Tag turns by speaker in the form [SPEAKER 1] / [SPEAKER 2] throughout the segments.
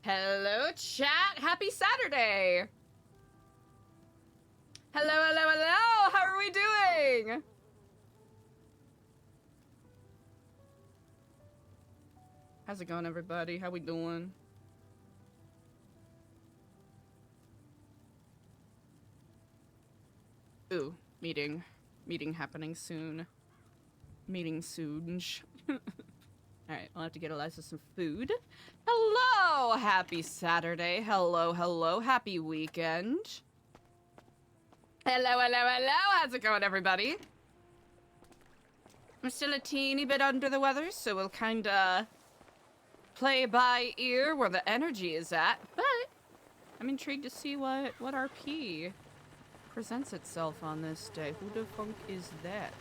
[SPEAKER 1] Hello, chat. Happy Saturday. Hello, hello, hello. How are we doing? How's it going, everybody? How we doing? Ooh, meeting. Meeting happening soon. Meeting soon. Alright, I'll have to get Eliza some food. Hello! Happy Saturday. Hello, hello. Happy weekend. Hello, hello, hello. How's it going, everybody? I'm still a teeny bit under the weather, so we'll kinda play by ear where the energy is at, but I'm intrigued to see what RP presents itself on this day. Who the funk is that?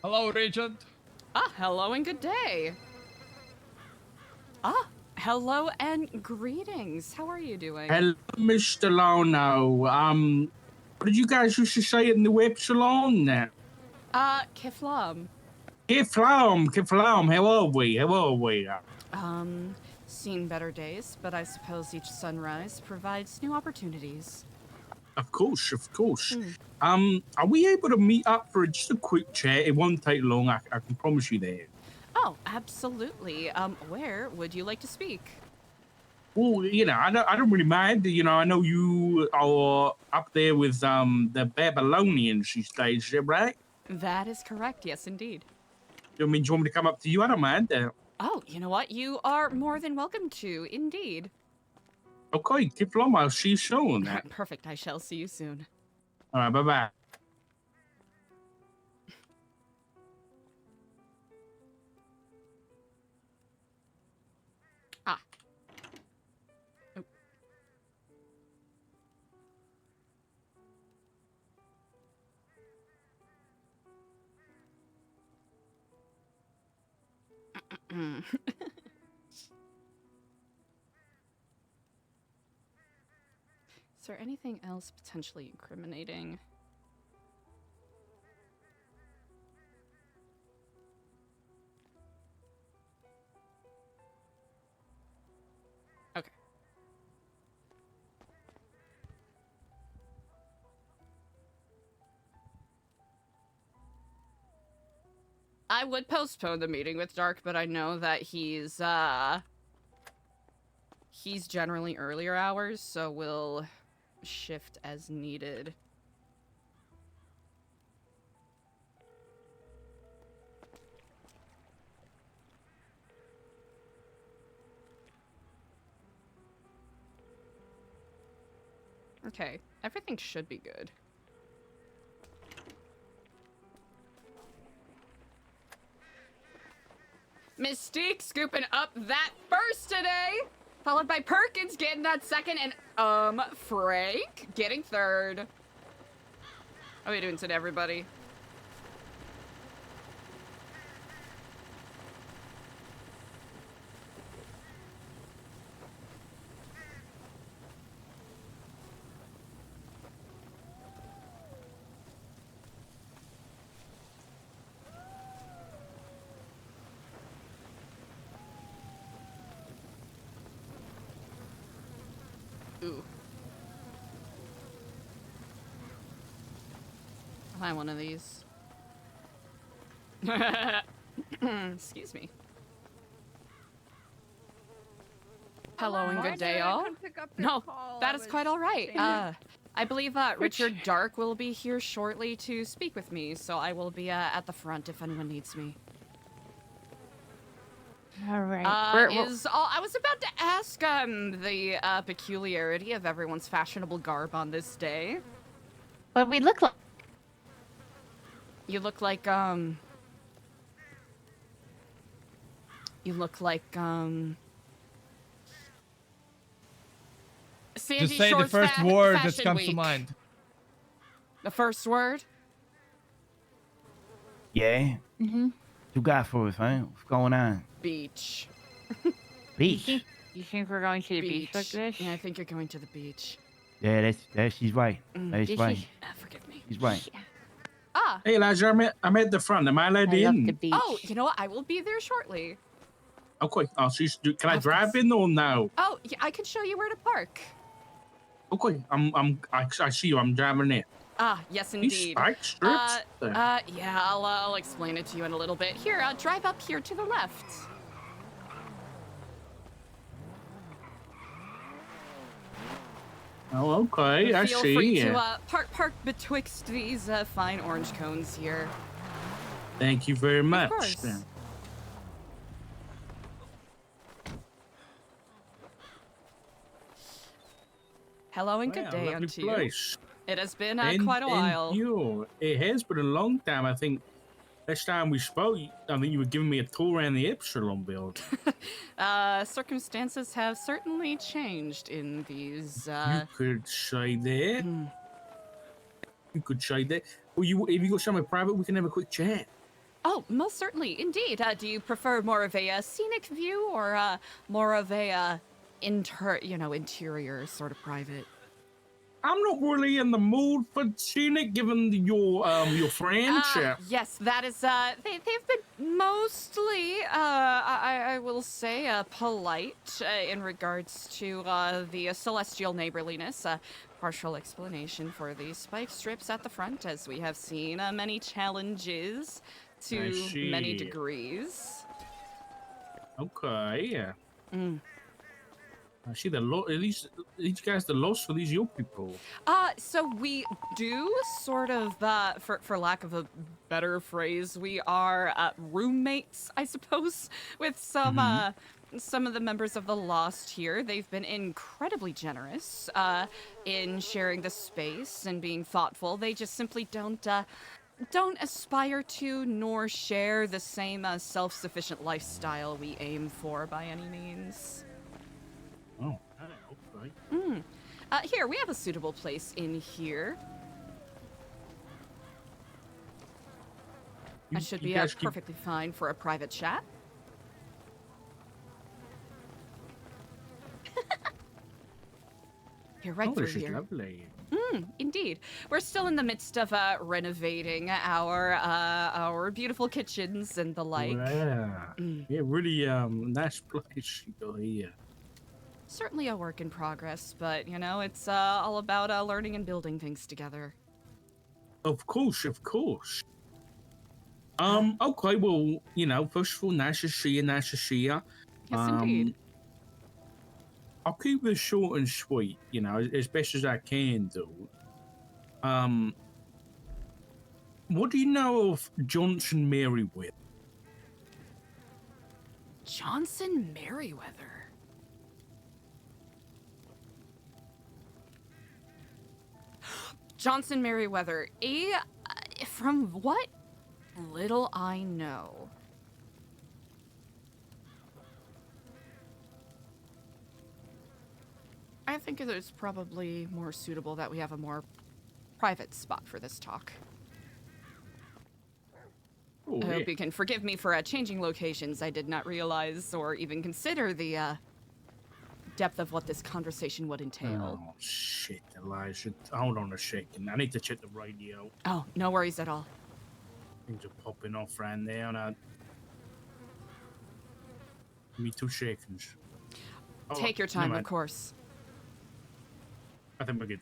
[SPEAKER 2] Hello, Regent.
[SPEAKER 1] Ah, hello and good day. Ah, hello and greetings. How are you doing?
[SPEAKER 3] Hello, Mr. Stellano. What did you guys used to say in the web salon now?
[SPEAKER 1] Kiflam.
[SPEAKER 3] Kiflam, how are we?
[SPEAKER 1] Seen better days, but I suppose each sunrise provides new opportunities.
[SPEAKER 3] Of course. Are we able to meet up for just a quick chat? It won't take long, I can promise you that.
[SPEAKER 1] Oh, absolutely. Where would you like to speak?
[SPEAKER 3] Well, I don't really mind. I know you are up there with the Babylonians these days, is that right?
[SPEAKER 1] That is correct, yes indeed.
[SPEAKER 3] Do you want me to come up to you? I don't mind.
[SPEAKER 1] Oh, you know what? You are more than welcome to, indeed.
[SPEAKER 3] Okay, Kiflam, I'll see you soon.
[SPEAKER 1] Perfect, I shall see you soon.
[SPEAKER 3] All right, bye-bye.
[SPEAKER 1] Ah. Oh. Is there anything else potentially incriminating? Okay. I would postpone the meeting with Dark, but I know that he's generally earlier hours, so we'll shift as needed. Okay, everything should be good. Mystique scooping up that first today, followed by Perkins getting that second, and Frank getting third. How are we doing today, everybody? Ooh. I'll have one of these. Excuse me. Hello and good day, all. No, that is quite all right. I believe Richard Dark will be here shortly to speak with me, so I will be at the front if anyone needs me.
[SPEAKER 4] All right.
[SPEAKER 1] I was about to ask the peculiarity of everyone's fashionable garb on this day.
[SPEAKER 4] What we look like?
[SPEAKER 1] You look like Sandy
[SPEAKER 2] Just say the
[SPEAKER 1] Shores
[SPEAKER 2] first word that
[SPEAKER 1] Fashion
[SPEAKER 2] comes
[SPEAKER 1] Week.
[SPEAKER 2] to mind.
[SPEAKER 1] The first word?
[SPEAKER 5] Yeah.
[SPEAKER 4] Mm-hmm.
[SPEAKER 2] you got for us, man? What's going on?
[SPEAKER 1] Beach.
[SPEAKER 2] Beach.
[SPEAKER 4] You think we're going to the beach like this?
[SPEAKER 1] Yeah, I think you're going to the beach.
[SPEAKER 2] Yeah, that's she's right. That's
[SPEAKER 4] This
[SPEAKER 2] right.
[SPEAKER 4] is-
[SPEAKER 1] Forgive me.
[SPEAKER 2] She's right.
[SPEAKER 1] Ah.
[SPEAKER 3] Hey, Eliza, I'm at the front. Am I allowed
[SPEAKER 4] I love the
[SPEAKER 3] in?
[SPEAKER 4] beach.
[SPEAKER 1] Oh, you know what? I will be there shortly.
[SPEAKER 3] Okay. Oh, can I
[SPEAKER 1] Of
[SPEAKER 3] drive
[SPEAKER 1] course.
[SPEAKER 3] in or no?
[SPEAKER 1] Oh, yeah, I can show you where to park.
[SPEAKER 3] Okay. I see you. I'm driving in.
[SPEAKER 1] Ah, yes,
[SPEAKER 3] These
[SPEAKER 1] indeed.
[SPEAKER 3] spike strips.
[SPEAKER 1] Yeah, I'll explain it to you in a little bit. Here, drive up here to the left.
[SPEAKER 3] Oh, okay. I
[SPEAKER 1] Feel
[SPEAKER 3] see.
[SPEAKER 1] free
[SPEAKER 3] Yeah.
[SPEAKER 1] to park betwixt these fine orange cones here.
[SPEAKER 3] Thank you very much.
[SPEAKER 1] Of course. Hello and good
[SPEAKER 3] Wow,
[SPEAKER 1] day
[SPEAKER 3] lovely
[SPEAKER 1] unto you.
[SPEAKER 3] place.
[SPEAKER 1] It has been
[SPEAKER 3] And-
[SPEAKER 1] quite a while.
[SPEAKER 3] and you. It has been a long time. I think last time we spoke, I think you were giving me a tour around the Epsilon building.
[SPEAKER 1] Circumstances have certainly changed in these.
[SPEAKER 3] You could say that.
[SPEAKER 1] Hmm.
[SPEAKER 3] You could say that. Well, if you got somewhere private, we can have a quick chat.
[SPEAKER 1] Oh, most certainly, indeed. Do you prefer more of a scenic view or more of a interior sort of private?
[SPEAKER 3] I'm not really in the mood for scenic, given your friend.
[SPEAKER 1] Yes, that is. They've been mostly, I will say, polite in regards to the celestial neighborliness. Partial explanation for the spike strips at the front, as we have seen many challenges to many
[SPEAKER 3] see.
[SPEAKER 1] degrees.
[SPEAKER 3] Okay.
[SPEAKER 1] Mm.
[SPEAKER 3] I see these guys the lost for these young people.
[SPEAKER 1] So we do sort of, for lack of a better phrase, we are roommates, I suppose, with some of the members of the Lost here. They've been incredibly generous in sharing the space and being thoughtful. They just simply don't aspire to nor share the same self-sufficient lifestyle we aim for by any means.
[SPEAKER 3] Oh, okay.
[SPEAKER 1] Here, we have a suitable place in here. That should be perfectly fine for a private chat. You're right through
[SPEAKER 3] This is
[SPEAKER 1] here.
[SPEAKER 3] lovely.
[SPEAKER 1] Indeed. We're still in the midst of renovating our beautiful kitchens and the like.
[SPEAKER 3] Yeah. Yeah, really nice place you got here.
[SPEAKER 1] Certainly a work in progress, but it's all about learning and building things together.
[SPEAKER 3] Of course, of course. Okay, well, first of all, nice to see you, nice to see you.
[SPEAKER 1] Yes, indeed.
[SPEAKER 3] I'll keep this short and sweet, as best as I can do. What do you know of Johnson Merriweather?
[SPEAKER 1] Johnson Merriweather. Johnson Merriweather. From what little I know, I think it is probably more suitable that we have a more private spot for this talk.
[SPEAKER 3] Oh,
[SPEAKER 1] I hope you can forgive me for changing locations. I did not realize or even consider the depth of what this conversation would entail.
[SPEAKER 3] Oh, shit, Eliza. Hold on a second. I need to check the radio.
[SPEAKER 1] Oh, no worries at all.
[SPEAKER 3] Things are popping off right now. And Give me 2 seconds. Oh,
[SPEAKER 1] Take your
[SPEAKER 3] never
[SPEAKER 1] time, of
[SPEAKER 3] mind.
[SPEAKER 1] course.
[SPEAKER 3] I think we're good.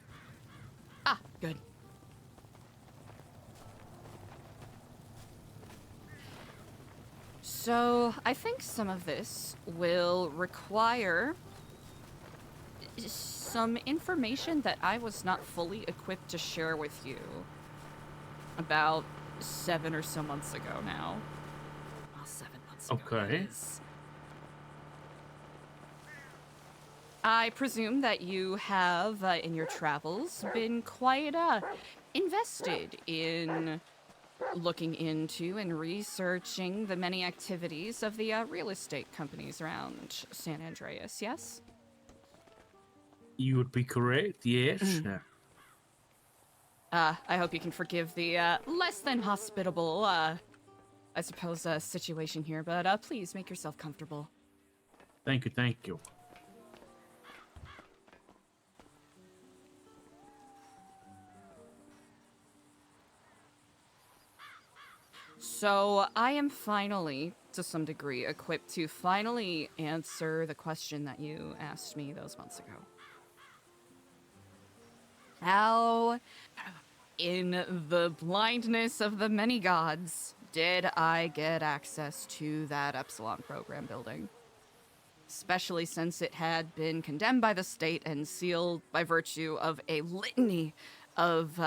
[SPEAKER 1] Ah, good. So, I think some of this will require some information that I was not fully equipped to share with you about 7 or so months ago now. Well, 7 months ago.
[SPEAKER 3] Okay.
[SPEAKER 1] it is. I presume that you have, in your travels, been quite invested in looking into and researching the many activities of the real estate companies around San Andreas, yes?
[SPEAKER 3] You would be correct, yes.
[SPEAKER 1] I hope you can forgive the less than hospitable I suppose, situation here, but please make yourself comfortable.
[SPEAKER 3] Thank you, thank you.
[SPEAKER 1] So, I am finally, to some degree, equipped to finally answer the question that you asked me those months ago. How, in the blindness of the many gods, did I get access to that Epsilon program building? Especially since it had been condemned by the state and sealed by virtue of a litany of,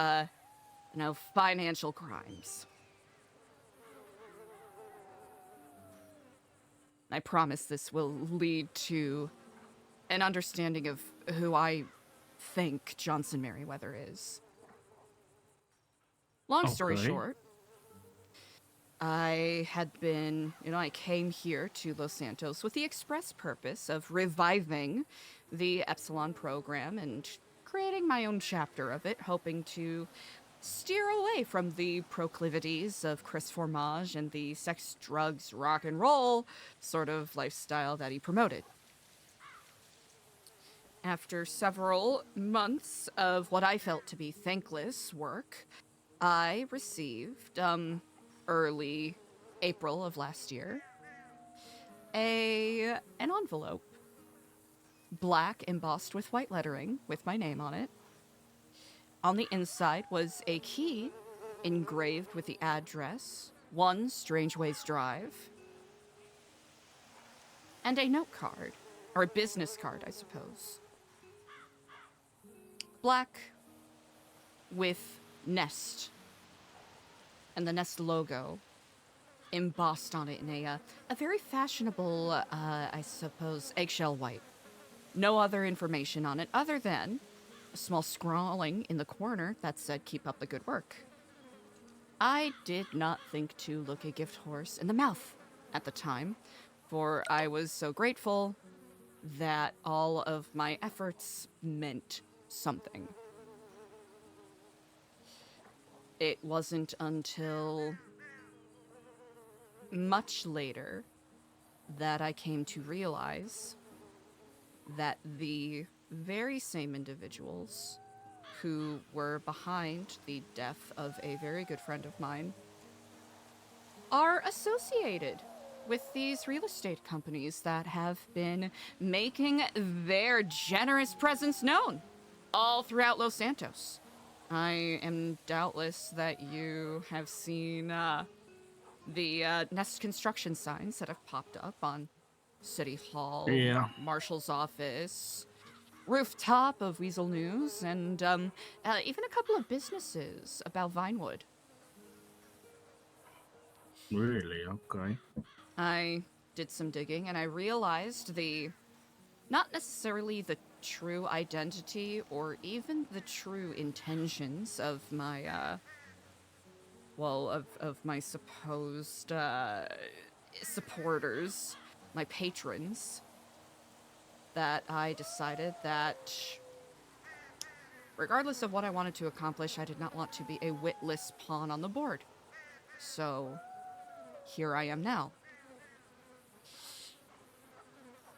[SPEAKER 1] financial crimes. I promise this will lead to an understanding of who I think Johnson Merriweather is. Long story
[SPEAKER 3] Okay.
[SPEAKER 1] short, I had been, I came here to Los Santos with the express purpose of reviving the Epsilon program and creating my own chapter of it, hoping to steer away from the proclivities of Chris Formage and the sex, drugs, rock and roll sort of lifestyle that he promoted. After several months of what I felt to be thankless work, I received, early April of last year, an envelope. Black, embossed with white lettering, with my name on it. On the inside was a key engraved with the address, 1 Strangeways Drive, and a note card, or a business card, I suppose. Black with Nest and the Nest logo embossed on it in a very fashionable, I suppose, eggshell white. No other information on it other than a small scrawling in the corner that said, "Keep up the good work." I did not think to look a gift horse in the mouth at the time, for I was so grateful that all of my efforts meant something. It wasn't until much later that I came to realize that the very same individuals who were behind the death of a very good friend of mine are associated with these real estate companies that have been making their generous presence known all throughout Los Santos. I am doubtless that you have seen the Nest construction signs that have popped up on City Hall,
[SPEAKER 3] Yeah.
[SPEAKER 1] Marshal's office, rooftop of Weasel News, and even a couple of businesses about Vinewood.
[SPEAKER 3] Really? Okay.
[SPEAKER 1] I did some digging and I realized not necessarily the true identity or even the true intentions of my, of my supposed, supporters, my patrons, that I decided that regardless of what I wanted to accomplish, I did not want to be a witless pawn on the board. So, here I am now.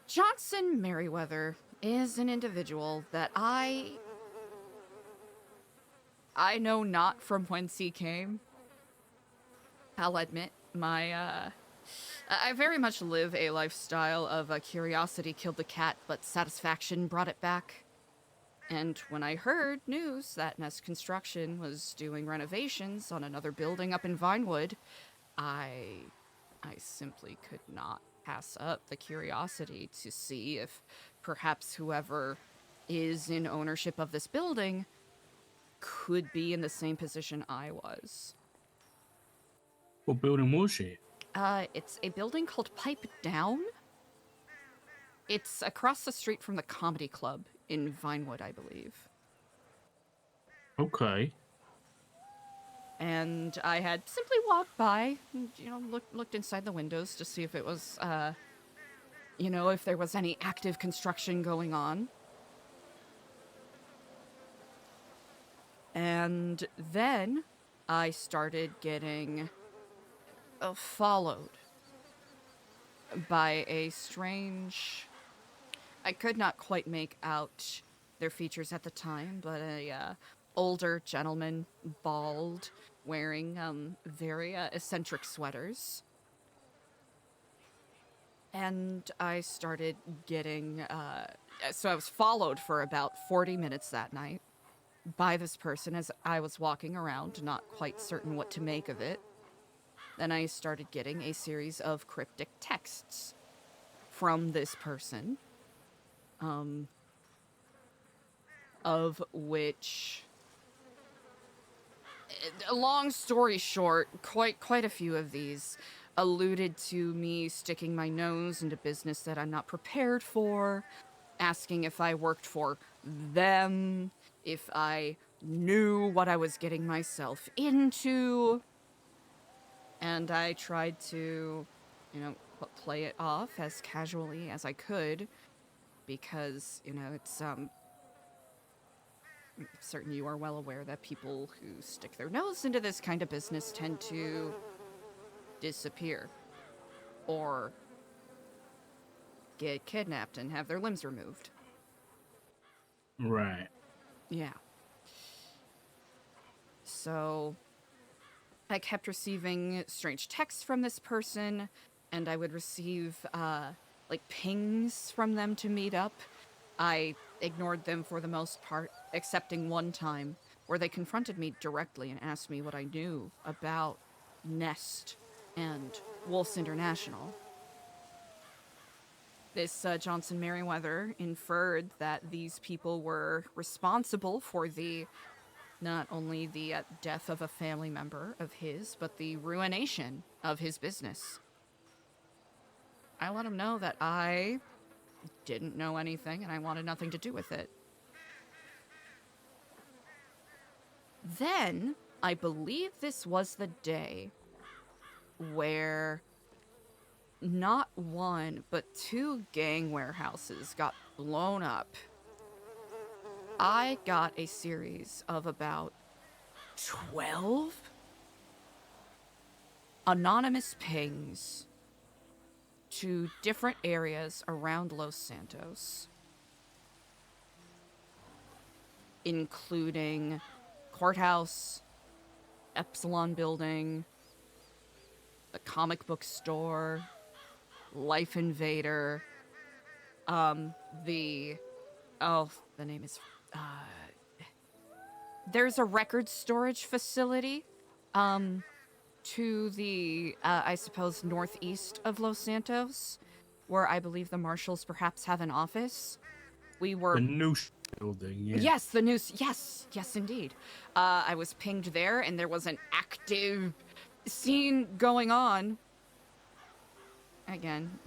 [SPEAKER 1] Johnson Merriweather is an individual that I know not from whence he came. I'll admit, I very much live a lifestyle of curiosity killed the cat, but satisfaction brought it back. And when I heard news that Nest Construction was doing renovations on another building up in Vinewood, I simply could not pass up the curiosity to see if perhaps whoever is in ownership of this building could be in the same position I was.
[SPEAKER 3] What building was it?
[SPEAKER 1] It's a building called Pipe Down. It's across the street from the Comedy Club in Vinewood, I believe.
[SPEAKER 3] Okay.
[SPEAKER 1] And I had simply walked by, and, looked inside the windows to see if it was, if there was any active construction going on. And then I started getting followed by a strange... I could not quite make out their features at the time, but a older gentleman, bald, wearing very eccentric sweaters. And I started getting... so I was followed for about 40 minutes that night by this person as I was walking around, not quite certain what to make of it. Then I started getting a series of cryptic texts from this person, of which, long story short, quite a few of these alluded to me sticking my nose into business that I'm not prepared for, asking if I worked for them, if I knew what I was getting myself into. And I tried to, play it off as casually as I could, because, it's, certain you are well aware that people who stick their nose into this kind of business tend to disappear, or get kidnapped and have their limbs removed.
[SPEAKER 3] Right.
[SPEAKER 1] Yeah. So I kept receiving strange texts from this person, and I would receive, pings from them to meet up. I ignored them for the most part, excepting one time, where they confronted me directly and asked me what I knew about Nest and Wolves International. This Johnson Merriweather inferred that these people were responsible for not only the death of a family member of his, but the ruination of his business. I let him know that I didn't know anything and I wanted nothing to do with it. Then, I believe this was the day where not one, but 2 gang warehouses got blown up. I got a series of about 12 anonymous pings to different areas around Los Santos, including courthouse, Epsilon building, the comic book store, Life Invader, the name is, there's a record storage facility, to the, I suppose, northeast of Los Santos, where I believe the marshals perhaps have an office. We were...
[SPEAKER 3] The new building, yeah.
[SPEAKER 1] Yes, the news. Yes, indeed. I was pinged there, and there was an active scene going on. Again,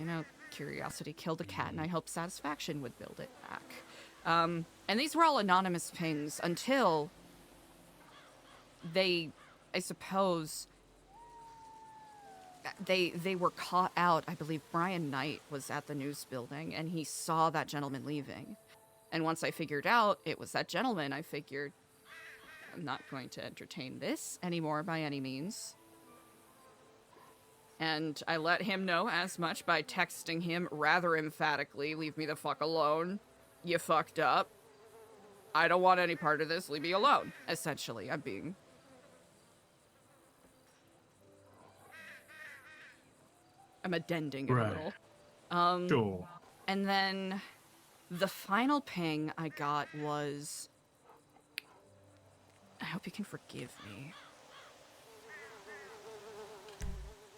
[SPEAKER 1] curiosity killed a cat, and I hope satisfaction would build it back. And these were all anonymous pings until they, I suppose, they were caught out. I believe Brian Knight was at the news building, and he saw that gentleman leaving. And once I figured out it was that gentleman, I figured I'm not going to entertain this anymore by any means. And I let him know as much by texting him rather emphatically, "Leave me the fuck alone. You fucked up. I don't want any part of this. Leave me alone." Essentially, I'm addending it a little.
[SPEAKER 3] Sure.
[SPEAKER 1] And then the final ping I got was... I hope you can forgive me.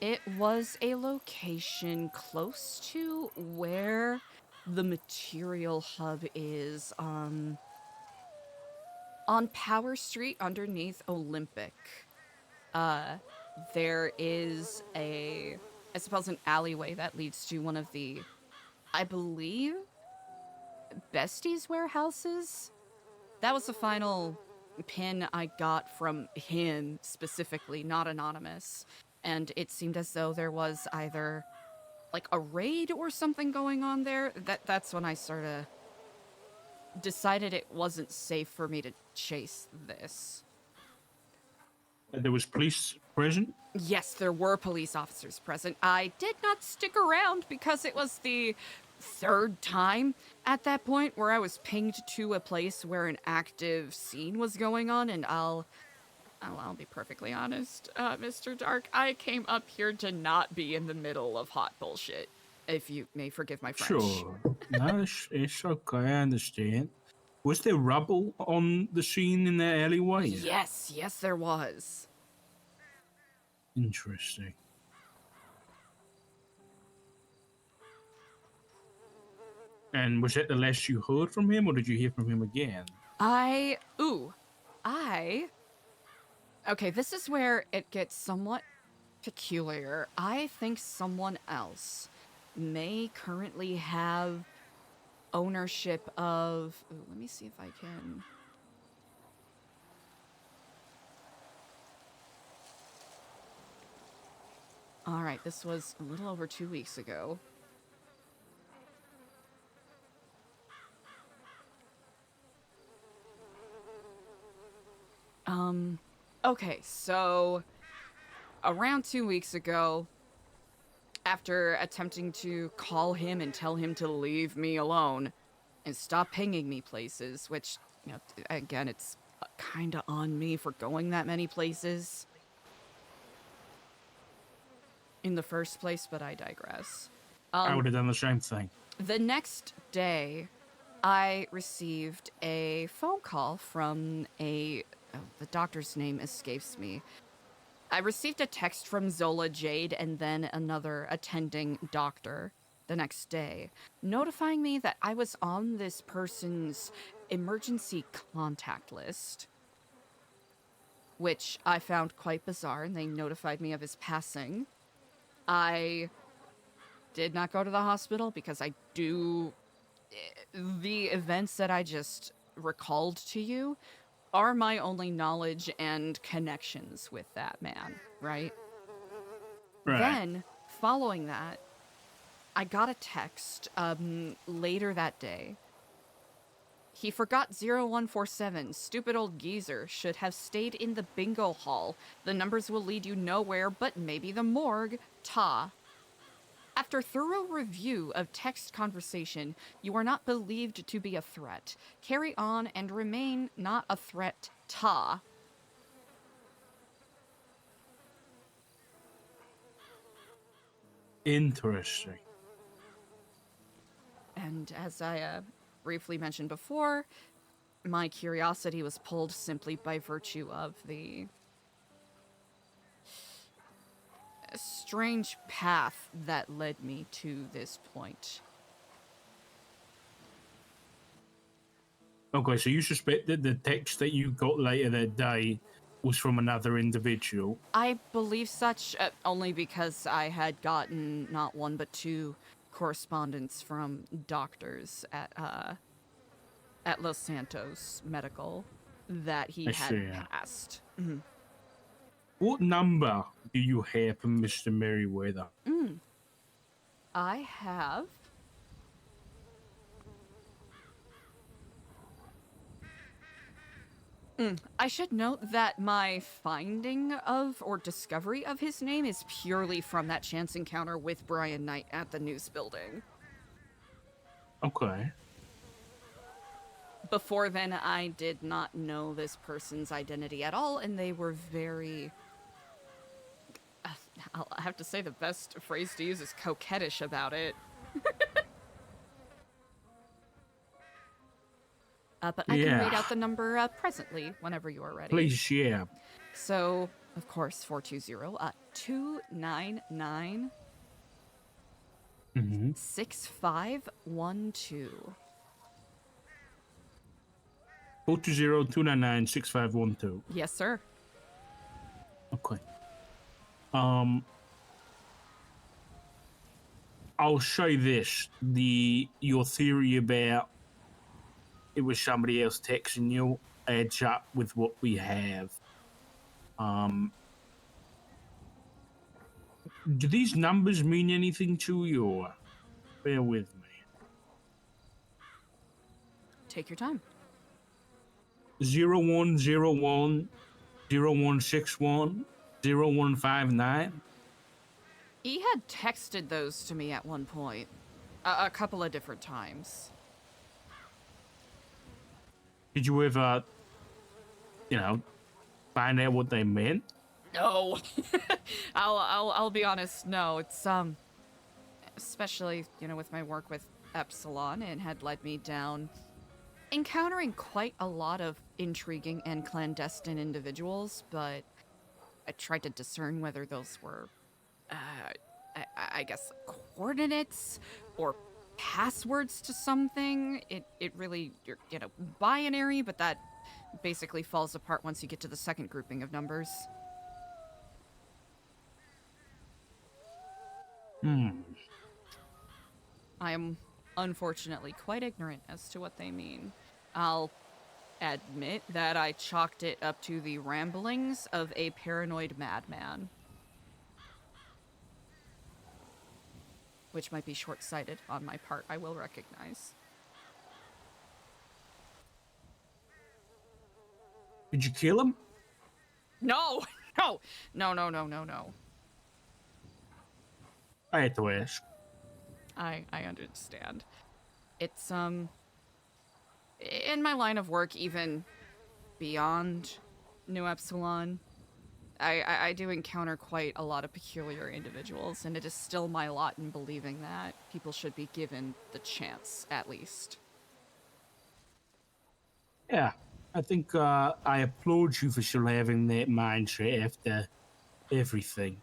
[SPEAKER 1] It was a location close to where the material hub is, on Power Street underneath Olympic. There is I suppose, an alleyway that leads to one of the, I believe, Bestie's warehouses? That was the final pin I got from him specifically, not anonymous. And it seemed as though there was either, a raid or something going on there. That's when I sort of decided it wasn't safe for me to chase this.
[SPEAKER 3] There was police present?
[SPEAKER 1] Yes, there were police officers present. I did not stick around because it was the third time at that point where I was pinged to a place where an active scene was going on, and I'll be perfectly honest, Mr. Dark. I came up here to not be in the middle of hot bullshit, if you may forgive my French.
[SPEAKER 3] Sure. No, it's okay, I understand. Was there rubble on the scene in the alleyway?
[SPEAKER 1] Yes, there was.
[SPEAKER 3] Interesting. And was that the last you heard from him, or did you hear from him again?
[SPEAKER 1] Okay, this is where it gets somewhat peculiar. I think someone else may currently have ownership of... Ooh, let me see if I can... Alright, this was a little over 2 weeks ago. Okay, so around 2 weeks ago, after attempting to call him and tell him to leave me alone and stop pinging me places, which, you know, again, it's kind of on me for going that many places in the first place, but I digress.
[SPEAKER 3] I would have done the same thing.
[SPEAKER 1] The next day, I received a phone call from the doctor's name escapes me. I received a text from Zola Jade and then another attending doctor the next day, notifying me that I was on this person's emergency contact list, which I found quite bizarre, and they notified me of his passing. I did not go to the hospital because the events that I just recalled to you are my only knowledge and connections with that man, right? Then, following that, I got a text later that day. He forgot 0147. Stupid old geezer should have stayed in the bingo hall. The numbers will lead you nowhere but maybe the morgue. Ta. After thorough review of text conversation, you are not believed to be a threat. Carry on and remain not a threat. Ta.
[SPEAKER 3] Interesting.
[SPEAKER 1] And as I briefly mentioned before, my curiosity was pulled simply by virtue of the strange path that led me to this point.
[SPEAKER 3] Okay, so you suspect that the text that you got later that day was from another individual?
[SPEAKER 1] I believe such, only because I had gotten not one but two correspondence from doctors at Los Santos Medical that he had passed. Mm-hmm.
[SPEAKER 3] What number do you have from Mr. Merriweather?
[SPEAKER 1] I have... I should note that my finding of or discovery of his name is purely from that chance encounter with Brian Knight at the news building.
[SPEAKER 3] Okay.
[SPEAKER 1] Before then, I did not know this person's identity at all, and they were very... I'll have to say the best phrase to use is coquettish about it. But I can read out the number presently, whenever you are ready.
[SPEAKER 3] Please, yeah.
[SPEAKER 1] So, of course, 420-299 6512.
[SPEAKER 3] 420-299-6512.
[SPEAKER 1] Yes, sir.
[SPEAKER 3] Okay. I'll say this: your theory about it was somebody else texting you adds up with what we have. Do these numbers mean anything to you? Or bear with me.
[SPEAKER 1] Take your time.
[SPEAKER 3] 0101 0161 0159.
[SPEAKER 1] He had texted those to me at one point. A couple of different times.
[SPEAKER 3] Did you ever, find out what they meant?
[SPEAKER 1] No. I'll be honest, no. It's especially, with my work with Epsilon, it had led me down encountering quite a lot of intriguing and clandestine individuals, but I tried to discern whether those were I guess coordinates or passwords to something. It really, you're binary, but that basically falls apart once you get to the second grouping of numbers. I am unfortunately quite ignorant as to what they mean. I'll admit that I chalked it up to the ramblings of a paranoid madman. Which might be short-sighted on my part, I will recognize.
[SPEAKER 3] Did you kill him?
[SPEAKER 1] No! No.
[SPEAKER 3] I had to ask.
[SPEAKER 1] I understand. It's, in my line of work, even beyond New Epsilon, I do encounter quite a lot of peculiar individuals, and it is still my lot in believing that people should be given the chance, at least.
[SPEAKER 3] Yeah, I think I applaud you for still having that mindset after everything.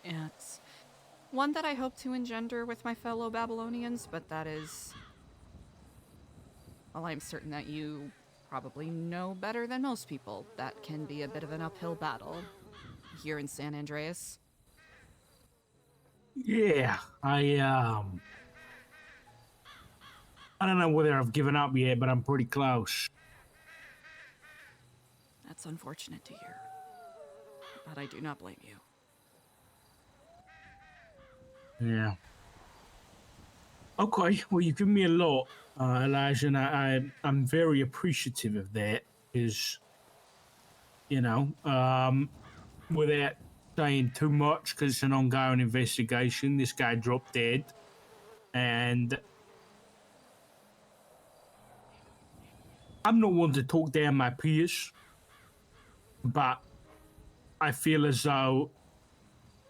[SPEAKER 1] Yeah, it's one that I hope to engender with my fellow Babylonians, but that is... Well, I'm certain that you probably know better than most people. That can be a bit of an uphill battle here in San Andreas.
[SPEAKER 3] Yeah, I don't know whether I've given up yet, but I'm pretty close.
[SPEAKER 1] That's unfortunate to hear, but I do not blame you.
[SPEAKER 3] Yeah. Okay, well, you've given me a lot, Elijah, and I'm very appreciative of that, because, without saying too much, because it's an ongoing investigation, this guy dropped dead, and I'm not one to talk down my peers, but I feel as though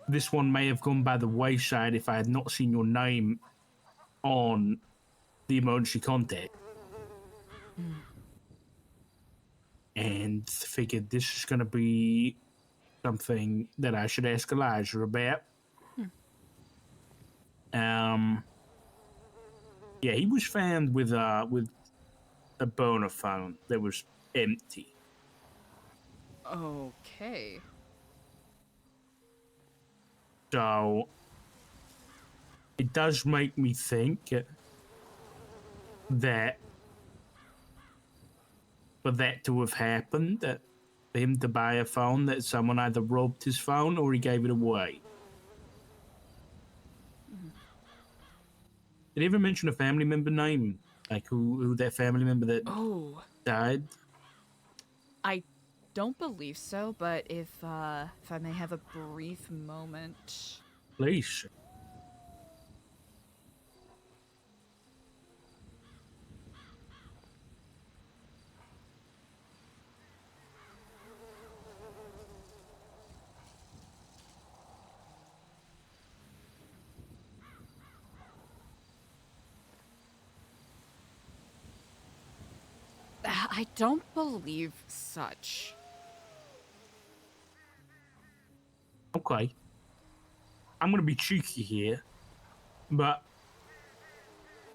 [SPEAKER 3] this one may have gone by the wayside if I had not seen your name on the emergency contact. And figured this is going to be something that I should ask Eliza about. Yeah, he was found with a burner phone that was empty.
[SPEAKER 1] Okay.
[SPEAKER 3] So it does make me think that for that to have happened, that for him to buy a phone, that someone either robbed his phone or he gave it away. Did he ever mention a family member name? Like who that family member that died?
[SPEAKER 1] I don't believe so, but if I may have a brief moment.
[SPEAKER 3] Please.
[SPEAKER 1] I don't believe such.
[SPEAKER 3] Okay. I'm gonna be cheeky here, but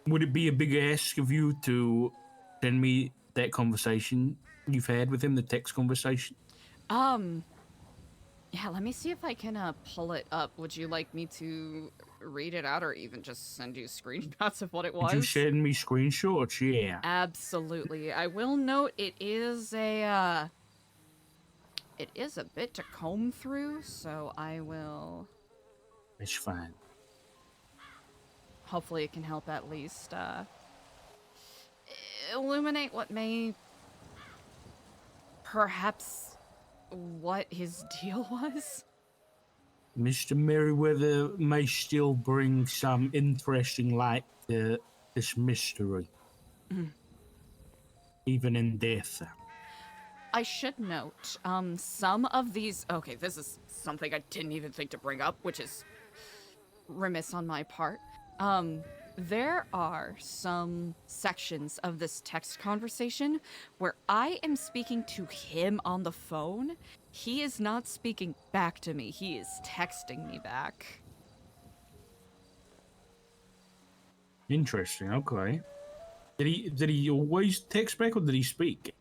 [SPEAKER 3] would it be a big ask of you to send me that conversation you've had with him, the text conversation?
[SPEAKER 1] Yeah, let me see if I can pull it up. Would you like me to read it out or even just send you screenshots of what it was?
[SPEAKER 3] Could you send me screenshots? Yeah.
[SPEAKER 1] Absolutely. I will note it is a bit to comb through, so I will...
[SPEAKER 3] It's fine.
[SPEAKER 1] Hopefully it can help at least illuminate what may perhaps what his deal was?
[SPEAKER 3] Mr. Merriweather may still bring some interesting light to this mystery, even in death.
[SPEAKER 1] I should note, some of these... Okay, this is something I didn't even think to bring up, which is remiss on my part. There are some sections of this text conversation where I am speaking to him on the phone. He is not speaking back to me. He is texting me back.
[SPEAKER 3] Interesting. Okay. Did he always text back, or did he speak?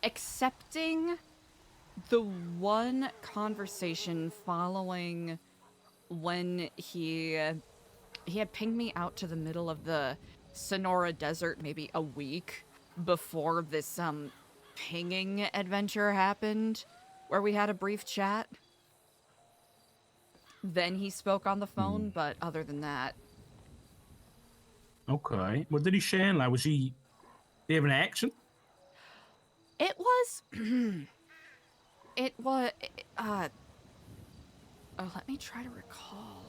[SPEAKER 1] Excepting the one conversation following when he had pinged me out to the middle of the Sonora Desert maybe a week before this pinging adventure happened, where we had a brief chat. Then he spoke on the phone, but other than that...
[SPEAKER 3] Okay. What did he say? Like, did he have an accent?
[SPEAKER 1] It was... it was... Oh, let me try to recall.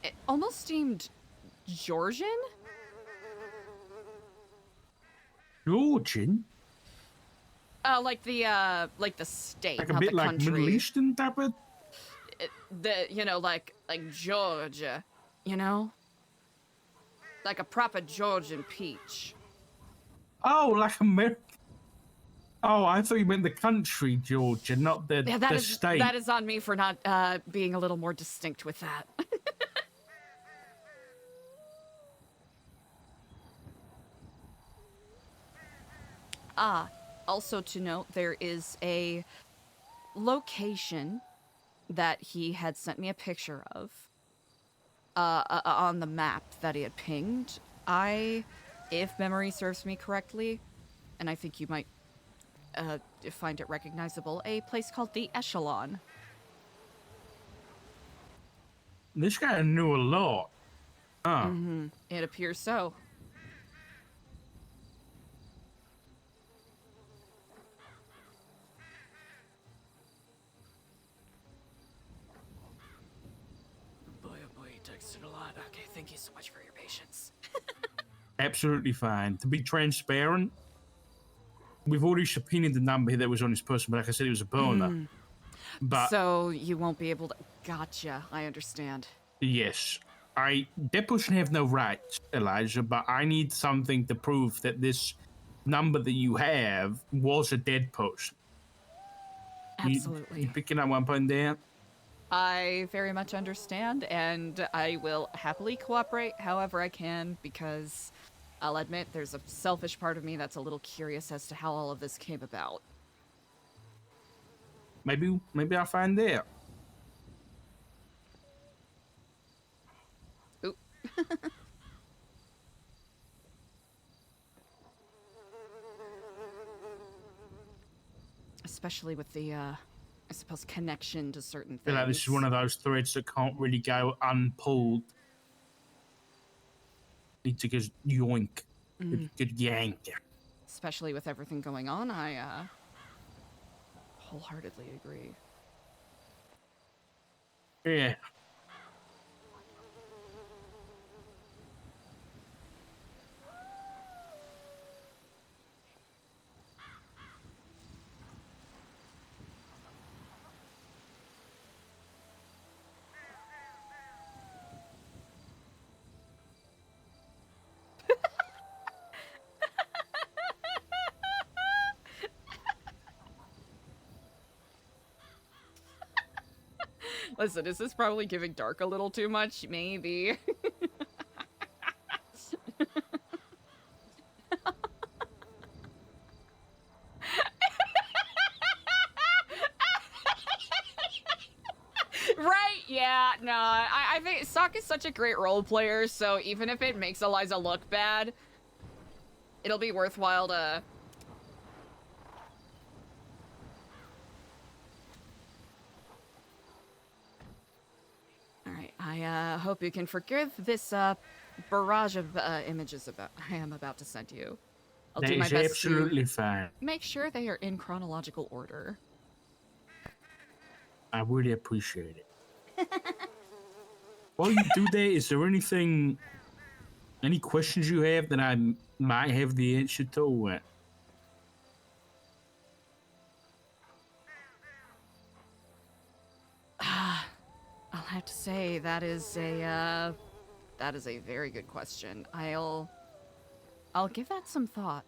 [SPEAKER 1] It almost seemed Georgian?
[SPEAKER 3] Georgian?
[SPEAKER 1] Like the state,
[SPEAKER 3] Like a
[SPEAKER 1] not
[SPEAKER 3] bit
[SPEAKER 1] the
[SPEAKER 3] like
[SPEAKER 1] country.
[SPEAKER 3] Middle Eastern type of...
[SPEAKER 1] Like Georgia, you know? Like a proper Georgian peach.
[SPEAKER 3] Oh, like American. Oh, I thought you meant the country, Georgia, not the,
[SPEAKER 1] Yeah,
[SPEAKER 3] the state.
[SPEAKER 1] that is on me for not being a little more distinct with that. Also to note, there is a location that he had sent me a picture of on the map that he had pinged. If memory serves me correctly, and I think you might find it recognizable, a place called the Echelon.
[SPEAKER 3] This guy knew a lot. Huh.
[SPEAKER 1] It appears so. Boy, oh boy, you texted a lot. Okay, thank you so much for your patience.
[SPEAKER 3] Absolutely fine. To be transparent, we've already subpoenaed the number that was on his person, but like I said, it was a boner. But
[SPEAKER 1] So you won't be able to... Gotcha, I understand.
[SPEAKER 3] yes, that person have no rights, Eliza, but I need something to prove that this number that you have was a dead person.
[SPEAKER 1] Absolutely.
[SPEAKER 3] You picking up one point there?
[SPEAKER 1] I very much understand, and I will happily cooperate however I can, because I'll admit there's a selfish part of me that's a little curious as to how all of this came about.
[SPEAKER 3] Maybe I'll find out.
[SPEAKER 1] Oop. Especially with the, I suppose, connection to certain things.
[SPEAKER 3] I feel like this is one of those threads that can't really go unpulled. Need to just yoink. Good yank.
[SPEAKER 1] Especially with everything going on, I wholeheartedly agree.
[SPEAKER 3] Yeah.
[SPEAKER 1] Listen, is this probably giving Dark a little too much? Maybe. Right? Yeah, no. I think Sock is such a great role player, so even if it makes Eliza look bad, it'll be worthwhile to... Alright, I I hope you can forgive this barrage of images I am about to send you. I'll
[SPEAKER 3] That
[SPEAKER 1] do my
[SPEAKER 3] is
[SPEAKER 1] best
[SPEAKER 3] absolutely
[SPEAKER 1] to
[SPEAKER 3] fine.
[SPEAKER 1] make sure they are in chronological order.
[SPEAKER 3] I really appreciate it. While you do that, is there any questions you have that I might have the answer to?
[SPEAKER 1] I'll have to say that is a very good question. I'll give that some thought.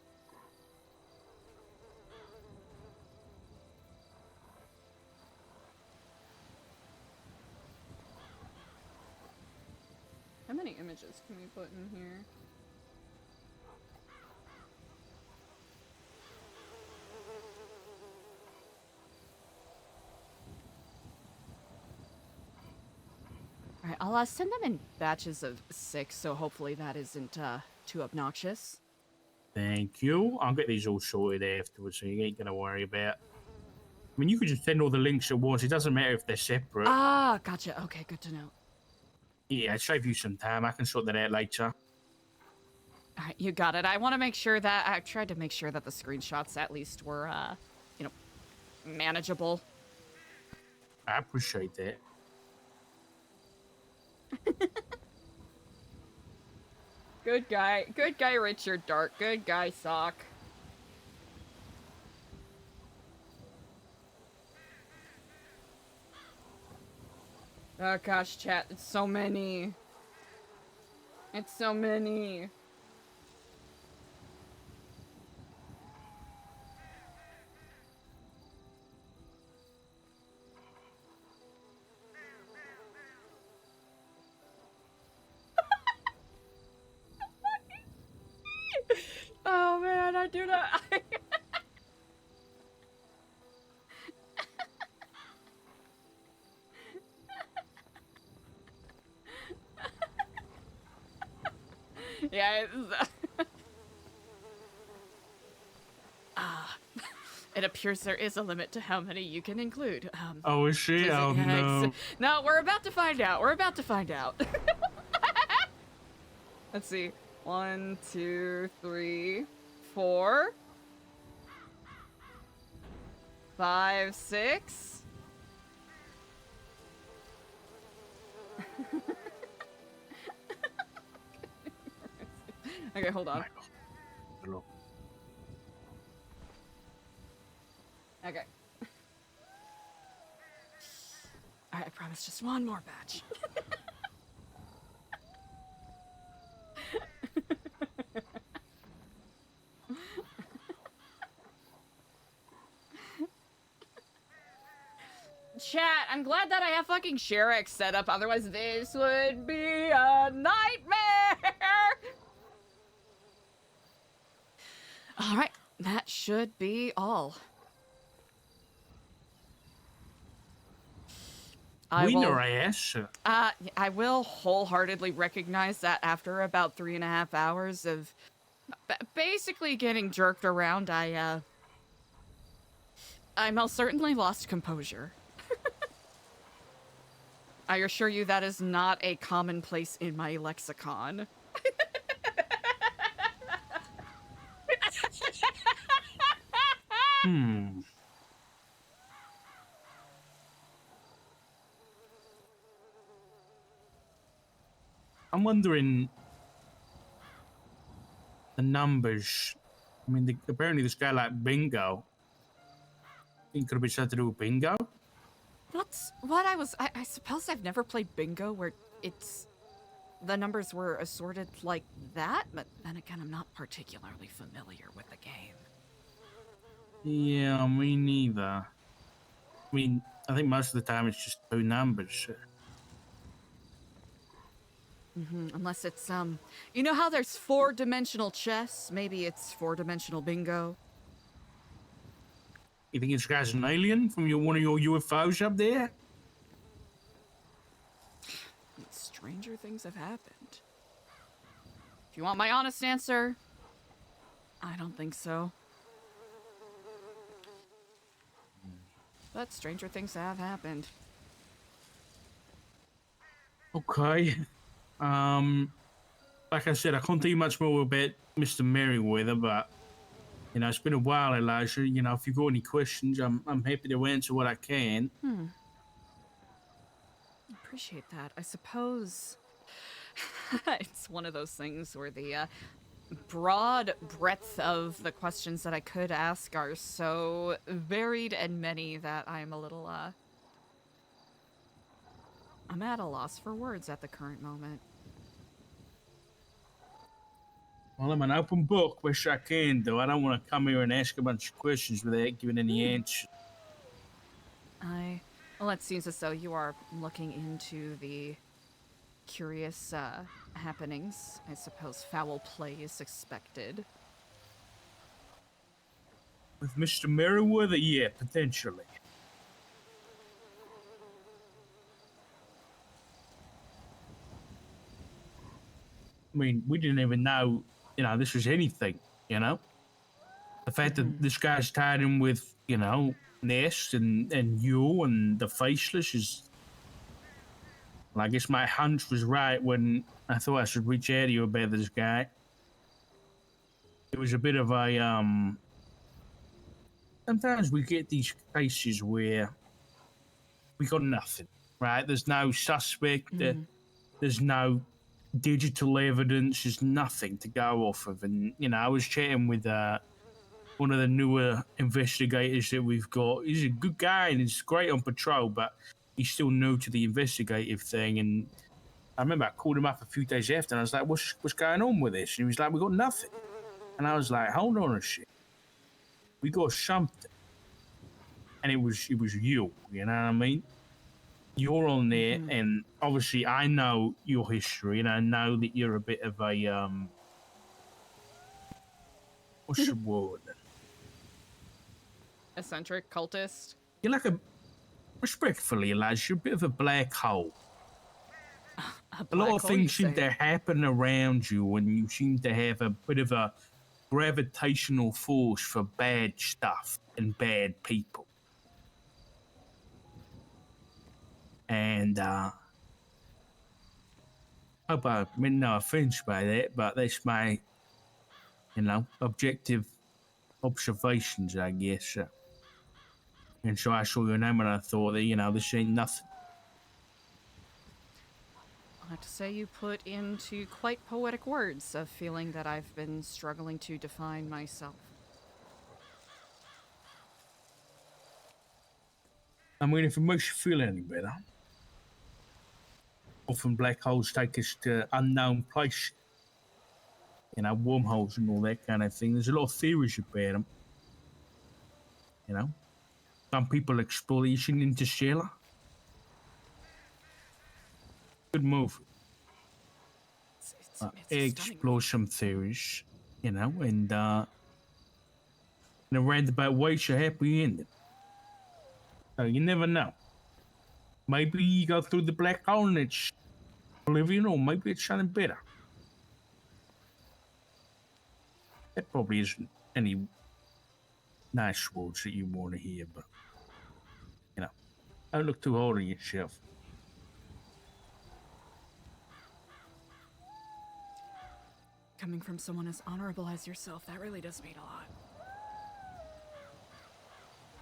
[SPEAKER 1] How many images can we put in here? Alright, I'll send them in batches of 6, so hopefully that isn't too obnoxious.
[SPEAKER 3] Thank you. I'll get these all sorted afterwards, so you ain't gonna worry about. I mean, you could just send all the links at once. It doesn't matter if they're separate.
[SPEAKER 1] Ah, gotcha. Okay, good to know.
[SPEAKER 3] Yeah, save you some time. I can sort that out later.
[SPEAKER 1] Alright, you got it. I want to make sure that I tried to make sure that the screenshots at least were, you know, manageable.
[SPEAKER 3] I appreciate that.
[SPEAKER 1] Good guy, Richard Dark. Good guy, Sock. Oh gosh, chat, it's so many. It's so many. Oh man, I do not. Yeah, it appears there is a limit to how many you can include.
[SPEAKER 3] Oh, is she?
[SPEAKER 1] Please,
[SPEAKER 3] Oh, no.
[SPEAKER 1] No, we're about to find out. We're about to find out. Let's see. 1, 2, 3, 4, 5, 6. Okay, hold on.
[SPEAKER 3] Hello.
[SPEAKER 1] Okay. Alright, I promise just one more batch. Chat, I'm glad that I have fucking Sharex set up, otherwise this would be a nightmare! Alright, that should be all.
[SPEAKER 3] Winner ass.
[SPEAKER 1] I will wholeheartedly recognize that after about 3.5 hours of basically getting jerked around, I most certainly lost composure. I assure you that is not a commonplace in my lexicon.
[SPEAKER 3] I'm wondering the numbers. I mean, apparently this guy like bingo. Think it could be something to do with bingo?
[SPEAKER 1] That's what I suppose I've never played bingo where the numbers were assorted like that, but then again, I'm not particularly familiar with the game.
[SPEAKER 3] Yeah, me neither. I mean, I think most of the time it's just 2 numbers.
[SPEAKER 1] Unless it's, you know how there's 4-dimensional chess? Maybe it's 4-dimensional bingo.
[SPEAKER 3] You think this guy's an alien from one of your UFOs up there?
[SPEAKER 1] Stranger things have happened. If you want my honest answer, I don't think so. But stranger things have happened.
[SPEAKER 3] Okay. Like I said, I can't tell you much more about Mr. Merriweather, but it's been a while, Elijah. If you've got any questions, I'm happy to answer what I can.
[SPEAKER 1] Appreciate that. I suppose it's one of those things where the broad breadth of the questions that I could ask are so varied and many that I'm a little, I'm at a loss for words at the current moment.
[SPEAKER 3] Well, I'm an open book. Wish I can, though. I don't want to come here and ask a bunch of questions without giving any answers.
[SPEAKER 1] Well, it seems as though you are looking into the curious, happenings. I suppose foul play is expected.
[SPEAKER 3] With Mr. Merriweather, yeah, potentially. I mean, we didn't even know, this was anything, The fact that this guy's tied in with, Nest and you and the Faceless is... Well, I guess my hunch was right when I thought I should reach out to you about this guy. It was a bit of a, Sometimes we get these cases where we got nothing, right? There's no suspect, there's no digital evidence, there's nothing to go off of. And, I was chatting with one of the newer investigators that we've got. He's a good guy and he's great on patrol, but he's still new to the investigative thing. And I remember I called him up a few days after and I was like, what's going on with this? And he was like, we got nothing. And I was like, hold on a shit. We got something. And it was you, you know what I mean? You're on there, and obviously I know your history, and I know that you're a bit of a, what's the word?
[SPEAKER 1] Eccentric cultist?
[SPEAKER 3] You're like respectfully, Eliza, you're a bit of a black hole. A lot of things seem to happen around you, and you seem to have a bit of a gravitational force for bad stuff and bad people. And hope I meant no offense by that, but that's my, objective observations, I guess. And so I saw your name and I thought that, this ain't nothing.
[SPEAKER 1] I have to say you put into quite poetic words a feeling that I've been struggling to define myself.
[SPEAKER 3] I mean, if it makes you feel any better, often black holes take us to unknown places. Wormholes and all that kind of thing. There's a lot of theories about them. Some people explore these in Interstellar. Good movie.
[SPEAKER 1] It's
[SPEAKER 3] Explore some theories, and in a roundabout way, it's a happy ending. So you never know. Maybe you go through the black hole and it's oblivion, or maybe it's something better. That probably isn't any nice words that you want to hear, but don't look too hard on yourself.
[SPEAKER 1] Coming from someone as honorable as yourself, that really does mean a lot.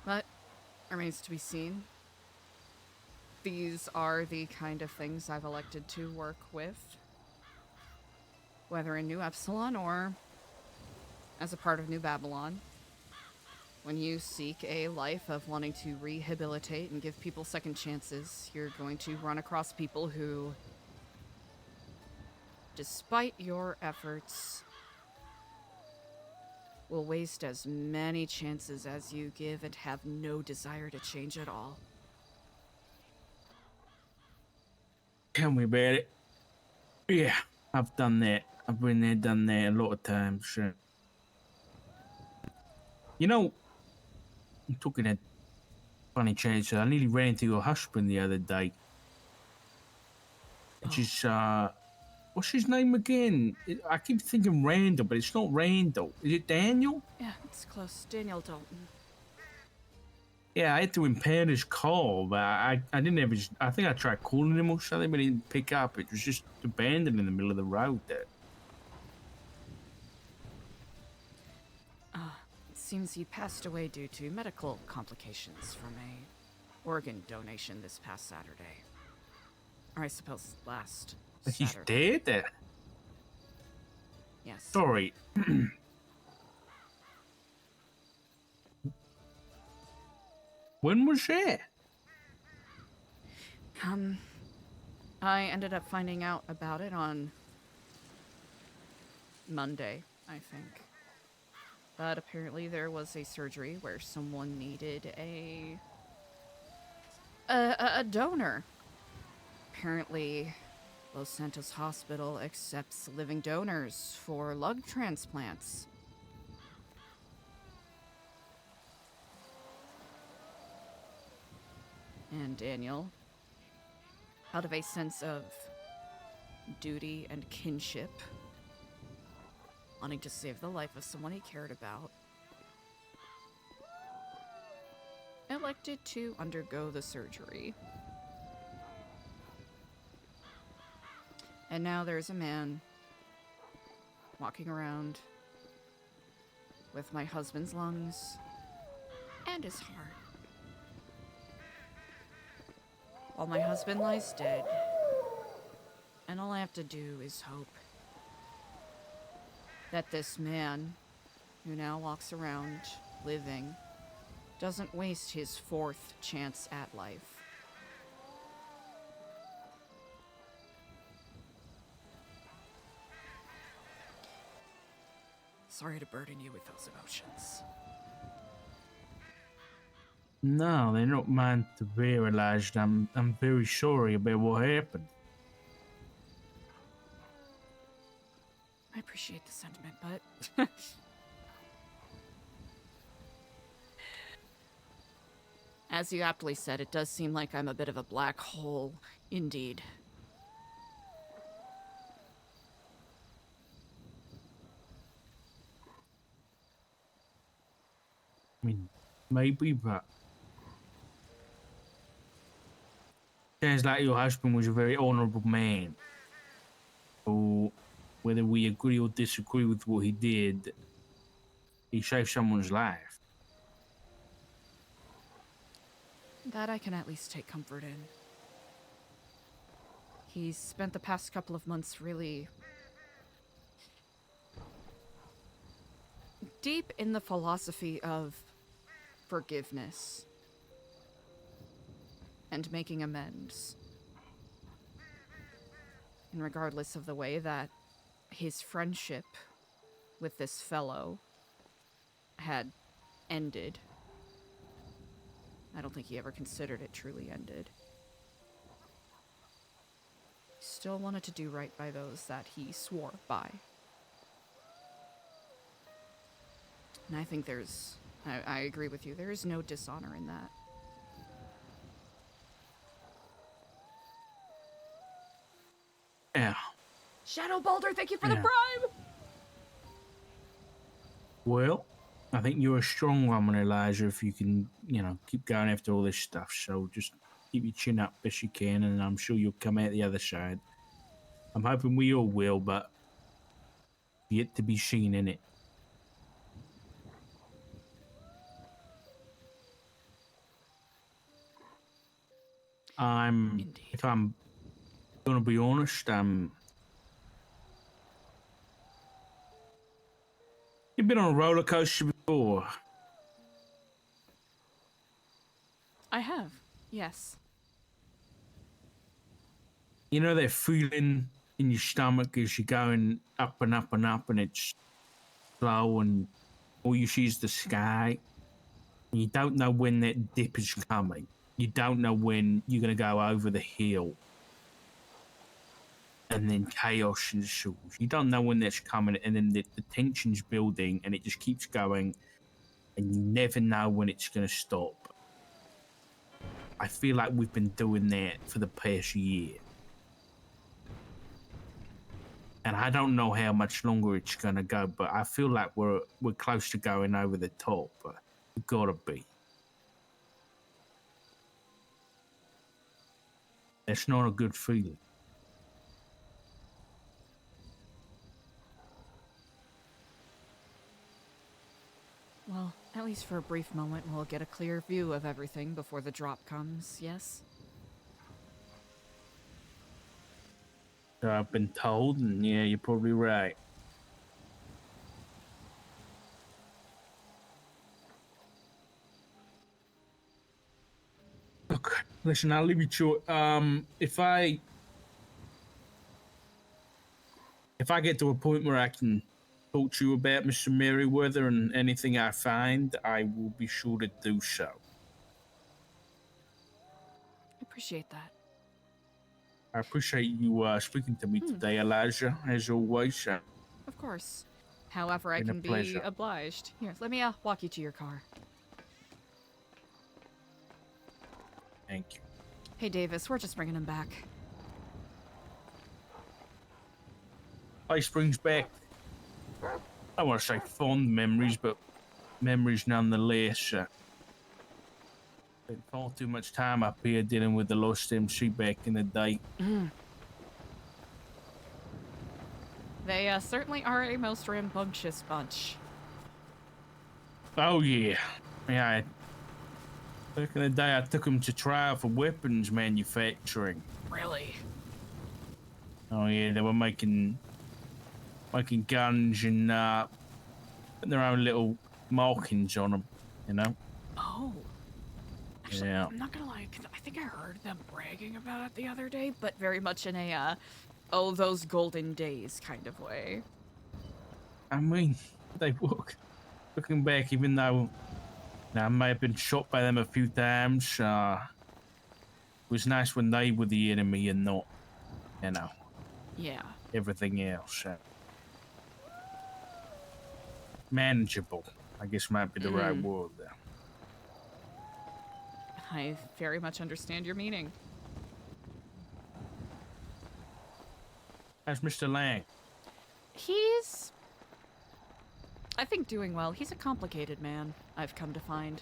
[SPEAKER 1] But remains to be seen. These are the kind of things I've elected to work with, whether in New Epsilon or as a part of New Babylon. When you seek a life of wanting to rehabilitate and give people second chances, you're going to run across people who, despite your efforts, will waste as many chances as you give and have no desire to change at all.
[SPEAKER 3] Tell me about it. Yeah, I've done that. I've been there, done that a lot of times. I'm talking a funny change. I nearly ran into your husband the other day. Which is, what's his name again? I keep thinking Randall, but it's not Randall. Is it Daniel?
[SPEAKER 1] Yeah, it's close. Daniel Dalton.
[SPEAKER 3] Yeah, I had to impound his call, but I didn't have his. I think I tried calling him or something, but he didn't pick up. It was just abandoned in the middle of the road there.
[SPEAKER 1] It seems he passed away due to medical complications from a organ donation this past Saturday. Or I suppose last
[SPEAKER 3] Like he's
[SPEAKER 1] Saturday.
[SPEAKER 3] dead there.
[SPEAKER 1] Yes.
[SPEAKER 3] Sorry. When was that?
[SPEAKER 1] I ended up finding out about it on Monday, I think. But apparently there was a surgery where someone needed a donor. Apparently, Los Santos Hospital accepts living donors for lung transplants. And Daniel, out of a sense of duty and kinship, wanting to save the life of someone he cared about, elected to undergo the surgery. And now there's a man walking around with my husband's lungs and his heart. While my husband lies dead, and all I have to do is hope that this man, who now walks around living, doesn't waste his fourth chance at life. Sorry to burden you with those emotions.
[SPEAKER 3] No, they're not mine to bear, Elijah. I'm very sorry about what happened.
[SPEAKER 1] I appreciate the sentiment, but as you aptly said, it does seem like I'm a bit of a black hole, indeed.
[SPEAKER 3] I mean, maybe, but sounds like your husband was a very honourable man. So, whether we agree or disagree with what he did, he saved someone's life.
[SPEAKER 1] That I can at least take comfort in. He's spent the past couple of months really deep in the philosophy of forgiveness and making amends. And regardless of the way that his friendship with this fellow had ended, I don't think he ever considered it truly ended. He still wanted to do right by those that he swore by. And I think I agree with you, there is no dishonor in that.
[SPEAKER 3] Yeah.
[SPEAKER 1] Shadow Boulder, thank you for the
[SPEAKER 3] Yeah.
[SPEAKER 1] bribe!
[SPEAKER 3] Well, I think you're a strong woman, Elijah, if you can, keep going after all this stuff. So just keep your chin up best you can, and I'm sure you'll come out the other side. I'm hoping we all will, but yet to be seen, innit?
[SPEAKER 1] Indeed.
[SPEAKER 3] If I'm gonna be honest, you've been on a roller coaster before.
[SPEAKER 1] I have, yes.
[SPEAKER 3] You know that feeling in your stomach as you're going up and up and up, and it's slow, and all you see is the sky. And you don't know when that dip is coming. You don't know when you're going to go over the hill. And then chaos ensues. You don't know when that's coming, and then the tension's building, and it just keeps going, and you never know when it's going to stop. I feel like we've been doing that for the past year. And I don't know how much longer it's going to go, but I feel like we're close to going over the top. But we've got to be. That's not a good feeling.
[SPEAKER 1] Well, at least for a brief moment, we'll get a clear view of everything before the drop comes, yes?
[SPEAKER 3] So I've been told, and yeah, you're probably right. Look, listen, I'll leave you to it. If I get to a point where I can talk to you about Mr. Merriweather and anything I find, I will be sure to do so.
[SPEAKER 1] I appreciate that.
[SPEAKER 3] I appreciate you speaking to me today, Eliza, as always.
[SPEAKER 1] Of course. However, I
[SPEAKER 3] Been a
[SPEAKER 1] can be
[SPEAKER 3] pleasure.
[SPEAKER 1] obliged. Here, let me walk you to your car.
[SPEAKER 3] Thank you.
[SPEAKER 1] Hey, Davis, we're just bringing him back.
[SPEAKER 3] Place brings back, I want to say fond memories, but memories nonetheless. Spent far too much time up here dealing with the Lost MC back in the day.
[SPEAKER 1] They certainly are a most rambunctious bunch.
[SPEAKER 3] Oh, yeah. Yeah, back in the day, I took them to trial for weapons manufacturing.
[SPEAKER 1] Really?
[SPEAKER 3] Oh, yeah, they were making guns and putting their own little markings on them, you know?
[SPEAKER 1] Oh. Actually,
[SPEAKER 3] Yeah.
[SPEAKER 1] I'm not gonna lie, 'cause I think I heard them bragging about it the other day, but very much in a, oh, those golden days kind of way.
[SPEAKER 3] I mean, they look. Looking back, even though I may have been shot by them a few times, it was nice when they were the enemy and not, you know,
[SPEAKER 1] Yeah.
[SPEAKER 3] everything else. Manageable, I guess might be the right word there.
[SPEAKER 1] I very much understand your meaning.
[SPEAKER 3] How's Mr. Lang?
[SPEAKER 1] He's, I think, doing well. He's a complicated man, I've come to find.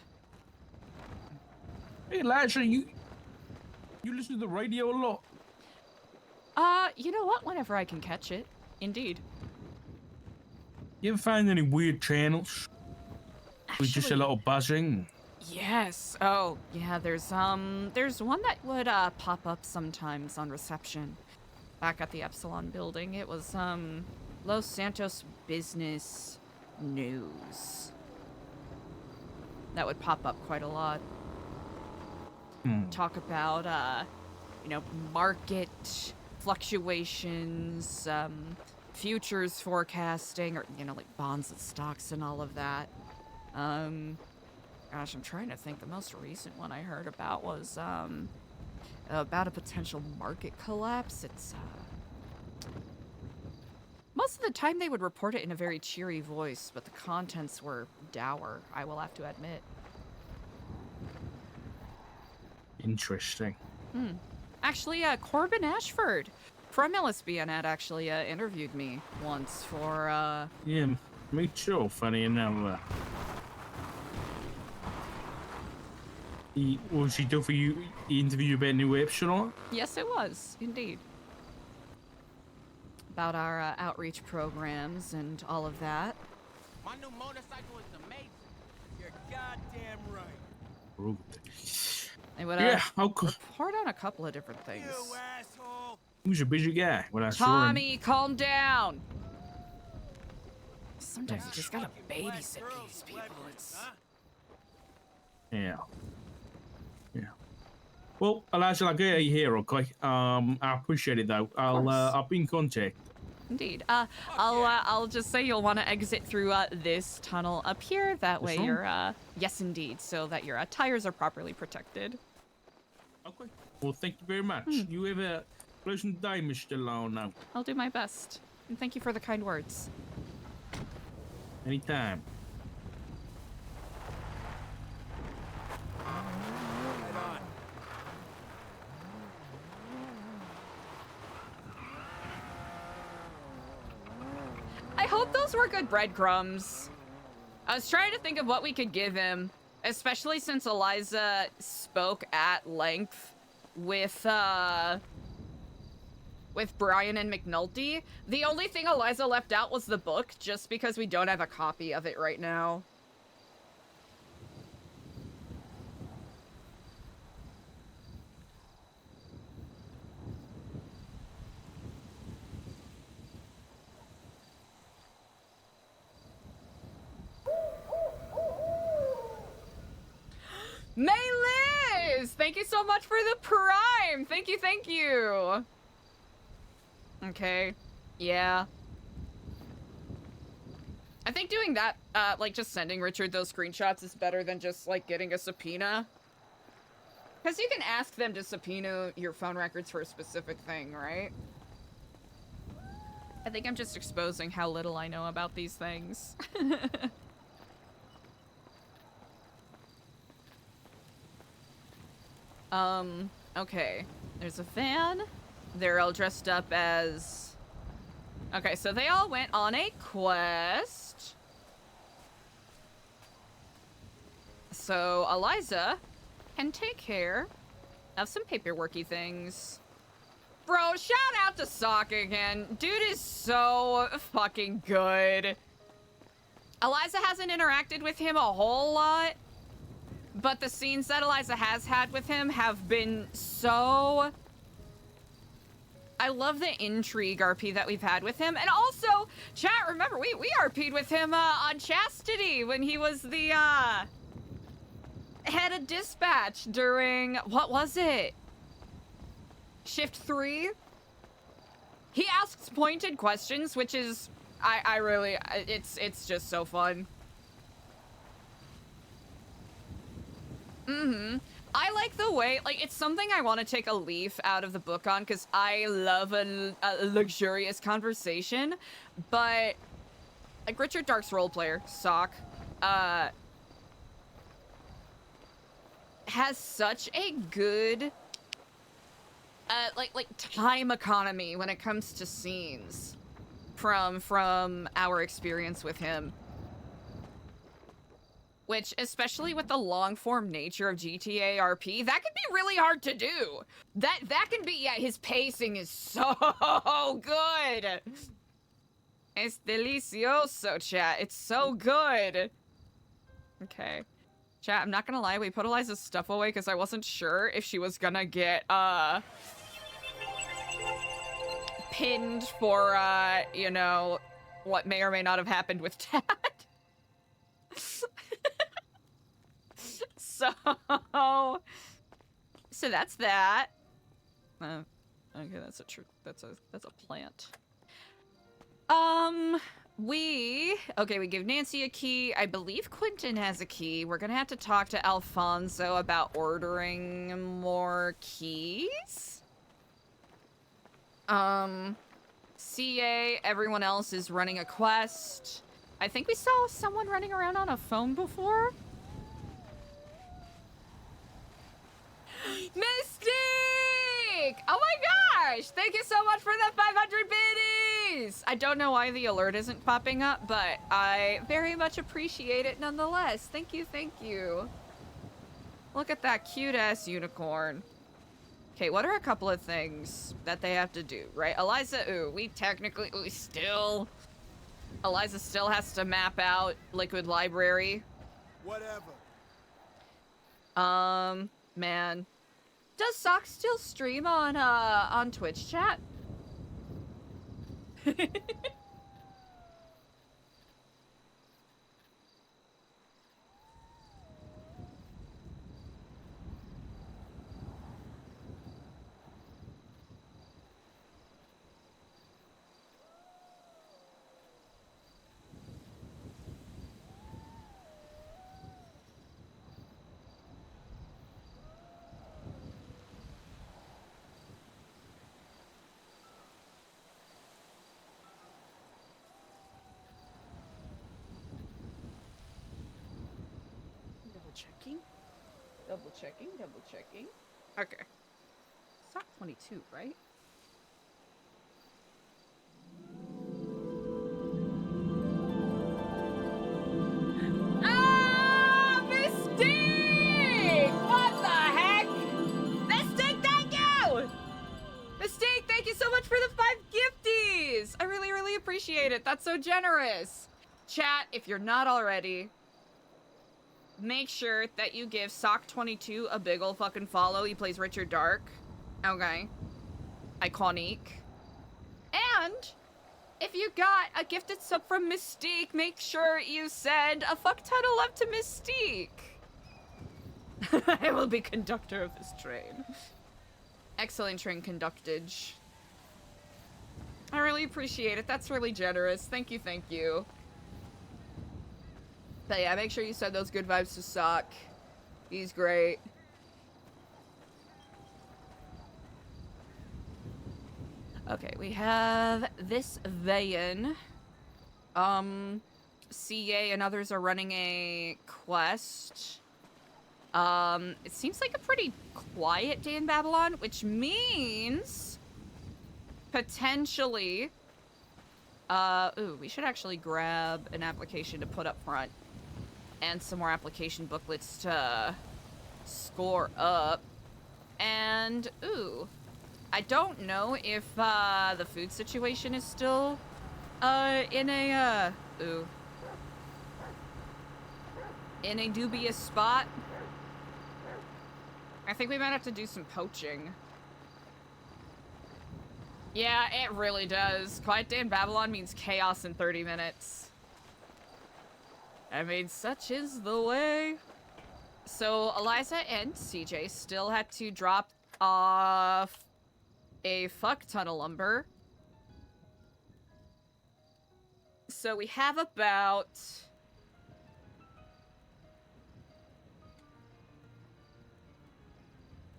[SPEAKER 3] Hey, Eliza, you listen to the radio a lot?
[SPEAKER 1] You know what? Whenever I can catch it. Indeed.
[SPEAKER 3] You ever find any weird channels with just a
[SPEAKER 1] Actually,
[SPEAKER 3] lot of buzzing?
[SPEAKER 1] yes. Oh, yeah, there's one that would, pop up sometimes on reception. Back at the Epsilon building. It was, Los Santos Business News. That would pop up quite a lot. Talk about, you know, market fluctuations, futures forecasting, or, you know, like bonds and stocks and all of that. Gosh, I'm trying to think. The most recent one I heard about was, about a potential market collapse. It's, most of the time they would report it in a very cheery voice, but the contents were dour, I will have to admit.
[SPEAKER 3] Interesting.
[SPEAKER 1] Actually, Corbin Ashford from LSBN had actually interviewed me once for,
[SPEAKER 3] Yeah, me too, funny enough. What was he do for you? He interviewed you about New Epsilon?
[SPEAKER 1] yes, it was, indeed. About our outreach programs and all of that.
[SPEAKER 5] My new motorcycle is amazing. You're goddamn right.
[SPEAKER 3] Rude.
[SPEAKER 1] They would
[SPEAKER 3] Yeah, okay.
[SPEAKER 1] report on a couple of different things.
[SPEAKER 5] You asshole.
[SPEAKER 3] He was a busy guy when I saw him.
[SPEAKER 1] Tommy, calm down. Sometimes you just gotta babysit these people. It's
[SPEAKER 3] Yeah. Yeah. Well, Eliza, I'll get you here, okay? I appreciate it though. I'll be in contact.
[SPEAKER 1] indeed. I'll just say you'll want to exit through this tunnel up here. That way
[SPEAKER 3] one?
[SPEAKER 1] you're yes, indeed, so that your tires are properly protected.
[SPEAKER 3] Okay. Well, thank you very much. You have a pleasant day, Mr. Stellano.
[SPEAKER 1] I'll do my best. And thank you for the kind words.
[SPEAKER 3] Anytime.
[SPEAKER 5] Right on.
[SPEAKER 1] I hope those were good breadcrumbs. I was trying to think of what we could give him, especially since Eliza spoke at length with Brian and McNulty. The only thing Eliza left out was the book, just because we don't have a copy of it right now. Mayliz! Thank you so much for the prime! Thank you, thank you! Okay. Yeah. I think doing that, like, just sending Richard those screenshots is better than just, like, getting a subpoena. Because you can ask them to subpoena your phone records for a specific thing, right? I think I'm just exposing how little I know about these things. Okay. There's a van. They're all dressed up as... Okay, so they all went on a quest. So Eliza can take care of some paperworky things. Bro, shout out to Sock again. Dude is so fucking good. Eliza hasn't interacted with him a whole lot, but the scenes that Eliza has had with him have been so... I love the intrigue RP that we've had with him. And also, chat, remember, we RP'd with him on Chastity when he was the head of dispatch during, what was it? Shift 3? He asks pointed questions, which is, I really, it's just so fun. Mm-hmm. I like the way, like, it's something I want to take a leaf out of the book on, because I love a luxurious conversation, but, like, Richard Dark's role player, Sock, has such a good, like, time economy when it comes to scenes from our experience with him. Which, especially with the long-form nature of GTA RP, that can be really hard to do. That can be, yeah, his pacing is so good. Es delicioso, chat. It's so good. Okay. Chat, I'm not gonna lie, we put Eliza's stuff away because I wasn't sure if she was gonna get, pinned for, you know, what may or may not have happened with Tad. So that's that. Okay, that's a plant. We give Nancy a key. I believe Quentin has a key. We're gonna have to talk to Alfonso about ordering more keys. CA, everyone else is running a quest. I think we saw someone running around on a phone before. Mystique! Oh my gosh! Thank you so much for the 500 biddies! I don't know why the alert isn't popping up, but I very much appreciate it nonetheless. Thank you, thank you. Look at that cute-ass unicorn. Okay, what are a couple of things that they have to do, right? Eliza, Eliza still has to map out Liquid Library.
[SPEAKER 5] Whatever.
[SPEAKER 1] Man. Does Sock still stream on Twitch, chat? Double checking. Okay. Sock 22, right? Ah, Mystique! What the heck? Mystique, thank for the 5 gifties! I really, really appreciate it. That's so generous. Chat, if you're not already, make sure that you give Sock22 a big ol' fucking follow. He plays Richard Dark. Okay. Iconic. And if you got a gifted sub from Mystique, make sure you send a fuck ton of love to Mystique. I will be conductor of this train. Excellent train conductage. I really appreciate it. That's really generous. Thank you, thank you. But yeah, make sure you send those good vibes to Sock. He's great. Okay, we have this van. CA and others are running a quest. It seems like a pretty quiet day in Babylon, which means potentially, ooh, we should actually grab an application to put up front and some more application booklets to score up. And, ooh, I don't know if, the food situation is still, in a dubious spot. I think we might have to do some poaching. Yeah, it really does. Quiet day in Babylon means chaos in 30 minutes. I mean, such is the way. So, Eliza and CJ still had to drop off a fuck ton of lumber. So we have about...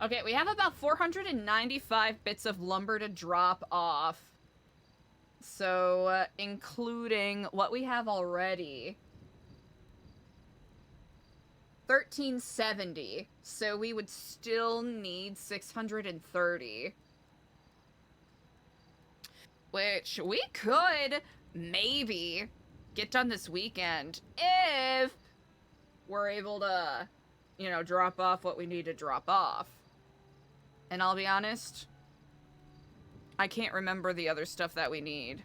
[SPEAKER 1] Okay, we have about 495 bits of lumber to drop off. So, including what we have already. 1370. So we would still need 630. Which we could maybe get done this weekend if we're able to, you know, drop off what we need to drop off. And I'll be honest, I can't remember the other stuff that we need.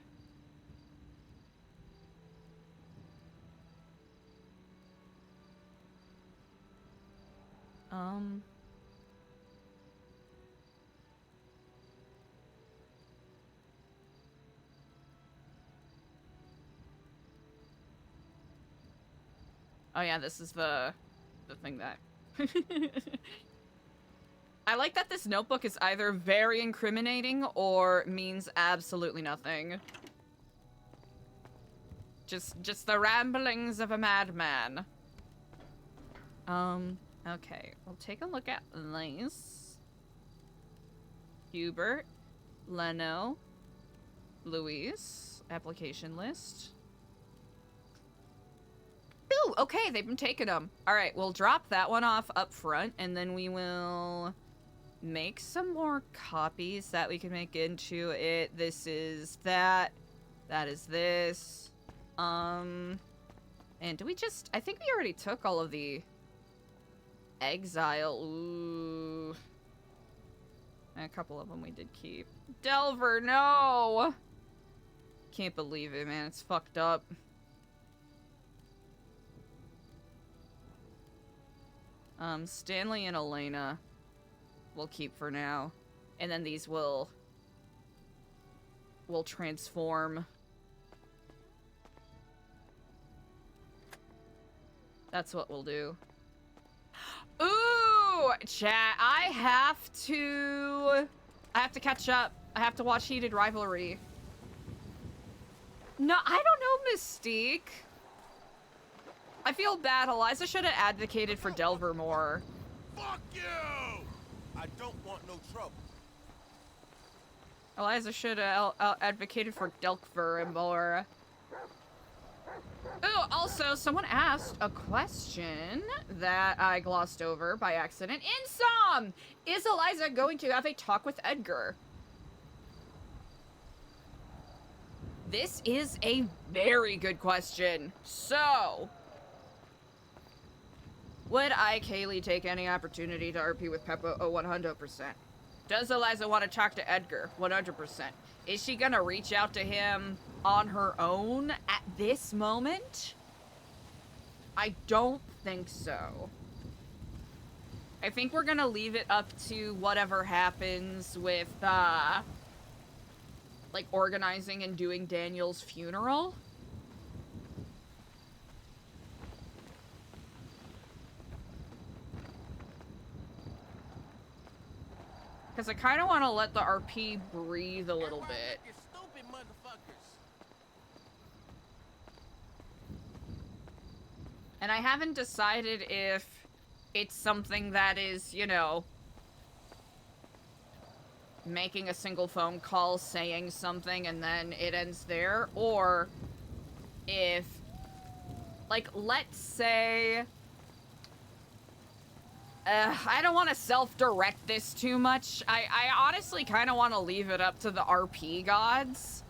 [SPEAKER 1] Oh yeah, this is the thing that... I like that this notebook is either very incriminating or means absolutely nothing. Just the ramblings of a madman. Okay, we'll take a look at these. Hubert, Leno, Luis, application list. Ooh, okay, they've been taking them. All right, we'll drop that one off up front, and then we will make some more copies that we can make into it. This is that. That is this. And do we just... I think we already took all of the exile. Ooh. A couple of them we did keep. Delver, no! Can't believe it, man. It's fucked up. Stanley and Elena we'll keep for now. And then these will transform. That's what we'll do. Ooh! Chat, I have to catch up. I have to watch Heated Rivalry. No, I don't know, Mystique. I feel bad. Eliza should have advocated for Delver more.
[SPEAKER 5] Fuck you! I don't want no trouble.
[SPEAKER 1] Eliza should have advocated for Delver more. Oh, also, someone asked a question that I glossed over by accident. Insom! Is Eliza going to have a talk with Edgar? This is a very good question. So... would I, Kaylee, take any opportunity to RP with Peppa? Oh, 100%. Does Eliza want to talk to Edgar? 100%. Is she gonna reach out to him on her own at this moment? I don't think so. I think we're gonna leave it up to whatever happens with, like, organizing and doing Daniel's funeral. Because I kind of want to let the RP breathe a little bit.
[SPEAKER 5] You stupid motherfuckers.
[SPEAKER 1] And I haven't decided if it's something that is, you know, making a single phone call, saying something, and then it ends there, or if, like, let's say, I don't want to self-direct this too much. I honestly kind of want to leave it up to the RP gods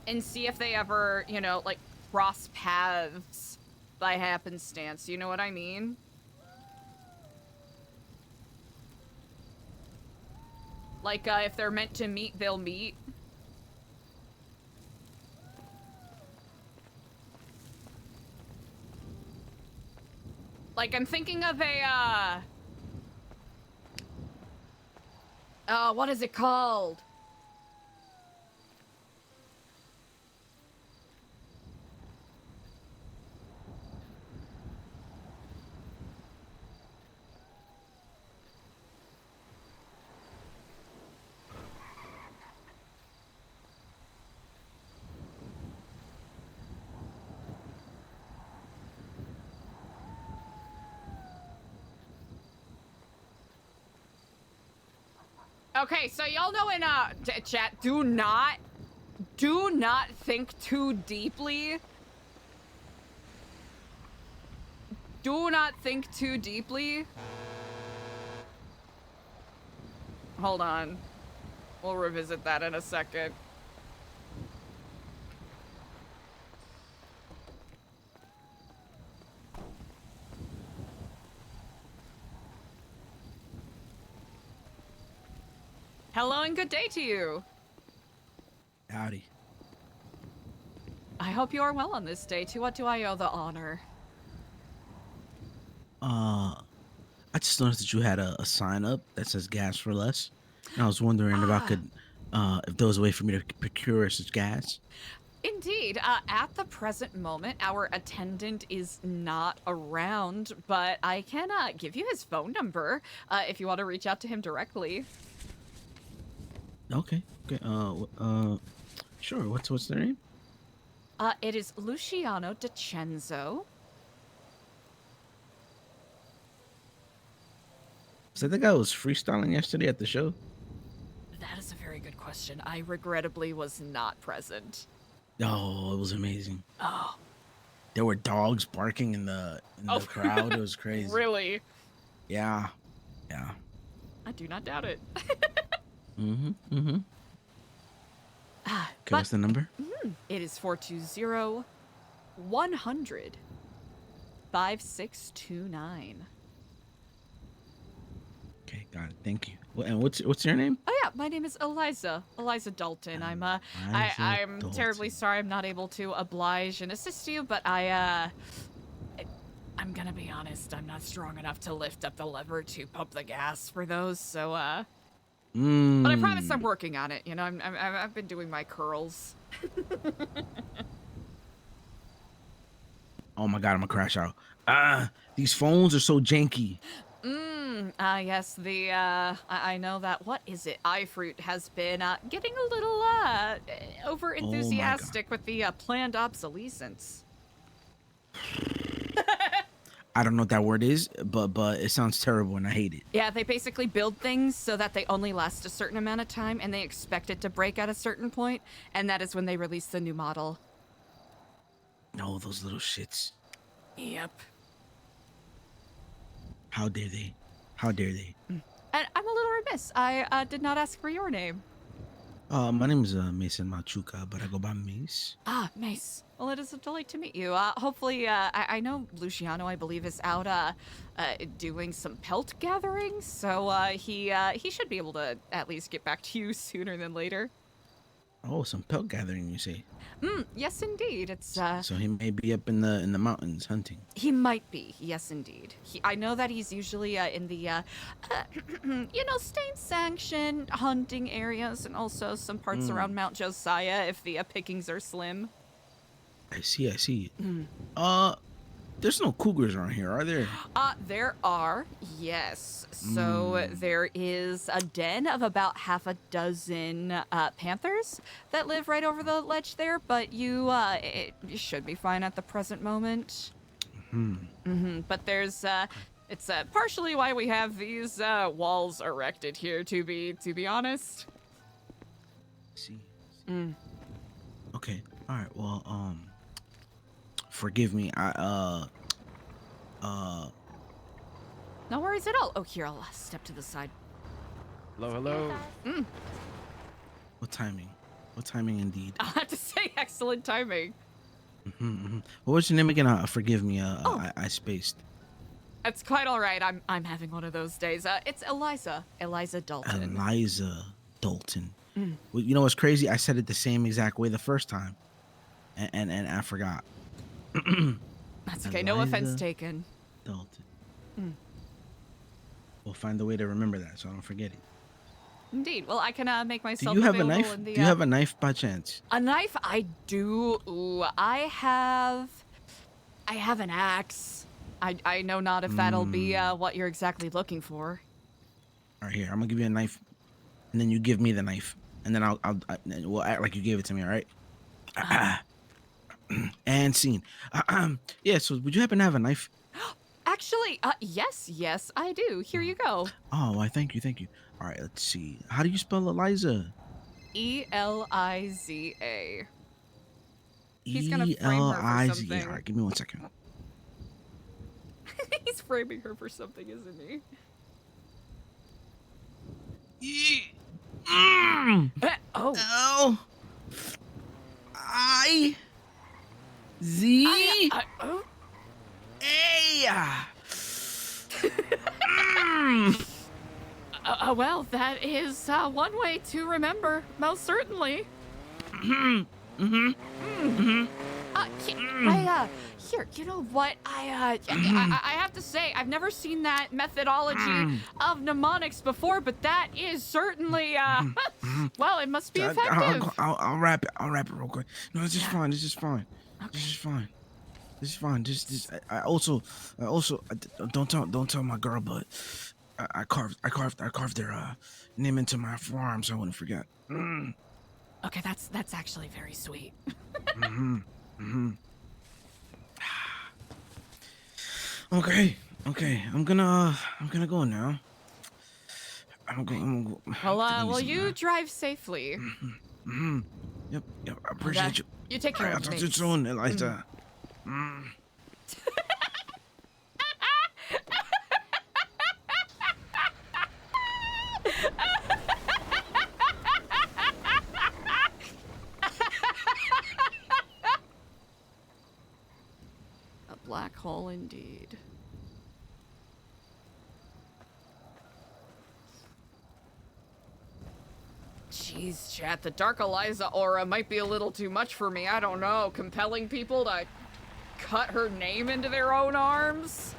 [SPEAKER 1] and see if they ever, you know, like, cross paths by happenstance. You know what I mean? Like, if they're meant to meet, they'll meet. Like, I'm thinking of a, what is it called? Okay, so y'all know in, chat, do not think too deeply. Do not think too deeply. Hold on. We'll revisit that in a second. Hello and good day to you.
[SPEAKER 6] Howdy.
[SPEAKER 1] I hope you are well on this day. To what do I owe the honor?
[SPEAKER 6] I just noticed that you had a sign up that says gas for less. And I was wondering if I could, if there was a way for me to procure such gas.
[SPEAKER 1] Indeed. At the present moment, our attendant is not around, but I can give you his phone number if you want to reach out to him directly.
[SPEAKER 6] Okay. Sure. What's their name?
[SPEAKER 1] It is Luciano DiCenzo.
[SPEAKER 6] Is that the guy who was freestyling yesterday at the show?
[SPEAKER 1] That is a very good question. I regrettably was not present.
[SPEAKER 6] Oh, it was amazing.
[SPEAKER 1] Oh.
[SPEAKER 6] There were dogs barking in the crowd. It was crazy.
[SPEAKER 1] Really?
[SPEAKER 6] Yeah.
[SPEAKER 1] I do not doubt it.
[SPEAKER 6] Okay, what's the number?
[SPEAKER 1] It is 420-100-5629.
[SPEAKER 6] Okay, got it. Thank you. And what's your name?
[SPEAKER 1] Oh yeah, my name is Eliza. Eliza Dalton. I'm
[SPEAKER 6] Eliza Dalton.
[SPEAKER 1] terribly sorry I'm not able to oblige and assist you, but I'm gonna be honest, I'm not strong enough to lift up the lever to pump the gas for those, so but I promise I'm working on it. You know, I've been doing my curls.
[SPEAKER 6] Oh my god, I'm gonna crash out. These phones are so janky.
[SPEAKER 1] Yes, I know that, what is it? iFruit has been, getting a little, over enthusiastic with the, planned obsolescence.
[SPEAKER 6] I don't know what that word is, but it sounds terrible and I hate it.
[SPEAKER 1] Yeah, they basically build things so that they only last a certain amount of time and they expect it to break at a certain point, and that is when they release the new model.
[SPEAKER 6] No, those little shits.
[SPEAKER 1] Yep.
[SPEAKER 6] How dare they?
[SPEAKER 1] And I'm a little remiss. I did not ask for your name.
[SPEAKER 6] My name is Mason Machuca, but I go by Mace.
[SPEAKER 1] Ah, Mace. Well, it is a delight to meet you. Hopefully, I know Luciano, I believe, is out doing some pelt gathering, so he should be able to at least get back to you sooner than later.
[SPEAKER 6] Oh, some pelt gathering, you say?
[SPEAKER 1] Yes, indeed. It's
[SPEAKER 6] So he may be up in the mountains hunting.
[SPEAKER 1] he might be. Yes, indeed. I know that he's usually in the state sanctioned hunting areas, and also some parts around Mount Josiah if the pickings are slim.
[SPEAKER 6] I see. There's no cougars around here, are there?
[SPEAKER 1] There are, yes. So there is a den of about half a dozen panthers that live right over the ledge there, but you should be fine at the present moment. But there's it's partially why we have these walls erected here. To be honest.
[SPEAKER 6] See. Okay. All right. Well, forgive me.
[SPEAKER 1] No worries at all. Oh, here, I'll step to the side.
[SPEAKER 2] Hello.
[SPEAKER 6] What timing? What timing indeed.
[SPEAKER 1] I'll have to say, excellent timing.
[SPEAKER 6] What was your name again? Forgive me. I spaced.
[SPEAKER 1] It's quite all right. I'm having one of those days. It's Eliza. Eliza Dalton.
[SPEAKER 6] Eliza Dalton. Well, you know what's crazy? I said it the same exact way the first time, and I forgot.
[SPEAKER 1] That's okay. No offense
[SPEAKER 6] Eliza
[SPEAKER 1] taken.
[SPEAKER 6] Dalton. We'll find a way to remember that so I don't forget it.
[SPEAKER 1] Indeed. Well, I can make
[SPEAKER 6] Do
[SPEAKER 1] myself
[SPEAKER 6] you have a
[SPEAKER 1] available
[SPEAKER 6] knife?
[SPEAKER 1] in the,
[SPEAKER 6] Do you have a knife by chance?
[SPEAKER 1] a knife? I do. Ooh, I have an axe. I know not if that'll be what you're exactly looking for.
[SPEAKER 6] All right, here. I'm gonna give you a knife, and then you give me the knife, and then we'll act like you gave it to me. All right. And scene. Yeah. So, would you happen to have a knife?
[SPEAKER 1] Actually, yes, I do. Here you go.
[SPEAKER 6] Oh, why? Thank you. All right. Let's see. How do you spell Eliza?
[SPEAKER 1] Eliza. He's gonna frame her for
[SPEAKER 6] Eliza.
[SPEAKER 1] something.
[SPEAKER 6] All right. Give me 1 second.
[SPEAKER 1] He's framing her for something, isn't he? Oh.
[SPEAKER 6] L I Z
[SPEAKER 1] Oh.
[SPEAKER 6] A.
[SPEAKER 1] Well, that is one way to remember, most certainly. Here, you know what? I have to say, I've never seen that methodology of mnemonics before, but that is certainly, well, it must be effective.
[SPEAKER 6] I'll wrap it. I'll wrap it real quick. No, it's just fine. This is fine. I also don't tell my girl, but I carved their name into my forearm so I wouldn't forget.
[SPEAKER 1] Okay, that's actually very sweet.
[SPEAKER 6] Okay. I'm gonna go now. I'm gonna go.
[SPEAKER 1] Well, you drive safely.
[SPEAKER 6] Yep. I appreciate you.
[SPEAKER 1] You take care
[SPEAKER 6] I'll
[SPEAKER 1] of
[SPEAKER 6] talk
[SPEAKER 1] me.
[SPEAKER 6] to you soon, Eliza.
[SPEAKER 1] A black hole indeed. Jeez, chat, the Dark Eliza aura might be a little too much for me. I don't know. Compelling people to cut her name into their own arms?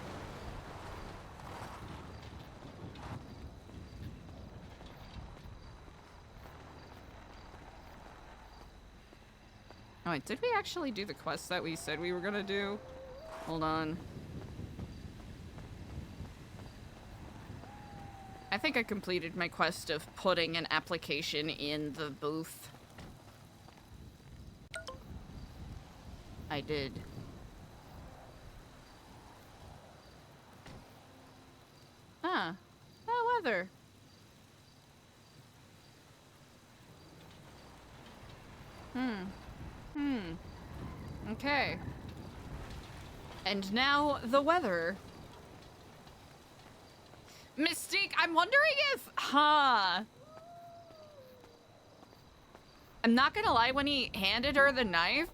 [SPEAKER 1] Oh, wait, did we actually do the quest that we said we were gonna do? Hold on. I think I completed my quest of putting an application in the booth. I did. Ah. Oh, weather. Okay. And now the weather. Mystique, I'm wondering if, I'm not gonna lie, when he handed her the knife,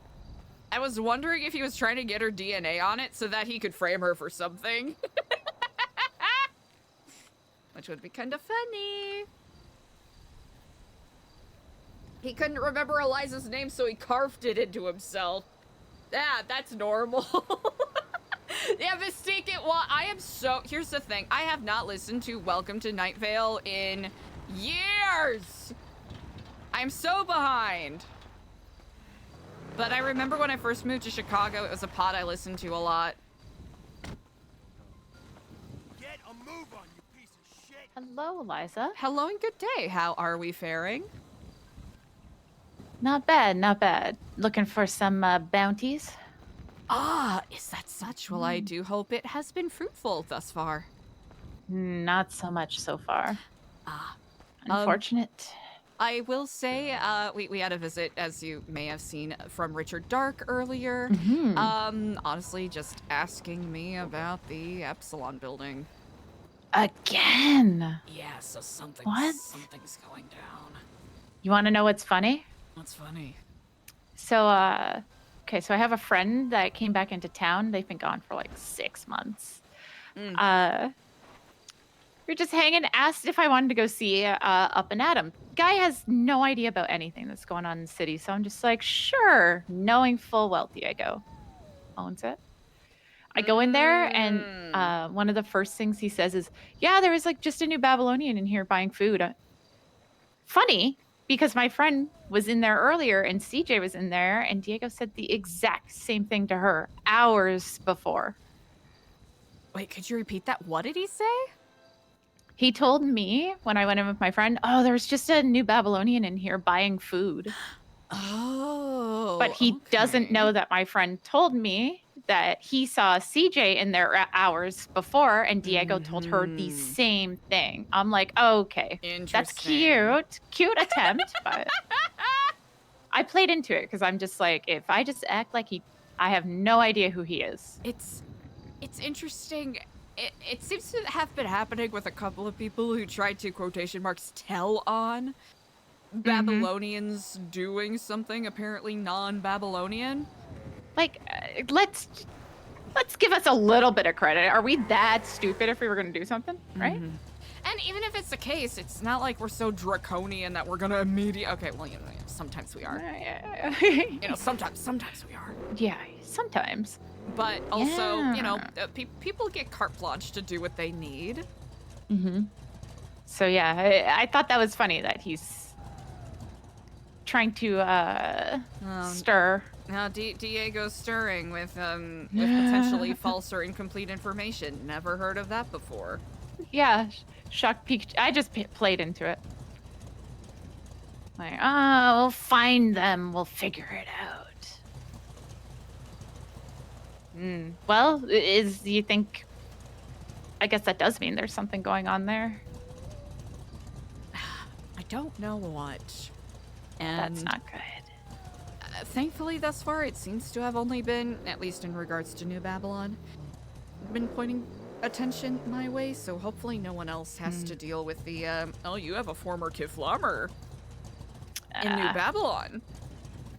[SPEAKER 1] I was wondering if he was trying to get her DNA on it so that he could frame her for something. Which would be kind of funny. He couldn't remember Eliza's name, so he carved it into himself. Yeah, that's normal. Yeah, Mystique, I am so... Here's the thing. I have not listened to Welcome to Night Vale in years. I'm so behind. But I remember when I first moved to Chicago, it was a pod I listened to a lot.
[SPEAKER 5] Get a move on, you piece of shit.
[SPEAKER 4] Hello, Eliza.
[SPEAKER 1] Hello and good day. How are we faring?
[SPEAKER 4] Not bad, not bad. Looking for some bounties?
[SPEAKER 1] Ah, is that such? Well, I do hope it has been fruitful thus far.
[SPEAKER 4] Not so much so far.
[SPEAKER 1] Ah.
[SPEAKER 4] Unfortunate.
[SPEAKER 1] I will say, we had a visit, as you may have seen, from Richard Dark earlier. Honestly, just asking me about the Epsilon building.
[SPEAKER 4] Again?
[SPEAKER 1] Yeah, so something's going down.
[SPEAKER 4] You want to know what's funny?
[SPEAKER 1] What's funny?
[SPEAKER 4] So, okay, so I have a friend that came back into town. They've been gone for like 6 months. We're just hanging, asked if I wanted to go see Up and Atom. Guy has no idea about anything that's going on in the city, so I'm just like, sure, knowing full well Diego owns it. I go in there, and one of the first things he says is, yeah, there was like just a new Babylonian in here buying food. Funny, because my friend was in there earlier and CJ was in there, and Diego said the exact same thing to her hours before.
[SPEAKER 1] Wait, could you repeat that? What did he say?
[SPEAKER 4] He told me when I went in with my friend, oh, there was just a new Babylonian in here buying food.
[SPEAKER 1] Oh.
[SPEAKER 4] But he doesn't know that my friend told me that he saw CJ in there hours before, and Diego told her the same thing. I'm like, okay, that's cute. Cute attempt, but I played into it because I'm just like, if I just act like I have no idea who he is.
[SPEAKER 1] It's interesting. It seems to have been happening with a couple of people who tried to, quotation marks, tell on Babylonians doing something apparently non-Babylonian.
[SPEAKER 4] Like, let's give us a little bit of credit. Are we that stupid if we were going to do something, right?
[SPEAKER 1] And even if it's the case, it's not like we're so draconian that we're going to immediately... Okay, well, sometimes we are. Sometimes we are.
[SPEAKER 4] Yeah, sometimes.
[SPEAKER 1] But also, people get carte blanche to do what they need.
[SPEAKER 4] So yeah, I thought that was funny that he's trying to stir.
[SPEAKER 1] Now, Diego's stirring with potentially false or incomplete information. Never heard of that before.
[SPEAKER 4] Yeah, shock peaked. I just played into it. Like, we'll find them. We'll figure it out. Well, you think... I guess that does mean there's something going on there.
[SPEAKER 1] I don't know what. And
[SPEAKER 4] that's not good.
[SPEAKER 1] Thankfully, thus far, it seems to have only been, at least in regards to New Babylon, been pointing attention my way, so hopefully no one else has to deal with the, oh, you have a former Kiflamer in New Babylon.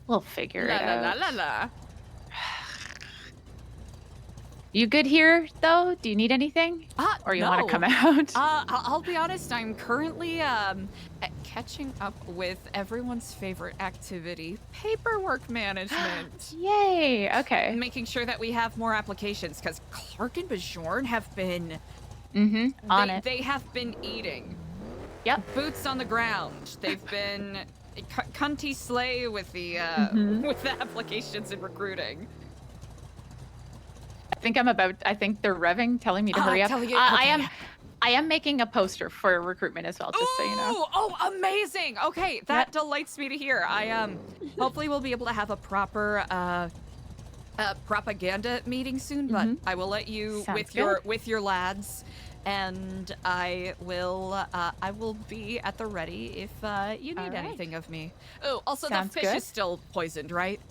[SPEAKER 4] We'll figure it out.
[SPEAKER 1] La la la la.
[SPEAKER 4] You good here, though? Do you need anything? Or you want to come out?
[SPEAKER 1] I'll be honest, I'm currently catching up with everyone's favorite activity, paperwork management.
[SPEAKER 4] Yay, okay.
[SPEAKER 1] Making sure that we have more applications, because Clark and Bajorn have been...
[SPEAKER 4] on it.
[SPEAKER 1] They have been eating.
[SPEAKER 4] Yep.
[SPEAKER 1] Boots on the ground. They've been cunty slay with the with the applications and recruiting.
[SPEAKER 4] I think they're revving, telling me to hurry up. I am making a poster for recruitment as well, just so you know.
[SPEAKER 1] Oh, amazing. Okay, that delights me to hear. I hopefully we'll be able to have a proper propaganda meeting soon, but I will let you with your lads, and I will be at the ready if you need anything of me. Oh, also the fish is still poisoned, right?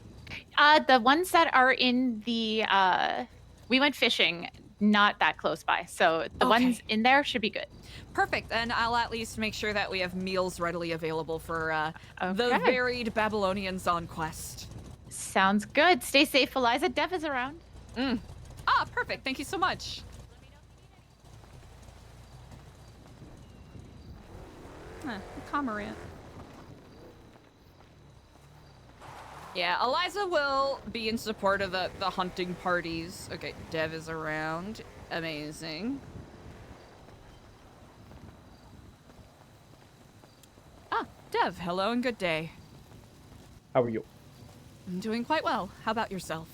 [SPEAKER 4] The ones that are in the we went fishing not that close by, so the ones in there should be good.
[SPEAKER 1] Perfect, and I'll at least make sure that we have meals readily available for the varied Babylonians on quest.
[SPEAKER 4] Sounds good. Stay safe, Eliza. Dev is around.
[SPEAKER 1] Perfect. Thank you so much. Cormorant. Yeah, Eliza will be in support of the hunting parties. Okay, Dev is around. Amazing. Ah, Dev, hello and good day.
[SPEAKER 7] How are you?
[SPEAKER 1] I'm doing quite well. How about yourself?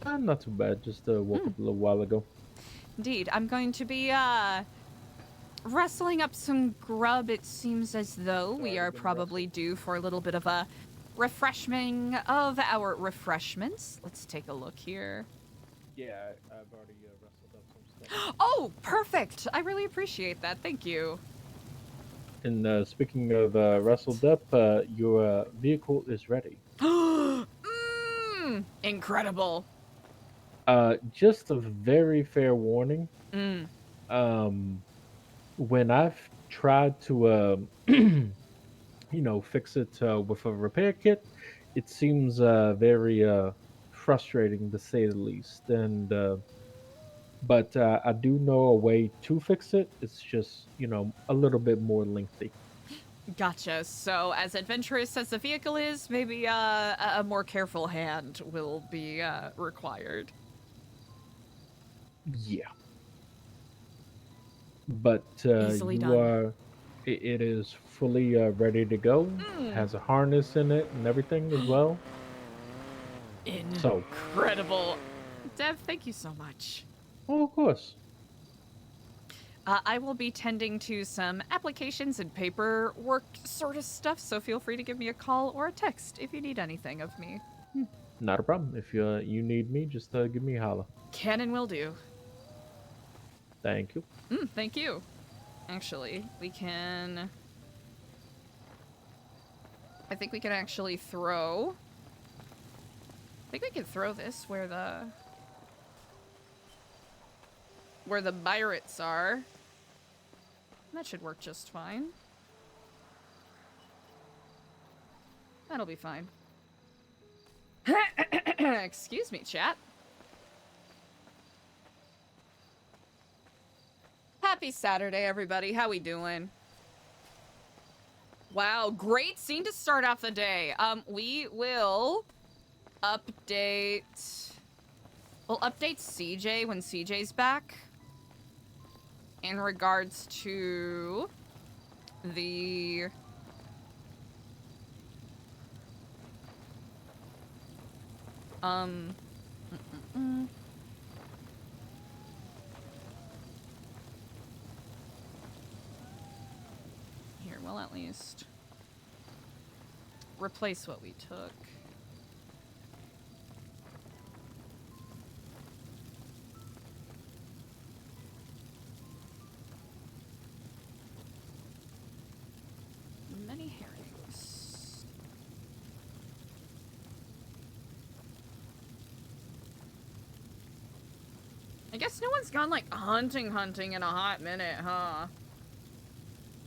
[SPEAKER 7] Not too bad. Just woke up a little while ago.
[SPEAKER 1] Indeed, I'm going to be, wrestling up some grub. It seems as though we are probably due for a little bit of a refreshing of our refreshments. Let's take a look here.
[SPEAKER 7] Yeah, I've already wrestled up some stuff.
[SPEAKER 1] Oh, perfect! I really appreciate that. Thank you.
[SPEAKER 7] And speaking of wrestled up, your vehicle is ready.
[SPEAKER 1] Incredible.
[SPEAKER 7] Just a very fair warning.
[SPEAKER 1] Mm.
[SPEAKER 7] When I've tried to, fix it with a repair kit, it seems very frustrating to say the least. But I do know a way to fix it. It's just, a little bit more lengthy.
[SPEAKER 1] Gotcha. So, as adventurous as the vehicle is, maybe a more careful hand will be required.
[SPEAKER 7] Yeah. But
[SPEAKER 1] Easily
[SPEAKER 7] you
[SPEAKER 1] done.
[SPEAKER 7] are, it is fully ready to go. Has a harness in it and everything as well. So,
[SPEAKER 1] Incredible. Dev, thank you so much.
[SPEAKER 7] oh, of course.
[SPEAKER 1] I will be tending to some applications and paperwork sort of stuff, so feel free to give me a call or a text if you need anything of me.
[SPEAKER 7] Not a problem. If you need me, just give me a holler.
[SPEAKER 1] Can and will do.
[SPEAKER 7] Thank you.
[SPEAKER 1] Thank you. Actually, we can... I think we can actually throw... I think we can throw this where the pirates are. That should work just fine. That'll be fine. Excuse me, chat. Happy Saturday, everybody. How we doing? Wow, great scene to start off the day. We will update... We'll update CJ when CJ's back. In regards to the... Here, we'll at least replace what we took. Many herrings. I guess no one's gone like hunting in a hot minute, huh?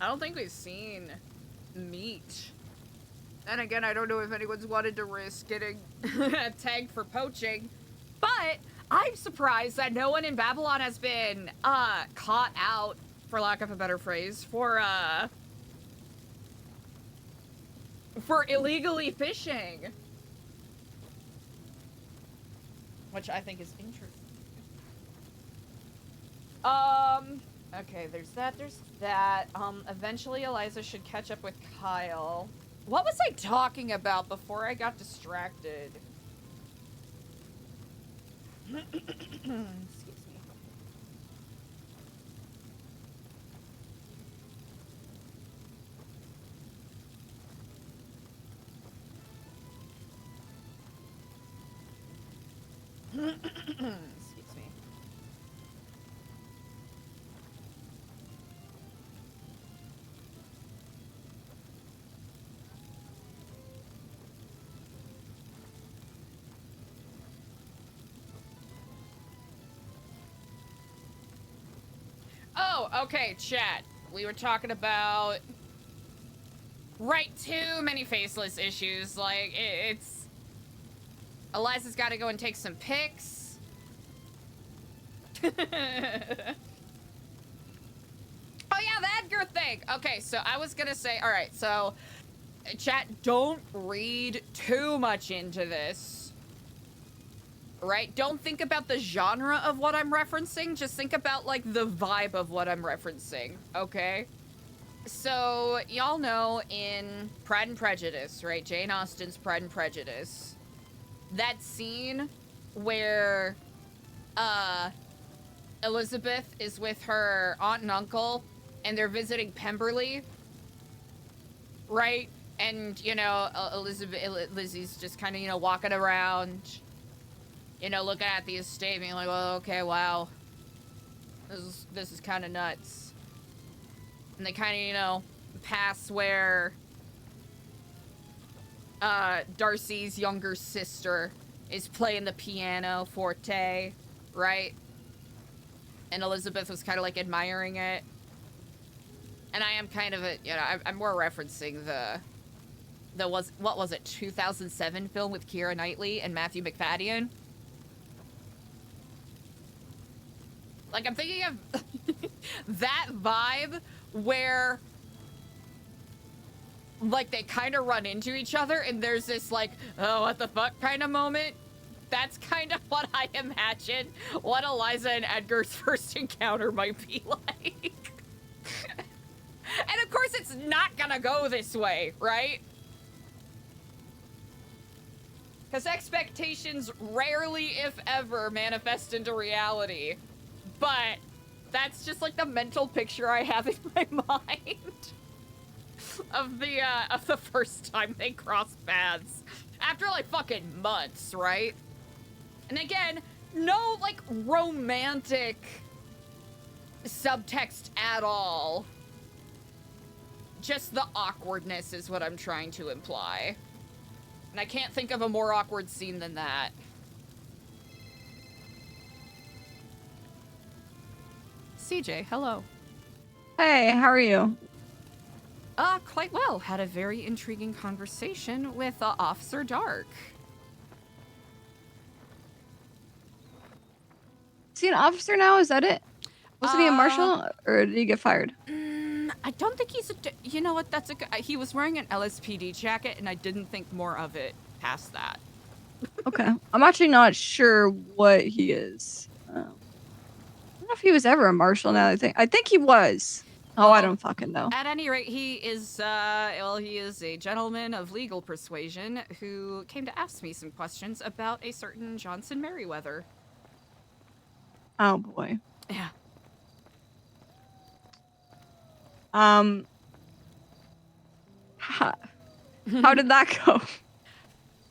[SPEAKER 1] I don't think we've seen meat. And again, I don't know if anyone's wanted to risk getting tagged for poaching, but I'm surprised that no one in Babylon has been caught out, for lack of a better phrase, for illegally fishing. Which I think is interesting. Okay, there's that. Eventually Eliza should catch up with Kyle. What was I talking about before I got distracted? Excuse me. Excuse me. Oh, okay, chat. We were talking about... Right, too many faceless issues. Like, it's... Eliza's got to go and take some pics. Oh, yeah, the Edgar thing. Okay, so I was gonna say... Alright, so... chat, don't read too much into this. Right? Don't think about the genre of what I'm referencing. Just think about, like, the vibe of what I'm referencing, okay? So, y'all know in Pride and Prejudice, right? Jane Austen's Pride and Prejudice. That scene where, Elizabeth is with her aunt and uncle, and they're visiting Pemberley, right? And, you know, Lizzie's just kind of, you know, walking around, you know, looking at the estate, being like, well, okay, wow. This is kind of nuts. And they kind of, you know, pass where, Darcy's younger sister is playing the piano forte, right? And Elizabeth was kind of, like, admiring it. And I am kind of you know, I'm more referencing what was it, 2007 film with Keira Knightley and Matthew McFadden? Like, I'm thinking of that vibe where, like, they kind of run into each other and there's this, like, oh, what the fuck kind of moment. That's kind of what I imagine what Eliza and Edgar's first encounter might be like. And of course it's not gonna go this way, right? Because expectations rarely, if ever, manifest into reality. But that's just like the mental picture I have in my mind of the first time they cross paths. After like fucking months, right? And again, no like romantic subtext at all. Just the awkwardness is what I'm trying to imply. And I can't think of a more awkward scene than that. CJ, hello.
[SPEAKER 8] Hey, how are you?
[SPEAKER 1] Quite well. Had a very intriguing conversation with Officer Dark.
[SPEAKER 8] Is he an officer now? Is that it? Wasn't he a marshal, or did he get fired?
[SPEAKER 1] I don't think he's you know what, that's he was wearing an LSPD jacket, and I didn't think more of it past that.
[SPEAKER 8] Okay. I'm actually not sure what he is. I don't know if he was ever a marshal now. I think he was. Oh, I don't fucking know.
[SPEAKER 1] At any rate, he is, well, he is a gentleman of legal persuasion who came to ask me some questions about a certain Johnson Merriweather.
[SPEAKER 8] Oh, boy.
[SPEAKER 1] Yeah.
[SPEAKER 8] How did that go?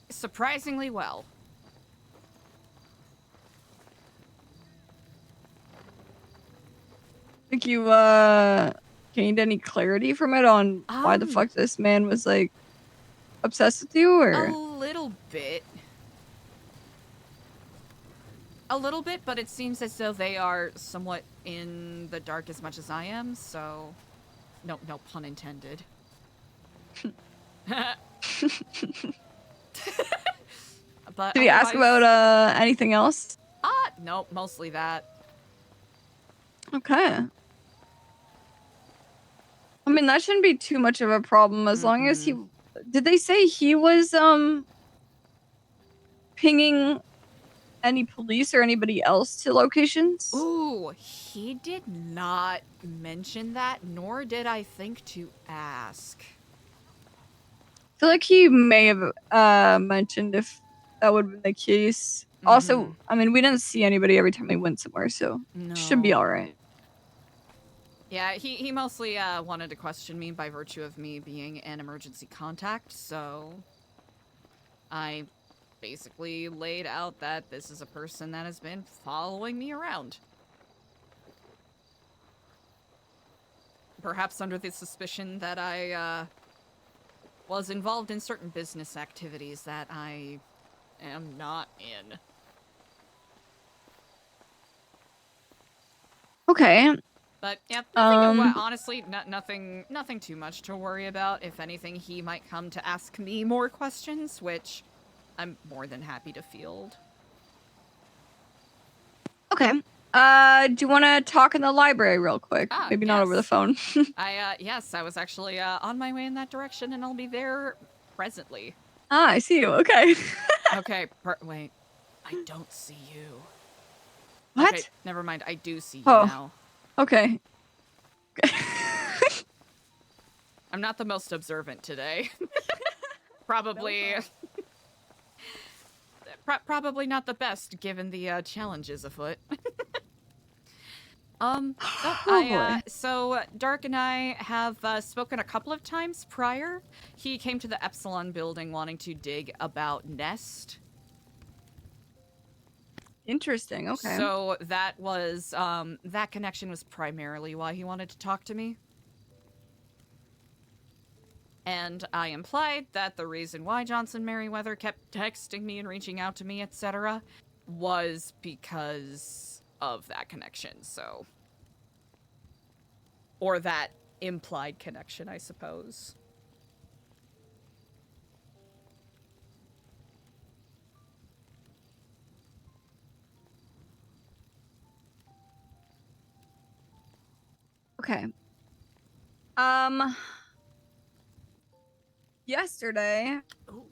[SPEAKER 1] Surprisingly well.
[SPEAKER 8] Think you, gained any clarity from it on why the fuck this man was, like, obsessed with you, or?
[SPEAKER 1] A little bit. A little bit, but it seems as though they are somewhat in the dark as much as I am, so... No pun intended. But
[SPEAKER 8] Did he ask about, anything else?
[SPEAKER 1] Nope, mostly that.
[SPEAKER 8] Okay. I mean, that shouldn't be too much of a problem as long as he... Did they say he was, pinging any police or anybody else to locations?
[SPEAKER 1] Ooh, he did not mention that, nor did I think to ask.
[SPEAKER 8] I feel like he may have, mentioned if that would have been the case. Also, I mean, we didn't see anybody every time we went somewhere, so should be alright.
[SPEAKER 1] Yeah, he mostly wanted to question me by virtue of me being an emergency contact, so I basically laid out that this is a person that has been following me around. Perhaps under the suspicion that I was involved in certain business activities that I am not in.
[SPEAKER 8] Okay.
[SPEAKER 1] But yeah, honestly, nothing too much to worry about. If anything, he might come to ask me more questions, which I'm more than happy to field.
[SPEAKER 8] Okay. Do you want to talk in the library real quick?
[SPEAKER 1] Ah,
[SPEAKER 8] Maybe not over the
[SPEAKER 1] yes.
[SPEAKER 8] phone.
[SPEAKER 1] Yes, I was actually on my way in that direction, and I'll be there presently.
[SPEAKER 8] Ah, I see you. Okay.
[SPEAKER 1] Okay, wait. I don't see you.
[SPEAKER 8] What?
[SPEAKER 1] Okay, never mind. I do see you
[SPEAKER 8] Oh.
[SPEAKER 1] now.
[SPEAKER 8] Okay.
[SPEAKER 1] I'm not the most observant today. Probably. Probably not the best, given the challenges afoot. So Dark and I have spoken a couple of times prior. He came to the Epsilon building wanting to dig about Nest.
[SPEAKER 8] Interesting. Okay.
[SPEAKER 1] So that was that connection was primarily why he wanted to talk to me. And I implied that the reason why Johnson Merriweather kept texting me and reaching out to me, etc., was because of that connection, so. Or that implied connection, I suppose.
[SPEAKER 8] Okay. Yesterday.
[SPEAKER 1] Ooh.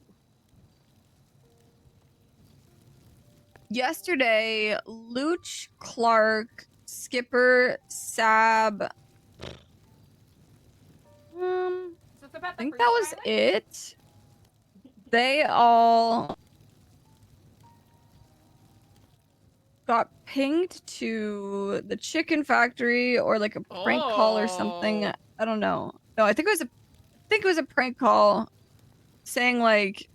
[SPEAKER 8] Yesterday, Luch, Clark, Skipper, Sab. I think that was it. They all got pinged to the chicken factory or like a prank call or something. I don't know. No, I think it was a prank call saying like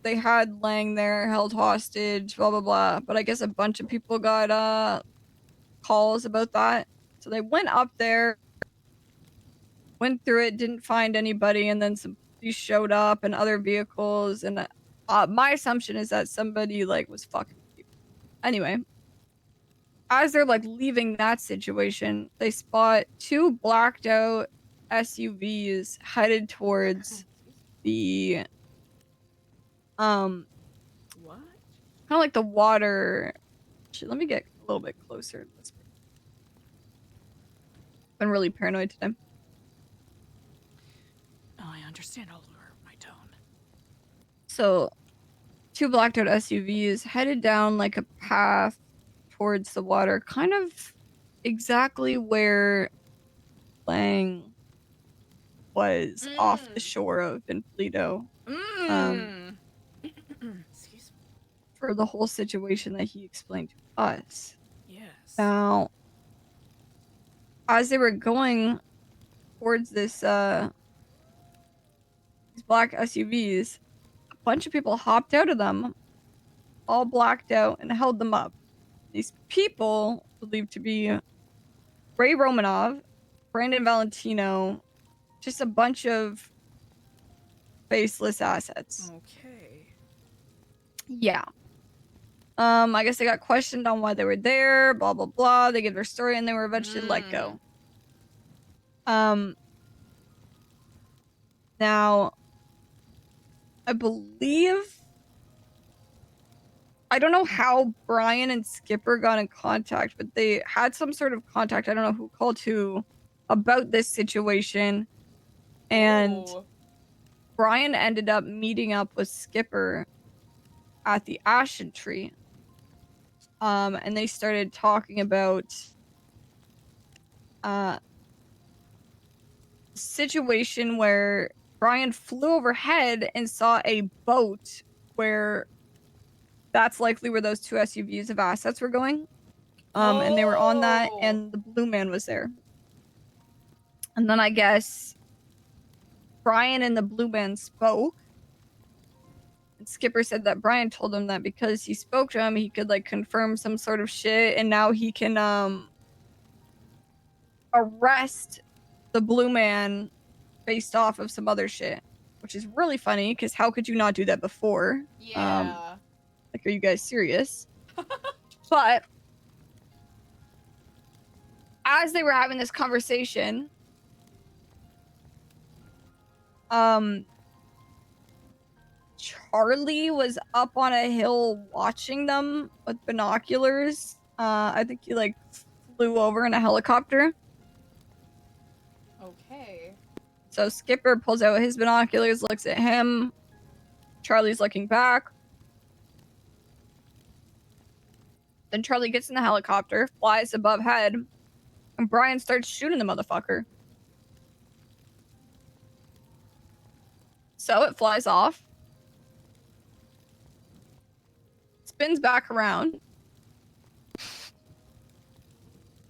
[SPEAKER 8] they had Lang there held hostage, blah blah blah. But I guess a bunch of people got calls about that. So they went up there, went through it, didn't find anybody, and then some police showed up and other vehicles. And my assumption is that somebody like was fucking people. Anyway, as they're like leaving that situation, they spot two blacked out SUVs headed towards the
[SPEAKER 1] What?
[SPEAKER 8] kind of like the water. Actually, let me get a little bit closer. Been really paranoid today.
[SPEAKER 1] Oh, I understand all over my tone.
[SPEAKER 8] So, two blacked out SUVs headed down like a path towards the water, kind of exactly where Lang was off the shore of in Pluto.
[SPEAKER 1] Excuse me.
[SPEAKER 8] For the whole situation that he explained to us.
[SPEAKER 1] Yes.
[SPEAKER 8] Now, as they were going towards this these black SUVs, a bunch of people hopped out of them, all blacked out, and held them up. These people believed to be Ray Romanov, Brandon Valentino, just a bunch of faceless assets.
[SPEAKER 1] Okay.
[SPEAKER 8] Yeah. I guess they got questioned on why they were there, blah blah blah. They gave their story and they were eventually let go. Now, I believe I don't know how Brian and Skipper got in contact, but they had some sort of contact. I don't know who called who about this situation. And Brian ended up meeting up with Skipper at the Ashen Tree. And they started talking about situation where Brian flew overhead and saw a boat where that's likely where those two SUVs of assets were going. And they were on that, and the Blue Man was there. And then I guess Brian and the Blue Man spoke. And Skipper said that Brian told him that because he spoke to him, he could like confirm some sort of shit, and now he can arrest the Blue Man based off of some other shit, which is really funny because how could you not do that before?
[SPEAKER 1] Yeah.
[SPEAKER 8] Like, are you guys serious? But as they were having this conversation, Charlie was up on a hill watching them with binoculars I think he like flew over in a helicopter.
[SPEAKER 1] Okay.
[SPEAKER 8] So Skipper pulls out his binoculars, looks at him. Charlie's looking back. Then Charlie gets in the helicopter, flies above head, and Brian starts shooting the motherfucker. So it flies off, spins back around,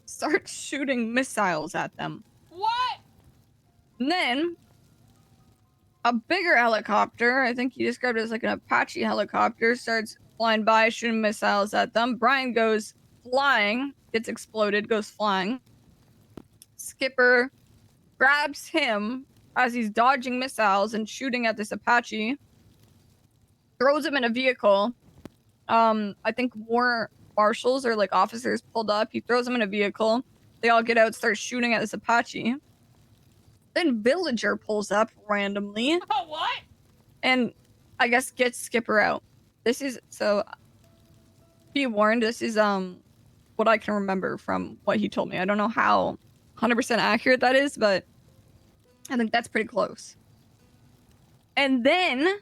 [SPEAKER 8] starts shooting missiles at them.
[SPEAKER 1] What?
[SPEAKER 8] And then a bigger helicopter, I think he described it as like an Apache helicopter, starts flying by, shooting missiles at them. Brian goes flying, gets exploded, goes flying. Skipper grabs him as he's dodging missiles and shooting at this Apache, throws him in a vehicle. I think more marshals or like officers pulled up. He throws him in a vehicle. They all get out, start shooting at this Apache. Then Villager pulls up randomly
[SPEAKER 1] Oh, what?
[SPEAKER 8] and I guess gets Skipper out. This is so be warned, this is what I can remember from what he told me. I don't know how 100% accurate that is, but I think that's pretty close. And then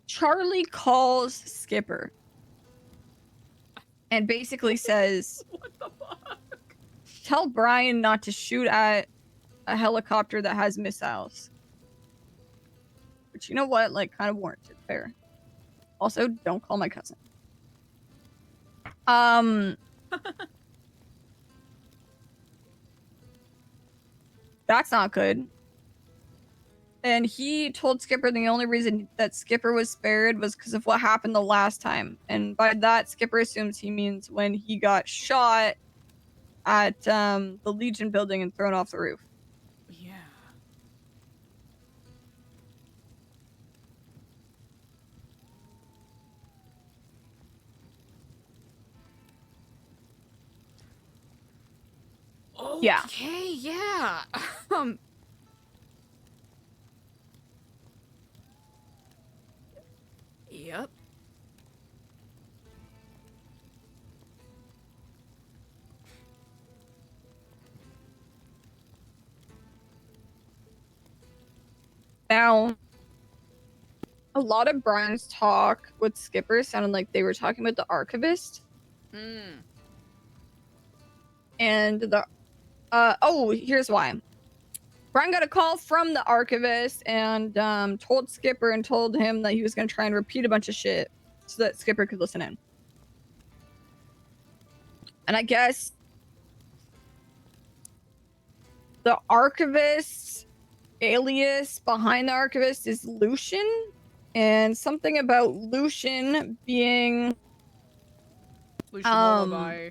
[SPEAKER 8] Charlie calls Skipper and basically says,
[SPEAKER 1] What the fuck?
[SPEAKER 8] tell Brian not to shoot at a helicopter that has missiles. But you know what? Like, kind of warranted. Fair. Also, don't call my cousin. That's not good. And he told Skipper the only reason that Skipper was spared was because of what happened the last time. And by that, Skipper assumes he means when he got shot at the Legion building and thrown off the roof.
[SPEAKER 1] Yeah.
[SPEAKER 8] Yeah.
[SPEAKER 1] Okay, yeah. Yep.
[SPEAKER 8] Now, a lot of Brian's talk with Skipper sounded like they were talking about the archivist. And the here's why. Brian got a call from the archivist and told Skipper and told him that he was going to try and repeat a bunch of shit so that Skipper could listen in. And I guess the archivist's alias behind the archivist is Lucian, and something about Lucian being
[SPEAKER 1] Lucian Lullaby.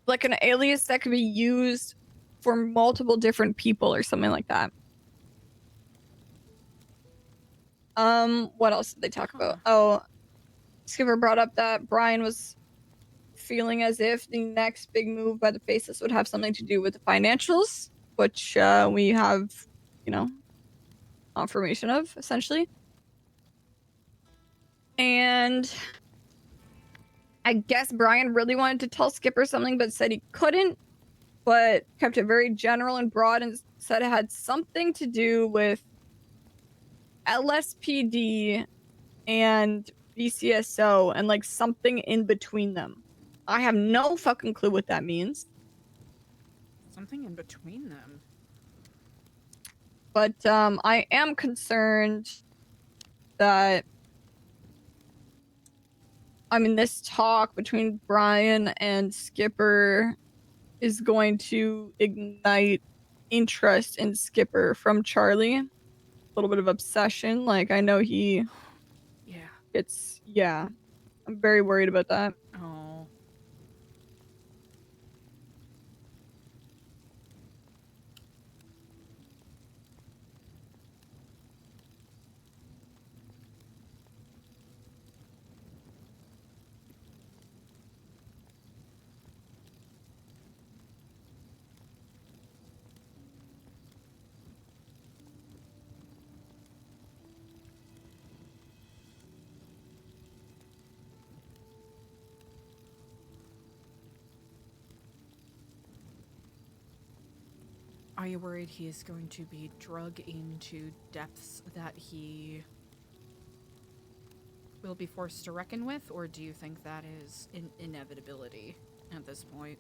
[SPEAKER 8] like an alias that could be used for multiple different people or something like that. What else did they talk about? Oh, Skipper brought up that Brian was feeling as if the next big move by the Faceless would have something to do with the financials, which we have, confirmation of, essentially. And I guess Brian really wanted to tell Skipper something, but said he couldn't, but kept it very general and broad and said it had something to do with LSPD and BCSO and like something in between them. I have no fucking clue what that means.
[SPEAKER 1] Something in between them.
[SPEAKER 8] But I am concerned that this talk between Brian and Skipper is going to ignite interest in Skipper from Charlie. A little bit of obsession. Like, I know he...
[SPEAKER 1] Yeah.
[SPEAKER 8] I'm very worried about that.
[SPEAKER 1] Oh. Are you worried he is going to be drug into depths that he will be forced to reckon with, or do you think that is an inevitability at this point?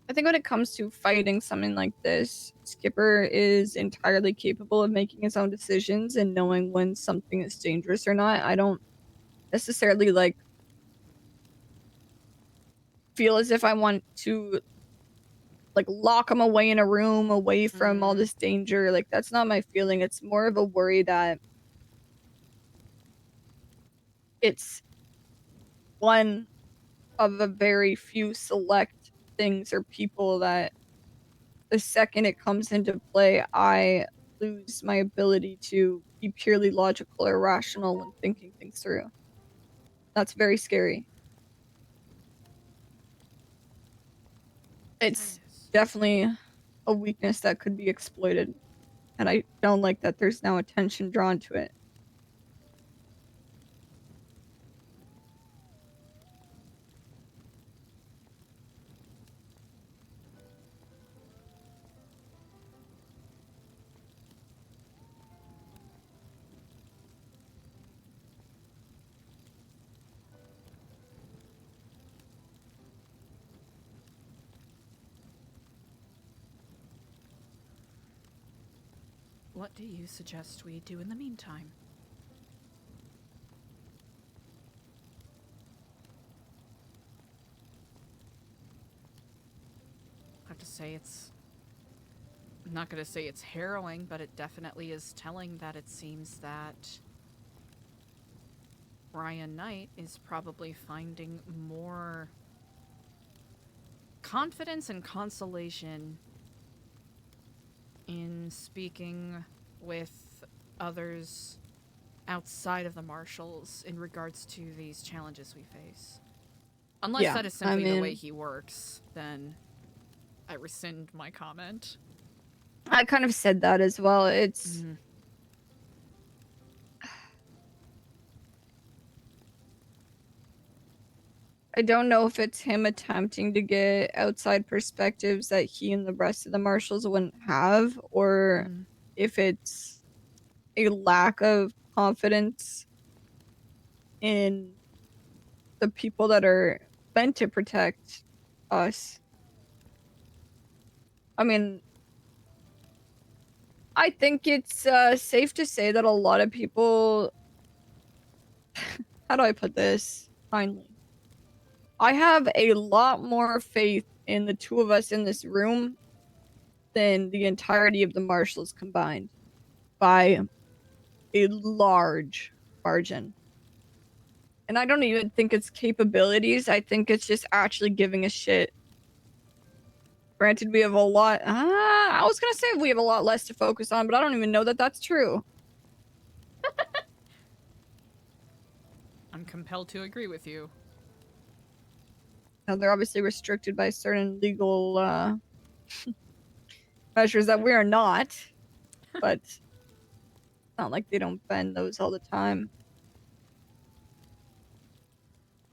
[SPEAKER 8] I think when it comes to fighting something like this, Skipper is entirely capable of making his own decisions and knowing when something is dangerous or not. I don't necessarily like feel as if I want to like lock him away in a room away from all this danger. Like that's not my feeling. It's more of a worry that it's one of a very few select things or people that the second it comes into play, I lose my ability to be purely logical or rational when thinking things through. That's very scary. It's definitely a weakness that could be exploited, and I don't like that there's now attention drawn to it.
[SPEAKER 1] What do you suggest we do in the meantime? I have to say I'm not going to say it's harrowing, but it definitely is telling that it seems that Brian Knight is probably finding more confidence and consolation in speaking with others outside of the Marshals in regards to these challenges we face. Unless that is simply the way he works, then I rescind my comment.
[SPEAKER 8] I kind of said that as well. It's I don't know if it's him attempting to get outside perspectives that he and the rest of the Marshals wouldn't have, or if it's a lack of confidence in the people that are meant to protect us. I mean, I think it's safe to say that a lot of people. How do I put this kindly? I have a lot more faith in the two of us in this room than the entirety of the Marshals combined by a large margin. And I don't even think it's capabilities. I think it's just actually giving a shit. Granted, we have a lot. I was gonna say we have a lot less to focus on, but I don't even know that that's true.
[SPEAKER 1] I'm compelled to agree with you.
[SPEAKER 8] Now, they're obviously restricted by certain legal measures that we are not, but it's not like they don't bend those all the time.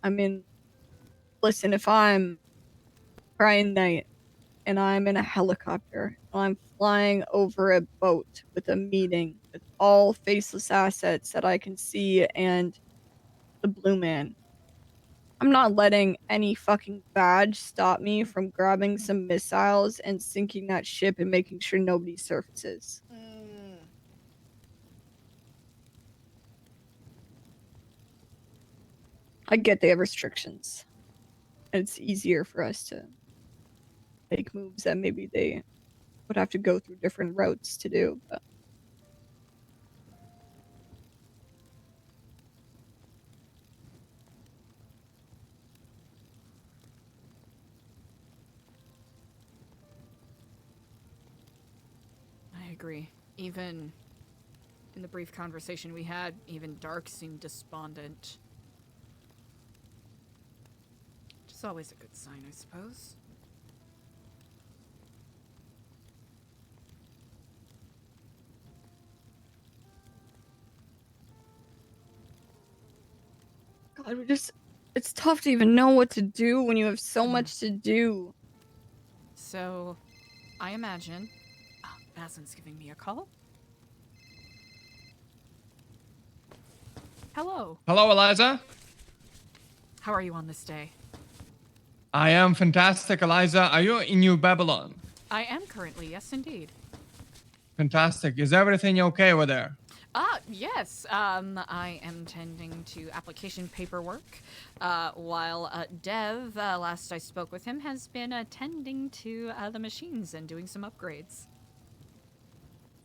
[SPEAKER 8] I mean, listen, if I'm Brian Knight and I'm in a helicopter and I'm flying over a boat with a meeting with all faceless assets that I can see and the blue man, I'm not letting any fucking badge stop me from grabbing some missiles and sinking that ship and making sure nobody surfaces. I get they have restrictions. And it's easier for us to make moves that maybe they would have to go through different routes to do, but
[SPEAKER 1] I agree. Even in the brief conversation we had, even Dark seemed despondent. Which is always a good sign, I suppose.
[SPEAKER 8] God, it's tough to even know what to do when you have so
[SPEAKER 1] Mhm.
[SPEAKER 8] much to do.
[SPEAKER 1] So, I imagine... Oh, Basin's giving me a call. Hello.
[SPEAKER 2] Hello, Eliza.
[SPEAKER 1] How are you on this day?
[SPEAKER 2] I am fantastic, Eliza. Are you in New Babylon?
[SPEAKER 1] I am currently, yes indeed.
[SPEAKER 2] Fantastic. Is everything okay over there?
[SPEAKER 1] Yes. I am tending to application paperwork, while Dev, last I spoke with him, has been attending to the machines and doing some upgrades.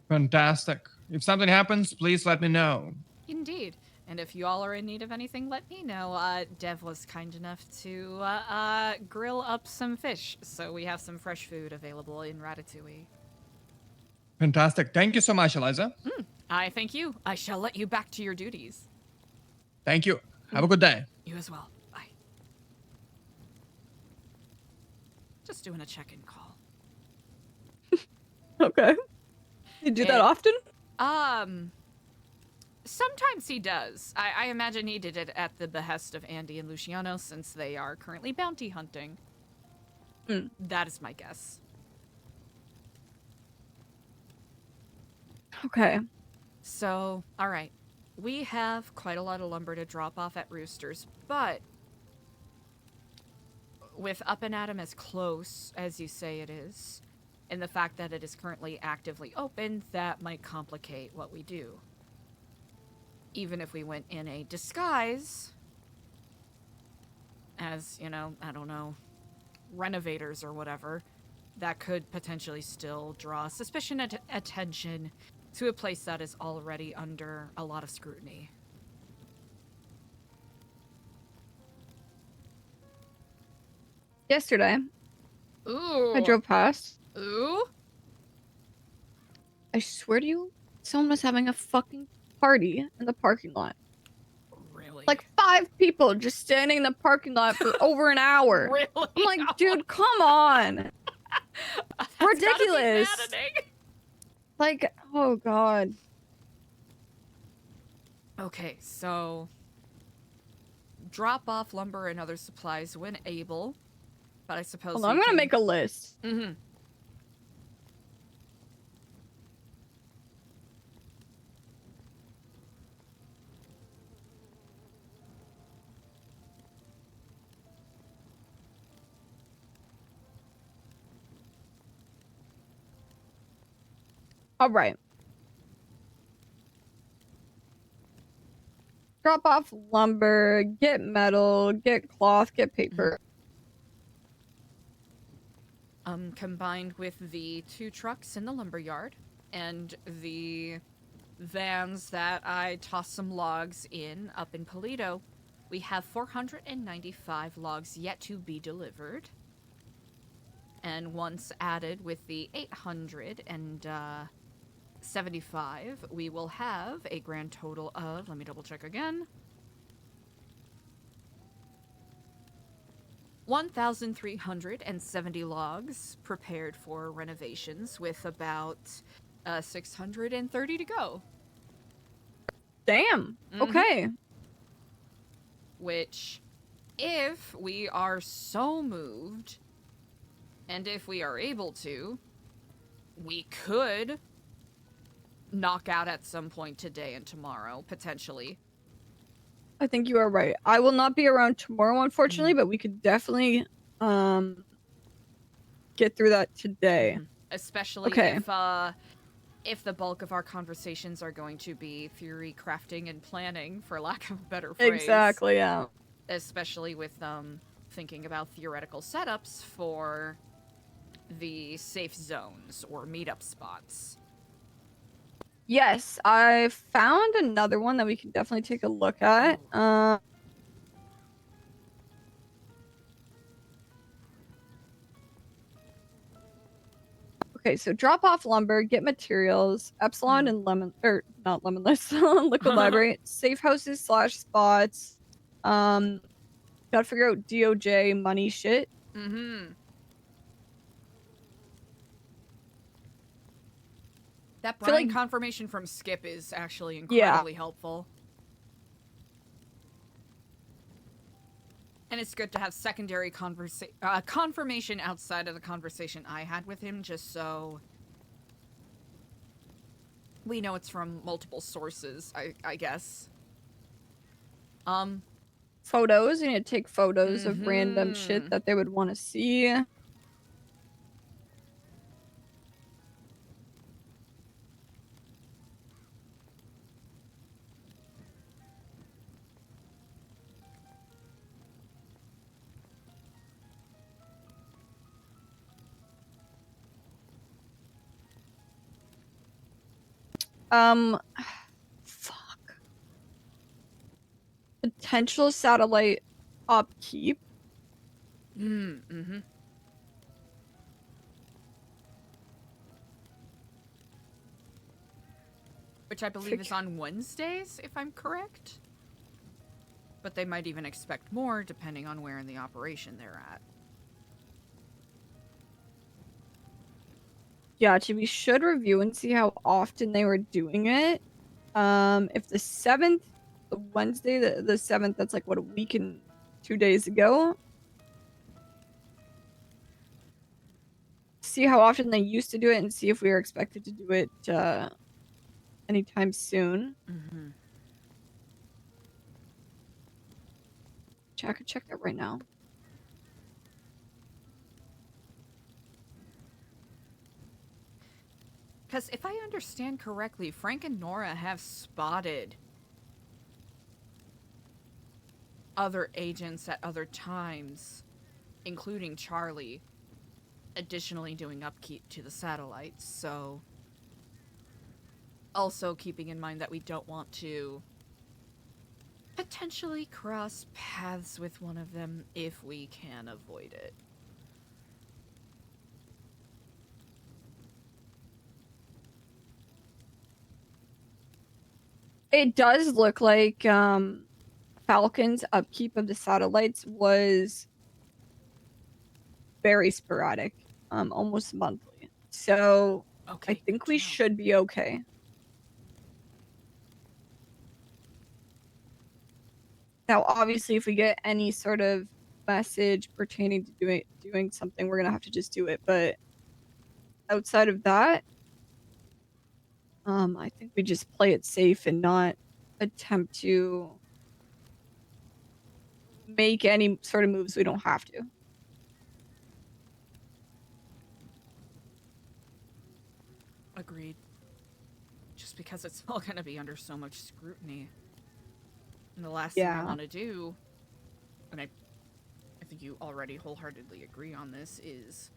[SPEAKER 2] Fantastic. If something happens, please let me know.
[SPEAKER 1] Indeed. And if you all are in need of anything, let me know. Dev was kind enough to grill up some fish, so we have some fresh food available in Ratatouille.
[SPEAKER 2] Fantastic. Thank you so much, Eliza.
[SPEAKER 1] I thank you. I shall let you back to your duties.
[SPEAKER 2] Thank you. Have a good day.
[SPEAKER 1] You as well. Bye. Just doing a check-in call.
[SPEAKER 8] Okay. You do that
[SPEAKER 1] It-
[SPEAKER 8] often?
[SPEAKER 1] Sometimes he does. I imagine he did it at the behest of Andy and Luciano, since they are currently bounty hunting. That is my guess.
[SPEAKER 8] Okay.
[SPEAKER 1] So, alright. We have quite a lot of lumber to drop off at Roosters, but with Up and Atom as close as you say it is, and the fact that it is currently actively open, that might complicate what we do. Even if we went in a disguise as, you know, I don't know, renovators or whatever, that could potentially still draw suspicion and attention to a place that is already under a lot of scrutiny.
[SPEAKER 8] Yesterday,
[SPEAKER 1] Ooh.
[SPEAKER 8] I drove past.
[SPEAKER 1] Ooh.
[SPEAKER 8] I swear to you, someone was having a fucking party in the parking lot.
[SPEAKER 1] Really?
[SPEAKER 8] Like 5 people just standing in the parking lot for over an hour.
[SPEAKER 1] Really?
[SPEAKER 8] I'm like, dude, come on.
[SPEAKER 1] That's gotta be
[SPEAKER 8] ridiculous.
[SPEAKER 1] maddening.
[SPEAKER 8] Like, oh god.
[SPEAKER 1] Okay, so drop off lumber and other supplies when able, but I suppose
[SPEAKER 8] Hold on, I'm gonna make a list.
[SPEAKER 1] Mm-hmm.
[SPEAKER 8] All right. Drop off lumber, get metal, get cloth, get paper.
[SPEAKER 1] Combined with the 2 trucks in the lumber yard and the vans that I tossed some logs in up in Polito, we have 495 logs yet to be delivered. And once added with the 875, we will have a grand total of, let me double check again, 1,370 logs prepared for renovations, with about 630 to go.
[SPEAKER 8] Damn.
[SPEAKER 1] Mhm.
[SPEAKER 8] Okay.
[SPEAKER 1] Which, if we are so moved, and if we are able to, we could knock out at some point today and tomorrow, potentially.
[SPEAKER 8] I think you are right. I will not be around tomorrow, unfortunately, but we could definitely get through that today.
[SPEAKER 1] Especially
[SPEAKER 8] Okay.
[SPEAKER 1] if the bulk of our conversations are going to be theory crafting and planning, for lack of a better phrase.
[SPEAKER 8] Exactly, yeah.
[SPEAKER 1] Especially with thinking about theoretical setups for the safe zones or meetup spots.
[SPEAKER 8] Yes, I found another one that we can definitely take a look at. Okay, so drop off lumber, get materials, Epsilon and lemon, or not lemonless, liquid library, safe houses / spots. Gotta figure out DOJ money shit.
[SPEAKER 1] Mm-hmm. That
[SPEAKER 8] feel
[SPEAKER 1] Brian
[SPEAKER 8] like-
[SPEAKER 1] confirmation from Skip is actually incredibly helpful. And it's good to have secondary confirmation outside of the conversation I had with him, just so we know it's from multiple sources, I guess.
[SPEAKER 8] Photos. You need to take photos of random shit that they would want to see. Fuck. Potential satellite upkeep.
[SPEAKER 1] Mm-hmm. Which I believe is on Wednesdays, if I'm correct. But they might even expect more, depending on where in the operation they're at.
[SPEAKER 8] Yeah, we should review and see how often they were doing it. If the 7th, the Wednesday, the 7th, that's like, what, a week and 2 days ago? See how often they used to do it and see if we are expected to do it anytime soon.
[SPEAKER 1] Mm-hmm.
[SPEAKER 8] I could check that right now.
[SPEAKER 1] Because if I understand correctly, Frank and Nora have spotted other agents at other times, including Charlie, additionally doing upkeep to the satellites, so also keeping in mind that we don't want to potentially cross paths with one of them if we can avoid it.
[SPEAKER 8] It does look like Falcon's upkeep of the satellites was very sporadic, almost monthly. So
[SPEAKER 1] Okay,
[SPEAKER 8] I think
[SPEAKER 1] good to
[SPEAKER 8] we
[SPEAKER 1] know.
[SPEAKER 8] should be okay. Now, obviously, if we get any sort of message pertaining to doing something, we're gonna have to just do it. But outside of that, I think we just play it safe and not attempt to make any sort of moves we don't have to.
[SPEAKER 1] Agreed. Just because it's all gonna be under so much scrutiny. And the last thing I want to do, and I think you already wholeheartedly agree on this, is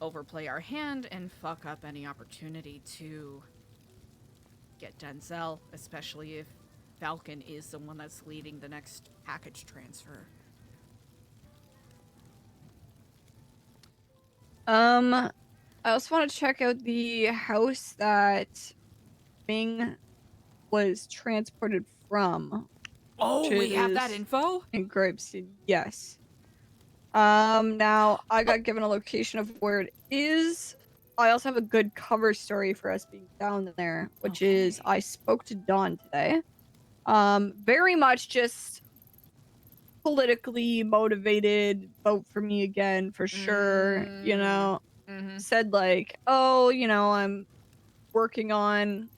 [SPEAKER 1] overplay our hand and fuck up any opportunity to get Denzel, especially if Falcon is the one that's leading the next package transfer.
[SPEAKER 8] I also want to check out the house that Ming was transported from.
[SPEAKER 1] Oh, we have that info?
[SPEAKER 8] In Grapeseed, yes. Now I got given a location of where it is. I also have a good cover story for us being down there, which is I spoke to Dawn today. Very much just politically motivated, vote for me again for sure, you know. Said like, oh, you know, I'm working on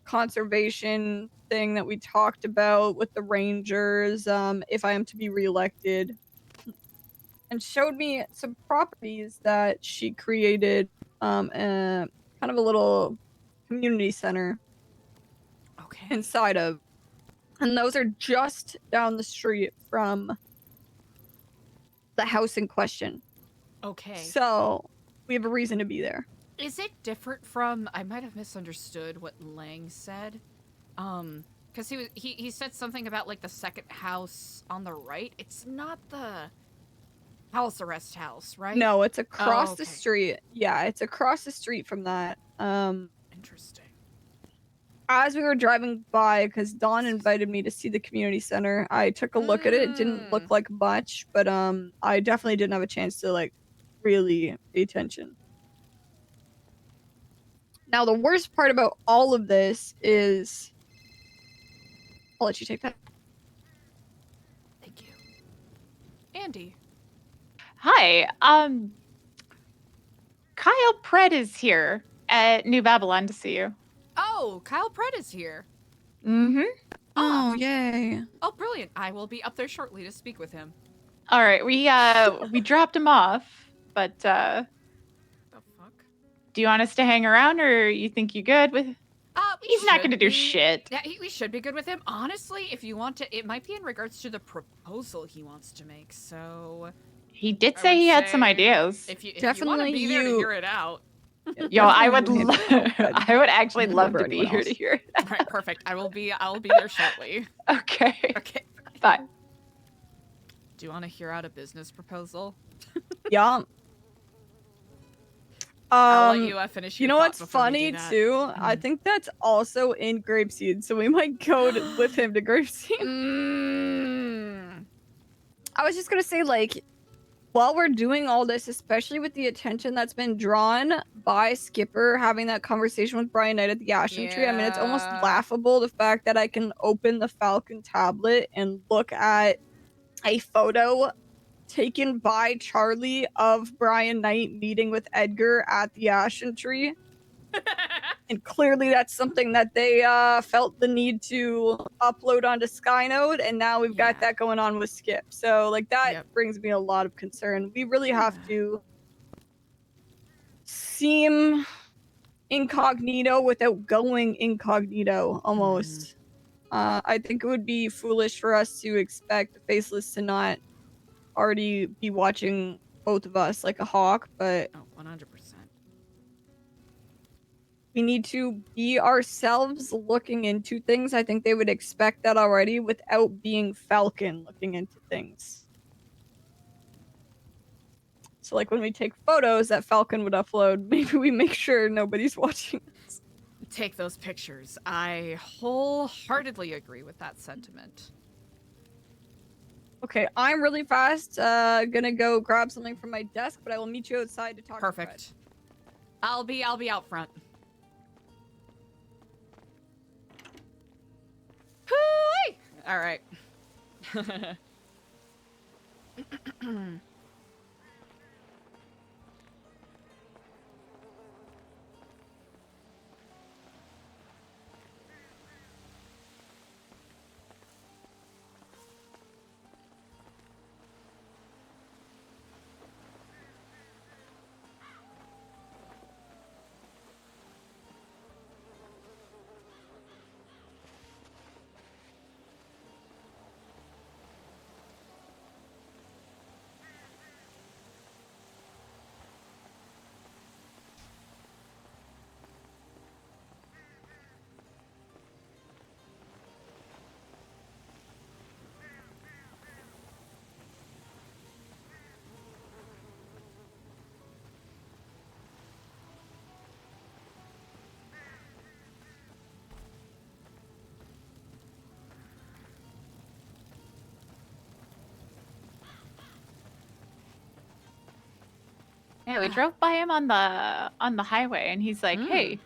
[SPEAKER 8] conservation thing that we talked about with the Rangers, if I am to be reelected. And showed me some properties that she created, kind of a little community center inside of. And those are just down the street from the house in question.
[SPEAKER 1] Okay.
[SPEAKER 8] So we have a reason to be there.
[SPEAKER 1] Is it different from, I might have misunderstood what Lang said. Because he said something about like the second house on the right. It's not the house arrest house, right?
[SPEAKER 8] No, it's across the
[SPEAKER 1] okay.
[SPEAKER 8] street. Yeah, it's across the street from that.
[SPEAKER 1] Interesting.
[SPEAKER 8] As we were driving by, because Dawn invited me to see the community center, I took a look at it. It didn't look like much, but I definitely didn't have a chance to like really pay attention. Now, the worst part about all of this is, I'll let you take that.
[SPEAKER 1] Thank you. Andy.
[SPEAKER 4] Hi. Kyle Pred is here at New Babylon to see you.
[SPEAKER 1] Oh, Kyle Pratt is here.
[SPEAKER 4] Mm-hmm.
[SPEAKER 8] Oh, yay.
[SPEAKER 1] Oh, brilliant. I will be up there shortly to speak with him.
[SPEAKER 4] All right, we dropped him off, but
[SPEAKER 1] The fuck?
[SPEAKER 4] do you want us to hang around, or you think you good with? He's not
[SPEAKER 1] going
[SPEAKER 4] gonna do shit.
[SPEAKER 1] Yeah, we should be good with him. Honestly, if you want to, it might be in regards to the proposal he wants to make. So
[SPEAKER 4] He did
[SPEAKER 1] I
[SPEAKER 4] say
[SPEAKER 1] would
[SPEAKER 4] he had some
[SPEAKER 1] say
[SPEAKER 4] ideas.
[SPEAKER 1] if you want to
[SPEAKER 8] Definitely
[SPEAKER 1] be there to
[SPEAKER 8] you.
[SPEAKER 1] hear it out.
[SPEAKER 4] Yo, I would,
[SPEAKER 8] Definitely you handle that.
[SPEAKER 4] I would actually love
[SPEAKER 8] Over
[SPEAKER 4] to be
[SPEAKER 8] anyone
[SPEAKER 4] here
[SPEAKER 8] else.
[SPEAKER 4] to hear it.
[SPEAKER 1] Right, perfect. I'll be there shortly.
[SPEAKER 4] Okay,
[SPEAKER 1] Okay.
[SPEAKER 4] bye.
[SPEAKER 1] Do you want to hear out a business proposal?
[SPEAKER 8] Yeah.
[SPEAKER 1] I'll let you finish.
[SPEAKER 8] You
[SPEAKER 1] Your
[SPEAKER 8] know
[SPEAKER 1] thought
[SPEAKER 8] what's
[SPEAKER 1] before we
[SPEAKER 8] funny
[SPEAKER 1] do that.
[SPEAKER 8] too? I think that's also in Grapeseed, so we might go with him to Grapeseed.
[SPEAKER 1] Mm.
[SPEAKER 8] I was just gonna say, like, while we're doing all this, especially with the attention that's been drawn by Skipper having that conversation with Brian Knight at the Ashen Tree, I mean, it's almost
[SPEAKER 1] Yeah.
[SPEAKER 8] laughable the fact that I can open the Falcon tablet and look at a photo taken by Charlie of Brian Knight meeting with Edgar at the Ashen Tree. And clearly that's something that they felt the need to upload onto Skynode, and now we've got
[SPEAKER 1] Yeah.
[SPEAKER 8] that going on with Skip. So, like, that
[SPEAKER 1] Yep.
[SPEAKER 8] brings me a lot of concern. We really have to seem incognito without going incognito, almost. I think it would be foolish for us to expect the Faceless to not already be watching both of us like a hawk, but
[SPEAKER 1] Oh, 100%.
[SPEAKER 8] we need to be ourselves looking into things. I think they would expect that already without being Falcon looking into things. So, like, when we take photos that Falcon would upload, maybe we make sure nobody's watching us.
[SPEAKER 1] Take those pictures. I wholeheartedly agree with that sentiment.
[SPEAKER 8] Okay, I'm really fast. Gonna go grab something from my desk, but I will meet you outside to talk.
[SPEAKER 1] Perfect. I'll be out front. Hooey! All right.
[SPEAKER 4] Yeah, we drove by him on the highway, and he's like, "Hey,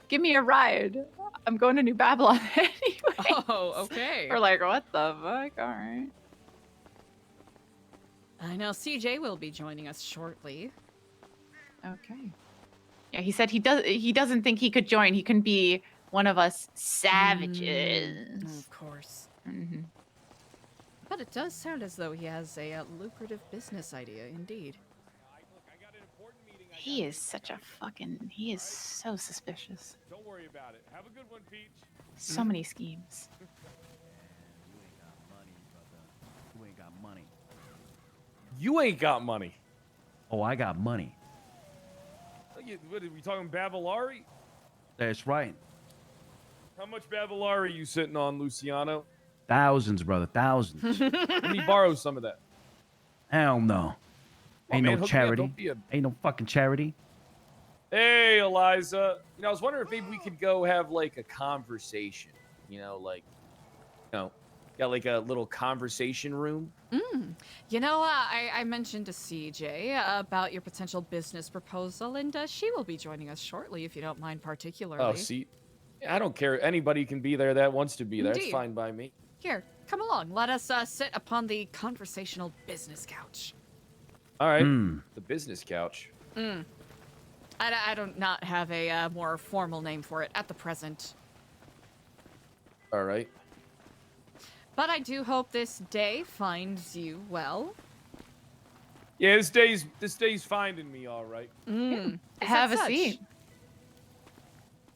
[SPEAKER 4] give me a ride. I'm going to New Babylon anyway."
[SPEAKER 1] Oh, okay.
[SPEAKER 4] We're like, "What the fuck?" All right.
[SPEAKER 1] I know CJ will be joining us shortly.
[SPEAKER 4] Okay. Yeah, he said he doesn't think he could join. He couldn't be one of us savages.
[SPEAKER 1] Of course.
[SPEAKER 4] Mm-hmm.
[SPEAKER 1] But it does sound as though he has a lucrative business idea, indeed.
[SPEAKER 4] He is such a fucking. He is so suspicious.
[SPEAKER 9] Don't worry about it. Have a good one, Peach.
[SPEAKER 4] So many schemes.
[SPEAKER 5] You ain't got money.
[SPEAKER 9] You ain't got money.
[SPEAKER 5] Oh, I got money.
[SPEAKER 9] What are we talking, Bavalari?
[SPEAKER 5] That's right.
[SPEAKER 9] How much Bavalari you sitting on, Luciano?
[SPEAKER 5] Thousands, brother, thousands.
[SPEAKER 9] Let me borrow some of that.
[SPEAKER 5] Hell no.
[SPEAKER 9] Come on,
[SPEAKER 5] Ain't
[SPEAKER 9] man,
[SPEAKER 5] no
[SPEAKER 9] hook me up.
[SPEAKER 5] charity.
[SPEAKER 9] Don't be a-
[SPEAKER 5] Ain't no fucking charity.
[SPEAKER 9] Hey, Eliza. You know, I was wondering if maybe we could go have like a conversation. You know, like, got like a little conversation room.
[SPEAKER 1] You know, I mentioned to CJ about your potential business proposal, and she will be joining us shortly, if you don't mind particularly.
[SPEAKER 9] Oh, see, I don't care. Anybody can be there that wants to be there. It's
[SPEAKER 1] Indeed.
[SPEAKER 9] fine by me.
[SPEAKER 1] Here, Come along, let us sit upon the conversational business couch.
[SPEAKER 9] All right.
[SPEAKER 10] Hmm.
[SPEAKER 9] The business couch.
[SPEAKER 1] I don't not have a more formal name for it at the present.
[SPEAKER 9] All right.
[SPEAKER 1] But I do hope this day finds you well.
[SPEAKER 9] Yeah, this day's finding me all right.
[SPEAKER 1] Is
[SPEAKER 4] Have
[SPEAKER 1] that
[SPEAKER 4] a
[SPEAKER 1] such?
[SPEAKER 4] seat.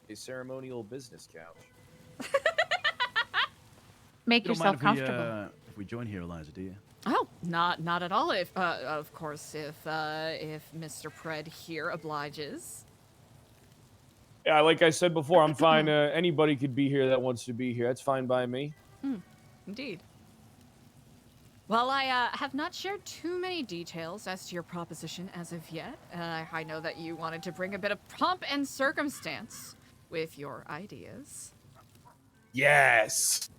[SPEAKER 9] A ceremonial business couch.
[SPEAKER 4] Make
[SPEAKER 10] You don't
[SPEAKER 4] yourself
[SPEAKER 10] mind
[SPEAKER 4] comfortable.
[SPEAKER 10] if we join here, Eliza, do you?
[SPEAKER 1] Oh, not at all. If of course, if Mr. Pred here obliges.
[SPEAKER 9] Yeah, like I said before, I'm fine. Anybody could be here that wants to be here. That's fine by me.
[SPEAKER 1] Indeed. Well, I have not shared too many details as to your proposition as of yet. I know that you wanted to bring a bit of pomp and circumstance with your ideas.
[SPEAKER 9] Yes.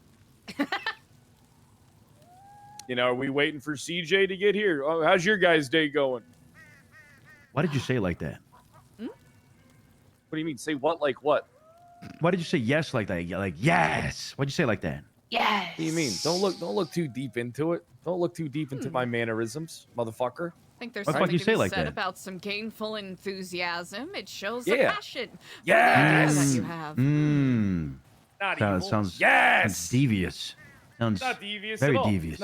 [SPEAKER 9] You know, are we waiting for CJ to get here? Oh, how's your guys' day going?
[SPEAKER 10] Why did you say it like that?
[SPEAKER 9] What do you mean? Say what? Like what?
[SPEAKER 10] Why did you say yes like that? Like yes. Why'd you say it like that?
[SPEAKER 4] Yes.
[SPEAKER 9] What do you mean? Don't look too deep into it. Don't look too deep into my mannerisms, motherfucker.
[SPEAKER 1] I think there's
[SPEAKER 10] Why the fuck
[SPEAKER 1] something
[SPEAKER 10] you
[SPEAKER 1] to
[SPEAKER 10] say
[SPEAKER 1] be
[SPEAKER 10] like
[SPEAKER 1] said
[SPEAKER 10] that?
[SPEAKER 1] about some gainful enthusiasm. It shows
[SPEAKER 9] Yeah.
[SPEAKER 1] the passion for the idea that you have.
[SPEAKER 9] Not
[SPEAKER 10] Sounds
[SPEAKER 9] evil.
[SPEAKER 10] sounds
[SPEAKER 9] Yes.
[SPEAKER 10] devious. Sounds
[SPEAKER 9] Not devious
[SPEAKER 10] very
[SPEAKER 9] at all.
[SPEAKER 10] devious.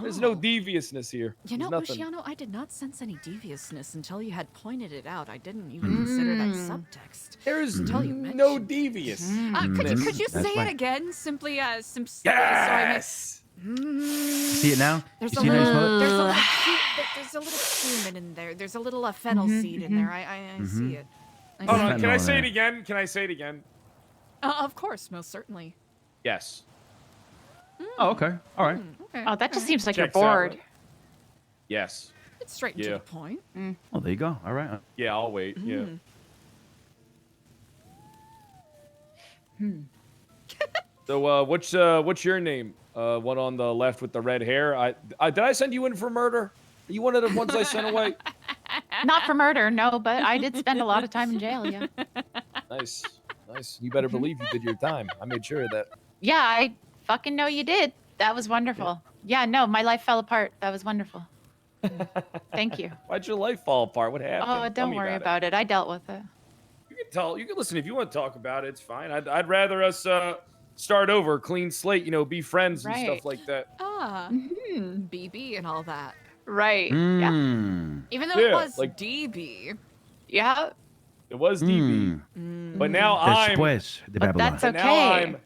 [SPEAKER 9] There's no
[SPEAKER 1] Oh.
[SPEAKER 9] deviousness here.
[SPEAKER 1] You know,
[SPEAKER 9] There's nothing.
[SPEAKER 1] Luciano, I did not sense any deviousness until you had pointed it out. I didn't even consider that subtext.
[SPEAKER 9] There's
[SPEAKER 1] Until you
[SPEAKER 9] no
[SPEAKER 1] mentioned.
[SPEAKER 9] devious.
[SPEAKER 1] Could you
[SPEAKER 10] That's
[SPEAKER 1] say
[SPEAKER 10] right.
[SPEAKER 1] it again? Simply,
[SPEAKER 9] Yes.
[SPEAKER 1] so I
[SPEAKER 10] See it now?
[SPEAKER 1] There's
[SPEAKER 10] You
[SPEAKER 1] a
[SPEAKER 10] see how you
[SPEAKER 1] little,
[SPEAKER 10] smell it?
[SPEAKER 1] there's a little cumin in there. There's a little fennel seed in there. I see it. I
[SPEAKER 9] Hold
[SPEAKER 1] see
[SPEAKER 9] on.
[SPEAKER 1] it.
[SPEAKER 9] Can I
[SPEAKER 10] Fentanyl
[SPEAKER 9] say
[SPEAKER 10] in
[SPEAKER 9] it
[SPEAKER 10] there.
[SPEAKER 9] again? Can I say it again?
[SPEAKER 1] Of course, most certainly.
[SPEAKER 9] Yes.
[SPEAKER 10] Oh, okay. All right.
[SPEAKER 1] Okay.
[SPEAKER 4] Oh, that just seems like
[SPEAKER 9] Checks
[SPEAKER 4] you're
[SPEAKER 9] out,
[SPEAKER 4] bored.
[SPEAKER 9] right? Yes.
[SPEAKER 1] It's straight to
[SPEAKER 9] Yeah.
[SPEAKER 1] the point.
[SPEAKER 10] Oh, there you go. All right.
[SPEAKER 9] Yeah, I'll wait. Yeah. So, what's your name? One on the left with the red hair. Did I send you in for murder? Are you one of the ones I sent away?
[SPEAKER 4] Not for murder, no, but I did spend a lot of time in jail, yeah.
[SPEAKER 9] Nice, nice. You better believe you did your time. I made sure of that.
[SPEAKER 4] Yeah, I fucking know you did. That was wonderful. Yeah, no, my life fell apart. That was wonderful. Thank you.
[SPEAKER 9] Why'd your life fall apart? What happened?
[SPEAKER 4] Oh,
[SPEAKER 9] Tell
[SPEAKER 4] don't
[SPEAKER 9] me
[SPEAKER 4] worry
[SPEAKER 9] about
[SPEAKER 4] about it. I dealt with it.
[SPEAKER 9] You can tell. You can listen if you want to talk about it. It's fine. I'd rather us start over, clean slate. You know, be friends and
[SPEAKER 4] Right.
[SPEAKER 9] stuff like that.
[SPEAKER 1] BB and all that.
[SPEAKER 4] Right. Yeah.
[SPEAKER 10] Mm.
[SPEAKER 1] Even though
[SPEAKER 9] Yeah,
[SPEAKER 1] it was
[SPEAKER 9] like-
[SPEAKER 1] DB.
[SPEAKER 4] Yeah.
[SPEAKER 9] It was DB, but now I'm.
[SPEAKER 10] Después de
[SPEAKER 4] But
[SPEAKER 10] Babylon.
[SPEAKER 4] that's
[SPEAKER 9] but now
[SPEAKER 4] okay.
[SPEAKER 9] I'm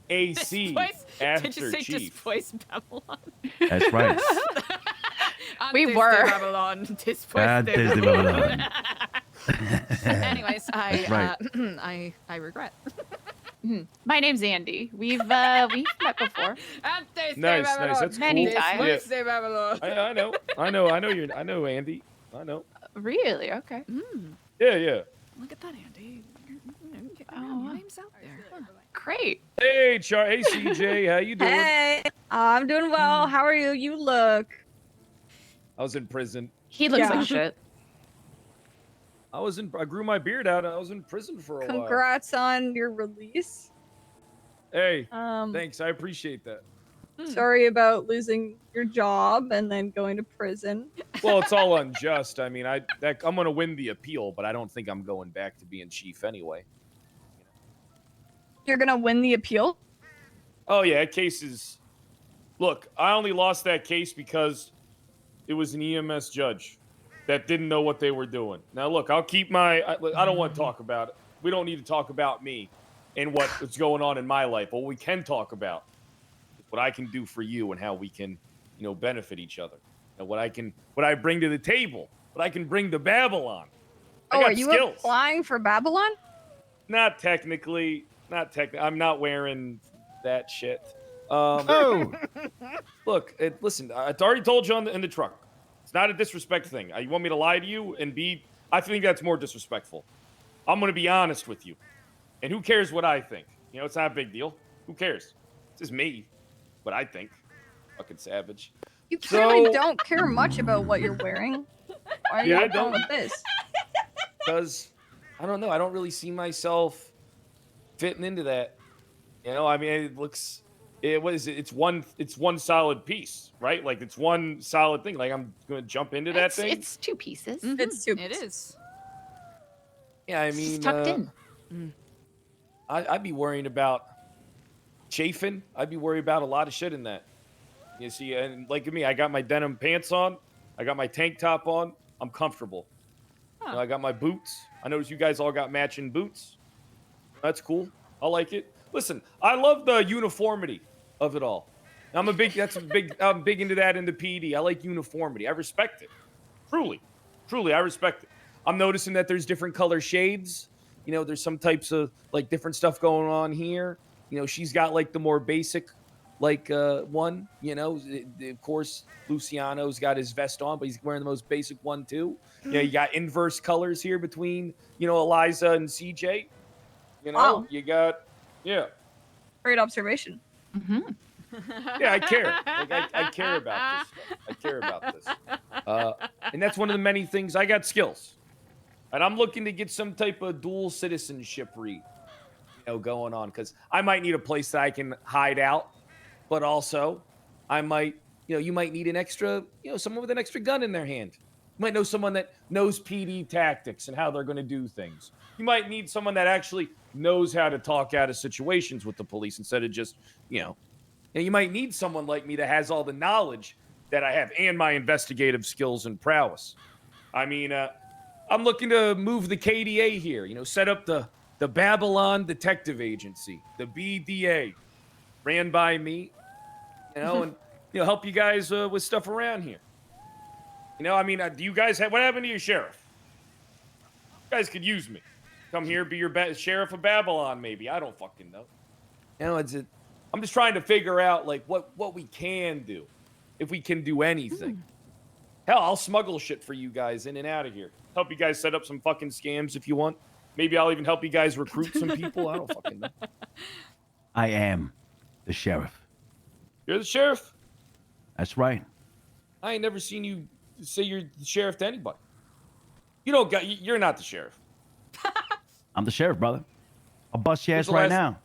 [SPEAKER 9] AC
[SPEAKER 1] Displace-
[SPEAKER 9] after
[SPEAKER 1] Did you say
[SPEAKER 9] chief.
[SPEAKER 1] displace Babylon?
[SPEAKER 10] That's right.
[SPEAKER 4] We
[SPEAKER 1] Antes
[SPEAKER 4] were.
[SPEAKER 1] de Babylon. Displace
[SPEAKER 10] Antes
[SPEAKER 1] de
[SPEAKER 10] de Babylon.
[SPEAKER 1] Anyways,
[SPEAKER 10] Right.
[SPEAKER 1] I regret.
[SPEAKER 4] My name's Andy. We've met before.
[SPEAKER 1] Antes de
[SPEAKER 9] Nice,
[SPEAKER 1] Babylon.
[SPEAKER 9] nice. That's
[SPEAKER 4] Many
[SPEAKER 9] cool.
[SPEAKER 4] times.
[SPEAKER 1] Displace de Babylon.
[SPEAKER 9] I know Andy. I know.
[SPEAKER 4] Really? Okay.
[SPEAKER 9] Yeah.
[SPEAKER 1] Look at that, Andy. Your
[SPEAKER 4] wow.
[SPEAKER 1] name's out there. Huh.
[SPEAKER 4] Great.
[SPEAKER 9] Hey, Hey, CJ. How you doing?
[SPEAKER 8] Hey, I'm doing well. How are you? You look.
[SPEAKER 9] I was in prison.
[SPEAKER 4] He looks
[SPEAKER 8] Yeah.
[SPEAKER 4] like shit.
[SPEAKER 9] I grew my beard out. I was in prison for a while.
[SPEAKER 8] Congrats on your release.
[SPEAKER 9] Hey,
[SPEAKER 8] Um,
[SPEAKER 9] thanks. I appreciate that.
[SPEAKER 8] sorry about losing your job and then going to prison.
[SPEAKER 9] Well, it's all unjust. I mean, I'm gonna win the appeal, but I don't think I'm going back to being chief anyway.
[SPEAKER 8] You're gonna win the appeal?
[SPEAKER 9] Oh yeah, that case is. Look, I only lost that case because it was an EMS judge that didn't know what they were doing. Now, look, I'll keep my. I don't want to talk about it. We don't need to talk about me and what's going on in my life. What we can talk about is what I can do for you and how we can, benefit each other. And what I bring to the table, what I can bring to Babylon. I
[SPEAKER 8] Oh,
[SPEAKER 9] got
[SPEAKER 8] are you
[SPEAKER 9] skills.
[SPEAKER 8] applying for Babylon?
[SPEAKER 9] Not technically. I'm not wearing that shit.
[SPEAKER 10] Oh.
[SPEAKER 9] Look, listen. I already told you in the truck. It's not a disrespect thing. You want me to lie to you and be? I think that's more disrespectful. I'm gonna be honest with you. And who cares what I think? It's not a big deal. Who cares? It's just me. What I think. Fucking savage.
[SPEAKER 8] You clearly
[SPEAKER 9] So-
[SPEAKER 8] don't care much about what you're wearing. Why are
[SPEAKER 9] Yeah, I
[SPEAKER 8] you going
[SPEAKER 9] don't.
[SPEAKER 8] with this?
[SPEAKER 9] Because I don't know. I don't really see myself fitting into that. I mean, it looks It's one solid piece, right? Like it's one solid thing. Like I'm gonna jump into that thing.
[SPEAKER 4] It's 2 pieces.
[SPEAKER 8] It's 2
[SPEAKER 1] It
[SPEAKER 8] pieces.
[SPEAKER 1] is.
[SPEAKER 9] Yeah, I
[SPEAKER 4] It's
[SPEAKER 9] mean,
[SPEAKER 4] just tucked in.
[SPEAKER 9] I'd be worrying about chafing. I'd be worried about a lot of shit in that. You see, and like me, I got my denim pants on. I got my tank top on. I'm comfortable.
[SPEAKER 1] Huh.
[SPEAKER 9] I got my boots. I noticed you guys all got matching boots. That's cool. I like it. Listen, I love the uniformity of it all. I'm big into that in the PD. I like uniformity. I respect it. Truly, I respect it. I'm noticing that there's different color shades. You know, there's some types of like different stuff going on here. You know, she's got like the more basic, like one. You know, of course, Luciano's got his vest on, but he's wearing the most basic one too. Yeah, you got inverse colors here between Eliza and CJ. You know,
[SPEAKER 8] Wow.
[SPEAKER 9] you got
[SPEAKER 8] Great observation.
[SPEAKER 9] Yeah, I care. Like, I care about this stuff. I care about this. And that's one of the many things. I got skills. And I'm looking to get some type of dual citizenship going on. Because I might need a place that I can hide out. But also, I might, you might need an extra, someone with an extra gun in their hand. You might know someone that knows PD tactics and how they're going to do things. You might need someone that actually knows how to talk out of situations with the police instead of just, you might need someone like me that has all the knowledge that I have and my investigative skills and prowess. I mean, I'm looking to move the KDA here, set up the Babylon Detective Agency, the BDA, ran by me, and, help you guys with stuff around here. I mean, do you guys what happened to your sheriff? You guys could use me. Come here, be your sheriff of Babylon, maybe. I don't fucking know. I'm just trying to figure out, like, what we can do. If we can do anything. Hell, I'll smuggle shit for you guys in and out of here. Help you guys set up some fucking scams if you want. Maybe I'll even help you guys recruit some people. I don't fucking know.
[SPEAKER 10] I am the sheriff.
[SPEAKER 9] You're the sheriff?
[SPEAKER 10] That's right.
[SPEAKER 9] I ain't never seen you say you're the sheriff to anybody. You're not the sheriff.
[SPEAKER 10] I'm the sheriff, brother. I'll bust your
[SPEAKER 9] When's
[SPEAKER 10] ass
[SPEAKER 9] the
[SPEAKER 10] right
[SPEAKER 9] last-
[SPEAKER 10] now.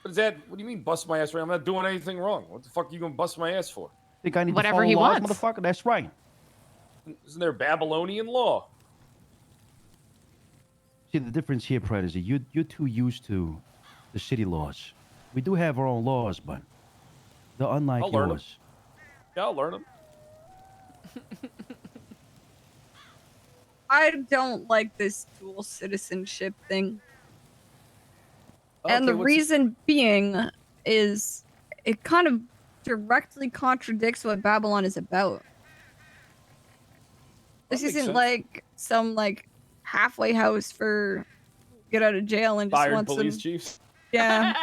[SPEAKER 9] What is that? What do you mean bust my ass right? I'm not doing anything wrong. What the fuck are you gonna bust my ass for?
[SPEAKER 10] Think I need
[SPEAKER 4] Whatever
[SPEAKER 10] to follow
[SPEAKER 4] he
[SPEAKER 10] laws,
[SPEAKER 4] wants.
[SPEAKER 10] motherfucker? That's right.
[SPEAKER 9] Isn't there Babylonian law?
[SPEAKER 10] See, the difference here, Pred, is that you're too used to the city laws. We do have our own laws, but they're unlike
[SPEAKER 9] I'll learn 'em.
[SPEAKER 10] yours.
[SPEAKER 9] Yeah, I'll learn them.
[SPEAKER 8] I don't like this dual citizenship thing. And the reason being is it kind of directly contradicts what Babylon is about. This
[SPEAKER 9] makes
[SPEAKER 8] isn't
[SPEAKER 9] sense.
[SPEAKER 8] like some halfway house for get out of jail and just
[SPEAKER 9] Fired
[SPEAKER 8] want
[SPEAKER 9] police
[SPEAKER 8] some
[SPEAKER 9] chiefs.
[SPEAKER 8] yeah.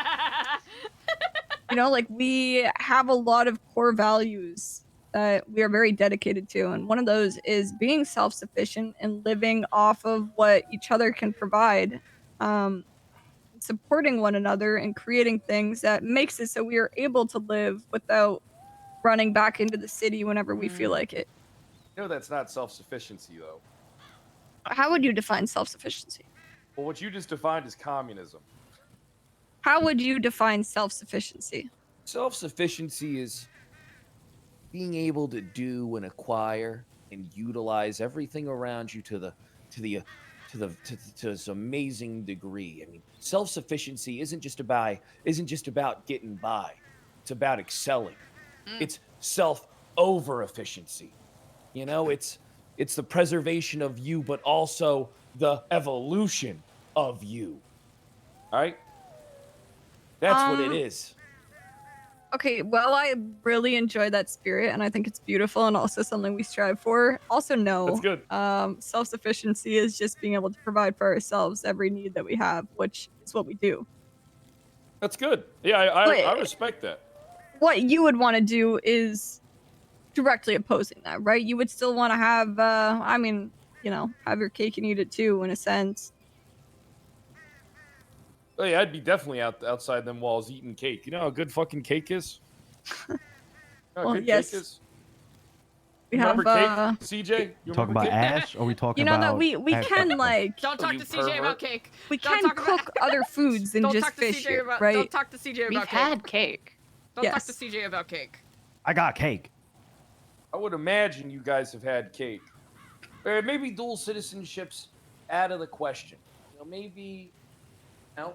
[SPEAKER 8] We have a lot of core values that we are very dedicated to, and one of those is being self-sufficient and living off of what each other can provide, supporting one another and creating things that makes it so we are able to live without running back into the city whenever we feel like it.
[SPEAKER 9] That's not self-sufficiency, though.
[SPEAKER 8] How would you define self-sufficiency?
[SPEAKER 9] Well, what you just defined is communism.
[SPEAKER 8] How would you define self-sufficiency?
[SPEAKER 9] Self-sufficiency is being able to do and acquire and utilize everything around you to this amazing degree. I mean, self-sufficiency isn't just about getting by. It's about excelling. It's self-over-efficiency. It's the preservation of you, but also the evolution of you. All right? That's what it is.
[SPEAKER 8] Okay, well, I really enjoy that spirit, and I think it's beautiful and also something we strive for. Also, no,
[SPEAKER 9] That's good.
[SPEAKER 8] Self-sufficiency is just being able to provide for ourselves every need that we have, which is what we do.
[SPEAKER 9] That's good. Yeah, I respect that.
[SPEAKER 8] What you would want to do is directly opposing that, right? You would still want to have, have your cake and eat it too, in a sense.
[SPEAKER 9] Oh, yeah, I'd be definitely outside them walls eating cake. You know how good fucking cake is? You know how
[SPEAKER 8] Well,
[SPEAKER 9] good
[SPEAKER 8] yes.
[SPEAKER 9] cake is?
[SPEAKER 8] We
[SPEAKER 9] Remember
[SPEAKER 8] have,
[SPEAKER 9] cake, CJ? You
[SPEAKER 10] Talk
[SPEAKER 9] remember
[SPEAKER 10] about
[SPEAKER 9] cake?
[SPEAKER 10] ash, or we talking
[SPEAKER 8] you know
[SPEAKER 10] about?
[SPEAKER 8] that we can
[SPEAKER 1] Don't talk
[SPEAKER 9] You
[SPEAKER 1] to CJ about
[SPEAKER 9] pervert.
[SPEAKER 1] cake.
[SPEAKER 8] we
[SPEAKER 1] Don't
[SPEAKER 8] can
[SPEAKER 1] talk about-
[SPEAKER 8] cook other foods than
[SPEAKER 1] Don't
[SPEAKER 8] just
[SPEAKER 1] talk to
[SPEAKER 8] fish
[SPEAKER 1] CJ
[SPEAKER 8] here,
[SPEAKER 1] about.
[SPEAKER 8] right?
[SPEAKER 1] Don't talk to CJ
[SPEAKER 4] We've
[SPEAKER 1] about cake.
[SPEAKER 4] had cake.
[SPEAKER 1] Don't talk
[SPEAKER 8] Yes.
[SPEAKER 1] to CJ about cake.
[SPEAKER 10] I got cake.
[SPEAKER 9] I would imagine you guys have had cake. Or maybe dual citizenships out of the question. You know, maybe, you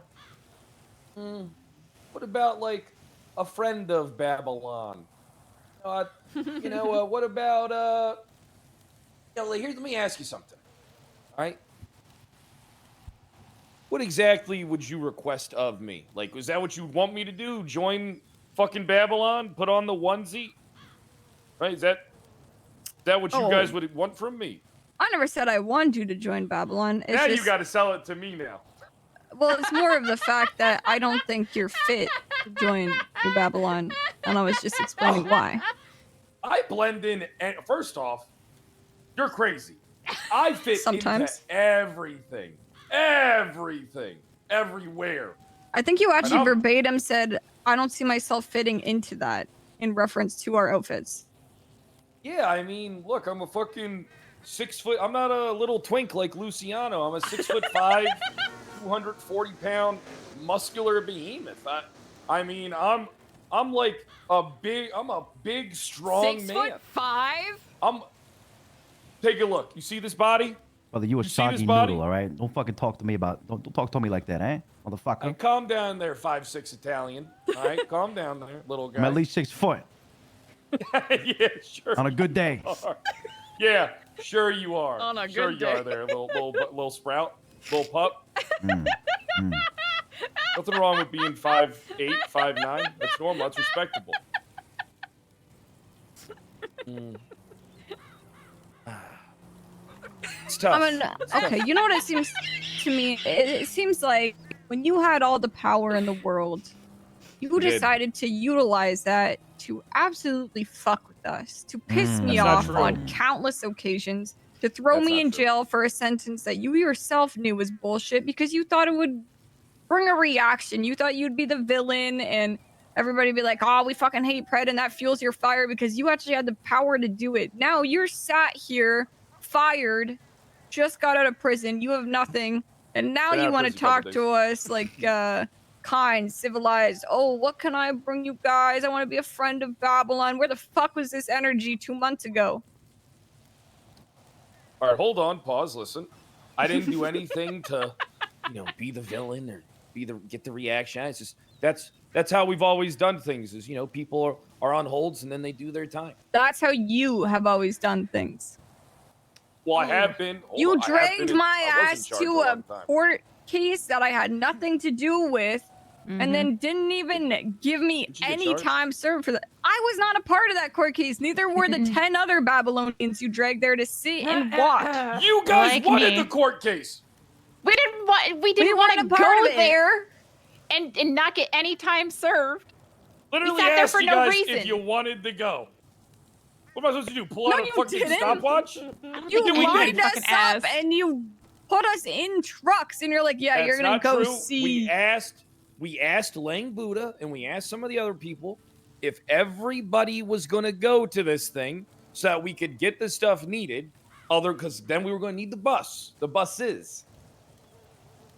[SPEAKER 9] know, what about like a friend of Babylon? What about here, let me ask you something. All right. What exactly would you request of me? Like, is that what you want me to do? Join fucking Babylon? Put on the onesie? Right? Is that what you guys would want from me?
[SPEAKER 8] I never said I wanted you to join Babylon. It's
[SPEAKER 9] Now
[SPEAKER 8] just,
[SPEAKER 9] you got to sell it to me now.
[SPEAKER 8] well, it's more of the fact that I don't think you're fit to join New Babylon, and I was just explaining why.
[SPEAKER 9] I blend in, and first off, you're crazy. I fit
[SPEAKER 8] Sometimes.
[SPEAKER 9] into everything, everywhere.
[SPEAKER 8] I think you actually
[SPEAKER 9] I'm-
[SPEAKER 8] verbatim said, I don't see myself fitting into that in reference to our outfits.
[SPEAKER 9] Yeah, I mean, look, I'm a fucking 6 foot. I'm not a little twink like Luciano. I'm a 6'5", 240-pound muscular behemoth. I mean, I'm like a big, strong man.
[SPEAKER 1] 6'5"?
[SPEAKER 9] Take a look. You see this body?
[SPEAKER 10] Brother, you a
[SPEAKER 9] You see this
[SPEAKER 10] soggy
[SPEAKER 9] body?
[SPEAKER 10] noodle, all right? Don't fucking talk to me about. Don't talk to me like that, eh, motherfucker?
[SPEAKER 9] Hey, calm down there, 5'6" Italian. All right, calm down there, little guy.
[SPEAKER 10] I'm at least 6 foot
[SPEAKER 9] Yeah, sure.
[SPEAKER 10] on a good day.
[SPEAKER 9] Yeah, sure you are.
[SPEAKER 1] On a
[SPEAKER 9] sure
[SPEAKER 1] good
[SPEAKER 9] you are
[SPEAKER 1] day.
[SPEAKER 9] there, little sprout, little pup.
[SPEAKER 10] Mm, mm.
[SPEAKER 9] Nothing wrong with being 5'8", 5'9". That's normal. That's respectable. It's tough.
[SPEAKER 8] I mean, okay, you know what it seems to me? It seems like when you had all the power in the world, you
[SPEAKER 9] did.
[SPEAKER 8] decided to utilize that to absolutely fuck with us, to piss me
[SPEAKER 9] That's not
[SPEAKER 8] off
[SPEAKER 9] true.
[SPEAKER 8] on countless occasions, to throw
[SPEAKER 9] That's
[SPEAKER 8] me
[SPEAKER 9] not
[SPEAKER 8] in
[SPEAKER 9] true.
[SPEAKER 8] jail for a sentence that you yourself knew was bullshit because you thought it would bring a reaction. You thought you'd be the villain and everybody would be like, oh, we fucking hate Pred, and that fuels your fire because you actually had the power to do it. Now you're sat here, fired, just got out of prison, you have nothing, and now
[SPEAKER 9] Been out
[SPEAKER 8] you
[SPEAKER 9] of
[SPEAKER 8] want to
[SPEAKER 9] prison a couple
[SPEAKER 8] talk to us like kind, civilized. Oh, what can I bring you guys? I want to be a friend of Babylon. Where the fuck was this energy 2 months ago?
[SPEAKER 9] All right, hold on, pause, listen. I didn't do anything to, be the villain or get the reaction. It's just that's how we've always done things. Is people are on holds and then they do their time.
[SPEAKER 8] That's how you have always done things.
[SPEAKER 9] Well, I have been. hold
[SPEAKER 8] You
[SPEAKER 9] on, I have
[SPEAKER 8] dragged
[SPEAKER 9] been-
[SPEAKER 8] my
[SPEAKER 9] I was in
[SPEAKER 8] ass
[SPEAKER 9] charge
[SPEAKER 8] to
[SPEAKER 9] a
[SPEAKER 8] a
[SPEAKER 9] long time.
[SPEAKER 8] court case that I had nothing to do with, and then didn't even give me
[SPEAKER 9] Did you get
[SPEAKER 8] any
[SPEAKER 9] charged?
[SPEAKER 8] time served for that. I was not a part of that court case. Neither were the 10 other Babylonians you dragged there to sit and watch.
[SPEAKER 9] You guys
[SPEAKER 4] Like
[SPEAKER 9] wanted
[SPEAKER 4] me.
[SPEAKER 9] the court case.
[SPEAKER 4] We didn't want. We didn't
[SPEAKER 8] weren't
[SPEAKER 4] want to
[SPEAKER 8] a part
[SPEAKER 4] go
[SPEAKER 8] of it.
[SPEAKER 4] there and not get any time served.
[SPEAKER 9] Literally
[SPEAKER 4] sat there
[SPEAKER 9] asked
[SPEAKER 4] for
[SPEAKER 9] you
[SPEAKER 4] no
[SPEAKER 9] guys
[SPEAKER 4] reason.
[SPEAKER 9] if you wanted to go. What am I supposed to do? Pull
[SPEAKER 8] No,
[SPEAKER 9] out a
[SPEAKER 8] you
[SPEAKER 9] fucking
[SPEAKER 8] didn't.
[SPEAKER 9] stopwatch?
[SPEAKER 8] You
[SPEAKER 9] Yeah, we
[SPEAKER 8] lined
[SPEAKER 9] did.
[SPEAKER 8] us
[SPEAKER 4] Fucking
[SPEAKER 8] up
[SPEAKER 4] ass.
[SPEAKER 8] and you put us in trucks, and you're like, "Yeah, you're
[SPEAKER 9] That's
[SPEAKER 8] gonna
[SPEAKER 9] not
[SPEAKER 8] go
[SPEAKER 9] true.
[SPEAKER 8] see."
[SPEAKER 9] We asked Lang Buddha and we asked some of the other people if everybody was going to go to this thing so that we could get the stuff needed. Because then we were going to need the buses.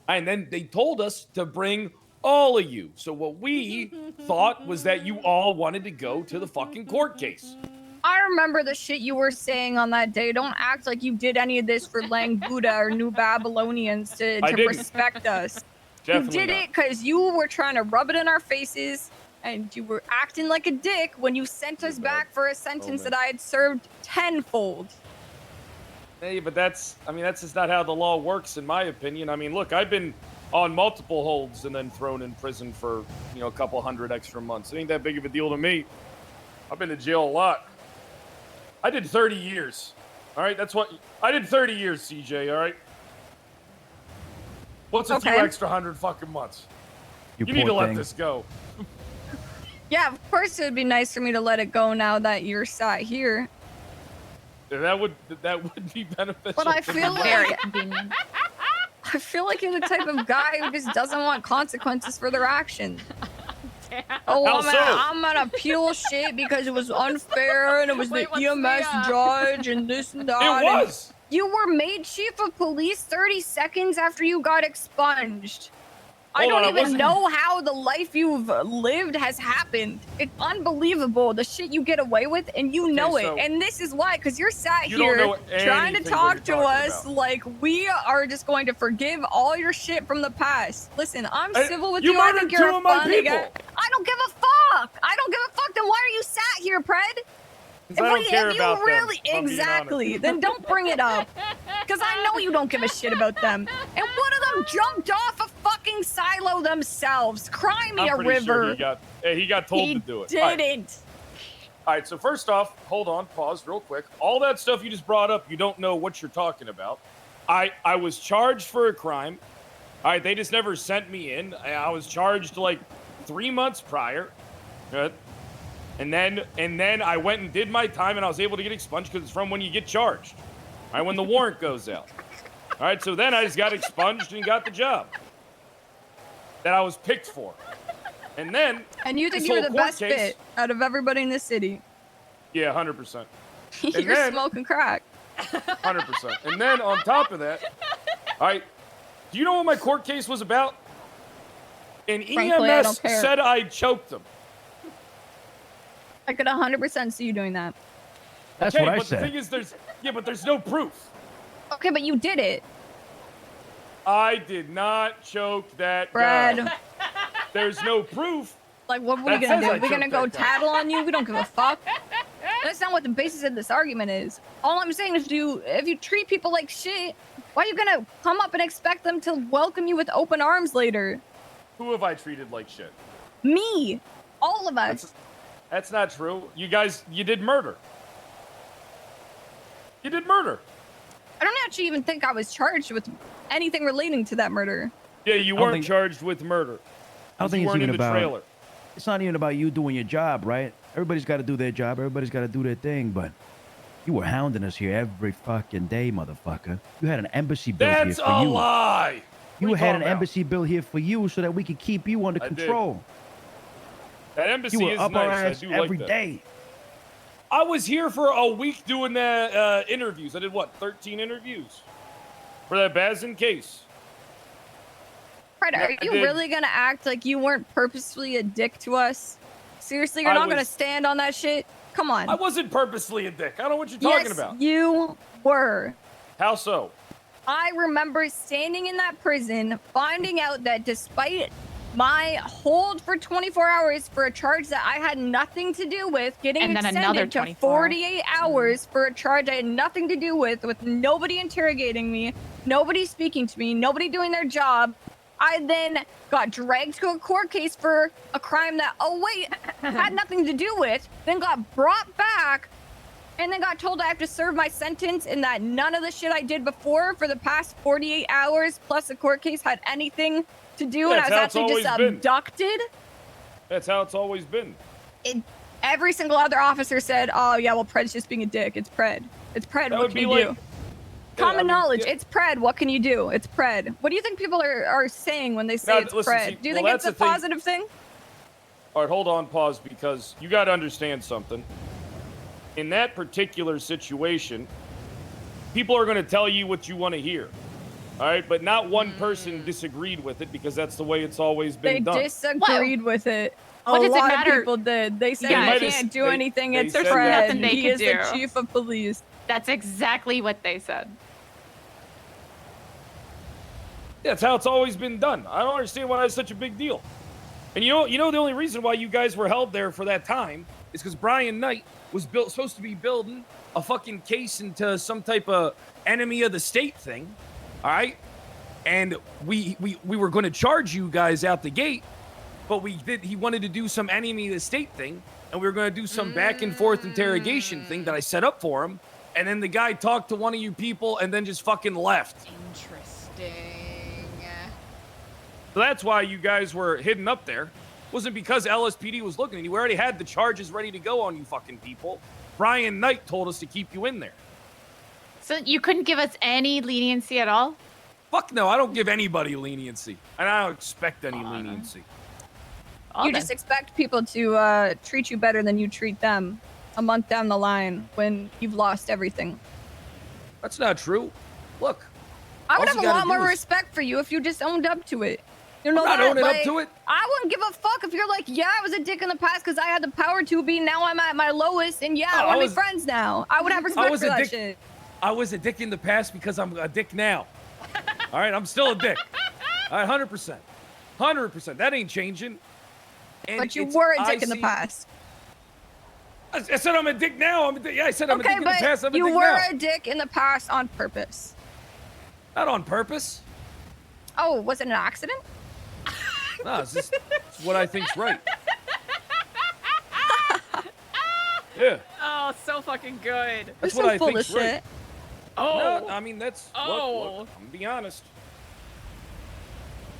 [SPEAKER 9] And then they told us to bring all of you. So what we thought was that you all wanted to go to the fucking court case.
[SPEAKER 8] I remember the shit you were saying on that day. Don't act like you did any of this for Lang Buddha or New Babylonians to
[SPEAKER 9] I didn't.
[SPEAKER 8] respect us.
[SPEAKER 9] Definitely
[SPEAKER 8] You did
[SPEAKER 9] not.
[SPEAKER 8] it because you were trying to rub it in our faces, and you were acting like a dick when you sent us back for a sentence
[SPEAKER 9] man.
[SPEAKER 8] that I had served tenfold.
[SPEAKER 9] Hey, but that's just not how the law works, in my opinion. I mean, look, I've been on multiple holds and then thrown in prison for, a couple hundred extra months. It ain't that big of a deal to me. I've been to jail a lot. I did 30 years. All right, I did 30 years, CJ, all right? What's a few
[SPEAKER 8] Okay.
[SPEAKER 9] extra 100 fucking months? You need
[SPEAKER 10] poor
[SPEAKER 9] to let
[SPEAKER 10] thing.
[SPEAKER 9] this go.
[SPEAKER 8] Yeah, of course it would be nice for me to let it go now that you're sat here.
[SPEAKER 9] That would be beneficial.
[SPEAKER 8] But I
[SPEAKER 9] to
[SPEAKER 8] feel
[SPEAKER 9] me.
[SPEAKER 4] Very
[SPEAKER 8] like
[SPEAKER 4] convenient.
[SPEAKER 8] I feel like you're the type of guy who just doesn't want consequences for their actions. Oh,
[SPEAKER 9] How
[SPEAKER 8] I'm gonna appeal shit because it was unfair and it was
[SPEAKER 1] Wait,
[SPEAKER 8] the EMS judge and this and that.
[SPEAKER 9] It
[SPEAKER 8] and
[SPEAKER 9] was.
[SPEAKER 8] You were made chief of police 30 seconds after you got expunged. I
[SPEAKER 9] Hold on,
[SPEAKER 8] don't
[SPEAKER 9] I
[SPEAKER 8] even
[SPEAKER 9] wasn't-
[SPEAKER 8] know how the life you've lived has happened. It's unbelievable the shit you get away with, and you know
[SPEAKER 9] so
[SPEAKER 8] it. And this is why, because you're sat
[SPEAKER 9] you don't
[SPEAKER 8] here
[SPEAKER 9] know
[SPEAKER 8] trying to
[SPEAKER 9] anything
[SPEAKER 8] talk
[SPEAKER 9] what
[SPEAKER 8] to
[SPEAKER 9] you're talking
[SPEAKER 8] us
[SPEAKER 9] about.
[SPEAKER 8] like we are just going to forgive all your shit from the past. Listen, I'm
[SPEAKER 9] Hey,
[SPEAKER 8] civil with
[SPEAKER 9] you
[SPEAKER 8] you. I
[SPEAKER 9] murdered
[SPEAKER 8] think you're
[SPEAKER 9] two
[SPEAKER 8] a
[SPEAKER 9] of my
[SPEAKER 8] funny guy.
[SPEAKER 9] people.
[SPEAKER 8] I don't give a fuck. I don't give a fuck. Then why are you sat here, Pred?
[SPEAKER 9] 'Cause I don't care
[SPEAKER 8] if you
[SPEAKER 9] about them,
[SPEAKER 8] really
[SPEAKER 9] if I'm being
[SPEAKER 8] exactly,
[SPEAKER 9] honest.
[SPEAKER 8] then don't bring it up. Because I know you don't give a shit about them. And one of them jumped off a fucking silo themselves. Cry me
[SPEAKER 9] I'm
[SPEAKER 8] a
[SPEAKER 9] pretty
[SPEAKER 8] river.
[SPEAKER 9] sure he got told
[SPEAKER 8] He
[SPEAKER 9] to do it. All right.
[SPEAKER 8] didn't.
[SPEAKER 9] All right, so first off, hold on, pause real quick. All that stuff you just brought up, you don't know what you're talking about. I was charged for a crime. All right, they just never sent me in. I was charged like 3 months prior. Good. And then I went and did my time, and I was able to get expunged because it's from when you get charged. All right, when the warrant goes out. All right, so then I just got expunged and got the job that I was picked for. And then
[SPEAKER 8] And you think
[SPEAKER 9] this
[SPEAKER 8] you're
[SPEAKER 9] whole
[SPEAKER 8] the
[SPEAKER 9] court
[SPEAKER 8] best
[SPEAKER 9] case-
[SPEAKER 8] fit out of everybody in this city.
[SPEAKER 9] Yeah, 100%.
[SPEAKER 8] You're
[SPEAKER 9] then-
[SPEAKER 8] smoking crack.
[SPEAKER 9] 100%. And then on top of that, all right, do you know what my court case was about? An
[SPEAKER 8] Frankly, I
[SPEAKER 9] EMS
[SPEAKER 8] don't care.
[SPEAKER 9] said I choked them.
[SPEAKER 8] I could 100% see you doing that.
[SPEAKER 10] That's
[SPEAKER 9] Okay,
[SPEAKER 10] what I
[SPEAKER 9] but the
[SPEAKER 10] said.
[SPEAKER 9] thing is, there's no proof.
[SPEAKER 8] Okay, but you did it.
[SPEAKER 9] I did not choke that
[SPEAKER 8] Brad.
[SPEAKER 9] guy. There's no proof.
[SPEAKER 8] Like, what are we
[SPEAKER 9] That
[SPEAKER 8] gonna
[SPEAKER 9] says
[SPEAKER 8] do?
[SPEAKER 9] I
[SPEAKER 8] We're gonna
[SPEAKER 9] choked
[SPEAKER 8] go
[SPEAKER 9] that guy.
[SPEAKER 8] tattle on you? We don't give a fuck. That's not what the basis of this argument is. All I'm saying is, if you treat people like shit, why are you gonna come up and expect them to welcome you with open arms later?
[SPEAKER 9] Who have I treated like shit?
[SPEAKER 8] Me, all of us.
[SPEAKER 9] That's not true. You did murder. You did murder.
[SPEAKER 8] I don't actually even think I was charged with anything relating to that murder.
[SPEAKER 9] Yeah, you
[SPEAKER 10] don't
[SPEAKER 9] weren't
[SPEAKER 10] think-
[SPEAKER 9] charged with murder.
[SPEAKER 10] I don't think
[SPEAKER 9] you
[SPEAKER 10] it's
[SPEAKER 9] weren't
[SPEAKER 10] even
[SPEAKER 9] in the
[SPEAKER 10] about.
[SPEAKER 9] trailer.
[SPEAKER 10] It's not even about you doing your job, right? Everybody's got to do their job. Everybody's got to do their thing. But you were hounding us here every fucking day, motherfucker. You had an embassy bill here
[SPEAKER 9] That's
[SPEAKER 10] for
[SPEAKER 9] a
[SPEAKER 10] you.
[SPEAKER 9] lie.
[SPEAKER 10] You
[SPEAKER 9] What are
[SPEAKER 10] had an
[SPEAKER 9] talking about?
[SPEAKER 10] embassy bill here for you so that we could keep you under
[SPEAKER 9] I did.
[SPEAKER 10] control.
[SPEAKER 9] That embassy
[SPEAKER 10] You were
[SPEAKER 9] is
[SPEAKER 10] up our
[SPEAKER 9] nice.
[SPEAKER 10] ass
[SPEAKER 9] I do
[SPEAKER 10] every
[SPEAKER 9] like that.
[SPEAKER 10] day.
[SPEAKER 9] I was here for a week doing the interviews. I did what, 13 interviews for that Bazin case.
[SPEAKER 8] Fred,
[SPEAKER 9] Yeah,
[SPEAKER 8] are
[SPEAKER 9] I
[SPEAKER 8] you
[SPEAKER 9] did.
[SPEAKER 8] really gonna act like you weren't purposefully a dick to us? Seriously, you're
[SPEAKER 9] I
[SPEAKER 8] not gonna
[SPEAKER 9] was-
[SPEAKER 8] stand on that shit? Come on.
[SPEAKER 9] I wasn't purposely a dick. I don't know what you're talking
[SPEAKER 8] yes,
[SPEAKER 9] about.
[SPEAKER 8] you were.
[SPEAKER 9] How so?
[SPEAKER 8] I remember standing in that prison, finding out that despite my hold for 24 hours for a charge that I had nothing to do with, getting
[SPEAKER 4] And then another
[SPEAKER 8] extended to
[SPEAKER 4] 24.
[SPEAKER 8] 48 hours for a charge I had nothing to do with nobody interrogating me, nobody speaking to me, nobody doing their job. I then got dragged to a court case for a crime that, oh wait, had nothing to do with, then got brought back, and then got told I have to serve my sentence and that none of the shit I did before for the past 48 hours plus the court case had anything to do, and I
[SPEAKER 9] That's
[SPEAKER 8] was
[SPEAKER 9] how it's
[SPEAKER 8] actually just
[SPEAKER 9] always been.
[SPEAKER 8] abducted.
[SPEAKER 9] That's how it's always been.
[SPEAKER 8] Every single other officer said, oh yeah, well, Pred's just being a dick. It's Pred. It's Pred.
[SPEAKER 9] That
[SPEAKER 8] What
[SPEAKER 9] would
[SPEAKER 8] can
[SPEAKER 9] be
[SPEAKER 8] you
[SPEAKER 9] like-
[SPEAKER 8] do?
[SPEAKER 9] Yeah,
[SPEAKER 8] Common
[SPEAKER 9] I mean,
[SPEAKER 8] knowledge.
[SPEAKER 9] yeah.
[SPEAKER 8] It's Pred. What can you do? It's Pred. What do you think people are saying when they say
[SPEAKER 9] Now,
[SPEAKER 8] it's
[SPEAKER 9] listen,
[SPEAKER 8] Pred?
[SPEAKER 9] see,
[SPEAKER 8] Do you
[SPEAKER 9] well,
[SPEAKER 8] think it's
[SPEAKER 9] that's
[SPEAKER 8] a
[SPEAKER 9] the thing.
[SPEAKER 8] positive thing?
[SPEAKER 9] All right, hold on, pause, because you got to understand something. In that particular situation, people are going to tell you what you want to hear. All right, but not one person disagreed with it because that's the way it's always
[SPEAKER 8] They
[SPEAKER 9] been done.
[SPEAKER 8] disagreed with it.
[SPEAKER 4] What
[SPEAKER 8] a
[SPEAKER 4] does it
[SPEAKER 8] lot
[SPEAKER 4] matter?
[SPEAKER 8] of people did. They said
[SPEAKER 4] Yeah.
[SPEAKER 8] he
[SPEAKER 4] They
[SPEAKER 9] might
[SPEAKER 8] can't
[SPEAKER 9] have-
[SPEAKER 8] do
[SPEAKER 9] they-
[SPEAKER 8] anything.
[SPEAKER 9] they
[SPEAKER 8] It's
[SPEAKER 9] said
[SPEAKER 8] Fred.
[SPEAKER 9] that.
[SPEAKER 4] Nothing they
[SPEAKER 8] He
[SPEAKER 4] could
[SPEAKER 8] is the
[SPEAKER 4] do.
[SPEAKER 8] chief of police.
[SPEAKER 4] That's exactly what they said.
[SPEAKER 9] That's how it's always been done. I don't understand why that's such a big deal. And you know the only reason why you guys were held there for that time is because Brian Knight was supposed to be building a fucking case into some type of enemy of the state thing. All right? And we were going to charge you guys out the gate, but he wanted to do some enemy of the state thing, and we were going to do some back and forth interrogation thing that I set up for him. And then the guy talked to one of you people and then just fucking left.
[SPEAKER 1] Interesting.
[SPEAKER 9] So that's why you guys were hidden up there. Wasn't because LSPD was looking at you. We already had the charges ready to go on you fucking people. Brian Knight told us to keep you in there.
[SPEAKER 4] So you couldn't give us any leniency at all?
[SPEAKER 9] Fuck no, I don't give anybody leniency. And I don't expect any leniency.
[SPEAKER 4] Well,
[SPEAKER 8] You
[SPEAKER 4] then.
[SPEAKER 8] just expect people to treat you better than you treat them a month down the line when you've lost everything.
[SPEAKER 9] That's not true. Look,
[SPEAKER 8] I would
[SPEAKER 9] All
[SPEAKER 8] have
[SPEAKER 9] you
[SPEAKER 8] a
[SPEAKER 9] gotta
[SPEAKER 8] lot
[SPEAKER 9] do
[SPEAKER 8] more
[SPEAKER 9] is-
[SPEAKER 8] respect for you if you just owned up to it. You know
[SPEAKER 11] I'm not
[SPEAKER 8] that?
[SPEAKER 11] owning
[SPEAKER 8] Like,
[SPEAKER 11] up to it.
[SPEAKER 8] I wouldn't give a fuck if you're like, yeah, I was a dick in the past because I had the power to be. Now I'm at my lowest, and yeah, I want to be friends now. I would have respect
[SPEAKER 11] was
[SPEAKER 8] for
[SPEAKER 11] a
[SPEAKER 8] that
[SPEAKER 11] dick.
[SPEAKER 8] shit.
[SPEAKER 11] I was a dick in the past because I'm a dick now. All right, I'm still a dick. All right, 100%. 100%. That ain't changing. And
[SPEAKER 8] But you were a dick in the
[SPEAKER 11] see-
[SPEAKER 8] past.
[SPEAKER 11] I said I'm a dick now. I'm a dick. Yeah, I said I'm a dick
[SPEAKER 8] Okay,
[SPEAKER 11] in the past. I'm
[SPEAKER 8] but
[SPEAKER 11] a
[SPEAKER 8] you
[SPEAKER 11] dick
[SPEAKER 8] were
[SPEAKER 11] now.
[SPEAKER 8] a dick in the past on purpose.
[SPEAKER 11] Not on purpose.
[SPEAKER 8] Oh, was it an accident?
[SPEAKER 11] No, it's what I think's right. Yeah,
[SPEAKER 1] Oh, so fucking good.
[SPEAKER 11] that's
[SPEAKER 8] You're
[SPEAKER 11] what
[SPEAKER 8] so
[SPEAKER 11] I
[SPEAKER 8] full
[SPEAKER 11] think's
[SPEAKER 8] of
[SPEAKER 11] right.
[SPEAKER 8] shit.
[SPEAKER 1] Oh.
[SPEAKER 11] No, I mean that's.
[SPEAKER 1] Oh.
[SPEAKER 11] Look, I'm gonna be honest.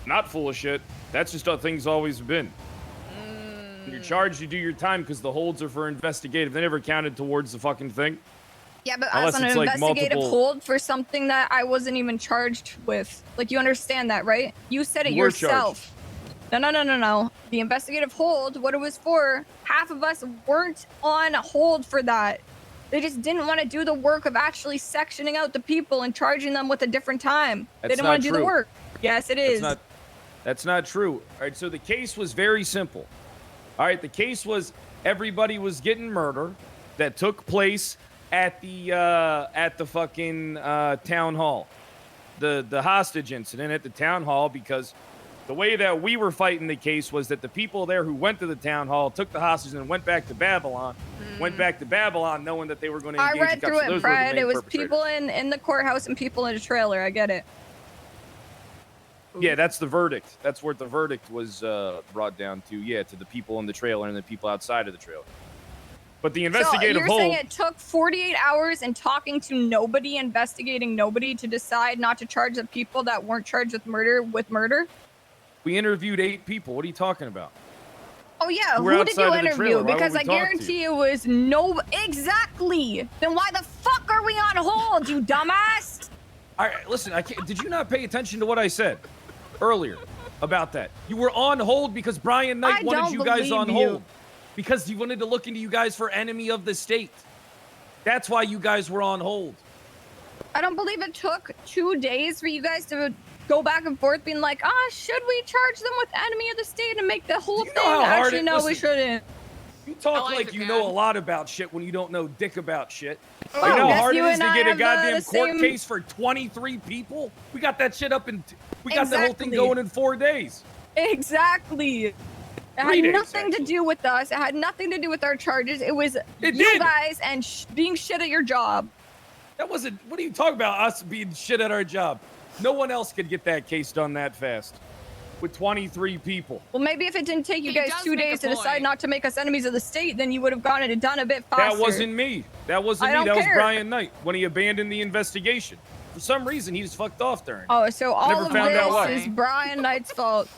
[SPEAKER 9] Not full of shit. That's just how things always have been. When you're charged, you do your time because the holds are for investigative. They never counted towards the fucking thing.
[SPEAKER 8] Yeah, but
[SPEAKER 9] Unless
[SPEAKER 8] as an
[SPEAKER 9] it's, like,
[SPEAKER 8] investigative
[SPEAKER 9] multiple-
[SPEAKER 8] hold for something that I wasn't even charged with. Like, you understand that, right? You said it
[SPEAKER 9] You were
[SPEAKER 8] yourself. No. The investigative hold, what it was for, half of us weren't on hold for that. They just didn't want to do the work of actually sectioning out the people and charging them with a different time. They
[SPEAKER 9] That's
[SPEAKER 8] didn't want
[SPEAKER 9] not
[SPEAKER 8] to do the
[SPEAKER 9] true.
[SPEAKER 8] work. Yes, it is.
[SPEAKER 9] That's not true. All right, so the case was very simple. All right, the case was everybody was getting murder that took place at the fucking town hall, the hostage incident at the town hall, because the way that we were fighting the case was that the people there who went to the town hall took the hostages and went back to Babylon, knowing that they were going to
[SPEAKER 8] I
[SPEAKER 9] engage
[SPEAKER 8] read
[SPEAKER 9] the cops.
[SPEAKER 8] through
[SPEAKER 9] So
[SPEAKER 8] it,
[SPEAKER 9] those were the
[SPEAKER 8] Fred.
[SPEAKER 9] main
[SPEAKER 8] It was
[SPEAKER 9] perpetrators.
[SPEAKER 8] people in the courthouse and people in a trailer. I get it.
[SPEAKER 9] Yeah, that's the verdict. That's what the verdict was brought down to. Yeah, to the people in the trailer and the people outside of the trailer. But the investigative
[SPEAKER 8] So you're
[SPEAKER 9] hold.
[SPEAKER 8] saying it took 48 hours and talking to nobody, investigating nobody to decide not to charge the people that weren't charged with murder?
[SPEAKER 9] We interviewed 8 people. What are you talking about?
[SPEAKER 8] Oh yeah,
[SPEAKER 9] Who were
[SPEAKER 8] who did you
[SPEAKER 9] outside of the
[SPEAKER 8] interview?
[SPEAKER 9] trailer? Why would
[SPEAKER 8] Because
[SPEAKER 9] we
[SPEAKER 8] I
[SPEAKER 9] talk to you?
[SPEAKER 8] guarantee it was no. Exactly. Then why the fuck are we on hold, you dumbass?
[SPEAKER 11] All right, listen. Did you not pay attention to what I said earlier about that? You were on hold because Brian Knight
[SPEAKER 8] I
[SPEAKER 11] wanted
[SPEAKER 8] don't
[SPEAKER 11] you guys on
[SPEAKER 8] believe you.
[SPEAKER 11] hold because he wanted to look into you guys for enemy of the state. That's why you guys were on hold.
[SPEAKER 8] I don't believe it took 2 days for you guys to go back and forth being like, should we charge them with enemy of the state and make the whole
[SPEAKER 11] Do you
[SPEAKER 8] thing?
[SPEAKER 11] know how hard
[SPEAKER 8] Actually, no, we
[SPEAKER 11] listen,
[SPEAKER 8] shouldn't.
[SPEAKER 11] You talk
[SPEAKER 1] Eliza
[SPEAKER 11] like you
[SPEAKER 1] can.
[SPEAKER 11] know a lot about shit when you don't know dick about shit.
[SPEAKER 8] Oh,
[SPEAKER 11] you know how
[SPEAKER 8] guess
[SPEAKER 11] hard it
[SPEAKER 8] you
[SPEAKER 11] is
[SPEAKER 8] and
[SPEAKER 11] to
[SPEAKER 8] I
[SPEAKER 11] get a
[SPEAKER 8] have,
[SPEAKER 11] goddamn
[SPEAKER 8] the
[SPEAKER 11] court
[SPEAKER 8] same-
[SPEAKER 11] case for 23 people? We got that shit up in. We got the whole thing
[SPEAKER 8] Exactly.
[SPEAKER 11] going in 4 days.
[SPEAKER 8] Exactly. It
[SPEAKER 11] 3
[SPEAKER 8] had
[SPEAKER 11] days,
[SPEAKER 8] nothing to
[SPEAKER 11] actually.
[SPEAKER 8] do with us. It had nothing to do with our charges. It was
[SPEAKER 11] It
[SPEAKER 8] you
[SPEAKER 11] did.
[SPEAKER 8] guys and being shit at your job.
[SPEAKER 11] That wasn't. What are you talking about? Us being shit at our job. No one else could get that case done that fast. With 23 people.
[SPEAKER 8] Well, maybe if it didn't take you
[SPEAKER 1] He
[SPEAKER 8] guys
[SPEAKER 1] does
[SPEAKER 8] 2
[SPEAKER 1] make a
[SPEAKER 8] days to decide
[SPEAKER 1] point.
[SPEAKER 8] not to make us enemies of the state, then you would have gone and done it a bit faster.
[SPEAKER 11] That wasn't me. That wasn't
[SPEAKER 8] I
[SPEAKER 11] me.
[SPEAKER 8] don't
[SPEAKER 11] That was
[SPEAKER 8] care.
[SPEAKER 11] Brian Knight when he abandoned the investigation. For some reason, he just fucked off during.
[SPEAKER 8] Oh, so all
[SPEAKER 11] Never
[SPEAKER 8] of
[SPEAKER 11] found out why.
[SPEAKER 8] this is Brian Knight's fault.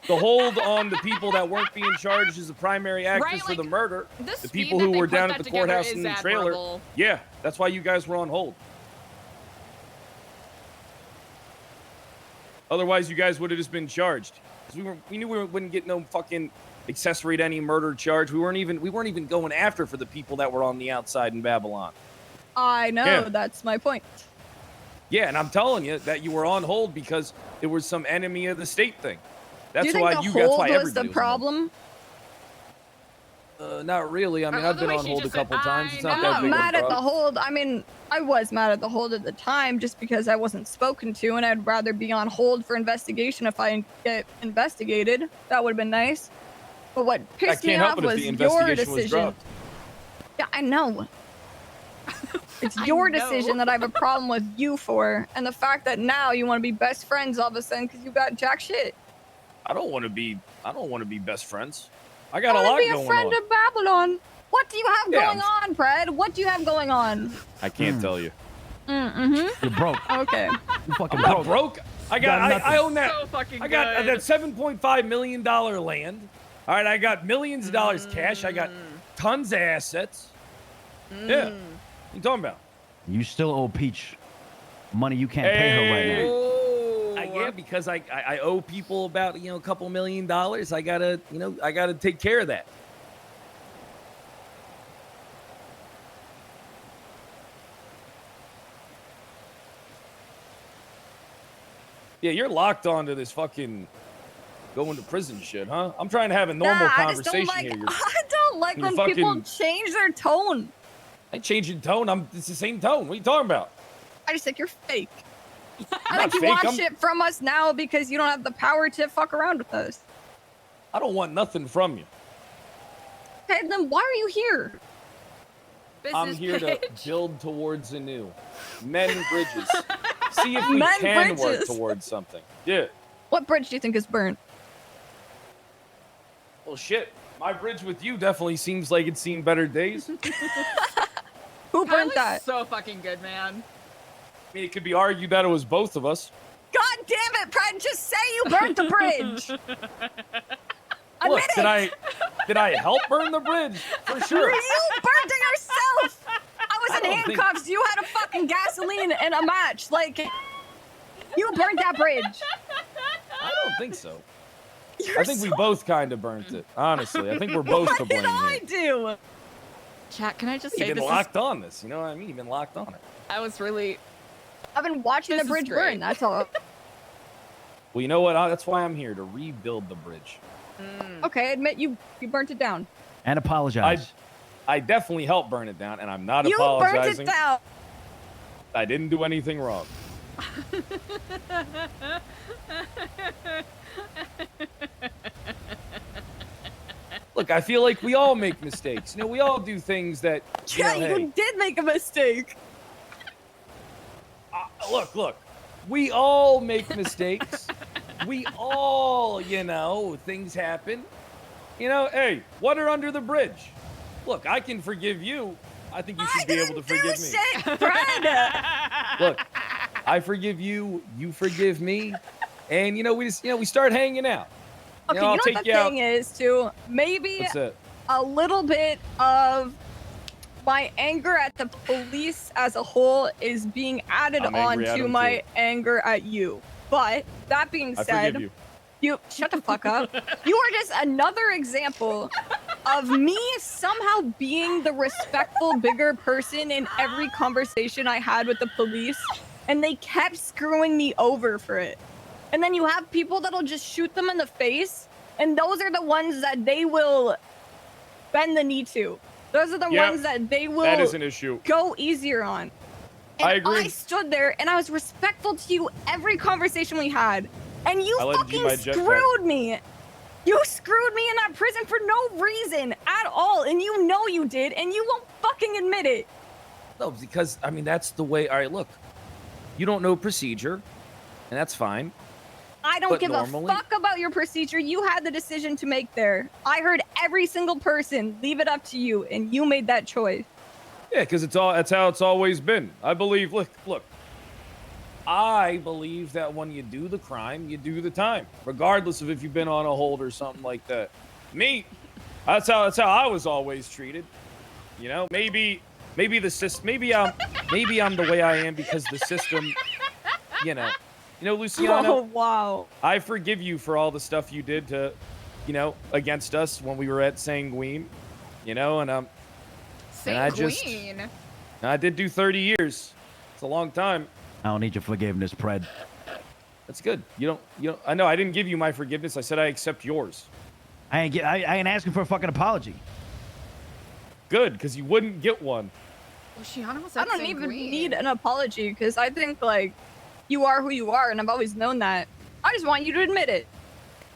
[SPEAKER 11] The hold on the people that weren't being charged as the primary actors
[SPEAKER 1] Right,
[SPEAKER 11] for the
[SPEAKER 1] like,
[SPEAKER 11] murder.
[SPEAKER 1] the
[SPEAKER 11] The
[SPEAKER 1] speed
[SPEAKER 11] people
[SPEAKER 1] that
[SPEAKER 11] who
[SPEAKER 1] they
[SPEAKER 11] were
[SPEAKER 1] put
[SPEAKER 11] down
[SPEAKER 1] that
[SPEAKER 11] at the
[SPEAKER 1] together
[SPEAKER 11] courthouse
[SPEAKER 1] is
[SPEAKER 11] in the trailer.
[SPEAKER 1] admirable.
[SPEAKER 11] Yeah, that's why you guys were on hold. Otherwise, you guys would have just been charged. 'Cause we knew we wouldn't get no fucking accessory to any murder charge. We weren't even going after for the people that were on the outside in Babylon.
[SPEAKER 8] I know,
[SPEAKER 11] Yeah.
[SPEAKER 8] that's my point.
[SPEAKER 11] Yeah, and I'm telling you that you were on hold because there was some enemy of the state thing. That's
[SPEAKER 8] Do you think
[SPEAKER 11] why
[SPEAKER 8] the
[SPEAKER 11] you.
[SPEAKER 8] hold
[SPEAKER 11] That's why
[SPEAKER 8] was
[SPEAKER 11] everybody
[SPEAKER 8] the
[SPEAKER 11] was on hold.
[SPEAKER 8] problem?
[SPEAKER 11] Not really. I mean,
[SPEAKER 1] I love
[SPEAKER 11] I've
[SPEAKER 1] the
[SPEAKER 11] been
[SPEAKER 1] way
[SPEAKER 11] on
[SPEAKER 1] she
[SPEAKER 11] hold a
[SPEAKER 1] just said,
[SPEAKER 11] couple times. It's not
[SPEAKER 8] I'm
[SPEAKER 11] that
[SPEAKER 8] not
[SPEAKER 11] big of a
[SPEAKER 8] mad at the
[SPEAKER 11] problem.
[SPEAKER 8] hold. I mean, I was mad at the hold at the time just because I wasn't spoken to, and I'd rather be on hold for investigation if I get investigated. That would have been nice. But what
[SPEAKER 11] I
[SPEAKER 8] pissed me
[SPEAKER 11] can't
[SPEAKER 8] off
[SPEAKER 11] help it if
[SPEAKER 8] was
[SPEAKER 11] the
[SPEAKER 8] your
[SPEAKER 11] investigation was
[SPEAKER 8] decision.
[SPEAKER 11] dropped.
[SPEAKER 8] Yeah, I know. It's
[SPEAKER 1] I
[SPEAKER 8] your
[SPEAKER 1] know.
[SPEAKER 8] decision that I have a problem with you for, and the fact that now you want to be best friends all of a sudden because you got jack shit.
[SPEAKER 11] I don't want to be best friends. I
[SPEAKER 8] I
[SPEAKER 11] got a
[SPEAKER 8] want
[SPEAKER 11] lot
[SPEAKER 8] to be
[SPEAKER 11] going
[SPEAKER 8] a friend
[SPEAKER 11] on.
[SPEAKER 8] of Babylon. What do you have
[SPEAKER 11] Yeah,
[SPEAKER 8] going on, Fred? What do you have going on?
[SPEAKER 9] I can't tell you.
[SPEAKER 8] Mm-hmm.
[SPEAKER 10] You're broke.
[SPEAKER 8] Okay.
[SPEAKER 10] You fucking
[SPEAKER 11] I'm not
[SPEAKER 10] broke.
[SPEAKER 11] broke. I own that.
[SPEAKER 1] So fucking
[SPEAKER 11] I got
[SPEAKER 1] good.
[SPEAKER 11] that $7.5 million land. All right, I got millions of dollars cash. I got tons of assets. Yeah. What you talking about?
[SPEAKER 10] You still owe Peach money you can't pay her right now.
[SPEAKER 1] Oh.
[SPEAKER 11] Yeah, because I owe people about a couple $1 million. I gotta take care of that. Yeah, you're locked onto this fucking going to prison shit, huh? I'm trying to have a normal conversation here.
[SPEAKER 8] I don't like when people change their tone.
[SPEAKER 11] I ain't changing tone. It's the same tone. What are you talking about?
[SPEAKER 8] I just think you're fake. I
[SPEAKER 11] not
[SPEAKER 8] think you
[SPEAKER 11] fake,
[SPEAKER 8] want
[SPEAKER 11] I'm-
[SPEAKER 8] shit from us now because you don't have the power to fuck around with us.
[SPEAKER 11] I don't want nothing from you.
[SPEAKER 8] Okay, then why are you here?
[SPEAKER 11] I'm here to build towards a new. Mend bridges. See if we
[SPEAKER 8] Mend
[SPEAKER 11] can work
[SPEAKER 8] bridges.
[SPEAKER 11] towards something. Yeah.
[SPEAKER 8] What bridge do you think is burnt?
[SPEAKER 11] Well, shit. My bridge with you definitely seems like it's seen better days.
[SPEAKER 8] Who burnt
[SPEAKER 1] Kyle's
[SPEAKER 8] that?
[SPEAKER 1] so fucking good, man.
[SPEAKER 11] I mean, it could be argued that it was both of us.
[SPEAKER 8] God damn it, Brad! Just say you burnt the bridge.
[SPEAKER 11] Look,
[SPEAKER 8] Admit it.
[SPEAKER 11] did I help burn the bridge? For sure.
[SPEAKER 8] You burnt it yourself. I was in
[SPEAKER 11] don't think-
[SPEAKER 8] handcuffs. You had a fucking gasoline and a match. Like, you burnt that bridge.
[SPEAKER 11] I don't think so.
[SPEAKER 8] You're
[SPEAKER 11] I think we
[SPEAKER 8] so-
[SPEAKER 11] both kind of burnt it. Honestly, I think we're both to
[SPEAKER 8] What
[SPEAKER 11] blame
[SPEAKER 8] did I
[SPEAKER 11] here.
[SPEAKER 8] do?
[SPEAKER 1] Chat, can I just say
[SPEAKER 11] You've been
[SPEAKER 1] this
[SPEAKER 11] locked on this. You know what I mean? You've been locked on it.
[SPEAKER 1] I was really...
[SPEAKER 8] I've been watching
[SPEAKER 1] This
[SPEAKER 8] the
[SPEAKER 1] is
[SPEAKER 8] bridge
[SPEAKER 1] great.
[SPEAKER 8] burn. That's all.
[SPEAKER 11] Well, you know what? That's why I'm here, to rebuild the bridge.
[SPEAKER 8] Okay, admit you burnt it down.
[SPEAKER 10] And apologize.
[SPEAKER 11] I definitely helped burn it down, and I'm not
[SPEAKER 8] You burnt
[SPEAKER 11] apologizing.
[SPEAKER 8] it down.
[SPEAKER 11] I didn't do anything wrong. Look, I feel like we all make mistakes. You know, we all do things that, you
[SPEAKER 8] Yeah,
[SPEAKER 11] know,
[SPEAKER 8] you
[SPEAKER 11] hey,
[SPEAKER 8] did make a mistake.
[SPEAKER 11] look. We all make mistakes. We all, things happen. Hey, water under the bridge. Look, I can forgive you. I think you should be able to forgive me.
[SPEAKER 8] Shit, Brad.
[SPEAKER 11] Look, I forgive you. You forgive me. And, we just, we start hanging out.
[SPEAKER 8] Okay,
[SPEAKER 11] I'll
[SPEAKER 8] you know
[SPEAKER 11] take
[SPEAKER 8] what the
[SPEAKER 11] you out.
[SPEAKER 8] thing is, too? Maybe
[SPEAKER 11] What's that?
[SPEAKER 8] a little bit of my anger at the police as a whole is being added
[SPEAKER 11] I'm angry at
[SPEAKER 8] on to
[SPEAKER 11] them,
[SPEAKER 8] my
[SPEAKER 11] too.
[SPEAKER 8] anger at you. But that being
[SPEAKER 11] I
[SPEAKER 8] said,
[SPEAKER 11] forgive you.
[SPEAKER 8] you shut the fuck up. You are just another example of me somehow being the respectful, bigger person in every conversation I had with the police, and they kept screwing me over for it. And then you have people that'll just shoot them in the face, and those are the ones that they will bend the knee to. Those are the
[SPEAKER 9] Yeah,
[SPEAKER 8] ones that they will
[SPEAKER 9] That is an issue.
[SPEAKER 8] go easier on. And
[SPEAKER 9] I agree.
[SPEAKER 8] I stood there and I was respectful to you every conversation we had. And you
[SPEAKER 9] I lent you
[SPEAKER 8] fucking
[SPEAKER 9] my jetpack.
[SPEAKER 8] screwed me. You screwed me in that prison for no reason at all. And you know you did. And you won't fucking admit it.
[SPEAKER 11] No, because, that's the way. All right, look. You don't know procedure, and that's fine.
[SPEAKER 8] I don't
[SPEAKER 11] But
[SPEAKER 8] give
[SPEAKER 11] normally-
[SPEAKER 8] a fuck about your procedure. You had the decision to make there. I heard every single person leave it up to you. And you made that choice.
[SPEAKER 9] Yeah, because that's how it's always been. I believe. Look.
[SPEAKER 11] I believe that when you do the crime, you do the time, regardless of if you've been on a hold or something like that. Me, that's how I was always treated. Maybe the system. Maybe I'm the way I am because the system. Luciano.
[SPEAKER 8] Oh, wow.
[SPEAKER 9] I forgive you for all the stuff you did to, against us when we were at Sanguine. And I just-
[SPEAKER 1] Sanguine.
[SPEAKER 9] I did do 30 years. It's a long time.
[SPEAKER 10] I don't need your forgiveness, Pred.
[SPEAKER 9] That's good. You don't. I know. I didn't give you my forgiveness. I said I accept yours.
[SPEAKER 10] I ain't asking for a fucking apology.
[SPEAKER 9] Good, because you wouldn't get one.
[SPEAKER 1] Oceana was
[SPEAKER 8] I
[SPEAKER 1] at
[SPEAKER 8] don't even
[SPEAKER 1] Sanguine.
[SPEAKER 8] need an apology because I think, like, you are who you are, and I've always known that. I just want you to admit it.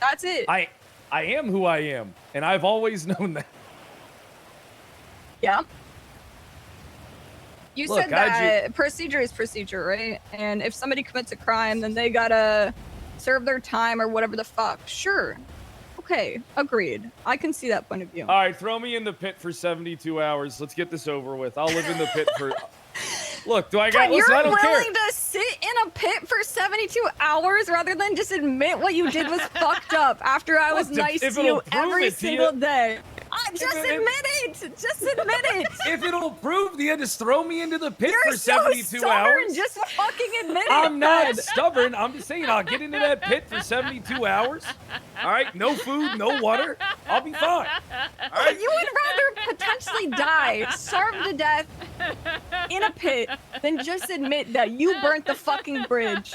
[SPEAKER 8] That's it.
[SPEAKER 9] I am who I am, and I've always known that.
[SPEAKER 8] Yeah. You
[SPEAKER 9] Look,
[SPEAKER 8] said that procedure is procedure, right? And if somebody commits a crime, then they gotta serve their time or whatever the fuck. Sure. Okay, agreed. I can see that point of view.
[SPEAKER 9] All right, throw me in the pit for 72 hours. Let's get this over with. I'll live in the pit for. Look, do I got?
[SPEAKER 8] But
[SPEAKER 9] Listen, I
[SPEAKER 8] you're
[SPEAKER 9] don't care.
[SPEAKER 8] willing to sit in a pit for 72 hours rather than just admit what you did was fucked up after I was
[SPEAKER 9] Look,
[SPEAKER 8] nice
[SPEAKER 9] if
[SPEAKER 8] to
[SPEAKER 9] it'll
[SPEAKER 8] you
[SPEAKER 9] prove
[SPEAKER 8] every
[SPEAKER 9] it to
[SPEAKER 8] single
[SPEAKER 9] you-
[SPEAKER 8] day. Just
[SPEAKER 9] it-
[SPEAKER 8] admit it. Just admit it.
[SPEAKER 11] If it'll prove, you just throw me into the pit
[SPEAKER 8] You're
[SPEAKER 11] for
[SPEAKER 8] so
[SPEAKER 11] 72
[SPEAKER 8] stubborn.
[SPEAKER 11] hours.
[SPEAKER 8] Just fucking admit it.
[SPEAKER 11] I'm not stubborn. I'm just saying I'll get into that pit for 72 hours. All right, no food, no water. I'll be fine. All right.
[SPEAKER 8] You would rather potentially die, starve to death in a pit, than just admit that you burnt the fucking bridge.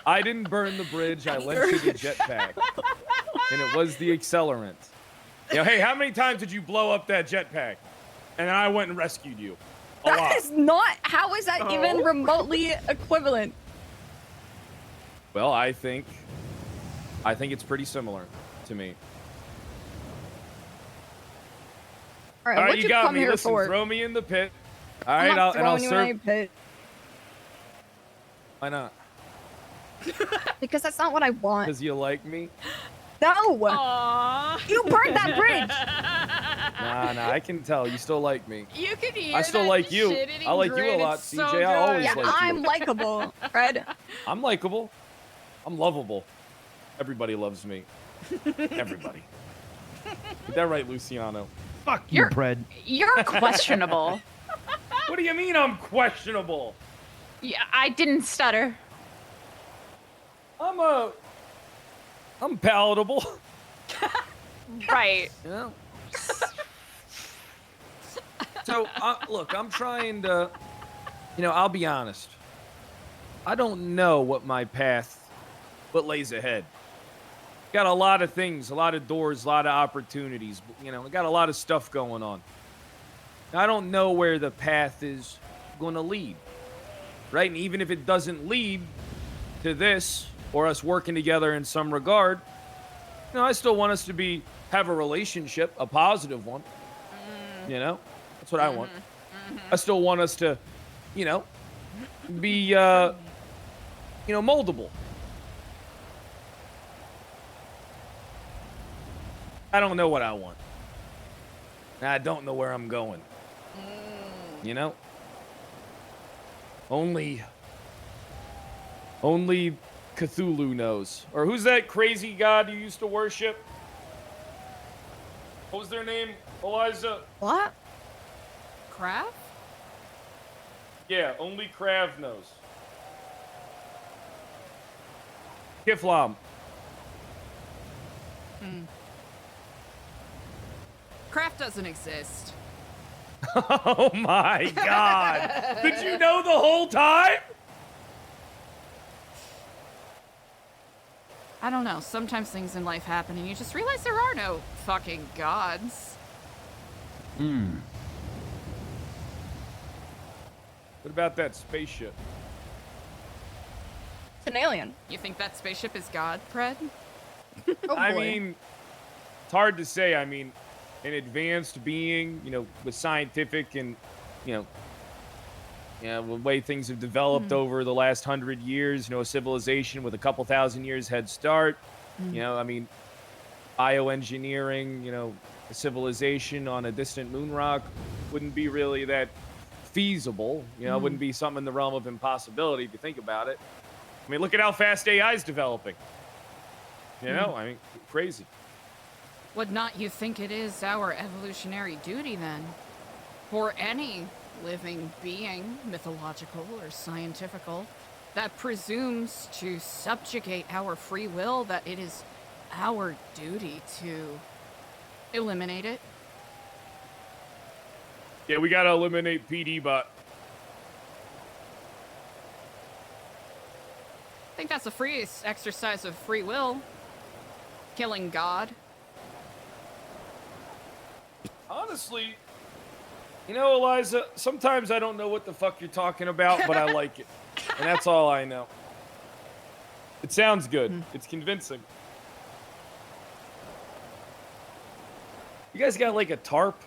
[SPEAKER 11] I didn't burn the bridge. I lent you the jetpack, and it was the accelerant. You know, hey, how many times did you blow up that jetpack? And then I went and rescued you. A lot.
[SPEAKER 8] That is not. How is that even remotely equivalent?
[SPEAKER 11] Well, I think it's pretty similar to me.
[SPEAKER 8] All right,
[SPEAKER 11] All right,
[SPEAKER 8] what'd
[SPEAKER 11] you
[SPEAKER 8] you
[SPEAKER 11] got
[SPEAKER 8] come
[SPEAKER 11] me.
[SPEAKER 8] here
[SPEAKER 11] Listen,
[SPEAKER 8] for?
[SPEAKER 11] throw me in the pit. All
[SPEAKER 8] I'm
[SPEAKER 11] right,
[SPEAKER 8] not
[SPEAKER 11] and I'll
[SPEAKER 8] throwing you in
[SPEAKER 11] serve.
[SPEAKER 8] any pit.
[SPEAKER 11] Why not?
[SPEAKER 8] Because that's not what I want.
[SPEAKER 11] Because you like me?
[SPEAKER 8] No.
[SPEAKER 1] Aww.
[SPEAKER 8] You burned that bridge.
[SPEAKER 11] Nah, I can tell. You still like me.
[SPEAKER 1] You can hear
[SPEAKER 11] I still
[SPEAKER 1] that
[SPEAKER 11] like you.
[SPEAKER 1] shit-eating
[SPEAKER 11] I like you
[SPEAKER 1] grin.
[SPEAKER 11] a lot,
[SPEAKER 1] It's
[SPEAKER 11] CJ.
[SPEAKER 1] so
[SPEAKER 11] I always
[SPEAKER 8] Yeah,
[SPEAKER 11] like you.
[SPEAKER 8] I'm likable, Fred.
[SPEAKER 11] I'm likable. I'm lovable. Everybody loves me. Everybody. Get that right, Luciano.
[SPEAKER 10] Fuck you,
[SPEAKER 4] You're-
[SPEAKER 10] Pred.
[SPEAKER 4] You're questionable.
[SPEAKER 11] What do you mean I'm questionable?
[SPEAKER 4] Yeah, I didn't stutter.
[SPEAKER 11] I'm palatable.
[SPEAKER 4] Right.
[SPEAKER 11] You know? So, look, I'm trying to, I'll be honest. I don't know what lays ahead. Got a lot of things, a lot of doors, a lot of opportunities. I got a lot of stuff going on. I don't know where the path is going to lead, right? And even if it doesn't lead to this or us working together in some regard, I still want us to have a relationship, a positive one. That's what I want. I still want us to, be, moldable. I don't know what I want. I don't know where I'm going. Only Cthulhu knows. Or who's that crazy god you used to worship? What was their name, Eliza?
[SPEAKER 8] What?
[SPEAKER 1] Craft?
[SPEAKER 11] Yeah, only Krav knows. Kiflam.
[SPEAKER 1] Craft doesn't exist.
[SPEAKER 11] Oh my god! Did you know the whole time?
[SPEAKER 1] I don't know. Sometimes things in life happen and you just realize there are no fucking gods.
[SPEAKER 11] What about that spaceship?
[SPEAKER 8] It's an alien.
[SPEAKER 1] You think that spaceship is God, Pred?
[SPEAKER 8] Oh,
[SPEAKER 11] I
[SPEAKER 8] boy.
[SPEAKER 11] mean, it's hard to say. I mean, an advanced being, with scientific and, the way things have developed over the last 100 years, a civilization with a couple thousand years head start. I mean, bioengineering, a civilization on a distant moon rock wouldn't be really that feasible. It wouldn't be something in the realm of impossibility if you think about it. I mean, look at how fast AI is developing. I mean, crazy.
[SPEAKER 1] Would not you think it is our evolutionary duty then? For any living being, mythological or scientifical, that presumes to subjugate our free will, that it is our duty to eliminate it?
[SPEAKER 11] Yeah, we gotta eliminate PD bot.
[SPEAKER 1] I think that's a free exercise of free will. Killing God.
[SPEAKER 11] Honestly, Eliza, sometimes I don't know what the fuck you're talking about, but I like it. And that's all I know. It sounds good. It's convincing. You guys got like a tarp?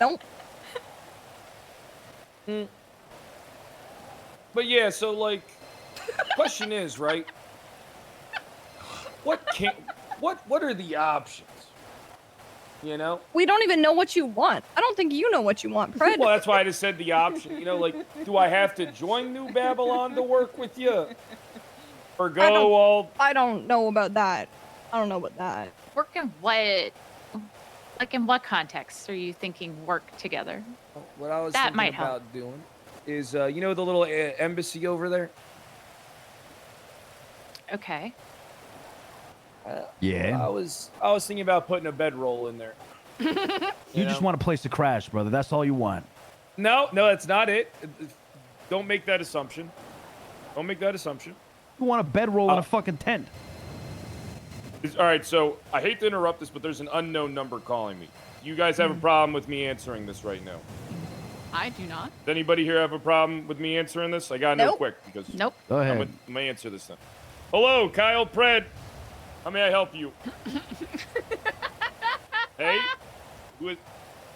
[SPEAKER 8] Nope.
[SPEAKER 11] But yeah, so like, question is, right? What are the options?
[SPEAKER 8] We don't even know what you want. I don't think you know what you want, Fred.
[SPEAKER 11] Well, that's why I just said the option. Do I have to join New Babylon to work with you? Or go
[SPEAKER 8] I don't know about that. I don't know about that.
[SPEAKER 4] Work in what? Like in what context are you thinking work together?
[SPEAKER 11] What I was
[SPEAKER 4] That
[SPEAKER 11] thinking
[SPEAKER 4] might
[SPEAKER 11] about
[SPEAKER 4] help.
[SPEAKER 11] doing is, the little embassy over there?
[SPEAKER 4] Okay.
[SPEAKER 10] Yeah.
[SPEAKER 11] I was thinking about putting a bedroll in there.
[SPEAKER 10] You just want a place to crash, brother. That's all you want.
[SPEAKER 11] No, that's not it.
[SPEAKER 9] Don't make that assumption. Don't make that assumption.
[SPEAKER 10] You want a bedroll in a fucking tent?
[SPEAKER 9] All right, so I hate to interrupt this, but there's an unknown number calling me. Do you guys have a problem with me answering this right now?
[SPEAKER 1] I do not.
[SPEAKER 9] Does anybody here have a problem with me answering this? I gotta know
[SPEAKER 8] Nope.
[SPEAKER 9] quick because
[SPEAKER 1] Nope.
[SPEAKER 10] Go ahead.
[SPEAKER 9] I'm gonna answer this then. Hello, Kyle Pred. How may I help you? Hey? Who is...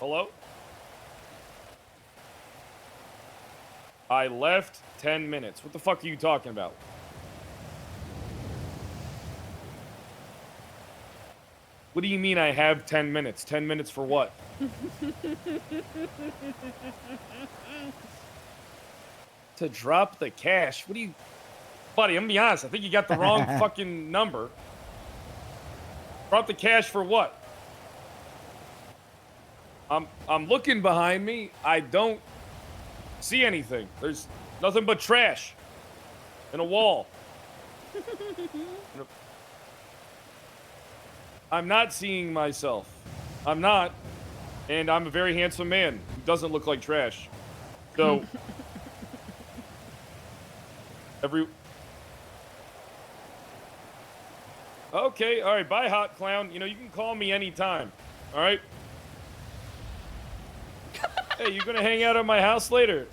[SPEAKER 9] Hello? I left 10 minutes. What the fuck are you talking about? What do you mean I have 10 minutes? 10 minutes for what? To drop the cash? What do you... Buddy, I'm gonna be honest. I think you got the wrong fucking number. Drop the cash for what? I'm looking behind me. I don't see anything. There's nothing but trash and a wall. I'm not seeing myself. I'm not. And I'm a very handsome man who doesn't look like trash. So Okay, all right, bye, hot clown. You know, you can call me anytime. All right? Hey, you gonna hang out at my house later?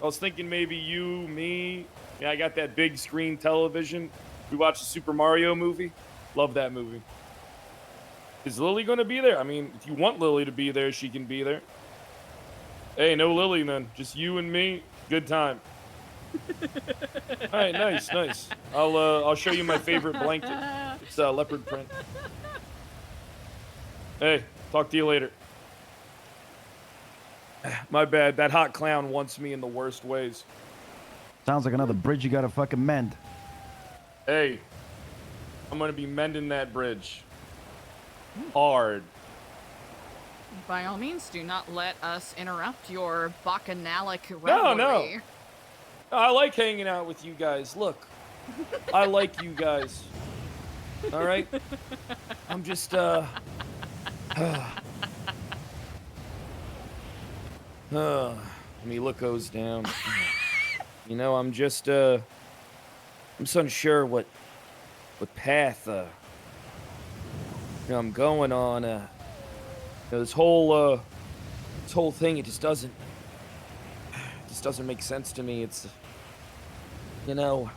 [SPEAKER 9] I was thinking maybe you, me. Yeah, I got that big screen television. We watched the Super Mario movie. Love that movie. Is Lily gonna be there? I mean, if you want Lily to be there, she can be there. Hey, no Lily then. Just you and me. Good time. All right, nice, nice. I'll show you my favorite blanket. It's leopard print. Hey, talk to you later. My bad. That hot clown wants me in the worst ways.
[SPEAKER 10] Sounds like another bridge you gotta fucking mend.
[SPEAKER 9] Hey, I'm gonna be mending that bridge. Hard.
[SPEAKER 1] By all means, do not let us interrupt your bacchanalic
[SPEAKER 9] No,
[SPEAKER 1] revelry.
[SPEAKER 9] no. I like hanging out with you guys. Look, I like you guys. All right? I'm just, let me look those down. You know, I'm just, I'm so unsure what path, I'm going on. You know, this whole thing, it just doesn't make sense to me. It's, you know,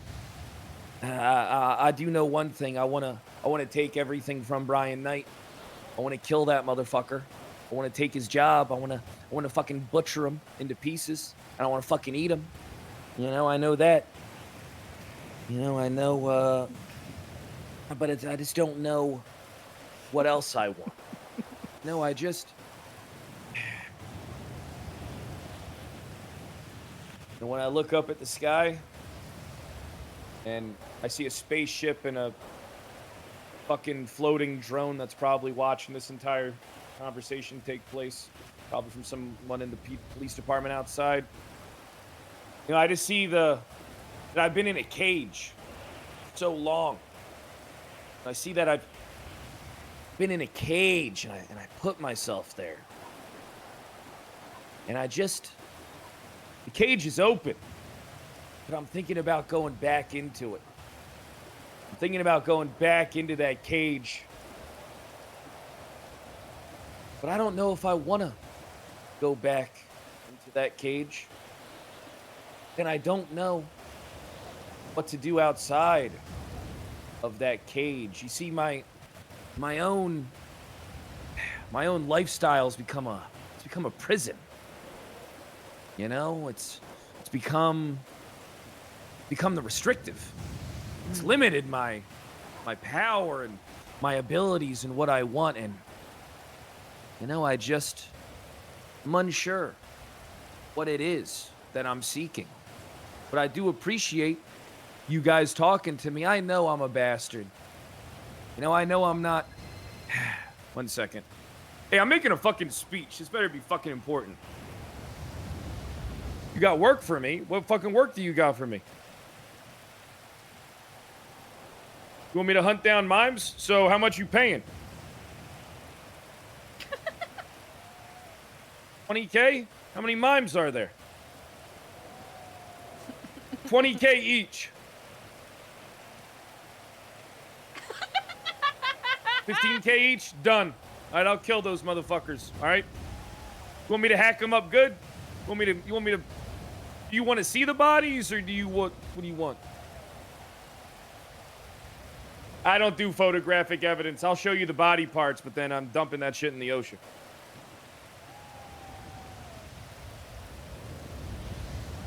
[SPEAKER 9] I do know one thing. I wanna take everything from Brian Knight. I wanna kill that motherfucker. I wanna take his job. I wanna fucking butcher him into pieces, and I wanna fucking eat him. You know, I know that. You know, I know. But I just don't know what else I want. No, I just. And when I look up at the sky and I see a spaceship and a fucking floating drone that's probably watching this entire conversation take place, probably from someone in the police department outside. You know, I just see that I've been in a cage so long. I see that I've been in a cage and I put myself there. And the cage is open, but I'm thinking about going back into it. I'm thinking about going back into that cage. But I don't know if I want to go back into that cage. And I don't know what to do outside of that cage. You see, my own lifestyle's become a prison. You know, it's become the restrictive. It's limited my power and my abilities and what I want, and you know, I'm unsure what it is that I'm seeking. But I do appreciate you guys talking to me. I know I'm a bastard. You know, I know I'm not. 1 second. Hey, I'm making a fucking speech. This better be fucking important. You got work for me? What fucking work do you got for me? You want me to hunt down mimes? So how much you paying? 20K? How many mimes are there? 20K each. 15K each, done. All right, I'll kill those motherfuckers. All right. You want me to hack them up good? You want me to? Do you want to see the bodies, or do you what? What do you want? I don't do photographic evidence. I'll show you the body parts, but then I'm dumping that shit in the ocean.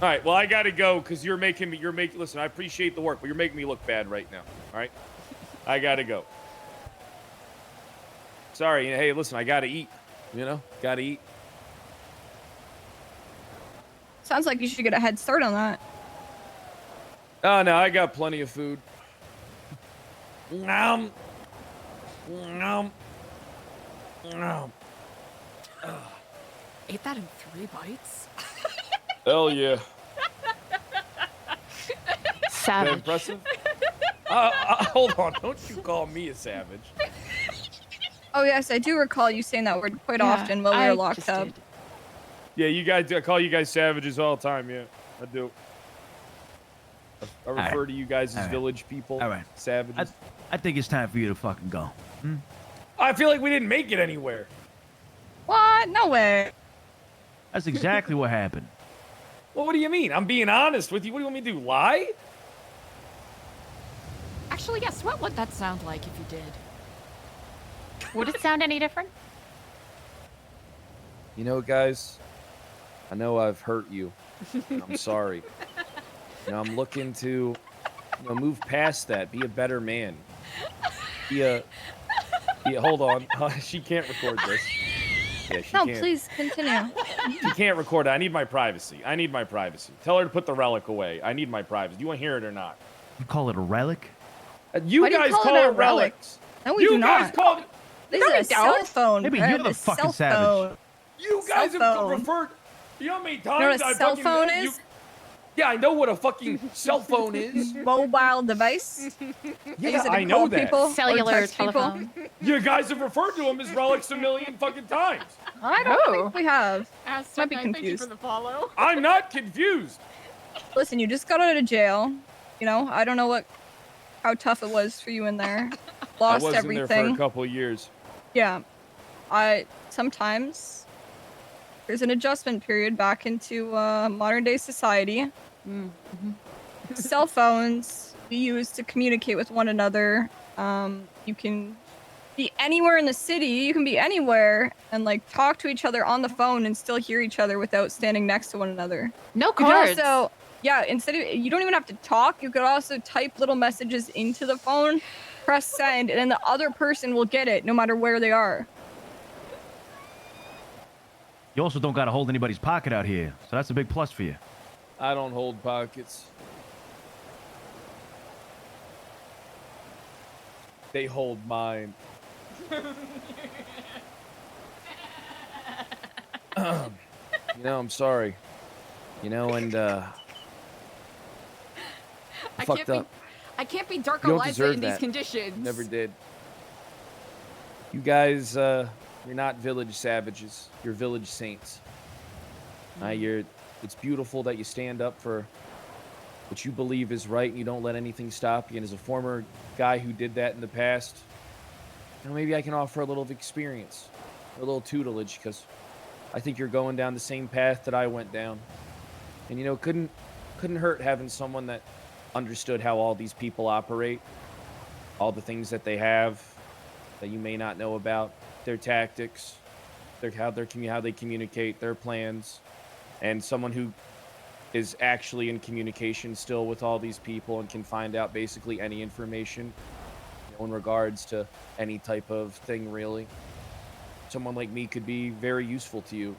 [SPEAKER 9] All right, well, I gotta go because listen, I appreciate the work, but you're making me look bad right now. All right? I gotta go. Sorry, hey, listen, I gotta eat. You know? Gotta eat.
[SPEAKER 8] Sounds like you should get a head start on that.
[SPEAKER 9] Oh, no, I got plenty of food. Nom. Nom. Nom.
[SPEAKER 1] Ate that in 3 bites?
[SPEAKER 9] Hell yeah.
[SPEAKER 4] Savage.
[SPEAKER 9] That impressive? Hold on, don't you call me a savage.
[SPEAKER 8] Oh yes, I do recall you saying that word quite often while we were locked up.
[SPEAKER 4] Did.
[SPEAKER 9] Yeah, I call you guys savages all the time, yeah. I do. I refer to you guys as village people.
[SPEAKER 10] All right.
[SPEAKER 9] Savages.
[SPEAKER 10] I think it's time for you to fucking go.
[SPEAKER 9] I feel like we didn't make it anywhere.
[SPEAKER 8] What? No way.
[SPEAKER 10] That's exactly what happened.
[SPEAKER 9] Well, what do you mean? I'm being honest with you. What do you want me to do? Lie?
[SPEAKER 1] Actually, yes. What would that sound like if you did?
[SPEAKER 4] Would it sound any different?
[SPEAKER 11] You know, guys, I know I've hurt you. And I'm sorry. You know, I'm looking to move past that. Be a better man. Hold on. She can't record this. Yeah, she
[SPEAKER 8] No,
[SPEAKER 11] can't.
[SPEAKER 8] please continue.
[SPEAKER 9] She can't record it. I need my privacy. Tell her to put the relic away. I need my privacy. Do you want to hear it or not?
[SPEAKER 10] You call it a relic?
[SPEAKER 9] You
[SPEAKER 8] Why do you
[SPEAKER 9] guys
[SPEAKER 8] call
[SPEAKER 9] call
[SPEAKER 8] it a
[SPEAKER 9] it relics.
[SPEAKER 8] No, we do
[SPEAKER 9] You guys
[SPEAKER 8] not.
[SPEAKER 9] call it...
[SPEAKER 8] This is a cell phone.
[SPEAKER 10] Maybe
[SPEAKER 8] Brad,
[SPEAKER 10] you're the
[SPEAKER 8] a
[SPEAKER 10] fucking
[SPEAKER 8] cell
[SPEAKER 10] savage.
[SPEAKER 8] phone.
[SPEAKER 9] You
[SPEAKER 8] Cell
[SPEAKER 9] guys have
[SPEAKER 8] phone.
[SPEAKER 9] referred... You know how many
[SPEAKER 8] You know
[SPEAKER 9] times
[SPEAKER 8] what a
[SPEAKER 9] I've
[SPEAKER 8] cell
[SPEAKER 9] fucking...
[SPEAKER 8] phone
[SPEAKER 9] you-
[SPEAKER 8] is?
[SPEAKER 9] Yeah, I know what a fucking cell phone is.
[SPEAKER 8] Mobile device.
[SPEAKER 9] Yeah,
[SPEAKER 8] Use it to
[SPEAKER 9] I know
[SPEAKER 8] call
[SPEAKER 9] that.
[SPEAKER 8] people or
[SPEAKER 4] Cellular
[SPEAKER 8] text people.
[SPEAKER 4] telephone.
[SPEAKER 9] You guys have referred to them as relics a million fucking times.
[SPEAKER 8] I don't think we have.
[SPEAKER 1] Aztec,
[SPEAKER 8] be
[SPEAKER 1] thank you
[SPEAKER 8] confused.
[SPEAKER 1] for the follow.
[SPEAKER 9] I'm not confused.
[SPEAKER 8] Listen, you just got out of jail. You know, I don't know how tough it was for you in there. Lost
[SPEAKER 9] I was
[SPEAKER 8] everything.
[SPEAKER 9] in there for a couple of years.
[SPEAKER 8] Yeah. Sometimes there's an adjustment period back into modern day society. Cell phones we use to communicate with one another. You can be anywhere in the city. You can be anywhere and like talk to each other on the phone and still hear each other without standing next to one another.
[SPEAKER 4] No
[SPEAKER 8] You
[SPEAKER 4] cards.
[SPEAKER 8] can also, yeah, you don't even have to talk. You could also type little messages into the phone, press send, and then the other person will get it no matter where they are.
[SPEAKER 10] You also don't gotta hold anybody's pocket out here, so that's a big plus for you.
[SPEAKER 11] I don't hold pockets. They hold mine. You know, I'm sorry. You know, and I fucked up.
[SPEAKER 1] I can't be Dark
[SPEAKER 11] You don't
[SPEAKER 1] Eliza
[SPEAKER 11] deserve
[SPEAKER 1] in these
[SPEAKER 11] that.
[SPEAKER 1] conditions.
[SPEAKER 11] Never did. You guys, you're not village savages. You're village saints. It's beautiful that you stand up for what you believe is right and you don't let anything stop you. And as a former guy who did that in the past, you know, maybe I can offer a little experience, a little tutelage, because I think you're going down the same path that I went down. And you know, couldn't hurt having someone that understood how all these people operate, all the things that they have that you may not know about, their tactics, how they communicate, their plans, and someone who is actually in communication still with all these people and can find out basically any information, you know, in regards to any type of thing, really. Someone like me could be very useful to you.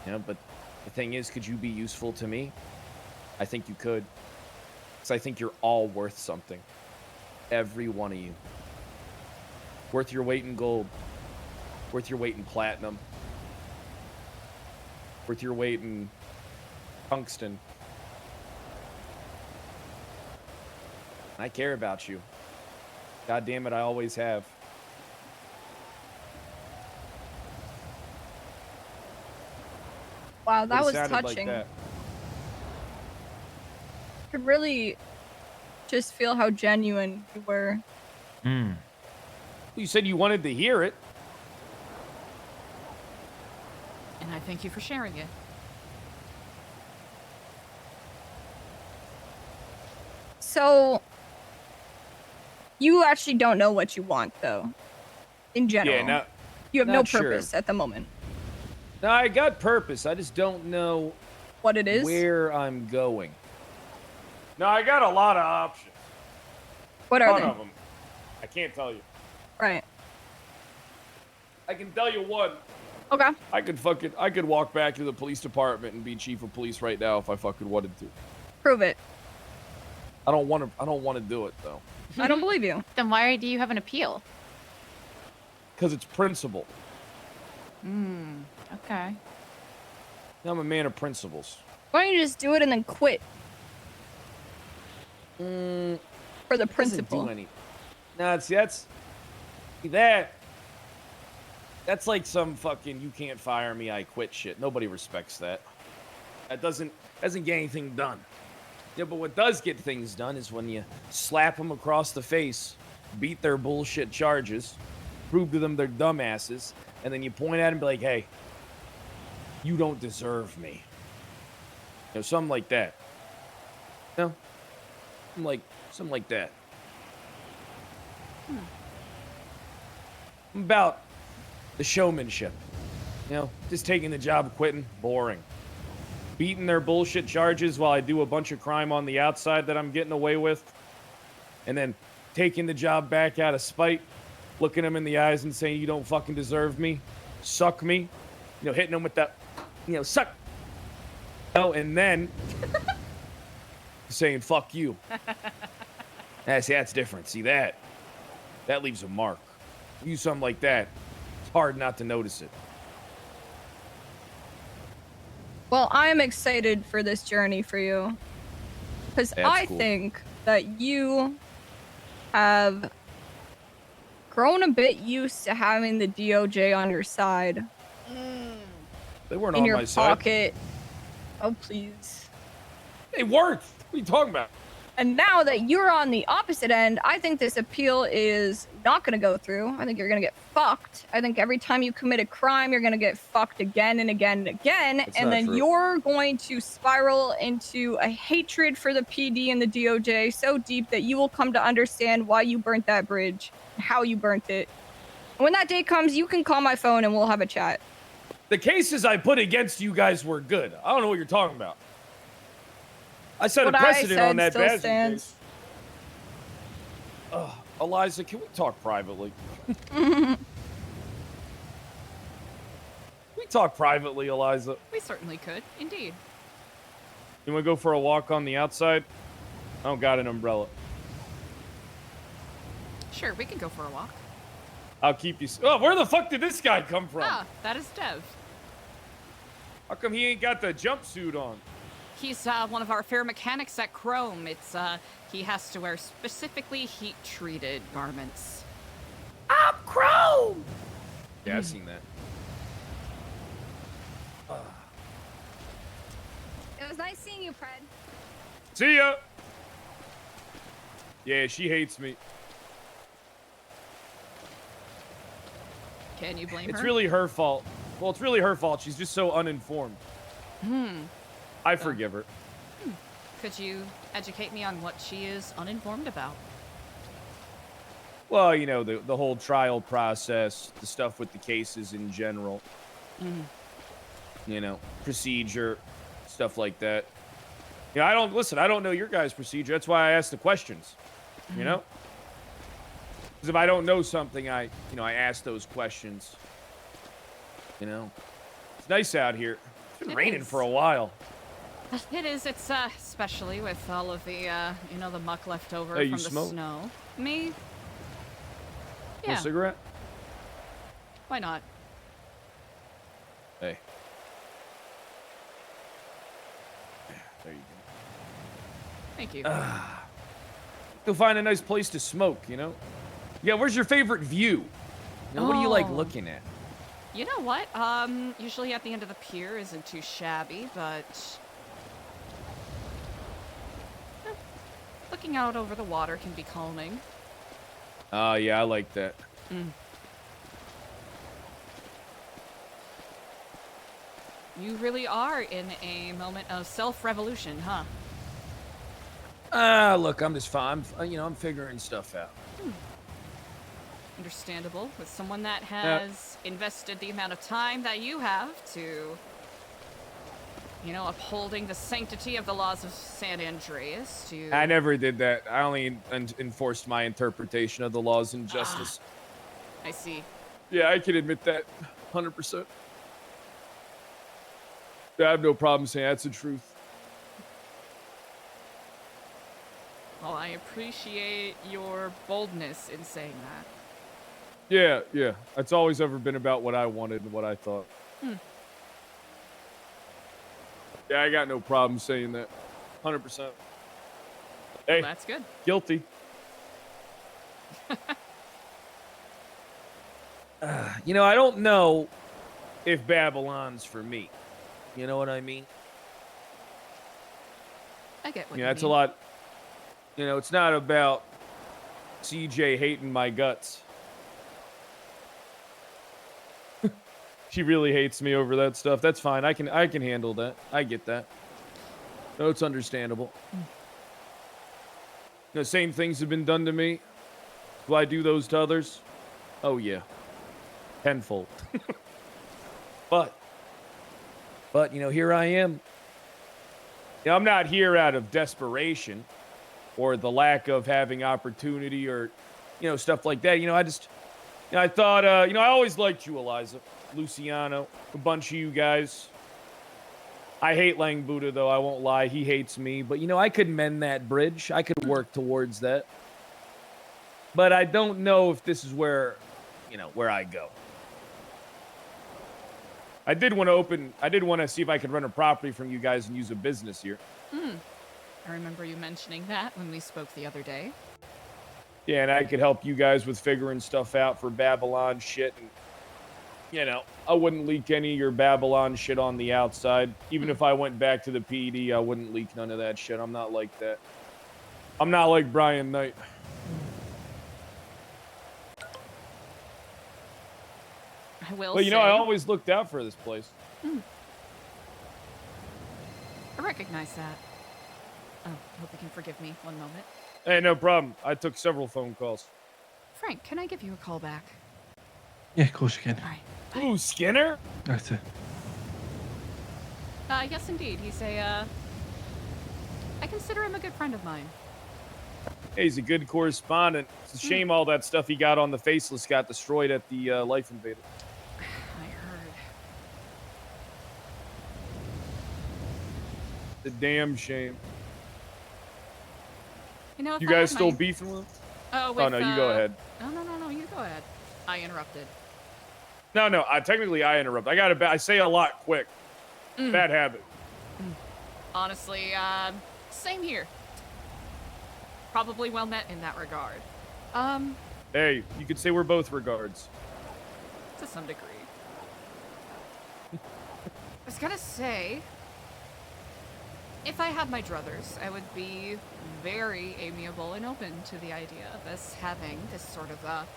[SPEAKER 11] You know, but the thing is, could you be useful to me? I think you could. Because I think you're all worth something. Every one of you. Worth your weight in gold. Worth your weight in platinum. Worth your weight in tungsten. I care about you. God damn it, I always have.
[SPEAKER 8] Wow, that
[SPEAKER 11] It
[SPEAKER 8] was
[SPEAKER 11] sounded like
[SPEAKER 8] touching.
[SPEAKER 11] that.
[SPEAKER 8] could really just feel how genuine you were.
[SPEAKER 11] You said you wanted to hear it.
[SPEAKER 1] And I thank you for sharing it.
[SPEAKER 8] So, you actually don't know what you want, though. In general.
[SPEAKER 11] Yeah, no,
[SPEAKER 8] you have no
[SPEAKER 11] not sure.
[SPEAKER 8] purpose at the moment.
[SPEAKER 11] No, I got purpose. I just don't know
[SPEAKER 8] what it is,
[SPEAKER 11] where I'm going.
[SPEAKER 9] No, I got a lot of options.
[SPEAKER 8] What are
[SPEAKER 9] One
[SPEAKER 8] they?
[SPEAKER 9] of them. I can't tell you.
[SPEAKER 8] Right.
[SPEAKER 9] I can tell you one.
[SPEAKER 8] Okay.
[SPEAKER 11] I could walk back to the police department and be chief of police right now if I fucking wanted to.
[SPEAKER 8] Prove it.
[SPEAKER 11] I don't want to do it though.
[SPEAKER 8] I don't believe you.
[SPEAKER 4] Then why do you have an appeal?
[SPEAKER 11] Because it's principle.
[SPEAKER 4] Okay.
[SPEAKER 11] I'm a man of principles.
[SPEAKER 8] Why don't you just do it and then quit? For the
[SPEAKER 11] Doesn't
[SPEAKER 8] principle.
[SPEAKER 11] do any. No, that's like some fucking you can't fire me, I quit shit. Nobody respects that. That doesn't get anything done. Yeah, but what does get things done is when you slap them across the face, beat their bullshit charges, prove to them they're dumbasses, and then you point at them and be like, hey, you don't deserve me. You know, something like that. No? Something like that. About the showmanship. You know, just taking the job, quitting, boring. Beating their bullshit charges while I do a bunch of crime on the outside that I'm getting away with. And then taking the job back out of spite, looking them in the eyes and saying, you don't fucking deserve me. Suck me. You know, hitting them with that, suck. Oh, and then saying, fuck you. That's different. See that? That leaves a mark. Use something like that. It's hard not to notice it.
[SPEAKER 8] Well, I am excited for this journey for you. Because I
[SPEAKER 11] cool.
[SPEAKER 8] think that you have grown a bit used to having the DOJ on your side.
[SPEAKER 11] They weren't
[SPEAKER 8] in
[SPEAKER 11] on
[SPEAKER 8] your
[SPEAKER 11] my side.
[SPEAKER 8] pocket. Oh, please.
[SPEAKER 11] They weren't. What are you talking about?
[SPEAKER 8] And now that you're on the opposite end, I think this appeal is not going to go through. I think you're going to get fucked. I think every time you commit a crime, you're going to get fucked again and again and again.
[SPEAKER 11] That's
[SPEAKER 8] and
[SPEAKER 11] not
[SPEAKER 8] then
[SPEAKER 11] true.
[SPEAKER 8] you're going to spiral into a hatred for the PD and the DOJ so deep that you will come to understand why you burnt that bridge, and how you burnt it. And when that day comes, you can call my phone and we'll have a chat.
[SPEAKER 11] The cases I put against you guys were good. I don't know what you're talking about. I set
[SPEAKER 8] What
[SPEAKER 11] a
[SPEAKER 8] I
[SPEAKER 11] precedent
[SPEAKER 8] said
[SPEAKER 11] on that
[SPEAKER 8] still
[SPEAKER 11] Bazin
[SPEAKER 8] stands.
[SPEAKER 11] case. Eliza, can we talk privately? We talk privately, Eliza.
[SPEAKER 1] We certainly could, indeed.
[SPEAKER 11] You want to go for a walk on the outside? I don't got an umbrella.
[SPEAKER 1] Sure, we can go for a walk.
[SPEAKER 11] I'll keep you. Oh, where the fuck did this guy come from?
[SPEAKER 1] Ah, that is Dev.
[SPEAKER 11] How come he ain't got the jumpsuit on?
[SPEAKER 1] He's one of our fair mechanics at Chrome. It's he has to wear specifically heat-treated garments.
[SPEAKER 11] I'm Chrome. Yeah, I've seen that.
[SPEAKER 8] It was nice seeing you, Fred.
[SPEAKER 11] See ya. Yeah, she hates me.
[SPEAKER 1] Can you blame her?
[SPEAKER 11] It's really her fault. Well, it's really her fault. She's just so uninformed. I forgive her.
[SPEAKER 1] Could you educate me on what she is uninformed about?
[SPEAKER 11] Well, you know, the whole trial process, the stuff with the cases in general. You know, procedure, stuff like that. You know, I don't know your guys' procedure. That's why I ask the questions. You know? Because if I don't know something, I ask those questions. You know? It's nice out here. It's been raining for a while.
[SPEAKER 1] It is. It's especially with all of the the muck left over
[SPEAKER 11] Hey, you
[SPEAKER 1] from the
[SPEAKER 11] smoke?
[SPEAKER 1] snow. Me?
[SPEAKER 11] Want
[SPEAKER 1] Yeah.
[SPEAKER 11] a cigarette?
[SPEAKER 1] Why not?
[SPEAKER 11] Hey. There you go.
[SPEAKER 1] Thank you.
[SPEAKER 11] Go find a nice place to smoke, you know? Yeah, where's your favorite view? You know, what do you like
[SPEAKER 1] Oh.
[SPEAKER 11] looking at?
[SPEAKER 1] You know what? Usually at the end of the pier isn't too shabby, but looking out over the water can be calming.
[SPEAKER 11] Yeah, I like that.
[SPEAKER 1] You really are in a moment of self-revolution, huh?
[SPEAKER 11] Look, I'm just fine. I'm figuring stuff out.
[SPEAKER 1] Understandable. With someone that has invested the amount of time that you have to, upholding the sanctity of the laws of San Andreas to...
[SPEAKER 11] I never did that. I only enforced my interpretation of the laws and justice.
[SPEAKER 1] I see.
[SPEAKER 11] Yeah, I can admit that. 100%. I have no problem saying that's the truth.
[SPEAKER 1] Well, I appreciate your boldness in saying that.
[SPEAKER 11] Yeah. It's always ever been about what I wanted and what I thought. Yeah, I got no problem saying that. 100%. Hey,
[SPEAKER 1] Well, that's good.
[SPEAKER 11] guilty. I don't know if Babylon's for me. You know what I mean?
[SPEAKER 1] I get what you
[SPEAKER 11] That's
[SPEAKER 1] mean.
[SPEAKER 11] a lot. It's not about CJ hating my guts. She really hates me over that stuff. That's fine. I can handle that. I get that. No, it's understandable. The same things have been done to me. Do I do those to others? Oh yeah. Tenfold. But here I am. I'm not here out of desperation or the lack of having opportunity or, stuff like that. I thought, I always liked you, Eliza, Luciano, a bunch of you guys. I hate Lang Buddha, though, I won't lie. He hates me. But, I could mend that bridge. I could work towards that. But I don't know if this is where I go. I did want to see if I could rent a property from you guys and use a business here.
[SPEAKER 1] I remember you mentioning that when we spoke the other day.
[SPEAKER 11] Yeah, and I could help you guys with figuring stuff out for Babylon shit. And, I wouldn't leak any of your Babylon shit on the outside. Even if I went back to the PD, I wouldn't leak none of that shit. I'm not like that. I'm not like Brian Knight.
[SPEAKER 1] I will
[SPEAKER 11] But,
[SPEAKER 1] say...
[SPEAKER 11] I always looked out for this place.
[SPEAKER 1] I recognize that. Oh, hope you can forgive me. One moment.
[SPEAKER 11] Hey, no problem. I took several phone calls.
[SPEAKER 1] Frank, can I give you a call back?
[SPEAKER 2] Yeah, of course you can.
[SPEAKER 1] All right.
[SPEAKER 11] Ooh, Skinner?
[SPEAKER 2] That's it.
[SPEAKER 1] Yes, indeed. He's I consider him a good friend of mine.
[SPEAKER 11] Hey, he's a good correspondent. It's a shame all that stuff he got on the Faceless got destroyed at the Life Invader.
[SPEAKER 1] I heard.
[SPEAKER 11] The damn shame.
[SPEAKER 1] If
[SPEAKER 11] You
[SPEAKER 1] I
[SPEAKER 11] guys
[SPEAKER 1] had
[SPEAKER 11] still
[SPEAKER 1] my...
[SPEAKER 11] beefing with him?
[SPEAKER 1] Oh,
[SPEAKER 11] Oh, no, you go ahead.
[SPEAKER 1] No, you go ahead. I interrupted.
[SPEAKER 11] No, technically I interrupt. I say a lot quick. Bad habit.
[SPEAKER 1] Honestly, same here. Probably well met in that regard.
[SPEAKER 11] Hey, you could say we're both regards.
[SPEAKER 1] To some degree. I was gonna say, if I had my druthers, I would be very amiable and open to the idea of us having this sort of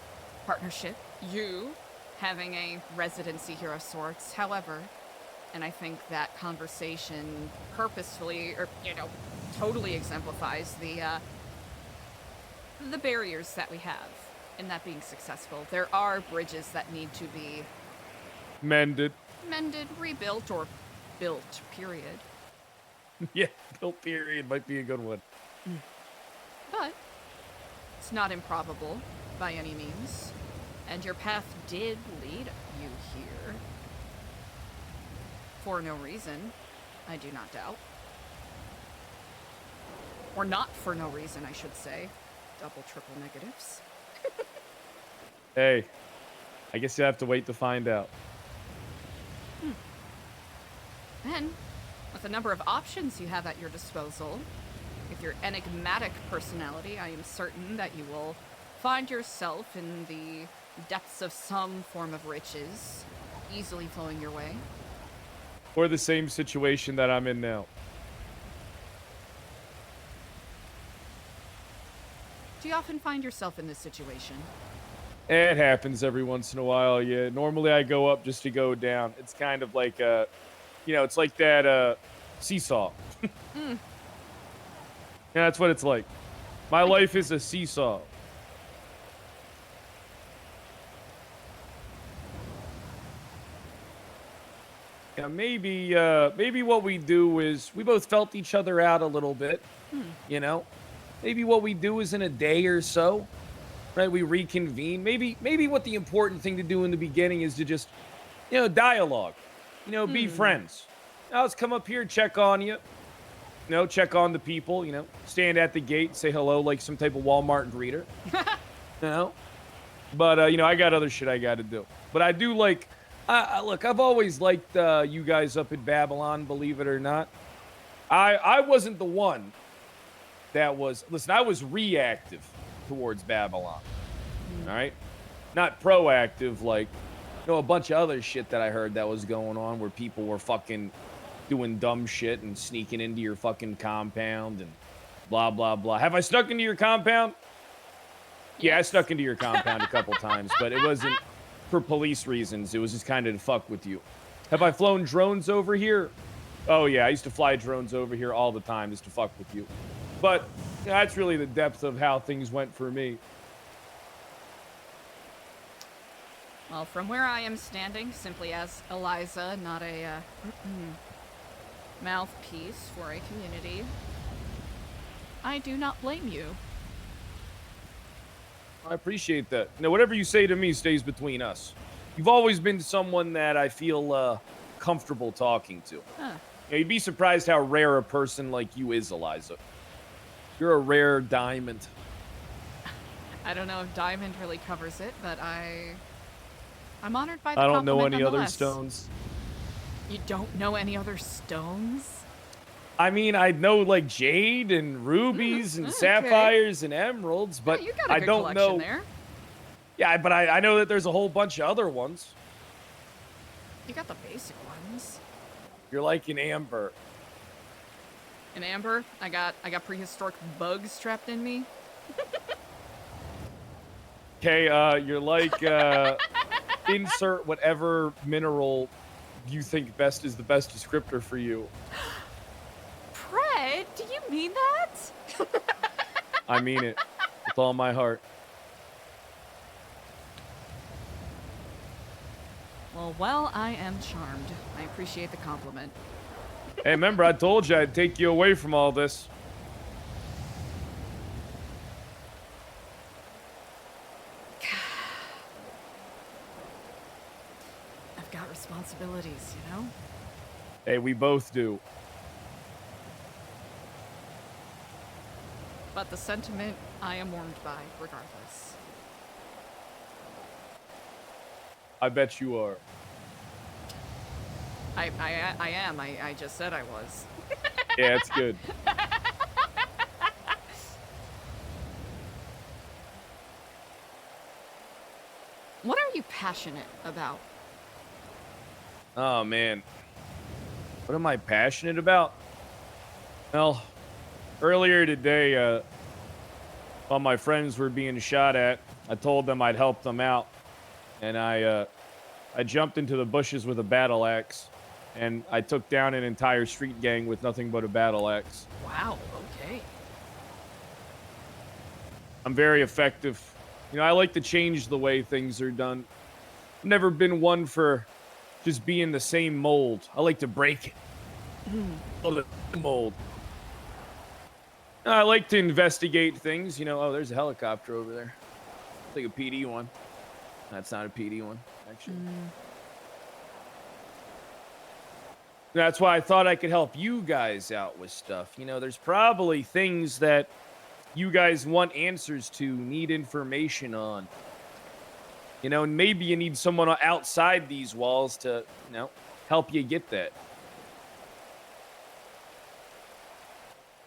[SPEAKER 1] partnership. You having a residency here of sorts. However, and I think that conversation purposefully, or totally exemplifies the barriers that we have in that being successful. There are bridges that need to be
[SPEAKER 11] Mended,
[SPEAKER 1] rebuilt, or built, period.
[SPEAKER 11] Yeah, built period might be a good one.
[SPEAKER 1] But it's not improbable by any means. And your path did lead you here. For no reason, I do not doubt. Or not for no reason, I should say. Double, triple negatives.
[SPEAKER 11] Hey, I guess you have to wait to find out.
[SPEAKER 1] Then, with the number of options you have at your disposal, with your enigmatic personality, I am certain that you will find yourself in the depths of some form of riches, easily flowing your way.
[SPEAKER 11] Or the same situation that I'm in now.
[SPEAKER 1] Do you often find yourself in this situation?
[SPEAKER 9] It happens every once in a while, yeah. Normally I go up just to go down. It's kind of like it's like that seesaw.
[SPEAKER 1] Mm.
[SPEAKER 9] Yeah, that's what it's like. My life is a seesaw. Yeah, maybe what we do is we both felt each other out a little bit, you know? Maybe what we do is in a day or so, right? We reconvene. Maybe what the important thing to do in the beginning is to just, dialogue. Be friends. Now let's come up here, check on you. Check on the people, stand at the gate, say hello like some type of Walmart greeter. But I got other shit I got to do. But I do like look, I've always liked you guys up at Babylon, believe it or not. I wasn't the one that was, listen, I was reactive towards Babylon. All right? Not proactive like, a bunch of other shit that I heard that was going on where people were fucking doing dumb shit and sneaking into your fucking compound and blah, blah, blah. Have I snuck into your compound? Yeah, I snuck into your compound a couple times, but it wasn't for police reasons. It was just kind of to fuck with you. Have I flown drones over here? Oh, yeah, I used to fly drones over here all the time just to fuck with you. But that's really the depth of how things went for me.
[SPEAKER 1] Well, from where I am standing, simply as Eliza, not a mouthpiece for a community, I do not blame you.
[SPEAKER 9] I appreciate that. Now, whatever you say to me stays between us. You've always been someone that I feel comfortable talking to.
[SPEAKER 1] Huh.
[SPEAKER 9] You'd be surprised how rare a person like you is, Eliza. You're a rare diamond.
[SPEAKER 1] I don't know if diamond really covers it, but I'm honored by the
[SPEAKER 9] I don't know
[SPEAKER 1] compliment
[SPEAKER 9] any other
[SPEAKER 1] nonetheless.
[SPEAKER 9] stones.
[SPEAKER 1] You don't know any other stones?
[SPEAKER 9] I mean, I know like jade and rubies and
[SPEAKER 1] okay.
[SPEAKER 9] sapphires and emeralds, but
[SPEAKER 1] Yeah, you got a
[SPEAKER 9] I
[SPEAKER 1] good
[SPEAKER 9] don't
[SPEAKER 1] collection
[SPEAKER 9] know.
[SPEAKER 1] there.
[SPEAKER 9] Yeah, but I know that there's a whole bunch of other ones.
[SPEAKER 1] You got the basic ones.
[SPEAKER 9] You're like an amber.
[SPEAKER 1] In amber, I got prehistoric bugs trapped in me.
[SPEAKER 9] Okay, you're like insert whatever mineral you think best is the best descriptor for you.
[SPEAKER 1] Fred, do you mean that?
[SPEAKER 9] I mean it with all my heart.
[SPEAKER 1] Well, I am charmed. I appreciate the compliment.
[SPEAKER 9] Hey, remember I told you I'd take you away from all this.
[SPEAKER 1] I've got responsibilities, you know?
[SPEAKER 9] Hey, we both do.
[SPEAKER 1] But the sentiment I am warmed by, regardless.
[SPEAKER 9] I bet you are.
[SPEAKER 1] I am. I just said I was.
[SPEAKER 9] Yeah, it's good.
[SPEAKER 1] What are you passionate about?
[SPEAKER 9] Oh, man. What am I passionate about? Well, earlier today, while my friends were being shot at, I told them I'd help them out. And I jumped into the bushes with a battle axe. And I took down an entire street gang with nothing but a battle axe.
[SPEAKER 1] Wow, okay.
[SPEAKER 9] I'm very effective. I like to change the way things are done. I've never been one for just being the same mold. I like to break it. The mold. I like to investigate things. Oh, there's a helicopter over there. It's like a PD one. That's not a PD one, actually. That's why I thought I could help you guys out with stuff. There's probably things that you guys want answers to, need information on. And maybe you need someone outside these walls to, help you get that.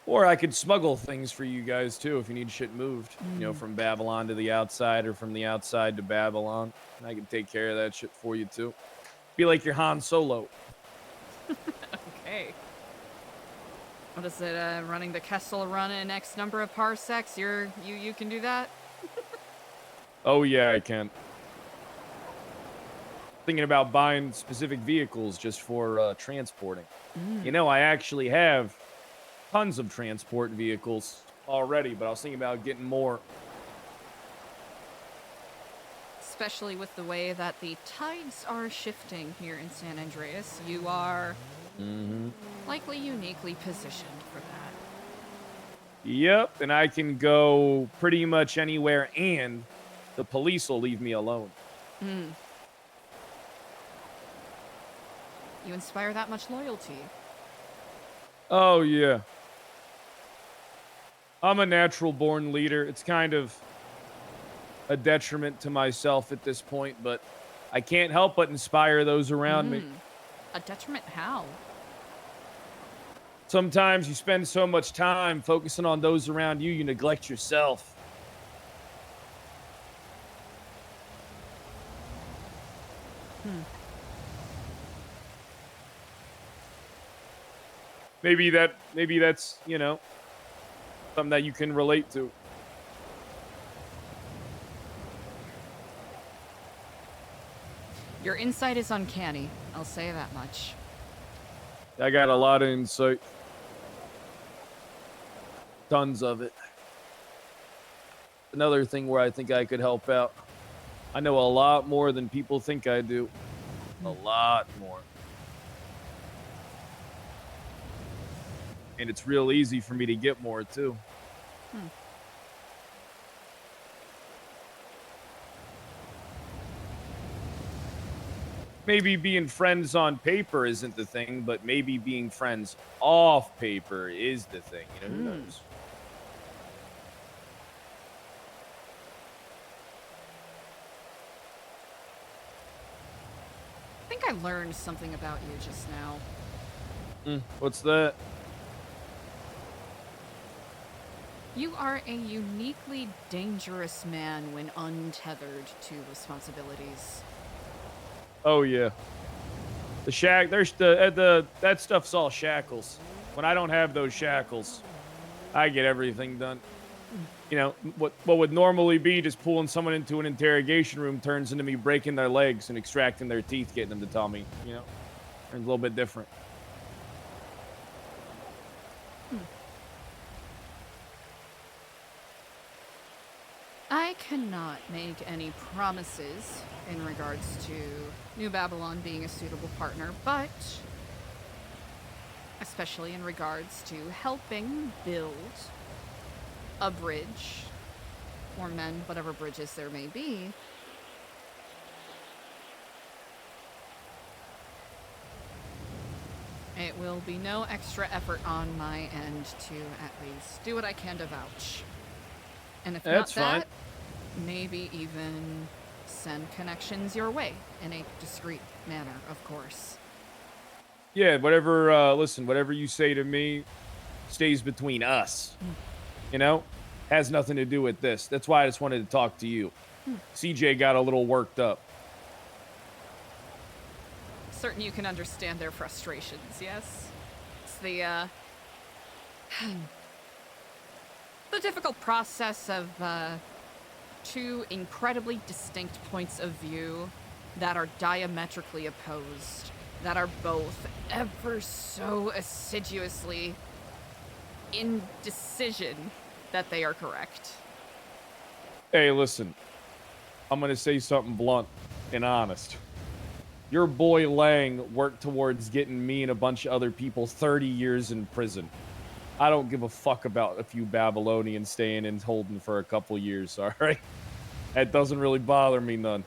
[SPEAKER 9] Or I could smuggle things for you guys, too, if you need shit moved. From Babylon to the outside or from the outside to Babylon. And I can take care of that shit for you, too. Be like your Han Solo.
[SPEAKER 1] Okay. What is it? Running the Kessel run in X number of parsecs. You can do that.
[SPEAKER 11] Oh yeah, I can. Thinking about buying specific vehicles just for transporting. You know, I actually have tons of transport vehicles already, but I was thinking about getting more.
[SPEAKER 1] Especially with the way that the tides are shifting here in San Andreas, you are likely uniquely positioned for that.
[SPEAKER 11] Yep, and I can go pretty much anywhere, and the police will leave me alone.
[SPEAKER 1] You inspire that much loyalty.
[SPEAKER 11] Oh, yeah. I'm a natural-born leader. It's kind of a detriment to myself at this point, but I can't help but inspire those around me.
[SPEAKER 1] A detriment how?
[SPEAKER 11] Sometimes you spend so much time focusing on those around you, you neglect yourself. Maybe that's, you know, something that you can relate to.
[SPEAKER 1] Your insight is uncanny. I'll say that much.
[SPEAKER 11] I got a lot of insight. Tons of it. Another thing where I think I could help out. I know a lot more than people think I do. A lot more. And it's real easy for me to get more, too. Maybe being friends on paper isn't the thing, but maybe being friends off paper is the thing. You know, who knows?
[SPEAKER 1] I think I learned something about you just now.
[SPEAKER 11] What's that?
[SPEAKER 1] You are a uniquely dangerous man when untethered to responsibilities.
[SPEAKER 11] Oh, yeah. That stuff's all shackles. When I don't have those shackles, I get everything done. You know, what would normally be just pulling someone into an interrogation room turns into me breaking their legs and extracting their teeth, getting them to tell me, you know? It's a little bit different.
[SPEAKER 1] I cannot make any promises in regards to New Babylon being a suitable partner, but especially in regards to helping build a bridge or mend whatever bridges there may be, it will be no extra effort on my end to at least do what I can to vouch. And if
[SPEAKER 11] That's
[SPEAKER 1] not that,
[SPEAKER 11] fine.
[SPEAKER 1] maybe even send connections your way in a discreet manner, of course.
[SPEAKER 11] Yeah, whatever, listen, whatever you say to me stays between us. You know? Has nothing to do with this. That's why I just wanted to talk to you. CJ got a little worked up.
[SPEAKER 1] Certain you can understand their frustrations, yes? It's the difficult process of, two incredibly distinct points of view that are diametrically opposed, that are both ever so assiduously in decision that they are correct.
[SPEAKER 11] Hey, listen. I'm gonna say something blunt and honest. Your boy Lang worked towards getting me and a bunch of other people 30 years in prison. I don't give a fuck about a few Babylonians staying and holding for a couple years, alright? That doesn't really bother me none.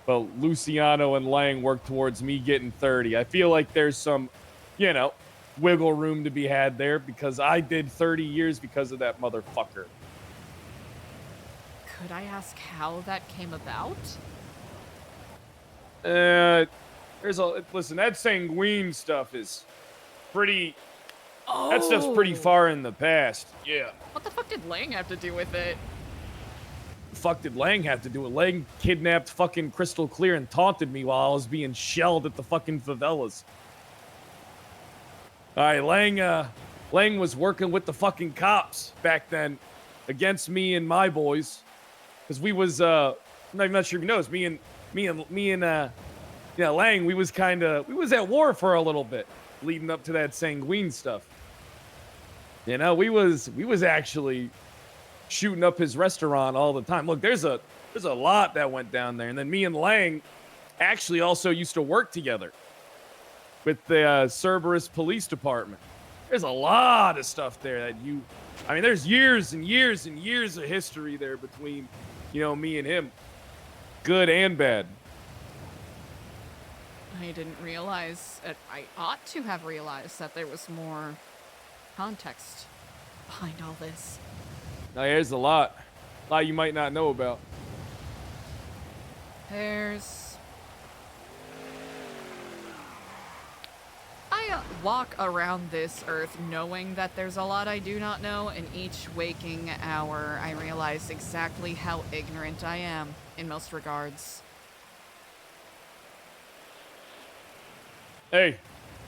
[SPEAKER 11] But Luciano and Lang worked towards me getting 30. I feel like there's some, you know, wiggle room to be had there because I did 30 years because of that motherfucker.
[SPEAKER 1] Could I ask how that came about?
[SPEAKER 11] Listen, that sanguine stuff is pretty... That stuff's pretty far in the past. Yeah.
[SPEAKER 1] What the fuck did Lang have to do with it?
[SPEAKER 11] The fuck did Lang have to do it? Lang kidnapped fucking Crystal Clear and taunted me while I was being shelled at the fucking favelas. Alright, Lang was working with the fucking cops back then against me and my boys. Because we was, I'm not sure if you know, it's me and Lang, we was at war for a little bit leading up to that Sanguine stuff. You know, we was actually shooting up his restaurant all the time. Look, there's a lot that went down there. And then me and Lang actually also used to work together with the Cerberus Police Department. There's a lot of stuff there that there's years and years and years of history there between, me and him. Good and bad.
[SPEAKER 1] I didn't realize, I ought to have realized that there was more context behind all this.
[SPEAKER 11] Now, there's a lot you might not know about.
[SPEAKER 1] I walk around this earth knowing that there's a lot I do not know, and each waking hour I realize exactly how ignorant I am in most regards.
[SPEAKER 11] Hey,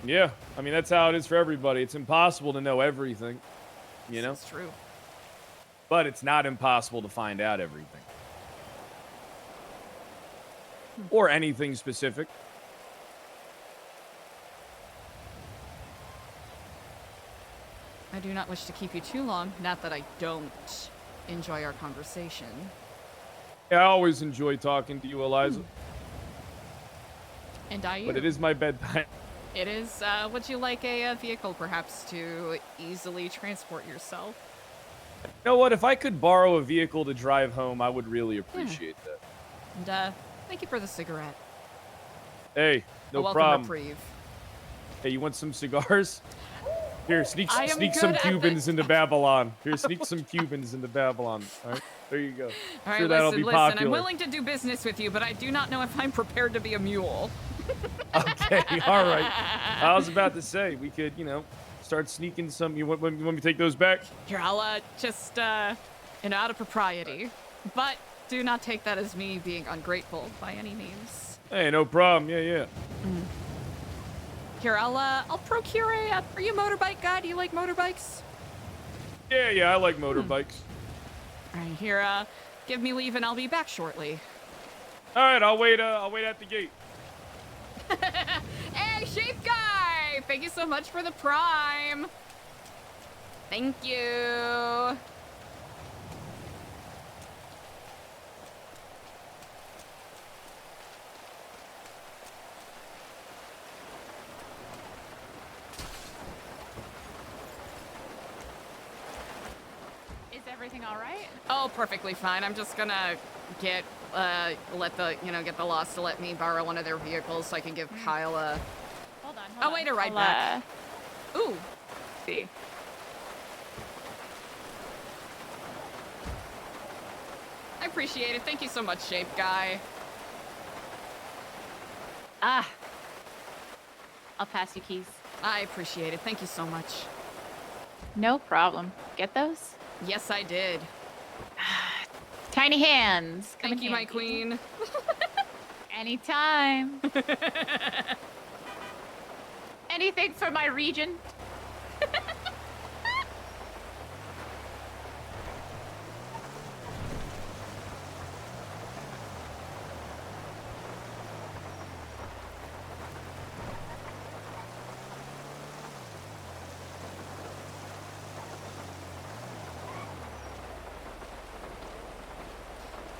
[SPEAKER 11] yeah, that's how it is for everybody. It's impossible to know everything,
[SPEAKER 1] That's true.
[SPEAKER 11] But it's not impossible to find out everything. Or anything specific.
[SPEAKER 1] I do not wish to keep you too long, not that I don't enjoy our conversation.
[SPEAKER 11] Yeah, I always enjoy talking to you, Eliza.
[SPEAKER 1] And I
[SPEAKER 11] But it is my bedtime.
[SPEAKER 1] It is, would you like a vehicle, perhaps, to easily transport yourself?
[SPEAKER 11] You know what? If I could borrow a vehicle to drive home, I would really appreciate that.
[SPEAKER 1] And, thank you for the cigarette.
[SPEAKER 11] Hey,
[SPEAKER 1] A
[SPEAKER 11] no
[SPEAKER 1] welcome
[SPEAKER 11] problem.
[SPEAKER 1] reprieve.
[SPEAKER 11] Hey, you want some cigars? Here, sneak
[SPEAKER 1] I am
[SPEAKER 11] some
[SPEAKER 1] good at
[SPEAKER 11] Cubans
[SPEAKER 1] this.
[SPEAKER 11] into Babylon. Here, sneak some Cubans into Babylon. All right, there you go.
[SPEAKER 1] All right,
[SPEAKER 11] Sure, that'll be
[SPEAKER 1] listen,
[SPEAKER 11] popular.
[SPEAKER 1] I'm willing to do business with you, but I do not know if I'm prepared to be a mule.
[SPEAKER 11] Okay, all right. I was about to say, we could, start sneaking some. You want me to take those back?
[SPEAKER 1] Here, I'll, just, out of propriety. But do not take that as me being ungrateful by any means.
[SPEAKER 11] Hey, no problem. Yeah.
[SPEAKER 1] Here, I'll procure a, are you a motorbike guy? Do you like motorbikes?
[SPEAKER 11] Yeah, I like motorbikes.
[SPEAKER 1] All right, here, give me leave and I'll be back shortly.
[SPEAKER 11] All right, I'll wait at the gate.
[SPEAKER 1] Hey, Shape Guy! Thank you so much for the prime. Thank you.
[SPEAKER 4] Is everything all right?
[SPEAKER 1] Oh, perfectly fine. I'm just gonna get get the Lost to let me borrow one of their vehicles so I can give Kyle a.
[SPEAKER 4] Hold on.
[SPEAKER 1] Oh, wait, a ride back. Ooh.
[SPEAKER 4] See.
[SPEAKER 1] I appreciate it. Thank you so much, Shape Guy.
[SPEAKER 4] I'll pass you keys.
[SPEAKER 1] I appreciate it. Thank you so much.
[SPEAKER 4] No problem. Get those?
[SPEAKER 1] Yes, I did.
[SPEAKER 4] Tiny hands. Come
[SPEAKER 1] Thank
[SPEAKER 4] in
[SPEAKER 1] you, my
[SPEAKER 4] handy.
[SPEAKER 1] queen.
[SPEAKER 4] Anytime. Anything for my region?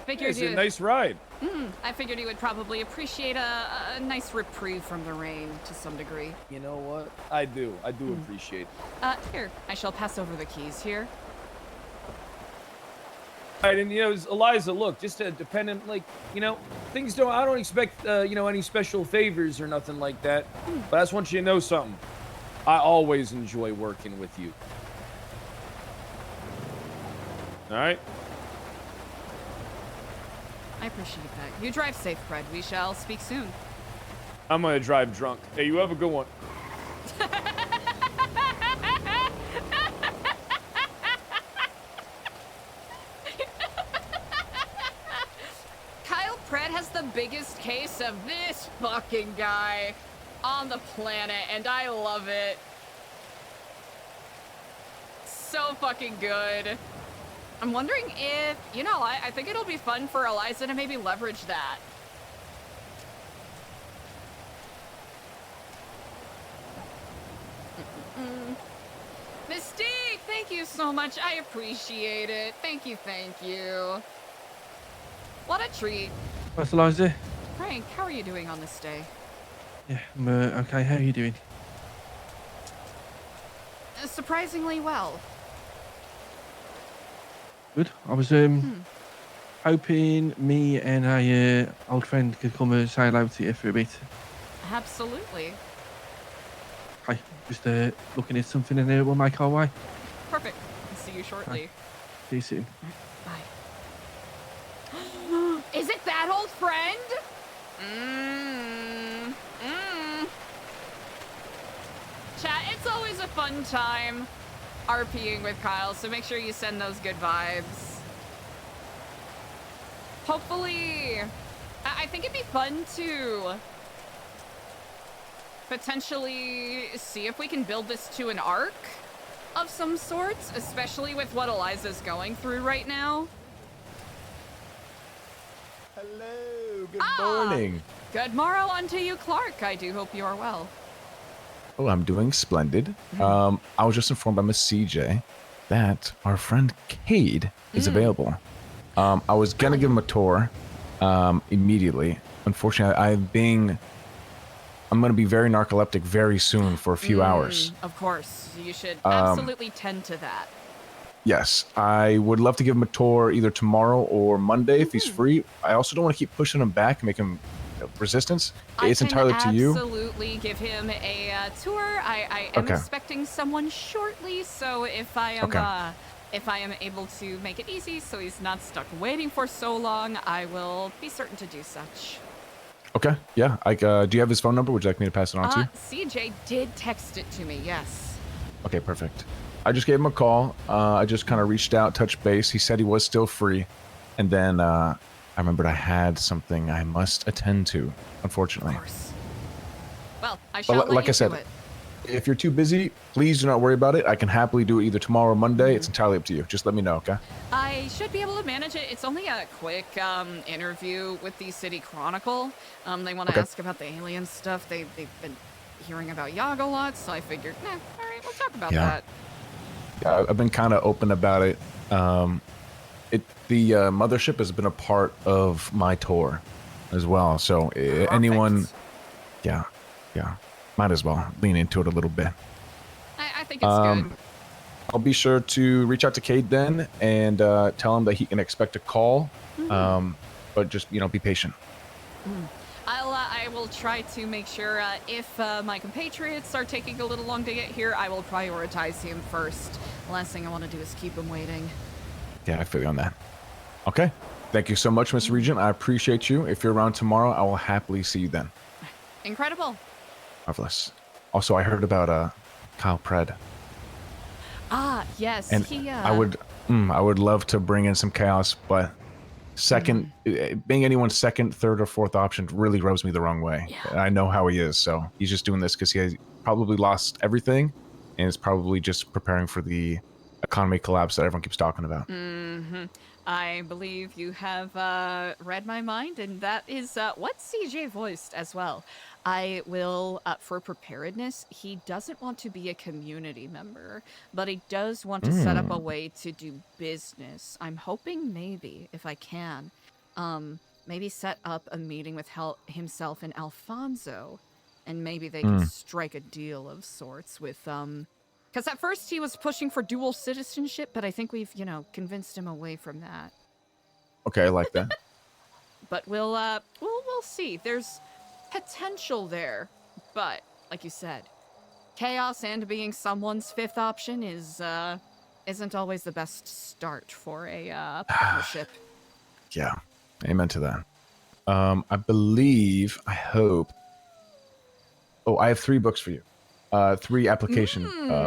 [SPEAKER 1] Figured
[SPEAKER 11] It's a nice ride.
[SPEAKER 1] I figured you would probably appreciate a nice reprieve from the rain to some degree.
[SPEAKER 11] You know what? I do appreciate it.
[SPEAKER 1] Here, I shall pass over the keys here.
[SPEAKER 11] Right, and Eliza, look, just dependent, things don't. I don't expect, any special favors or nothing like that. But I just want you to know something. I always enjoy working with you. All right.
[SPEAKER 1] I appreciate that. You drive safe, Fred. We shall speak soon.
[SPEAKER 11] I'm gonna drive drunk. Hey, you have a good one.
[SPEAKER 1] Kyle Pratt has the biggest case of this fucking guy on the planet, and I love it. so fucking good. I'm wondering if, you know, I think it'll be fun for Eliza to maybe leverage that. Mystique, thank you so much. I appreciate it. Thank you, thank you. What a treat.
[SPEAKER 12] What's Eliza?
[SPEAKER 1] Frank, how are you doing on this day?
[SPEAKER 12] Yeah, I'm okay. How are you doing?
[SPEAKER 1] Surprisingly well.
[SPEAKER 12] Good. I was hoping me and a old friend could come and say hello to you for a bit.
[SPEAKER 1] Absolutely.
[SPEAKER 12] Hi, just looking at something and we'll make our way.
[SPEAKER 1] Perfect. I'll see you shortly.
[SPEAKER 12] See you soon.
[SPEAKER 1] Bye. Is it that old friend? Chat, it's always a fun time RPing with Kyle, so make sure you send those good vibes. Hopefully, I think it'd be fun to potentially see if we can build this to an arc of some sorts, especially with what Eliza's going through right now.
[SPEAKER 13] Hello, good morning.
[SPEAKER 1] Good morrow unto you, Clark. I do hope you are well.
[SPEAKER 13] Oh, I'm doing splendid. I was just informed by Miss CJ that our friend Cade is available. I was gonna give him a tour immediately. Unfortunately, I'm gonna be very narcoleptic very soon for a few hours.
[SPEAKER 1] Of course, you should absolutely tend to that.
[SPEAKER 13] Yes, I would love to give him a tour either tomorrow or Monday if he's free. I also don't want to keep pushing him back and make him resistance. It's entirely up to you.
[SPEAKER 1] Absolutely give him a tour. I am expecting someone shortly, so if I am able to make it easy so he's not stuck waiting for so long, I will be certain to do such.
[SPEAKER 13] Okay, yeah. Do you have his phone number? Would you like me to pass it on to you?
[SPEAKER 1] CJ did text it to me, yes.
[SPEAKER 13] Okay, perfect. I just gave him a call. I just kind of reached out, touched base. He said he was still free. And then I remembered I had something I must attend to, unfortunately.
[SPEAKER 1] Of course. Well, I shall let you do it.
[SPEAKER 13] If you're too busy, please do not worry about it. I can happily do it either tomorrow or Monday. It's entirely up to you. Just let me know, okay?
[SPEAKER 1] I should be able to manage it. It's only a quick interview with the City Chronicle. They want to ask about the alien stuff. They've been hearing about Yag a lot, so I figured, all right, we'll talk about that.
[SPEAKER 13] Yeah, I've been kind of open about it. The mothership has been a part of my tour as well. So anyone, yeah, might as well lean into it a little bit.
[SPEAKER 1] I think it's good.
[SPEAKER 13] I'll be sure to reach out to Cade then and tell him that he can expect a call. But just, be patient.
[SPEAKER 1] I will try to make sure if my compatriots are taking a little long to get here, I will prioritize him first. The last thing I want to do is keep him waiting.
[SPEAKER 13] Yeah, I feel you on that. Okay. Thank you so much, Mr. Regent. I appreciate you. If you're around tomorrow, I will happily see you then.
[SPEAKER 1] Incredible.
[SPEAKER 13] Marvelous. Also, I heard about Kyle Pred.
[SPEAKER 1] Yes.
[SPEAKER 13] And I would love to bring in some chaos, but being anyone's second, third, or fourth option really rubs me the wrong way. Yeah. I know how he is, so he's just doing this because he has probably lost everything and is probably just preparing for the economy collapse that everyone keeps talking about.
[SPEAKER 1] I believe you have read my mind, and that is what CJ voiced as well. I will, for preparedness, he doesn't want to be a community member, but he does want to set up a way to do business. I'm hoping maybe, if I can, maybe set up a meeting with himself and Alfonso, and maybe they can strike a deal of sorts with, because at first he was pushing for dual citizenship, but I think we've, convinced him away from that.
[SPEAKER 13] Okay, I like that.
[SPEAKER 1] But we'll see. There's potential there, but like you said, chaos and being someone's fifth option isn't always the best start for a partnership.
[SPEAKER 13] Yeah, amen to that. I hope. Oh, I have 3 books for you. 3 application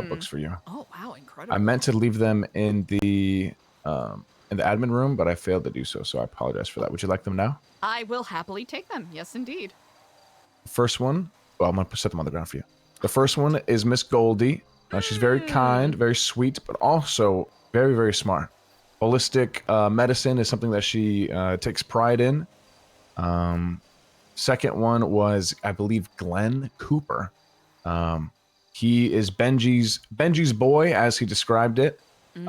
[SPEAKER 13] books for you.
[SPEAKER 1] Oh wow, incredible!
[SPEAKER 13] I meant to leave them in the admin room, but I failed to do so. So I apologize for that. Would you like them now?
[SPEAKER 1] I will happily take them. Yes, indeed.
[SPEAKER 13] First one, well, I'm going to set them on the ground for you. The first one is Miss Goldie. She's very kind, very sweet, but also very, very smart. Holistic medicine is something that she takes pride in. Second one was, I believe, Glenn Cooper. He is Benji's boy, as he described it.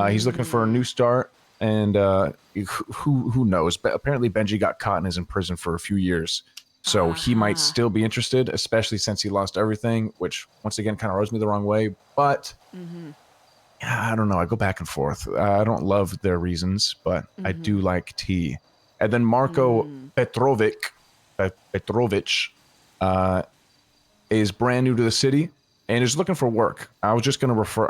[SPEAKER 13] He's looking for a new start, and who knows? But apparently, Benji got caught and is in prison for a few years, so he might still be interested, especially since he lost everything, which once again kind of rubs me the wrong way. But yeah, I don't know. I go back and forth. I don't love their reasons, but I do like tea. And then Marco Petrovich is brand new to the city and is looking for work. I was just going to refer.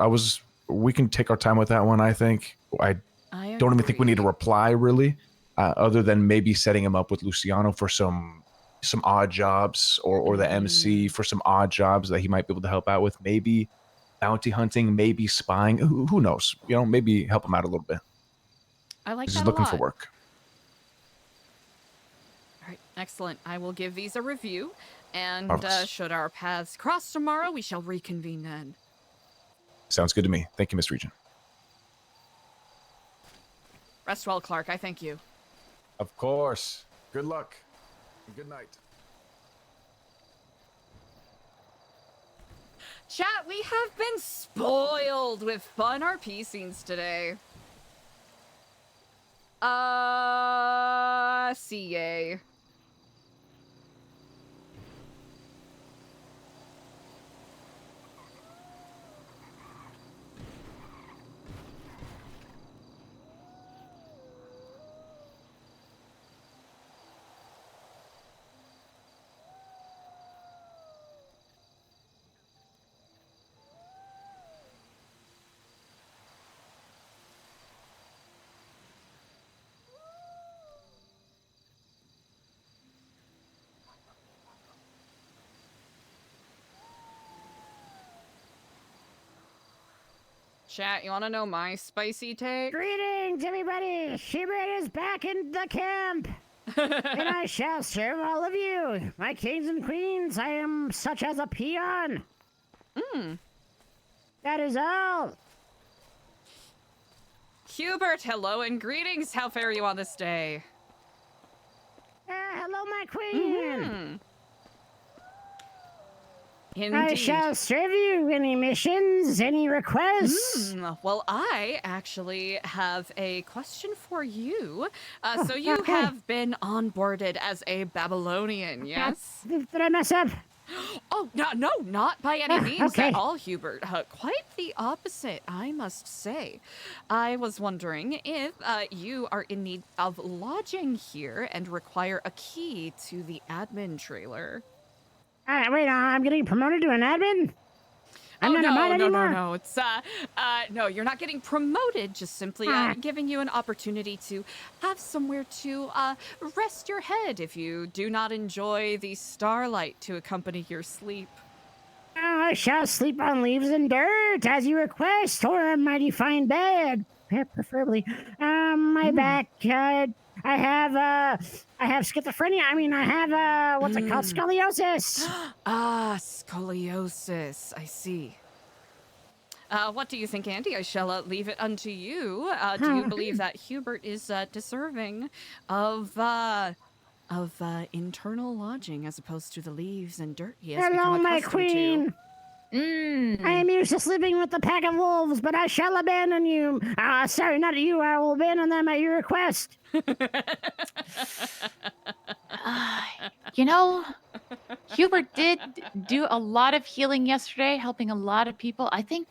[SPEAKER 13] We can take our time with that one. I think I don't even think we need to reply really, other than maybe setting him up with Luciano for some odd jobs, or the MC for some odd jobs that he might be able to help out with. Maybe bounty hunting, maybe spying. Who knows? You know, maybe help him out a little bit.
[SPEAKER 1] I like that
[SPEAKER 13] He's
[SPEAKER 1] a
[SPEAKER 13] looking
[SPEAKER 1] lot.
[SPEAKER 13] for work.
[SPEAKER 1] All right, excellent. I will give these a review, and
[SPEAKER 13] Marvelous.
[SPEAKER 1] should our paths cross tomorrow, we shall reconvene then.
[SPEAKER 13] Sounds good to me. Thank you, Miss Regent.
[SPEAKER 1] Rest well, Clark. I thank you.
[SPEAKER 13] Of course. Good luck. Good night.
[SPEAKER 1] Chat, we have been spoiled with fun RP scenes today. CA. Chat, you want to know my spicy take?
[SPEAKER 14] Greetings, everybody! Hubert is back in the camp! And I shall serve all of you! My kings and queens, I am such as a peon! That is all!
[SPEAKER 1] Hubert, hello and greetings. How fare you on this day?
[SPEAKER 14] Hello, my queen!
[SPEAKER 1] Indeed.
[SPEAKER 14] I shall serve you. Any missions? Any requests?
[SPEAKER 1] Well, I actually have a question for you. So you have been onboarded as a Babylonian, yes?
[SPEAKER 14] Did I mess up?
[SPEAKER 1] Oh, no, not by any means
[SPEAKER 14] okay.
[SPEAKER 1] at all, Hubert. Quite the opposite, I must say. I was wondering if you are in need of lodging here and require a key to the admin trailer.
[SPEAKER 14] Wait, I'm getting promoted to an admin? I'm not a mod anymore?
[SPEAKER 1] No. It's, no, you're not getting promoted, just simply giving you an opportunity to have somewhere to rest your head if you do not enjoy the starlight to accompany your sleep.
[SPEAKER 14] I shall sleep on leaves and dirt, as you request, or a mighty fine bed, preferably. My back, I have schizophrenia. I mean, I have, what's it called? Scoliosis.
[SPEAKER 1] Scoliosis. I see. What do you think, Andy? I shall leave it unto you. Do you believe that Hubert is deserving of internal lodging as opposed to the leaves and dirt he has
[SPEAKER 14] Hello,
[SPEAKER 1] become
[SPEAKER 14] my
[SPEAKER 1] accustomed
[SPEAKER 14] queen. I am used to sleeping with the pack of wolves, but I shall abandon you. Sorry, not you. I will abandon them at your request.
[SPEAKER 4] You know, Hubert did do a lot of healing yesterday, helping a lot of people. I think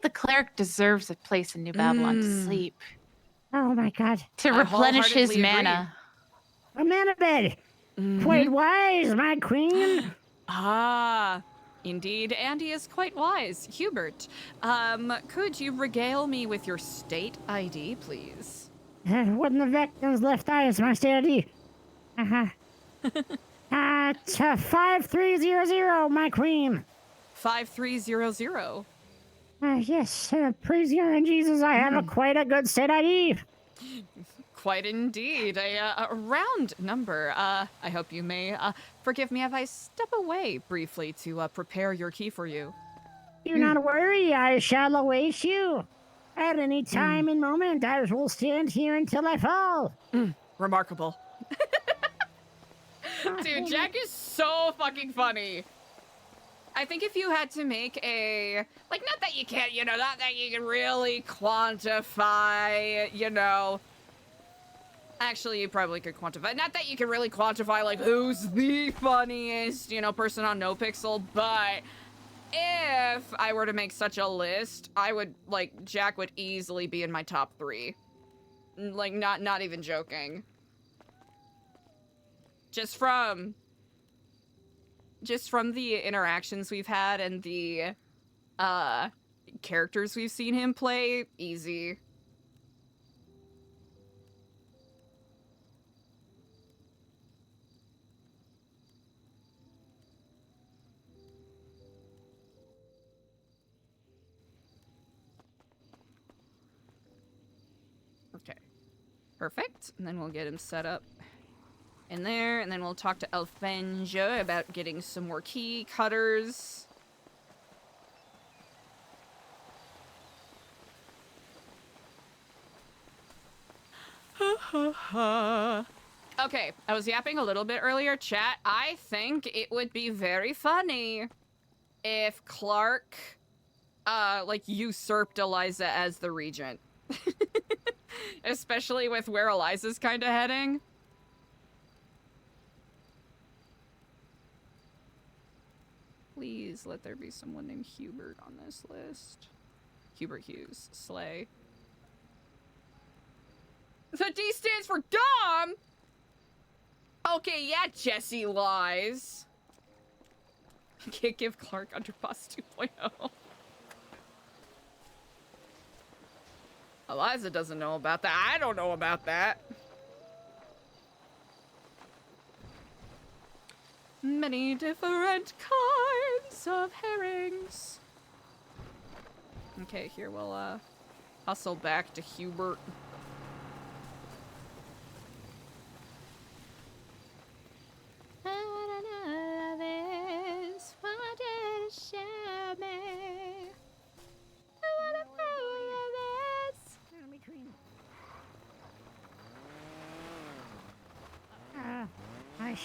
[SPEAKER 4] the cleric deserves a place in New Babylon to sleep.
[SPEAKER 14] Oh my god.
[SPEAKER 4] To replenish his
[SPEAKER 1] wholeheartedly
[SPEAKER 4] mana.
[SPEAKER 14] A mana bed. Quite wise, my queen.
[SPEAKER 1] Indeed, Andy is quite wise. Hubert, could you regale me with your state ID, please?
[SPEAKER 14] When the victim's left eye is my state ID. It's 5300, my queen.
[SPEAKER 1] 5300.
[SPEAKER 14] Yes, praise you and Jesus, I have quite a good state ID.
[SPEAKER 1] Quite indeed, a round number. I hope you may forgive me if I step away briefly to prepare your key for you.
[SPEAKER 14] Do not worry, I shall await you. At any time and moment, I will stand here until I fall.
[SPEAKER 1] Remarkable. Dude, Jack is so fucking funny. I think if you had to make a, like, not that you can't, you know, not that you can really quantify, you know, actually, you probably could quantify, not that you can really quantify, like, who's the funniest, you know, person on NoPixel, but if I were to make such a list, I would, like, Jack would easily be in my top 3. Like, not even joking. Just from the interactions we've had and the characters we've seen him play, easy. Okay. Perfect. And then we'll get him set up in there, and then we'll talk to Alfenja about getting some more key cutters. Okay, I was yapping a little bit earlier, chat. I think it would be very funny if Clark, like, usurped Eliza as the regent. Especially with where Eliza's kind of heading. Please let there be someone named Hubert on this list. Hubert Hughes. Slay. The D stands for Dom! Okay, yeah, Jesse lies. Can't give Clark Underboss 2.0. Eliza doesn't know about that. I don't know about that. Many different kinds of herrings. Okay, here we'll hustle back to Hubert.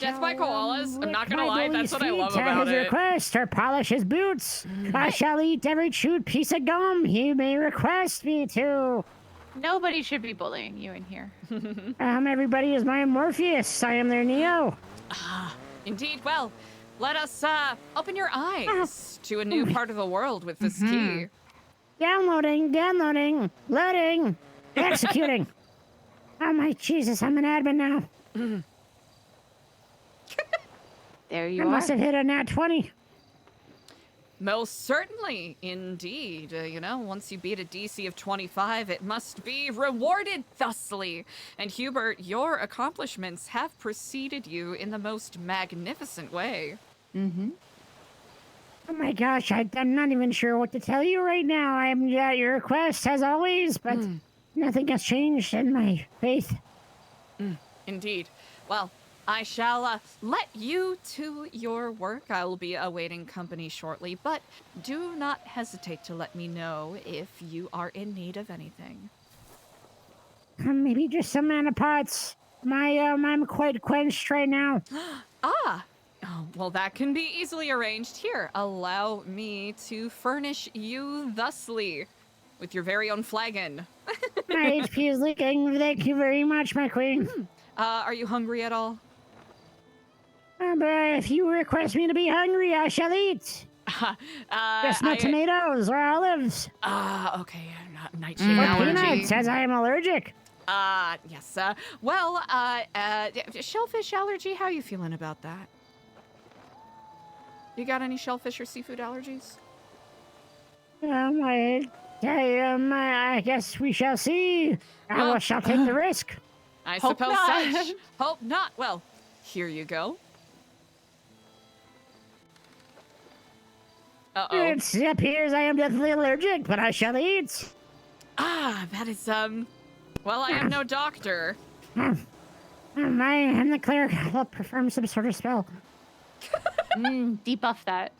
[SPEAKER 1] Death by koalas. I'm not gonna lie, that's what I love about
[SPEAKER 14] his
[SPEAKER 1] it.
[SPEAKER 14] request or polish his boots. I shall eat every chewed piece of gum he may request me to.
[SPEAKER 4] Nobody should be bullying you in here.
[SPEAKER 14] Everybody is my Morpheus. I am their Neo.
[SPEAKER 1] Ah, indeed. Well, let us open your eyes to a new part of the world with this key.
[SPEAKER 14] Downloading, loading, executing. Oh my Jesus, I'm an admin now.
[SPEAKER 4] There you
[SPEAKER 14] I
[SPEAKER 4] are.
[SPEAKER 14] must have hit a nat 20.
[SPEAKER 1] Most certainly, indeed. You know, once you beat a DC of 25, it must be rewarded thusly. And Hubert, your accomplishments have preceded you in the most magnificent way.
[SPEAKER 14] Oh my gosh, I'm not even sure what to tell you right now. I'm at your request, as always, but nothing has changed in my faith.
[SPEAKER 1] Indeed. Well, I shall let you to your work. I will be awaiting company shortly, but do not hesitate to let me know if you are in need of anything.
[SPEAKER 14] Maybe just some mana pots. I'm quite quenched right now.
[SPEAKER 1] Ah! Oh, well, that can be easily arranged. Here, allow me to furnish you thusly with your very own flagon.
[SPEAKER 14] My HP is leaking. Thank you very much, my queen.
[SPEAKER 1] Are you hungry at all?
[SPEAKER 14] But if you request me to be hungry, I shall eat. Just no tomatoes or olives.
[SPEAKER 1] Okay. Nightshade
[SPEAKER 14] Or
[SPEAKER 1] allergy.
[SPEAKER 14] peanuts, as I am allergic.
[SPEAKER 1] Yes. Well, shellfish allergy, how you feeling about that? You got any shellfish or seafood allergies?
[SPEAKER 14] I guess we shall see. I shall take the risk.
[SPEAKER 1] I
[SPEAKER 4] Hope
[SPEAKER 1] suppose
[SPEAKER 4] not.
[SPEAKER 1] such. Hope not. Well, here you go. Uh-oh.
[SPEAKER 14] It appears I am deathly allergic, but I shall eat.
[SPEAKER 1] That is, well, I am no doctor.
[SPEAKER 14] I'm the cleric. I'll perform some sort of spell.
[SPEAKER 4] Debuff that.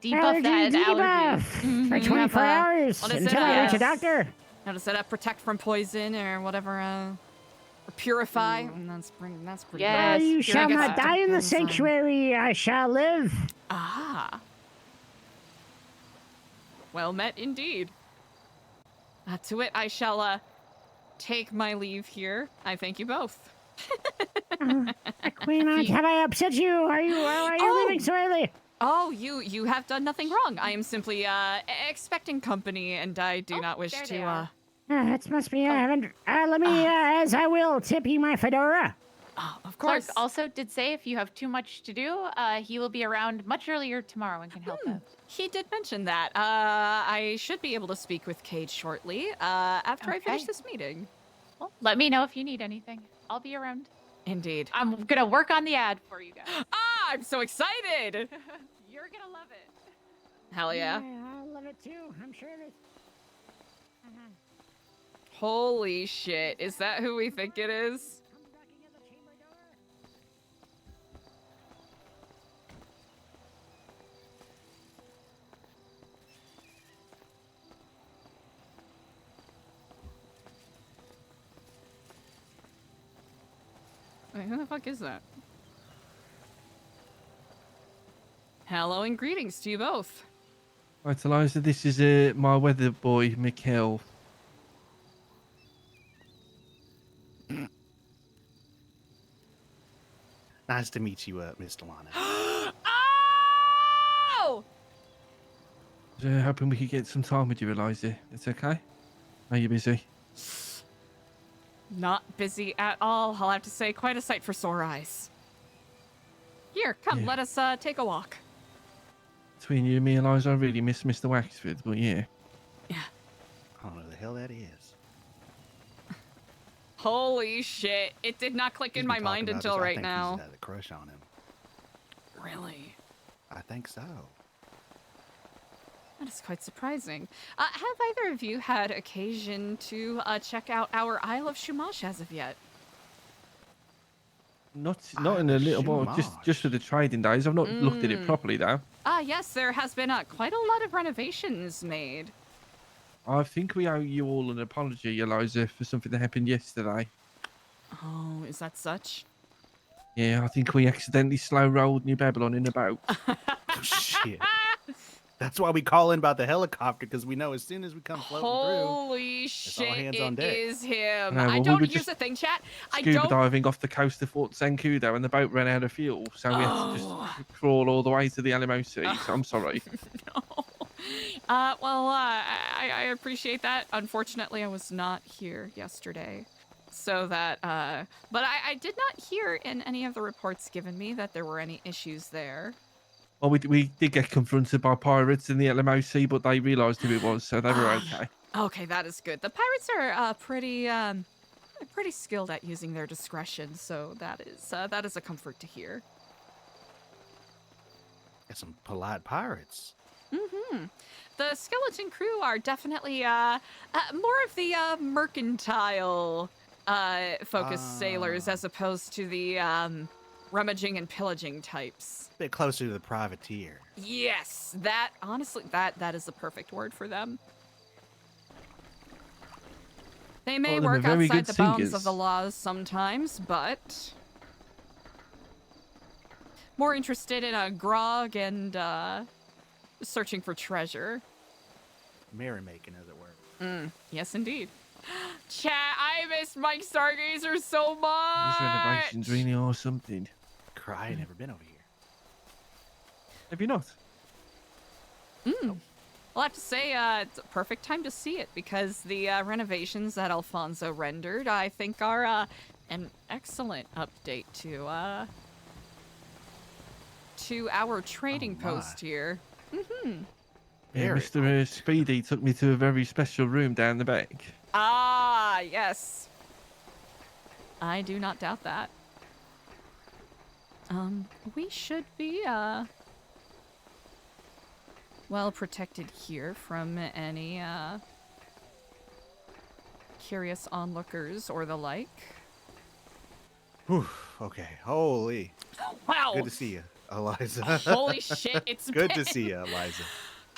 [SPEAKER 4] Debuff that allergy.
[SPEAKER 14] For 24 hours
[SPEAKER 1] What is
[SPEAKER 14] until
[SPEAKER 1] it?
[SPEAKER 14] I reach a
[SPEAKER 1] Yes.
[SPEAKER 14] doctor.
[SPEAKER 1] How to set up protect from poison or whatever, or purify. And that's pretty
[SPEAKER 14] Well,
[SPEAKER 1] good.
[SPEAKER 14] you shall
[SPEAKER 1] I guess
[SPEAKER 14] not
[SPEAKER 1] it
[SPEAKER 14] die in the
[SPEAKER 1] depends on-
[SPEAKER 14] sanctuary. I shall live.
[SPEAKER 1] Ah. Well met indeed. To it, I shall take my leave here. I thank you both.
[SPEAKER 14] Queen Aunt, have I upset you? Are you leaving so early?
[SPEAKER 1] Oh, you have done nothing wrong. I am simply expecting company, and I do not wish to.
[SPEAKER 14] It must be. Let me, as I will, tip you my fedora.
[SPEAKER 1] Of
[SPEAKER 4] Clark
[SPEAKER 1] course.
[SPEAKER 4] also did say if you have too much to do, he will be around much earlier tomorrow and can help out.
[SPEAKER 1] He did mention that. I should be able to speak with Cade shortly after I finish
[SPEAKER 4] Okay.
[SPEAKER 1] this meeting.
[SPEAKER 4] Well, let me know if you need anything. I'll be around.
[SPEAKER 1] Indeed.
[SPEAKER 4] I'm gonna work on the ad for you guys.
[SPEAKER 1] I'm so excited!
[SPEAKER 4] You're gonna love it.
[SPEAKER 1] Hell yeah.
[SPEAKER 14] I love it too. I'm sure that.
[SPEAKER 1] Holy shit. Is that who we think it is? Wait, who the fuck is that? Hello and greetings to you both.
[SPEAKER 12] Right, Eliza, this is my weather boy, Mikhail.
[SPEAKER 15] Nice to meet you, Miss Stellano.
[SPEAKER 1] Oh!
[SPEAKER 12] Hoping we could get some time with you, Eliza. It's okay? Are you busy?
[SPEAKER 1] Not busy at all. I'll have to say, quite a sight for sore eyes. Here, come, let us take a walk.
[SPEAKER 12] Between you and me, Eliza, I really miss Mr. Waxford, but yeah.
[SPEAKER 15] I don't know who the hell that is.
[SPEAKER 1] Holy shit. It did not click in my mind until right now.
[SPEAKER 15] I think he's had a crush on him.
[SPEAKER 1] Really?
[SPEAKER 15] I think so.
[SPEAKER 1] That is quite surprising. Have either of you had occasion to check out our Isle of Shumash as of yet?
[SPEAKER 12] Not in a little while, just for the trading days. I've not looked at it properly, though.
[SPEAKER 1] Yes, there has been quite a lot of renovations made.
[SPEAKER 12] I think we owe you all an apology, Eliza, for something that happened yesterday.
[SPEAKER 1] Oh, is that such?
[SPEAKER 12] Yeah, I think we accidentally slow-rolled New Babylon in a boat.
[SPEAKER 15] Shit. That's why we call in about the helicopter, because we know as soon as we come floating
[SPEAKER 1] Holy
[SPEAKER 15] it's all
[SPEAKER 1] shit,
[SPEAKER 15] hands
[SPEAKER 1] it
[SPEAKER 15] on deck.
[SPEAKER 1] is him.
[SPEAKER 12] No, well,
[SPEAKER 1] I
[SPEAKER 12] we
[SPEAKER 1] don't
[SPEAKER 12] were
[SPEAKER 1] use
[SPEAKER 12] just
[SPEAKER 1] a thing, chat. I
[SPEAKER 12] Scuba
[SPEAKER 1] don't.
[SPEAKER 12] diving off the coast of Fort Zancudo, and the boat ran out of fuel, so we had to just crawl all the way to the Alamo Sea. So I'm sorry.
[SPEAKER 1] I appreciate that. Unfortunately, I was not here yesterday. So that, but I did not hear in any of the reports given me that there were any issues there.
[SPEAKER 12] Well, we did get confronted by pirates in the Alamo Sea, but they realised who it was, so they were okay.
[SPEAKER 1] Okay, that is good. The pirates are pretty skilled at using their discretion, so that is a comfort to hear.
[SPEAKER 15] Got some polite pirates.
[SPEAKER 1] Mm-hmm. The skeleton crew are definitely more of the mercantile focused sailors as opposed to the rummaging and pillaging types.
[SPEAKER 15] A bit closer to the privateer.
[SPEAKER 1] Yes, that honestly that is the perfect word for them. They may
[SPEAKER 12] Well,
[SPEAKER 1] work
[SPEAKER 12] they're very
[SPEAKER 1] outside
[SPEAKER 12] good
[SPEAKER 1] the bounds
[SPEAKER 12] singers.
[SPEAKER 1] of the laws sometimes, but more interested in a grog and searching for treasure.
[SPEAKER 15] Merrymaking, as it were.
[SPEAKER 1] Yes, indeed. Chat, I miss Mike Stargazer so much.
[SPEAKER 12] These renovations really are something.
[SPEAKER 15] Cry, I've never been over here.
[SPEAKER 12] Have you not?
[SPEAKER 1] I'll have to say, it's a perfect time to see it because the renovations that Alfonso rendered, I think, are an excellent update to our trading post here. Mm-hmm.
[SPEAKER 12] Yeah, Mr. Speedy took me to a very special room down the back.
[SPEAKER 1] Ah, yes. I do not doubt that. We should be, well protected here from any, curious onlookers or the like.
[SPEAKER 15] Whew, okay, holy.
[SPEAKER 1] Wow.
[SPEAKER 15] Good to see you. Eliza.
[SPEAKER 1] Holy shit, it's
[SPEAKER 15] good
[SPEAKER 1] been...
[SPEAKER 15] to see you, Eliza.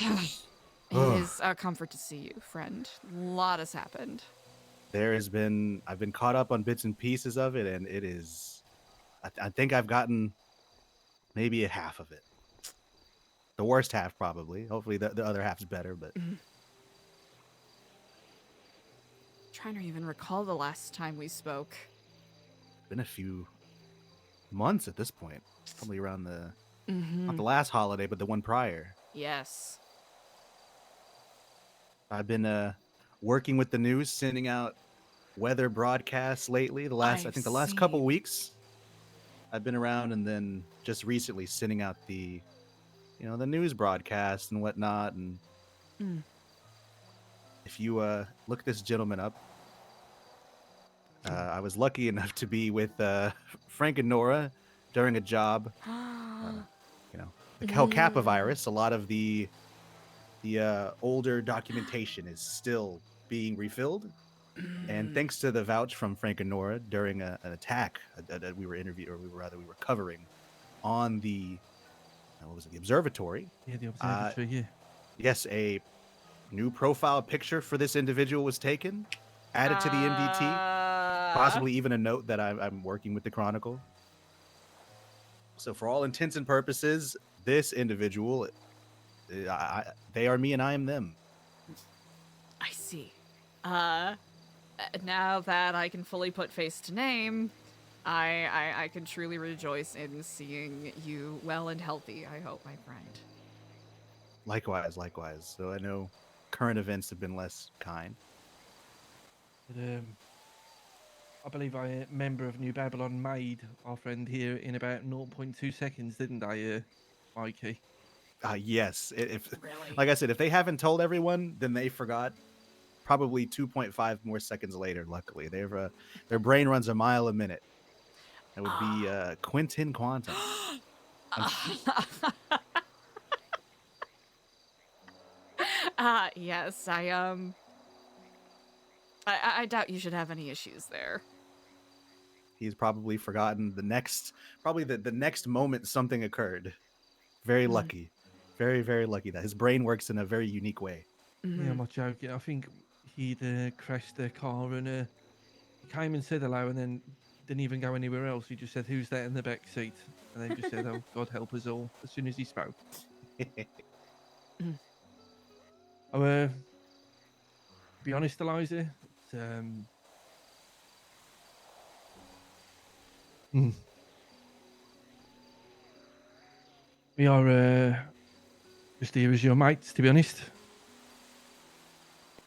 [SPEAKER 1] It is a comfort to see you, friend. A lot has happened.
[SPEAKER 15] I've been caught up on bits and pieces of it, and it is, I think I've gotten maybe a half of it. The worst half, probably. Hopefully the other half's better, but.
[SPEAKER 1] Trying to even recall the last time we spoke.
[SPEAKER 15] Been a few months at this point. Probably around not the
[SPEAKER 1] Mm-hmm.
[SPEAKER 15] last holiday, but the one prior.
[SPEAKER 1] Yes.
[SPEAKER 15] I've been working with the news, sending out weather broadcasts lately. I think the last couple weeks I've been around, and then just recently sending out the news broadcast and whatnot. And if you look this gentleman up, I was lucky enough to be with Frank and Nora during a job. The Kappa virus. A lot of the older documentation is still being refilled. And thanks to the vouch from Frank and Nora during an attack that we were covering on the the observatory.
[SPEAKER 12] Yeah, the observatory. Yeah.
[SPEAKER 15] Yes, a new profile picture for this individual was taken, added to the MDT, possibly even a note that I'm working with the Chronicle. So for all intents and purposes, this individual, they are me and I am them.
[SPEAKER 1] I see. Now that I can fully put face to name, I can truly rejoice in seeing you well and healthy, I hope, my friend.
[SPEAKER 15] Likewise. So I know current events have been less kind.
[SPEAKER 12] But, I believe a member of New Babylon made our friend here in about 0.2 seconds, didn't they, Mikey?
[SPEAKER 15] Yes. If
[SPEAKER 1] Really?
[SPEAKER 15] like I said, if they haven't told everyone, then they forgot. Probably 2.5 more seconds later. Luckily, their brain runs a mile a minute. That would be Quentin Quantum.
[SPEAKER 1] Yes, I doubt you should have any issues there.
[SPEAKER 15] He's probably forgotten the next moment something occurred. Very lucky. Very, very lucky that his brain works in a very unique way.
[SPEAKER 12] Yeah, I'm not joking. I think he'd crashed the car and he came and said hello and then didn't even go anywhere else. He just said, "Who's that in the back seat?" And then just said, "Oh, God help us all," as soon as he spoke. Oh, be honest, Eliza, we are just here as your mates, to be honest.
[SPEAKER 15] Of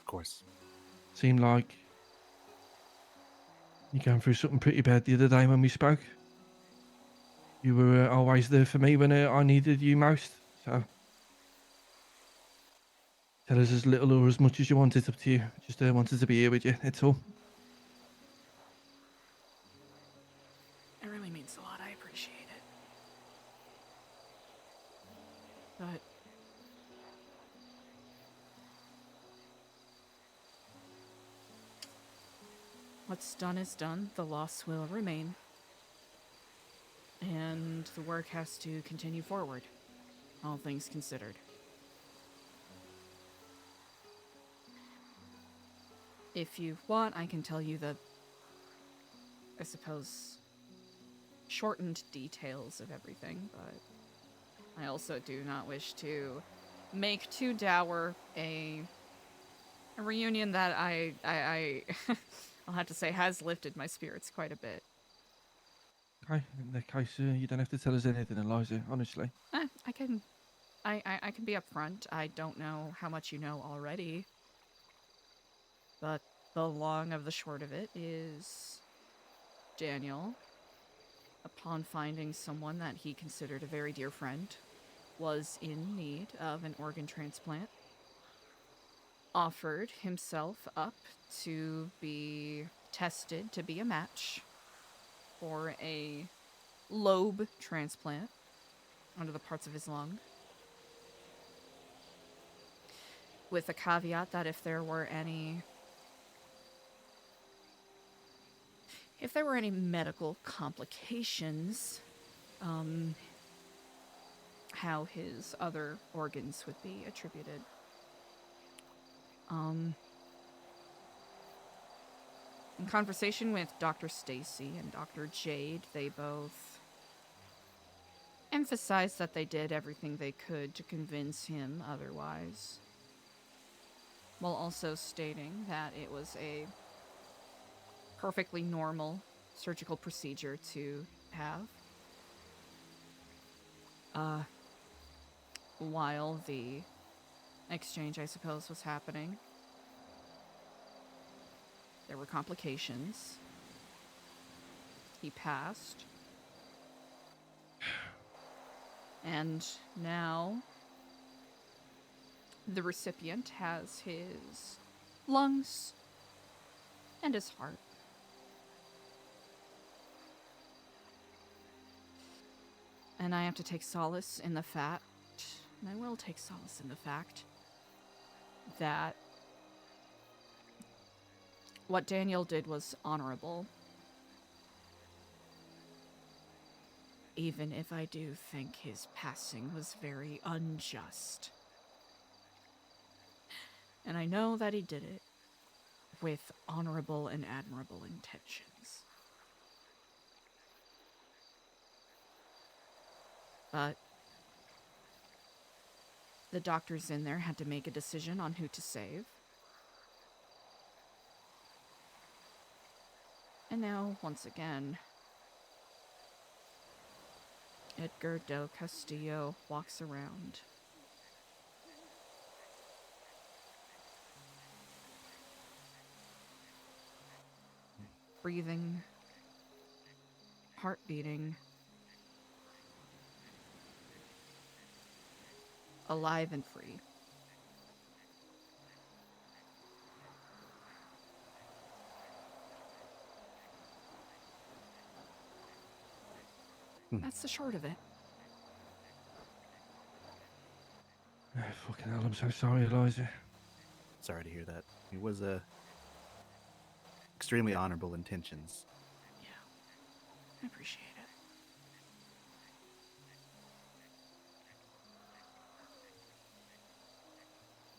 [SPEAKER 15] course.
[SPEAKER 12] Seemed like you're going through something pretty bad the other day when we spoke. You were always there for me when I needed you most, so tell us as little or as much as you want. It's up to you. Just wanted to be here with you, that's all.
[SPEAKER 1] It really means a lot. I appreciate it. But what's done is done. The loss will remain. And the work has to continue forward, all things considered. If you want, I can tell you the, I suppose, shortened details of everything, but I also do not wish to make too dour a reunion that I'll have to say has lifted my spirits quite a bit.
[SPEAKER 12] Okay, in that case, you don't have to tell us anything, Eliza, honestly.
[SPEAKER 1] I can be upfront. I don't know how much you know already, but the long of the short of it is Daniel, upon finding someone that he considered a very dear friend, was in need of an organ transplant, offered himself up to be tested to be a match for a lobe transplant under the parts of his lung, with a caveat that if there were any medical complications, how his other organs would be attributed. In conversation with Dr. Stacy and Dr. Jade, they both emphasized that they did everything they could to convince him otherwise, while also stating that it was a perfectly normal surgical procedure to have. While the exchange, I suppose, was happening, there were complications. He passed. And now the recipient has his lungs and his heart. And I have to take solace in the fact, and I will take solace in the fact, that what Daniel did was honorable. Even if I do think his passing was very unjust. And I know that he did it with honorable and admirable intentions. But the doctors in there had to make a decision on who to save. And now, once again, Edgar Del Castillo walks around. Breathing, heart beating, alive and free. That's the short of it.
[SPEAKER 12] Fucking hell, I'm so sorry, Eliza.
[SPEAKER 15] Sorry to hear that. It was extremely honorable intentions.
[SPEAKER 1] Yeah, I appreciate it.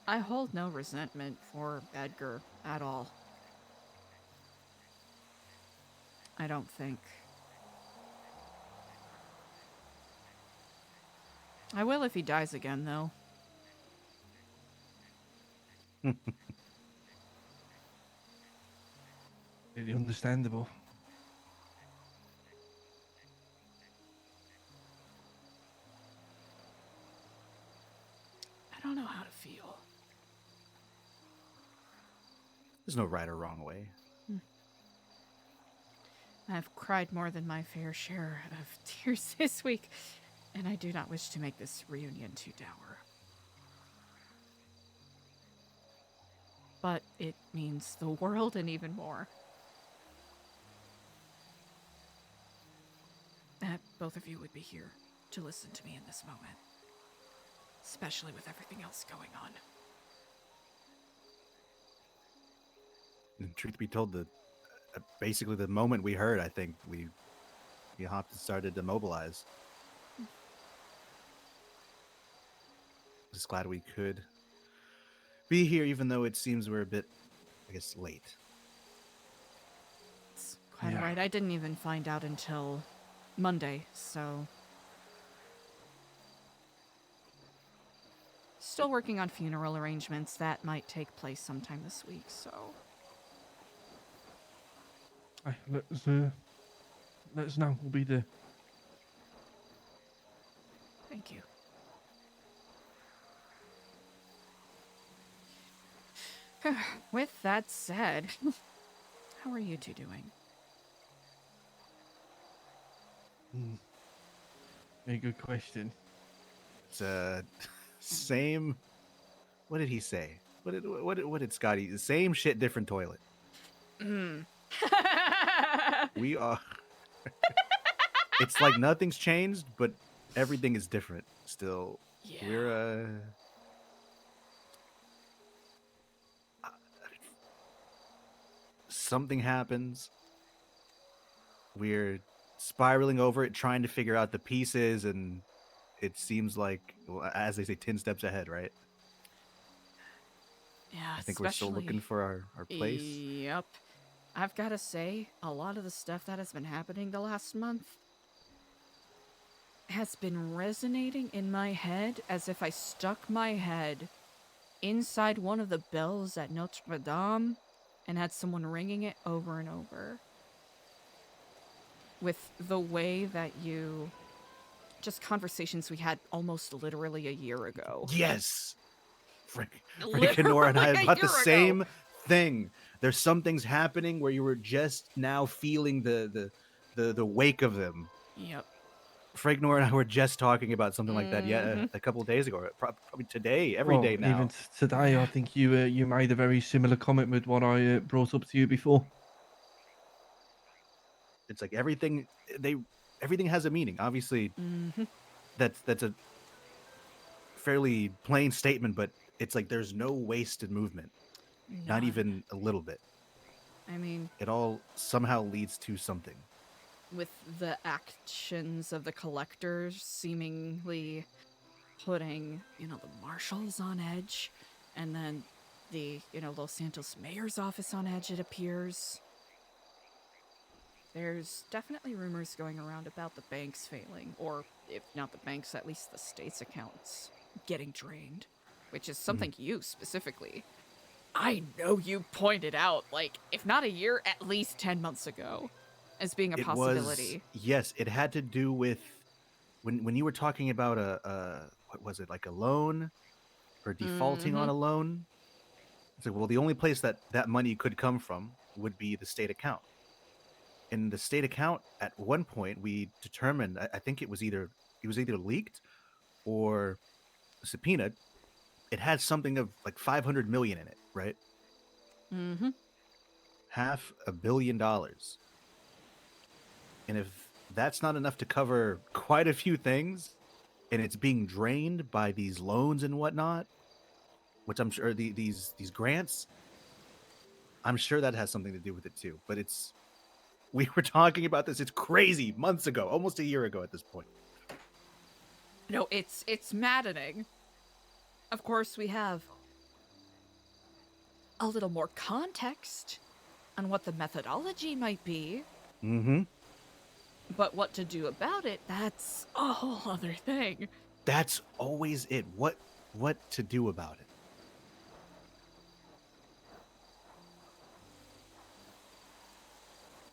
[SPEAKER 1] I hold no resentment for Edgar at all. I don't think. I will if he dies again, though.
[SPEAKER 12] Really understandable.
[SPEAKER 1] I don't know how to feel.
[SPEAKER 15] There's no right or wrong way.
[SPEAKER 1] I've cried more than my fair share of tears this week, and I do not wish to make this reunion too dour. But it means the world and even more. That both of you would be here to listen to me in this moment. Especially with everything else going on.
[SPEAKER 15] And truth be told, basically the moment we heard, I think we hopped and started to mobilize. Just glad we could be here, even though it seems we're a bit, I guess, late.
[SPEAKER 1] It's quite alright. I didn't even find out until Monday, so... Still working on funeral arrangements. That might take place sometime this week, so...
[SPEAKER 12] Hey, let us know. We'll be there.
[SPEAKER 1] Thank you. With that said, how are you two doing?
[SPEAKER 12] Very good question.
[SPEAKER 15] It's same. What did he say? What did Scotty? Same shit, different toilet. We are. It's like nothing's changed, but everything is different still.
[SPEAKER 1] Yeah.
[SPEAKER 15] We're something happens. We're spiraling over it, trying to figure out the pieces, and it seems like, well, as they say, 10 steps ahead, right?
[SPEAKER 1] Yeah,
[SPEAKER 15] I think we're still looking for our place.
[SPEAKER 1] Yep. I've got to say, a lot of the stuff that has been happening the last month has been resonating in my head as if I stuck my head inside one of the bells at Notre Dame and had someone ringing it over and over. With the way that you... just conversations we had almost literally a year ago.
[SPEAKER 15] Yes! Frank and Nora and I
[SPEAKER 1] Literally a
[SPEAKER 15] about the
[SPEAKER 1] year ago.
[SPEAKER 15] same thing. There's some things happening where you were just now feeling the wake of them.
[SPEAKER 1] Yep.
[SPEAKER 15] Frank, Nora, and I were just talking about something like that
[SPEAKER 1] Mhm.
[SPEAKER 15] a couple of days ago. Probably today, every
[SPEAKER 12] Well,
[SPEAKER 15] day now.
[SPEAKER 12] even today, I think you made a very similar comment with what I brought up to you before.
[SPEAKER 15] It's like everything has a meaning. Obviously, that's a fairly plain statement, but it's like there's no wasted movement, not
[SPEAKER 1] None.
[SPEAKER 15] even a little bit.
[SPEAKER 1] I mean,
[SPEAKER 15] It all somehow leads to something.
[SPEAKER 1] with the actions of the collectors seemingly putting, the marshals on edge, and then the, Los Santos mayor's office on edge, it appears. There's definitely rumors going around about the banks failing, or if not the banks, at least the state's accounts getting drained, which is something you specifically, I know you pointed out, like, if not a year, at least 10 months ago, as being a possibility.
[SPEAKER 15] Yes, it had to do with when you were talking about a what was it, like a loan or defaulting on a loan. It's like, well, the only place that money could come from would be the state account. In the state account, at one point, we determined, I think it was either leaked or subpoenaed. It had something of like 500 million in it, right?
[SPEAKER 1] Mm-hmm.
[SPEAKER 15] $500 million. And if that's not enough to cover quite a few things, and it's being drained by these loans and whatnot, which I'm sure these grants, I'm sure that has something to do with it too. But we were talking about this. It's crazy. Months ago, almost a year ago at this point.
[SPEAKER 1] No, it's maddening. Of course, we have a little more context on what the methodology might be.
[SPEAKER 15] Mm-hmm.
[SPEAKER 1] But what to do about it, that's a whole other thing.
[SPEAKER 15] That's always it. What to do about it?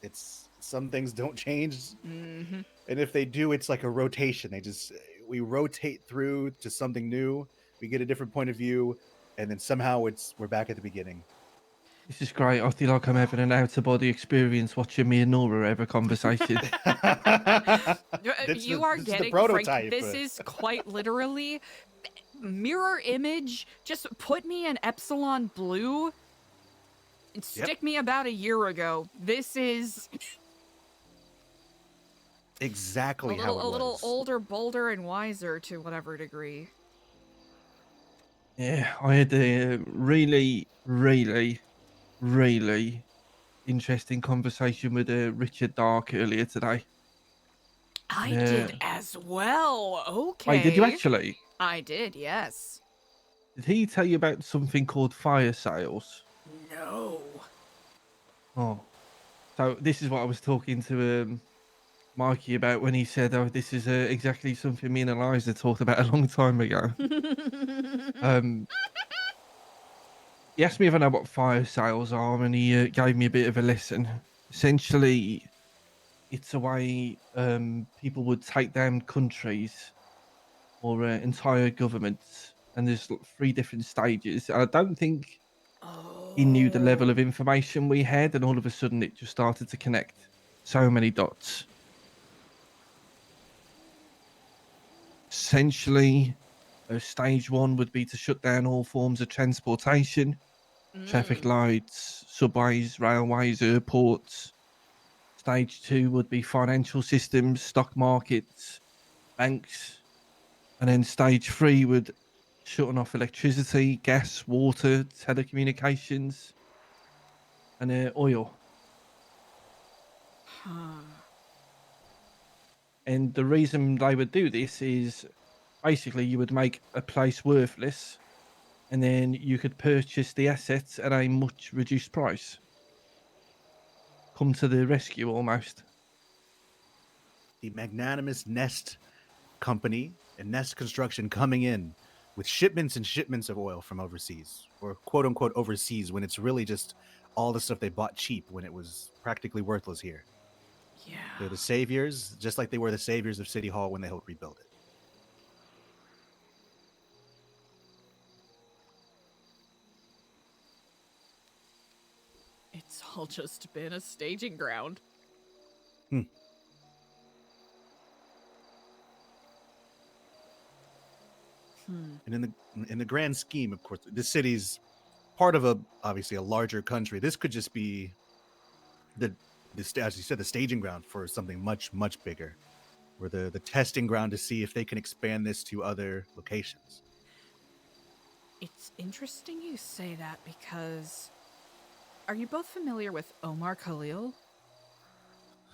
[SPEAKER 15] It's some things don't change,
[SPEAKER 1] Mm-hmm.
[SPEAKER 15] and if they do, it's like a rotation. We rotate through to something new. We get a different point of view, and then somehow we're back at the beginning.
[SPEAKER 12] This is great. I feel like I'm having an out-of-body experience watching me and Nora have a conversation.
[SPEAKER 1] You are getting, Frank, this is quite literally mirror image. Just put me in Epsilon Blue and stick me about a year ago. This is
[SPEAKER 15] exactly how it was.
[SPEAKER 1] A little older, bolder, and wiser to whatever degree.
[SPEAKER 12] Yeah, I had a really, really, really interesting conversation with Richard Dark earlier today.
[SPEAKER 1] I did as well. Okay.
[SPEAKER 12] Wait, did you actually?
[SPEAKER 1] I did, yes.
[SPEAKER 12] Did he tell you about something called fire sales?
[SPEAKER 1] No.
[SPEAKER 12] Oh, so this is what I was talking to Mikey about when he said, "Oh, this is exactly something me and Eliza talked about a long time ago." He asked me if I know what fire sales are, and he gave me a bit of a lesson. Essentially, it's a way people would take down countries or entire governments, and there's 3 different stages. I don't think he knew the level of information we had, and all of a sudden it just started to connect so many dots. Essentially, stage 1 would be to shut down all forms of transportation, traffic lights, subways, railways, airports. Stage 2 would be financial systems, stock markets, banks. And then stage 3 would shutting off electricity, gas, water, telecommunications, and oil. And the reason they would do this is basically you would make a place worthless, and then you could purchase the assets at a much reduced price. Come to the rescue, almost.
[SPEAKER 15] The magnanimous Nest Company and Nest Construction coming in with shipments and shipments of oil from overseas, or quote unquote overseas, when it's really just all the stuff they bought cheap when it was practically worthless here.
[SPEAKER 1] Yeah.
[SPEAKER 15] They're the saviors, just like they were the saviors of City Hall when they helped rebuild it.
[SPEAKER 1] It's all just been a staging ground.
[SPEAKER 15] And in the grand scheme, of course, this city's part of obviously a larger country. This could just be as you said, the staging ground for something much, much bigger, or the testing ground to see if they can expand this to other locations.
[SPEAKER 1] It's interesting you say that because are you both familiar with Omar Khalil?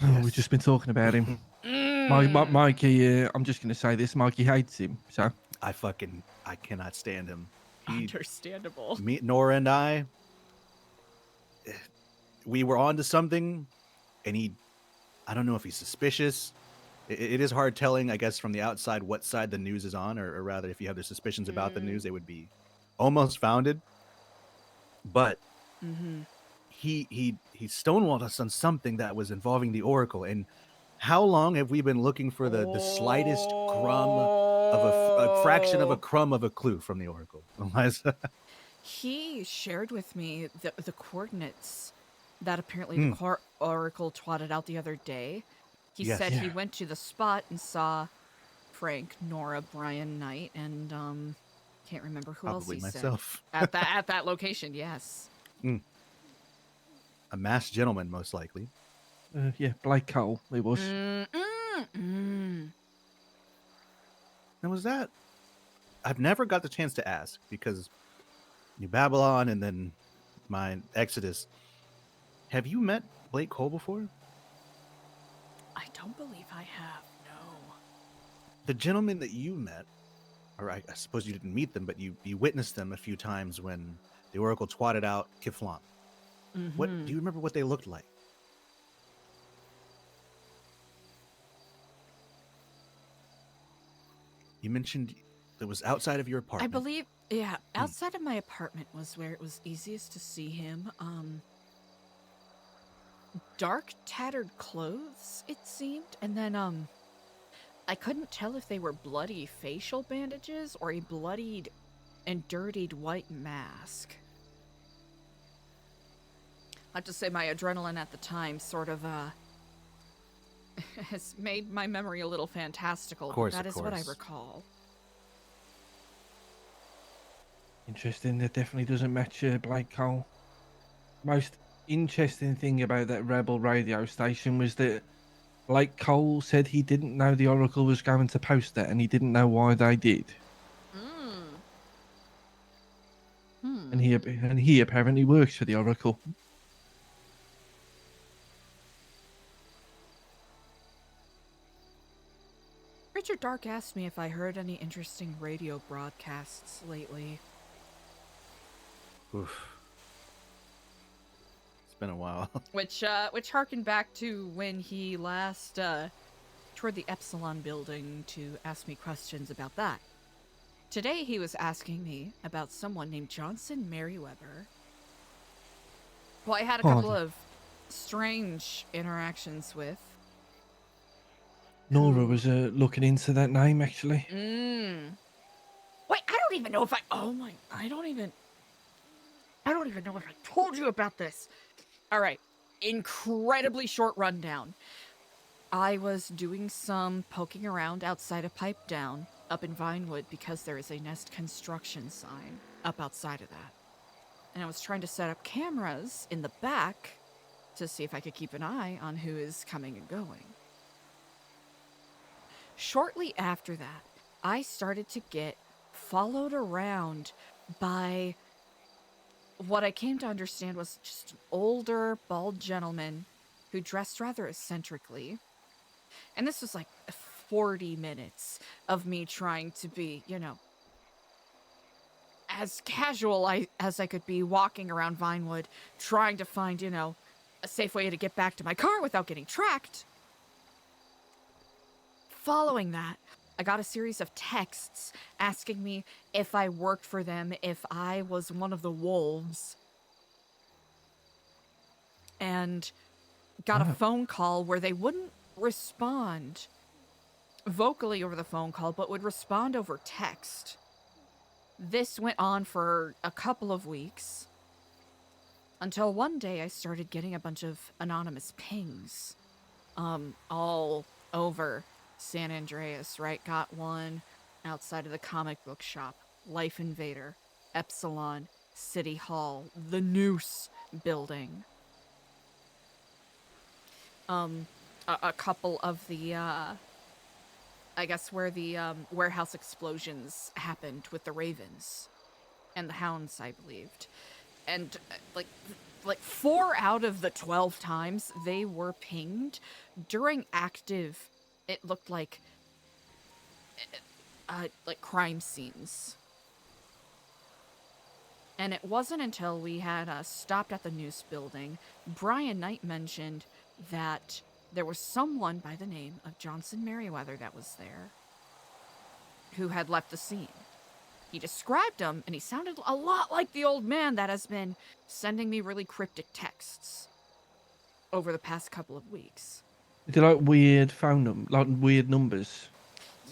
[SPEAKER 12] Oh, we've just been talking about him. Mikey, I'm just going to say this. Mikey hates him, so.
[SPEAKER 15] I cannot stand him.
[SPEAKER 1] Understandable.
[SPEAKER 15] Nora and I, we were onto something, and I don't know if he's suspicious. It is hard telling, I guess, from the outside what side the news is on, or rather, if you have the suspicions about the news, they would be almost founded. But he stonewalled us on something that was involving the Oracle. And how long have we been looking for the slightest crumb of a fraction of a crumb of a clue from the Oracle, Eliza?
[SPEAKER 1] He shared with me the coordinates that apparently the Oracle twatted out the other day. He said he went to the spot and saw Frank, Nora, Brian Knight, and can't remember who else he
[SPEAKER 15] myself.
[SPEAKER 1] said. At that location, yes.
[SPEAKER 15] A masked gentleman, most likely.
[SPEAKER 12] Yeah, Blake Cole, it was.
[SPEAKER 15] And was that? I've never got the chance to ask because New Babylon and then my Exodus. Have you met Blake Cole before?
[SPEAKER 1] I don't believe I have, no.
[SPEAKER 15] The gentleman that you met, or I suppose you didn't meet them, but you witnessed them a few times when the Oracle twatted out Kiflan. What do you remember what they looked like? You mentioned it was outside of your apartment.
[SPEAKER 1] I believe, outside of my apartment was where it was easiest to see him. Dark, tattered clothes, it seemed, and then, I couldn't tell if they were bloody facial bandages or a bloodied and dirtied white mask. I have to say my adrenaline at the time sort of, has made my memory a little fantastical.
[SPEAKER 15] Of course,
[SPEAKER 1] that is what I recall.
[SPEAKER 12] Interesting. That definitely doesn't match Blake Cole. Most interesting thing about that rebel radio station was that Blake Cole said he didn't know the Oracle was going to post that, and he didn't know why they did. And he apparently works for the Oracle.
[SPEAKER 1] Richard Dark asked me if I heard any interesting radio broadcasts lately.
[SPEAKER 15] Oof. It's been a while.
[SPEAKER 1] Which harkened back to when he last toured the Epsilon building to ask me questions about that. Today he was asking me about someone named Johnson Merriweather. Well, I had a couple of strange interactions with.
[SPEAKER 12] Nora was looking into that name, actually.
[SPEAKER 1] Wait, I don't even know if I don't even know if I told you about this. All right, incredibly short rundown. I was doing some poking around outside of Pipe Down up in Vinewood because there is a Nest construction sign up outside of that. And I was trying to set up cameras in the back to see if I could keep an eye on who is coming and going. Shortly after that, I started to get followed around by what I came to understand was just an older, bald gentleman who dressed rather eccentrically. And this was like 40 minutes of me trying to be, you know, as casual as I could be, walking around Vinewood, trying to find, you know, a safe way to get back to my car without getting tracked. Following that, I got a series of texts asking me if I worked for them, if I was one of the wolves. And got a phone call where they wouldn't respond vocally over the phone call, but would respond over text. This went on for a couple of weeks until one day I started getting a bunch of anonymous pings all over San Andreas, right? Got one outside of the comic book shop, Life Invader, Epsilon, City Hall, the Noose building. A couple of the, I guess where the warehouse explosions happened with the Ravens and the Hounds, I believed. And like 4 out of the 12 times they were pinged during active, it looked like crime scenes. And it wasn't until we had stopped at the Noose building, Brian Knight mentioned that there was someone by the name of Johnson Merriweather that was there who had left the scene. He described him, and he sounded a lot like the old man that has been sending me really cryptic texts over the past couple of weeks.
[SPEAKER 12] Is it like weird phone like weird numbers?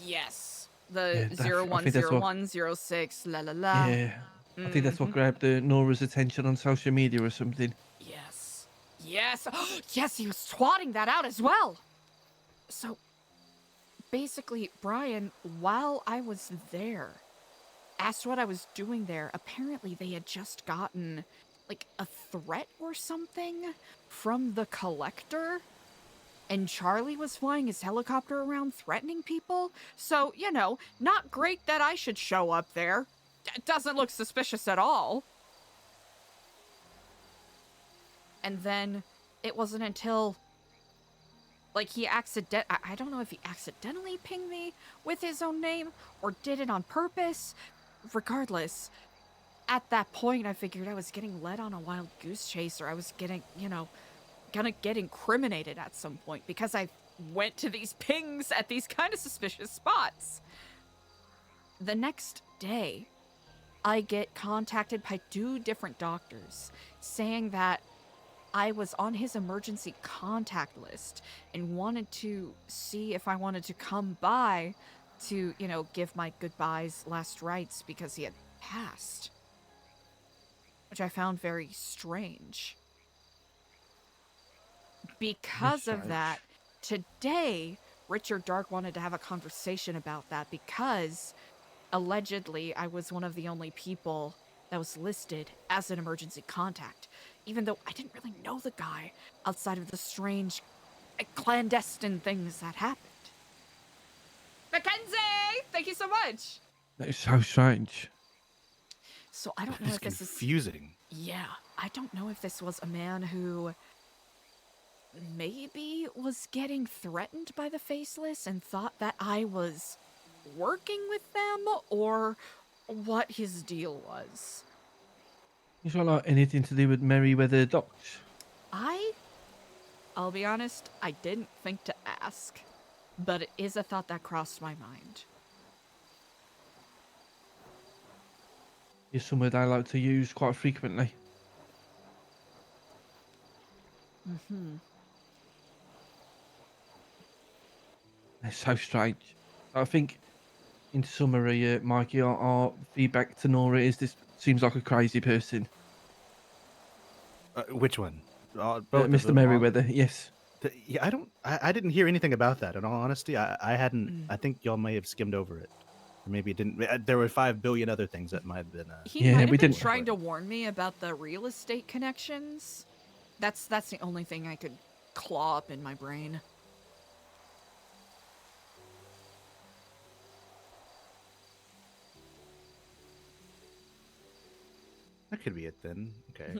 [SPEAKER 1] Yes. The
[SPEAKER 12] Yeah, I think that's
[SPEAKER 1] 010106 la la la.
[SPEAKER 12] Yeah. I think that's what grabbed Nora's attention on social media or something.
[SPEAKER 1] Yes. Yes. Yes, he was swatting that out as well. So, basically, Brian, while I was there, asked what I was doing there. Apparently, they had just gotten, like, a threat or something from the Collector. And Charlie was flying his helicopter around threatening people. So, you know, not great that I should show up there. It doesn't look suspicious at all. And then it wasn't until, like, I don't know if he accidentally pinged me with his own name or did it on purpose. Regardless, at that point, I figured I was getting led on a wild goose chase, or I was getting, you know, gonna get incriminated at some point because I went to these pings at these kind of suspicious spots. The next day, I get contacted by 2 different doctors saying that I was on his emergency contact list and wanted to see if I wanted to come by to, you know, give my goodbyes, last rites, because he had passed. Which I found very strange. Because of that, today, Richard Dark wanted to have a conversation about that because allegedly I was one of the only people that was listed as an emergency contact, even though I didn't really know the guy outside of the strange, clandestine things that happened. Mackenzie! Thank you so much!
[SPEAKER 12] That is so strange.
[SPEAKER 1] So I don't know if this
[SPEAKER 15] confusing.
[SPEAKER 1] Yeah, I don't know if this was a man who maybe was getting threatened by the Faceless and thought that I was working with them, or what his deal was.
[SPEAKER 12] It's not like anything to do with Merryweather Docks.
[SPEAKER 1] I'll be honest, I didn't think to ask, but it is a thought that crossed my mind.
[SPEAKER 12] It's somewhere I like to use quite frequently.
[SPEAKER 1] Mm-hmm.
[SPEAKER 12] It's so strange. I think, in summary, Mikey, our feedback to Nora is this seems like a crazy person.
[SPEAKER 15] Which one? Both
[SPEAKER 12] Mr. Merryweather, yes.
[SPEAKER 15] Yeah, I didn't hear anything about that. In all honesty, I hadn't. I think y'all may have skimmed over it, or maybe it didn't. There were 5 billion other things that might have been.
[SPEAKER 1] He might have been trying to warn me about the real estate connections. That's the only thing I could claw up in my brain.
[SPEAKER 15] That could be it then. Okay.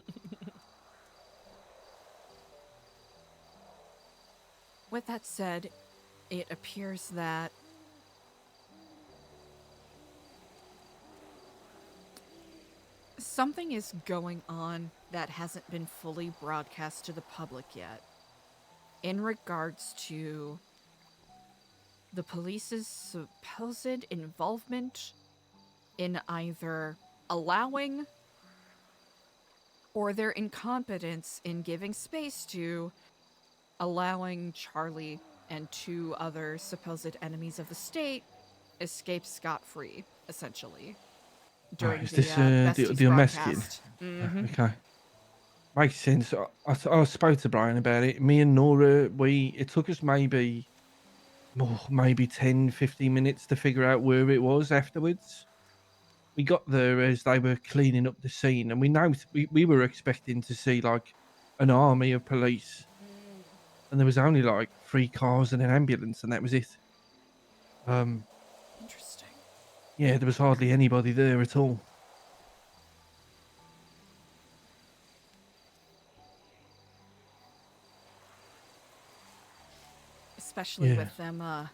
[SPEAKER 1] With that said, it appears that something is going on that hasn't been fully broadcast to the public yet in regards to the police's supposed involvement in either allowing or their incompetence in giving space to allowing Charlie and 2 other supposed enemies of the state escape scot-free, essentially, during
[SPEAKER 12] Is
[SPEAKER 1] the
[SPEAKER 12] this
[SPEAKER 1] Besties
[SPEAKER 12] the unmasking?
[SPEAKER 1] broadcast. Mm-hmm.
[SPEAKER 12] Okay. Makes sense. I spoke to Brian about it. Me and Nora, it took us maybe 10, 15 minutes to figure out where it was afterwards. We got there as they were cleaning up the scene, and we were expecting to see like an army of police, and there was only like 3 cars and an ambulance, and that was it.
[SPEAKER 1] Interesting.
[SPEAKER 12] Yeah, there was hardly anybody there at all.
[SPEAKER 1] Especially
[SPEAKER 12] Yeah.
[SPEAKER 1] with them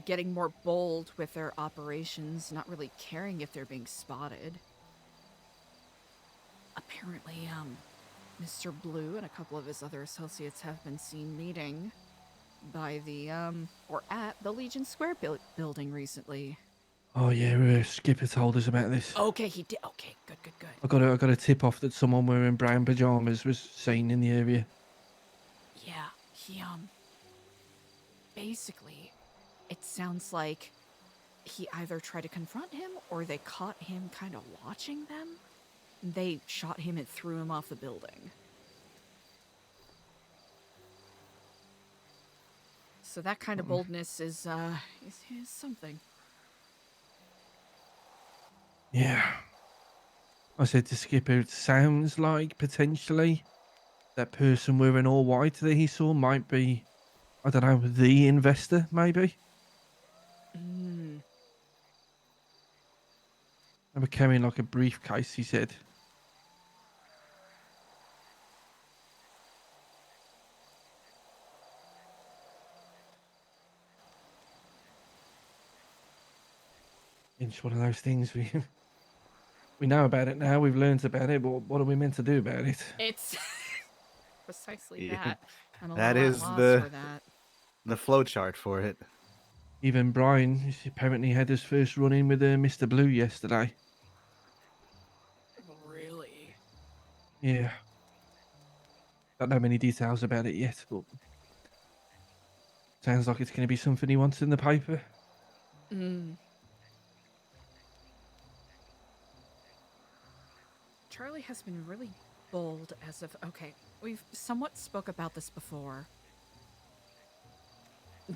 [SPEAKER 1] getting more bold with their operations, not really caring if they're being spotted. Apparently, Mr. Blue and a couple of his other associates have been seen meeting by the, or at the Legion Square building recently.
[SPEAKER 12] Oh yeah, Skipper told us about this.
[SPEAKER 1] Okay, he did. Okay, good.
[SPEAKER 12] I got a tip off that someone wearing brown pajamas was seen in the area.
[SPEAKER 1] Yeah, he, basically, it sounds like he either tried to confront him or they caught him kind of watching them. They shot him and threw him off the building. So that kind of boldness is something.
[SPEAKER 12] Yeah. I said to Skipper, it sounds like potentially that person wearing all white that he saw might be, I don't know, the investor, maybe? They were carrying like a briefcase, he said. It's one of those things we know about it now, we've learned about it, but what are we meant to do about it?
[SPEAKER 1] It's precisely
[SPEAKER 15] Yeah.
[SPEAKER 1] that. I'm a
[SPEAKER 15] That
[SPEAKER 1] little
[SPEAKER 15] is
[SPEAKER 1] at loss
[SPEAKER 15] the
[SPEAKER 1] for that.
[SPEAKER 15] the flow chart for it.
[SPEAKER 12] Even Brian apparently had his first run-in with Mr. Blue yesterday.
[SPEAKER 1] Really?
[SPEAKER 12] Yeah. Don't know many details about it yet, but sounds like it's going to be something he wants in the paper.
[SPEAKER 1] Charlie has been really bold as of... Okay, we've somewhat spoke about this before.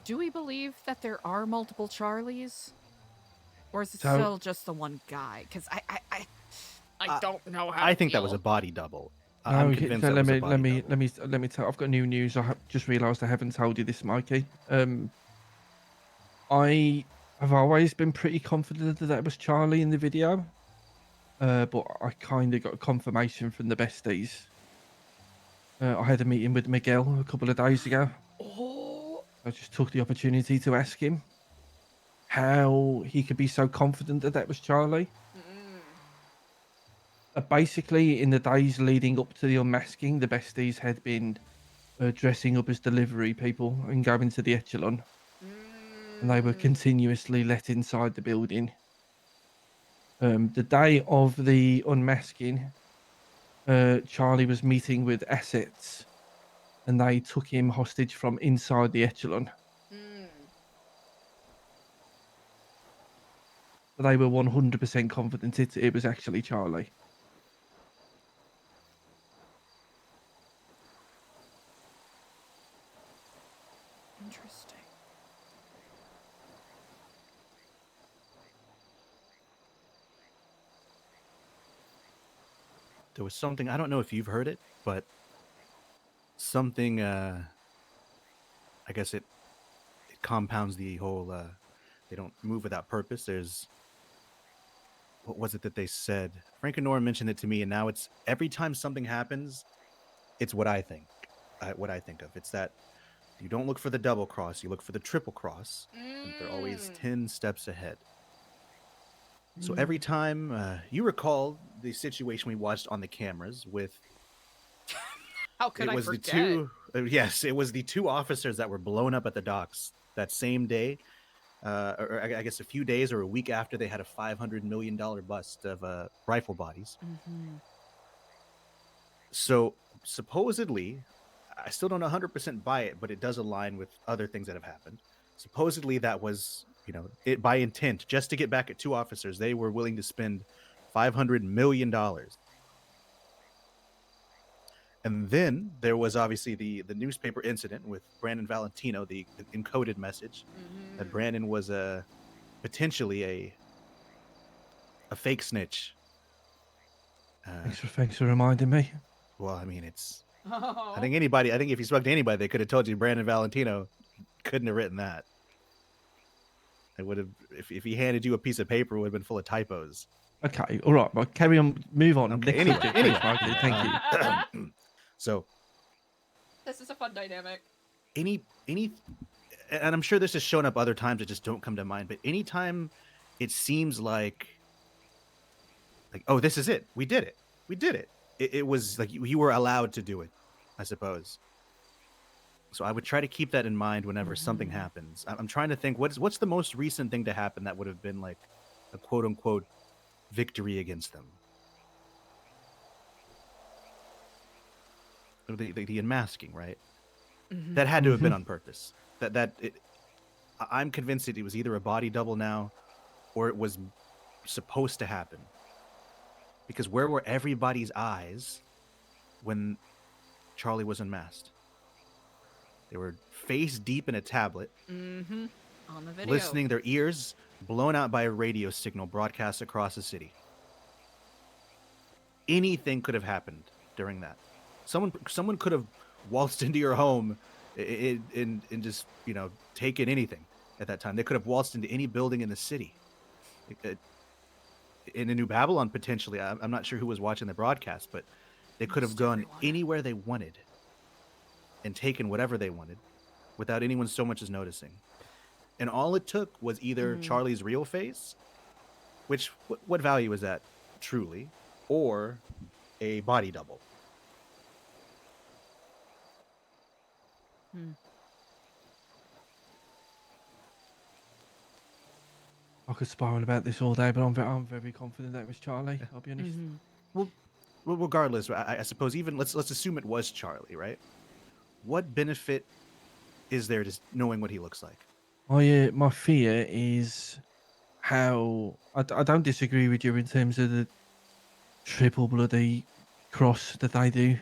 [SPEAKER 1] Do we believe that there are multiple Charlies? Or is it still just the one guy? Because I don't know how
[SPEAKER 15] I
[SPEAKER 1] to
[SPEAKER 15] think that was
[SPEAKER 1] feel.
[SPEAKER 15] a body double.
[SPEAKER 12] No,
[SPEAKER 15] I'm convinced that was a body double.
[SPEAKER 12] let me tell. I've got new news. Just realised I haven't told you this, Mikey. I have always been pretty confident that that was Charlie in the video, but I kind of got confirmation from the besties. I had a meeting with Miguel a couple of days ago.
[SPEAKER 1] Oh.
[SPEAKER 12] I just took the opportunity to ask him how he could be so confident that that was Charlie. Basically, in the days leading up to the unmasking, the besties had been dressing up as delivery people and going to the echelon. And they were continuously let inside the building. The day of the unmasking, Charlie was meeting with assets and they took him hostage from inside the echelon. But they were 100% confident it was actually Charlie.
[SPEAKER 1] Interesting.
[SPEAKER 15] There was something, I don't know if you've heard it, but something I guess it compounds the whole they don't move without purpose. There's, what was it that they said? Frank and Nora mentioned it to me, and now it's every time something happens, it's what I think of. It's that You don't look for the double cross, you look for the triple cross. And they're always 10 steps ahead. So every time you recall the situation we watched on the cameras with
[SPEAKER 1] How could I
[SPEAKER 15] was
[SPEAKER 1] forget?
[SPEAKER 15] the two yes, it was the two officers that were blown up at the docks that same day. Or I guess a few days or a week after they had a $500 million bust of rifle bodies.
[SPEAKER 1] Mm-hmm.
[SPEAKER 15] So supposedly, I still don't 100% buy it, but it does align with other things that have happened. Supposedly that was, it by intent, just to get back at two officers. They were willing to spend $500 million. And then there was obviously the newspaper incident with Brandon Valentino, the encoded message that Brandon was potentially a fake snitch.
[SPEAKER 12] Thanks for reminding me.
[SPEAKER 15] Well, I mean, it's.
[SPEAKER 1] Oh.
[SPEAKER 15] I think if you spoke to anybody, they could have told you Brandon Valentino couldn't have written that. It would have, if he handed you a piece of paper, it would have been full of typos.
[SPEAKER 12] Okay, all right, but carry on, move on.
[SPEAKER 15] Okay,
[SPEAKER 12] Next subject, please, Michael, thank you.
[SPEAKER 15] So,
[SPEAKER 1] This is a fun dynamic.
[SPEAKER 15] any, and I'm sure this has shown up other times that just don't come to mind, but anytime it seems like, oh, this is it. We did it. It was like you were allowed to do it, I suppose. So I would try to keep that in mind whenever something happens. I'm trying to think what's the most recent thing to happen that would have been like a quote unquote victory against them. The unmasking, right?
[SPEAKER 1] Mm-hmm.
[SPEAKER 15] That had to have been on purpose. I'm convinced it was either a body double now, or it was supposed to happen. Because where were everybody's eyes when Charlie was unmasked? They were face deep in a tablet,
[SPEAKER 1] Mm-hmm. On the video.
[SPEAKER 15] listening, their ears blown out by a radio signal broadcast across the city. Anything could have happened during that. Someone could have waltzed into your home and just, taken anything at that time. They could have waltzed into any building in the city. In a New Babylon, potentially. I'm not sure who was watching the broadcast, but they could have gone anywhere they wanted and taken whatever they wanted without anyone so much as noticing. And all it took was either Charlie's real face, which, what value is that, truly, or a body double.
[SPEAKER 12] I could spiral about this all day, but I'm very confident that it was Charlie. I'll be honest.
[SPEAKER 15] Well, regardless, I suppose even let's assume it was Charlie, right? What benefit is there to knowing what he looks like?
[SPEAKER 12] My fear is how I don't disagree with you in terms of the triple bloody cross that they do.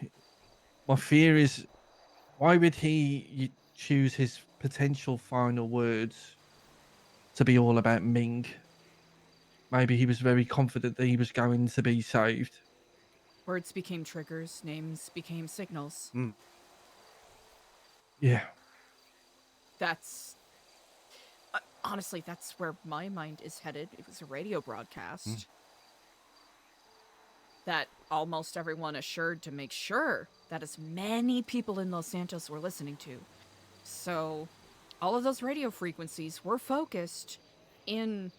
[SPEAKER 12] My fear is, why would he choose his potential final words to be all about Ming? Maybe he was very confident that he was going to be saved.
[SPEAKER 1] Words became triggers, names became signals.
[SPEAKER 12] Yeah.
[SPEAKER 1] That's... honestly, that's where my mind is headed. It was a radio broadcast that almost everyone assured to make sure that as many people in Los Santos were listening to. So all of those radio frequencies were focused in...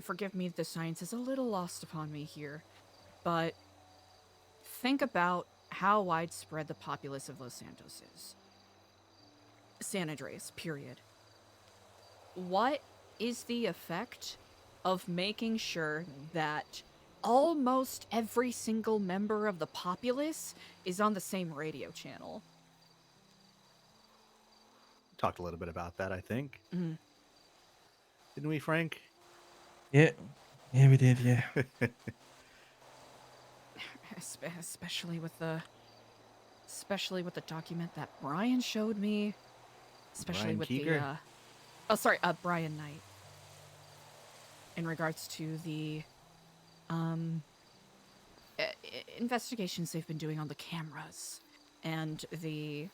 [SPEAKER 1] Forgive me, the science is a little lost upon me here, but think about how widespread the populace of Los Santos is. San Andreas, period. What is the effect of making sure that almost every single member of the populace is on the same radio channel?
[SPEAKER 15] Talked a little bit about that, I think.
[SPEAKER 1] Mm.
[SPEAKER 15] Didn't we, Frank?
[SPEAKER 12] Yeah, we did, yeah.
[SPEAKER 1] Especially with the document that Brian showed me. Especially
[SPEAKER 15] Brian
[SPEAKER 1] with
[SPEAKER 15] Keeger?
[SPEAKER 1] Brian Knight. In regards to the investigations they've been doing on the cameras and the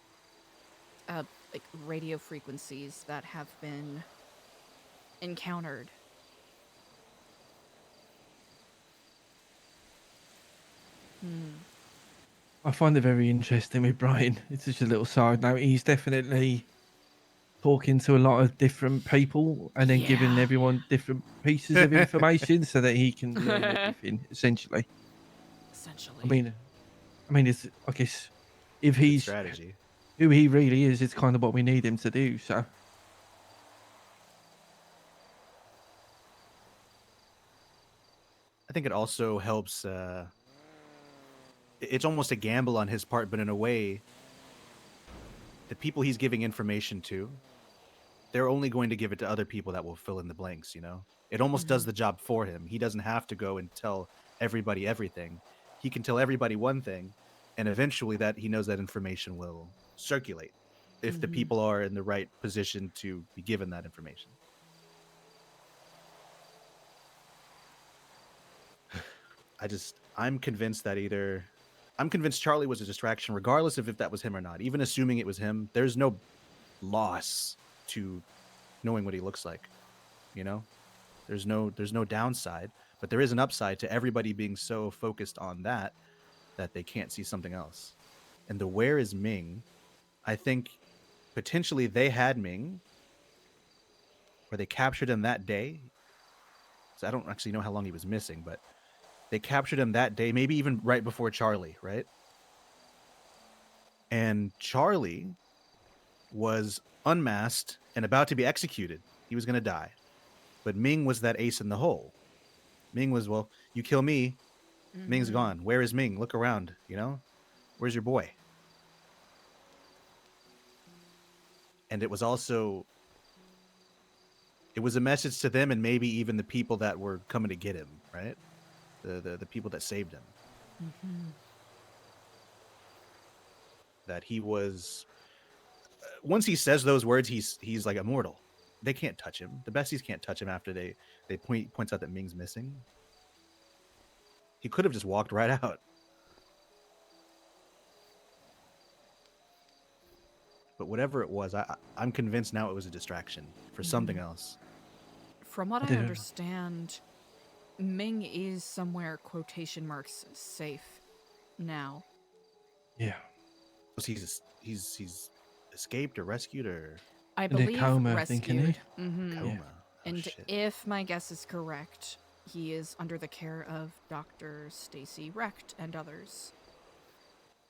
[SPEAKER 1] radio frequencies that have been encountered.
[SPEAKER 12] I find it very interesting with Brian. It's just a little side note. He's definitely talking to a lot of different people and then giving everyone different pieces of information so that he can learn everything. Essentially.
[SPEAKER 1] Essentially.
[SPEAKER 12] I mean, it's I guess if
[SPEAKER 15] Good
[SPEAKER 12] he's
[SPEAKER 15] strategy.
[SPEAKER 12] who he really is, it's kind of what we need him to do. So.
[SPEAKER 15] I think it also helps. It's almost a gamble on his part, but in a way, the people he's giving information to, they're only going to give it to other people that will fill in the blanks. You know, it almost does the job for him. He doesn't have to go and tell everybody everything. He can tell everybody one thing, and eventually, that he knows that information will circulate if the people are in the right position to be given that information. I'm convinced that I'm convinced Charlie was a distraction, regardless of if that was him or not. Even assuming it was him, there's no loss to knowing what he looks like. You know, there's no downside, but there is an upside to everybody being so focused on that they can't see something else. And the where is Ming? I think potentially they had Ming, or they captured him that day. So I don't actually know how long he was missing, but they captured him that day, maybe even right before Charlie, right? And Charlie was unmasked and about to be executed. He was going to die. But Ming was that ace in the hole. Ming was, well, you kill me, Ming's gone. Where is Ming? Look around, you know? Where's your boy? And it was also, it was a message to them and maybe even the people that were coming to get him, right? The people that saved him. That he was, once he says those words, he's like immortal. They can't touch him. The besties can't touch him after they points out that Ming's missing. He could have just walked right out. But whatever it was, I'm convinced now it was a distraction for something else.
[SPEAKER 1] From what I understand, Ming is somewhere quotation marks safe now.
[SPEAKER 12] Yeah.
[SPEAKER 15] So he's escaped or rescued or
[SPEAKER 1] I
[SPEAKER 12] In a
[SPEAKER 1] believe
[SPEAKER 12] coma, I
[SPEAKER 1] rescued.
[SPEAKER 12] think, isn't he?
[SPEAKER 1] Mhm.
[SPEAKER 15] coma.
[SPEAKER 1] And
[SPEAKER 15] shit.
[SPEAKER 1] if my guess is correct, he is under the care of Dr. Stacy Recht and others.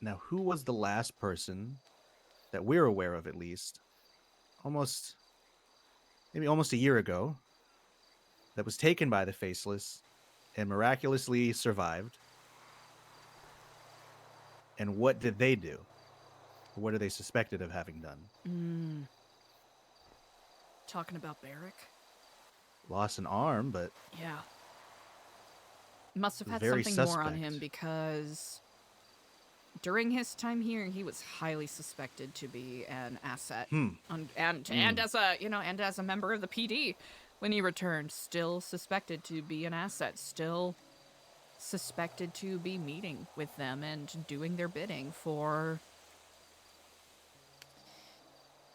[SPEAKER 15] Now, who was the last person that we're aware of, at least, maybe almost a year ago, that was taken by the Faceless and miraculously survived? And what did they do? What are they suspected of having done?
[SPEAKER 1] Talking about Barrick?
[SPEAKER 15] Lost an arm, but
[SPEAKER 1] Yeah. Must have had
[SPEAKER 15] very
[SPEAKER 1] something more on him
[SPEAKER 15] suspect.
[SPEAKER 1] because during his time here, he was highly suspected to be an asset. And as a, and as a member of the PD when he returned, still suspected to be an asset, still suspected to be meeting with them and doing their bidding for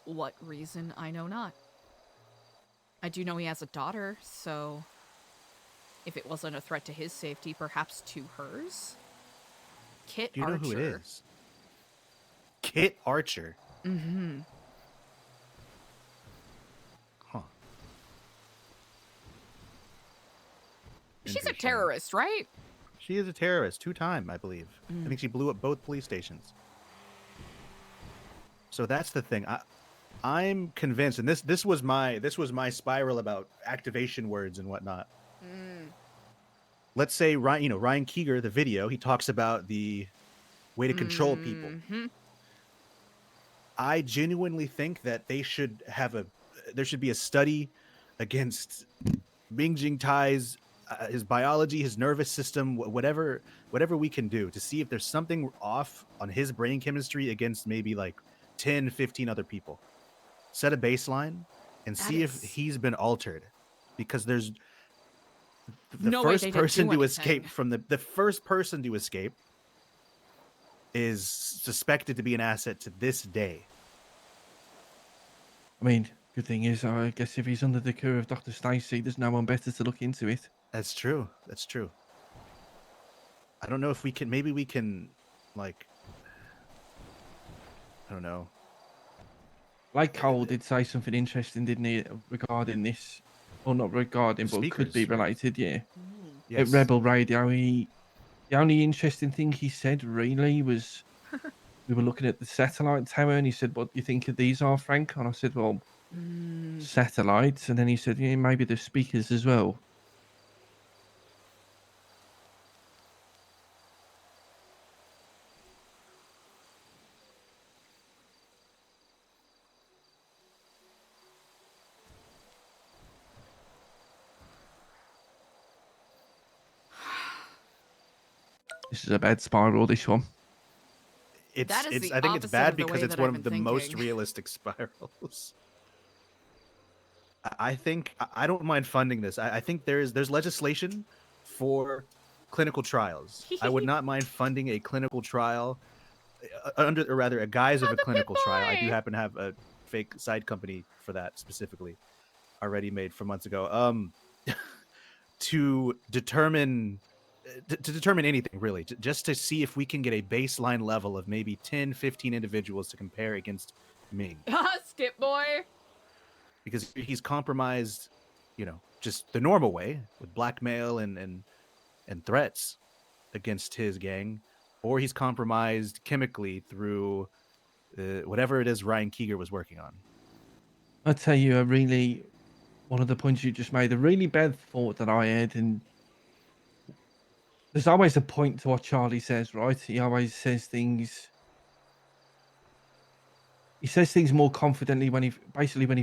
[SPEAKER 1] what reason, I know not. I do know he has a daughter, so if it wasn't a threat to his safety, perhaps to hers? Kit
[SPEAKER 15] do you know
[SPEAKER 1] Archer.
[SPEAKER 15] who it is? Kit Archer.
[SPEAKER 1] Mm-hmm.
[SPEAKER 15] Huh.
[SPEAKER 1] She's a
[SPEAKER 15] Interesting.
[SPEAKER 1] terrorist, right?
[SPEAKER 15] She is a terrorist, 2-time, I believe. I think she blew up both police stations. So that's the thing. I'm convinced, and this was my spiral about activation words and whatnot. Let's say Ryan Keeger, the video, he talks about the way to control people. I genuinely think that there should be a study against Ming Jingtai's his biology, his nervous system, whatever we can do to see if there's something off on his brain chemistry against maybe like 10, 15 other people. Set a baseline and see if he's been altered, because there's the first person to escape from the first person to escape is suspected to be an asset to this day.
[SPEAKER 12] I mean, good thing is, I guess if he's under the care of Dr. Stacy, there's no one better to look into it.
[SPEAKER 15] That's true. I don't know if maybe we can like I don't know.
[SPEAKER 12] Like Cole did say something interesting, didn't he, regarding this? Or not regarding,
[SPEAKER 15] The
[SPEAKER 12] but could be
[SPEAKER 15] speakers, right?
[SPEAKER 12] related, yeah. At
[SPEAKER 15] Yes.
[SPEAKER 12] Rebel Radio, the only interesting thing he said really was we were looking at the satellite tower and he said, "What do you think of these are, Frank?" And I said, "Well, satellites." And then he said, "Yeah, maybe the speakers as well." This is a bad spiral, this one.
[SPEAKER 1] That is the
[SPEAKER 15] I think it's
[SPEAKER 1] opposite
[SPEAKER 15] bad
[SPEAKER 1] of the
[SPEAKER 15] because
[SPEAKER 1] way
[SPEAKER 15] it's
[SPEAKER 1] that
[SPEAKER 15] one
[SPEAKER 1] I've
[SPEAKER 15] of the
[SPEAKER 1] been
[SPEAKER 15] most
[SPEAKER 1] thinking.
[SPEAKER 15] realistic spirals. I think I don't mind funding this. I think there's legislation for clinical trials. I would not mind funding a clinical trial under, or rather, a guise of a clinical trial. I do happen to have a fake side company for that specifically already made from months ago. To determine to determine anything really, just to see if we can get a baseline level of maybe 10, 15 individuals to compare against Ming,
[SPEAKER 1] Skip boy.
[SPEAKER 15] because he's compromised, just the normal way with blackmail and threats against his gang, or he's compromised chemically through whatever it is Ryan Keeger was working on.
[SPEAKER 12] I'll tell you one of the points you just made, a really bad thought that I had, and there's always a point to what Charlie says, right? He always says things. He says things more confidently when he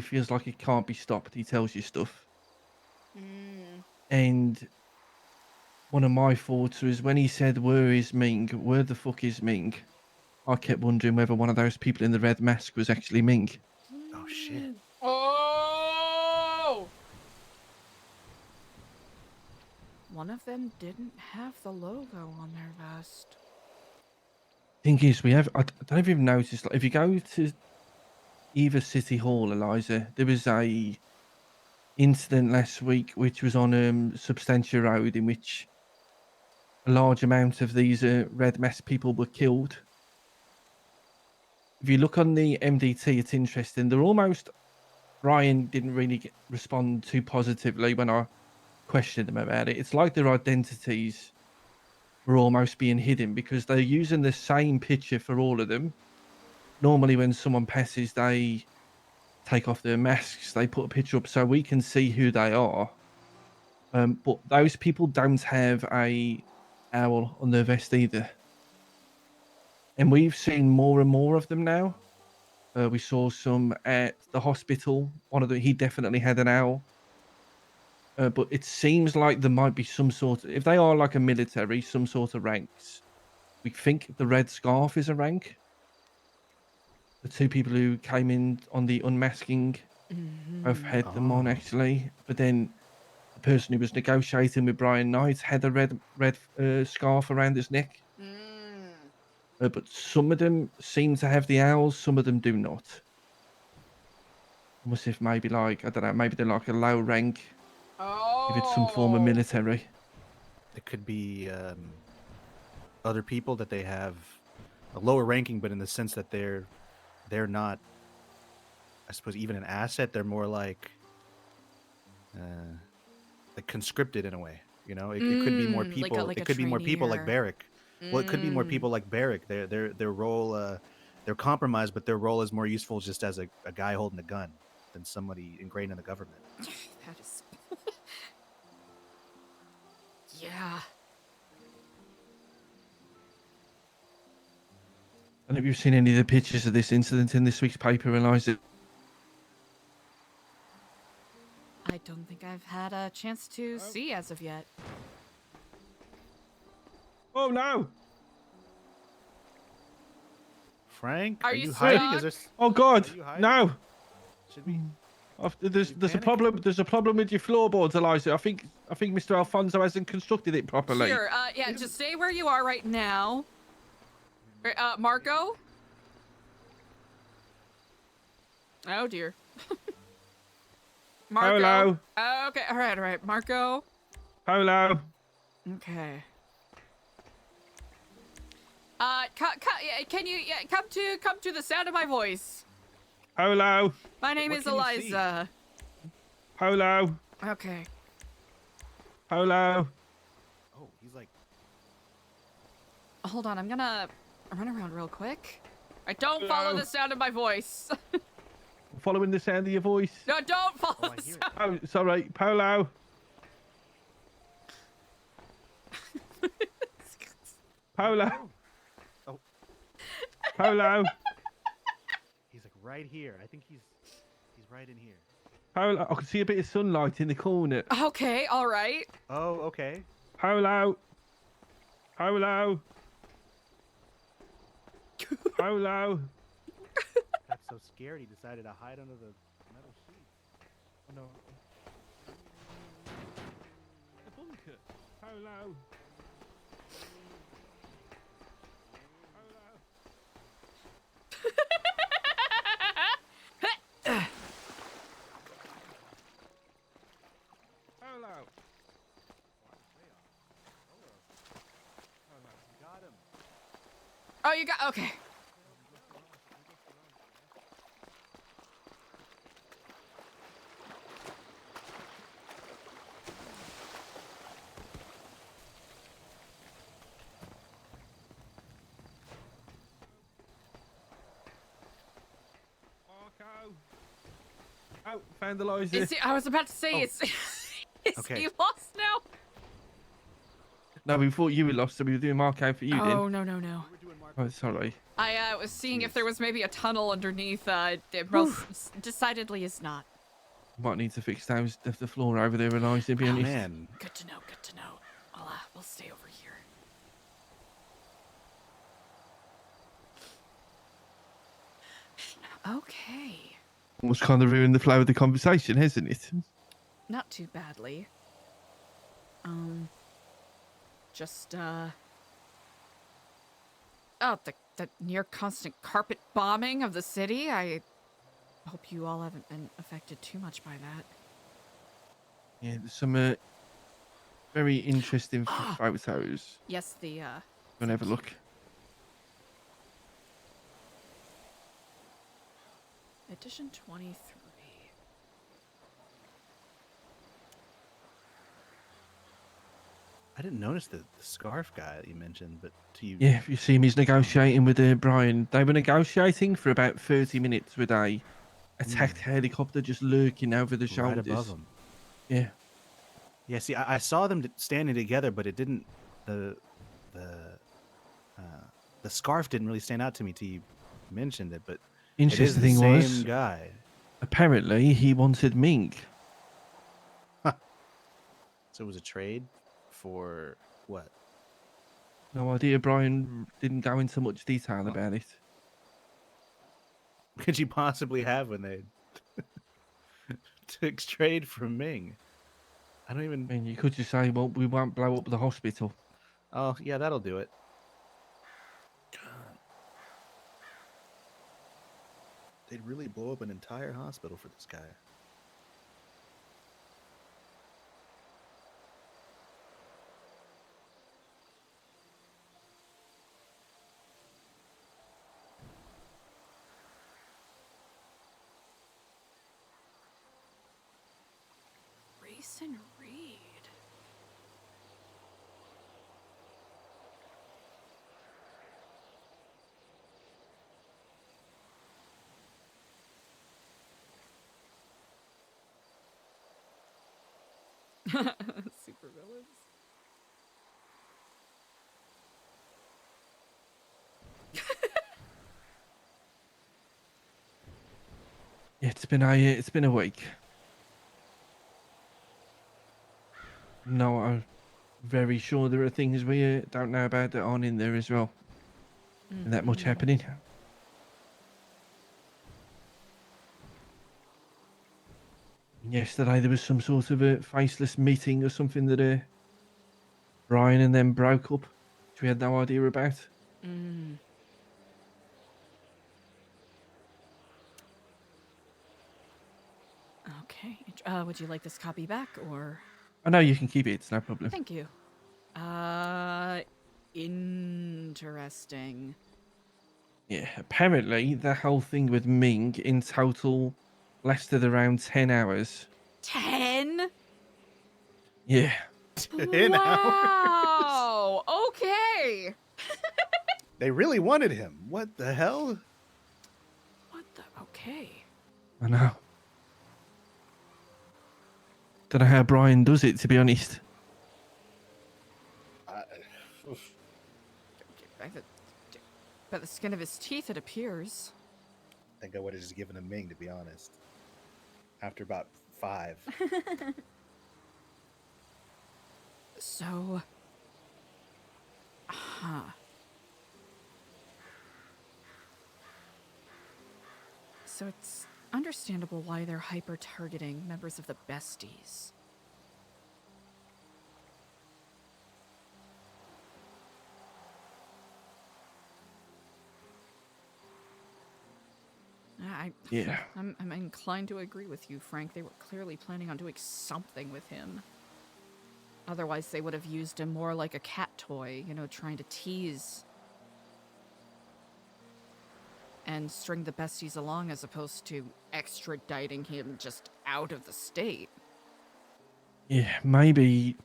[SPEAKER 12] feels like it can't be stopped. He tells you stuff. And one of my thoughts was when he said, "Where is Ming? Where the fuck is Ming?" I kept wondering whether one of those people in the red mask was actually Ming.
[SPEAKER 15] Oh shit.
[SPEAKER 1] Oh! One of them didn't have the logo on their vest.
[SPEAKER 12] Thing is, I don't know if you've noticed, like, if you go to either City Hall, Eliza, there was a incident last week which was on Substantia Road in which a large amount of these red mask people were killed. If you look on the MDT, it's interesting. They're almost... Ryan didn't really respond too positively when I questioned him about it. It's like their identities were almost being hidden because they're using the same picture for all of them. Normally when someone passes, they take off their masks, they put a picture up so we can see who they are. But those people don't have a owl on their vest either. And we've seen more and more of them now. We saw some at the hospital. One of them, he definitely had an owl. But it seems like there might be some sort of, if they are like a military, some sort of ranks. We think the red scarf is a rank. The two people who came in on the unmasking have had them on actually. But then the person who was negotiating with Brian Knight had a red scarf around his neck. But some of them seem to have the owls, some of them do not. Almost if maybe like, I don't know, maybe they're like a low rank. If it's some form of military.
[SPEAKER 15] It could be other people that they have a lower ranking, but in the sense that they're not, I suppose, even an asset. They're more like conscripted in a way. It could be more people.
[SPEAKER 1] Like
[SPEAKER 15] it
[SPEAKER 1] a
[SPEAKER 15] could be more people like
[SPEAKER 1] traineer.
[SPEAKER 15] Barrick. Well, it could be more people like Barrick. Their role, they're compromised, but their role is more useful just as a guy holding a gun than somebody ingrained in the government.
[SPEAKER 1] That is... yeah.
[SPEAKER 12] And have you seen any of the pictures of this incident in this week's paper, Eliza?
[SPEAKER 1] I don't think I've had a chance to see as of yet.
[SPEAKER 12] Oh no!
[SPEAKER 15] Frank,
[SPEAKER 1] Are
[SPEAKER 15] are
[SPEAKER 1] you
[SPEAKER 15] you hiding?
[SPEAKER 1] stuck?
[SPEAKER 12] Oh God, no!
[SPEAKER 15] Should we?
[SPEAKER 12] There's a problem. There's a problem with your floorboards, Eliza. I think Mr. Alfonso hasn't constructed it properly.
[SPEAKER 1] Here, yeah, just stay where you are right now. Marco? Oh dear. Marco.
[SPEAKER 12] Polo.
[SPEAKER 1] Okay, all right. Marco.
[SPEAKER 12] Polo.
[SPEAKER 1] Okay. Can you come to the sound of my voice?
[SPEAKER 12] Polo.
[SPEAKER 1] My name is Eliza.
[SPEAKER 12] Polo.
[SPEAKER 1] Okay.
[SPEAKER 12] Polo.
[SPEAKER 15] Oh, he's like.
[SPEAKER 1] Hold on, I'm gonna run around real quick. Don't follow the sound of my voice.
[SPEAKER 12] Following the sound of your voice.
[SPEAKER 1] No, don't follow the sound.
[SPEAKER 12] Oh, sorry, Polo. Polo.
[SPEAKER 15] Oh.
[SPEAKER 12] Polo.
[SPEAKER 15] He's like right here. I think he's right in here.
[SPEAKER 12] Polo. I can see a bit of sunlight in the corner.
[SPEAKER 1] Okay, all right.
[SPEAKER 15] Oh, okay.
[SPEAKER 12] Polo. Polo. Polo.
[SPEAKER 15] Got so scared he decided to hide under the metal sheet.
[SPEAKER 12] Oh no. The bunker. Polo. Polo.
[SPEAKER 15] Got him.
[SPEAKER 1] Oh, you got okay.
[SPEAKER 12] Oh, found Eliza.
[SPEAKER 1] Is he, I was about to say, is
[SPEAKER 15] Okay.
[SPEAKER 1] he lost now?
[SPEAKER 12] No, we thought you were lost, so we were doing mark out for you then.
[SPEAKER 1] Oh, no.
[SPEAKER 12] Oh, sorry.
[SPEAKER 1] I was seeing if there was maybe a tunnel underneath. It most decidedly is not.
[SPEAKER 12] Might need to fix down the floor over there, Eliza, to be honest.
[SPEAKER 15] Man.
[SPEAKER 1] Good to know. We'll stay over here. Okay.
[SPEAKER 12] Almost kind of ruined the flow of the conversation, hasn't it?
[SPEAKER 1] Not too badly. Just, oh, the near constant carpet bombing of the city. I hope you all haven't been affected too much by that.
[SPEAKER 12] Yeah, there's some very interesting photos.
[SPEAKER 1] Yes, the,
[SPEAKER 12] Go and have a look.
[SPEAKER 1] edition 23.
[SPEAKER 15] I didn't notice the scarf guy that you mentioned, but to you.
[SPEAKER 12] Yeah, if you see him, he's negotiating with Brian. They were negotiating for about 30 minutes with a attacked helicopter just lurking over the shoulders.
[SPEAKER 15] Right above him.
[SPEAKER 12] Yeah.
[SPEAKER 15] Yeah, see, I saw them standing together, but it didn't. The scarf didn't really stand out to me till you mentioned it. But
[SPEAKER 12] Interesting
[SPEAKER 15] it is the
[SPEAKER 12] thing
[SPEAKER 15] same
[SPEAKER 12] was,
[SPEAKER 15] guy.
[SPEAKER 12] Apparently, he wanted Ming.
[SPEAKER 15] So it was a trade for what?
[SPEAKER 12] No idea. Brian didn't go into much detail about it.
[SPEAKER 15] What could you possibly have when they took trade from Ming? I don't even.
[SPEAKER 12] I mean, you could just say, well, we won't blow up the hospital.
[SPEAKER 15] Oh, yeah, that'll do it. They'd really blow up an entire hospital for this guy.
[SPEAKER 1] Race and Reed. Super villains.
[SPEAKER 12] Yeah, it's been a week. No, I'm very sure there are things we don't know about that aren't in there as well. And that much happening. Yesterday there was some sort of a faceless meeting or something that Brian and them broke up, which we had no idea about.
[SPEAKER 1] Okay. Would you like this copy back, or?
[SPEAKER 12] I know you can keep it, it's no problem.
[SPEAKER 1] Thank you. Interesting.
[SPEAKER 12] Yeah, apparently the whole thing with Ming in total lasted around 10 hours.
[SPEAKER 1] 10?
[SPEAKER 12] Yeah.
[SPEAKER 15] 10 hours.
[SPEAKER 1] Wow. Okay.
[SPEAKER 15] They really wanted him. What the hell?
[SPEAKER 1] What the? Okay.
[SPEAKER 12] I know. Don't know how Brian does it, to be honest.
[SPEAKER 1] By the skin of his teeth, it appears.
[SPEAKER 15] I think I would have just given him Ming, to be honest. After about 5.
[SPEAKER 1] So. Huh. So it's understandable why they're hyper-targeting members of the besties.
[SPEAKER 12] Yeah.
[SPEAKER 1] I'm inclined to agree with you, Frank. They were clearly planning on doing something with him. Otherwise, they would have used him more like a cat toy, you know, trying to tease and string the besties along as opposed to extraditing him just out of the state.
[SPEAKER 12] Yeah, maybe.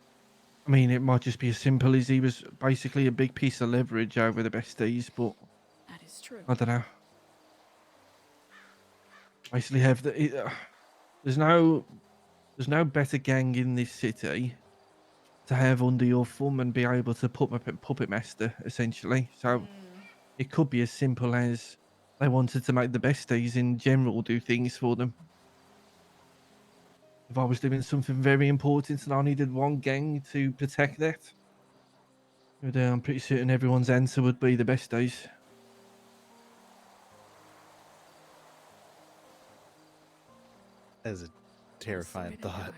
[SPEAKER 12] I mean, it might just be as simple as he was basically a big piece of leverage over the besties, but
[SPEAKER 1] That is true.
[SPEAKER 12] I don't know. Basically, have there's no better gang in this city to have under your thumb and be able to puppet master, essentially. So it could be as simple as they wanted to make the besties in general do things for them. If I was doing something very important and I needed one gang to protect that, I'm pretty certain everyone's answer would be the besties.
[SPEAKER 15] That is a terrifying thought.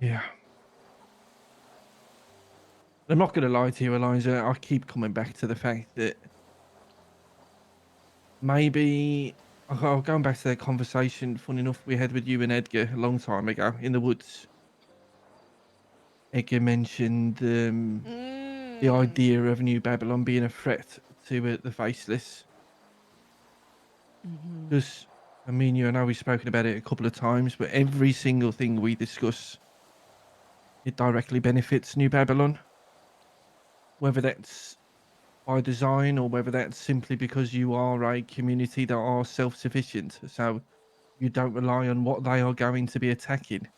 [SPEAKER 12] Yeah. I'm not going to lie to you, Eliza. I keep coming back to the fact that maybe going back to that conversation, fun enough, we had with you and Edgar a long time ago in the woods. Edgar mentioned the idea of New Babylon being a threat to the Faceless. Because, I mean, you and I, we've spoken about it a couple of times, but every single thing we discuss, it directly benefits New Babylon. Whether that's by design or whether that's simply because you are a community that are self-sufficient, so you don't rely on what they are going to be attacking.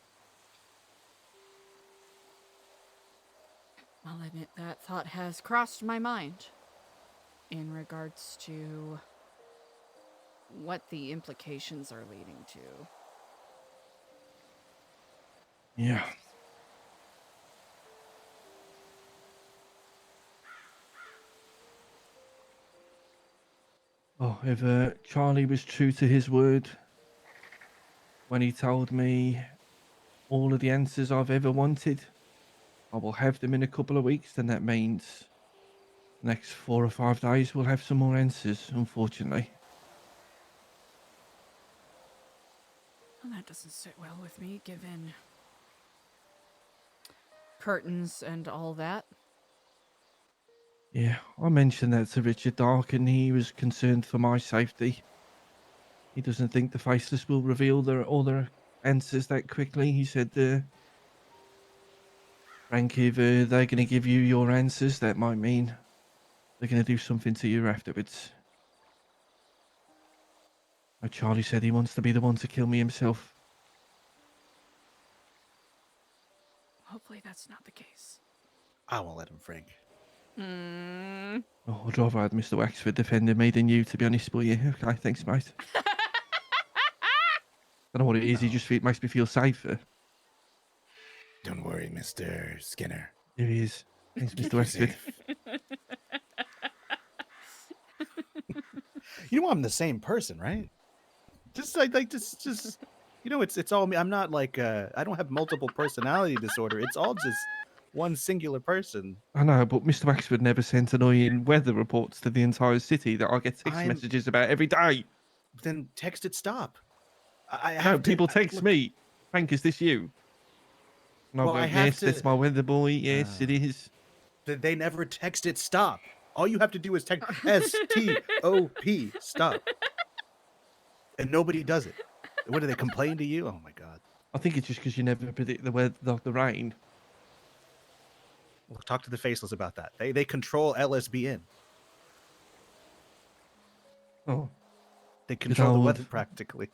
[SPEAKER 1] I'll admit that thought has crossed my mind in regards to what the implications are leading to.
[SPEAKER 12] Yeah. Oh, if Charlie was true to his word when he told me all of the answers I've ever wanted, I will have them in a couple of weeks, then that means the next 4 or 5 days we'll have some more answers, unfortunately.
[SPEAKER 1] Well, that doesn't sit well with me, given curtains and all that.
[SPEAKER 12] Yeah, I mentioned that to Richard Dark and he was concerned for my safety. He doesn't think the Faceless will reveal all their answers that quickly. He said, Frank, if they're going to give you your answers, that might mean they're going to do something to you afterwards. Charlie said he wants to be the one to kill me himself.
[SPEAKER 1] Hopefully that's not the case.
[SPEAKER 15] I won't let him, Frank.
[SPEAKER 12] Oh, I'd rather have Mr. Waxford defending me than you, to be honest, but yeah, okay, thanks, mate. I don't know what it is, he just makes me feel safer.
[SPEAKER 15] Don't worry, Mr. Skinner.
[SPEAKER 12] There he is. Thanks, Mr. Waxford.
[SPEAKER 15] You know I'm the same person, right? Just you know, it's all me. I'm not like I don't have multiple personality disorder. It's all just one singular person.
[SPEAKER 12] I know, but Mr. Waxford never sent annoying weather reports to the entire city that I get text messages about every day.
[SPEAKER 15] Then text it stop.
[SPEAKER 12] People text me. Frank, is this you? And I'm like, yes, that's my weather boy. Yes, it is.
[SPEAKER 15] They never texted stop. All you have to do is text S-T-O-P, stop. And nobody does it. What do they complain to you? Oh my god.
[SPEAKER 12] I think it's just because you never predict the weather, the rain.
[SPEAKER 15] We'll talk to the faceless about that. They control LSBN.
[SPEAKER 12] Oh,
[SPEAKER 15] They control the
[SPEAKER 12] old-
[SPEAKER 15] weather practically.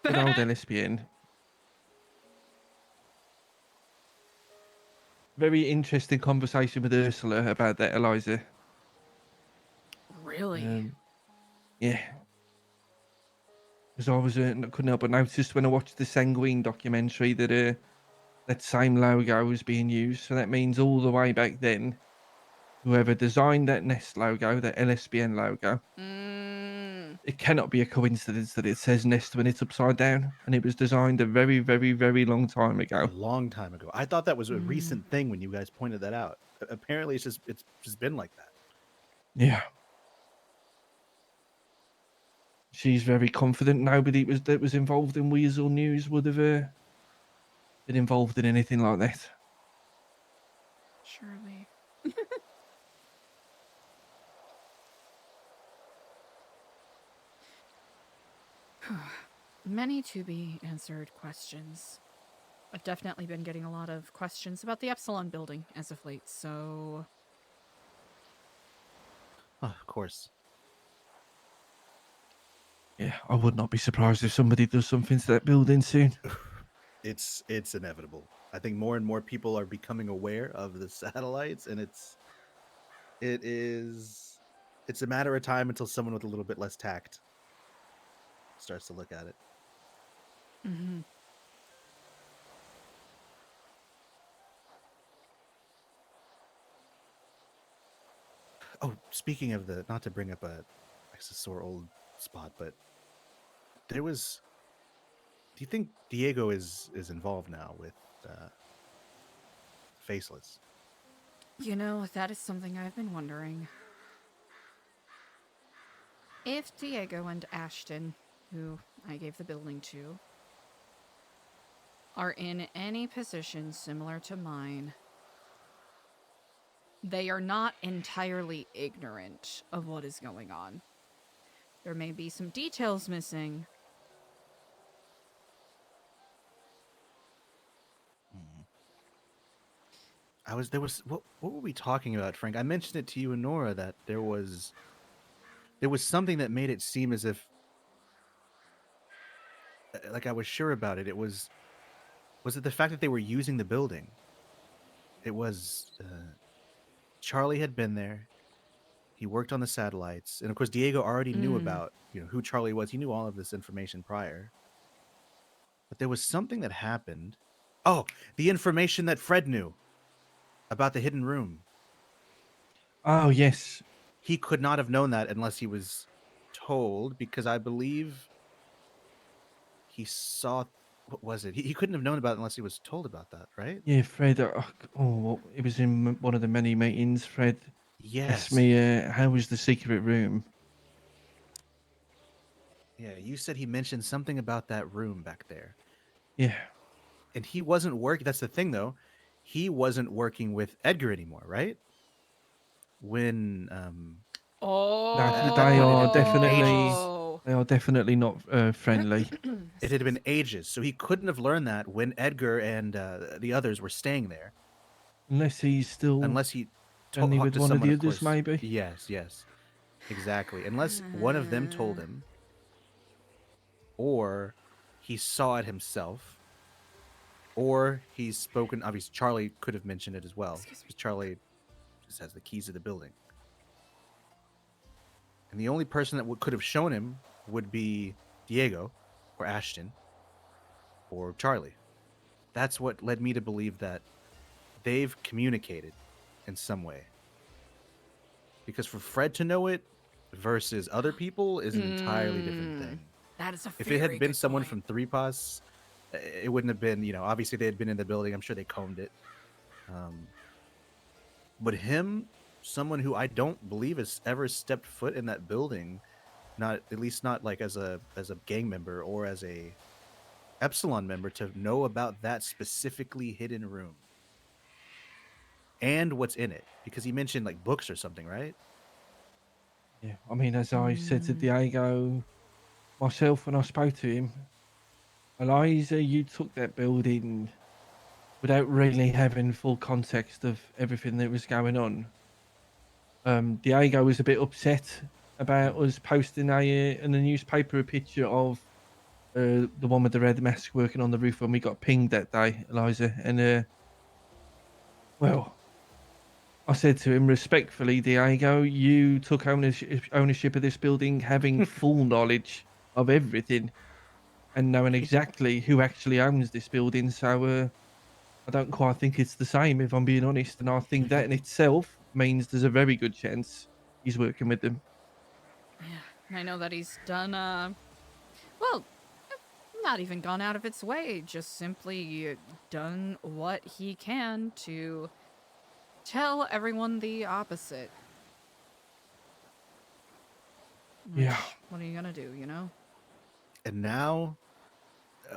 [SPEAKER 12] good old LSBN. Very interesting conversation with Ursula about that, Eliza.
[SPEAKER 1] Really?
[SPEAKER 12] Yeah. Because I was couldn't help but notice when I watched the Sanguine documentary that that same logo was being used. So that means all the way back then, whoever designed that Nest logo, that LSBN logo, it cannot be a coincidence that it says Nest when it's upside down, and it was designed a very, very, very long time ago.
[SPEAKER 15] A long time ago. I thought that was a recent thing when you guys pointed that out. Apparently, it's just been like that.
[SPEAKER 12] Yeah. She's very confident nobody that was involved in Weasel News would have been involved in anything like that.
[SPEAKER 1] Surely. Many to be answered questions. I've definitely been getting a lot of questions about the Epsilon building as of late, so...
[SPEAKER 15] Of course.
[SPEAKER 12] Yeah, I would not be surprised if somebody does something to that building soon.
[SPEAKER 15] It's inevitable. I think more and more people are becoming aware of the satellites, and it's a matter of time until someone with a little bit less tact starts to look at it.
[SPEAKER 1] Mm-hmm.
[SPEAKER 15] Oh, speaking of not to bring up a sore old spot, but there was. Do you think Diego is involved now with Faceless?
[SPEAKER 1] You know, that is something I've been wondering. If Diego and Ashton, who I gave the building to, are in any position similar to mine, they are not entirely ignorant of what is going on. There may be some details missing.
[SPEAKER 15] What were we talking about, Frank? I mentioned it to you and Nora that there was something that made it seem as if like I was sure about it. Was it the fact that they were using the building? It was Charlie had been there. He worked on the satellites, and of course Diego already knew about who Charlie was. He knew all of this information prior. But there was something that happened. Oh, the information that Fred knew about the hidden room.
[SPEAKER 12] Oh, yes.
[SPEAKER 15] He could not have known that unless he was told, because I believe he saw. What was it? He couldn't have known about it unless he was told about that, right?
[SPEAKER 12] Yeah, Fred. It was in one of the many meetings. Fred asked me, how was the secret room?
[SPEAKER 15] Yeah, you said he mentioned something about that room back there.
[SPEAKER 12] Yeah.
[SPEAKER 15] And he wasn't working. That's the thing, though. He wasn't working with Edgar anymore, right? When
[SPEAKER 12] No, they are definitely not friendly.
[SPEAKER 15] It had been ages, so he couldn't have learned that when Edgar and the others were staying there.
[SPEAKER 12] Unless he's still
[SPEAKER 15] Friendly
[SPEAKER 12] with one of the others, maybe.
[SPEAKER 15] Yes, exactly. Unless one of them told him, or he saw it himself, or he's spoken. Obviously, Charlie could have mentioned it as well, because Charlie just has the keys to the building. And the only person that could have shown him would be Diego, or Ashton, or Charlie. That's what led me to believe that they've communicated in some way. Because for Fred to know it versus other people is an entirely different thing.
[SPEAKER 1] That is a
[SPEAKER 15] If it had been someone from 3POS, it wouldn't have been, obviously they had been in the building. I'm sure they combed it. But him, someone who I don't believe has ever stepped foot in that building, at least not like as a gang member or as a Epsilon member, to know about that specifically hidden room. and what's in it? Because he mentioned like books or something, right?
[SPEAKER 12] Yeah, I mean, as I said to Diego myself when I spoke to him, Eliza, you took that building without really having full context of everything that was going on. Diego was a bit upset about us posting in the newspaper a picture of the one with the red mask working on the roof when we got pinged that day, Eliza. And well, I said to him respectfully, Diego, you took ownership of this building, having full knowledge of everything, and knowing exactly who actually owns this building. So I don't quite think it's the same, if I'm being honest. And I think that in itself means there's a very good chance he's working with them.
[SPEAKER 1] Yeah, and I know that he's done, well, not even gone out of its way, just simply done what he can to tell everyone the opposite. Which,
[SPEAKER 12] Yeah.
[SPEAKER 1] what are you gonna do, you know?
[SPEAKER 15] And now,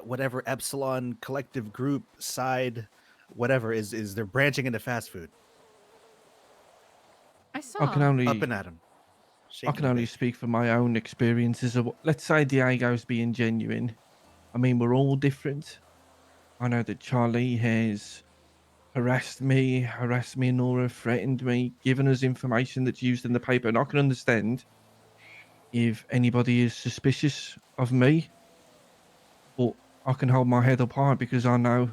[SPEAKER 15] whatever Epsilon collective group side, whatever is they're branching into fast food.
[SPEAKER 1] I
[SPEAKER 12] I
[SPEAKER 1] saw.
[SPEAKER 12] can only
[SPEAKER 15] Up and at 'em.
[SPEAKER 12] I
[SPEAKER 15] Shake
[SPEAKER 12] can
[SPEAKER 15] and
[SPEAKER 12] only
[SPEAKER 15] bake.
[SPEAKER 12] speak from my own experiences of let's say Diego's being genuine. I mean, we're all different. I know that Charlie has harassed me and Nora, threatened me, given us information that's used in the paper, and I can understand if anybody is suspicious of me, but I can hold my head up high because I know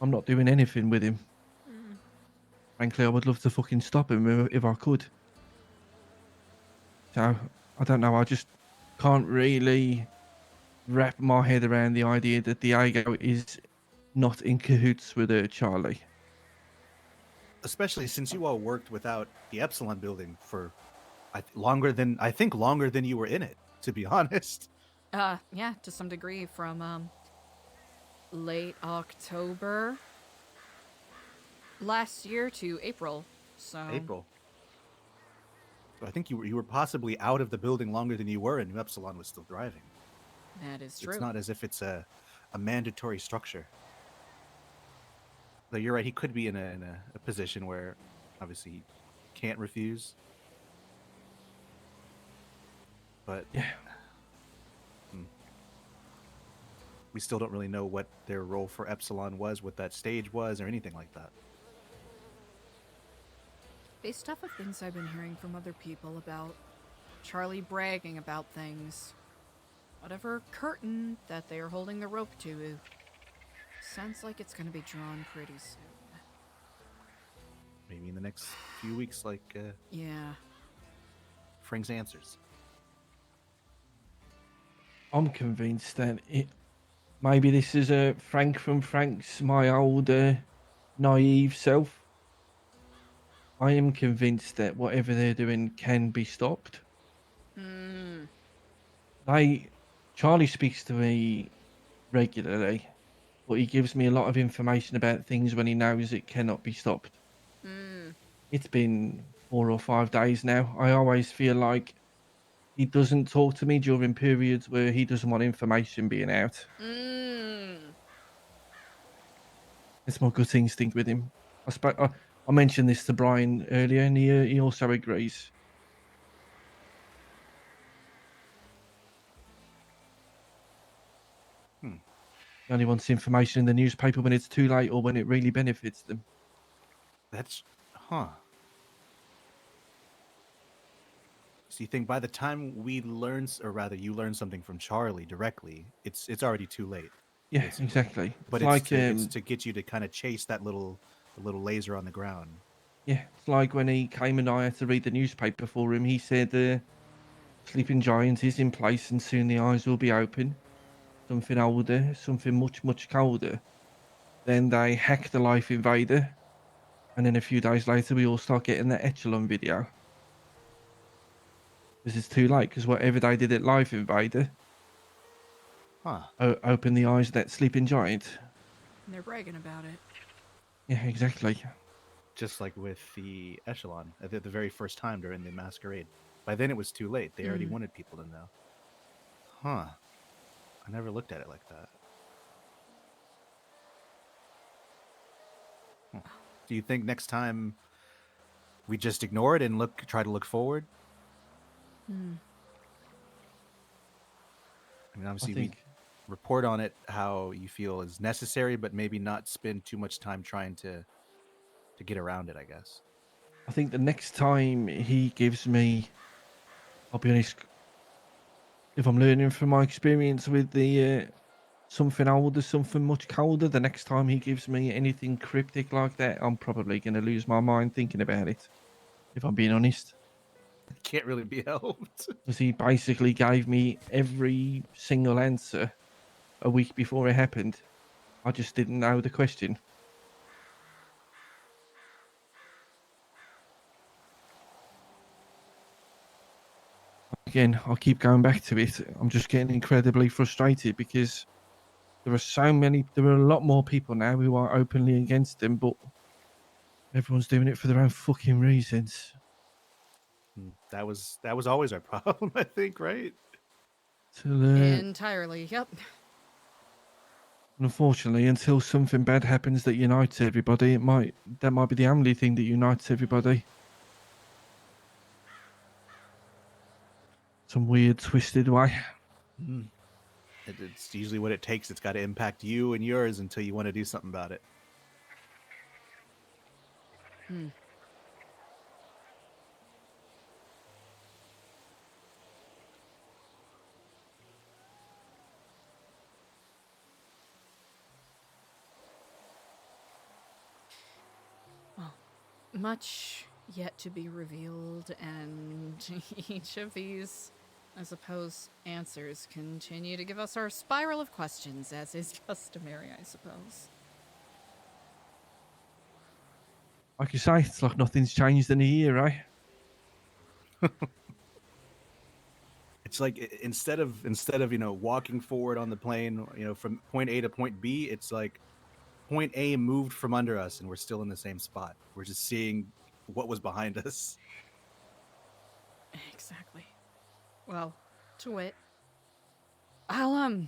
[SPEAKER 12] I'm not doing anything with him. Frankly, I would love to fucking stop him if I could. So, I don't know, I just can't really wrap my head around the idea that Diego is not in cahoots with Charlie.
[SPEAKER 15] Especially since you all worked without the Epsilon building for longer than you were in it, to be honest.
[SPEAKER 1] Yeah, to some degree from, late October last year to April, so...
[SPEAKER 15] April. So I think you were possibly out of the building longer than you were, and New Epsilon was still thriving.
[SPEAKER 1] That is true.
[SPEAKER 15] It's not as if it's a mandatory structure. Though you're right, he could be in a position where obviously he can't refuse. But
[SPEAKER 12] yeah,
[SPEAKER 15] we still don't really know what their role for Epsilon was, what that stage was, or anything like that.
[SPEAKER 1] Based off of things I've been hearing from other people about Charlie bragging about things, whatever curtain that they are holding the rope to sounds like it's going to be drawn pretty soon.
[SPEAKER 15] Maybe in the next few weeks, like
[SPEAKER 1] yeah,
[SPEAKER 15] Frank's answers.
[SPEAKER 12] I'm convinced that maybe this is Frank from Frank's, my old naive self. I am convinced that whatever they're doing can be stopped. Charlie speaks to me regularly, but he gives me a lot of information about things when he knows it cannot be stopped. It's been 4 or 5 days now. I always feel like he doesn't talk to me during periods where he doesn't want information being out. It's my gut instinct with him. I mentioned this to Brian earlier, and he also agrees. He only wants information in the newspaper when it's too late or when it really benefits them.
[SPEAKER 15] That's So you think by the time we learn, or rather you learn something from Charlie directly, it's already too late.
[SPEAKER 12] Yeah,
[SPEAKER 15] basically.
[SPEAKER 12] exactly.
[SPEAKER 15] But it's to get you to kind of chase that little laser on the ground.
[SPEAKER 12] Yeah, it's like when he came and I had to read the newspaper for him. He said, Sleeping Giant is in place and soon the eyes will be open. Something older, something much, much colder. Then they hack the Life Invader. And then a few days later, we all start getting the Echelon video. This is too late, because whatever they did at Life Invader opened the eyes of that Sleeping Giant.
[SPEAKER 1] And they're bragging about it.
[SPEAKER 12] Yeah, exactly.
[SPEAKER 15] Just like with the Echelon at the very first time during the masquerade. By then it was too late. They already wanted people to know. I never looked at it like that. Do you think next time we just ignore it and try to look forward?
[SPEAKER 1] Hmm.
[SPEAKER 15] I mean, obviously,
[SPEAKER 12] think-
[SPEAKER 15] we report on it how you feel is necessary, but maybe not spend too much time trying to get around it, I guess.
[SPEAKER 12] I think the next time he gives me, I'll be honest, if I'm learning from my experience with the something older, something much colder, the next time he gives me anything cryptic like that, I'm probably going to lose my mind thinking about it, if I'm being honest.
[SPEAKER 15] It can't really be helped.
[SPEAKER 12] Because he basically gave me every single answer a week before it happened. I just didn't know the question. Again, I'll keep going back to it. I'm just getting incredibly frustrated because there are a lot more people now who are openly against him, but everyone's doing it for their own fucking reasons.
[SPEAKER 15] That was always our problem, I think, right?
[SPEAKER 1] Entirely, yep.
[SPEAKER 12] Unfortunately, until something bad happens that unites everybody, that might be the only thing that unites everybody. Some weird, twisted way.
[SPEAKER 15] It's usually what it takes. It's got to impact you and yours until you want to do something about it.
[SPEAKER 1] Hmm. Well, much yet to be revealed, and each of these, I suppose, answers continue to give us our spiral of questions, as is customary, I suppose.
[SPEAKER 12] Like you say, it's like nothing's changed in a year, right?
[SPEAKER 15] It's like instead of walking forward on the plane, from point A to point B, it's like point A moved from under us and we're still in the same spot. We're just seeing what was behind us.
[SPEAKER 1] Exactly. Well, to wit. I'll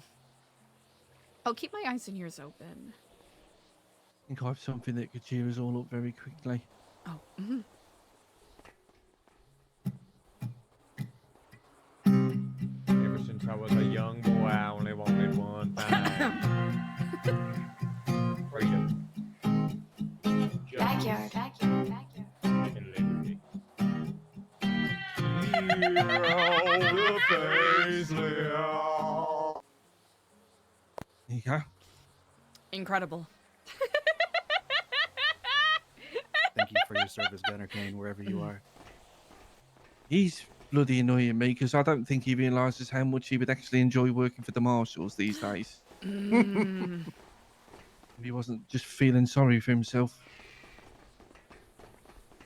[SPEAKER 1] keep my eyes and ears open.
[SPEAKER 12] I think I have something that could cheer us all up very quickly.
[SPEAKER 1] Oh,
[SPEAKER 16] Ever since I was a young boy, I only wanted one thing. Freedom.
[SPEAKER 17] Backyard.
[SPEAKER 16] And liberty. Hero Paisley.
[SPEAKER 12] There you go.
[SPEAKER 1] Incredible.
[SPEAKER 15] Thank you for your service, Gunner Kane, wherever you are.
[SPEAKER 12] He's bloody annoying me because I don't think he realises how much he would actually enjoy working for the marshals these days.
[SPEAKER 1] Mm.
[SPEAKER 12] If he wasn't just feeling sorry for himself.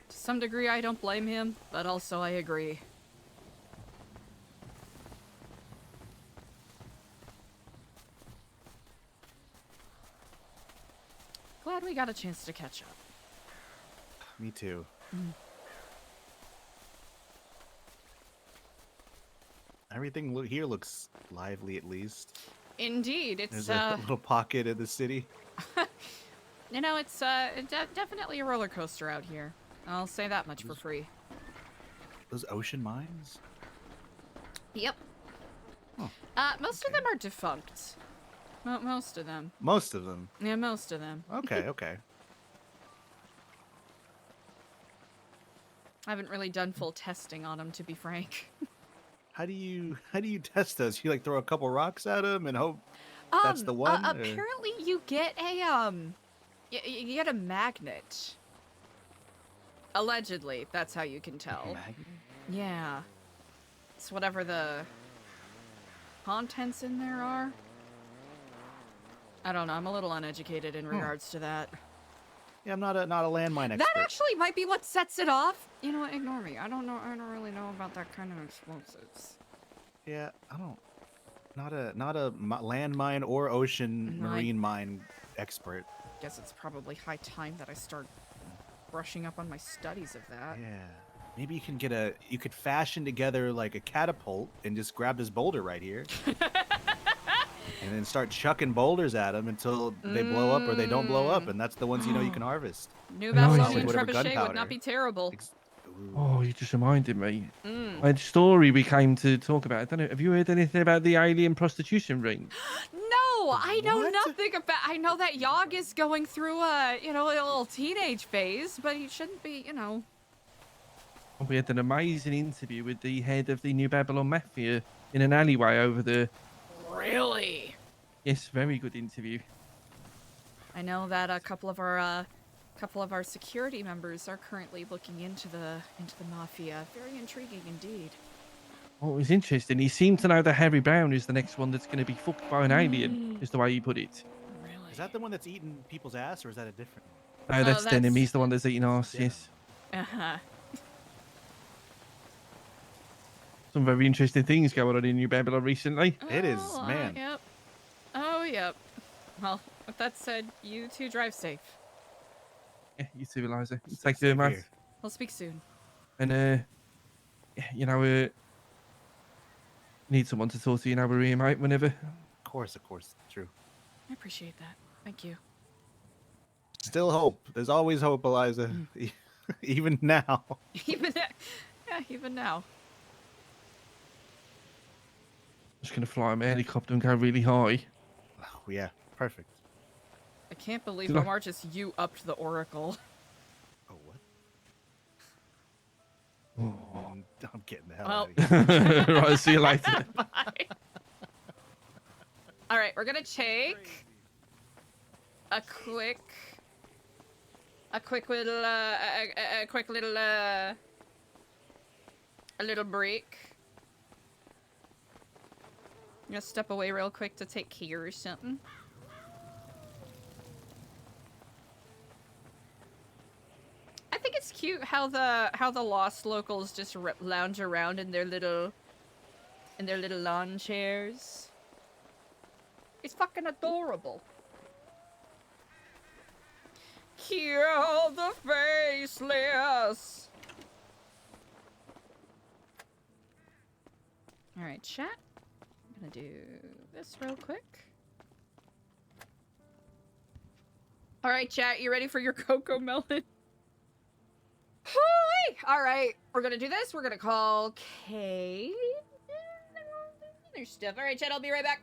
[SPEAKER 1] To some degree, I don't blame him, but also I agree. Glad we got a chance to catch up.
[SPEAKER 15] Me too. Everything here looks lively, at least.
[SPEAKER 1] Indeed, it's
[SPEAKER 15] There's a little pocket in the city.
[SPEAKER 1] you know, it's definitely a roller coaster out here. I'll say that much for free.
[SPEAKER 15] Those ocean mines?
[SPEAKER 1] Yep.
[SPEAKER 15] Oh,
[SPEAKER 1] most of them are defunct. Most of them.
[SPEAKER 15] Most of them?
[SPEAKER 1] Yeah, most of them.
[SPEAKER 15] Okay, okay.
[SPEAKER 1] I haven't really done full testing on them, to be frank.
[SPEAKER 15] How do you test those? You like throw a couple rocks at them and hope that's the one? or-
[SPEAKER 1] Apparently, you get a you get a magnet. Allegedly, that's how you can tell.
[SPEAKER 15] Magnet?
[SPEAKER 1] Yeah, it's whatever the contents in there are. I don't know. I'm a little uneducated in regards to that.
[SPEAKER 15] Yeah, I'm not a landmine expert.
[SPEAKER 1] That actually might be what sets it off. You know what? Ignore me. I don't know. I don't really know about that kind of explosives.
[SPEAKER 15] Yeah, I don't. Not a landmine or ocean
[SPEAKER 1] No,
[SPEAKER 15] marine mine expert.
[SPEAKER 1] Guess it's probably high time that I start brushing up on my studies of that.
[SPEAKER 15] Yeah. Maybe you could fashion together like a catapult and just grab this boulder right here. and then start chucking boulders at them until they blow up or they don't blow up, and that's the ones you can harvest.
[SPEAKER 1] New
[SPEAKER 7] Nice.
[SPEAKER 1] Babylonian
[SPEAKER 15] Whatever
[SPEAKER 1] trebuchet would
[SPEAKER 15] gunpowder.
[SPEAKER 1] not be terrible.
[SPEAKER 7] Oh, you just reminded me.
[SPEAKER 1] Mm.
[SPEAKER 7] A story we came to talk about. I don't know. Have you heard anything about the alien prostitution ring?
[SPEAKER 1] No, I know nothing about. I know that Yogg is going through a little teenage phase, but he shouldn't be,
[SPEAKER 7] We had an amazing interview with the head of the New Babylon Mafia in an alleyway over there.
[SPEAKER 1] Really?
[SPEAKER 7] Yes, very good interview.
[SPEAKER 1] I know that a couple of our security members are currently looking into the mafia. Very intriguing indeed.
[SPEAKER 7] Oh, it was interesting. He seemed to know that Harry Brown is the next one that's going to be fucked by an alien, is the way he put it.
[SPEAKER 15] Is that the one that's eating people's ass, or is that a different one?
[SPEAKER 7] No, that's Denim. He's the one that's eating arse, yes.
[SPEAKER 1] Uh-huh.
[SPEAKER 7] Some very interesting things going on in New Babylon recently.
[SPEAKER 15] It is, man.
[SPEAKER 1] Yep. Oh, yep. Well, with that said, you two drive safe.
[SPEAKER 7] Yeah, you too, Eliza. Take care, mate.
[SPEAKER 1] We'll speak soon.
[SPEAKER 7] And, need someone to talk to, we're here, mate, whenever.
[SPEAKER 15] Of course, true.
[SPEAKER 1] I appreciate that. Thank you.
[SPEAKER 15] Still hope. There's always hope, Eliza. Even now.
[SPEAKER 1] Even now.
[SPEAKER 7] Just going to fly my helicopter and go really high.
[SPEAKER 15] Oh, yeah, perfect.
[SPEAKER 1] I can't believe
[SPEAKER 7] Did I-
[SPEAKER 1] Omar just you upped the Oracle.
[SPEAKER 15] Oh, what? I'm getting the hell
[SPEAKER 1] Well.
[SPEAKER 15] out of here.
[SPEAKER 7] Right, see you later.
[SPEAKER 1] Bye. All right, we're gonna take a quick little break. I'm gonna step away real quick to take care of something. I think it's cute how the lost locals just lounge around in their little lawn chairs. It's fucking adorable. Kill the faceless. All right, chat. I'm gonna do this real quick. All right, chat. You ready for your cocoa melon? Hooey! All right, we're gonna do this. We're gonna call Kate. There's stuff. All right, chat. I'll be right back.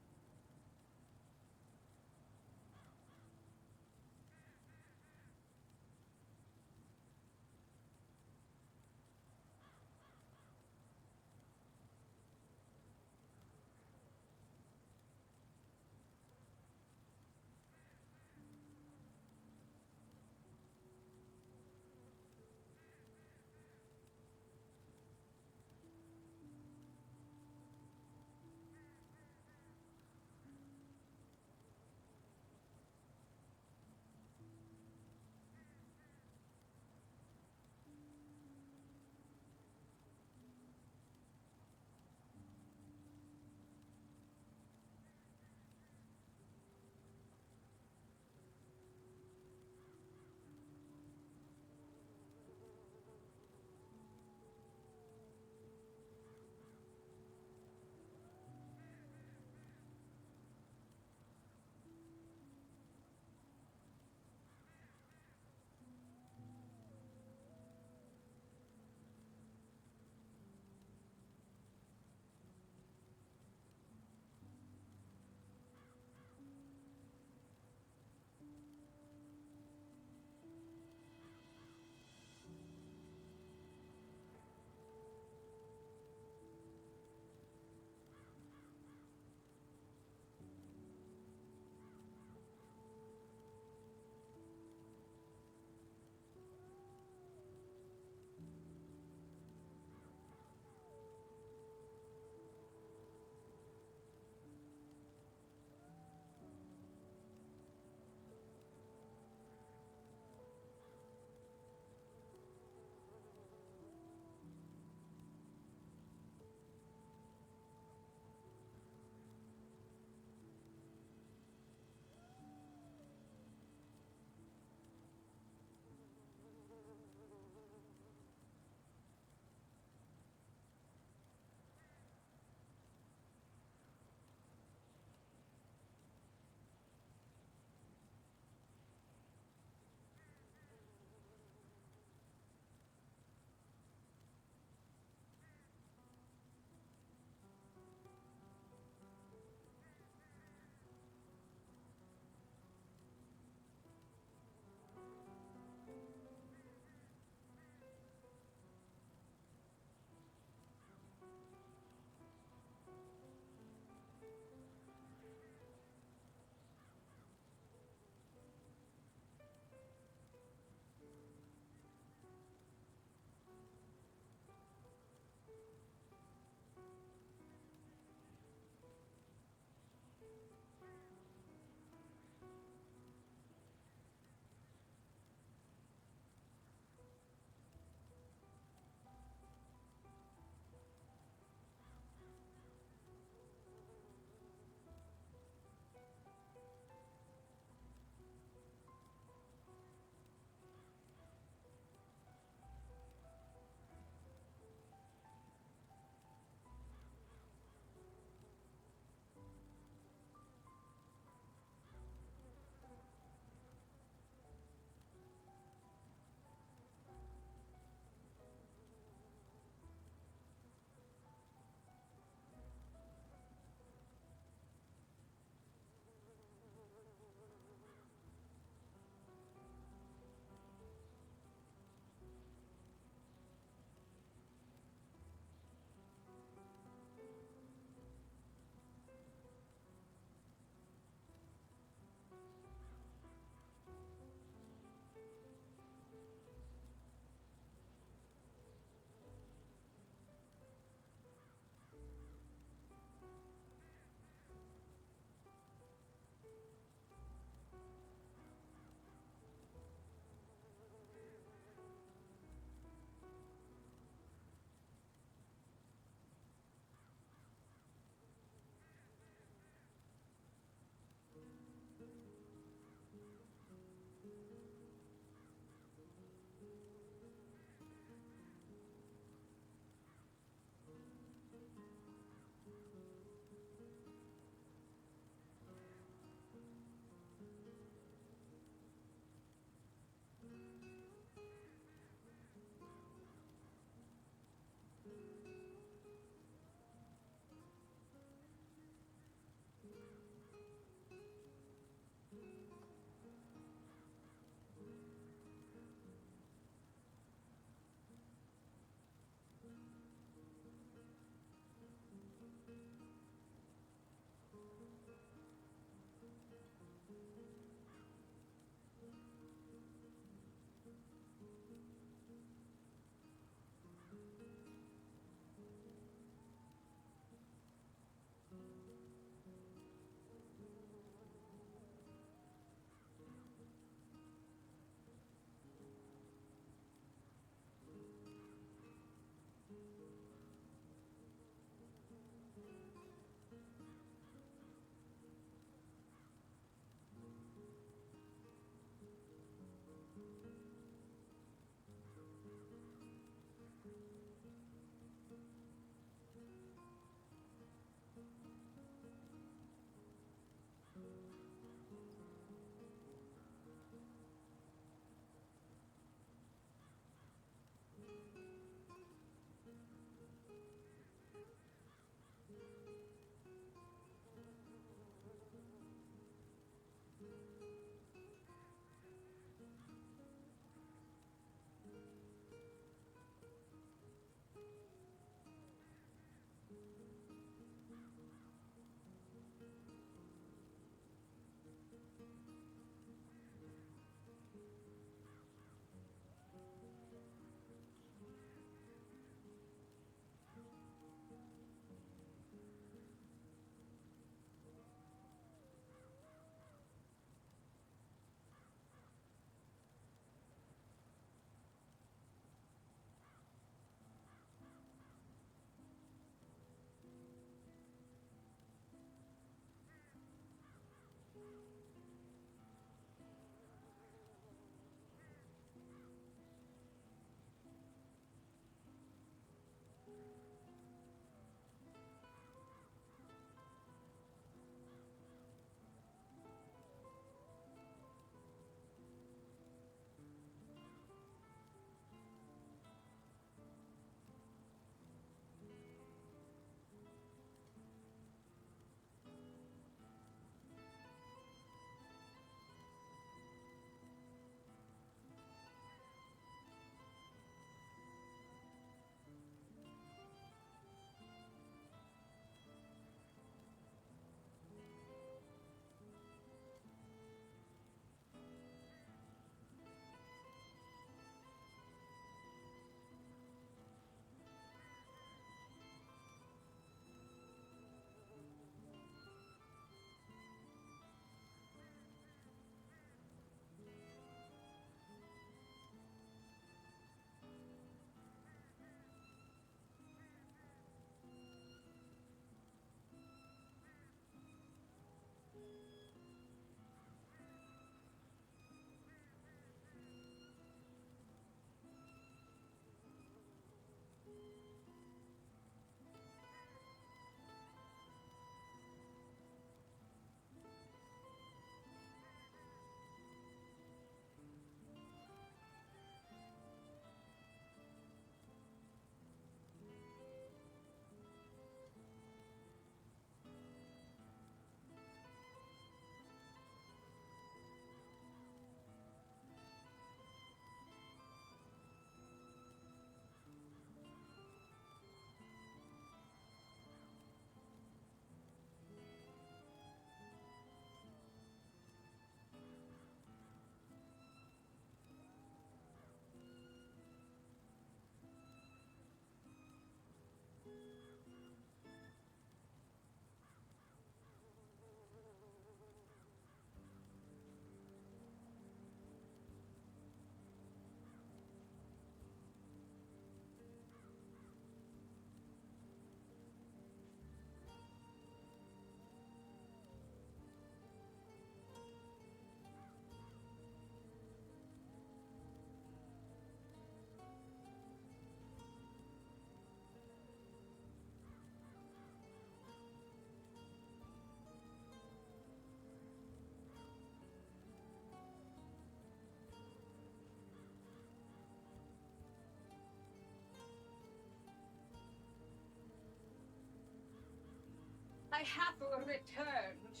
[SPEAKER 1] I have returned.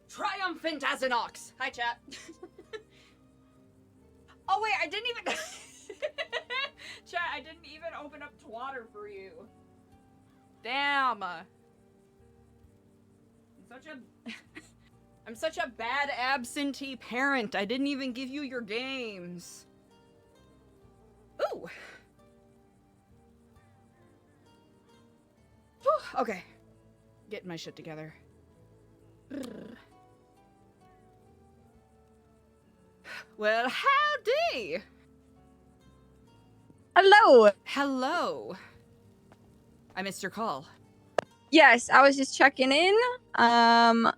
[SPEAKER 1] Triumphant as an ox. Hi, chat. Oh, wait, I didn't even... Chat, I didn't even open up Twatter for you. Damn. I'm such a bad absentee parent. I didn't even give you your games. Ooh. Whew, okay. Getting my shit together. Well, howdy!
[SPEAKER 8] Hello.
[SPEAKER 1] Hello. I missed your call.
[SPEAKER 8] Yes, I was just checking in. I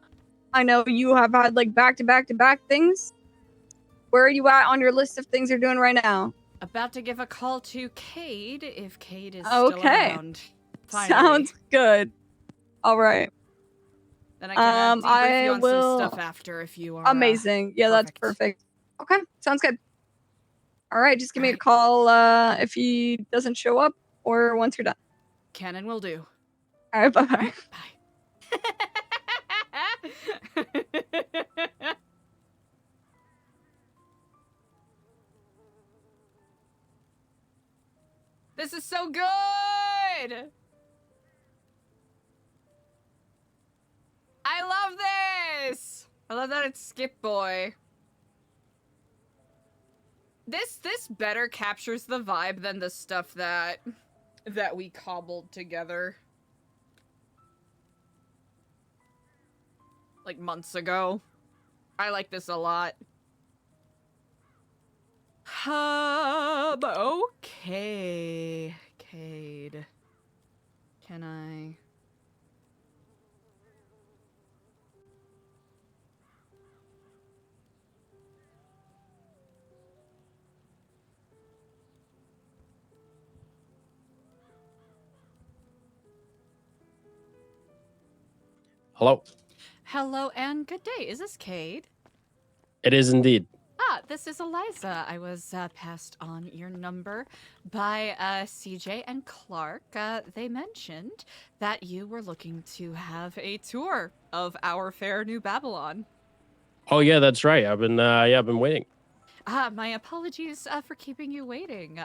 [SPEAKER 8] know you have had like back-to-back things. Where are you at on your list of things you're doing right now?
[SPEAKER 1] About to give a call to Cade if Cade is
[SPEAKER 8] Okay.
[SPEAKER 1] still around. Finally.
[SPEAKER 8] Sounds good. All right.
[SPEAKER 1] Then I can debrief you on
[SPEAKER 8] will...
[SPEAKER 1] some stuff after if you are
[SPEAKER 8] amazing. Yeah, that's perfect. Okay, sounds good. All right, just give me a call if he doesn't show up or once you're done.
[SPEAKER 1] Cannon will do.
[SPEAKER 8] All right, bye-bye.
[SPEAKER 1] This is so good! I love this! I love that it's Skip Boy. This better captures the vibe than the stuff that we cobbled together. Like months ago. I like this a lot. Okay. Cade. Can I...
[SPEAKER 17] Hello.
[SPEAKER 1] Hello and good day. Is this Cade?
[SPEAKER 17] It is indeed.
[SPEAKER 1] Ah, this is Eliza. I was passed on your number by CJ and Clark. They mentioned that you were looking to have a tour of our fair New Babylon.
[SPEAKER 17] Oh yeah, that's right. I've been waiting.
[SPEAKER 1] My apologies for keeping you waiting.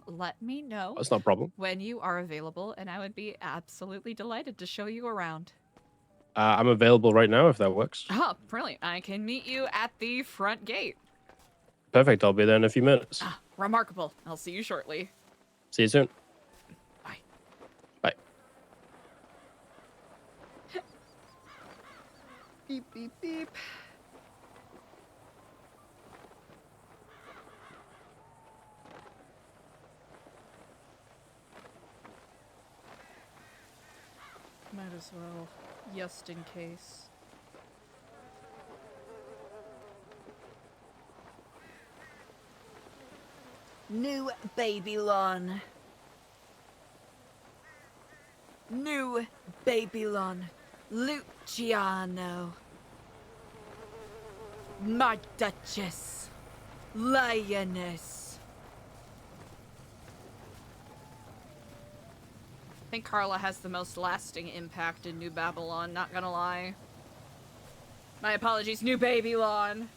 [SPEAKER 1] Let me know.
[SPEAKER 17] That's no problem.
[SPEAKER 1] When you are available, and I would be absolutely delighted to show you around.
[SPEAKER 17] I'm available right now if that works.
[SPEAKER 1] Oh, brilliant. I can meet you at the front gate.
[SPEAKER 17] Perfect. I'll be there in a few minutes.
[SPEAKER 1] Ah, remarkable. I'll see you shortly.
[SPEAKER 17] See you soon.
[SPEAKER 1] Bye.
[SPEAKER 17] Bye.
[SPEAKER 1] Beep, beep, beep. Might as well, just in case. New Babylon. New Babylon. Luciano. My Duchess. Lioness. I think Carla has the most lasting impact in New Babylon, not gonna lie. My apologies, New Babylon.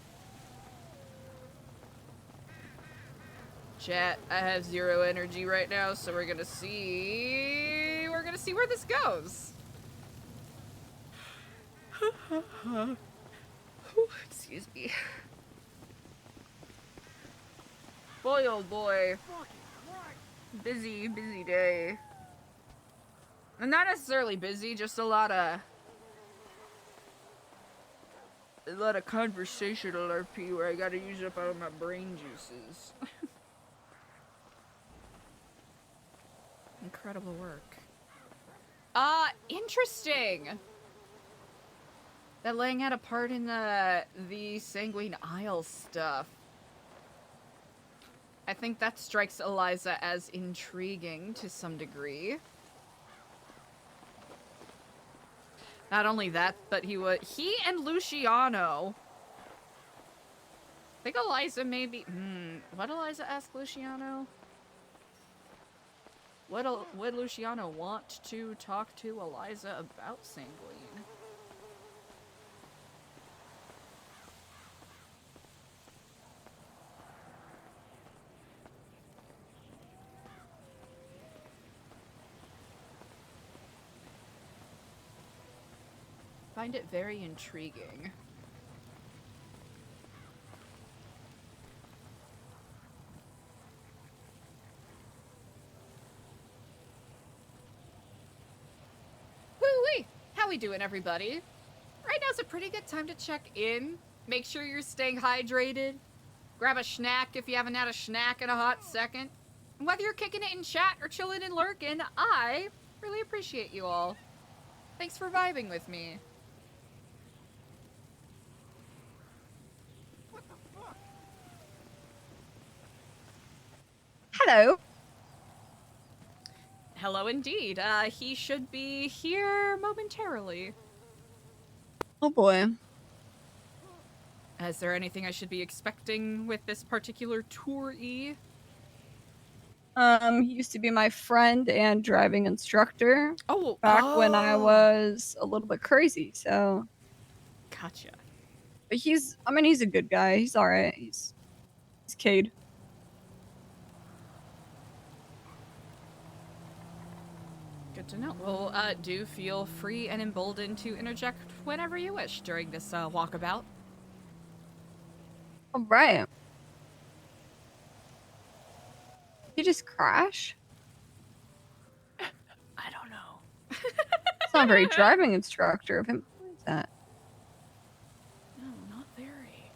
[SPEAKER 1] Chat, I have 0 energy right now, so we're gonna see where this goes. Excuse me. Boy, oh boy. Busy day. And not necessarily busy, just a lot of conversational RP where I gotta use up all my brain juices. Incredible work. Interesting. That laying out a part in the Sanguine Isle stuff. I think that strikes Eliza as intriguing to some degree. Not only that, but he and Luciano. I think Eliza maybe. What Eliza asked Luciano? Would Luciano want to talk to Eliza about Sanguine? Find it very intriguing. Woo-wee! How we doing, everybody? Right now's a pretty good time to check in. Make sure you're staying hydrated. Grab a snack if you haven't had a snack in a hot second. And whether you're kicking it in chat or chilling and lurking, I really appreciate you all. Thanks for vibing with me.
[SPEAKER 8] Hello.
[SPEAKER 1] Hello indeed. He should be here momentarily.
[SPEAKER 8] Oh boy.
[SPEAKER 1] Is there anything I should be expecting with this particular tour-y?
[SPEAKER 8] He used to be my friend and driving instructor.
[SPEAKER 1] Oh,
[SPEAKER 8] back when I was a little bit crazy, so.
[SPEAKER 1] Gotcha.
[SPEAKER 8] But he's a good guy. He's alright. He's Cade.
[SPEAKER 1] Good to know. Well, do feel free and emboldened to interject whenever you wish during this walkabout.
[SPEAKER 8] Alright. Did he just crash?
[SPEAKER 1] I don't know.
[SPEAKER 8] It's not very driving instructor of him. What is that?
[SPEAKER 1] No, not very.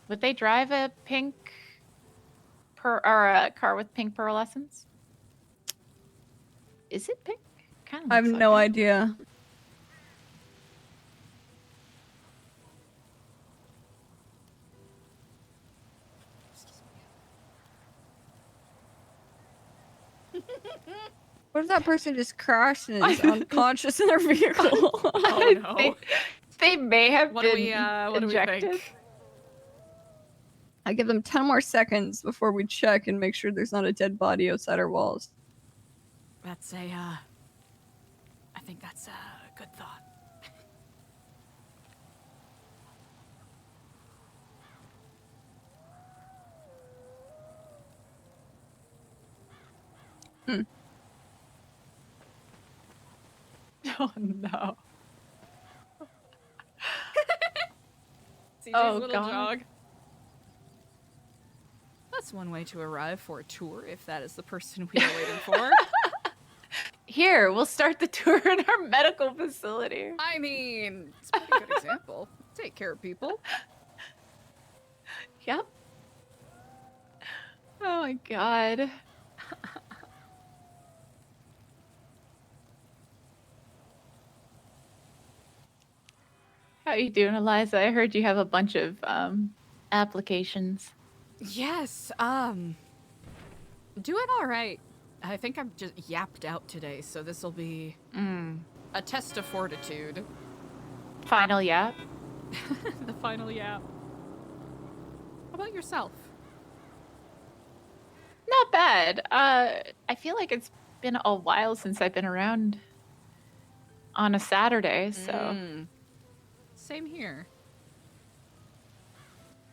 [SPEAKER 4] Would they drive a pink or a car with pink pearlescence? Is it pink? Kind of.
[SPEAKER 8] I have no idea. What if that person just crashed and is unconscious in their vehicle?
[SPEAKER 1] Oh no.
[SPEAKER 4] They may have
[SPEAKER 1] What
[SPEAKER 4] been
[SPEAKER 1] do we
[SPEAKER 4] injected.
[SPEAKER 1] think?
[SPEAKER 8] I give them 10 more seconds before we check and make sure there's not a dead body outside our walls.
[SPEAKER 1] That's I think that's a good thought.
[SPEAKER 4] Oh no.
[SPEAKER 1] CJ's
[SPEAKER 4] Oh,
[SPEAKER 1] little
[SPEAKER 4] God.
[SPEAKER 1] dog. That's one way to arrive for a tour, if that is the person we are waiting for.
[SPEAKER 4] Here, we'll start the tour in our medical facility.
[SPEAKER 1] I mean, it's a pretty good example. Take care of people.
[SPEAKER 4] Yep. Oh my god. How you doing, Eliza? I heard you have a bunch of applications.
[SPEAKER 1] Yes, doing all right. I think I'm just yapped out today, so this will be a test of fortitude.
[SPEAKER 4] Final yap.
[SPEAKER 1] The final yap. How about yourself?
[SPEAKER 4] Not bad. I feel like it's been a while since I've been around on a Saturday, so
[SPEAKER 1] Same here.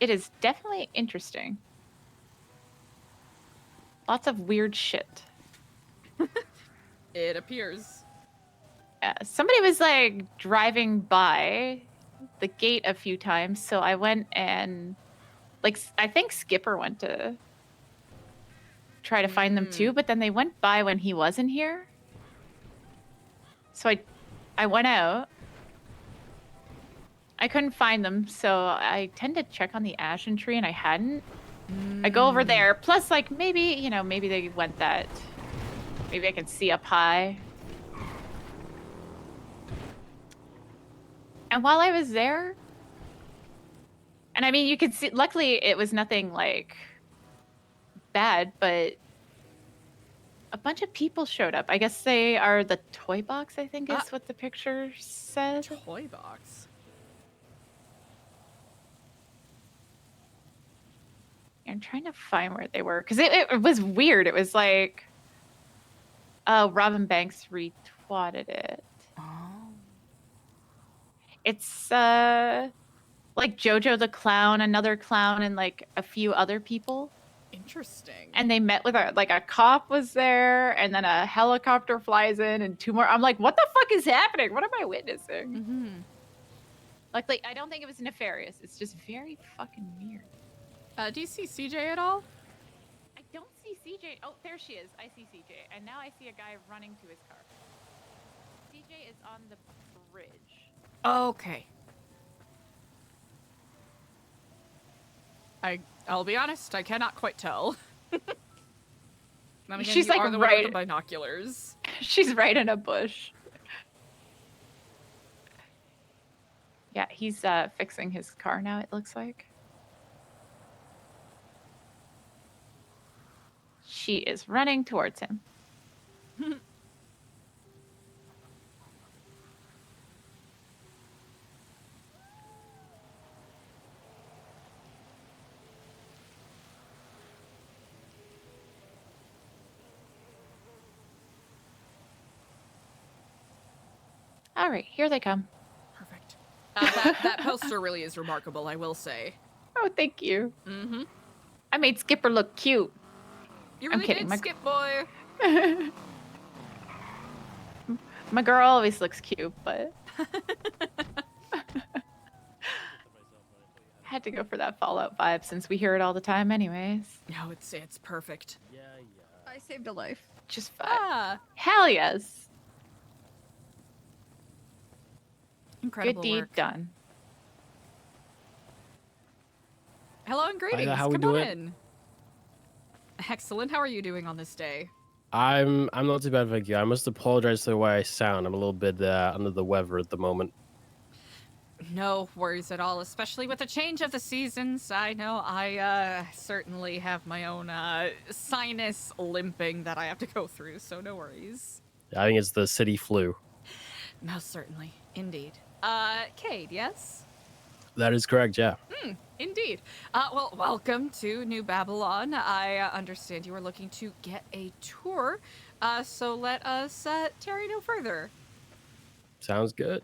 [SPEAKER 4] it is definitely interesting. Lots of weird shit.
[SPEAKER 1] It appears.
[SPEAKER 4] Somebody was like driving by the gate a few times, so I went and I think Skipper went to try to find them too, but then they went by when he wasn't here. So I went out. I couldn't find them, so I tend to check on the ashen tree, and I hadn't. I go over there. Plus, like, maybe, maybe they went that. Maybe I can see up high. And while I was there, and I mean, you could see, luckily, it was nothing like bad, but a bunch of people showed up. I guess they are the toy box, I think is what the picture said.
[SPEAKER 1] Toy box.
[SPEAKER 4] I'm trying to find where they were because it was weird. It was like, Robin Banks retweeted it.
[SPEAKER 1] Oh.
[SPEAKER 4] It's like Jojo the clown, another clown, and like a few other people.
[SPEAKER 1] Interesting.
[SPEAKER 4] And they met with a cop was there, and then a helicopter flies in, and 2 more. I'm like, what the fuck is happening? What am I witnessing?
[SPEAKER 1] Mm-hmm.
[SPEAKER 4] Like I don't think it was nefarious. It's just very fucking weird.
[SPEAKER 1] Do you see CJ at all?
[SPEAKER 4] I don't see CJ. Oh, there she is. I see CJ, and now I see a guy running to his car. CJ is on the bridge.
[SPEAKER 1] Okay. I'll be honest, I cannot quite tell. Then again,
[SPEAKER 4] She's
[SPEAKER 1] you
[SPEAKER 4] like
[SPEAKER 1] are the one with
[SPEAKER 4] right.
[SPEAKER 1] the binoculars.
[SPEAKER 4] She's right in a bush. Yeah, he's fixing his car now. It looks like. She is running towards him. All right, here they come.
[SPEAKER 1] Perfect. That poster really is remarkable, I will say.
[SPEAKER 4] Oh, thank you.
[SPEAKER 1] Mm-hmm.
[SPEAKER 4] I made Skipper look cute.
[SPEAKER 1] You
[SPEAKER 4] I'm
[SPEAKER 1] really
[SPEAKER 4] kidding.
[SPEAKER 1] did, Skip Boy.
[SPEAKER 4] My girl always looks cute, but had to go for that Fallout vibe since we hear it all the time, anyways.
[SPEAKER 1] No, it's perfect.
[SPEAKER 17] Yeah.
[SPEAKER 8] I saved a life.
[SPEAKER 4] Just hell yes.
[SPEAKER 1] Incredible
[SPEAKER 4] Good deed
[SPEAKER 1] work.
[SPEAKER 4] done.
[SPEAKER 1] Hello and greetings.
[SPEAKER 17] how we
[SPEAKER 1] Come
[SPEAKER 17] doing?
[SPEAKER 1] on in. Excellent. How are you doing on this day?
[SPEAKER 17] I'm not too bad, thank you. I must apologize for the way I sound. I'm a little bit under the weather at the moment.
[SPEAKER 1] No worries at all, especially with the change of the seasons. I know I certainly have my own sinus limping that I have to go through, so no worries.
[SPEAKER 17] I think it's the city flu.
[SPEAKER 1] Most certainly. Indeed. Cade, yes?
[SPEAKER 17] That is correct, yeah.
[SPEAKER 1] Indeed. Well, welcome to New Babylon. I understand you are looking to get a tour, so let us tarry no further.
[SPEAKER 17] Sounds good.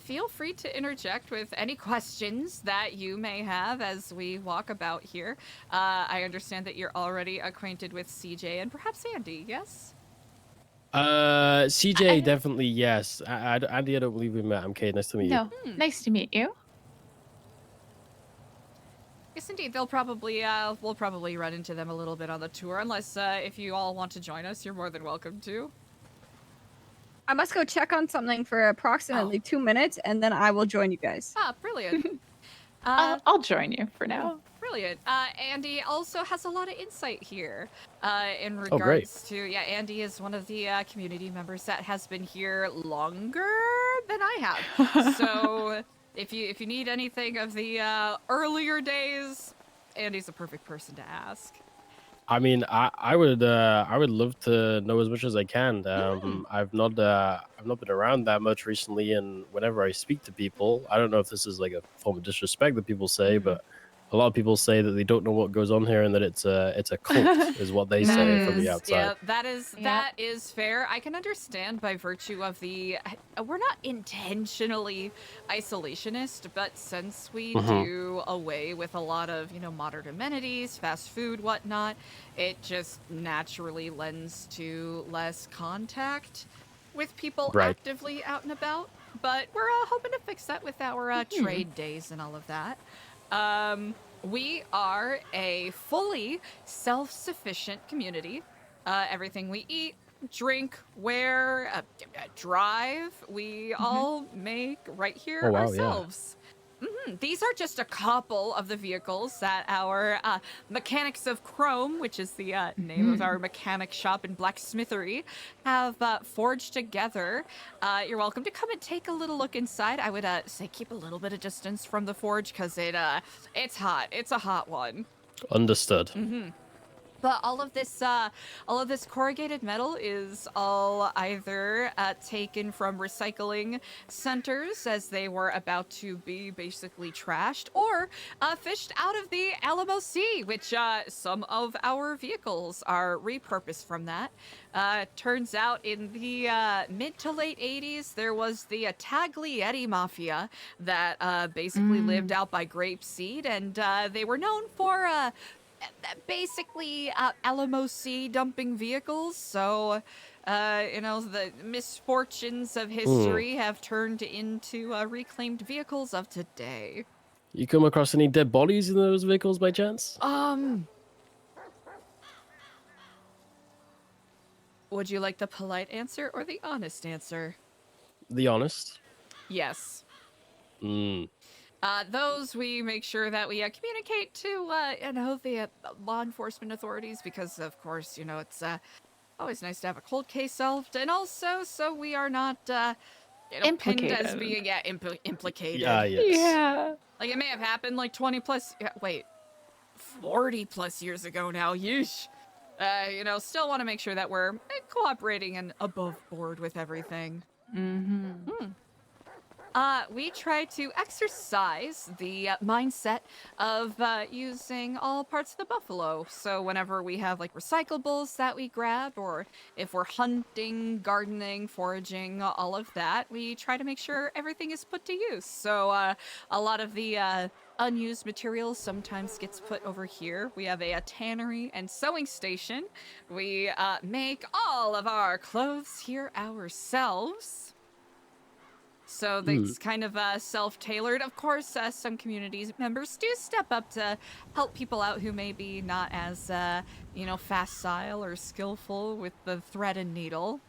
[SPEAKER 1] Feel free to interject with any questions that you may have as we walk about here. I understand that you're already acquainted with CJ and perhaps Andy, yes?
[SPEAKER 17] CJ, definitely yes. Andy, I don't believe we met. I'm Kate. Nice to meet you.
[SPEAKER 4] No, nice to meet you.
[SPEAKER 1] Yes, indeed. They'll probably, we'll probably run into them a little bit on the tour, unless, if you all want to join us, you're more than welcome to.
[SPEAKER 8] I must go check on something for approximately 2 minutes, and then I will join you guys.
[SPEAKER 1] Ah, brilliant.
[SPEAKER 4] I'll join you for now.
[SPEAKER 1] Brilliant. Andy also has a lot of insight here in
[SPEAKER 17] great.
[SPEAKER 1] regards to, Andy is one of the community members that has been here longer than I have. So if you need anything of the earlier days, Andy's a perfect person to ask.
[SPEAKER 17] I mean, I would love to know as much as I can. I've not been around that much recently, and whenever I speak to people, I don't know if this is like a form of disrespect that people say, but a lot of people say that they don't know what goes on here and that it's a cult, is what they say from the outside.
[SPEAKER 1] Yeah, that is fair. I can understand by virtue of the we're not intentionally isolationist, but since we do away with a lot of modern amenities, fast food, whatnot, it just naturally lends to less contact with people actively out and about. But we're hoping to fix that with our trade days and all of that. We are a fully self-sufficient community. Everything we eat, drink, wear, drive, we all make right here ourselves. These are just a couple of the vehicles that our Mechanics of Chrome, which is the name of our mechanic shop and blacksmithery, have forged together. You're welcome to come and take a little look inside. I would say keep a little bit of distance from the forge because it's hot. It's a hot one.
[SPEAKER 17] Understood.
[SPEAKER 1] But all of this corrugated metal is all either taken from recycling centers as they were about to be basically trashed, or fished out of the Alamo Sea, which some of our vehicles are repurposed from that. Turns out in the mid to late 80s, there was the Taglietti Mafia that basically lived out by Grapeseed, and they were known for basically Alamo Sea dumping vehicles. So, the misfortunes of history have turned into reclaimed vehicles of today.
[SPEAKER 17] You come across any dead bodies in those vehicles by chance?
[SPEAKER 1] Would you like the polite answer or the honest answer?
[SPEAKER 17] The honest.
[SPEAKER 1] Yes.
[SPEAKER 17] Hmm.
[SPEAKER 1] Those we make sure that we communicate to, the law enforcement authorities, because of course, it's always nice to have a cold case solved, and also so we are not, pinned as being implicated.
[SPEAKER 17] Yes.
[SPEAKER 4] Yeah.
[SPEAKER 1] Like, it may have happened like 40 plus years ago now. Yeesh. Still want to make sure that we're cooperating and above board with everything. We try to exercise the mindset of using all parts of the buffalo. So whenever we have like recyclables that we grab, or if we're hunting, gardening, foraging, all of that, we try to make sure everything is put to use. So a lot of the unused materials sometimes gets put over here. We have a tannery and sewing station. We make all of our clothes here ourselves. So it's kind of self-tailored. Of course, some community members do step up to help people out who may be not as, facile or skillful with the thread and needle.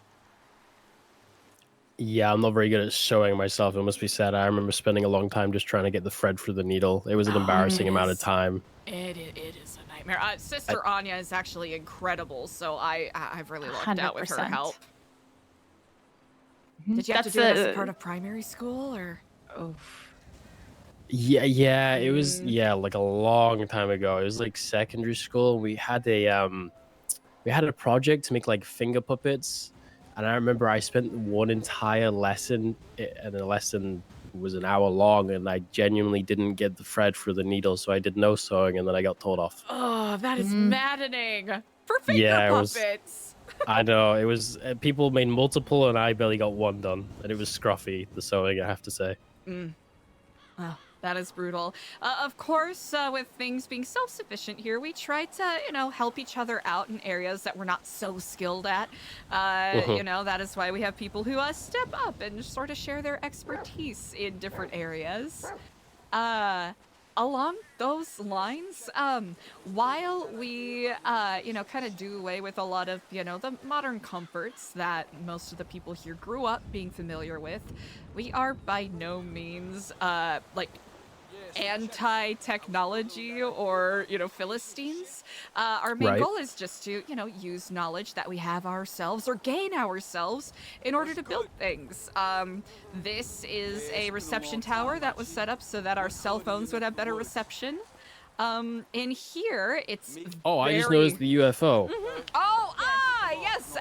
[SPEAKER 17] Yeah, I'm not very good at sewing myself. It must be said. I remember spending a long time just trying to get the thread through the needle. It was an embarrassing amount of time.
[SPEAKER 1] It is a nightmare. Sister Anya is actually incredible, so I've really lucked out with her
[SPEAKER 4] 100%.
[SPEAKER 1] help. Did you have to do it as part of primary school, or?
[SPEAKER 4] Oh.
[SPEAKER 17] Yeah, it was like a long time ago. It was like secondary school. We had a project to make like finger puppets, and I remember I spent one entire lesson, and the lesson was an hour long, and I genuinely didn't get the thread through the needle, so I did no sewing, and then I got told off.
[SPEAKER 1] Oh, that is maddening. For finger puppets.
[SPEAKER 17] I know, it was, people made multiple, and I barely got one done, and it was scruffy, the sewing, I have to say.
[SPEAKER 1] Oh, that is brutal. Of course, with things being self-sufficient here, we try to, help each other out in areas that we're not so skilled at. That is why we have people who step up and sort of share their expertise in different areas. Along those lines, while we, kind of do away with a lot of, the modern comforts that most of the people here grew up being familiar with, we are by no means, anti-technology or, Philistines. Our main goal is just to, use knowledge that we have ourselves or gain ourselves in order to build things. This is a reception tower that was set up so that our cell phones would have better reception. In here, it's
[SPEAKER 17] I just noticed the UFO.
[SPEAKER 1] Yes,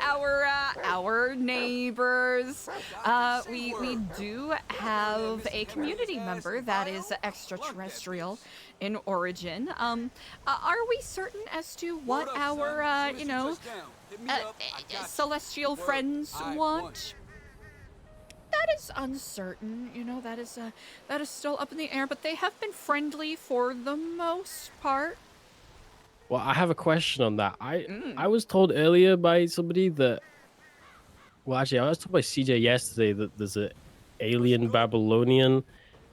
[SPEAKER 1] our neighbors. We do have a community member that is extraterrestrial in origin. Are we certain as to what our, celestial friends want? That is uncertain, that is still up in the air, but they have been friendly for the most part.
[SPEAKER 17] Well, I have a question on that. I was told earlier by somebody that, well, actually, I was told by CJ yesterday that there's an alien Babylonian,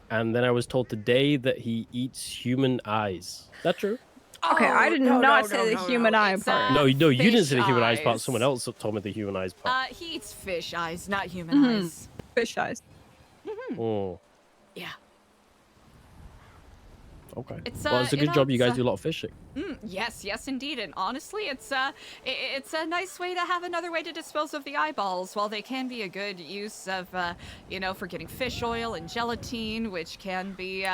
[SPEAKER 17] and then I was told today that he eats human eyes. Is that true?
[SPEAKER 8] Okay, I did not say the human eye part.
[SPEAKER 17] No, you didn't say the human eyes
[SPEAKER 1] eyes.
[SPEAKER 17] part. Someone else told me the human eyes part.
[SPEAKER 1] He eats fish eyes, not human eyes.
[SPEAKER 8] Fish eyes.
[SPEAKER 17] Oh.
[SPEAKER 1] Yeah.
[SPEAKER 17] Okay.
[SPEAKER 1] It's
[SPEAKER 17] Well, it's a good job you guys do a lot of fishing.
[SPEAKER 1] Yes, yes, indeed. And honestly, it's a nice way to have another way to dispose of the eyeballs. While they can be a good use of, for getting fish oil and gelatine, which can be,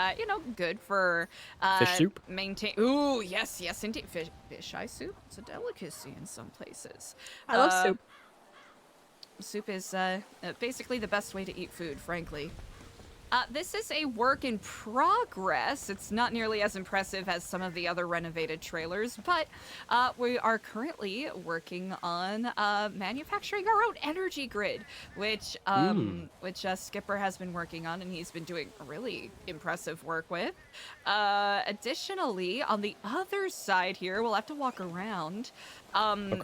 [SPEAKER 1] good for
[SPEAKER 17] Fish soup?
[SPEAKER 1] maintain. Ooh, yes, yes, indeed. Fish eye soup. It's a delicacy in some places.
[SPEAKER 8] I love soup.
[SPEAKER 1] Soup is basically the best way to eat food, frankly. This is a work in progress. It's not nearly as impressive as some of the other renovated trailers, but we are currently working on manufacturing our own energy grid, which Skipper has been working on, and he's been doing really impressive work with. Additionally, on the other side here, we'll have to walk around.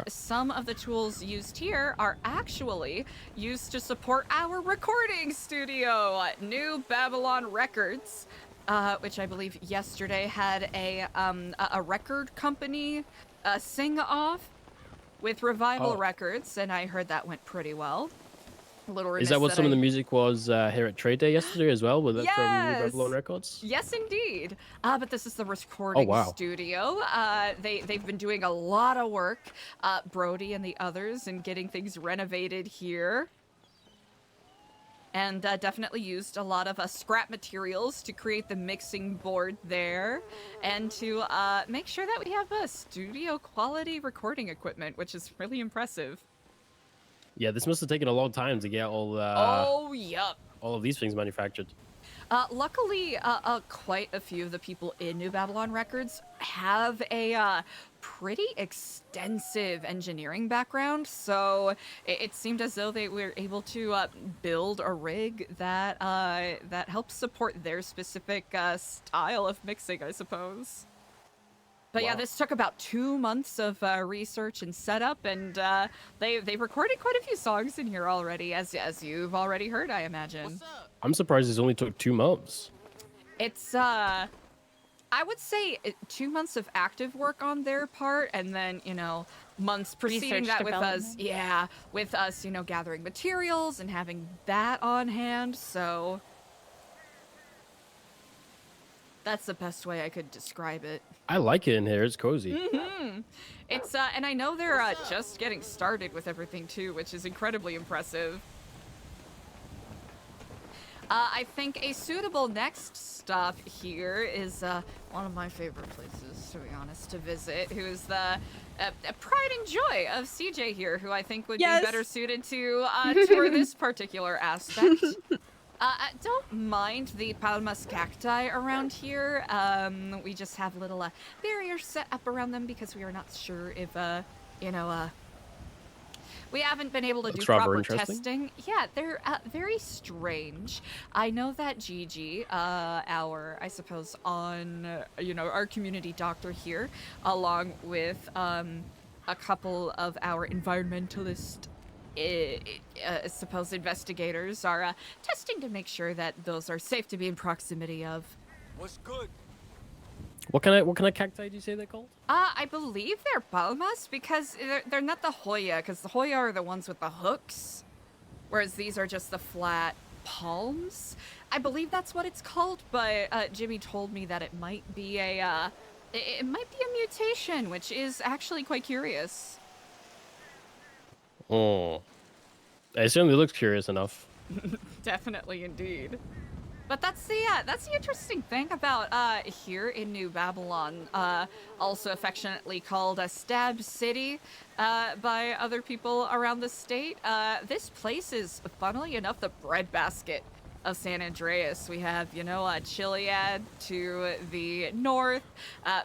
[SPEAKER 1] Some of the tools used here are actually used to support our recording studio, New Babylon Records, which I believe yesterday had a record company sing off with Revival Records, and I heard that went pretty well.
[SPEAKER 17] Is that what some of the music was here at Trade Day yesterday as well? Was that from New Babylon Records?
[SPEAKER 1] Yes, indeed. But this is the recording studio. They've been doing a lot of work, Brody and the others, in getting things renovated here. And definitely used a lot of scrap materials to create the mixing board there, and to make sure that we have studio quality recording equipment, which is really impressive.
[SPEAKER 17] Yeah, this must have taken a long time to get all all of these things manufactured.
[SPEAKER 1] Luckily, quite a few of the people in New Babylon Records have a pretty extensive engineering background, so it seemed as though they were able to build a rig that that helps support their specific style of mixing, I suppose. But yeah, this took about 2 months of research and setup, and they've recorded quite a few songs in here already, as you've already heard, I imagine.
[SPEAKER 17] I'm surprised this only took 2 months.
[SPEAKER 1] It's I would say 2 months of active work on their part, and then months preceding that with us, gathering materials and having that on hand. So that's the best way I could describe it.
[SPEAKER 17] I like it in here. It's cozy.
[SPEAKER 1] It's and I know they're just getting started with everything too, which is incredibly impressive. I think a suitable next stop here is one of my favorite places, to be honest, to visit. Who is the pride and joy of CJ here, who I think would be better suited to tour this particular aspect. Don't mind the palmas cacti around here. We just have little barriers set up around them because we are not sure if, we haven't been able to do proper testing. Yeah, they're very strange. I know that Gigi, our community doctor here, along with a couple of our environmentalist supposed investigators are testing to make sure that those are safe to be in proximity of.
[SPEAKER 5] What's good?
[SPEAKER 17] What kind of cacti do you say they're called?
[SPEAKER 1] I believe they're palmas because they're not the Hoya, because the Hoya are the ones with the hooks, whereas these are just the flat palms. I believe that's what it's called, but Jimmy told me that it might be a mutation, which is actually quite curious.
[SPEAKER 17] Oh, it certainly looks curious enough.
[SPEAKER 1] Definitely, indeed. But that's the interesting thing about here in New Babylon, also affectionately called a Stab City by other people around the state. This place is, funnily enough, the breadbasket of San Andreas. We have, Chiliad to the north,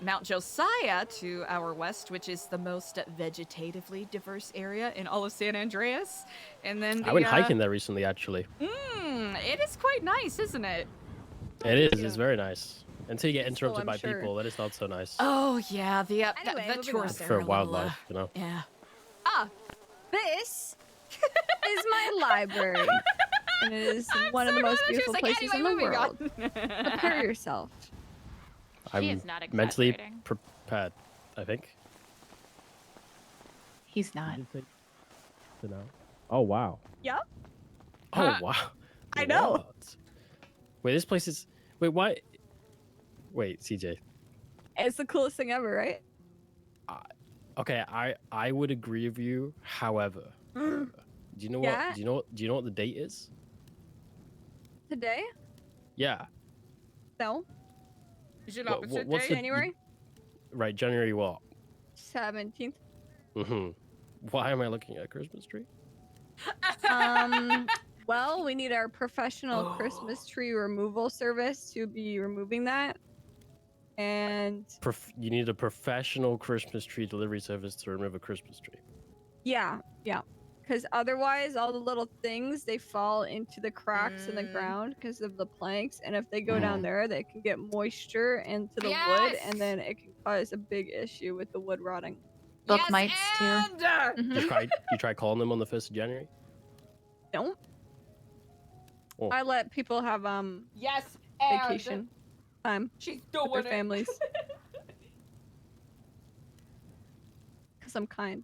[SPEAKER 1] Mount Josiah to our west, which is the most vegetatively diverse area in all of San Andreas. And then
[SPEAKER 17] I went hiking there recently, actually.
[SPEAKER 1] It is quite nice, isn't it?
[SPEAKER 17] It is. It's very nice. Until you get interrupted by people, that is not so nice.
[SPEAKER 1] Oh yeah, the tourists
[SPEAKER 17] for wildlife,
[SPEAKER 1] Yeah.
[SPEAKER 8] This is my library. And it is one of the most beautiful places in the world. Prepare yourself.
[SPEAKER 17] I'm mentally prepared, I think.
[SPEAKER 4] He's not.
[SPEAKER 17] Oh, wow.
[SPEAKER 8] Yep.
[SPEAKER 17] Oh, wow.
[SPEAKER 8] I know.
[SPEAKER 17] What? Wait, this place is... Wait, why... Wait, CJ.
[SPEAKER 8] It's the coolest thing ever, right?
[SPEAKER 17] Okay, I would agree with you. However, do you know what?
[SPEAKER 8] Yeah?
[SPEAKER 17] Do you know what the date is?
[SPEAKER 8] Today?
[SPEAKER 17] Yeah.
[SPEAKER 8] No.
[SPEAKER 1] Is it
[SPEAKER 17] What-
[SPEAKER 1] opposite
[SPEAKER 17] what's
[SPEAKER 1] day?
[SPEAKER 17] the-
[SPEAKER 8] January
[SPEAKER 17] Right, January what?
[SPEAKER 8] 17th.
[SPEAKER 17] Why am I looking at a Christmas tree?
[SPEAKER 8] Well, we need our professional Christmas tree removal service to be removing that. And
[SPEAKER 17] You need a professional Christmas tree delivery service to remove a Christmas tree.
[SPEAKER 8] yeah. Because otherwise, all the little things, they fall into the cracks in the ground because of the planks. And if they go down there, they can get moisture into the wood, and then it can cause a big issue with the wood rotting.
[SPEAKER 4] Book mites too.
[SPEAKER 17] You try calling them on the 1st of January?
[SPEAKER 8] Don't.
[SPEAKER 17] Oh.
[SPEAKER 8] I let people have
[SPEAKER 1] yes,
[SPEAKER 8] vacation time
[SPEAKER 1] she's
[SPEAKER 8] with
[SPEAKER 1] doing
[SPEAKER 8] their
[SPEAKER 1] it.
[SPEAKER 8] families. Because I'm kind.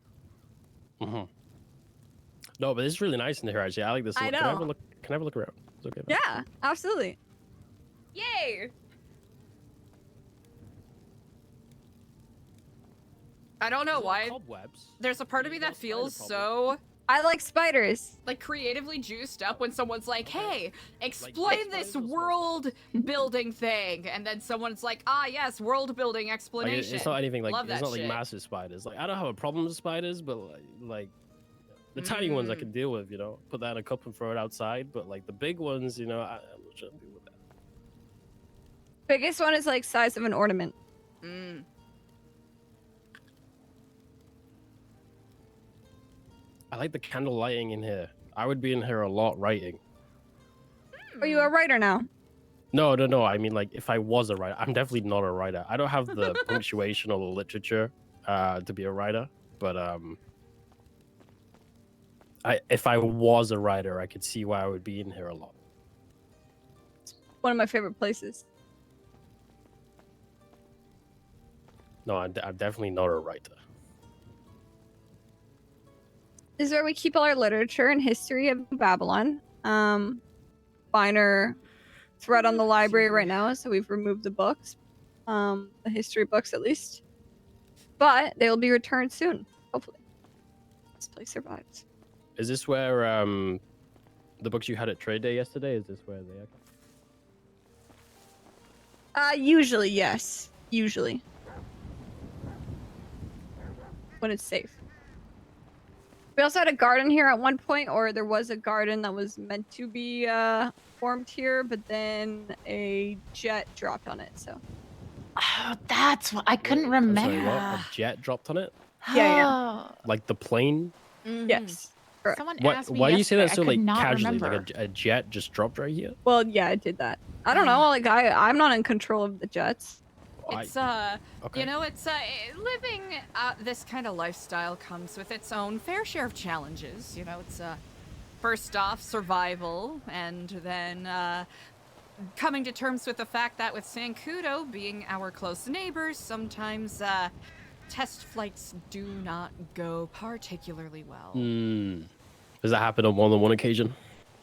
[SPEAKER 17] No, but it's really nice in here, actually. I like this.
[SPEAKER 8] I
[SPEAKER 17] Can I have a
[SPEAKER 8] know.
[SPEAKER 17] look? Can I have a look around? It's okay.
[SPEAKER 8] Yeah, absolutely.
[SPEAKER 1] Yay! I don't know why.
[SPEAKER 17] Cobwebs.
[SPEAKER 1] There's a part of me that feels so
[SPEAKER 8] I like spiders.
[SPEAKER 1] like creatively juiced up when someone's like, "Hey, explain this world building thing," and then someone's like, "Ah, yes, world building
[SPEAKER 17] Like,
[SPEAKER 1] explanation."
[SPEAKER 17] it's not anything like
[SPEAKER 1] Love
[SPEAKER 17] it's
[SPEAKER 1] that
[SPEAKER 17] not like
[SPEAKER 1] shit.
[SPEAKER 17] massive spiders. Like I don't have a problem with spiders, but like the tiny ones I can deal with. You know, put that in a cup and throw it outside. But like the big ones, you know, I'm not sure to deal with that.
[SPEAKER 8] Biggest one is like size of an ornament.
[SPEAKER 17] I like the candle lighting in here. I would be in here a lot writing.
[SPEAKER 8] Are you a writer now?
[SPEAKER 17] No. I mean, like, if I was a writer, I'm definitely not a writer. I don't have the punctuation or the literature to be a writer. But if I was a writer, I could see why I would be in here a lot.
[SPEAKER 8] One of my favorite places.
[SPEAKER 17] No, I'm definitely not a writer.
[SPEAKER 8] This is where we keep all our literature and history of Babylon. Finer thread on the library right now, so we've removed the books. The history books at least. But they will be returned soon, hopefully. This place survives.
[SPEAKER 17] Is this where the books you had at Trade Day yesterday? Is this where they are?
[SPEAKER 8] Usually, yes. Usually. When it's safe. We also had a garden here at one point, or there was a garden that was meant to be formed here, but then a jet dropped on it, so.
[SPEAKER 4] Oh, that's what I couldn't
[SPEAKER 17] I'm
[SPEAKER 4] remember.
[SPEAKER 17] sorry, what? A jet dropped on it?
[SPEAKER 8] Yeah.
[SPEAKER 17] Like the plane?
[SPEAKER 8] Yes. Correct.
[SPEAKER 4] Someone
[SPEAKER 17] What?
[SPEAKER 4] asked me
[SPEAKER 17] Why do you say that
[SPEAKER 4] yesterday,
[SPEAKER 17] so
[SPEAKER 4] I could
[SPEAKER 17] like
[SPEAKER 4] not
[SPEAKER 17] casually?
[SPEAKER 4] remember.
[SPEAKER 17] Like a jet just dropped right here?
[SPEAKER 8] Well, yeah, I did that. I don't know, like I'm not in control of the jets.
[SPEAKER 1] It's
[SPEAKER 17] Okay.
[SPEAKER 1] you know, it's living this kind of lifestyle comes with its own fair share of challenges. You know, it's first off survival, and then coming to terms with the fact that with Sankudo being our close neighbors, sometimes test flights do not go particularly well.
[SPEAKER 17] Does that happen on more than one occasion?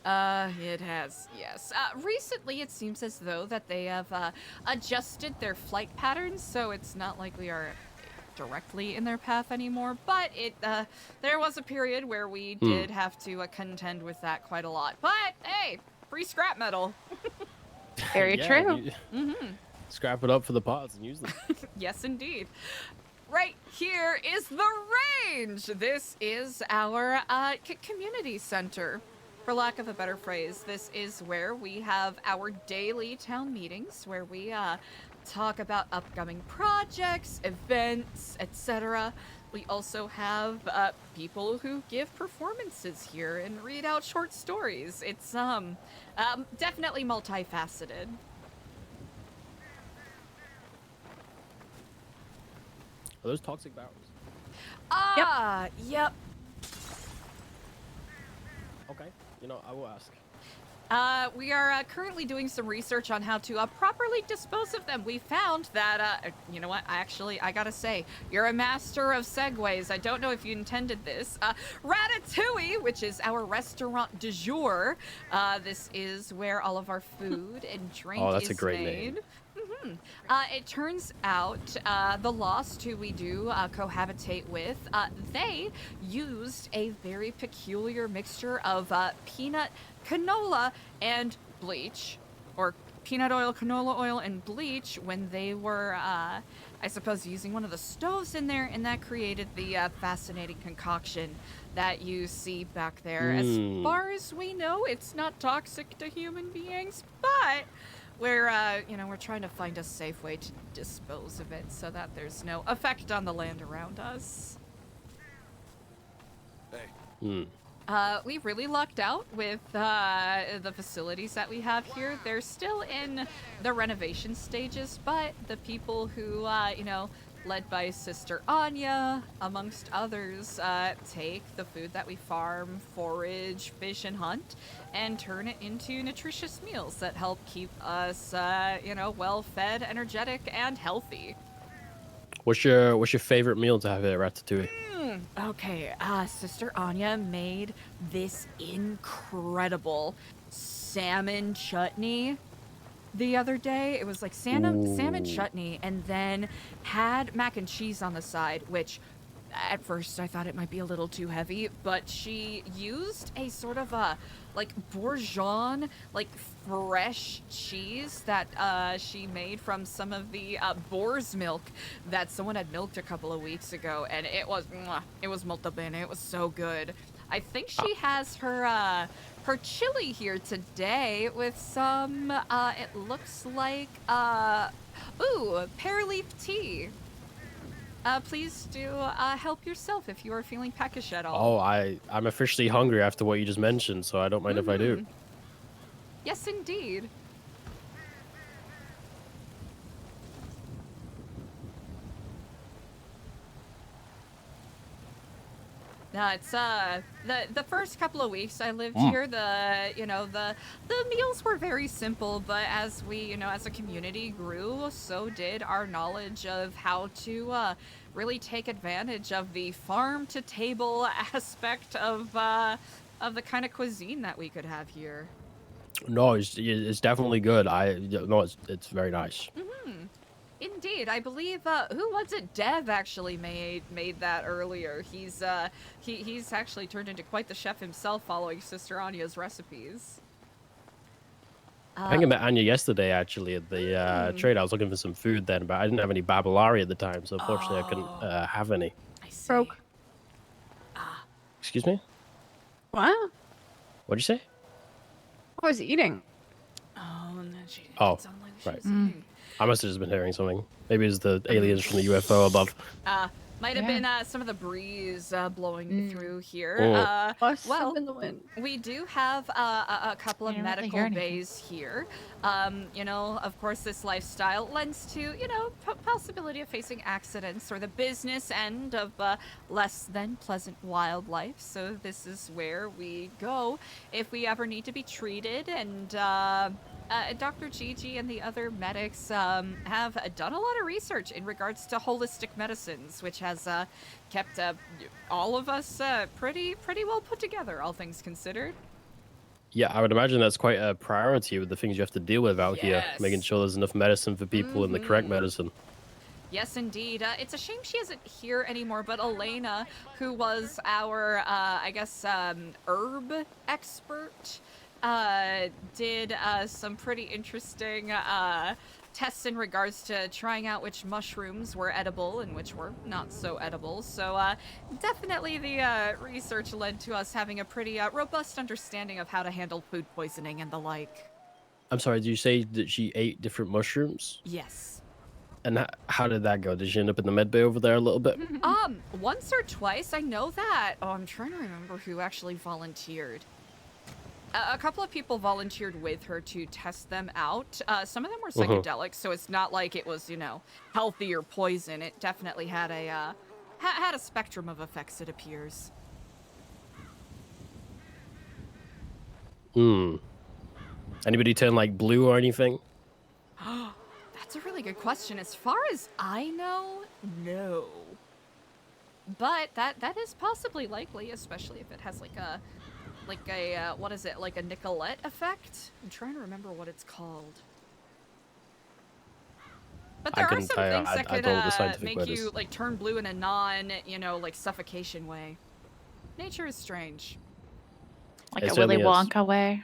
[SPEAKER 1] It has, yes. Recently, it seems as though that they have adjusted their flight patterns, so it's not like we are directly in their path anymore. But there was a period where we did have to contend with that quite a lot. But hey, free scrap metal.
[SPEAKER 4] Very
[SPEAKER 17] Yeah,
[SPEAKER 4] true.
[SPEAKER 17] Scrap it up for the pods and use them.
[SPEAKER 1] Yes, indeed. Right here is the range. This is our community center. For lack of a better phrase, this is where we have our daily town meetings, where we talk about upcoming projects, events, etc. We also have people who give performances here and read out short stories. It's definitely multifaceted.
[SPEAKER 17] Are those toxic barrels?
[SPEAKER 1] Yep.
[SPEAKER 17] Okay. You know, I will ask.
[SPEAKER 1] We are currently doing some research on how to properly dispose of them. We found that, you know what, I gotta say, you're a master of segues. I don't know if you intended this. Ratatouille, which is our restaurant du jour. This is where all of our food and drink
[SPEAKER 17] Oh, that's
[SPEAKER 1] is
[SPEAKER 17] a great
[SPEAKER 1] made.
[SPEAKER 17] name.
[SPEAKER 1] It turns out the Lost, who we do cohabitate with, they used a very peculiar mixture of peanut, canola, and bleach, or peanut oil, canola oil, and bleach when they were, I suppose, using one of the stoves in there, and that created the fascinating concoction that you see back there. As far as we know, it's not toxic to human beings, but we're, we're trying to find a safe way to dispose of it so that there's no effect on the land around us. We really lucked out with the facilities that we have here. They're still in the renovation stages, but the people who, led by Sister Anya, amongst others, take the food that we farm, forage, fish, and hunt, and turn it into nutritious meals that help keep us, well-fed, energetic, and healthy.
[SPEAKER 17] What's your favorite meal to have at Ratatouille?
[SPEAKER 1] Okay, Sister Anya made this incredible salmon chutney the other day. It was like salmon chutney, and then had mac and cheese on the side, which at first I thought it might be a little too heavy, but she used a sort of a like bourgeon, like fresh cheese that she made from some of the boar's milk that someone had milked a couple of weeks ago, and it was molto bene. It was so good. I think she has her chili here today with some it looks like pear leaf tea. Please do help yourself if you are feeling peckish at all.
[SPEAKER 17] Oh, I'm officially hungry after what you just mentioned, so I don't mind if I do.
[SPEAKER 1] Yes, indeed. No, it's the first couple of weeks I lived here, the meals were very simple, but as we, as a community grew, so did our knowledge of how to really take advantage of the farm to table aspect of the kind of cuisine that we could have here.
[SPEAKER 17] No, it's definitely good. It's very nice.
[SPEAKER 1] Indeed, I believe who was it? Dev actually made that earlier. He's actually turned into quite the chef himself, following Sister Anya's recipes.
[SPEAKER 17] I think I met Anya yesterday, actually, at the trade. I was looking for some food then, but I didn't have any babulari at the time, so unfortunately I couldn't have any.
[SPEAKER 1] I see.
[SPEAKER 8] Broke.
[SPEAKER 17] Excuse me?
[SPEAKER 8] What?
[SPEAKER 17] What'd you say?
[SPEAKER 8] I was eating.
[SPEAKER 1] Oh, and then she
[SPEAKER 17] Oh,
[SPEAKER 1] sounded like she
[SPEAKER 17] right.
[SPEAKER 1] was eating.
[SPEAKER 17] I must have just been hearing something. Maybe it's the aliens from the UFO above.
[SPEAKER 1] Might have been some of the breeze blowing through here.
[SPEAKER 8] Well, in the wind.
[SPEAKER 1] We do have a couple of medical bays here. Of course, this lifestyle lends to, possibility of facing accidents or the business end of less than pleasant wildlife. So this is where we go if we ever need to be treated. And Dr. Gigi and the other medics have done a lot of research in regards to holistic medicines, which has kept all of us pretty well put together, all things considered.
[SPEAKER 17] Yeah, I would imagine that's quite a priority with the things you have to deal with out here, making sure there's enough medicine for people and the correct medicine.
[SPEAKER 1] Yes, indeed. It's a shame she isn't here anymore, but Elena, who was our, herb expert, did some pretty interesting tests in regards to trying out which mushrooms were edible and which were not so edible. So definitely the research led to us having a pretty robust understanding of how to handle food poisoning and the like.
[SPEAKER 17] I'm sorry, did you say that she ate different mushrooms?
[SPEAKER 1] Yes.
[SPEAKER 17] And how did that go? Did she end up in the med bay over there a little bit?
[SPEAKER 1] Once or twice, I know that. Oh, I'm trying to remember who actually volunteered. A couple of people volunteered with her to test them out. Some of them were psychedelic, so it's not like it was, healthy or poison. It definitely had a had a spectrum of effects, it appears.
[SPEAKER 17] Anybody turn like blue or anything?
[SPEAKER 1] That's a really good question. As far as I know, no. But that is possibly likely, especially if it has like a what is it, like a Nicolette effect? I'm trying to remember what it's called. But
[SPEAKER 17] I
[SPEAKER 1] there are
[SPEAKER 17] couldn't
[SPEAKER 1] some
[SPEAKER 17] tell you.
[SPEAKER 1] things that
[SPEAKER 17] I
[SPEAKER 1] could
[SPEAKER 17] don't know what the scientific
[SPEAKER 1] make
[SPEAKER 17] word
[SPEAKER 1] you
[SPEAKER 17] is.
[SPEAKER 1] like turn blue in a non, like suffocation way. Nature is strange.
[SPEAKER 4] Like
[SPEAKER 17] It
[SPEAKER 4] a Willy
[SPEAKER 17] certainly is.
[SPEAKER 4] Wonka way.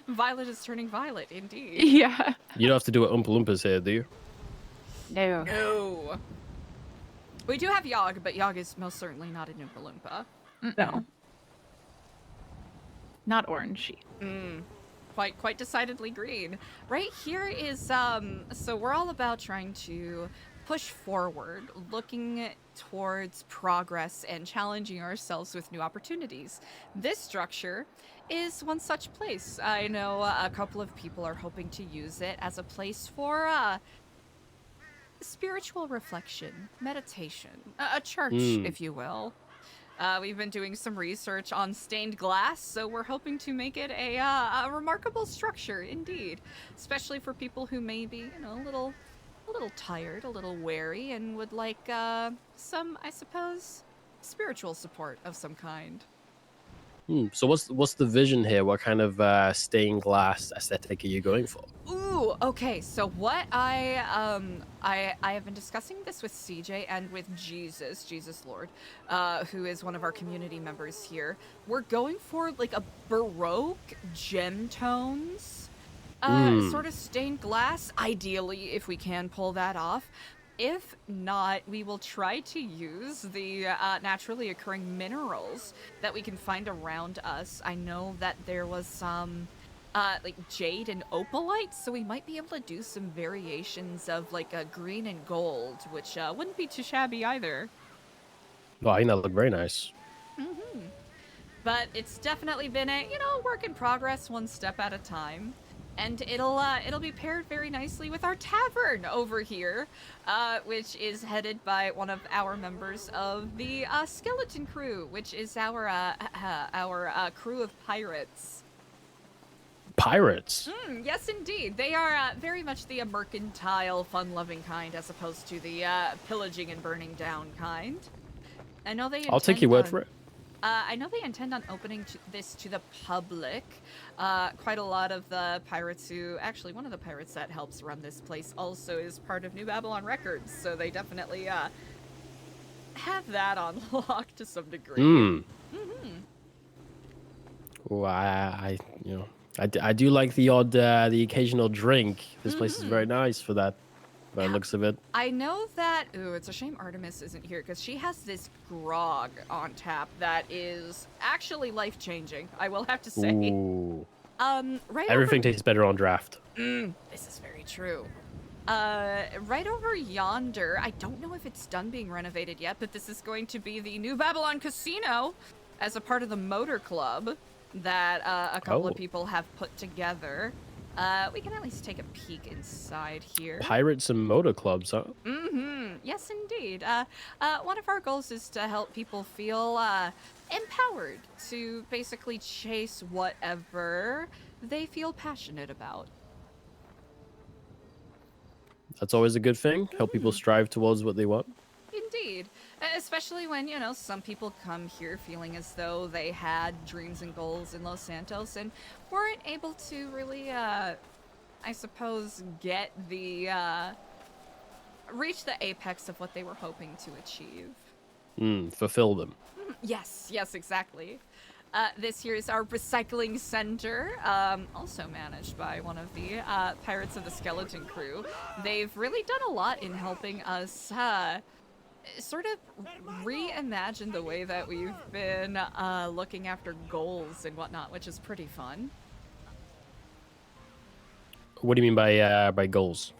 [SPEAKER 1] Violet is turning violet, indeed.
[SPEAKER 4] Yeah.
[SPEAKER 17] You don't have to do it Oompa Loompas here, do you?
[SPEAKER 4] No.
[SPEAKER 1] No. We do have Yogg, but Yogg is most certainly not an Oompa Loompa.
[SPEAKER 8] No.
[SPEAKER 4] Not orangey.
[SPEAKER 1] Quite decidedly green. Right here is so we're all about trying to push forward, looking towards progress and challenging ourselves with new opportunities. This structure is one such place. I know a couple of people are hoping to use it as a place for spiritual reflection, meditation, a church, if you will. We've been doing some research on stained glass, so we're hoping to make it a remarkable structure, indeed. Especially for people who may be, a little tired, a little wary, and would like some, I suppose, spiritual support of some kind.
[SPEAKER 17] So what's the vision here? What kind of stained glass aesthetic are you going for?
[SPEAKER 1] Ooh, okay. So what I have been discussing this with CJ and with Jesus Lord, who is one of our community members here. We're going for like a Baroque gem tones, sort of stained glass. Ideally, if we can pull that off. If not, we will try to use the naturally occurring minerals that we can find around us. I know that there was some like jade and opalite, so we might be able to do some variations of like a green and gold, which wouldn't be too shabby either.
[SPEAKER 17] Oh, I think that look very nice.
[SPEAKER 1] But it's definitely been a work in progress, one step at a time. And it'll be paired very nicely with our tavern over here, which is headed by one of our members of the skeleton crew, which is our crew of pirates.
[SPEAKER 17] Pirates?
[SPEAKER 1] Yes, indeed. They are very much the mercantile, fun-loving kind, as opposed to the pillaging and burning down kind. I know they.
[SPEAKER 17] I'll take your word for it.
[SPEAKER 1] I know they intend on opening this to the public. Quite a lot of the pirates actually, one of the pirates that helps run this place also is part of New Babylon Records, so they definitely have that on lock to some degree.
[SPEAKER 17] Well, I do like the occasional drink. This place is very nice for that. By the looks of it.
[SPEAKER 1] I know that. Ooh, it's a shame Artemis isn't here because she has this grog on tap that is actually life-changing. I will have to say.
[SPEAKER 17] Ooh.
[SPEAKER 1] Right.
[SPEAKER 17] Everything tastes better on draft.
[SPEAKER 1] This is very true. Right over yonder. I don't know if it's done being renovated yet, but this is going to be the New Babylon Casino as a part of the motor club that a couple of people have put together. We can at least take a peek inside here.
[SPEAKER 17] Pirates and motor clubs, huh?
[SPEAKER 1] Yes, indeed. One of our goals is to help people feel empowered to basically chase whatever they feel passionate about.
[SPEAKER 17] That's always a good thing. Help people strive towards what they want.
[SPEAKER 1] Indeed. Especially when, some people come here feeling as though they had dreams and goals in Los Santos and weren't able to really, I suppose, get the, reach the apex of what they were hoping to achieve.
[SPEAKER 17] Fulfill them.
[SPEAKER 1] Yes, exactly. This here is our recycling center, also managed by one of the Pirates of the Skeleton crew. They've really done a lot in helping us, sort of reimagine the way that we've been looking after goals and whatnot, which is pretty fun.
[SPEAKER 17] What do you mean by goals?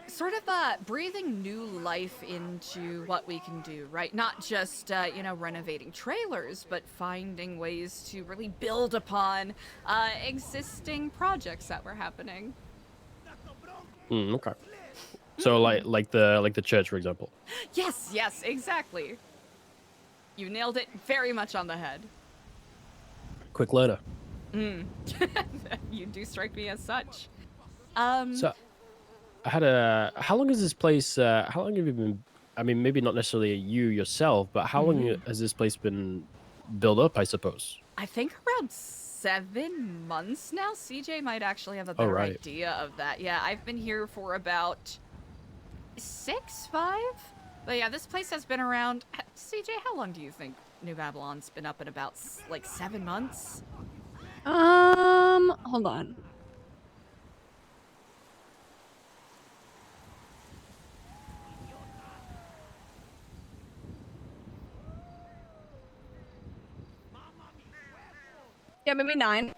[SPEAKER 1] Sort of breathing new life into what we can do, right? Not just renovating trailers, but finding ways to really build upon existing projects that were happening.
[SPEAKER 17] Okay. So like the church, for example.
[SPEAKER 1] Yes, exactly. You nailed it very much on the head.
[SPEAKER 17] Quick learner.
[SPEAKER 1] You do strike me as such.
[SPEAKER 17] So I had how long is this place? How long have you been? I mean, maybe not necessarily you yourself, but how long has this place been built up? I suppose.
[SPEAKER 1] I think around 7 months now. CJ might actually have a
[SPEAKER 17] Oh,
[SPEAKER 1] better
[SPEAKER 17] right.
[SPEAKER 1] idea of that. Yeah, I've been here for about 5. But yeah, this place has been around. CJ, how long do you think New Babylon's been up in about like 7 months?
[SPEAKER 8] Hold on. Yeah, maybe 9.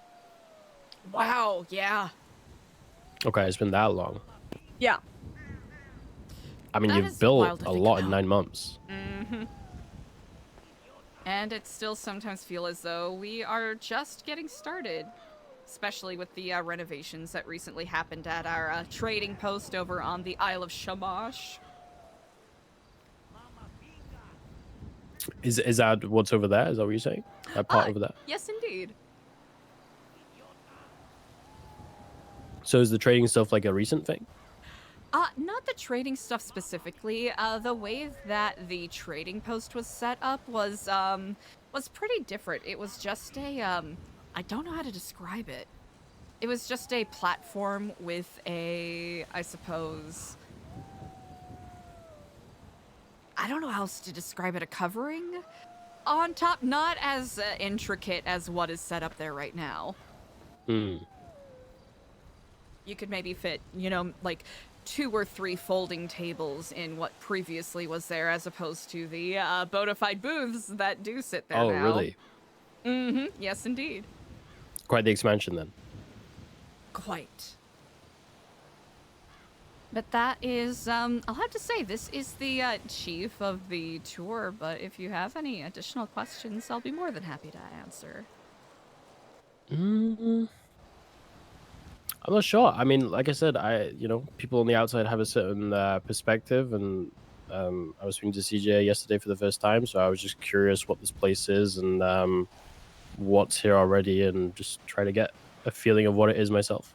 [SPEAKER 1] Wow, yeah.
[SPEAKER 17] Okay, it's been that long.
[SPEAKER 8] Yeah.
[SPEAKER 17] I mean,
[SPEAKER 1] That
[SPEAKER 17] you've
[SPEAKER 1] is
[SPEAKER 17] built
[SPEAKER 1] wild to
[SPEAKER 17] a
[SPEAKER 1] think
[SPEAKER 17] lot in
[SPEAKER 1] about.
[SPEAKER 17] 9 months.
[SPEAKER 1] Mm-hmm. And it still sometimes feel as though we are just getting started. Especially with the renovations that recently happened at our trading post over on the Isle of Shamash.
[SPEAKER 17] Is that what's over there? Is that what you're saying? That part over there?
[SPEAKER 1] Yes, indeed.
[SPEAKER 17] So is the trading stuff like a recent thing?
[SPEAKER 1] Not the trading stuff specifically. The way that the trading post was set up was pretty different. It was just a, I don't know how to describe it. It was just a platform with a, I suppose, I don't know how else to describe it, a covering on top, not as intricate as what is set up there right now.
[SPEAKER 17] Hmm.
[SPEAKER 1] You could maybe fit, like 2 or 3 folding tables in what previously was there, as opposed to the bona fide booths that do sit there
[SPEAKER 17] Oh,
[SPEAKER 1] now.
[SPEAKER 17] really?
[SPEAKER 1] Mm-hmm. Yes, indeed.
[SPEAKER 17] Quite the expansion then.
[SPEAKER 1] Quite. But that is, I'll have to say, this is the chief of the tour, but if you have any additional questions, I'll be more than happy to answer.
[SPEAKER 17] I'm not sure. I mean, like I said, people on the outside have a certain perspective, and I was speaking to CJ yesterday for the first time, so I was just curious what this place is and what's here already, and just try to get a feeling of what it is myself.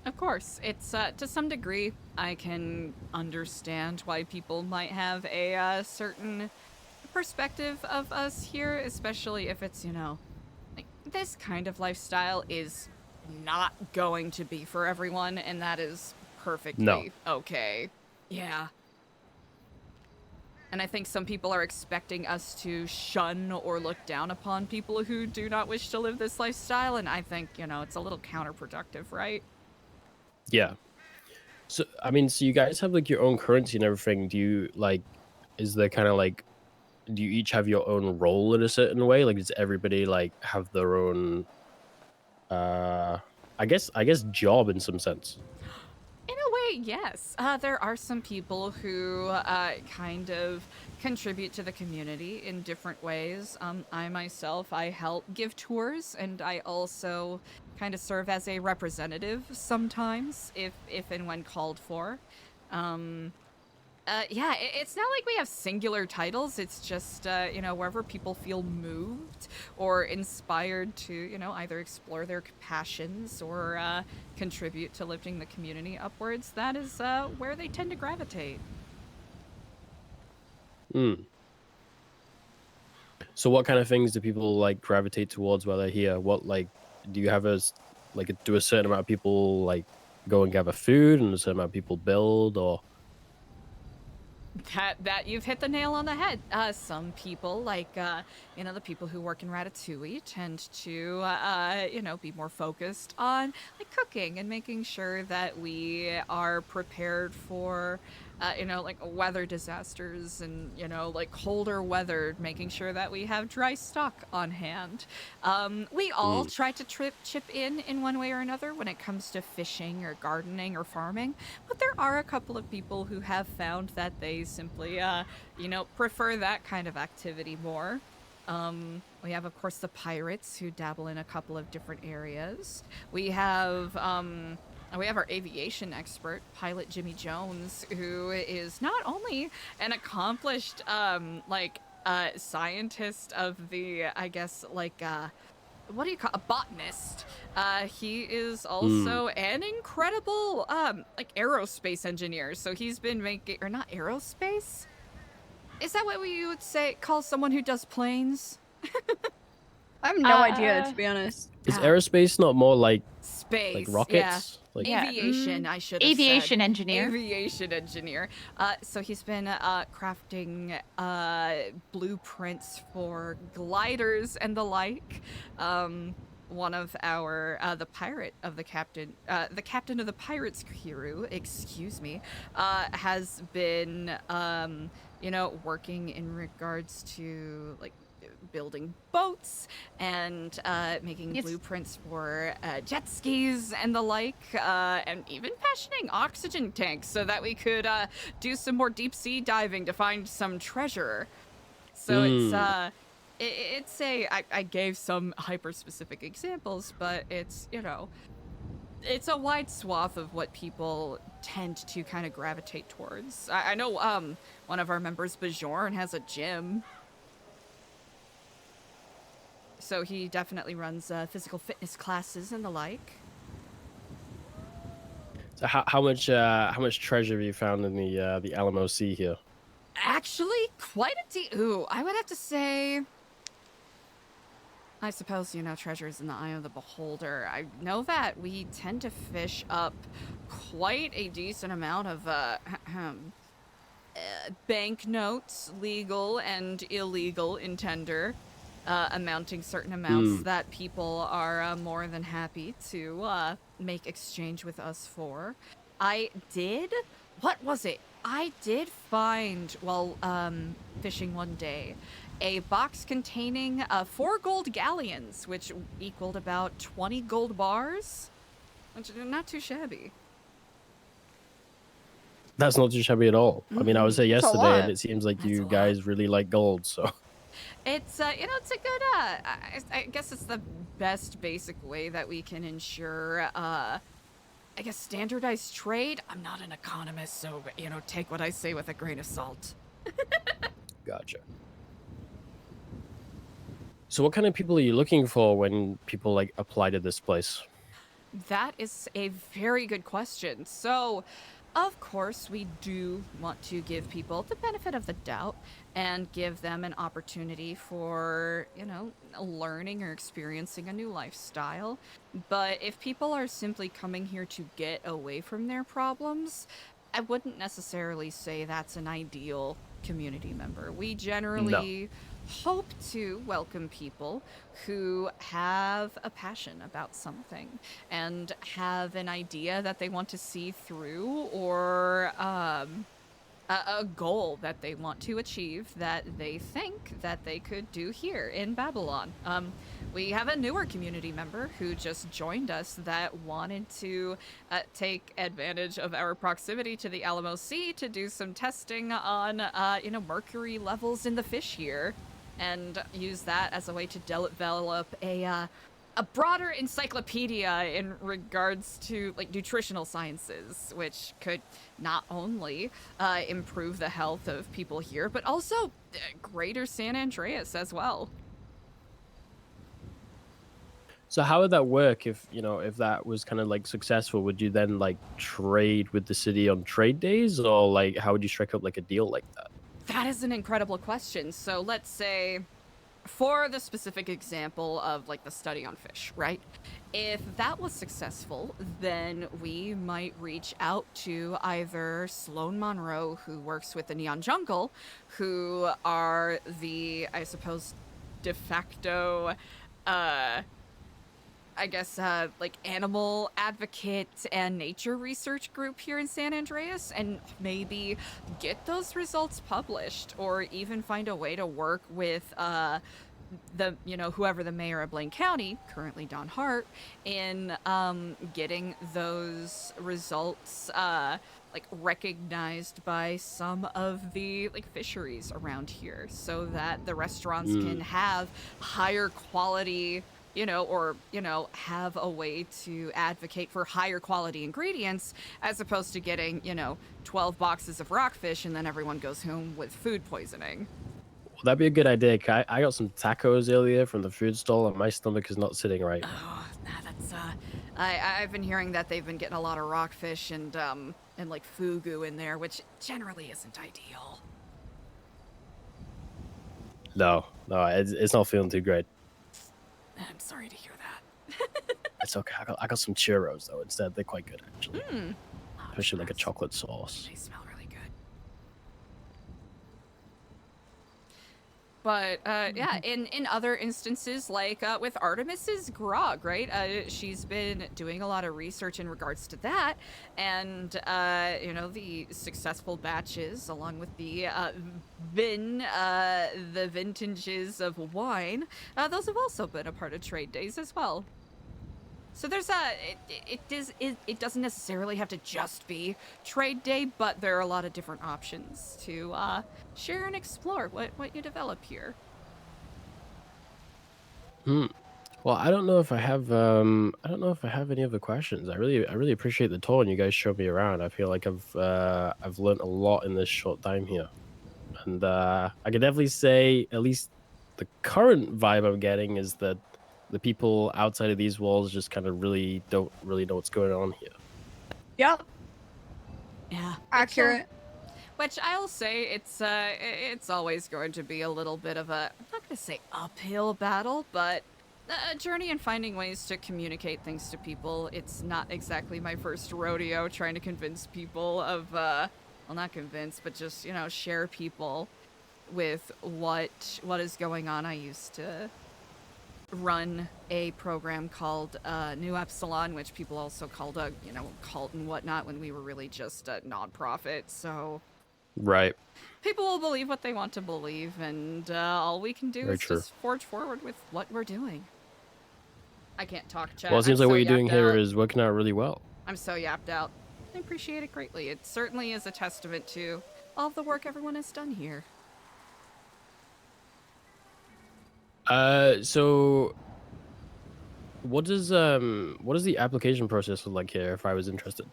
[SPEAKER 1] Of course, it's to some degree, I can understand why people might have a certain perspective of us here, especially if it's, like, this kind of lifestyle is not going to be for everyone, and that is perfectly okay. Yeah. And I think some people are expecting us to shun or look down upon people who do not wish to live this lifestyle, and I think, it's a little counterproductive, right?
[SPEAKER 17] Yeah. So, I mean, so you guys have like your own currency and everything. Do you is there kind of like, do you each have your own role in a certain way? Like, does everybody like have their own, I guess job in some sense?
[SPEAKER 1] In a way, yes. There are some people who kind of contribute to the community in different ways. I myself, I help give tours, and I also kind of serve as a representative sometimes, if and when called for. Yeah, it's not like we have singular titles. It's just, wherever people feel moved or inspired to, either explore their passions or contribute to lifting the community upwards, that is where they tend to gravitate.
[SPEAKER 17] So what kind of things do people like gravitate towards while they're here? What, like, do you have do a certain amount of people like go and gather food and a certain amount of people build, or?
[SPEAKER 1] That you've hit the nail on the head. Some people, like, the people who work in Ratatouille tend to, be more focused on, like, cooking and making sure that we are prepared for, like, weather disasters and, like, colder weather, making sure that we have dry stock on hand. We all try to chip in one way or another when it comes to fishing or gardening or farming, but there are a couple of people who have found that they simply, prefer that kind of activity more. We have, of course, the pirates who dabble in a couple of different areas. We have our aviation expert, Pilot Jimmy Jones, who is not only an accomplished, scientist of the, I guess, what do you call a botanist? He is also an incredible, aerospace engineer. So he's been making, or not aerospace? Is that what you would call someone who does planes?
[SPEAKER 8] I have no idea, to be honest.
[SPEAKER 17] Is aerospace not more like
[SPEAKER 1] Space,
[SPEAKER 17] rockets?
[SPEAKER 1] yeah.
[SPEAKER 17] Like
[SPEAKER 1] Aviation, I should have
[SPEAKER 4] Aviation
[SPEAKER 1] said.
[SPEAKER 4] engineer.
[SPEAKER 1] Aviation engineer. So he's been crafting blueprints for gliders and the like. One of our the captain of the pirates crew, excuse me, has been working in regards to like building boats and making blueprints for jet skis and the like, and even fashioning oxygen tanks so that we could do some more deep sea diving to find some treasure. So I gave some hyper specific examples, but it's it's a wide swath of what people tend to kind of gravitate towards. I know one of our members, Bajorn, has a gym. So he definitely runs physical fitness classes and the like.
[SPEAKER 17] So how much treasure have you found in the Alamo Sea here?
[SPEAKER 1] Actually, quite a ooh, I would have to say, I suppose, treasure's in the eye of the beholder. I know that we tend to fish up quite a decent amount of banknotes, legal and illegal in tender, amounting certain amounts that people are more than happy to make exchange with us for. What was it? I did find, while fishing one day, a box containing 4 gold galleons, which equaled about 20 gold bars, which are not too shabby.
[SPEAKER 17] That's not too shabby at all. I mean, I was there
[SPEAKER 1] That's a
[SPEAKER 17] yesterday,
[SPEAKER 1] lot.
[SPEAKER 17] and it seems like you guys really like gold, so.
[SPEAKER 1] It's it's a good I guess it's the best basic way that we can ensure I guess standardized trade. I'm not an economist, so take what I say with a grain of salt.
[SPEAKER 17] Gotcha. So what kind of people are you looking for when people like apply to this place?
[SPEAKER 1] That is a very good question. So, of course, we do want to give people the benefit of the doubt and give them an opportunity for, learning or experiencing a new lifestyle. But if people are simply coming here to get away from their problems, I wouldn't necessarily say that's an ideal community member. We generally hope to welcome people who have a passion about something and have an idea that they want to see through, or a goal that they want to achieve that they think that they could do here in Babylon. We have a newer community member who just joined us that wanted to take advantage of our proximity to the Alamo Sea to do some testing on, mercury levels in the fish here, and use that as a way to develop a broader encyclopedia in regards to like nutritional sciences, which could not only improve the health of people here, but also greater San Andreas as well.
[SPEAKER 17] So how would that work if that was kind of like successful? Would you then like trade with the city on trade days, or like how would you strike up like a deal like that?
[SPEAKER 1] That is an incredible question. So let's say, for the specific example of like the study on fish, right? If that was successful, then we might reach out to either Sloan Monroe, who works with the Neon Jungle, who are the, I suppose, de facto, like animal advocate and nature research group here in San Andreas, and maybe get those results published, or even find a way to work with whoever the mayor of Blaine County, currently Don Hart, in getting those results recognized by some of the fisheries around here, so that the restaurants can have higher quality, have a way to advocate for higher quality ingredients, as opposed to getting 12 boxes of rockfish and then everyone goes home with food poisoning.
[SPEAKER 17] Well, that'd be a good idea. I got some tacos earlier from the food stall, and my stomach is not sitting right.
[SPEAKER 1] That's I've been hearing that they've been getting a lot of rockfish and like fugu in there, which generally isn't ideal.
[SPEAKER 17] No, it's not feeling too great.
[SPEAKER 1] I'm sorry to hear that.
[SPEAKER 17] It's okay. I got some churros though instead. They're quite good actually.
[SPEAKER 1] Mm.
[SPEAKER 17] Especially like a chocolate sauce.
[SPEAKER 1] They smell really good. But yeah, in other instances, like with Artemis's grog, right? She's been doing a lot of research in regards to that, and you know, the successful batches, along with the the vintages of wine, those have also been a part of trade days as well. So there's it doesn't necessarily have to just be trade day, but there are a lot of different options to share and explore what you develop here.
[SPEAKER 17] Well, I don't know if I have any other questions. I really appreciate the tour and you guys showed me around. I feel like I've learned a lot in this short time here, and I can definitely say at least the current vibe I'm getting is that the people outside of these walls just kind of don't really know what's going on here.
[SPEAKER 8] Yep.
[SPEAKER 1] Yeah.
[SPEAKER 8] Accurate.
[SPEAKER 1] Which I'll say it's always going to be a little bit of a, I'm not going to say uphill battle, but a journey in finding ways to communicate things to people. It's not exactly my first rodeo trying to convince people of, well, not convince, but just, you know, share people with what is going on. I used to run a program called New Epsilon, which people also called a, you know, cult and whatnot when we were really just a nonprofit. So
[SPEAKER 17] Right.
[SPEAKER 1] people will believe what they want to believe, and all we can do
[SPEAKER 17] Very
[SPEAKER 1] is
[SPEAKER 17] true.
[SPEAKER 1] just forge forward with what we're doing. I can't talk, chat.
[SPEAKER 17] Well, it seems like
[SPEAKER 1] I'm
[SPEAKER 17] what
[SPEAKER 1] so
[SPEAKER 17] you're doing
[SPEAKER 1] yapped
[SPEAKER 17] here
[SPEAKER 1] out.
[SPEAKER 17] is working out really well.
[SPEAKER 1] I'm so yapped out. I appreciate it greatly. It certainly is a testament to all of the work everyone has done here.
[SPEAKER 17] So what does the application process look like here if I was interested?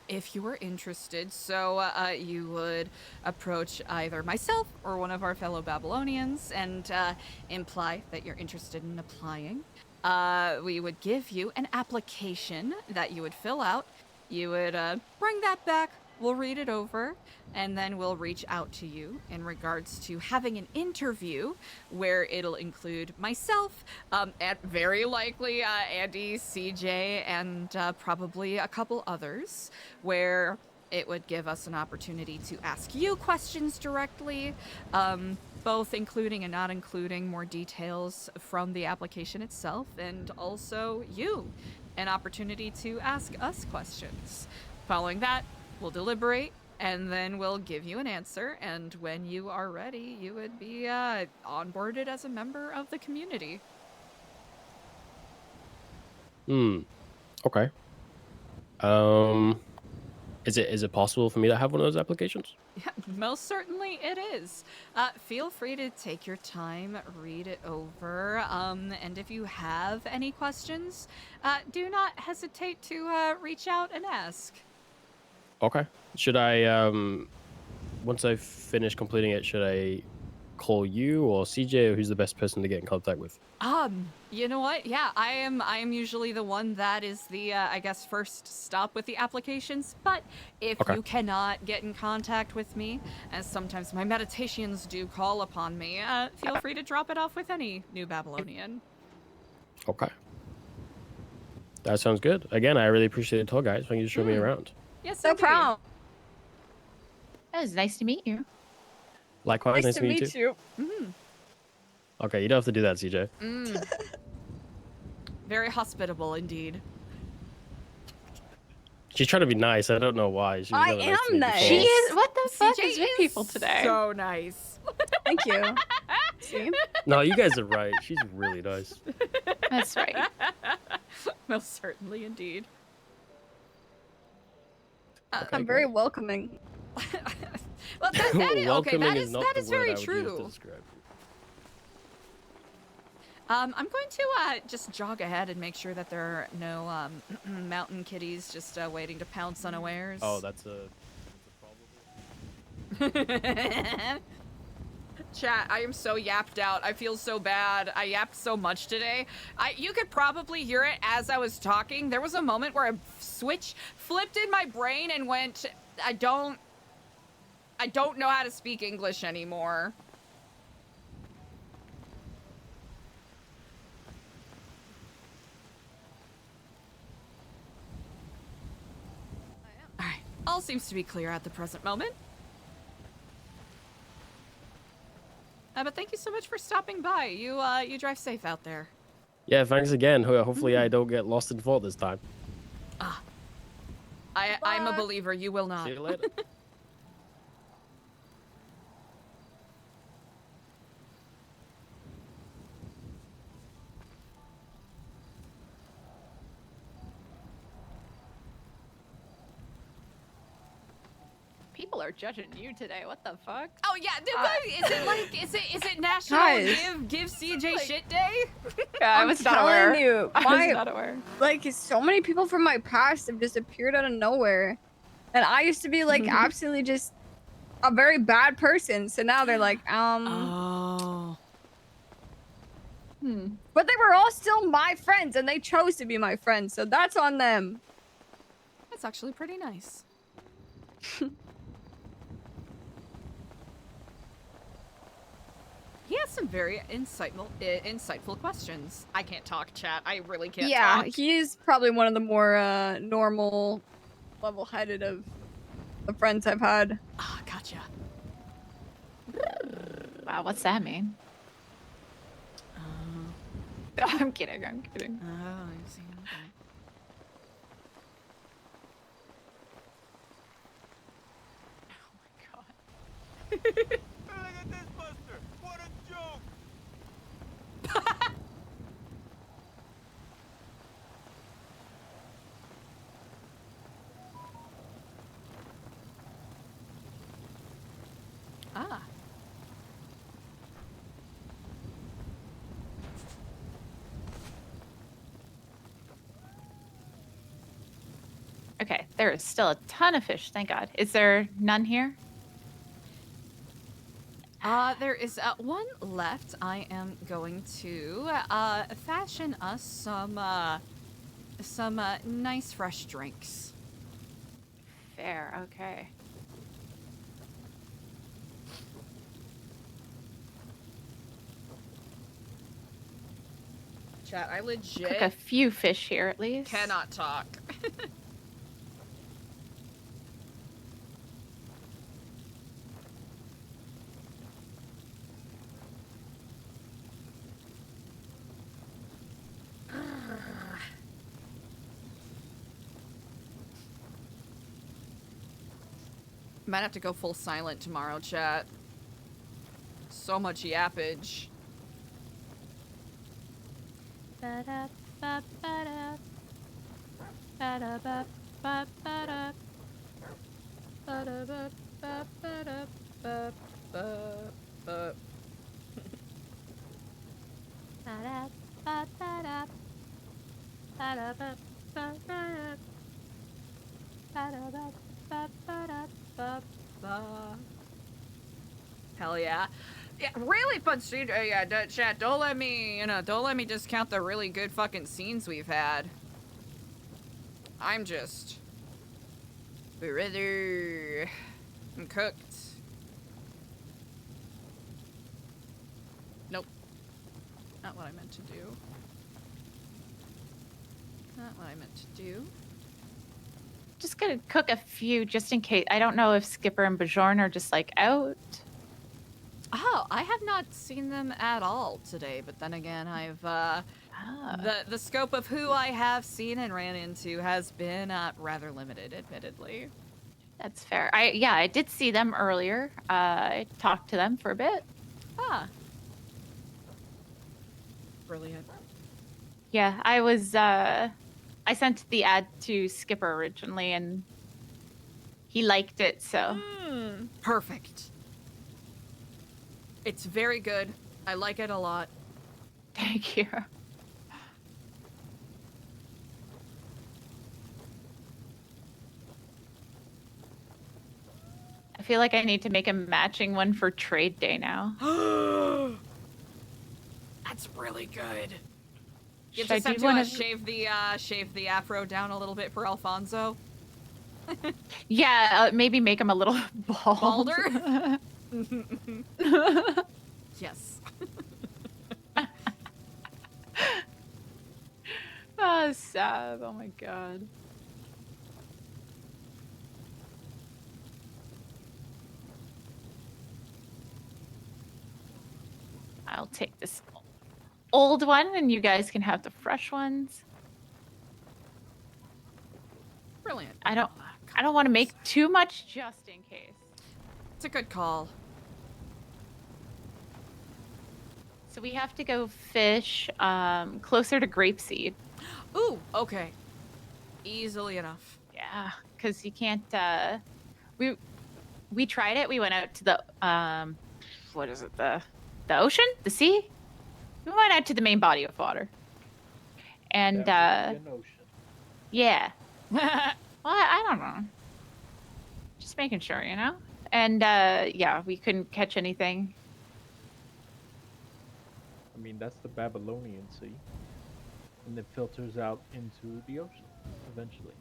[SPEAKER 1] If you were interested, so you would approach either myself or one of our fellow Babylonians and imply that you're interested in applying. We would give you an application that you would fill out. You would bring that back. We'll read it over, and then we'll reach out to you in regards to having an interview where it'll include myself, and very likely Andy, CJ, and probably a couple others, where it would give us an opportunity to ask you questions directly, both including and not including more details from the application itself, and also you an opportunity to ask us questions. Following that, we'll deliberate, and then we'll give you an answer, and when you are ready, you would be onboarded as a member of the community.
[SPEAKER 17] Okay. Is it possible for me to have one of those applications?
[SPEAKER 1] Yeah, most certainly it is. Feel free to take your time, read it over, and if you have any questions, do not hesitate to reach out and ask.
[SPEAKER 17] Okay. Should I once I finish completing it, should I call you or CJ, or who's the best person to get in contact with?
[SPEAKER 1] You know what? Yeah, I am usually the one that is the I guess first stop with the applications, but if
[SPEAKER 17] Okay.
[SPEAKER 1] you cannot get in contact with me, as sometimes my meditations do call upon me, feel free to drop it off with any New Babylonian.
[SPEAKER 17] Okay. That sounds good. Again, I really appreciate the tour, guys. Thank you for showing me around.
[SPEAKER 1] Yes,
[SPEAKER 8] No problem.
[SPEAKER 4] It was nice to meet you.
[SPEAKER 17] Likewise, nice to meet you.
[SPEAKER 1] Mm.
[SPEAKER 17] Okay, you don't have to do that, CJ.
[SPEAKER 1] Very hospitable indeed.
[SPEAKER 17] She's trying to be nice. I don't know why. She was
[SPEAKER 8] I
[SPEAKER 17] never nice to
[SPEAKER 8] am
[SPEAKER 17] me
[SPEAKER 8] nice.
[SPEAKER 17] before.
[SPEAKER 4] She is. What the fuck
[SPEAKER 1] CJ
[SPEAKER 4] is with people today?
[SPEAKER 1] So nice.
[SPEAKER 8] Thank you. See?
[SPEAKER 17] No, you guys are right. She's really nice.
[SPEAKER 4] That's right.
[SPEAKER 1] Most certainly indeed.
[SPEAKER 8] I'm very welcoming.
[SPEAKER 1] Well, that is, okay,
[SPEAKER 17] Welcoming
[SPEAKER 1] that
[SPEAKER 17] not
[SPEAKER 1] that
[SPEAKER 17] the
[SPEAKER 1] is
[SPEAKER 17] word
[SPEAKER 1] very
[SPEAKER 17] I would use to
[SPEAKER 1] true.
[SPEAKER 17] describe you.
[SPEAKER 1] I'm going to just jog ahead and make sure that there are no mountain kitties just waiting to pounce unawares.
[SPEAKER 17] Oh, that's a
[SPEAKER 1] problem. Chat, I am so yapped out. I feel so bad. I yapped so much today. You could probably hear it as I was talking. There was a moment where a switch flipped in my brain and went, I don't know how to speak English anymore. all seems to be clear at the present moment. But thank you so much for stopping by. You drive safe out there.
[SPEAKER 17] Yeah, thanks again. Hopefully I don't get lost in thought this time.
[SPEAKER 1] I'm a believer. You will not.
[SPEAKER 17] See you later.
[SPEAKER 4] People are judging you today. What the fuck?
[SPEAKER 1] Oh yeah, is it National
[SPEAKER 8] Guys.
[SPEAKER 1] Give CJ shit day?
[SPEAKER 4] Yeah, I
[SPEAKER 8] I'm
[SPEAKER 4] was not aware.
[SPEAKER 8] telling you,
[SPEAKER 4] I
[SPEAKER 8] my
[SPEAKER 4] was not aware.
[SPEAKER 8] like so many people from my past have just appeared out of nowhere, and I used to be like absolutely just a very bad person. So now they're like,
[SPEAKER 1] Oh.
[SPEAKER 8] But they were all still my friends, and they chose to be my friends, so that's on them.
[SPEAKER 1] That's actually pretty nice. He has some very insightful questions. I can't talk, chat. I really can't
[SPEAKER 8] Yeah,
[SPEAKER 1] talk.
[SPEAKER 8] he's probably one of the more normal, level-headed of the friends I've had.
[SPEAKER 1] Ah, gotcha.
[SPEAKER 4] Wow, what's that mean? I'm kidding. I'm kidding.
[SPEAKER 1] Oh, I see. Okay.
[SPEAKER 5] Look at this, Buster. What a joke.
[SPEAKER 1] Ah.
[SPEAKER 4] Okay, there is still a ton of fish, thank God. Is there none here?
[SPEAKER 1] There is one left. I am going to fashion us some nice fresh drinks.
[SPEAKER 4] Fair, okay.
[SPEAKER 1] Chat, I legit
[SPEAKER 4] Cook a few fish here at least.
[SPEAKER 1] cannot talk. Might have to go full silent tomorrow, chat. So much yappage. Hell yeah. Yeah, really fun scene. Yeah, chat, don't let me, don't let me discount the really good fucking scenes we've had. I'm just ready. I'm cooked. Nope. Not what I meant to do. Not what I meant to do.
[SPEAKER 4] Just gonna cook a few just in case. I don't know if Skipper and Bajorn are just like out.
[SPEAKER 1] Oh, I have not seen them at all today, but then again, I've, the scope of who I have seen and ran into has been, rather limited, admittedly.
[SPEAKER 4] That's fair. I did see them earlier. I talked to them for a bit.
[SPEAKER 1] Ah. Brilliant.
[SPEAKER 4] Yeah, I was, I sent the ad to Skipper originally and he liked it, so.
[SPEAKER 1] Perfect. It's very good. I like it a lot.
[SPEAKER 4] Thank you. I feel like I need to make a matching one for trade day now.
[SPEAKER 1] That's really good. You
[SPEAKER 4] Should I
[SPEAKER 1] just have
[SPEAKER 4] do
[SPEAKER 1] to
[SPEAKER 4] one of-
[SPEAKER 1] shave the afro down a little bit for Alfonso.
[SPEAKER 4] Yeah, maybe make him a little bald.
[SPEAKER 1] Balder? Yes.
[SPEAKER 4] Oh, Sab. Oh my god. take this old one, and you guys can have the fresh ones.
[SPEAKER 1] Brilliant.
[SPEAKER 4] I don't want to make too much just in case.
[SPEAKER 1] It's a good call.
[SPEAKER 4] So we have to go fish closer to Grapeseed.
[SPEAKER 1] Ooh, okay. Easily enough.
[SPEAKER 4] Yeah, because you can't. We tried it. We went out to the what is it? The ocean, the sea. We went out to the main body of water, and
[SPEAKER 7] An ocean.
[SPEAKER 4] yeah. Well, I don't know. Just making sure, you know. And yeah, we couldn't catch anything.
[SPEAKER 7] I mean, that's the Babylonian Sea. And it filters out into the ocean eventually.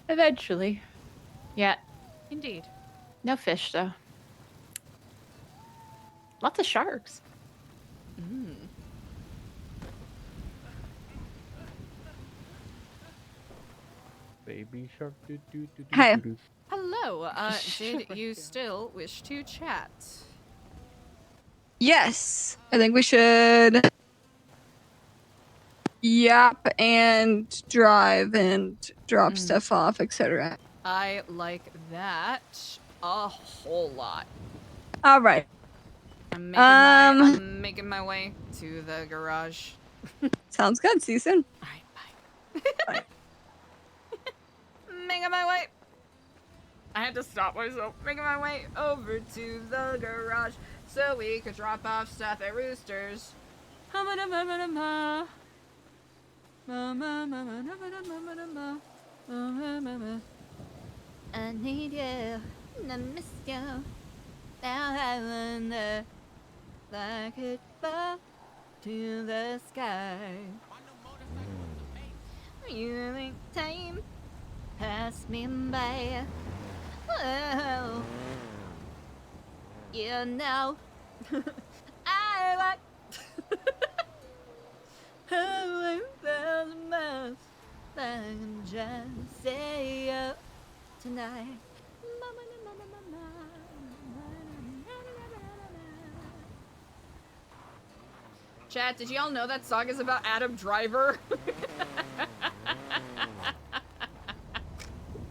[SPEAKER 4] Eventually. Yeah.
[SPEAKER 1] Indeed.
[SPEAKER 4] No fish, though. Lots of sharks.
[SPEAKER 1] Mm.
[SPEAKER 7] Baby shark.
[SPEAKER 8] Hey.
[SPEAKER 1] Hello. Did you still wish to chat?
[SPEAKER 8] Yes, I think we should yap and drive and drop stuff off, etc.
[SPEAKER 1] I like that a whole lot.
[SPEAKER 8] All right.
[SPEAKER 1] I'm making my way to the garage.
[SPEAKER 8] Sounds good. See you soon.
[SPEAKER 1] Making my way. I had to stop myself. Making my way over to the garage so we could drop off stuff at Roosters. I need you, I miss you. Now I wonder if I could fall to the sky. You think time passed me by? Oh, you know, I like how I felt the most. I can just say you tonight. Chat, did y'all know that song is about Adam Driver?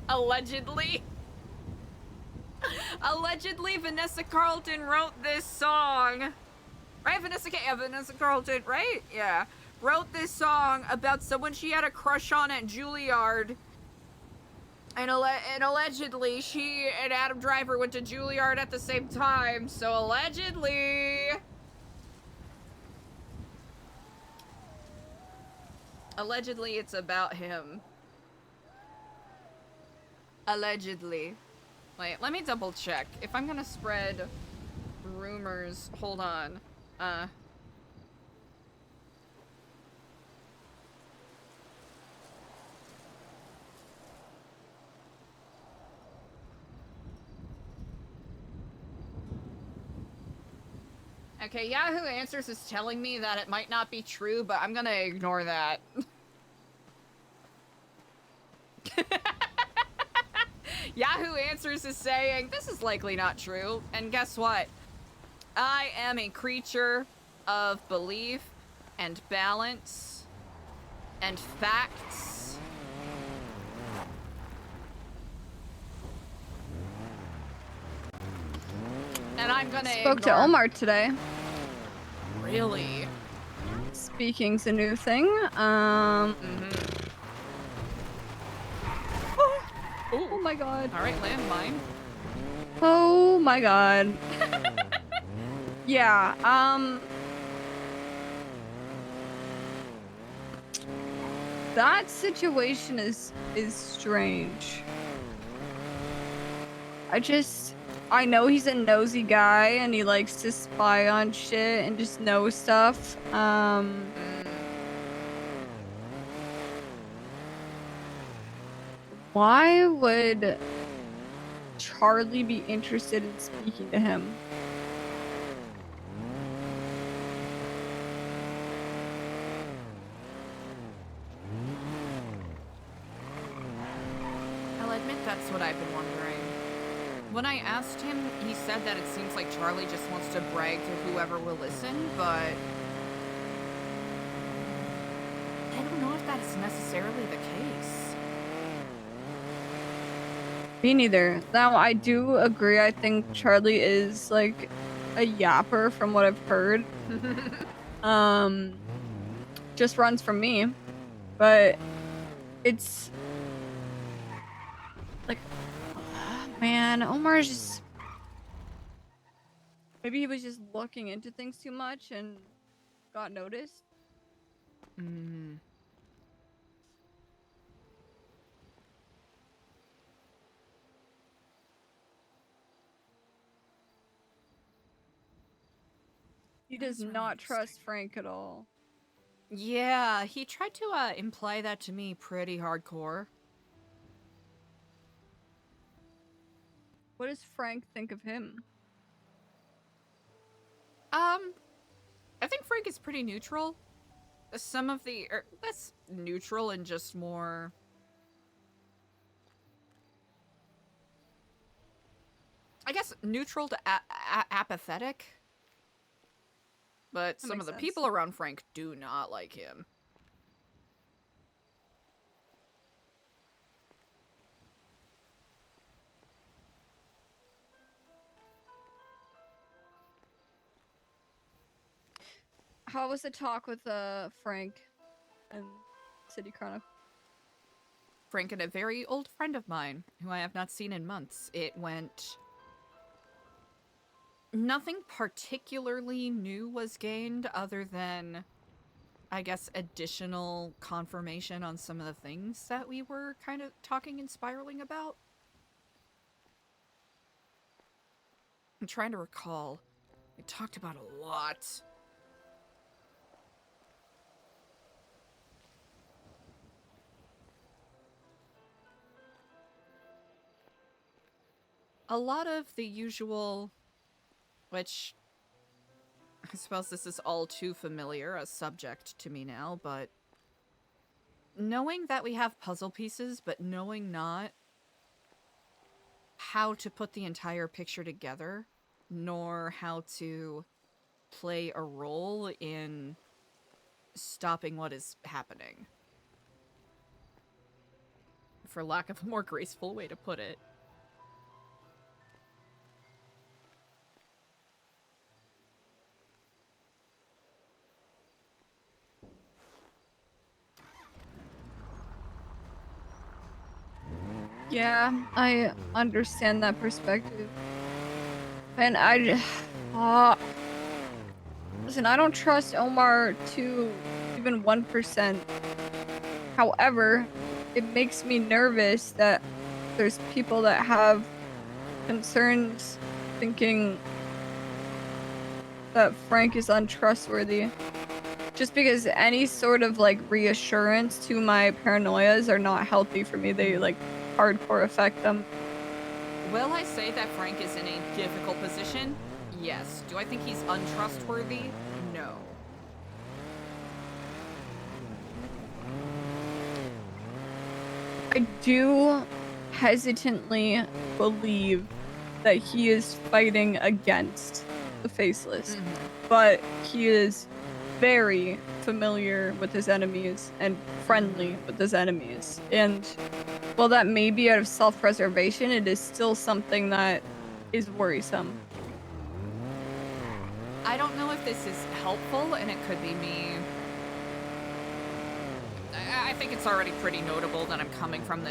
[SPEAKER 1] Allegedly. Allegedly, Vanessa Carlton wrote this song. Right, Vanessa Carlton, right? Yeah. Wrote this song about someone she had a crush on at Juilliard. And allegedly, she and Adam Driver went to Juilliard at the same time. So allegedly... Allegedly, it's about him. Allegedly. Wait, let me double check. If I'm gonna spread rumors, hold on. Okay, Yahoo Answers is telling me that it might not be true, but I'm gonna ignore that. Yahoo Answers is saying, this is likely not true. And guess what? I am a creature of belief and balance and facts. And I'm gonna
[SPEAKER 8] Spoke to Omar today.
[SPEAKER 1] Really?
[SPEAKER 8] Speaking's a new thing. Oh my god.
[SPEAKER 1] Alright, landmine.
[SPEAKER 8] Oh my god. Yeah, that situation is strange. I know he's a nosy guy and he likes to spy on shit and just know stuff. Why would Charlie be interested in speaking to him?
[SPEAKER 1] I'll admit that's what I've been wondering. When I asked him, he said that it seems like Charlie just wants to brag to whoever will listen, but I don't know if that is necessarily the case.
[SPEAKER 8] Me neither. Now, I do agree. I think Charlie is like a yapper from what I've heard. Just runs from me. But it's like, man, Omar's just, maybe he was just looking into things too much and got noticed. He does not trust Frank at all.
[SPEAKER 1] Yeah, he tried to imply that to me pretty hardcore.
[SPEAKER 8] What does Frank think of him?
[SPEAKER 1] I think Frank is pretty neutral. Some of the, less neutral and just more... I guess neutral to apathetic. But some of the people around Frank do not like him.
[SPEAKER 8] How was the talk with Frank and City Chronicle?
[SPEAKER 1] Frank and a very old friend of mine, who I have not seen in months. It went... Nothing particularly new was gained other than, I guess, additional confirmation on some of the things that we were kind of talking and spiraling about. I'm trying to recall. We talked about a lot. A lot of the usual, which I suppose this is all too familiar a subject to me now, but knowing that we have puzzle pieces, but knowing not how to put the entire picture together, nor how to play a role in stopping what is happening. For lack of a more graceful way to put it.
[SPEAKER 8] Yeah, I understand that perspective. And listen, I don't trust Omar to even 1%. However, it makes me nervous that there's people that have concerns thinking that Frank is untrustworthy. Just because any sort of like reassurance to my paranoias are not healthy for me. They like hardcore affect them.
[SPEAKER 1] Will I say that Frank is in a difficult position? Yes. Do I think he's untrustworthy? No.
[SPEAKER 8] I do hesitantly believe that he is fighting against the Faceless, but he is very familiar with his enemies and friendly with his enemies. And while that may be out of self-preservation, it is still something that is worrisome.
[SPEAKER 1] I don't know if this is helpful, and it could be me. I think it's already pretty notable that I'm coming from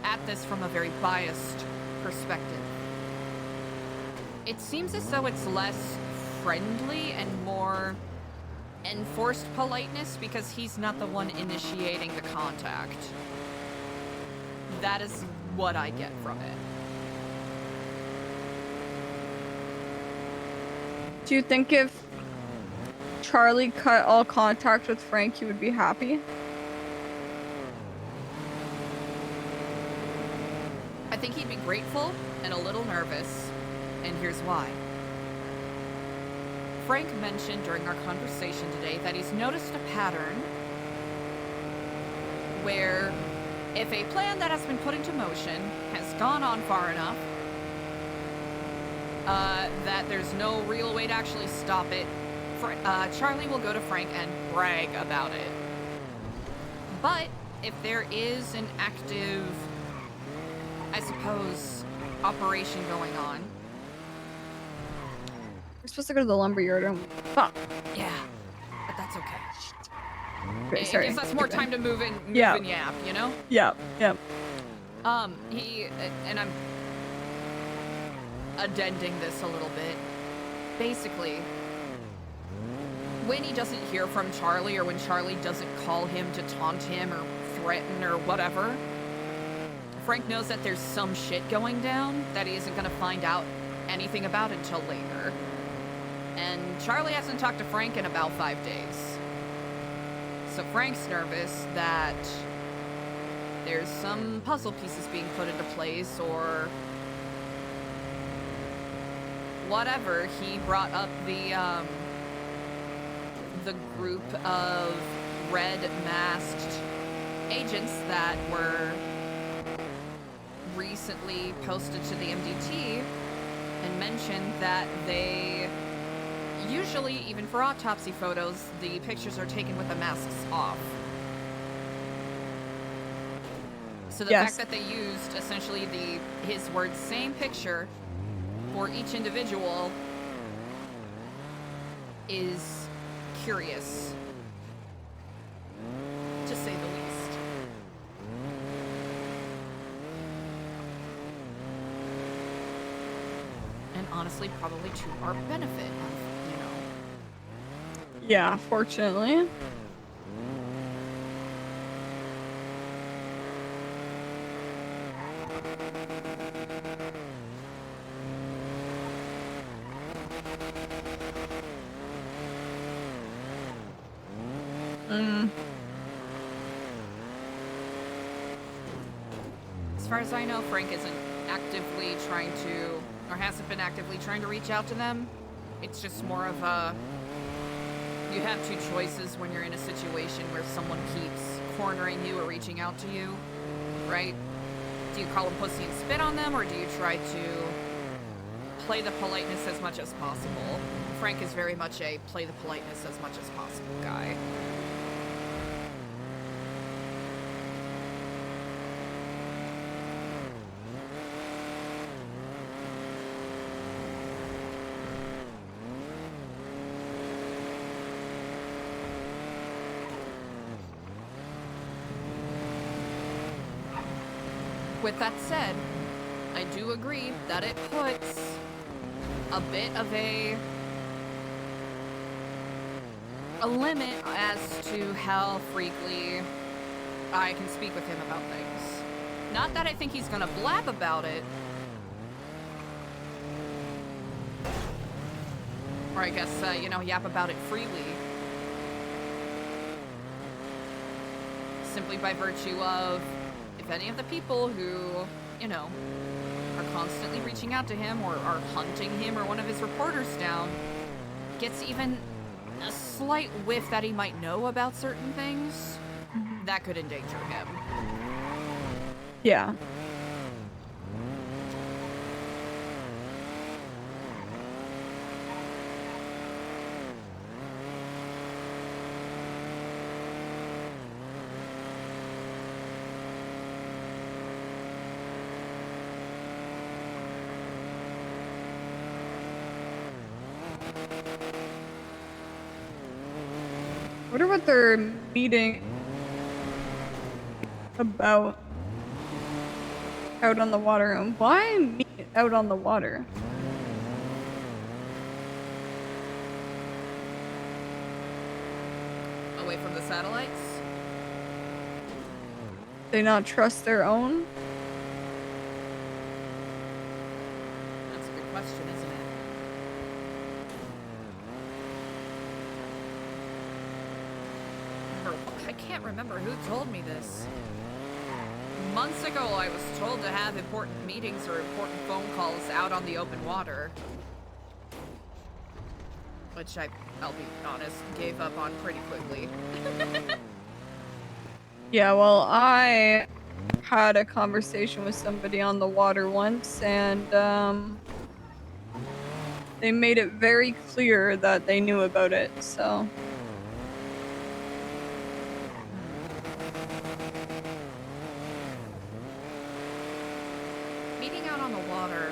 [SPEAKER 1] at this from a very biased perspective. It seems as though it's less friendly and more enforced politeness because he's not the one initiating the contact. That is what I get from it.
[SPEAKER 8] Do you think if Charlie cut all contact with Frank, he would be happy?
[SPEAKER 1] I think he'd be grateful and a little nervous, and here's why. Frank mentioned during our conversation today that he's noticed a pattern where if a plan that has been put into motion has gone on far enough, that there's no real way to actually stop it, Charlie will go to Frank and brag about it. But if there is an active, I suppose, operation going on.
[SPEAKER 8] We're supposed to go to the lumberyard. Fuck.
[SPEAKER 1] Yeah, but that's okay.
[SPEAKER 8] Okay,
[SPEAKER 1] It
[SPEAKER 8] sorry.
[SPEAKER 1] gives us more
[SPEAKER 8] Okay.
[SPEAKER 1] time to move and
[SPEAKER 8] Yeah.
[SPEAKER 1] yap, you know?
[SPEAKER 8] Yeah, yeah.
[SPEAKER 1] And I'm addending this a little bit. Basically, when he doesn't hear from Charlie, or when Charlie doesn't call him to taunt him or threaten or whatever, Frank knows that there's some shit going down that he isn't gonna find out anything about until later. And Charlie hasn't talked to Frank in about 5 days. So Frank's nervous that there's some puzzle pieces being put into place or whatever. He brought up the group of red masked agents that were recently posted to the MDT and mentioned that they usually, even for autopsy photos, the pictures are taken with the masks off. So the
[SPEAKER 8] Yes.
[SPEAKER 1] fact that they used essentially his words, same picture for each individual is curious, to say the least. And honestly, probably to our benefit, you know.
[SPEAKER 8] Yeah, fortunately.
[SPEAKER 1] As far as I know, Frank isn't actively trying to, or hasn't been actively trying to reach out to them. It's just more of a, you have two choices when you're in a situation where someone keeps cornering you or reaching out to you, right? Do you call them pussy and spit on them, or do you try to play the politeness as much as possible? Frank is very much a play the politeness as much as possible guy. With that said, I do agree that it puts a bit of a limit as to how frequently I can speak with him about things. Not that I think he's gonna blab about it, or I guess, you know, yap about it freely. Simply by virtue of, if any of the people who, you know, are constantly reaching out to him or are hunting him or one of his reporters down gets even a slight whiff that he might know about certain things, that could endanger him.
[SPEAKER 8] Yeah. I wonder what they're meeting about out on the water. And why meet out on the water?
[SPEAKER 1] Away from the satellites?
[SPEAKER 8] They not trust their own?
[SPEAKER 1] That's a good question, isn't it? I can't remember who told me this. Months ago, I was told to have important meetings or important phone calls out on the open water. Which I'll be honest, gave up on pretty quickly.
[SPEAKER 8] Yeah, well, I had a conversation with somebody on the water once, and they made it very clear that they knew about it, so.
[SPEAKER 1] Meeting out on the water.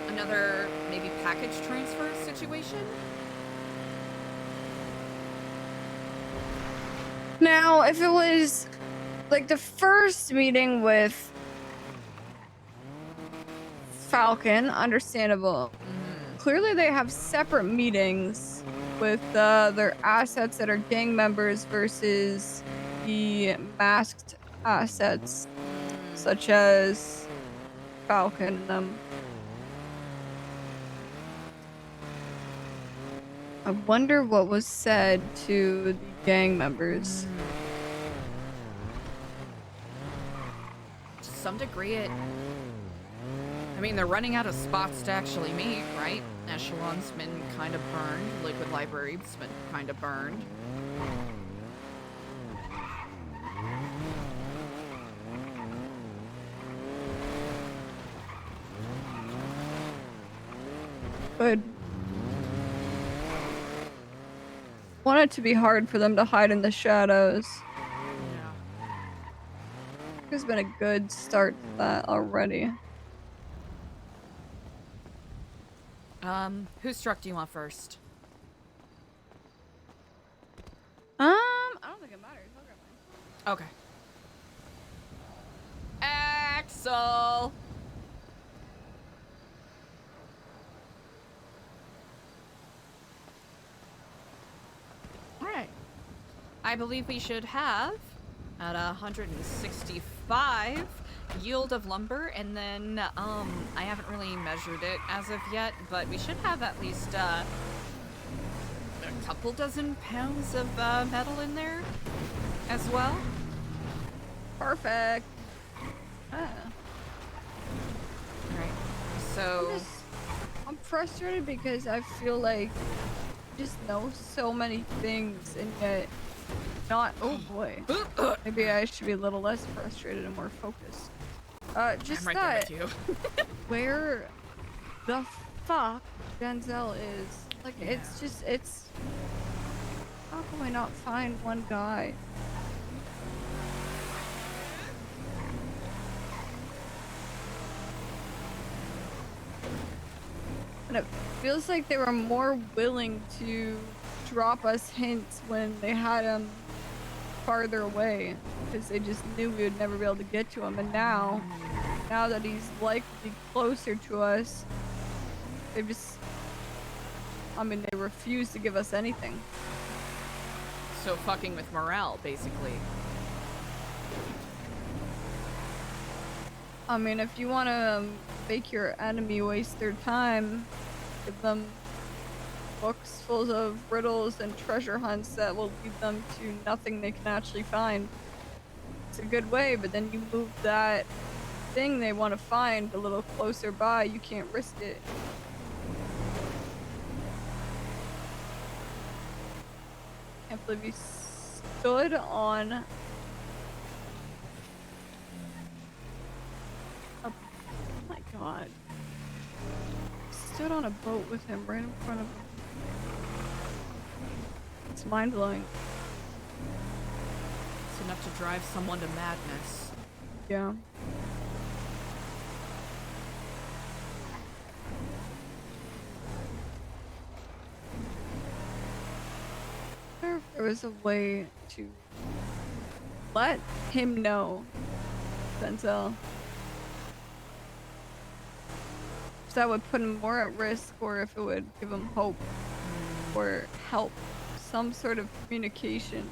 [SPEAKER 1] Another maybe package transfer situation?
[SPEAKER 8] Now, if it was like the first meeting with Falcon, understandable. Clearly, they have separate meetings with their assets that are gang members versus the masked assets, such as Falcon and them. I wonder what was said to the gang members.
[SPEAKER 1] To some degree, I mean, they're running out of spots to actually meet, right? Echelon's been kind of burned. Liquid Library's been kind of burned.
[SPEAKER 8] But want it to be hard for them to hide in the shadows.
[SPEAKER 1] Yeah.
[SPEAKER 8] There's been a good start to that already.
[SPEAKER 1] Whose truck do you want first?
[SPEAKER 8] I don't think it matters. I'll grab mine.
[SPEAKER 1] Okay. Axel! Alright. I believe we should have at 165 yield of lumber, and then I haven't really measured it as of yet, but we should have at least a couple dozen pounds of metal in there as well.
[SPEAKER 8] Perfect.
[SPEAKER 1] Alright, so
[SPEAKER 8] I'm frustrated because I feel like I just know so many things and yet not. Oh boy. Maybe I should be a little less frustrated and more focused. Just
[SPEAKER 1] I'm right
[SPEAKER 8] that
[SPEAKER 1] there with you.
[SPEAKER 8] where the fuck Denzel is. Like, it's just, it's. How can I not find one guy? And it feels like they were more willing to drop us hints when they had him farther away, because they just knew we would never be able to get to him. And now that he's likely closer to us, they've just, I mean, they refuse to give us anything.
[SPEAKER 1] So fucking with morale, basically.
[SPEAKER 8] I mean, if you want to make your enemy waste their time, give them books full of riddles and treasure hunts that will lead them to nothing they can actually find. It's a good way, but then you move that thing they want to find a little closer by, you can't risk it. Can't believe he stood on oh my god. Stood on a boat with him right in front of him. It's mind-blowing.
[SPEAKER 1] It's enough to drive someone to madness.
[SPEAKER 8] Yeah. I wonder if there was a way to let him know, Denzel. If that would put him more at risk, or if it would give him hope or help. Some sort of communication.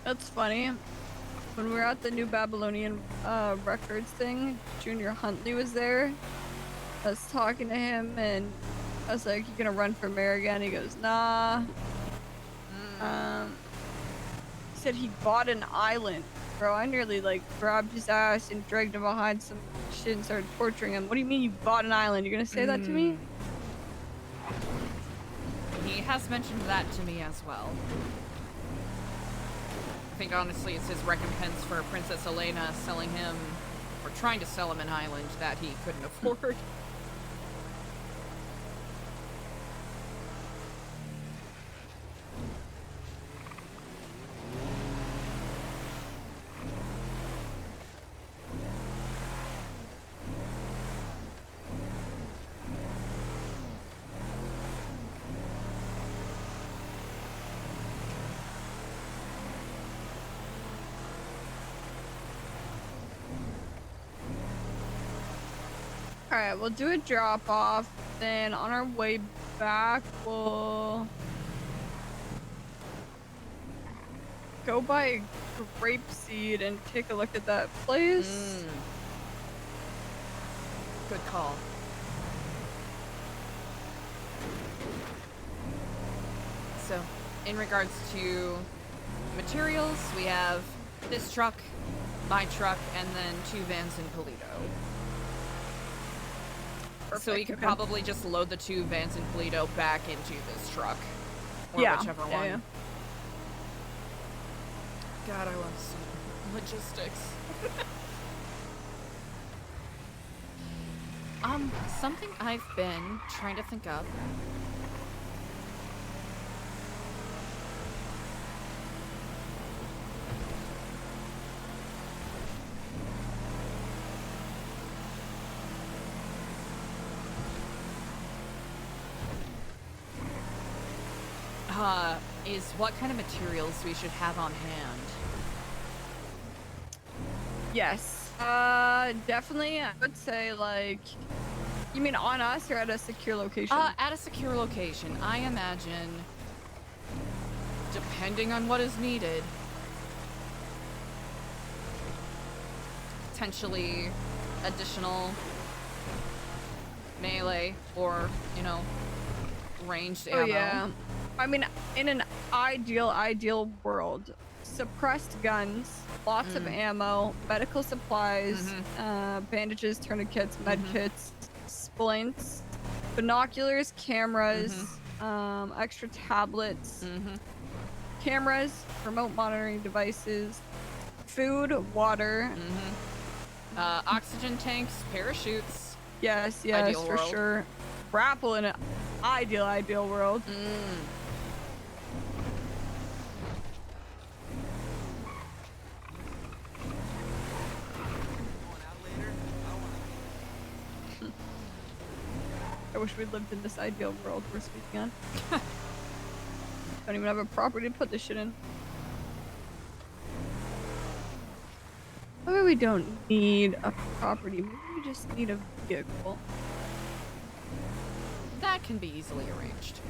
[SPEAKER 8] That's funny. When we were at the New Babylonian Records thing, Junior Huntley was there. I was talking to him and I was like, "You gonna run for mayor again?" He goes, "Nah." He said he bought an island. Bro, I nearly like grabbed his ass and dragged him behind some shit and started torturing him. What do you mean you bought an island? You're gonna say that to me?
[SPEAKER 1] He has mentioned that to me as well. I think honestly it's his recompense for Princess Elena selling him, or trying to sell him an island that he couldn't afford.
[SPEAKER 8] Alright, we'll do a drop off. Then on our way back, we'll go buy a grape seed and take a look at that place.
[SPEAKER 1] Good call. So, in regards to materials, we have this truck, my truck, and then 2 vans in Polito. So we could probably just load the 2 vans in Polito back into this truck. Or whichever one.
[SPEAKER 8] Yeah.
[SPEAKER 1] God, I love logistics. Something I've been trying to think of. Is what kind of materials we should have on hand.
[SPEAKER 8] Yes. Definitely, I would say, like, you mean on us or at a secure location?
[SPEAKER 1] At a secure location. I imagine, depending on what is needed, potentially additional melee or, you know, ranged ammo.
[SPEAKER 8] Oh, yeah. I mean, in an ideal world, suppressed guns, lots of ammo, medical supplies, bandages, tourniquets, medkits, splints, binoculars, cameras, extra tablets, cameras, remote monitoring devices, food, water,
[SPEAKER 1] oxygen tanks, parachutes.
[SPEAKER 8] Yes,
[SPEAKER 1] Ideal
[SPEAKER 8] for
[SPEAKER 1] world.
[SPEAKER 8] sure. Grapple in an ideal world. I wish we lived in this ideal world we're speaking on. Don't even have a property to put this shit in. Maybe we don't need a property. Maybe we just need a vehicle.
[SPEAKER 1] That can be easily arranged.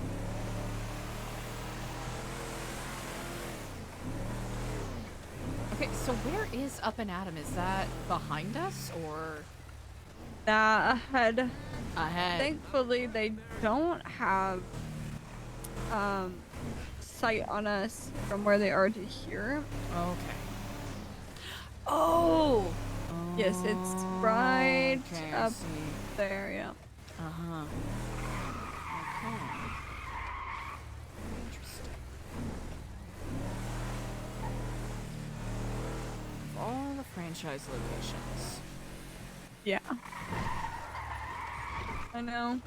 [SPEAKER 1] Okay, so where is Up and Atom? Is that behind us or?
[SPEAKER 8] Nah, ahead.
[SPEAKER 1] Ahead.
[SPEAKER 8] Thankfully, they don't have sight on us from where they are to here.
[SPEAKER 1] Okay. Oh!
[SPEAKER 8] Yes, it's right
[SPEAKER 1] Okay, I
[SPEAKER 8] up
[SPEAKER 1] see.
[SPEAKER 8] there, yeah.
[SPEAKER 1] Uh-huh. Okay. Interesting. Of all the franchise locations.
[SPEAKER 8] Yeah. I know.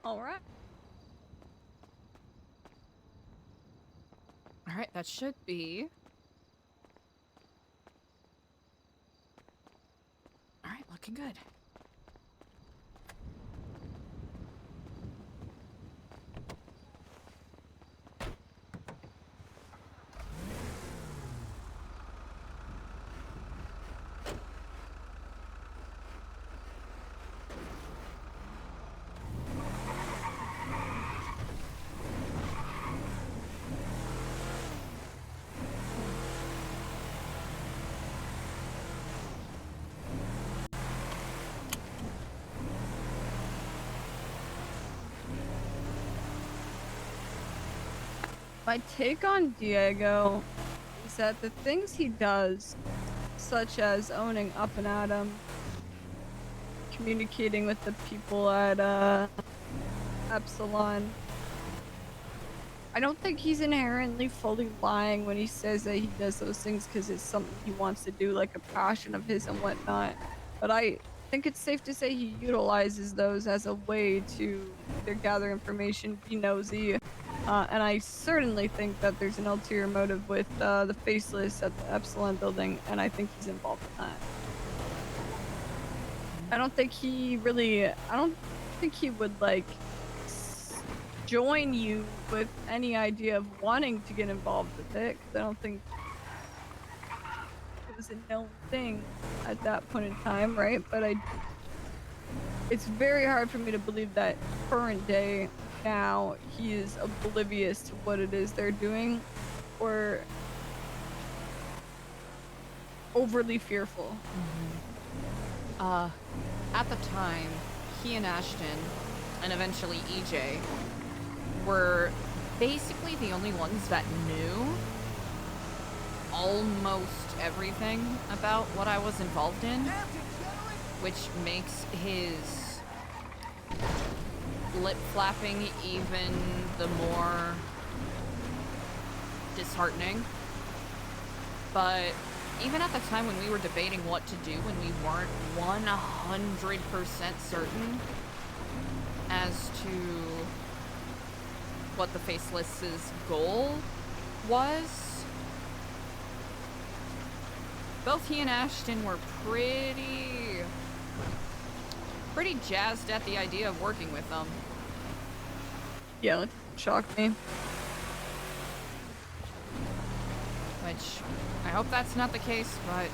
[SPEAKER 8] All right.
[SPEAKER 1] All right, that should be. All right, looking good.
[SPEAKER 8] My take on Diego is that the things he does, such as owning Up and Atom, communicating with the people at Epsilon, I don't think he's inherently fully lying when he says that he does those things because it's something he wants to do, like a passion of his and whatnot. But I think it's safe to say he utilizes those as a way to either gather information, be nosy, and I certainly think that there's an ulterior motive with the Faceless at the Epsilon building, and I think he's involved in that. I don't think he would, like, join you with any idea of wanting to get involved with it, because I don't think it was a known thing at that point in time, right? But it's very hard for me to believe that current day now he is oblivious to what it is they're doing or overly fearful.
[SPEAKER 1] At the time, he and Ashton, and eventually EJ, were basically the only ones that knew almost everything about what I was involved in, which makes his lip flapping even the more disheartening. But even at the time when we were debating what to do, when we weren't 100% certain as to what the Faceless's goal was, both he and Ashton were pretty jazzed at the idea of working with them.
[SPEAKER 8] Yeah, it shocked me.
[SPEAKER 1] Which, I hope that's not the case, but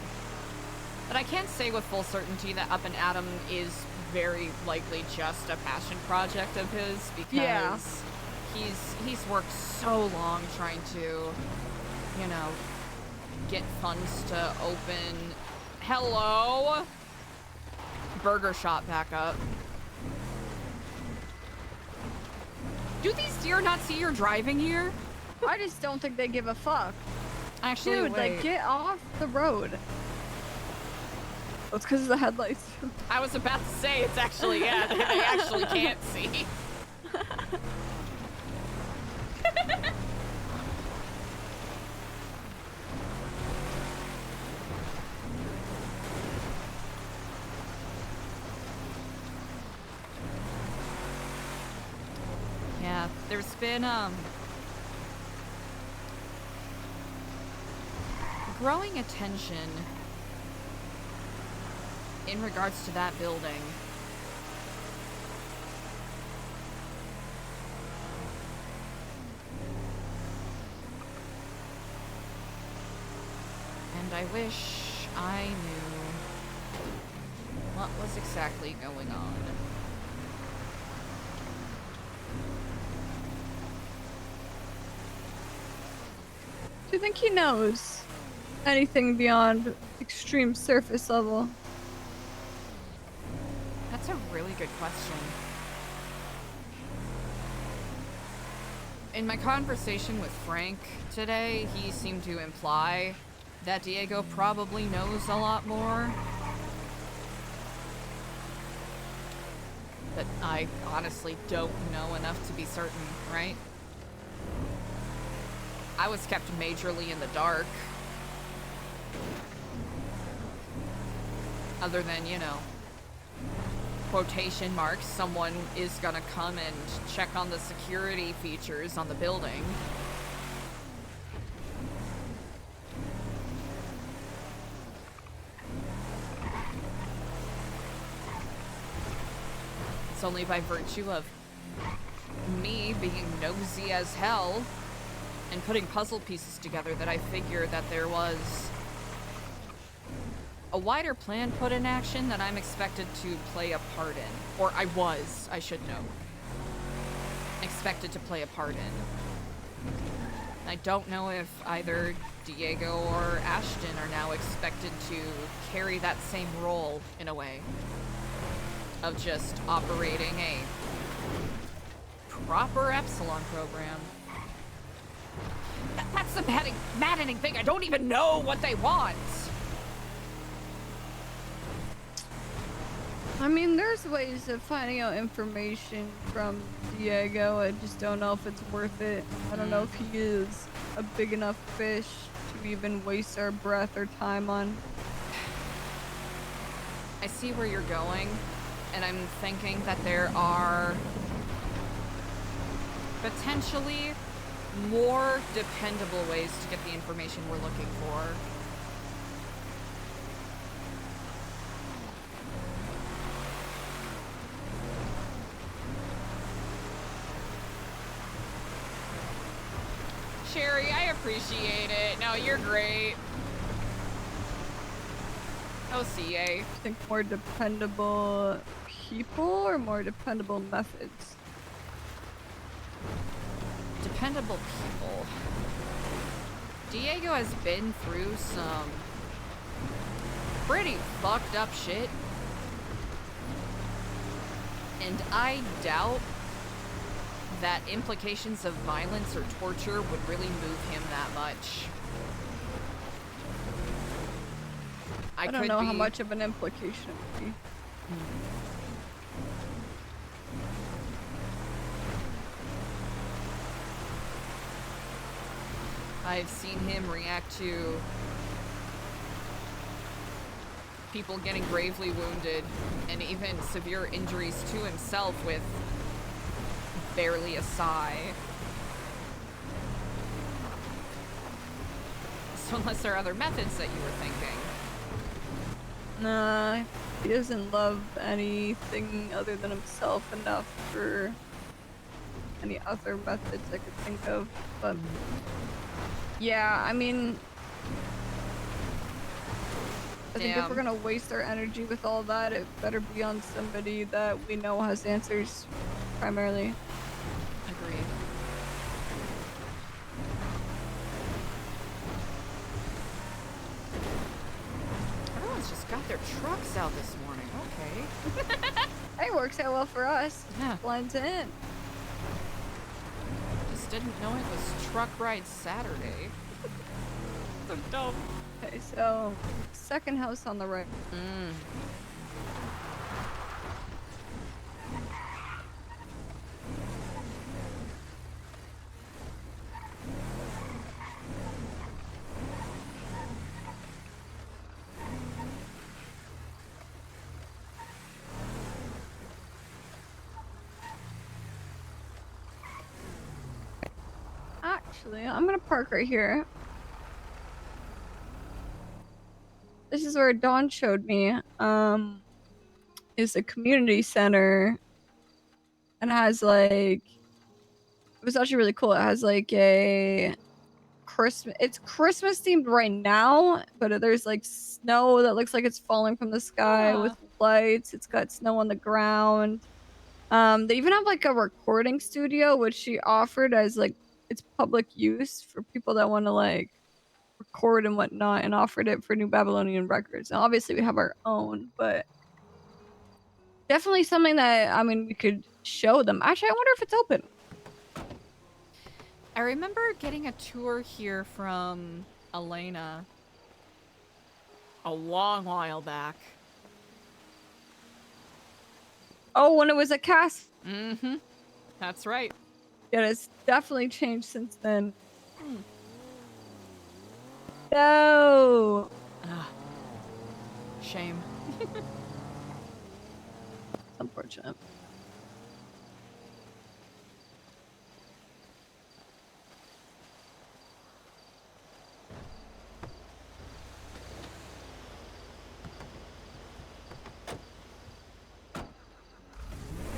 [SPEAKER 1] I can't say with full certainty that Up and Atom is very likely just a passion project of his, because he's worked so long trying to, you know, get funds to open burger shop back up. Do these deer not see you're driving here?
[SPEAKER 8] I just don't think they give a fuck.
[SPEAKER 1] Actually,
[SPEAKER 8] dude,
[SPEAKER 1] wait.
[SPEAKER 8] like, get off the road. Oh, it's because of the headlights.
[SPEAKER 1] I was about to say, it's actually, yeah, they actually can't see. Yeah, there's been, growing attention in regards to that building. And I wish I knew what was exactly going on.
[SPEAKER 8] Do you think he knows anything beyond extreme surface level?
[SPEAKER 1] That's a really good question. In my conversation with Frank today, he seemed to imply that Diego probably knows a lot more. But I honestly don't know enough to be certain, right? I was kept majorly in the dark. Other than, you know, quotation marks, someone is gonna come and check on the security features on the building. It's only by virtue of me being nosy as hell and putting puzzle pieces together that I figured that there was a wider plan put in action that I'm expected to play a part in. Or I should know. Expected to play a part in. I don't know if either Diego or Ashton are now expected to carry that same role in a way. Of just operating a proper Epsilon program. That's the maddening thing. I don't even know what they want.
[SPEAKER 8] I mean, there's ways of finding out information from Diego. I just don't know if it's worth it. I don't know if he is a big enough fish to even waste our breath or time on.
[SPEAKER 1] I see where you're going, and I'm thinking that there are potentially more dependable ways to get the information we're looking for. Sherry, I appreciate it. No, you're great. OCA.
[SPEAKER 8] I think more dependable people or more dependable methods?
[SPEAKER 1] Dependable people. Diego has been through some pretty fucked up shit. And I doubt that implications of violence or torture would really move him that much.
[SPEAKER 8] I don't know how much of an implication it would be.
[SPEAKER 1] I've seen him react to people getting gravely wounded and even severe injuries to himself with barely a sigh. So unless there are other methods that you were thinking.
[SPEAKER 8] Nah, he doesn't love anything other than himself enough for any other methods I could think of, but yeah, I mean, I think if we're gonna waste our energy with all that, it better be on somebody that we know has answers, primarily.
[SPEAKER 1] Agreed. Everyone's just got their trucks out this morning. Okay.
[SPEAKER 8] It works out well for us.
[SPEAKER 1] Yeah.
[SPEAKER 8] Blends in.
[SPEAKER 1] Just didn't know it was Truck Ride Saturday. So dumb.
[SPEAKER 8] Okay, so second house on the right. Actually, I'm gonna park right here. This is where Dawn showed me. Is a community center, and has like, it was actually really cool. It has like a Christmas. It's Christmas themed right now, but there's like snow that looks like it's falling from the sky with lights. It's got snow on the ground. They even have like a recording studio, which she offered as like it's public use for people that want to like record and whatnot, and offered it for New Babylonian Records. And obviously we have our own, but definitely something that, I mean, we could show them. Actually, I wonder if it's open.
[SPEAKER 1] I remember getting a tour here from Elena a long while back.
[SPEAKER 8] Oh, when it was a cast.
[SPEAKER 1] Mm-hmm. That's right.
[SPEAKER 8] Yeah, it's definitely changed since then. No.
[SPEAKER 1] Ah. Shame.
[SPEAKER 8] Some unfortunate.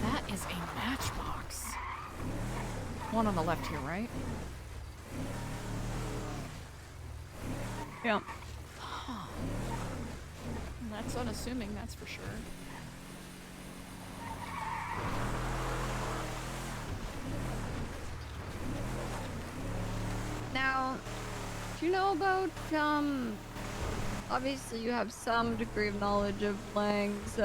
[SPEAKER 1] That is a matchbox. One on the left here, right?
[SPEAKER 8] Yeah.
[SPEAKER 1] Huh. That's unassuming, that's for sure.
[SPEAKER 8] Now, do you know about, obviously you have some degree of knowledge of Lang's,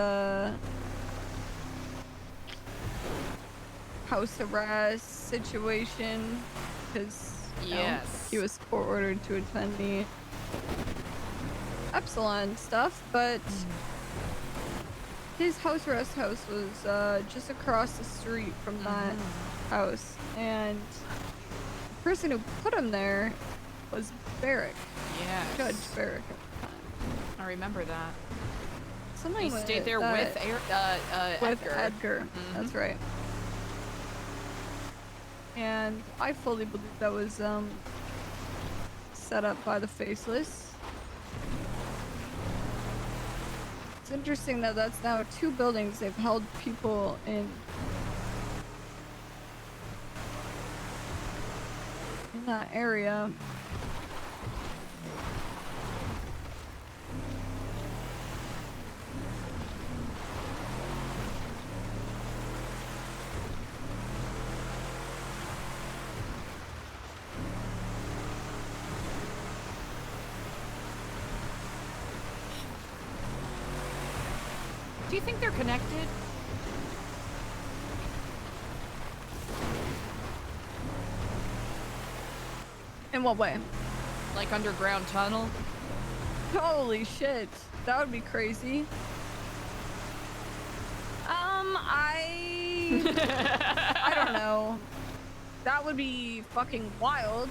[SPEAKER 8] house arrest situation, because
[SPEAKER 1] Yes.
[SPEAKER 8] he was court ordered to attend the Epsilon stuff, but his house arrest house was just across the street from that house, and the person who put him there was Barrick.
[SPEAKER 1] Yes.
[SPEAKER 8] Judge Barrick at the time.
[SPEAKER 1] I remember that.
[SPEAKER 8] Something
[SPEAKER 1] He
[SPEAKER 8] with
[SPEAKER 1] stayed there
[SPEAKER 8] that-
[SPEAKER 1] with
[SPEAKER 8] with Edgar. That's right. And I fully believe that was set up by the Faceless. It's interesting that that's now 2 buildings they've held people in that area.
[SPEAKER 1] Do you think they're connected?
[SPEAKER 8] In what way?
[SPEAKER 1] Like underground tunnel?
[SPEAKER 8] Holy shit. That would be crazy. I don't know. That would be fucking wild.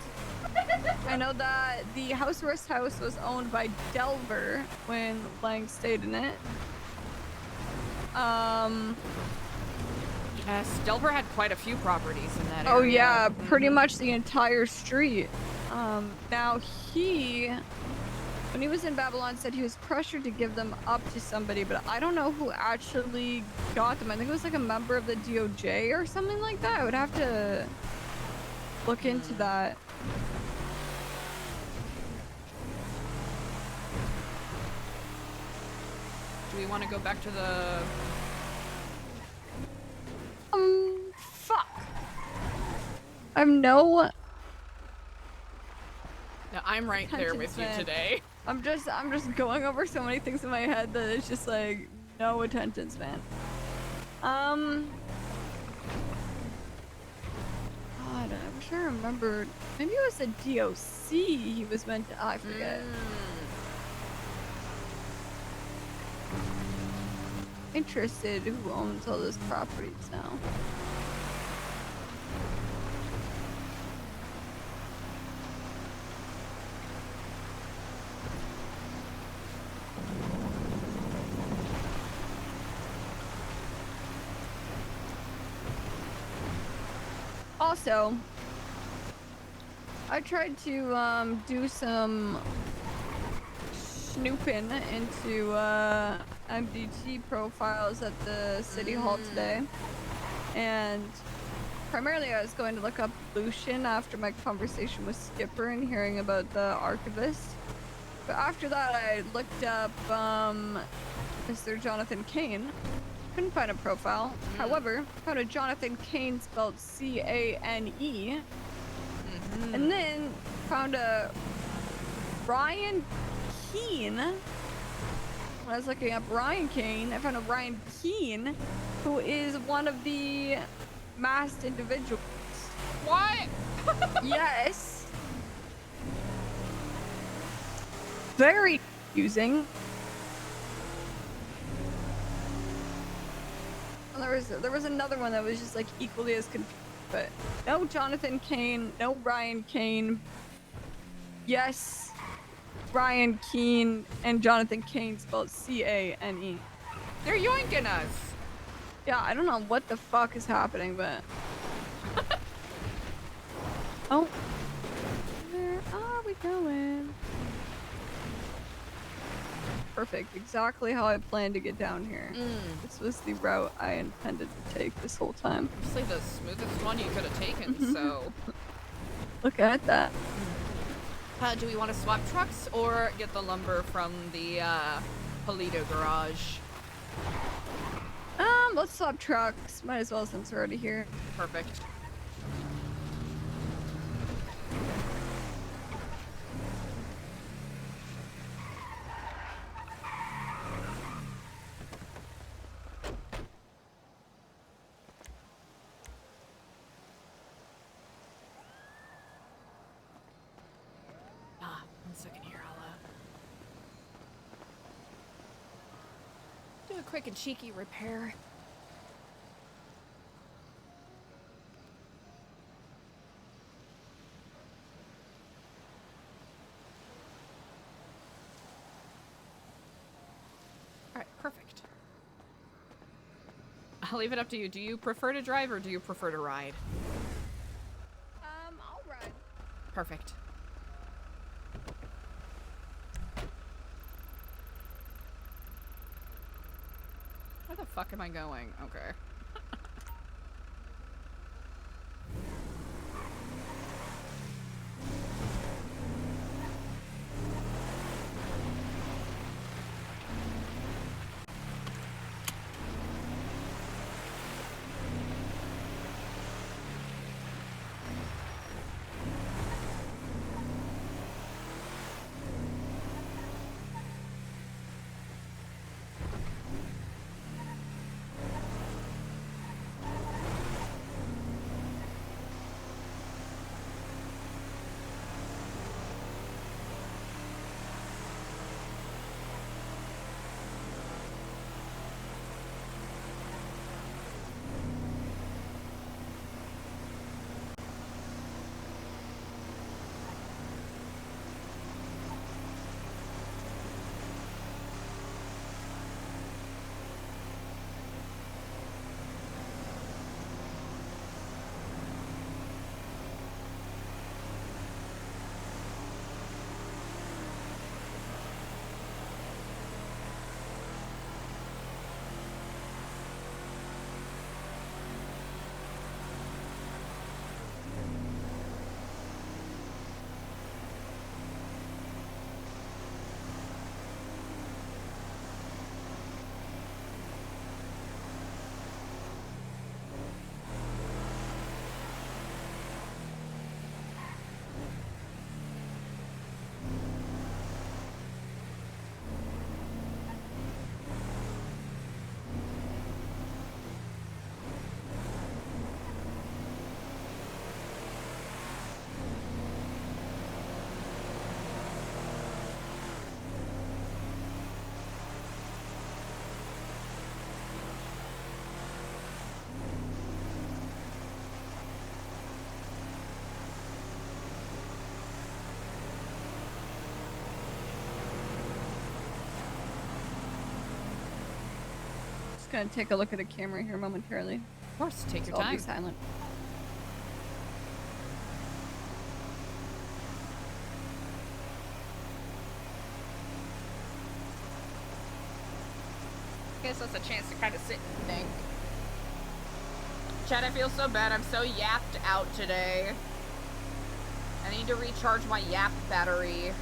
[SPEAKER 8] I know that the house arrest house was owned by Delver when Lang stayed in it.
[SPEAKER 1] Yes, Delver had quite a few properties in that area.
[SPEAKER 8] Oh yeah, pretty much the entire street. Now when he was in Babylon, said he was pressured to give them up to somebody, but I don't know who actually got them. I think it was like a member of the DOJ or something like that. I would have to look into that.
[SPEAKER 1] Do we want to go back to the...
[SPEAKER 8] Fuck. I'm no...
[SPEAKER 1] No, I'm right there with you
[SPEAKER 8] attention span.
[SPEAKER 1] today.
[SPEAKER 8] I'm just going over so many things in my head that it's just like no attention span. God, I wish I remembered. Maybe it was the DOC he was meant to. I forget. Interested who owns all those properties now. Also, I tried to do some snooping into MDT profiles at the city hall today, and primarily I was going to look up Lucian after my conversation with Skipper and hearing about the archivist. But after that, I looked up Mr. Jonathan Kane. Couldn't find a profile. However, found a Jonathan Kane spelled C-A-N-E. And then found a Ryan Keene. When I was looking up Ryan Kane, I found a Ryan Keene, who is one of the masked individuals.
[SPEAKER 1] What?
[SPEAKER 8] Yes. Very confusing. There was another one that was just like equally as confused, but no Jonathan Kane, no Ryan Kane. Yes, Ryan Keene and Jonathan Kane spelled C-A-N-E.
[SPEAKER 1] They're yoinking us.
[SPEAKER 8] Yeah, I don't know what the fuck is happening, but... Oh. Where are we going? Perfect. Exactly how I planned to get down here. This was the route I intended to take this whole time.
[SPEAKER 1] Honestly, the smoothest one you could have taken, so...
[SPEAKER 8] Look at that.
[SPEAKER 1] Do we want to swap trucks or get the lumber from the Polito garage?
[SPEAKER 8] Let's swap trucks. Might as well since we're already here.
[SPEAKER 1] Perfect. One second here, I'll do a quick and cheeky repair. Alright, perfect. I'll leave it up to you. Do you prefer to drive or do you prefer to ride?
[SPEAKER 8] I'll ride.
[SPEAKER 1] Perfect. Where the fuck am I going? Okay.
[SPEAKER 8] Just gonna take a look at a camera here momentarily.
[SPEAKER 1] Of course, take your
[SPEAKER 8] I'll
[SPEAKER 1] time.
[SPEAKER 8] be silent.
[SPEAKER 1] Gives us a chance to kind of sit and think. Chad, I feel so bad. I'm so yapped out today. I need to recharge my yap battery.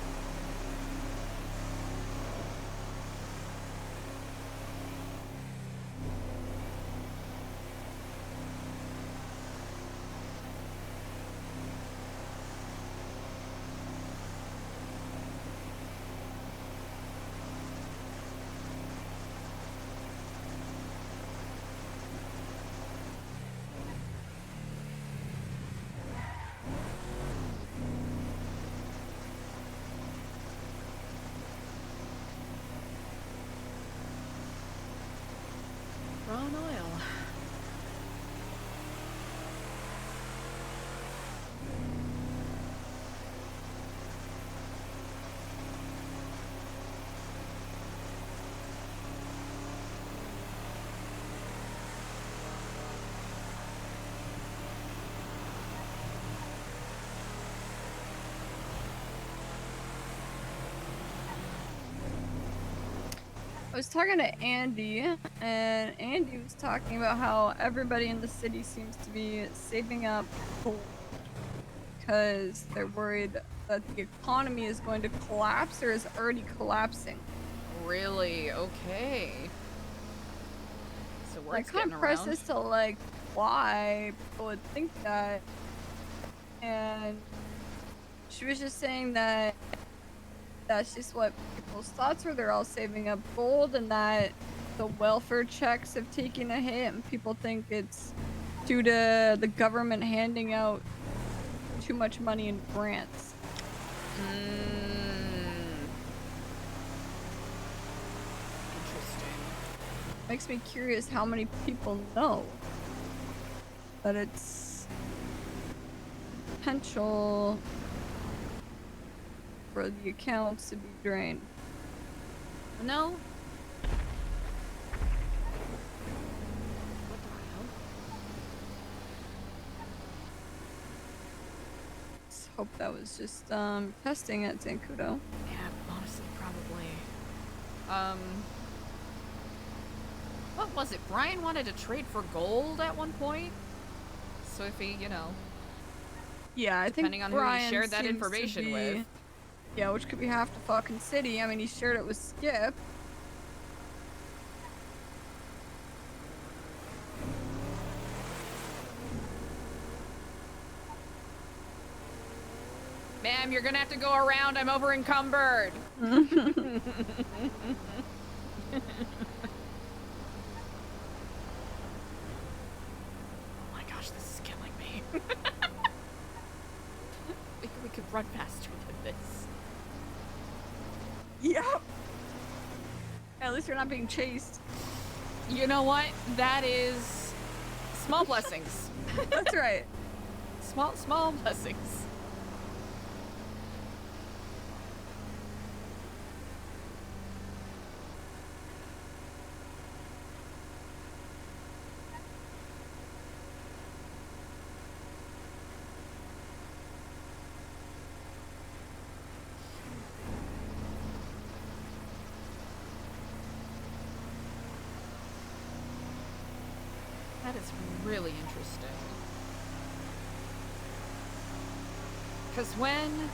[SPEAKER 8] I was talking to Andy, and Andy was talking about how everybody in the city seems to be saving up gold because they're worried that the economy is going to collapse or is already collapsing.
[SPEAKER 1] Really? Okay. So
[SPEAKER 8] I
[SPEAKER 1] word's
[SPEAKER 8] can't
[SPEAKER 1] getting
[SPEAKER 8] press
[SPEAKER 1] around.
[SPEAKER 8] as to like why people would think that, and she was just saying that that's just what people's thoughts were. They're all saving up gold, and that the welfare checks have taken a hit, and people think it's due to the government handing out too much money in grants.
[SPEAKER 1] Interesting.
[SPEAKER 8] Makes me curious how many people know that it's potential for the accounts to be drained.
[SPEAKER 1] No.
[SPEAKER 8] Let's hope that was just testing at Zancudo.
[SPEAKER 1] Yeah, honestly, probably. What was it? Brian wanted to trade for gold at one point? So if he, you know...
[SPEAKER 8] Yeah, I
[SPEAKER 1] depending
[SPEAKER 8] think
[SPEAKER 1] on
[SPEAKER 8] Brian
[SPEAKER 1] who he shared that
[SPEAKER 8] seems to
[SPEAKER 1] information
[SPEAKER 8] be-
[SPEAKER 1] with.
[SPEAKER 8] Yeah, which could be half the fucking city. I mean, he shared it with Skip.
[SPEAKER 1] Ma'am, you're gonna have to go around. I'm over encumbered. Oh my gosh, this is killing me. we could run faster than this.
[SPEAKER 8] Yep. At least we're not being chased.
[SPEAKER 1] You know what? That is small blessings.
[SPEAKER 8] That's right.
[SPEAKER 1] Small blessings. That is really interesting. Because when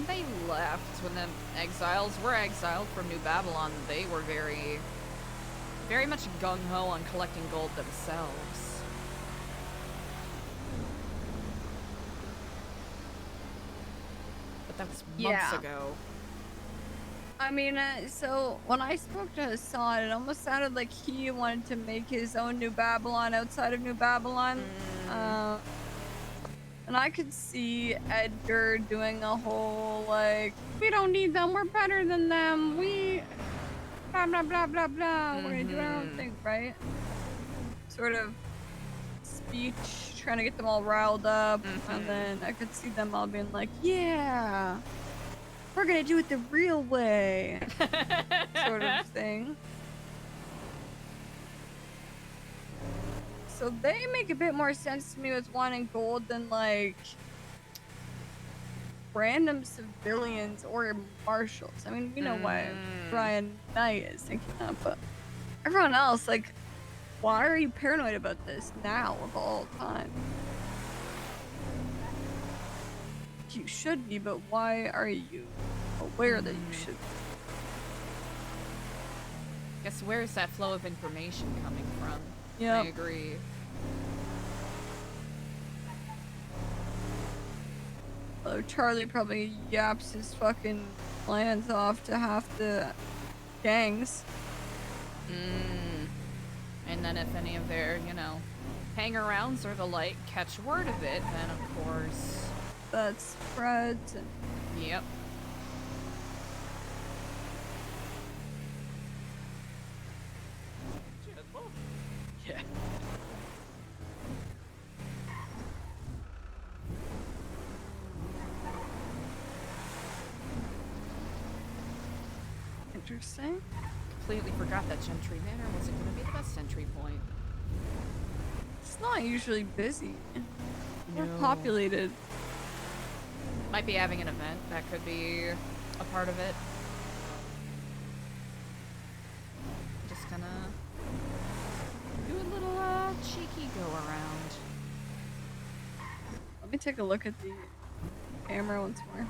[SPEAKER 1] they left, when the exiles were exiled from New Babylon, they were very much gung-ho on collecting gold themselves. But that was months ago.
[SPEAKER 8] I mean, so when I spoke to Hassan, it almost sounded like he wanted to make his own New Babylon outside of New Babylon. And I could see Edgar doing a whole, like, we don't need them, we're better than them, we blah blah blah blah blah, we're gonna do our own thing, right? Sort of speech, trying to get them all riled up, and then I could see them all being like, yeah, we're gonna do it the real way, sort of thing. So they make a bit more sense to me with wanting gold than like random civilians or marshals. I mean, we know why Brian Knight is thinking that, but everyone else, like, why are you paranoid about this now of all time? You should be, but why are you aware that you should be?
[SPEAKER 1] Guess where's that flow of information coming from?
[SPEAKER 8] Yep.
[SPEAKER 1] I agree.
[SPEAKER 8] Charlie probably yaps his fucking plans off to half the gangs.
[SPEAKER 1] And then if any of their, you know, hang-arounds or the like catch word of it, then of course...
[SPEAKER 8] that spreads and...
[SPEAKER 1] Yep. Yeah.
[SPEAKER 8] Interesting.
[SPEAKER 1] Completely forgot that Gentry Manor wasn't going to be the best entry point.
[SPEAKER 8] It's not usually busy. We're
[SPEAKER 1] No.
[SPEAKER 8] populated.
[SPEAKER 1] Might be having an event. That could be a part of it. gonna do a little cheeky go around.
[SPEAKER 8] Let me take a look at the camera once more.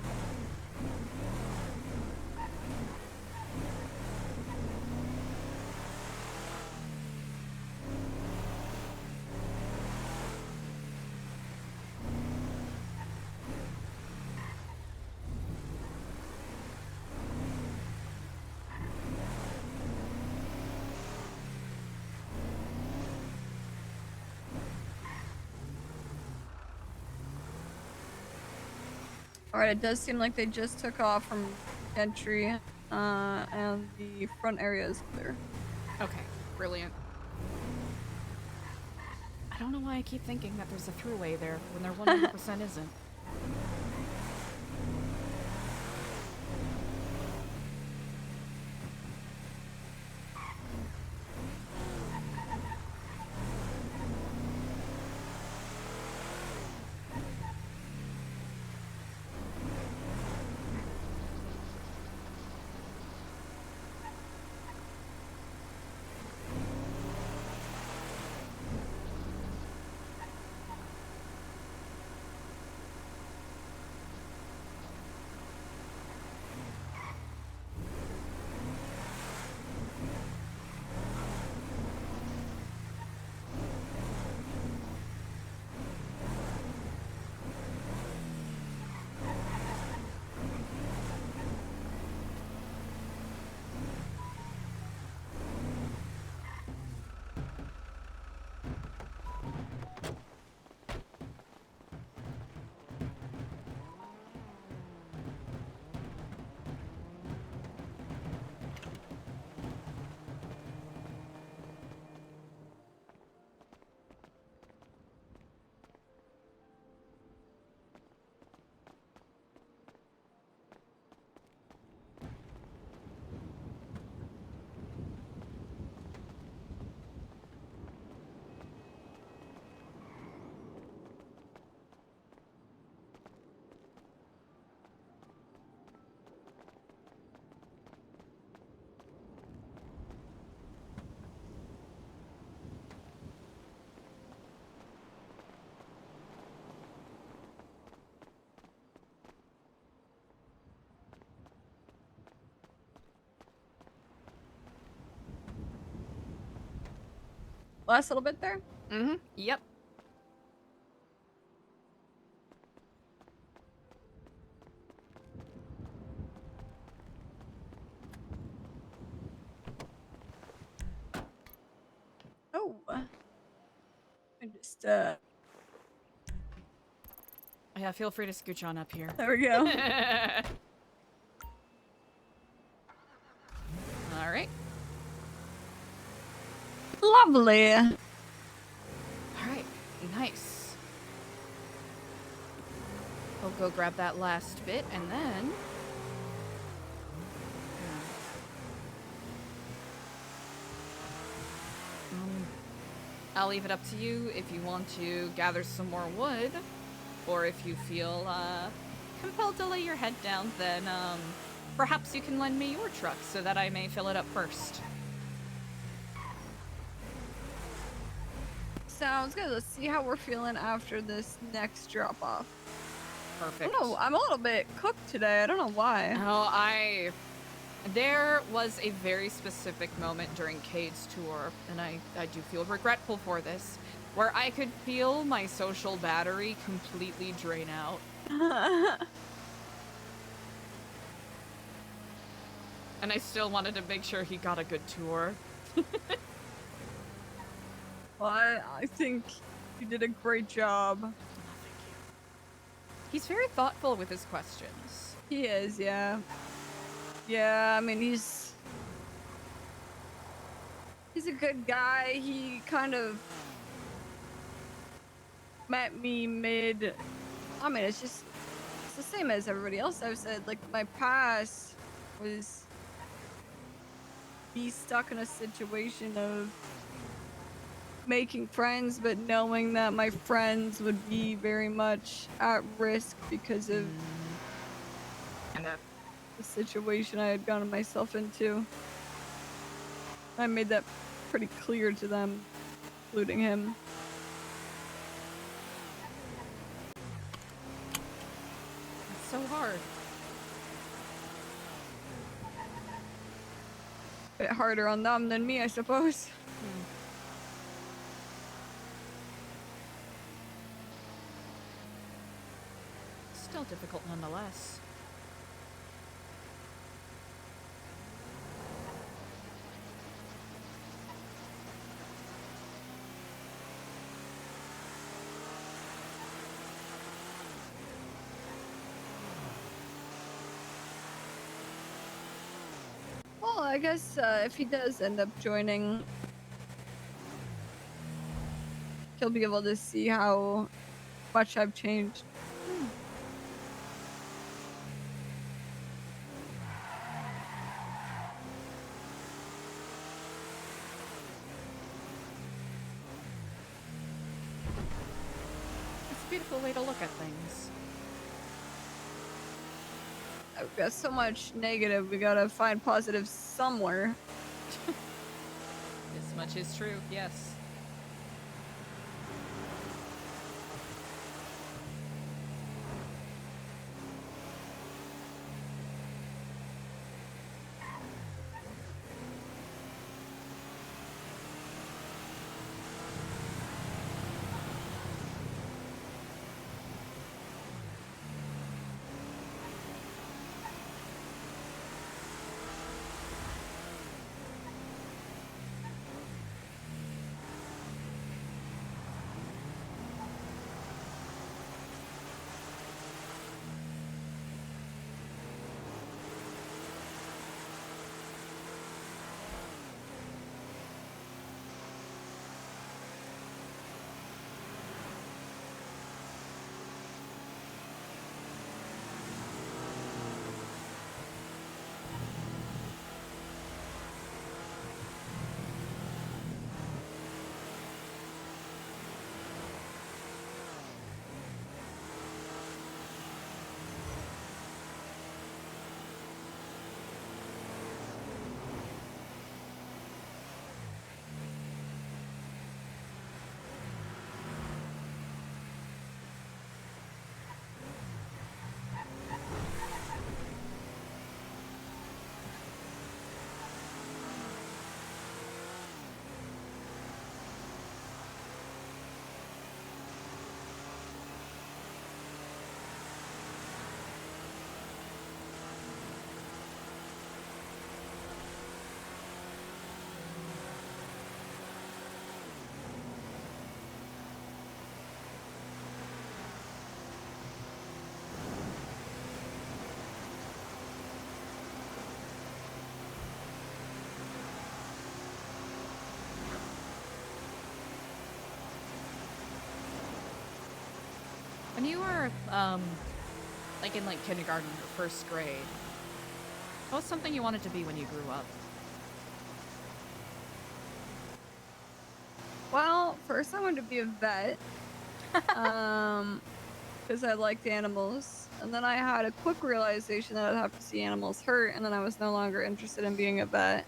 [SPEAKER 8] Alright, it does seem like they just took off from entry, and the front area is clear.
[SPEAKER 1] Okay, brilliant. I don't know why I keep thinking that there's a throughway there when there 100% isn't.
[SPEAKER 8] Last little bit there?
[SPEAKER 1] Mm-hmm. Yep.
[SPEAKER 8] Oh. I just,
[SPEAKER 1] Yeah, feel free to scooch on up here.
[SPEAKER 8] There we go.
[SPEAKER 1] All right.
[SPEAKER 8] Lovely.
[SPEAKER 1] All right. Nice. I'll go grab that last bit and then... I'll leave it up to you if you want to gather some more wood, or if you feel compelled to lay your head down, then perhaps you can lend me your truck so that I may fill it up first.
[SPEAKER 8] Sounds good. Let's see how we're feeling after this next drop off.
[SPEAKER 1] Perfect.
[SPEAKER 8] Oh, I'm a little bit cooked today. I don't know why.
[SPEAKER 1] Oh, there was a very specific moment during Cade's tour, and I do feel regretful for this, where I could feel my social battery completely drain out. And I still wanted to make sure he got a good tour.
[SPEAKER 8] Well, I think you did a great job.
[SPEAKER 1] He's very thoughtful with his questions.
[SPEAKER 8] He is, yeah. Yeah, I mean, he's a good guy. He kind of met me mid... I mean, it's the same as everybody else I've said. Like, my past was be stuck in a situation of making friends, but knowing that my friends would be very much at risk because of the situation I had gotten myself into. I made that pretty clear to them, including him.
[SPEAKER 1] It's so hard.
[SPEAKER 8] Bit harder on them than me, I suppose.
[SPEAKER 1] Still difficult nonetheless.
[SPEAKER 8] Well, I guess if he does end up joining, he'll be able to see how much I've changed.
[SPEAKER 1] It's a beautiful way to look at things.
[SPEAKER 8] I've got so much negative, we gotta find positive somewhere.
[SPEAKER 1] This much is true, yes. When you were, like in kindergarten or first grade, what was something you wanted to be when you grew up?
[SPEAKER 8] Well, first I wanted to be a vet. Because I liked animals. And then I had a quick realization that I'd have to see animals hurt, and then I was no longer interested in being a vet.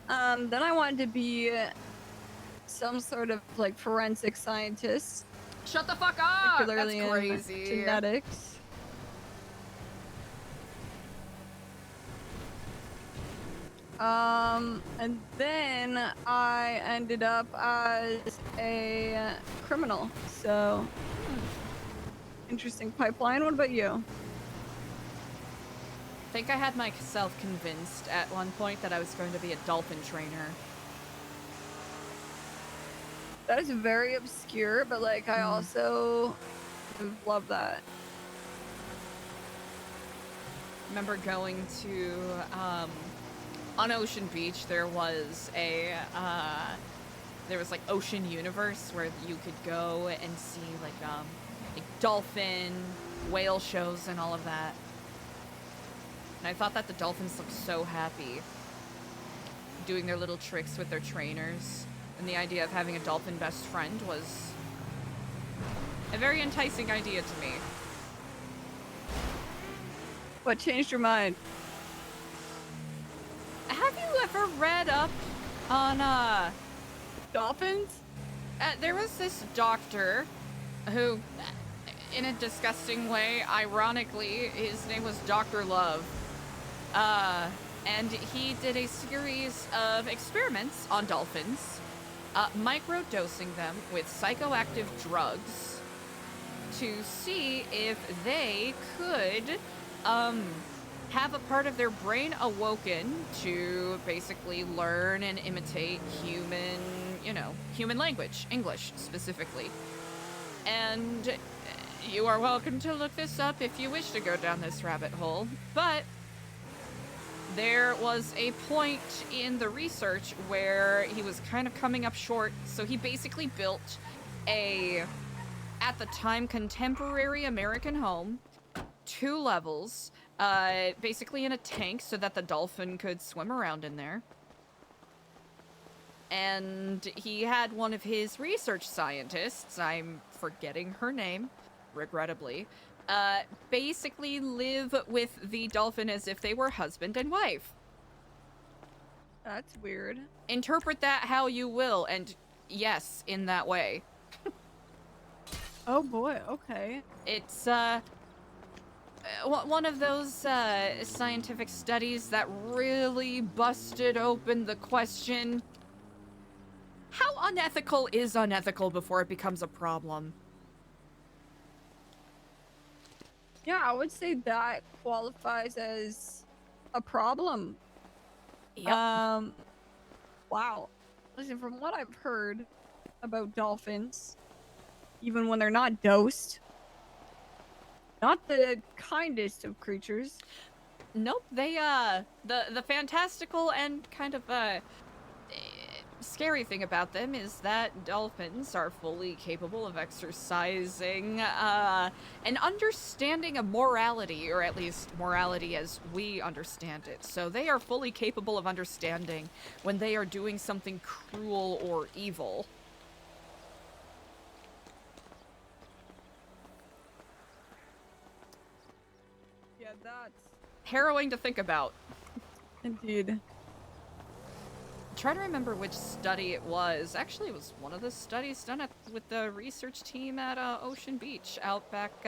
[SPEAKER 8] Then I wanted to be some sort of forensic scientist.
[SPEAKER 1] Shut the fuck up!
[SPEAKER 8] Particularly
[SPEAKER 1] That's
[SPEAKER 8] in
[SPEAKER 1] crazy.
[SPEAKER 8] genetics. And then I ended up as a criminal. So, interesting pipeline. What about you?
[SPEAKER 1] I think I had myself convinced at one point that I was going to be a dolphin trainer.
[SPEAKER 8] That is very obscure, but I also love that.
[SPEAKER 1] Remember going to on Ocean Beach, there was a Ocean Universe where you could go and see like dolphin, whale shows and all of that. And I thought that the dolphins looked so happy doing their little tricks with their trainers. And the idea of having a dolphin best friend was a very enticing idea to me.
[SPEAKER 8] What changed your mind?
[SPEAKER 1] Have ever read up on
[SPEAKER 8] dolphins?
[SPEAKER 1] There was this doctor who, in a disgusting way, ironically, his name was Dr. Love. And he did a series of experiments on dolphins, microdosing them with psychoactive drugs to see if they could have a part of their brain awoken to basically learn and imitate human language, English specifically. And you are welcome to look this up if you wish to go down this rabbit hole, but there was a point in the research where he was kind of coming up short, so he basically built a, at the time, contemporary American home, 2 levels, basically in a tank so that the dolphin could swim around in there. And he had one of his research scientists, I'm forgetting her name, regrettably, basically live with the dolphin as if they were husband and wife.
[SPEAKER 8] That's weird.
[SPEAKER 1] Interpret that how you will, and yes, in that way.
[SPEAKER 8] Oh boy, okay.
[SPEAKER 1] It's, one of those, scientific studies that really busted open the question, how unethical is unethical before it becomes a problem?
[SPEAKER 8] Yeah, I would say that qualifies as a problem.
[SPEAKER 1] Yep.
[SPEAKER 8] Wow. Listen, from what I've heard about dolphins, even when they're not dosed, not the kindest of creatures.
[SPEAKER 1] Nope, they, the fantastical and kind of, scary thing about them is that dolphins are fully capable of exercising, an understanding of morality, or at least morality as we understand it. So they are fully capable of understanding when they are doing something cruel or evil.
[SPEAKER 8] Yeah, that's
[SPEAKER 1] harrowing to think about.
[SPEAKER 8] Indeed.
[SPEAKER 1] Trying to remember which study it was. Actually, it was one of the studies done with the research team at Ocean Beach out back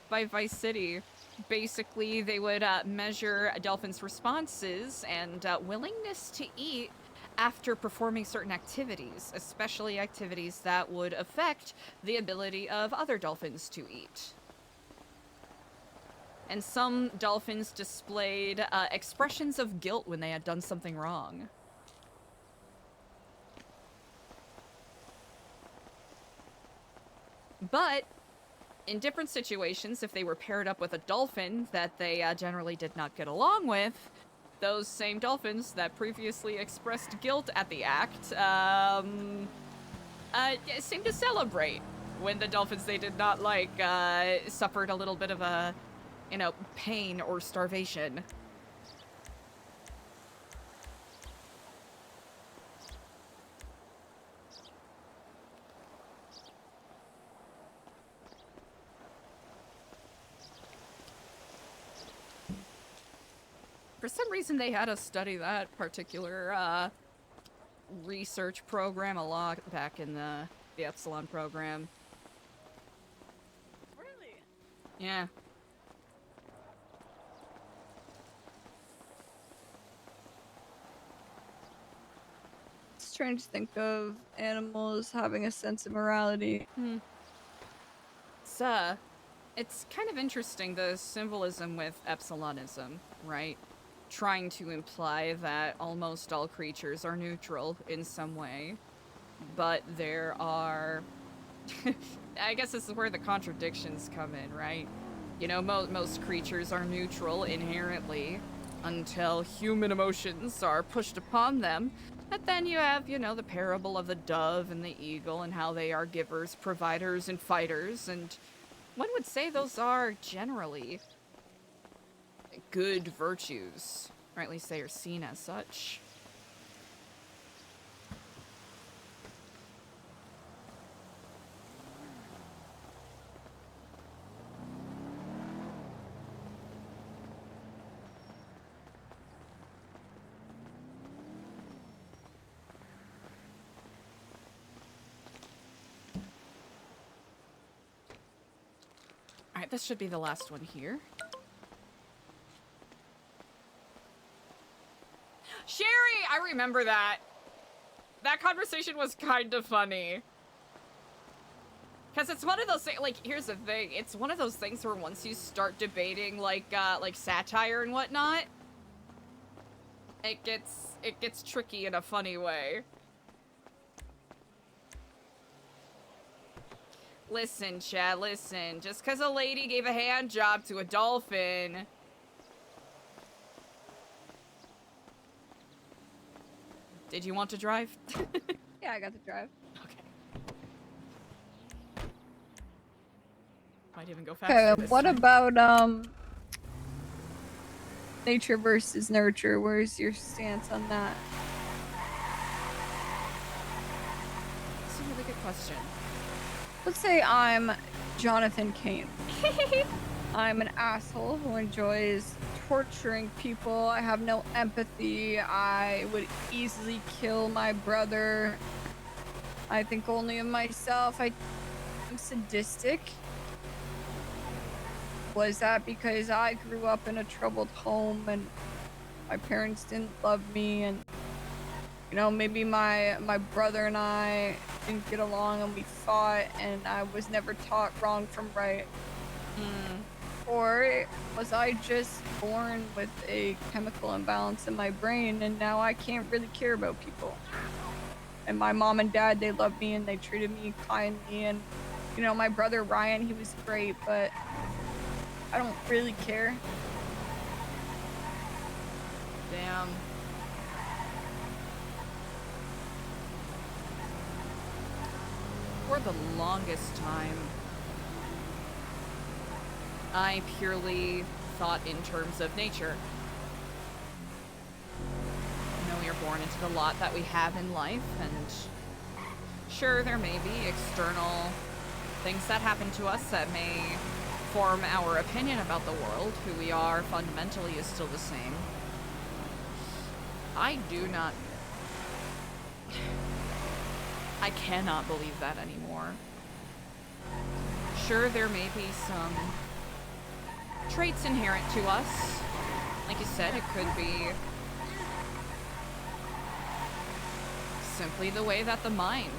[SPEAKER 1] by Vice City. Basically, they would measure dolphins' responses and willingness to eat after performing certain activities, especially activities that would affect the ability of other dolphins to eat. And some dolphins displayed expressions of guilt when they had done something wrong. But in different situations, if they were paired up with a dolphin that they generally did not get along with, those same dolphins that previously expressed guilt at the act seemed to celebrate when the dolphins they did not like suffered a little bit of a, pain or starvation. For some reason, they had us study that particular research program a lot back in the Epsilon program.
[SPEAKER 8] Really?
[SPEAKER 1] Yeah.
[SPEAKER 8] It's strange to think of animals having a sense of morality.
[SPEAKER 1] It's kind of interesting, the symbolism with Epsilonism, right? Trying to imply that almost all creatures are neutral in some way, but there are... I guess this is where the contradictions come in, right? Most creatures are neutral inherently until human emotions are pushed upon them. But then you have, the parable of the dove and the eagle and how they are givers, providers, and fighters, and one would say those are generally good virtues, or at least they are seen as such. Alright, this should be the last one here. Sherry! I remember that. That conversation was kind of funny. Because it's one of those things, like, here's the thing. It's one of those things where once you start debating, like satire and whatnot, it gets tricky in a funny way. Listen, Chad, listen. Just because a lady gave a hand job to a dolphin... Did you want to drive?
[SPEAKER 8] Yeah, I got to drive.
[SPEAKER 1] Might even go faster.
[SPEAKER 8] Okay, what about nature versus nurture? Where's your stance on that?
[SPEAKER 1] That's a really good question.
[SPEAKER 8] Let's say I'm Jonathan Kane. I'm an asshole who enjoys torturing people. I have no empathy. I would easily kill my brother. I think only of myself. I'm sadistic. Was that because I grew up in a troubled home and my parents didn't love me, and you know, maybe my brother and I didn't get along and we fought and I was never taught wrong from right? Or was I just born with a chemical imbalance in my brain and now I can't really care about people? And my mom and dad, they loved me and they treated me kindly, and you know, my brother Ryan, he was great, but I don't really care.
[SPEAKER 1] Damn. For the longest time, I purely thought in terms of nature. You know, we are born into the lot that we have in life, and sure, there may be external things that happen to us that may form our opinion about the world. Who we are fundamentally is still the same. I cannot believe that anymore. Sure, there may be some traits inherent to us. Like you said, it could be simply the way that the mind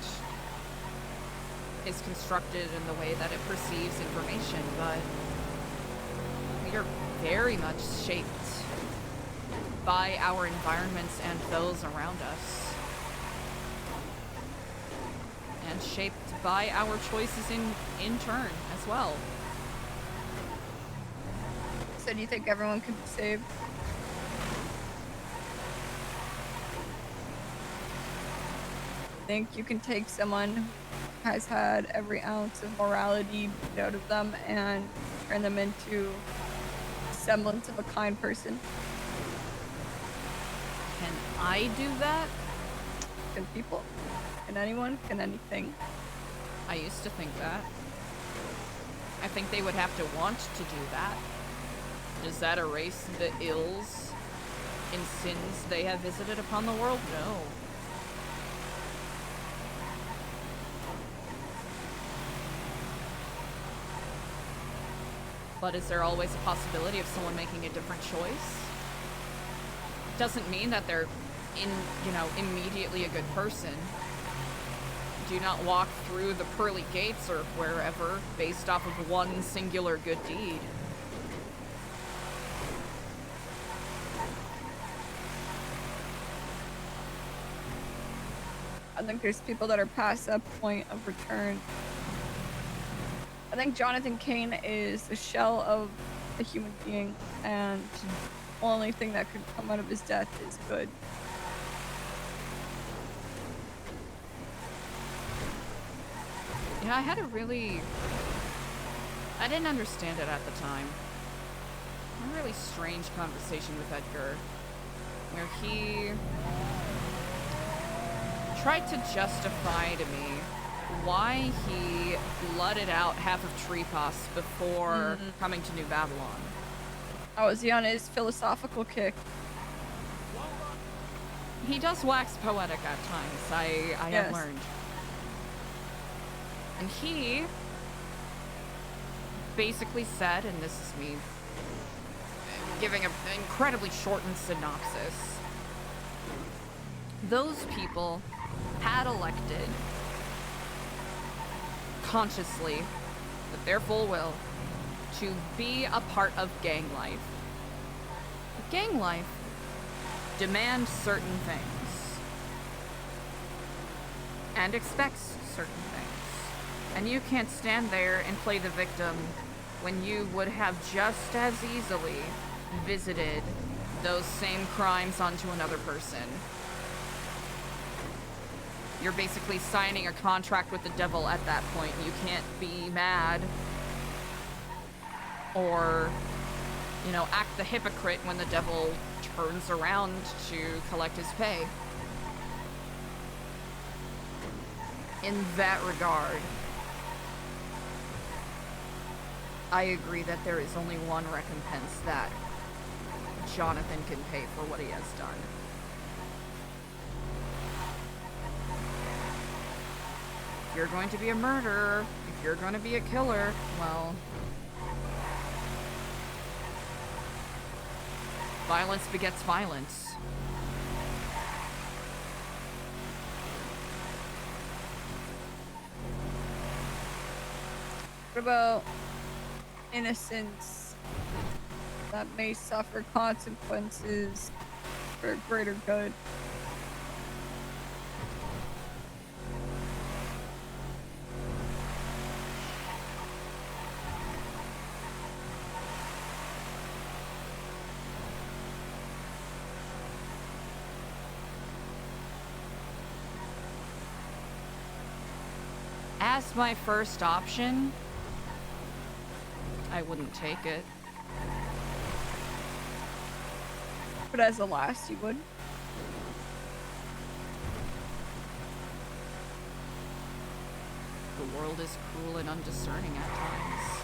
[SPEAKER 1] is constructed and the way that it perceives information, but we are very much shaped by our environments and those around us. And shaped by our choices in turn as well.
[SPEAKER 8] So do you think everyone could be saved? Think you can take someone who has had every ounce of morality beat out of them and turn them into a semblance of a kind person?
[SPEAKER 1] Can I do that?
[SPEAKER 8] Can people? Can anyone? Can anything?
[SPEAKER 1] I used to think that. I think they would have to want to do that. Does that erase the ills and sins they have visited upon the world? No. But is there always a possibility of someone making a different choice? Doesn't mean that they're immediately a good person. Do not walk through the pearly gates or wherever based off of one singular good deed.
[SPEAKER 8] I think there's people that are past that point of return. I think Jonathan Kane is a shell of a human being, and the only thing that could come out of his death is good.
[SPEAKER 1] Yeah, I didn't understand it at the time. A really strange conversation with Edgar, where he tried to justify to me why he blooded out half of Treepass before coming to New Babylon.
[SPEAKER 8] Oh, is he on his philosophical kick?
[SPEAKER 1] He does wax poetic at times, I
[SPEAKER 8] Yes.
[SPEAKER 1] have learned. And he basically said, and this is me giving an incredibly shortened synopsis, those people had elected consciously, with their full will, to be a part of gang life. Gang life demands certain things and expects certain things. And you can't stand there and play the victim when you would have just as easily visited those same crimes onto another person. You're basically signing a contract with the devil at that point. You can't be mad or, you know, act the hypocrite when the devil turns around to collect his pay. In that regard, I agree that there is only one recompense that Jonathan can pay for what he has done. If you're going to be a murderer, if you're going to be a killer, well, violence begets violence.
[SPEAKER 8] What about innocents that may suffer consequences for greater good?
[SPEAKER 1] As my first option, I wouldn't take it.
[SPEAKER 8] But as a last, you would.
[SPEAKER 1] The world is cruel and undiscerning at times.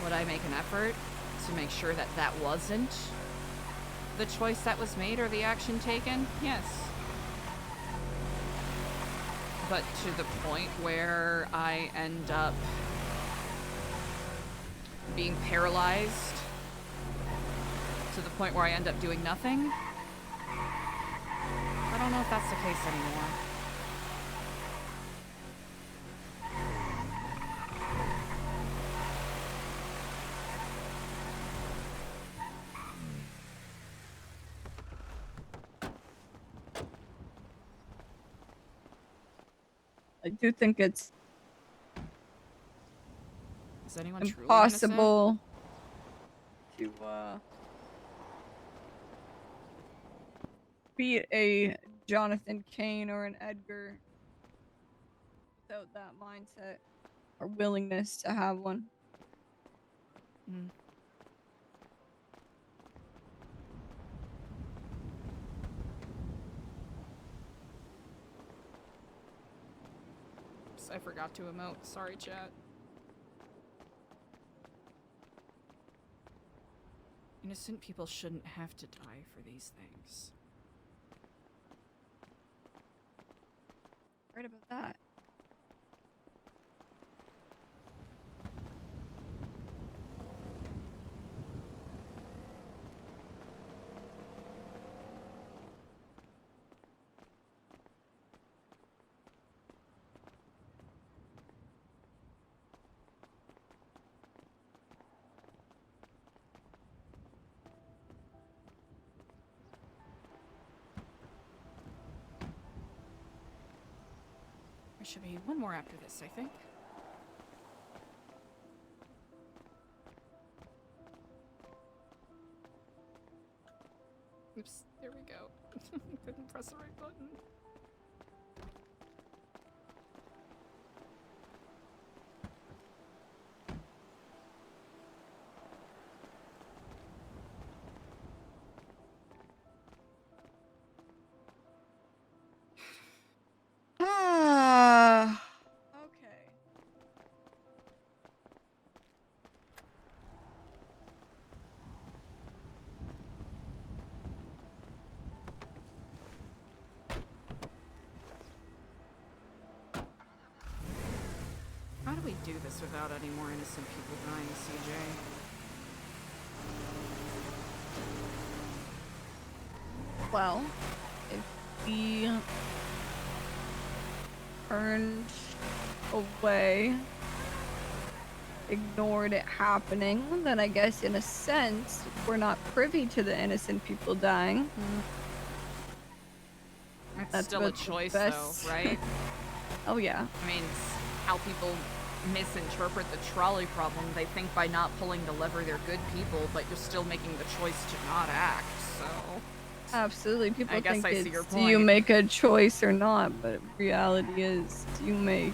[SPEAKER 1] Would I make an effort to make sure that that wasn't the choice that was made or the action taken? Yes. But to the point where I end up being paralyzed, to the point where I end up doing nothing, I don't know if that's the case anymore.
[SPEAKER 8] I do think it's
[SPEAKER 1] Is anyone truly
[SPEAKER 8] impossible to beat a Jonathan Kane or an Edgar without that mindset or willingness to have one.
[SPEAKER 1] innocent? Oops, I forgot to emote. Sorry, chat. Innocent people shouldn't have to die for these things.
[SPEAKER 8] Right about that.
[SPEAKER 1] There should be one more after this, I think. Oops, there we go. Couldn't press the right button.
[SPEAKER 8] Ah. Okay.
[SPEAKER 1] do we do this without any more innocent people dying, CJ?
[SPEAKER 8] Well, if we turned away, ignored it happening, then I guess in a sense we're not privy to the innocent people dying.
[SPEAKER 1] That's still a
[SPEAKER 8] about the
[SPEAKER 1] choice,
[SPEAKER 8] best.
[SPEAKER 1] though, right?
[SPEAKER 8] Oh yeah.
[SPEAKER 1] I mean, it's how people misinterpret the trolley problem. They think by not pulling the lever they're good people, but you're still making the choice to not act, so...
[SPEAKER 8] Absolutely. People
[SPEAKER 1] I guess
[SPEAKER 8] think
[SPEAKER 1] I
[SPEAKER 8] it's
[SPEAKER 1] see your
[SPEAKER 8] do you
[SPEAKER 1] point.
[SPEAKER 8] make a choice or not, but reality is do you make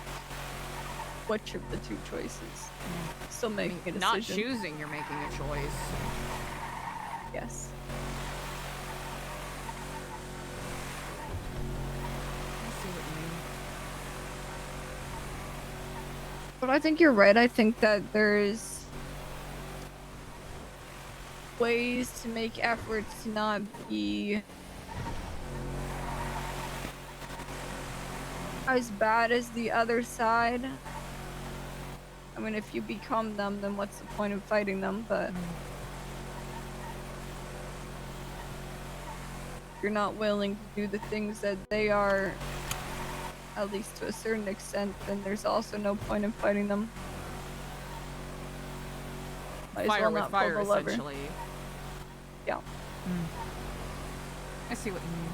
[SPEAKER 8] which of the two choices? Still making a decision.
[SPEAKER 1] Not choosing, you're making a choice.
[SPEAKER 8] Yes.
[SPEAKER 1] I see what you mean.
[SPEAKER 8] But I think you're right. I think that there's ways to make efforts to not be as bad as the other side. I mean, if you become them, then what's the point of fighting them? But if you're not willing to do the things that they are, at least to a certain extent, then there's also no point in fighting them. Might as
[SPEAKER 1] Fire
[SPEAKER 8] well
[SPEAKER 1] with
[SPEAKER 8] not
[SPEAKER 1] fire,
[SPEAKER 8] pull the lever.
[SPEAKER 1] essentially.
[SPEAKER 8] Yeah.
[SPEAKER 1] I see what you mean.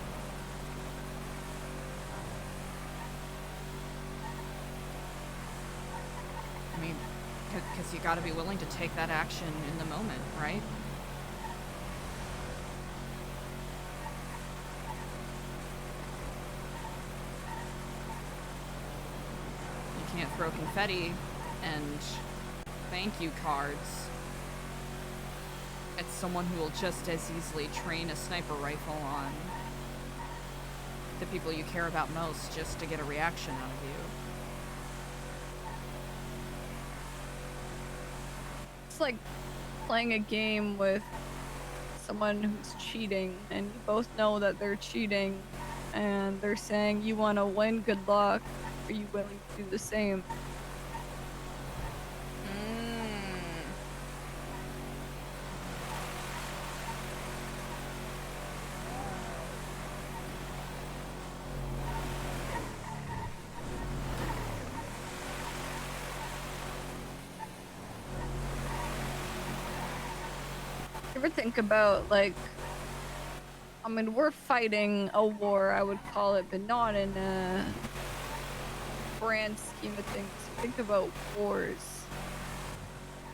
[SPEAKER 1] I mean, because you gotta be willing to take that action in the moment, right? You can't throw confetti and thank you cards at someone who will just as easily train a sniper rifle on the people you care about most just to get a reaction out of you.
[SPEAKER 8] It's like playing a game with someone who's cheating, and you both know that they're cheating, and they're saying, you want to win, good luck. Are you willing to do the same? Ever think about, like, I mean, we're fighting a war, I would call it, but not in a grand scheme of things. Think about wars.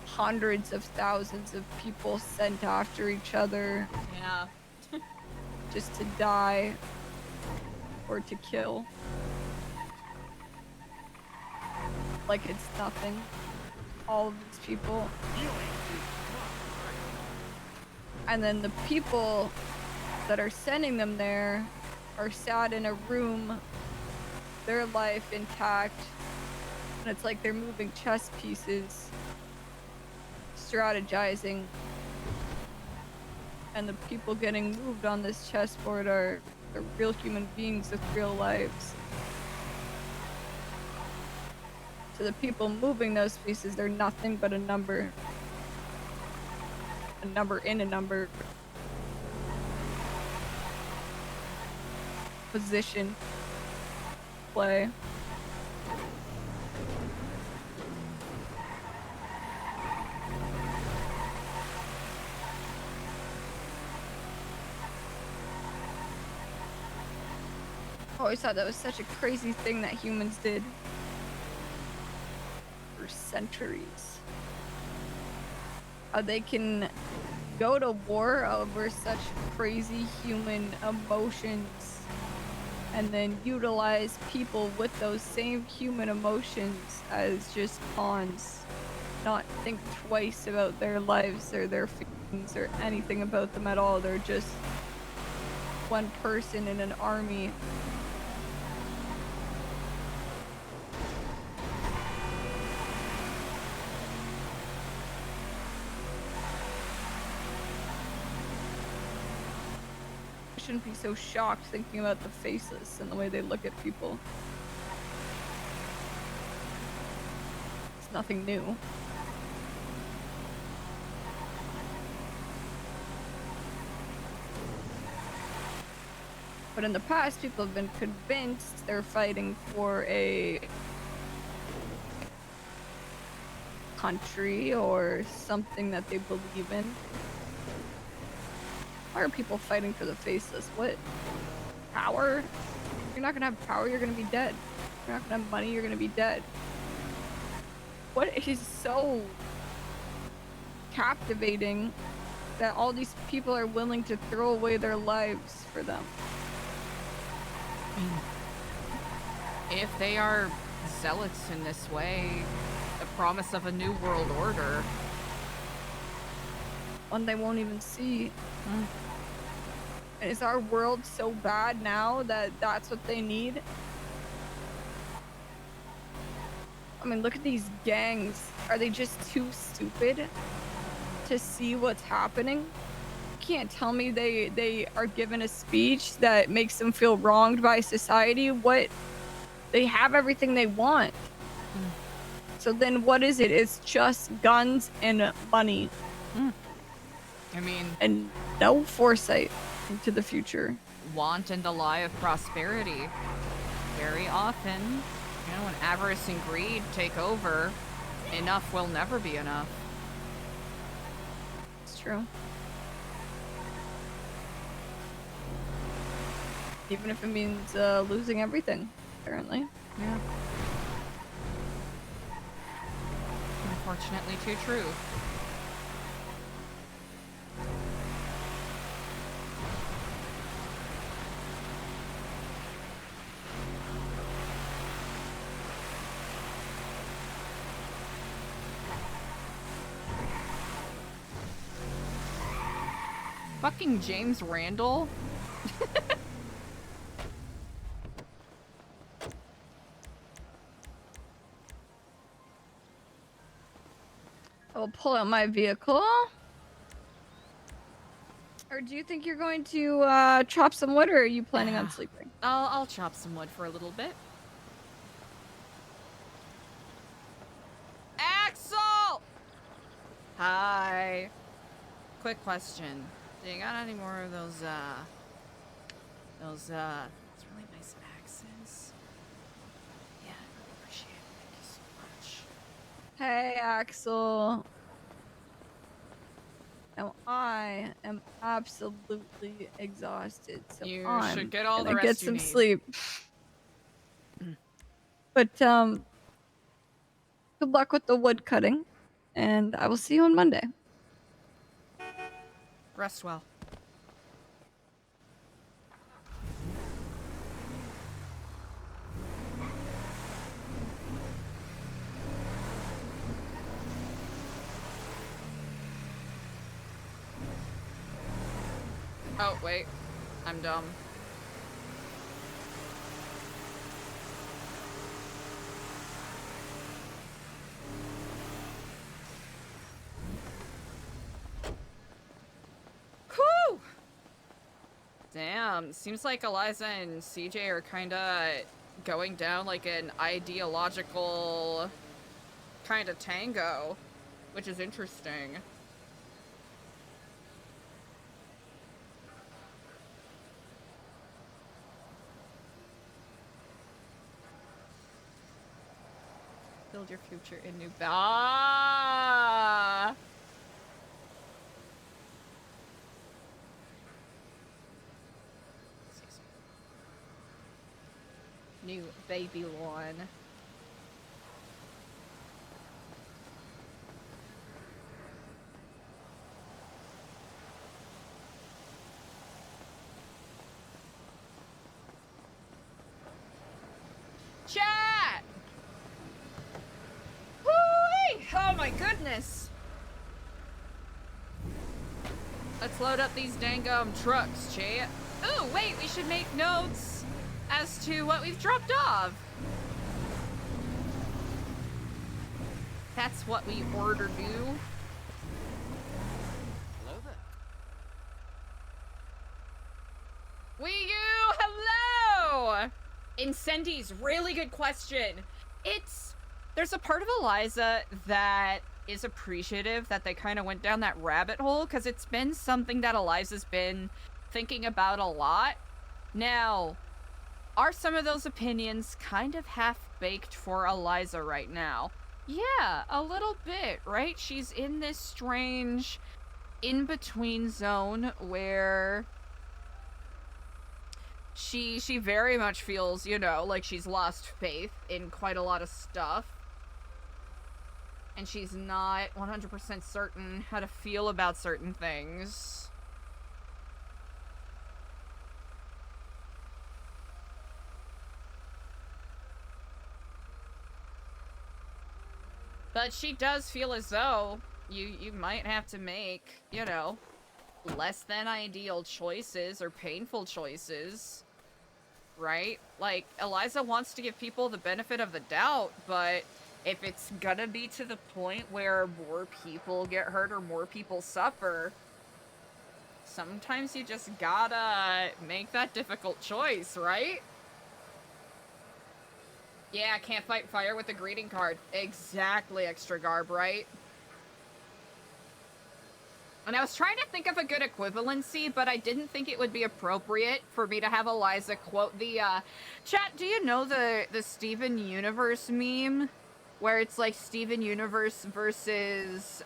[SPEAKER 8] Hundreds of thousands of people sent after each other.
[SPEAKER 1] Yeah.
[SPEAKER 8] Just to die or to kill. Like it's nothing. All of these people. And then the people that are sending them there are sat in a room, their life intact, and it's like they're moving chess pieces, strategizing, and the people getting moved on this chessboard are real human beings with real lives. So the people moving those pieces, they're nothing but a number. A number in a number. Position. Play. I always thought that was such a crazy thing that humans did for centuries. How they can go to war over such crazy human emotions and then utilize people with those same human emotions as just pawns. Not think twice about their lives or their feelings or anything about them at all. They're just one person in an army. Shouldn't be so shocked thinking about the faceless and the way they look at people. It's nothing new. But in the past, people have been convinced they're fighting for a country or something that they believe in. Why are people fighting for the faceless? What? Power? You're not gonna have power, you're gonna be dead. You're not gonna have money, you're gonna be dead. What is so captivating that all these people are willing to throw away their lives for them?
[SPEAKER 1] If they are zealots in this way, the promise of a new world order,
[SPEAKER 8] one they won't even see. And is our world so bad now that that's what they need? I mean, look at these gangs. Are they just too stupid to see what's happening? You can't tell me they are given a speech that makes them feel wronged by society. What? They have everything they want. So then what is it? It's just guns and money.
[SPEAKER 1] I mean,
[SPEAKER 8] and no foresight into the future.
[SPEAKER 1] Want and the lie of prosperity. Very often, you know, when avarice and greed take over, enough will never be enough.
[SPEAKER 8] It's true. Even if it means losing everything, apparently.
[SPEAKER 1] Yeah. Unfortunately, too true. Fucking James Randall.
[SPEAKER 8] I will pull out my vehicle. Or do you think you're going to chop some wood, or are you planning on sleeping?
[SPEAKER 1] I'll chop some wood for a little bit. Axel! Hi. Quick question. Do you got any more of those really nice axes? Yeah, I really appreciate it. Thank you so much.
[SPEAKER 8] Hey, Axel. Now I am absolutely exhausted, so
[SPEAKER 1] You
[SPEAKER 8] I'm
[SPEAKER 1] should get all the
[SPEAKER 8] gonna
[SPEAKER 1] rest
[SPEAKER 8] get
[SPEAKER 1] you
[SPEAKER 8] some
[SPEAKER 1] need.
[SPEAKER 8] sleep. But good luck with the wood cutting, and I will see you on Monday.
[SPEAKER 1] Rest well. Oh, wait. I'm dumb. Whew! Damn, seems like Eliza and CJ are kinda going down like an ideological kind of tango, which is interesting. Build your future in New Ah! New baby lawn. Chat! Whoo-wee! Oh my goodness! Let's load up these dang trucks, chat. Ooh, wait, we should make notes as to what we've dropped off. That's what we order do.
[SPEAKER 5] Hello there.
[SPEAKER 1] Wii U, hello! Incendies, really good question. It's There's a part of Eliza that is appreciative that they kind of went down that rabbit hole, because it's been something that Eliza's been thinking about a lot. Now, are some of those opinions kind of half-baked for Eliza right now? Yeah, a little bit, right? She's in this strange in-between zone where she very much feels, you know, like she's lost faith in quite a lot of stuff. And she's not 100% certain how to feel about certain things. But she does feel as though you might have to make, you know, less than ideal choices or painful choices, right? Like, Eliza wants to give people the benefit of the doubt, but if it's gonna be to the point where more people get hurt or more people suffer, sometimes you just gotta make that difficult choice, right? Yeah, can't fight fire with a greeting card. Exactly, Extra Garb, right? And I was trying to think of a good equivalency, but I didn't think it would be appropriate for me to have Eliza quote the, Chat, do you know the Steven Universe meme? Where it's like Steven Universe versus,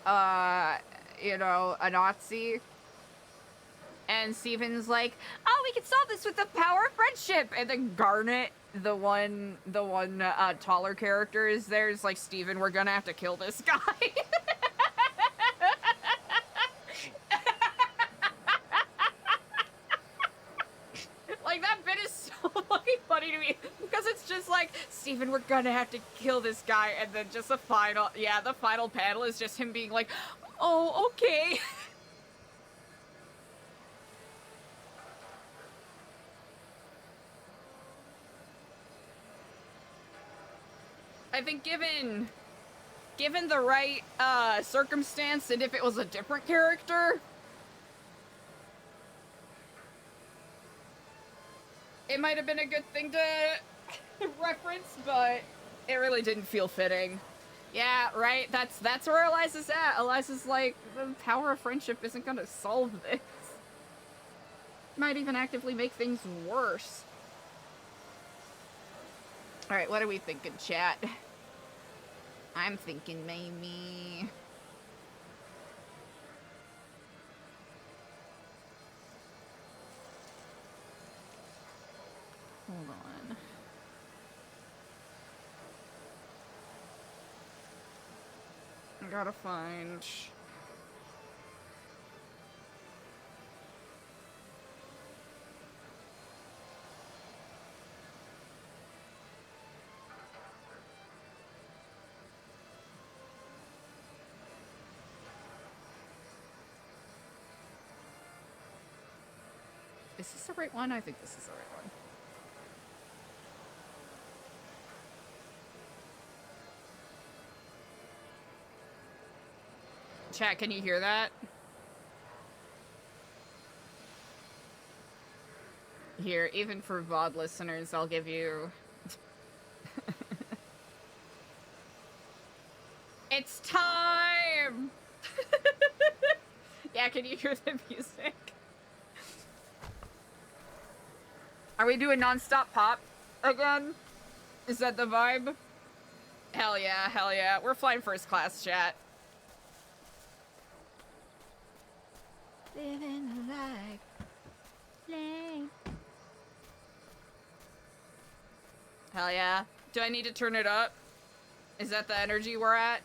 [SPEAKER 1] you know, a Nazi? And Steven's like, oh, we can solve this with the power of friendship! And then Garnet, the one taller character is there, is like, Steven, we're gonna have to kill this guy. Like, that bit is so fucking funny to me, because it's just like, Steven, we're gonna have to kill this guy, and then just the final panel is just him being like, oh, okay. I think given the right circumstance, and if it was a different character, it might have been a good thing to reference, but it really didn't feel fitting. Yeah, right, that's where Eliza's at. Eliza's like, the power of friendship isn't gonna solve this. It might even actively make things worse. Alright, what are we thinking, chat? I'm thinking maybe... Hold on. I gotta find... Is this the right one? I think this is the right one. Chat, can you hear that? Here, even for VOD listeners, I'll give you... It's time! Yeah, can you hear the music? Are we doing non-stop pop again? Is that the vibe? Hell yeah, hell yeah. We're flying first class, chat. Living a life. Hell yeah. Do I need to turn it up? Is that the energy we're at?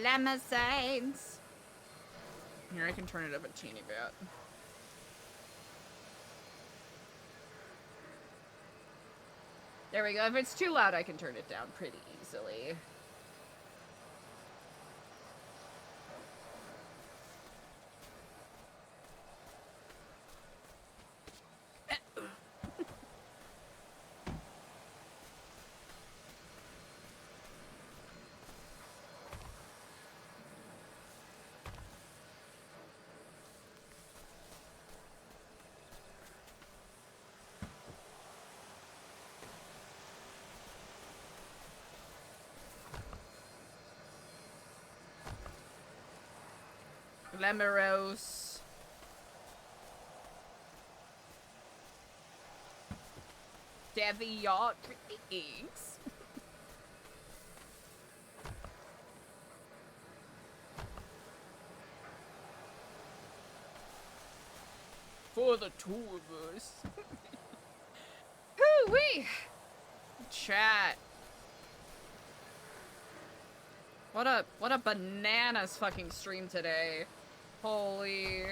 [SPEAKER 1] Limousines. Here, I can turn it up a teeny bit. There we go. If it's too loud, I can turn it down pretty easily. Lemeros. Deviant eggs. For the two of us. Hoo-wee! Chat. What a bananas fucking stream today. Holy.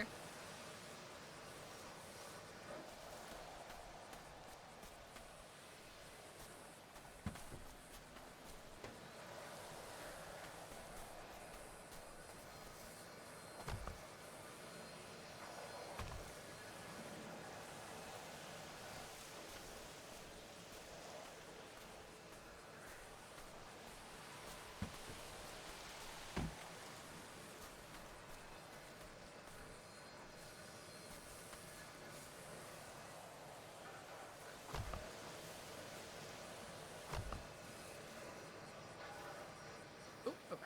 [SPEAKER 1] Oop, okay.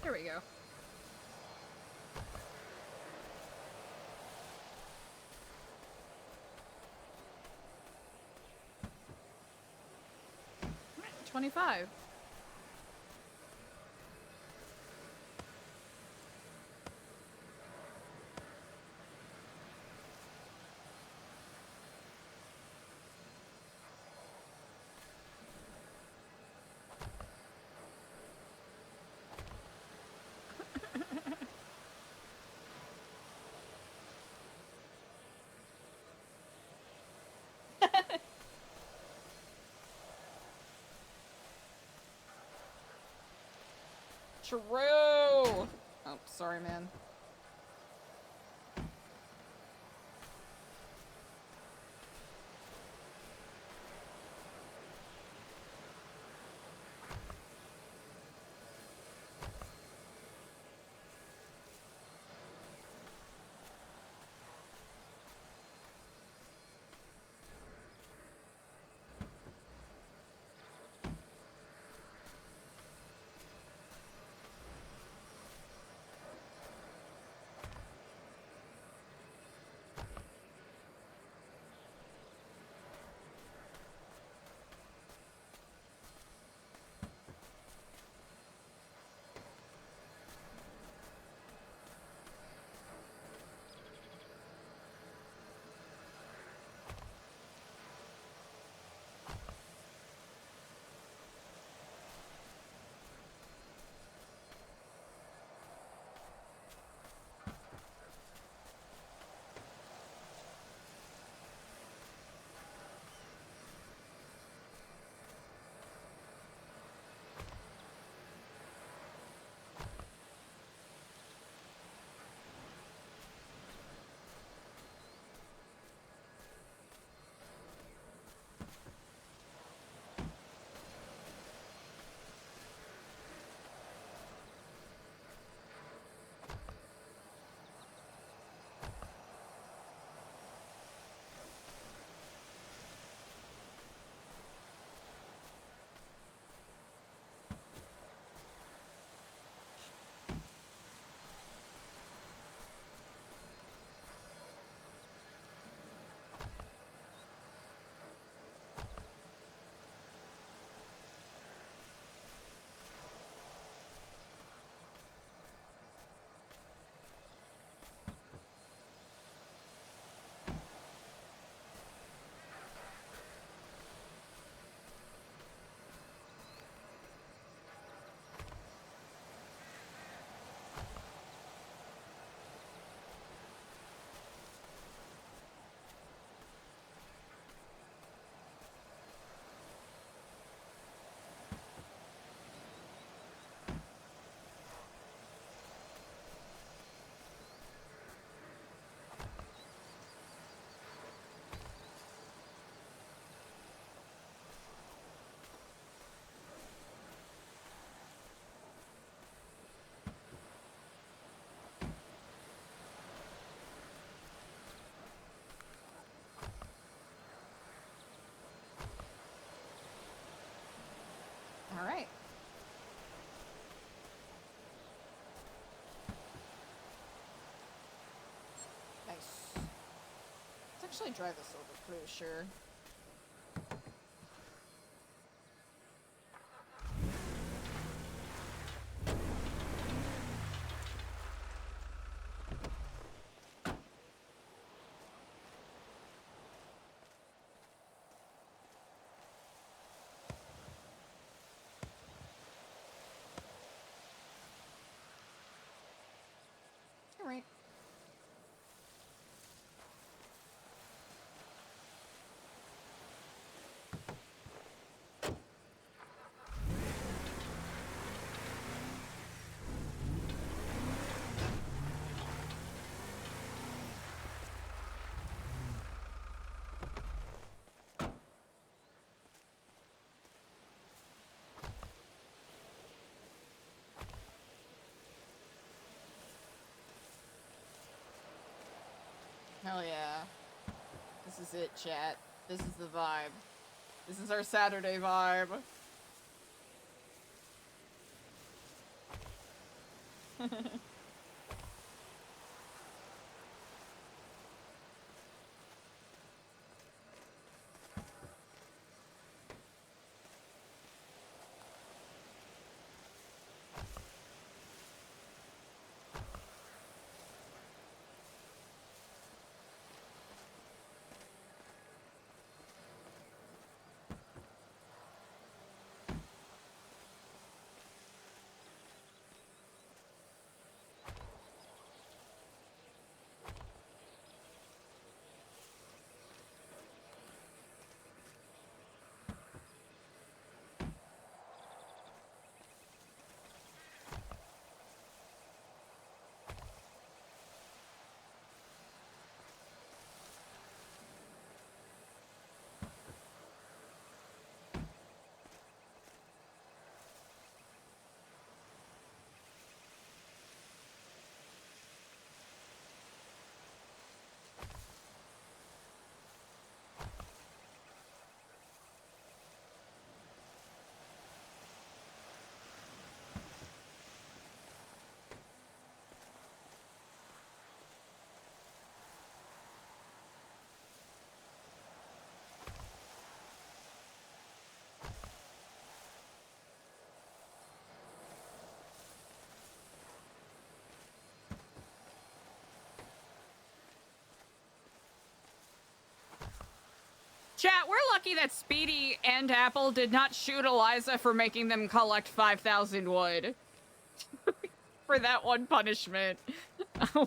[SPEAKER 1] There we go. Alright, 25. True. Oh, sorry, man. actually drive this over through, sure. All right. Hell yeah. This is it, chat. This is the vibe. This is our Saturday vibe. Chat, we're lucky that Speedy and Apple did not shoot Eliza for making them collect 5,000 wood. For that one punishment.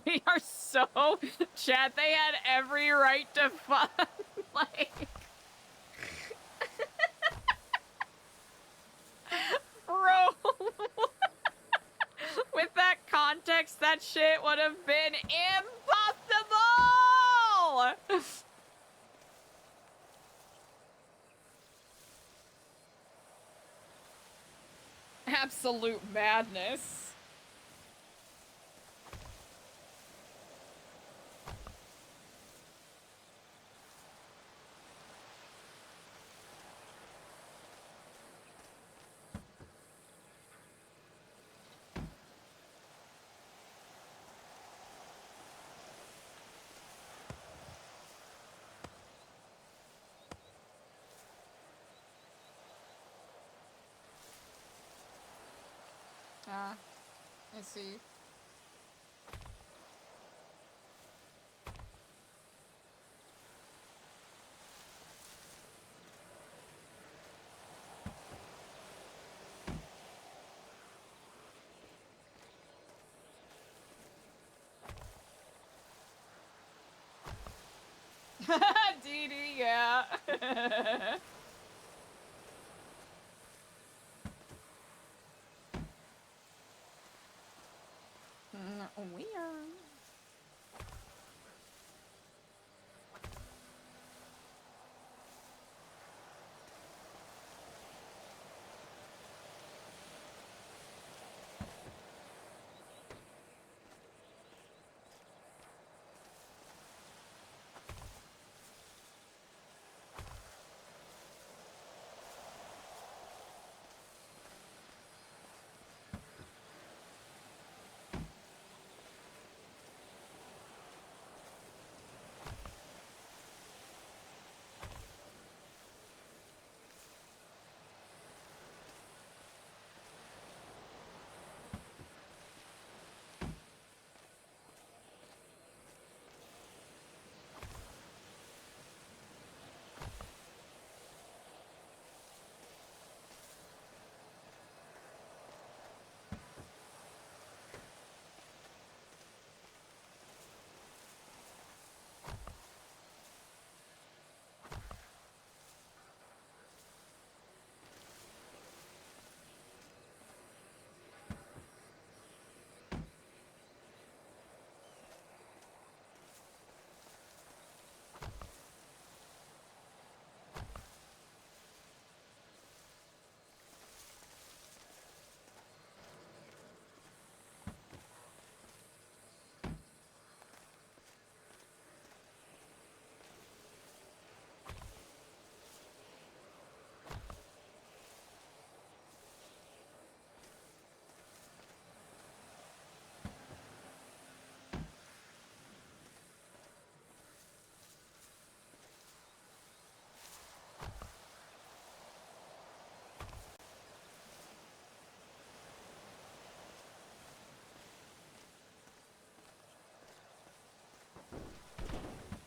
[SPEAKER 1] We are so... Chat, they had every right to fun. Like... Bro... With that context, that shit would have been impossible! Absolute madness. I see. Dee Dee, yeah. Weird.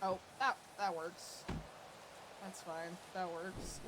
[SPEAKER 1] Oh, that works. That's fine. That works.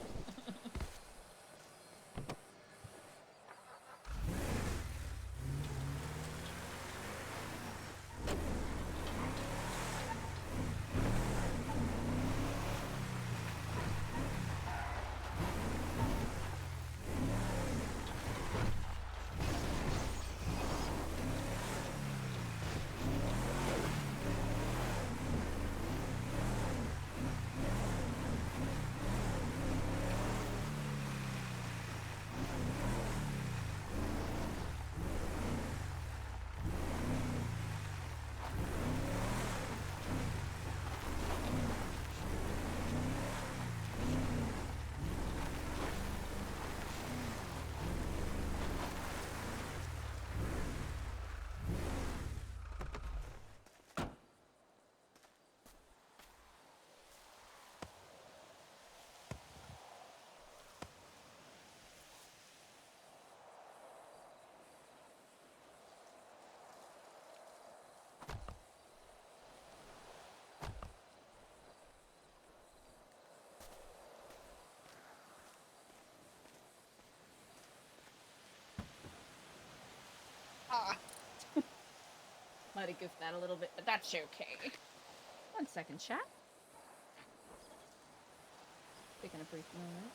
[SPEAKER 1] Ah. Might have goofed that a little bit, but that's okay. 1 second, chat. Taking a brief moment.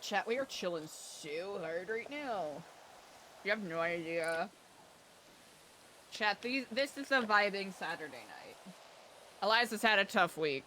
[SPEAKER 1] Chat, we are chilling so hard right now. You have no idea. Chat, this is a vibing Saturday night. Eliza's had a tough week.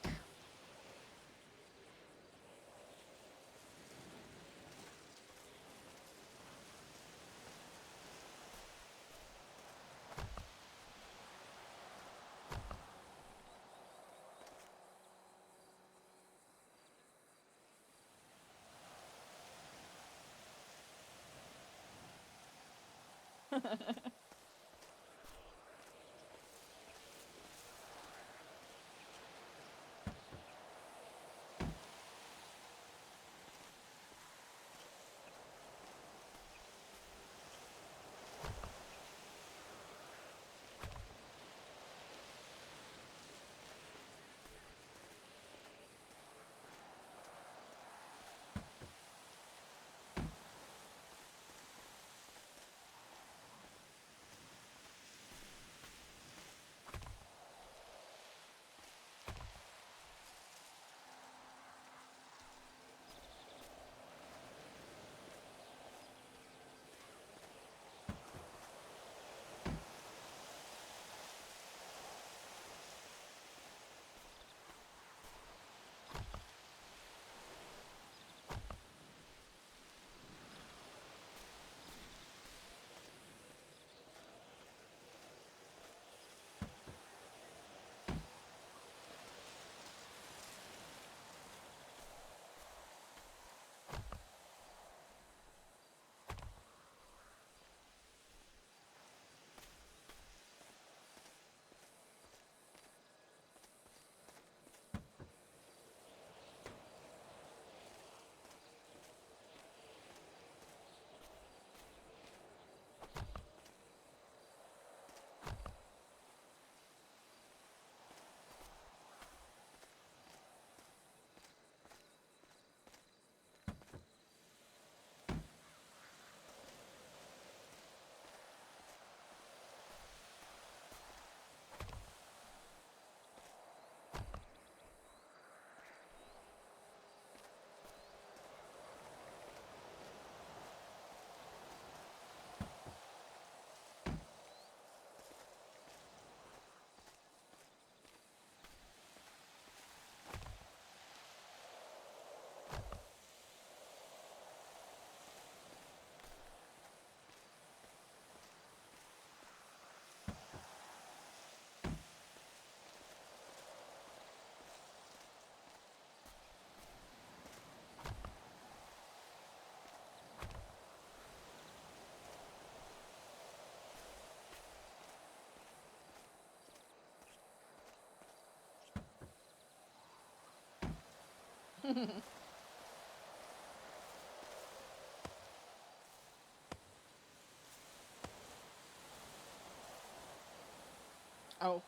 [SPEAKER 1] Oh.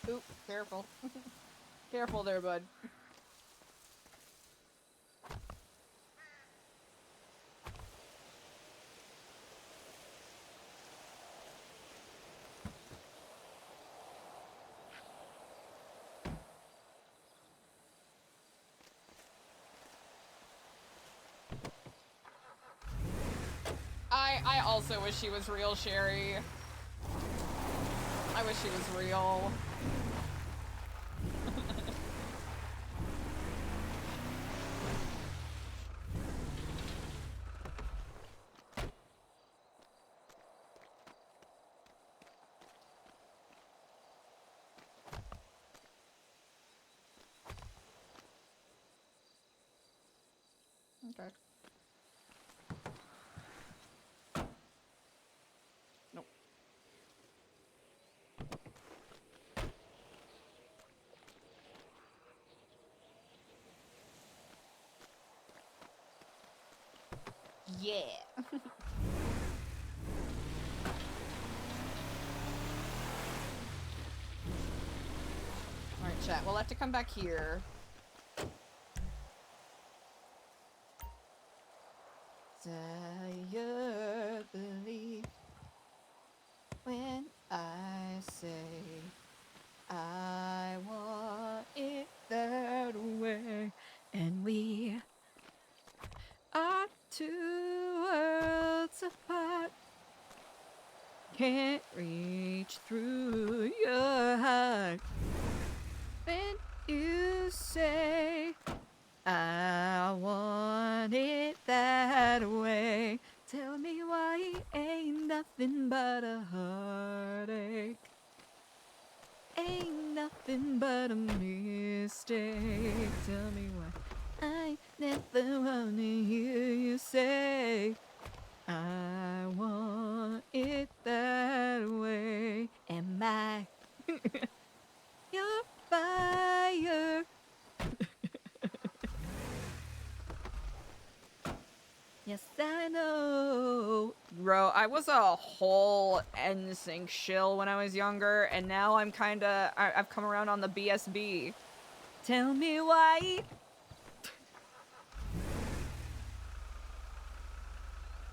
[SPEAKER 1] Oop, careful. Careful there, bud. I also wish she was real, Sherry. I wish she was real. Okay. Nope. Yeah. Alright, chat. We'll have to come back here. Tired believe when I say I want it that way, and we are two worlds apart. Can't reach through your heart when you say I want it that way. Tell me why it ain't nothing but a heartache. Ain't nothing but a mistake. Tell me why I never wanna hear you say I want it that way. Am I your fire? Yes, I know. Bro, I was a whole NSYNC shill when I was younger, and now I'm kinda... I've come around on the BSB. Tell me why.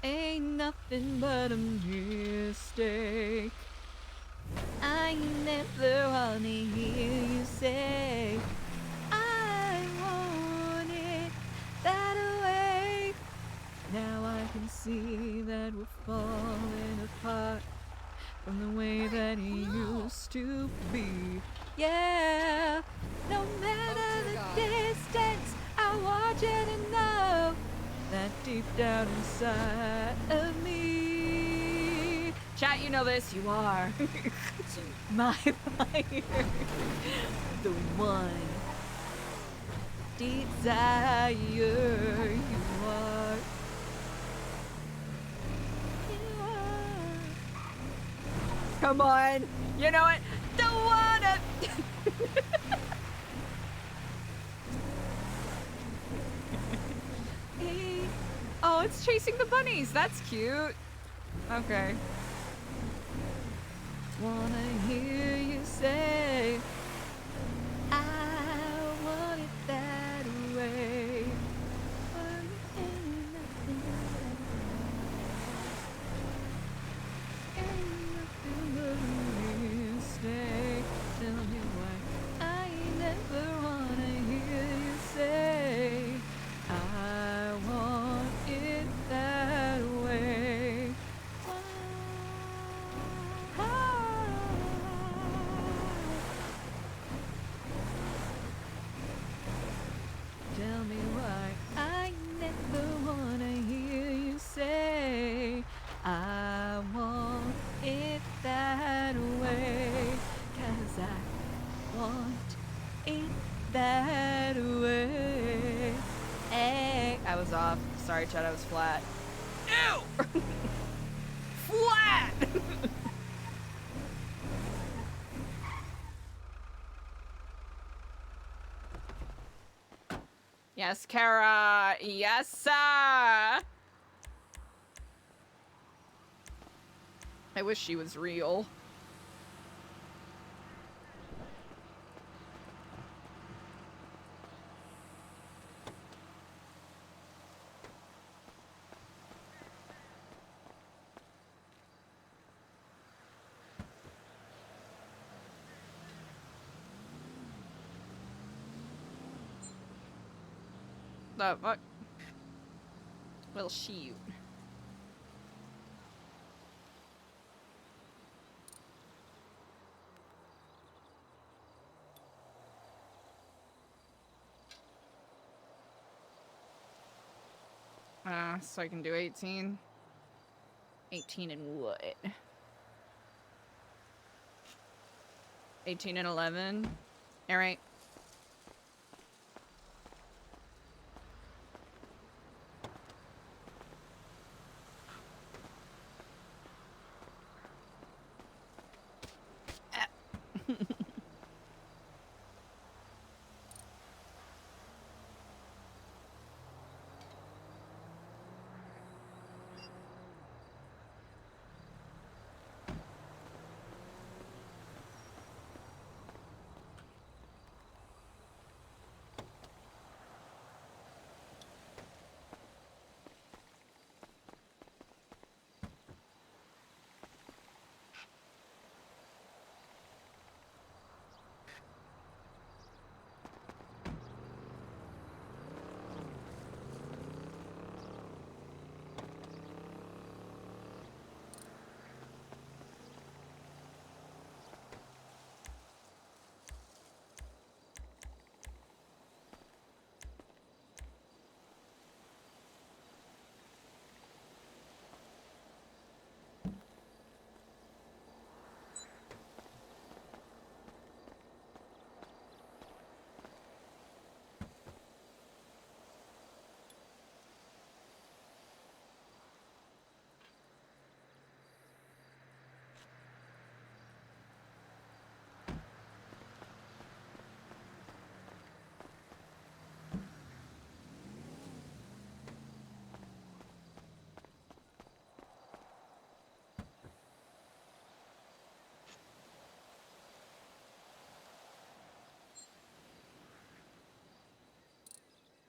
[SPEAKER 1] Ain't nothing but a mistake. I never wanna hear you say I want from the way that he used to be. Yeah, no matter the distance, I want you to know that deep down inside of me. Chat, you know this, you are my fire, the one desire you are. Come on, you know it. Don't wanna. Hey. Oh, it's chasing the bunnies. That's cute. Okay. Wanna hear you say, I want it that way. Stay, tell me why I never wanna hear you say, I want it that way. Tell me why I never wanna hear you say, I want it that way. 'Cause I want it that way. Hey, I was off. Sorry, Chad, I was flat. Ew! Flat! Yes, Kara. Yes, sir. I wish she was real. The fuck? Well, shoot. So I can do 18. 18 and what? 18 and 11. All right.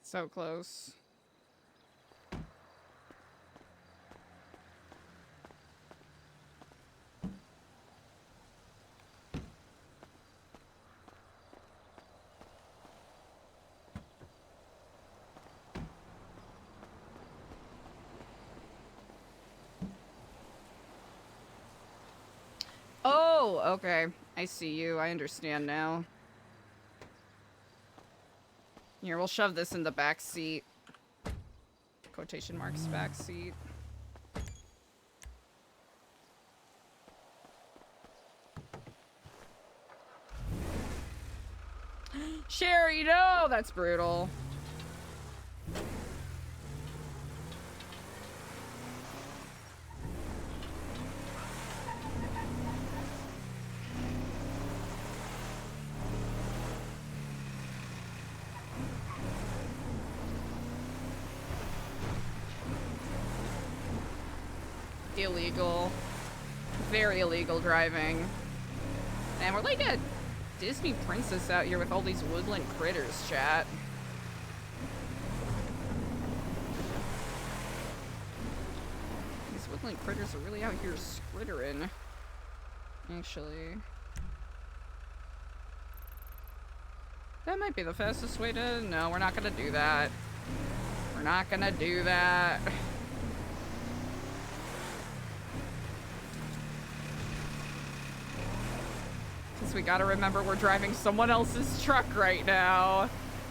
[SPEAKER 1] So close. Oh, okay. I see you. I understand now. Here, we'll shove this in the back seat. Quotation marks back seat. Sherry, no! That's brutal. Illegal. Very illegal driving. And we're like a Disney princess out here with all these woodland critters, chat. These woodland critters are really out here scrittering. Actually. That might be the fastest way to... No, we're not gonna do that. We're not gonna do that. Because we gotta remember we're driving someone else's truck right now.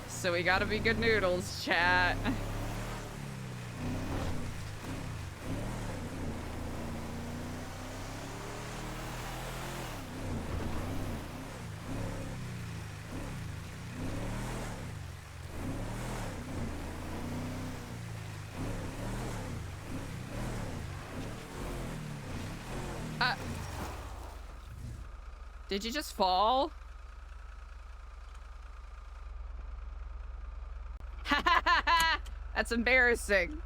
[SPEAKER 1] So we gotta be good noodles, chat. Did you just fall? That's embarrassing.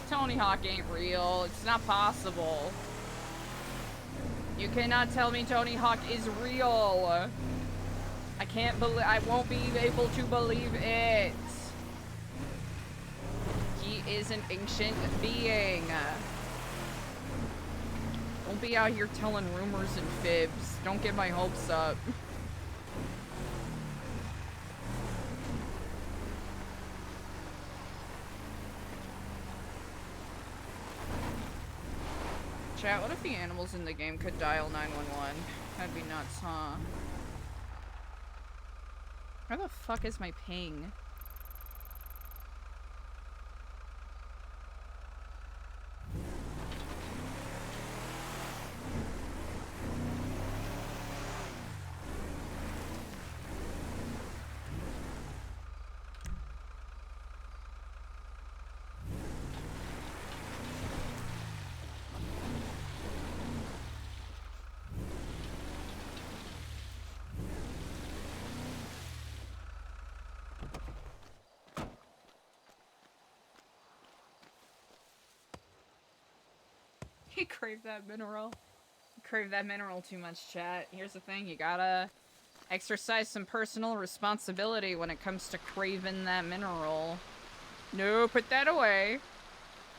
[SPEAKER 1] Tony Hawk ain't real. It's not possible. You cannot tell me Tony Hawk is real. I can't believe, I won't be able to believe it. He is an ancient being. Don't be out here telling rumors and fibs. Don't get my hopes up. Chat, what if the animals in the game could dial 911? That'd be nuts, huh? Where the fuck is my ping? You crave that mineral. You crave that mineral too much, chat. Here's the thing, you gotta exercise some personal responsibility when it comes to craving that mineral. No, put that away.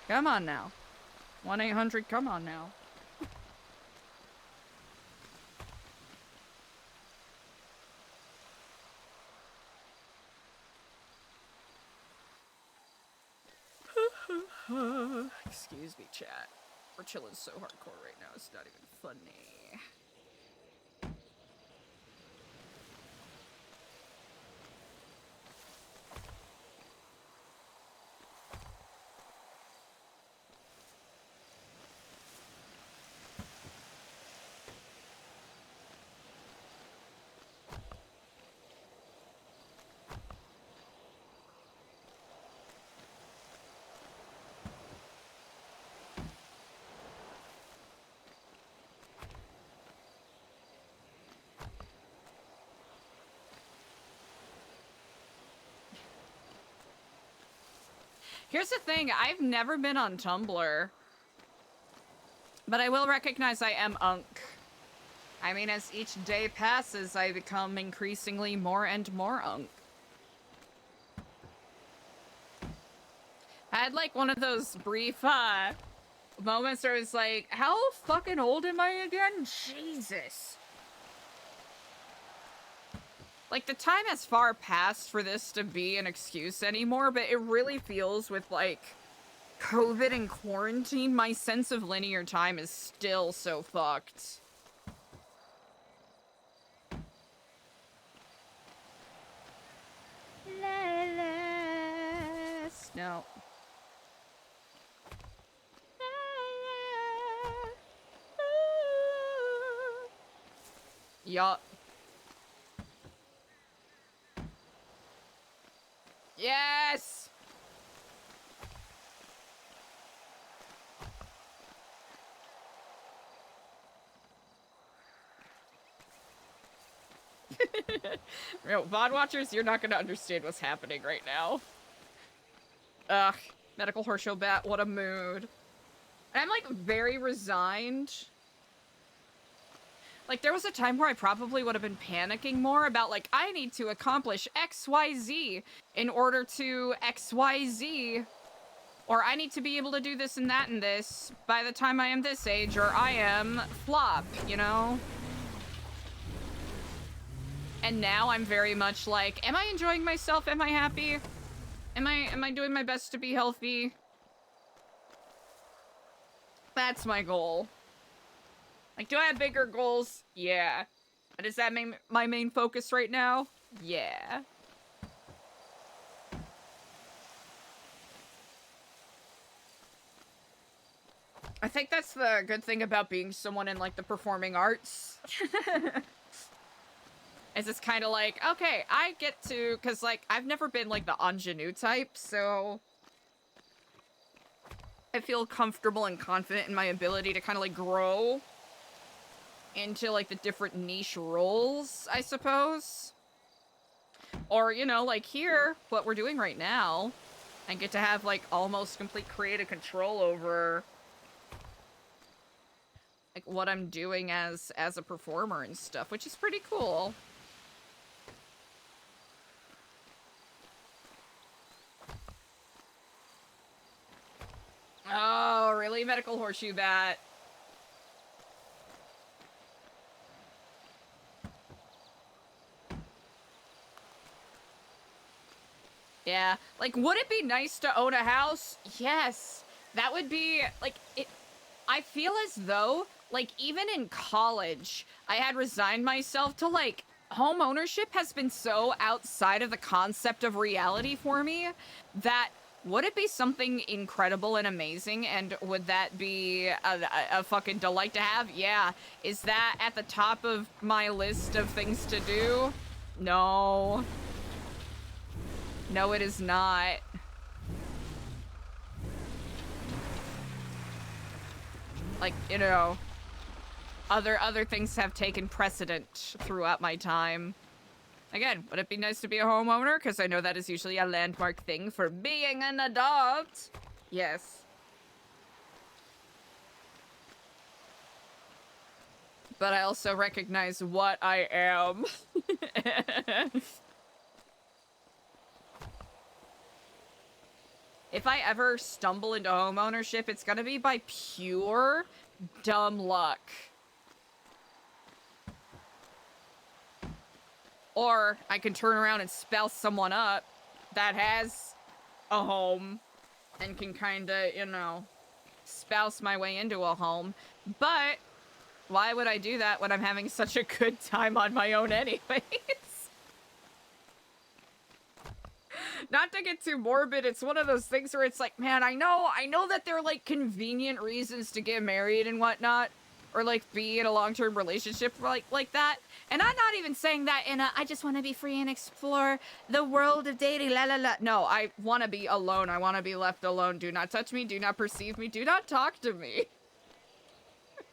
[SPEAKER 1] Come on now. 1-800, come on now. Excuse me, chat. We're chilling so hardcore right now, it's not even funny. Here's the thing, I've never been on Tumblr. But I will recognize I am Unk. I mean, as each day passes, I become increasingly more and more Unk. I had like one of those brief moments where I was like, how fucking old am I again? Jesus. Like, the time has far passed for this to be an excuse anymore, but it really feels with, like, COVID and quarantine, my sense of linear time is still so fucked. No. Yup. Yes! Real VOD watchers, you're not gonna understand what's happening right now. Ugh. Medical horseshoe bat, what a mood. And I'm, like, very resigned. Like, there was a time where I probably would have been panicking more about, like, I need to accomplish XYZ in order to XYZ. Or I need to be able to do this and that and this by the time I am this age, or I am flop, you know? And now I'm very much like, am I enjoying myself? Am I happy? Am I doing my best to be healthy? That's my goal. Like, do I have bigger goals? Yeah. But is that my main focus right now? Yeah. I think that's the good thing about being someone in, like, the performing arts. Is it's kind of like, okay, I get to, because, like, I've never been, like, the ingenue type, so I feel comfortable and confident in my ability to kind of, like, grow into, like, the different niche roles, I suppose. Or, you know, like here, what we're doing right now, I get to have, like, almost complete creative control over, like, what I'm doing as a performer and stuff, which is pretty cool. Oh, really? Medical horseshoe bat. Yeah, like, would it be nice to own a house? Yes. That would be, like, I feel as though, like, even in college, I had resigned myself to, like, home ownership has been so outside of the concept of reality for me that would it be something incredible and amazing, and would that be a fucking delight to have? Yeah. Is that at the top of my list of things to do? No. No, it is not. Like, you know, other things have taken precedent throughout my time. Again, would it be nice to be a homeowner? Because I know that is usually a landmark thing for being an adult. Yes. But I also recognize what I am. If I ever stumble into homeownership, it's gonna be by pure dumb luck. Or I can turn around and spouse someone up that has a home and can kinda, you know, spouse my way into a home. But why would I do that when I'm having such a good time on my own anyways? Not to get too morbid, it's one of those things where it's like, man, I know that there are, like, convenient reasons to get married and whatnot, or, like, be in a long-term relationship like that. And I'm not even saying that in a, I just want to be free and explore the world of dating, la la la. No, I want to be alone. I want to be left alone. Do not touch me. Do not perceive me. Do not talk to me.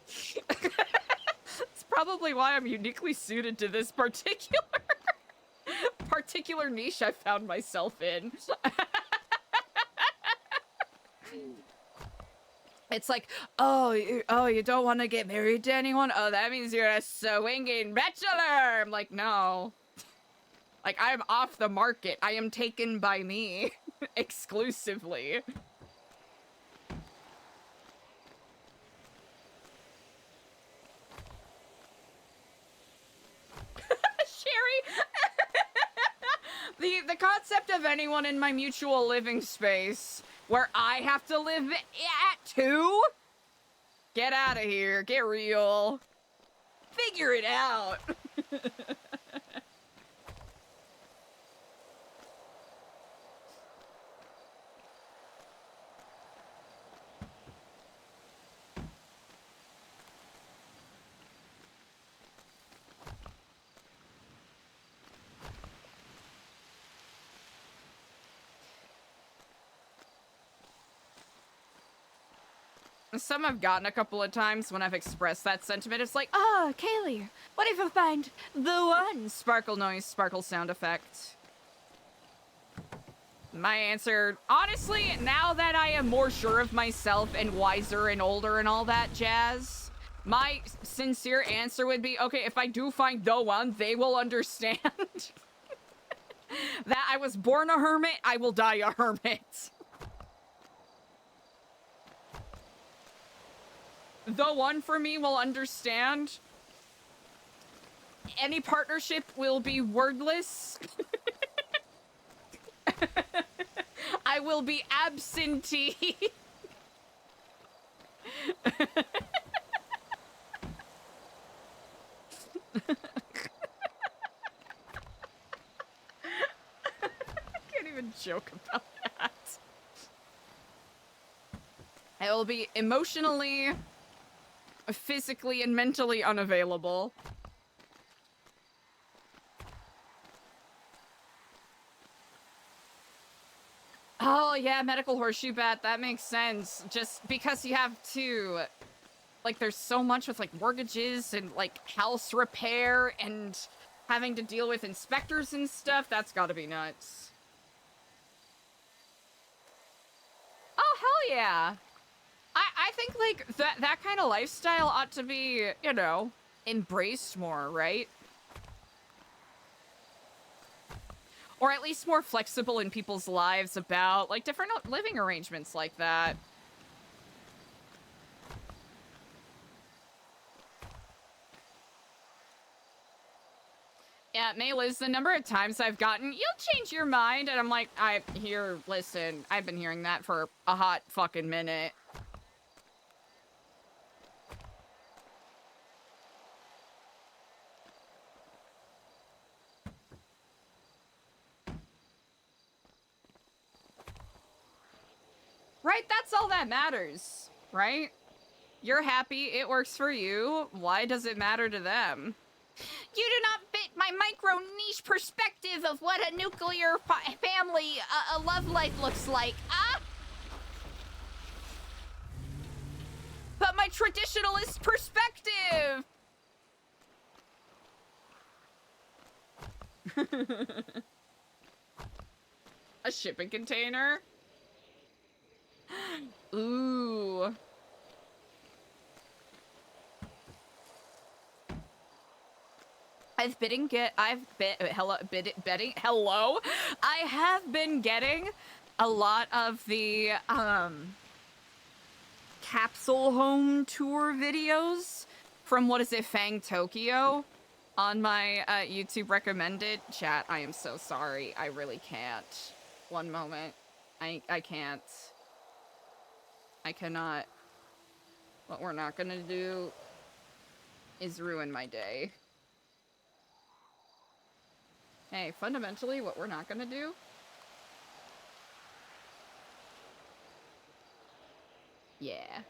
[SPEAKER 1] It's probably why I'm uniquely suited to this particular niche I found myself in. It's like, oh, you don't want to get married to anyone? Oh, that means you're a swinging bachelor. I'm like, no. Like, I'm off the market. I am taken by me exclusively. Sherry, the concept of anyone in my mutual living space where I have to live at too? Get out of here. Get real. Figure it out. Some I've gotten a couple of times when I've expressed that sentiment. It's like, ah, Kaylee, what if you find the one sparkle noise, sparkle sound effect? My answer, honestly, now that I am more sure of myself and wiser and older and all that jazz, my sincere answer would be, okay, if I do find the one, they will understand that I was born a hermit, I will die a hermit. The one for me will understand. Any partnership will be wordless. I will be absentee. I can't even joke about that. I will be emotionally, physically, and mentally unavailable. Oh, yeah, medical horseshoe bat. That makes sense. Just because you have to... Like, there's so much with, like, mortgages and, like, house repair and having to deal with inspectors and stuff. That's gotta be nuts. Oh, hell yeah. I think, like, that kind of lifestyle ought to be, you know, embraced more, right? Or at least more flexible in people's lives about, like, different living arrangements like that. Yeah, Liz, the number of times I've gotten, you'll change your mind, and I'm like, listen, I've been hearing that for a hot fucking minute. Right? That's all that matters, right? You're happy, it works for you. Why does it matter to them? You do not fit my micro niche perspective of what a nuclear family, a love life looks like. But my traditionalist perspective! A shipping container? Ooh. I have been getting a lot of the capsule home tour videos from, what is it, Fang Tokyo on my YouTube recommended. Chat, I am so sorry. I really can't. One moment. I can't. I cannot. What we're not gonna do is ruin my day. Hey, fundamentally, what we're not gonna do... Yeah.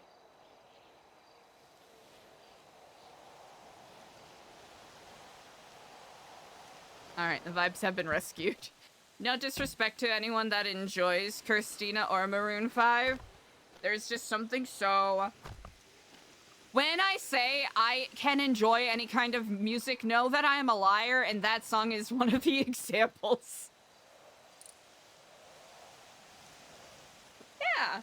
[SPEAKER 1] Alright, the vibes have been rescued. No disrespect to anyone that enjoys Christina or Maroon 5. There's just something so... When I say I can enjoy any kind of music, know that I am a liar, and that song is one of the examples. Yeah.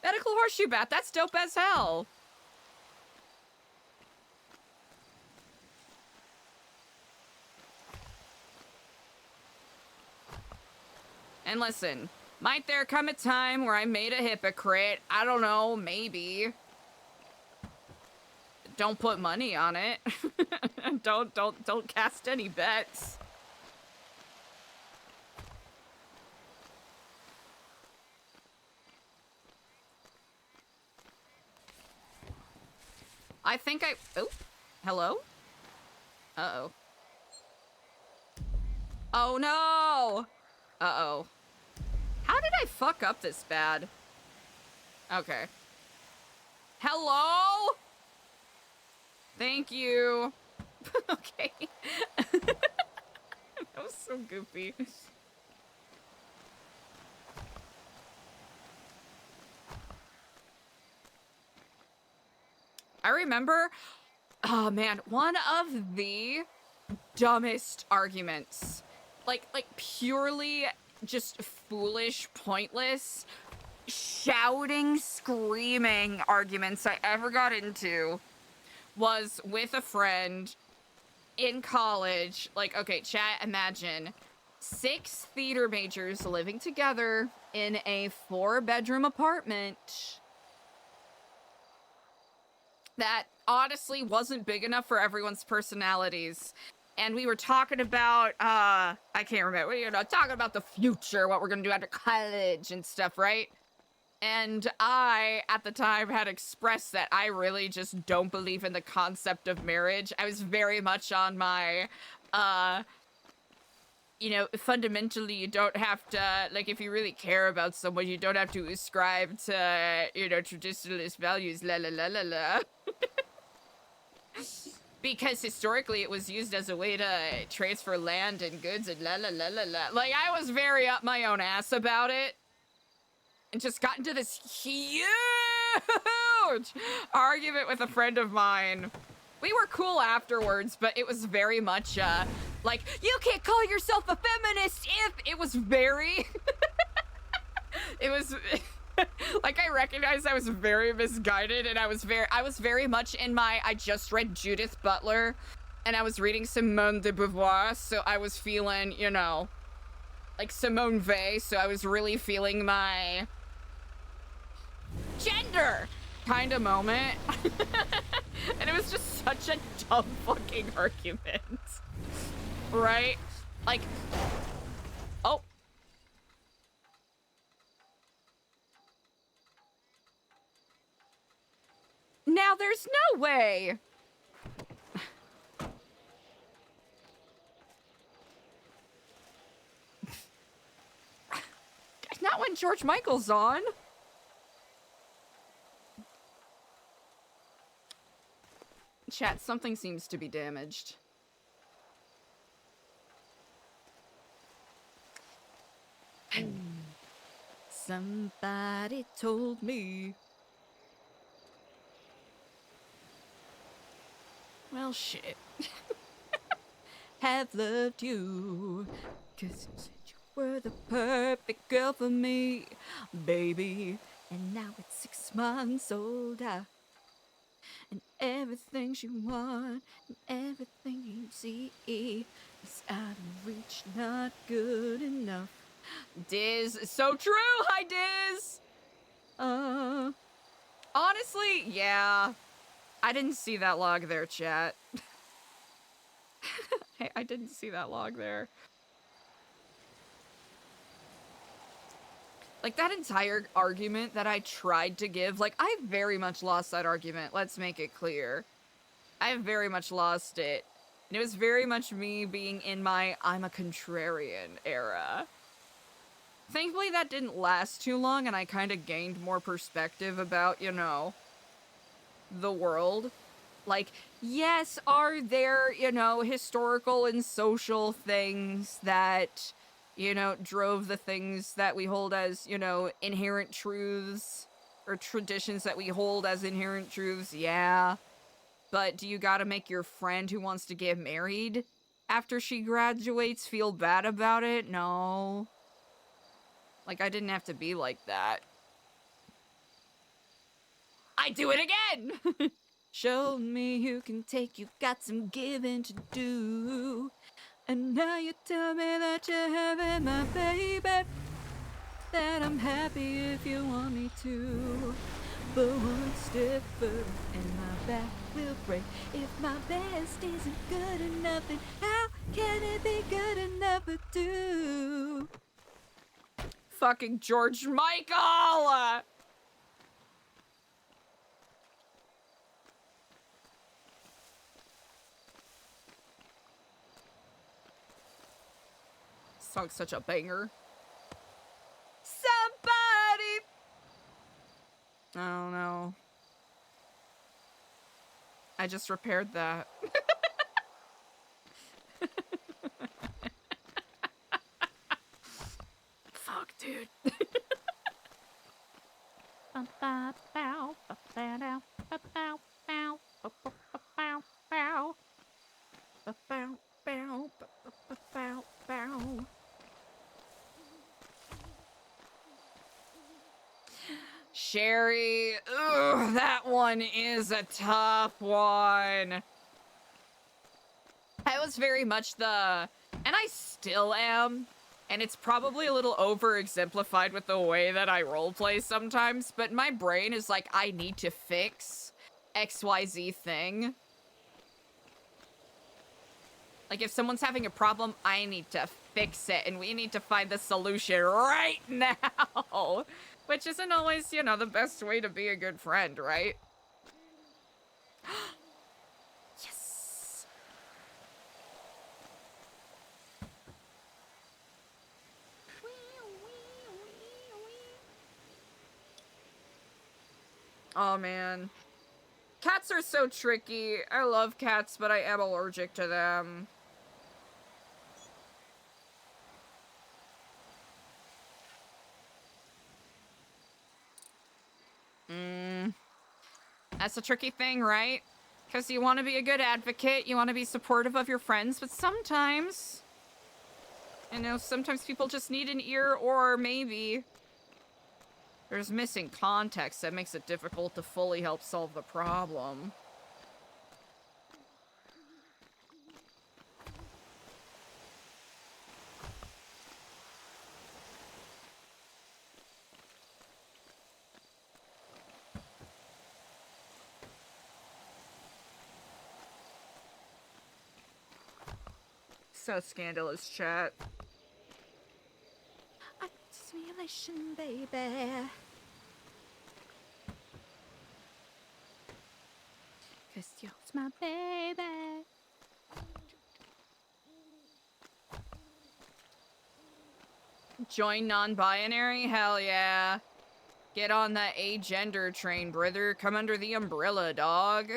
[SPEAKER 1] Medical horseshoe bat, that's dope as hell. And listen, might there come a time where I made a hypocrite? I don't know, maybe. Don't put money on it. Don't cast any bets. I think I... Oh, hello? Uh-oh. Oh, no! Uh-oh. How did I fuck up this bad? Okay. Hello? Thank you. Okay. That was so goofy. I remember, oh man, one of the dumbest arguments, like purely just foolish, pointless, shouting, screaming arguments I ever got into was with a friend in college. Like, okay, chat, imagine 6 theater majors living together in a 4-bedroom apartment that honestly wasn't big enough for everyone's personalities. And we were talking about, I can't remember, you know, talking about the future, what we're gonna do after college and stuff, right? And I, at the time, had expressed that I really just don't believe in the concept of marriage. I was very much on my, you know, fundamentally, you don't have to, like, if you really care about someone, you don't have to ascribe to, you know, traditionalist values, la la la la la. Because historically it was used as a way to transfer land and goods and la la la la la. Like, I was very up my own ass about it. And just got into this huge argument with a friend of mine. We were cool afterwards, but it was very much, like, you can't call yourself a feminist if... It was very... It was... Like, I recognized I was very misguided, and I was very much in my... I just read Judith Butler, and I was reading Simone de Beauvoir, so I was feeling, you know, like Simone Weil, so I was really feeling my... gender kind of moment. And it was just such a dumb fucking argument. Right? Like, oh. Now there's no way. Not when George Michael's on. Chat, something seems to be damaged. Somebody told me. Well, shit. Have loved you, 'cause you said you were the perfect girl for me, baby. And now it's 6 months older. And everything you want, and everything you see is out of reach, not good enough. Diz, so true! Hi, Diz! Honestly, yeah. I didn't see that log there, chat. Hey, I didn't see that log there. Like, that entire argument that I tried to give, like, I very much lost that argument. Let's make it clear. I very much lost it. And it was very much me being in my I'm a contrarian era. Thankfully, that didn't last too long, and I kind of gained more perspective about, you know, the world. Like, yes, are there, you know, historical and social things that... you know, drove the things that we hold as, you know, inherent truths, or traditions that we hold as inherent truths, yeah. But do you gotta make your friend who wants to get married after she graduates feel bad about it? No. Like, I didn't have to be like that. I do it again! Show me you can take, you've got some giving to do. And now you tell me that you're having my baby, that I'm happy if you want me to. But one step further and my back will break. If my best isn't good enough, then how can it be good enough for two? Fucking George Michael! song's such a banger. Somebody. Oh no. I just repaired that. Fuck, dude. Sherry, ugh, that one is a tough one. I was very much and I still am, and it's probably a little over-exemplified with the way that I roleplay sometimes, but my brain is like, I need to fix XYZ thing. Like, if someone's having a problem, I need to fix it, and we need to find the solution right now. Which isn't always, you know, the best way to be a good friend, right? Yes! Oh, man. Cats are so tricky. I love cats, but I am allergic to them. That's a tricky thing, right? Because you want to be a good advocate, you want to be supportive of your friends, but sometimes, you know, sometimes people just need an ear, or maybe there's missing context that makes it difficult to fully help solve the problem. So scandalous, chat. Simulation, baby. Cause you're my baby. Join non-binary? Hell yeah. Get on that agender train, brother. Come under the umbrella, dog.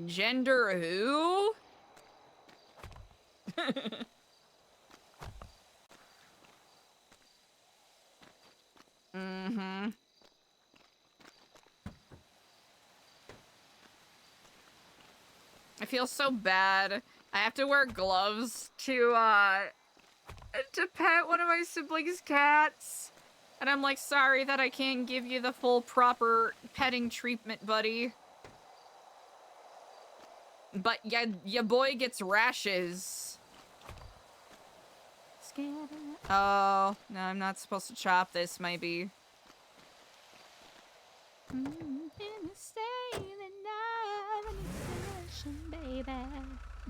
[SPEAKER 1] Gender who? Mm-hmm. I feel so bad. I have to wear gloves to pet one of my siblings' cats. And I'm like, sorry that I can't give you the full proper petting treatment, buddy. But yeah, your boy gets rashes. Oh, no, I'm not supposed to chop this, maybe.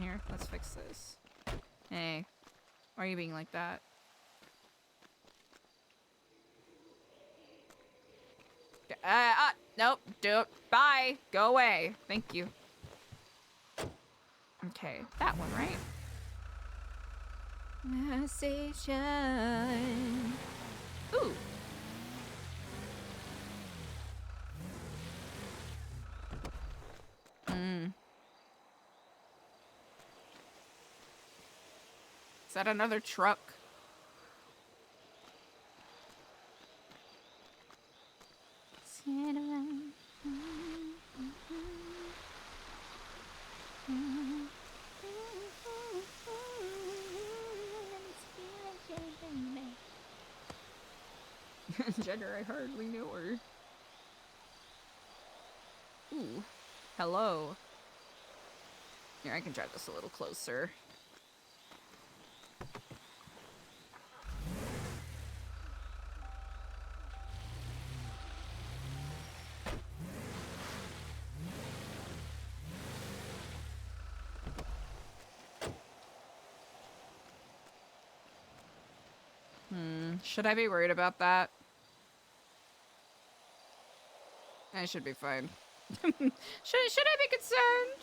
[SPEAKER 1] Here, let's fix this. Hey, why are you being like that? Nope, bye, go away, thank you. Okay, that one, right? Sensation. Ooh. Is that another truck? Gender, I hardly knew her. Ooh. Hello. Here, I can drive this a little closer. Should I be worried about that? I should be fine. should I be concerned?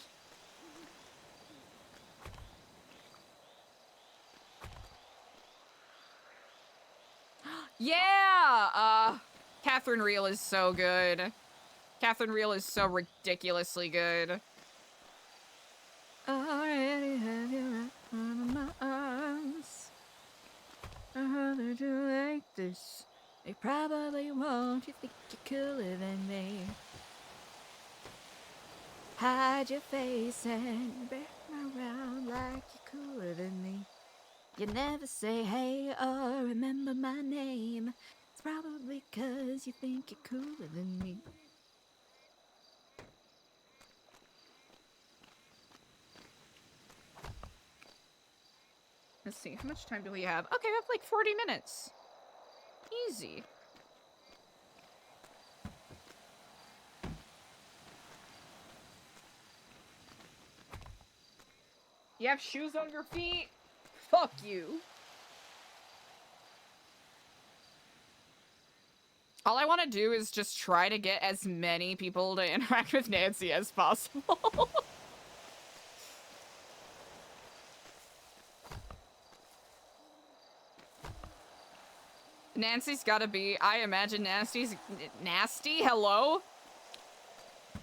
[SPEAKER 1] Yeah! Catherine Reel is so good. Catherine Reel is so ridiculously good. Already have you right in my arms. I heard that you like this. They probably won't. You think you're cooler than me. Hide your face and bear around like you're cooler than me. You never say hey or remember my name. It's probably 'cause you think you're cooler than me. Let's see, how much time do we have? Okay, we have like 40 minutes. Easy. You have shoes on your feet? Fuck you. All I want to do is just try to get as many people to interact with Nancy as possible. Nancy's gotta be, I imagine Nasty's nasty, hello?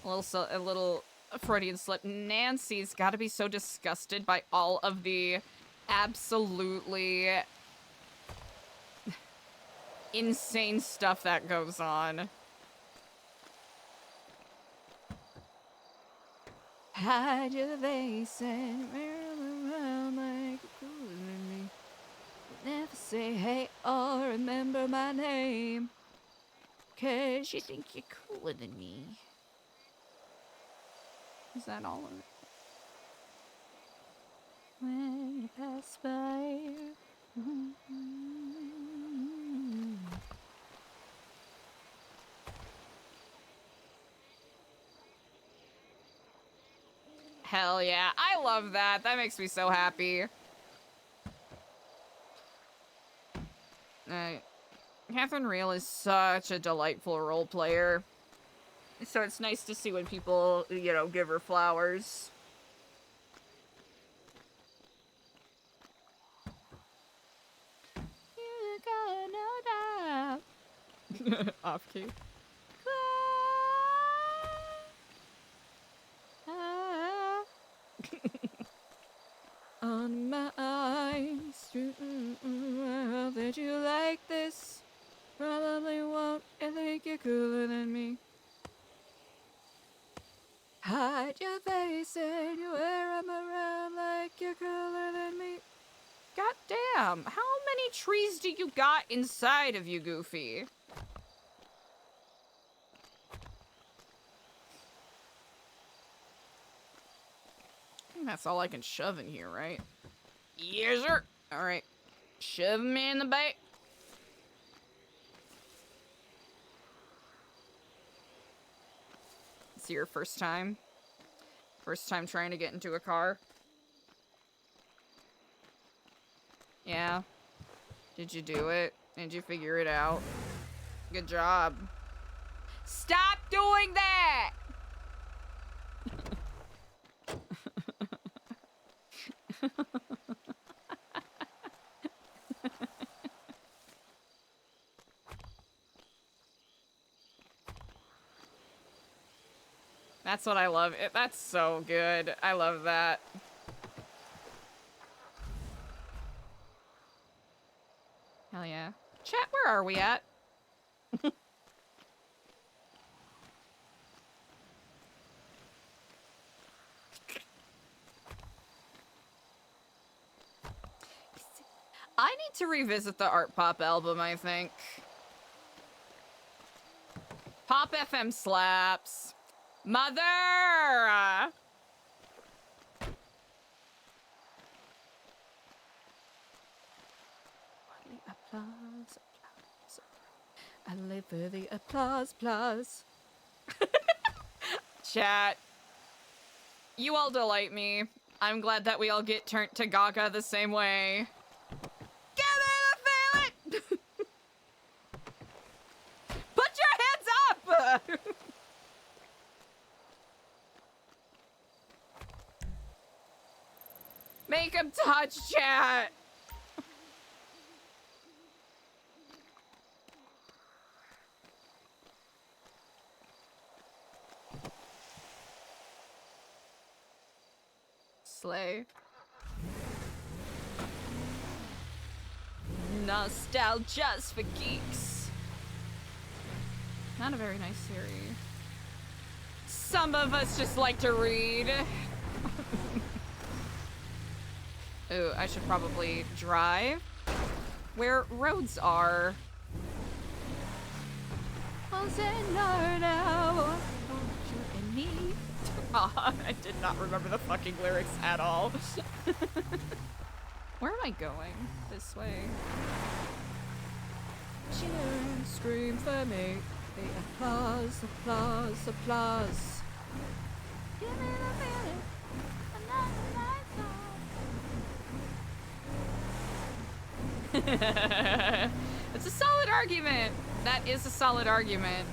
[SPEAKER 1] A little Freudian slip. Nancy's gotta be so disgusted by all of the absolutely insane stuff that goes on. Hide your face and wear around like a cooler than me. Never say hey or remember my name. 'Cause you think you're cooler than me. Is that all of it? When you pass by. Hell yeah, I love that. That makes me so happy. Catherine Reel is such a delightful role player. So it's nice to see when people, you know, give her flowers. You got no doubt. Off key. On my eyes, that you like this. Probably won't. I think you're cooler than me. Hide your face and you wear 'em around like you're cooler than me. God damn, how many trees do you got inside of you, Goofy? I think that's all I can shove in here, right? Yes, sir. All right, shove me in the back. It's your first time? First time trying to get into a car? Yeah. Did you do it? Did you figure it out? Good job. Stop doing that! That's what I love. That's so good. I love that. Hell yeah. Chat, where are we at? I need to revisit the Art Pop album, I think. Pop FM slaps. Mother! Applause, applause. I live for the applause, applause. Chat. You all delight me. I'm glad that we all get turned to Gaga the same way. Give me the feeling! Put your hands up! Make him touch, chat! sleigh. Nostalgia's for geeks. Not a very nice series. Some of us just like to read. Ooh, I should probably drive where roads are. I did not remember the fucking lyrics at all. Where am I going? This way. Children scream for me. The applause, applause, applause. Give me the feeling. Another lights on. It's a solid argument. That is a solid argument.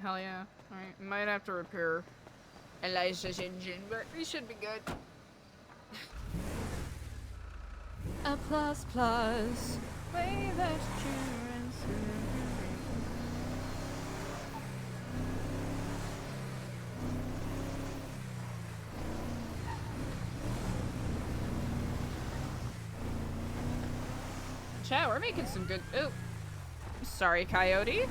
[SPEAKER 1] Hell yeah. Alright, might have to repair Eliza's engine, but we should be good. Applause, applause. Wave that children Chat, we're making some good. Oh, sorry, Coyote.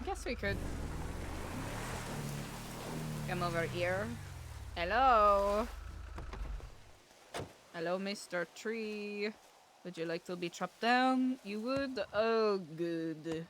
[SPEAKER 1] Guess we could come over here. Hello. Hello, Mr. Tree. Would you like to be chopped down? You would? Oh, good.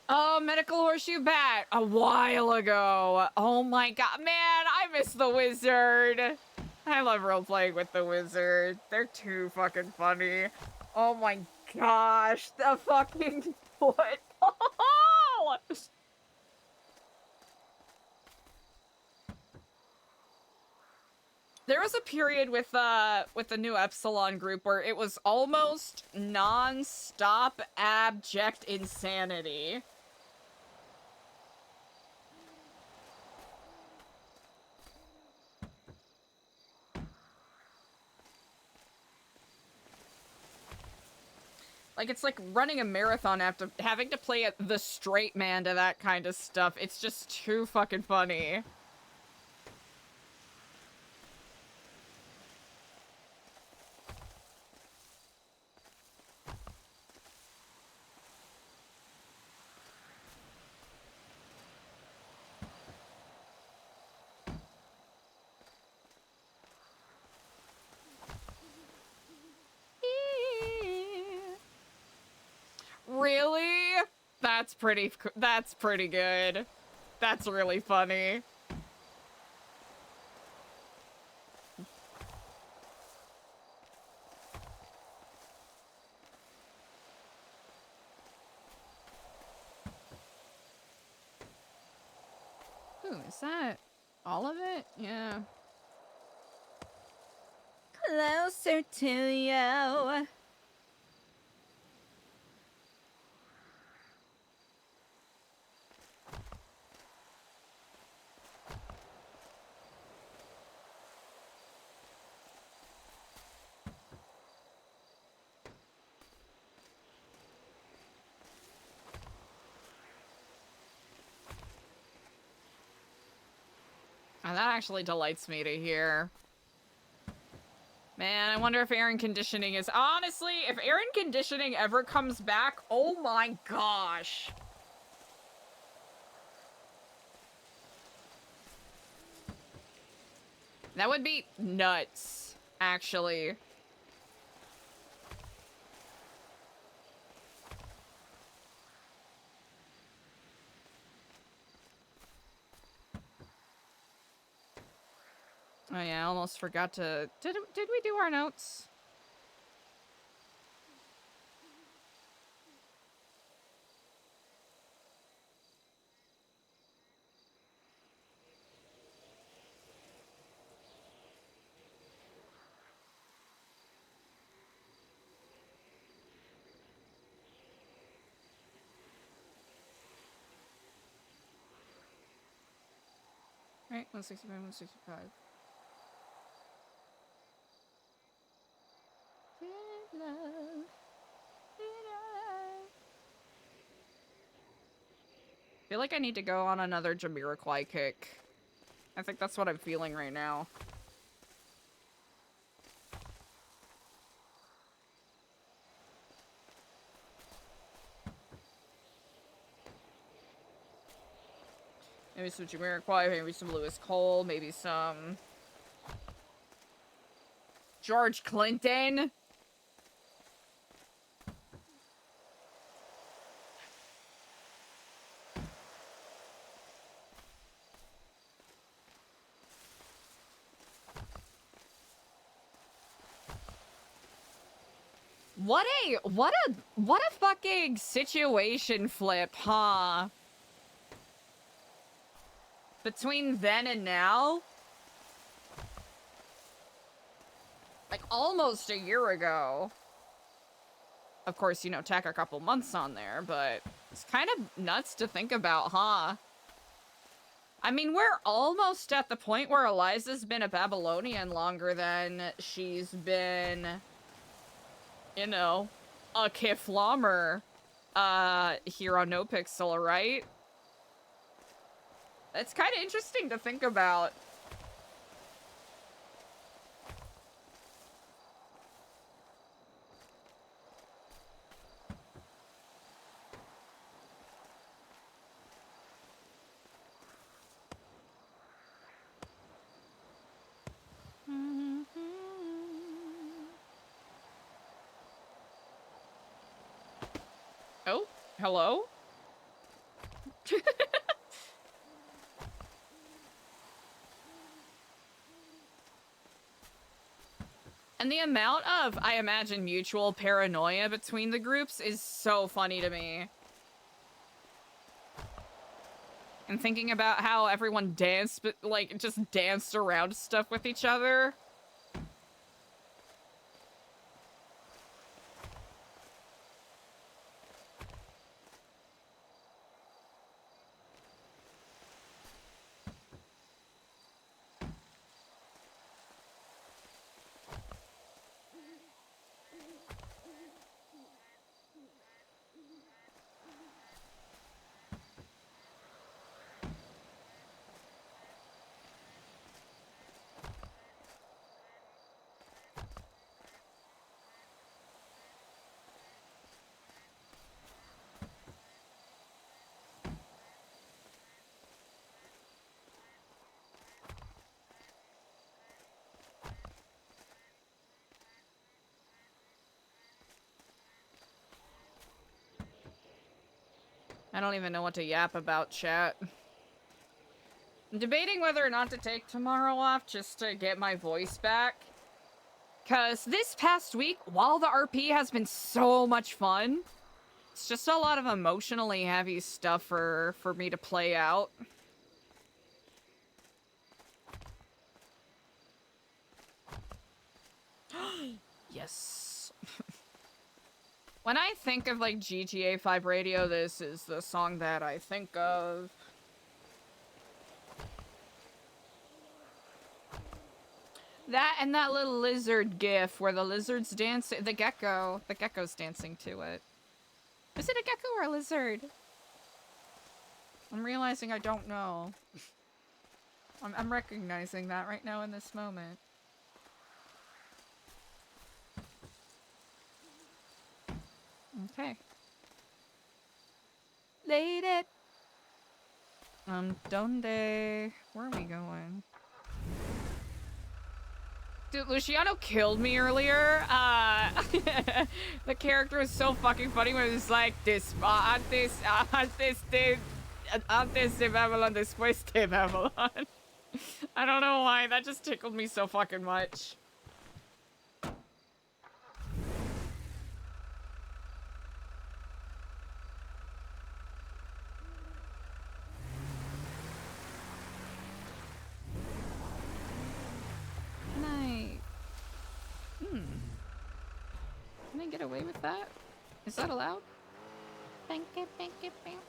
[SPEAKER 1] Oh, medical horseshoe bat a while ago. Oh my god, man, I miss the wizard. I love role-playing with the wizard. They're too fucking funny. Oh my gosh, the fucking foot. There was a period with the new Epsilon group where it was almost non-stop abject insanity. Like, it's like running a marathon after having to play the straight man to that kind of stuff. It's just too fucking funny. Really? That's pretty good. That's really funny. Ooh, is that all of it? Yeah. Closer to you. Oh, that actually delights me to hear. Man, I wonder if air conditioning is... Honestly, if air conditioning ever comes back, oh my gosh. That would be nuts, actually. Oh yeah, I almost forgot to... Did we do our notes? Right, 165, 165. I feel like I need to go on another Jamiroquai kick. I think that's what I'm feeling right now. Maybe some Jamiroquai, maybe some Lewis Cole, maybe some... George Clinton? What a fucking situation flip, huh? Between then and now? Like, almost a year ago. Of course, you know, tack a couple months on there, but it's kind of nuts to think about, huh? I mean, we're almost at the point where Eliza's been a Babylonian longer than she's been, you know, a Kiflamer, here on NoPixel, right? It's kind of interesting to think about. Oh, hello? And the amount of, I imagine, mutual paranoia between the groups is so funny to me. And thinking about how everyone danced, but like, just danced around stuff with each other. I don't even know what to yap about, chat. I'm debating whether or not to take tomorrow off just to get my voice back. Because this past week, while the RP has been so much fun, it's just a lot of emotionally heavy stuff for me to play out. Yes. When I think of like GTA 5 radio, this is the song that I think of. That and that little lizard gif where the lizard's dancing, the gecko's dancing to it. Is it a gecko or a lizard? I'm realizing I don't know. I'm recognizing that right now in this moment. Okay. Lady. Donde? Where are we going? Dude, Luciano killed me earlier. The character was so fucking funny when it was like, antes de Babylon, después de Babylon. I don't know why, that just tickled me so fucking much. Can I get away with that? Is that allowed? Thank you, thank you, thank you.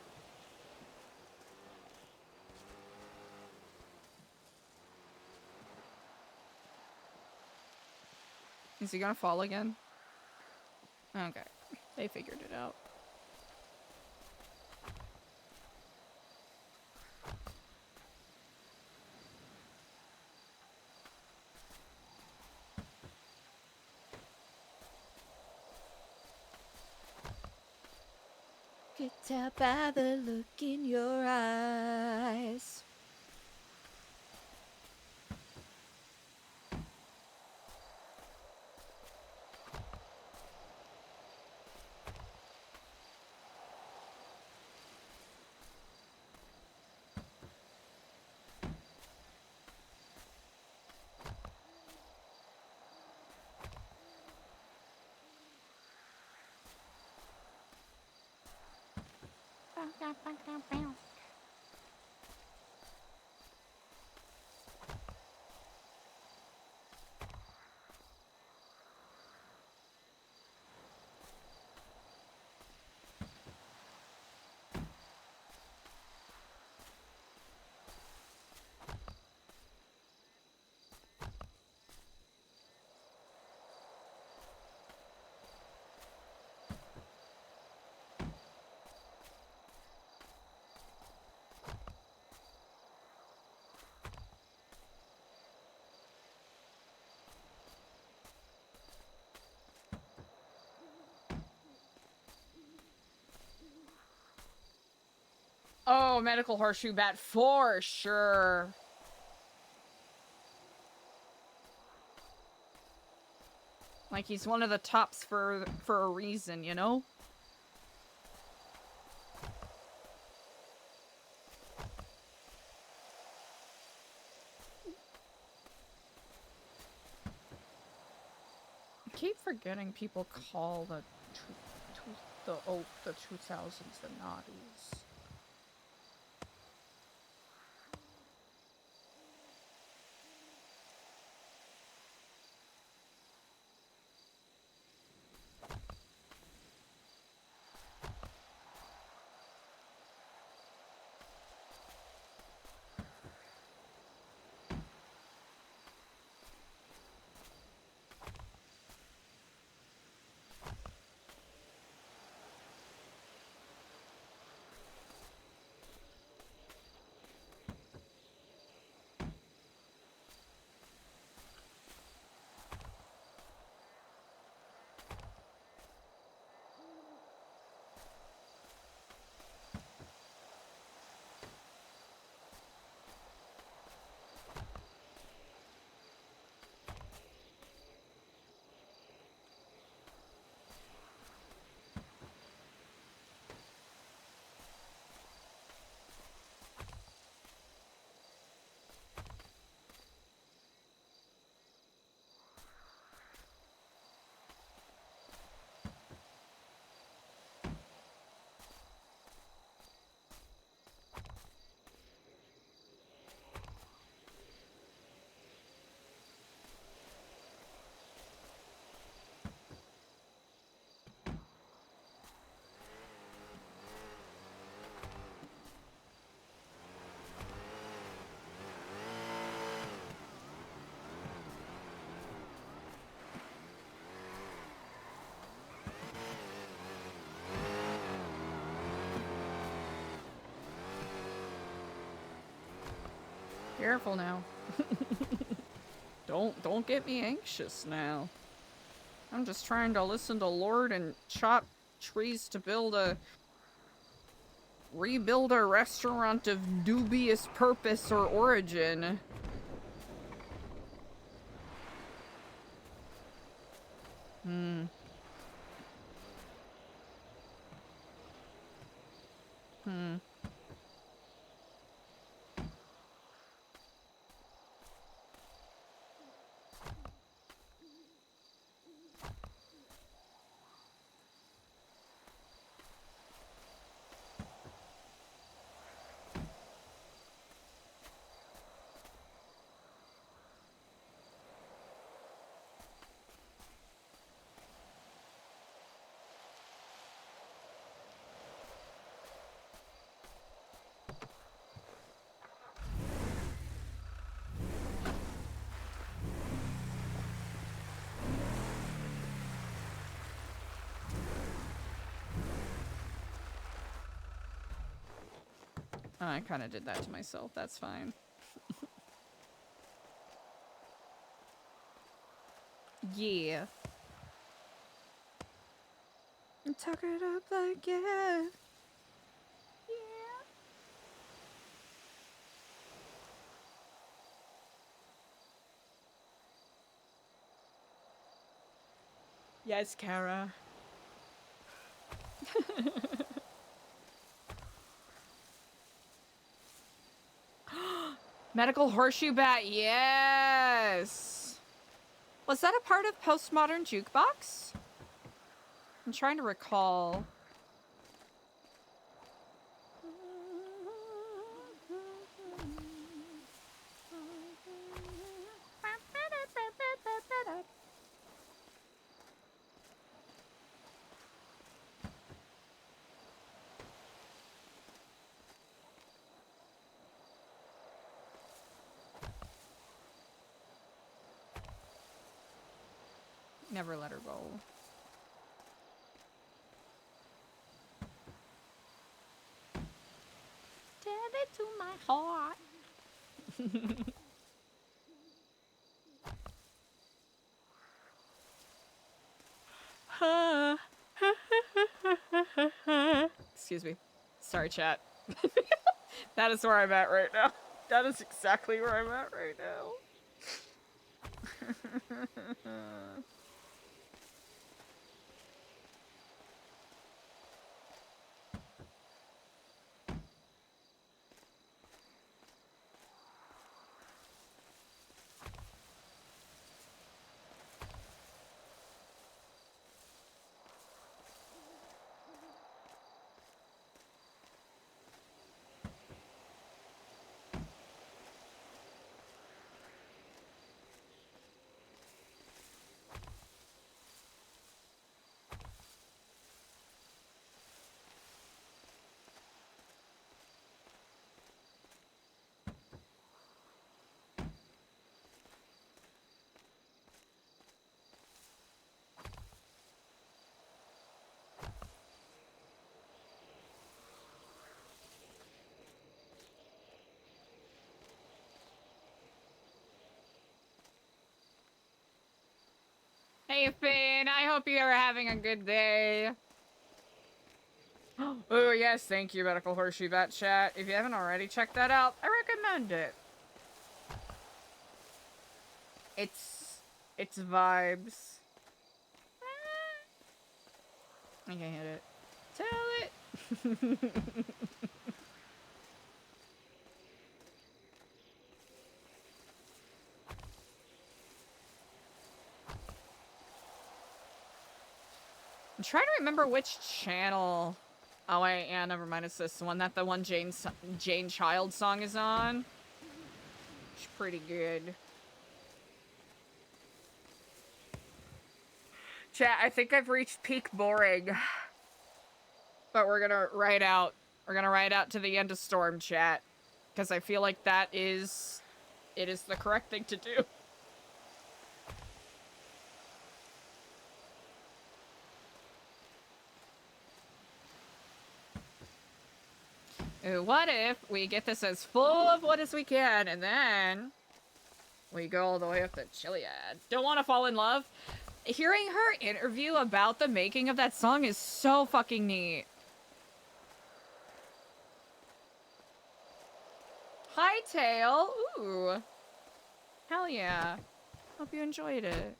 [SPEAKER 1] Is he gonna fall again? Okay. They figured it out. Could tell by the look in your eyes. Oh, medical horseshoe bat for sure. Like he's one of the tops for a reason, you know? I keep forgetting people call the 2000s the naughties. Careful now. Don't get me anxious now. I'm just trying to listen to Lord and chop trees to rebuild a restaurant of dubious purpose or origin. Hmm. Hmm. Oh, I kind of did that to myself. That's fine. Yeah. Tuck it up like yeah. Yes, Kara. Medical horseshoe bat, yes! Was that a part of Postmodern Jukebox? I'm trying to recall. Never let her go. Tell it to my heart. Excuse me. Sorry, chat. That is where I'm at right now. That is exactly where I'm at right now. Hey, Finn, I hope you are having a good day. Oh, yes, thank you, Medical Horseshoe Bat Chat. If you haven't already checked that out, I recommend it. It's vibes. I can hit it. Tell it. I'm trying to remember which channel. Oh wait, yeah, never mind. It's this one that the one Jane Child song is on. It's pretty good. Chat, I think I've reached peak boring. But we're gonna ride out. We're gonna ride out to the end of Storm, chat. Because I feel like it is the correct thing to do. What if we get this as full of wood as we can, and then we go all the way up to Chiliad? Don't want to fall in love? Hearing her interview about the making of that song is so fucking neat. Hightail! Ooh. Hell yeah. Hope you enjoyed it.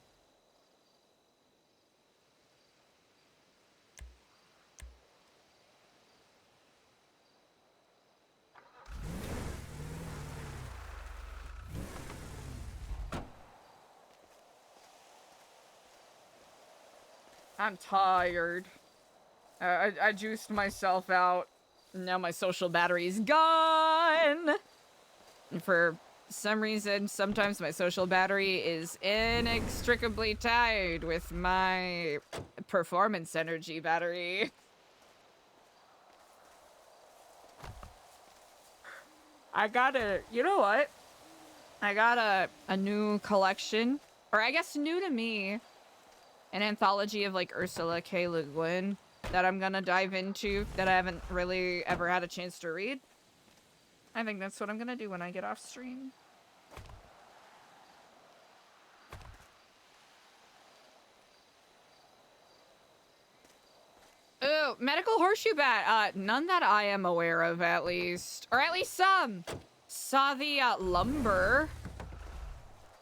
[SPEAKER 1] I'm tired. I juiced myself out. Now my social battery's gone. And for some reason, sometimes my social battery is inextricably tied with my performance energy battery. I got you know what? I got a new collection, or I guess new to me, an anthology of like Ursula K. Le Guin that I'm gonna dive into that I haven't really ever had a chance to read. I think that's what I'm gonna do when I get off stream. Ooh, medical horseshoe bat. None that I am aware of, at least. Or at least some. Saw the lumber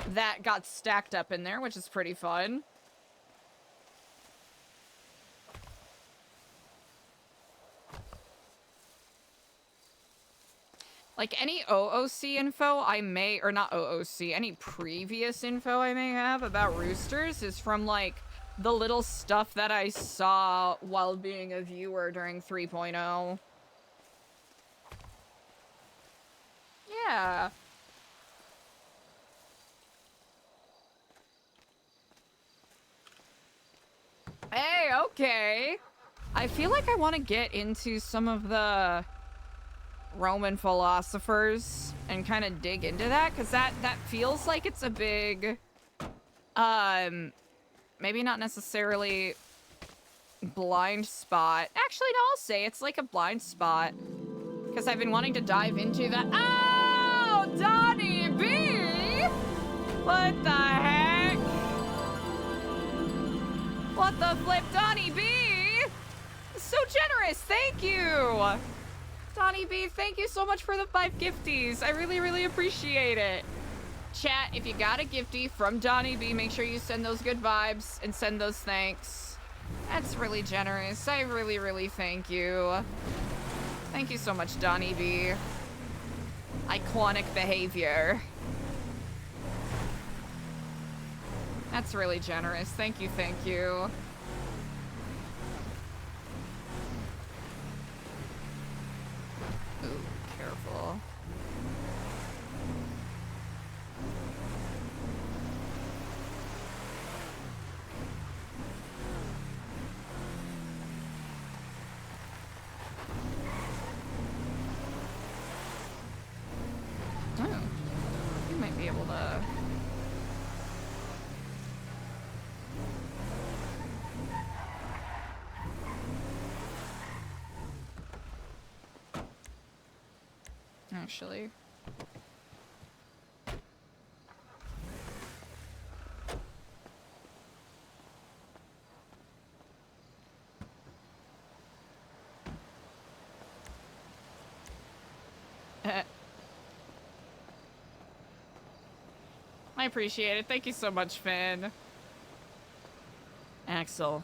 [SPEAKER 1] that got stacked up in there, which is pretty fun. Like, any OOC info I may, or not OOC, any previous info I may have about roosters is from, like, the little stuff that I saw while being a viewer during 3.0. Yeah. Hey, okay. I feel like I want to get into some of the Roman philosophers and kind of dig into that, because that feels like it's a big, maybe not necessarily blind spot. Actually, no, I'll say it's like a blind spot, because I've been wanting to dive into that. Oh, Donnie B! What the heck? What the flip, Donnie B? So generous, thank you! Donnie B, thank you so much for the 5 gifties. I really, really appreciate it. Chat, if you got a gifty from Donnie B, make sure you send those good vibes and send those thanks. That's really generous. I really, really thank you. Thank you so much, Donnie B. Iconic behavior. That's really generous. Thank you, thank you. Ooh, careful. Oh, you might be able to... Actually. I appreciate it. Thank you so much, Finn. Axel,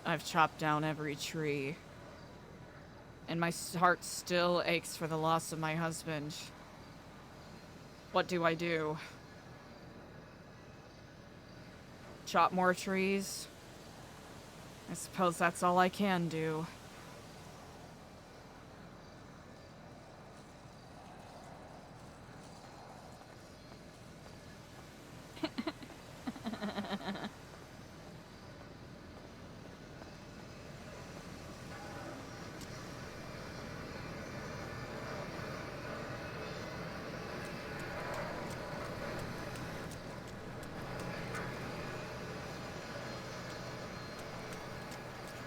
[SPEAKER 1] I've chopped down every tree. And my heart still aches for the loss of my husband. What do I do? Chop more trees? I suppose that's all I can do.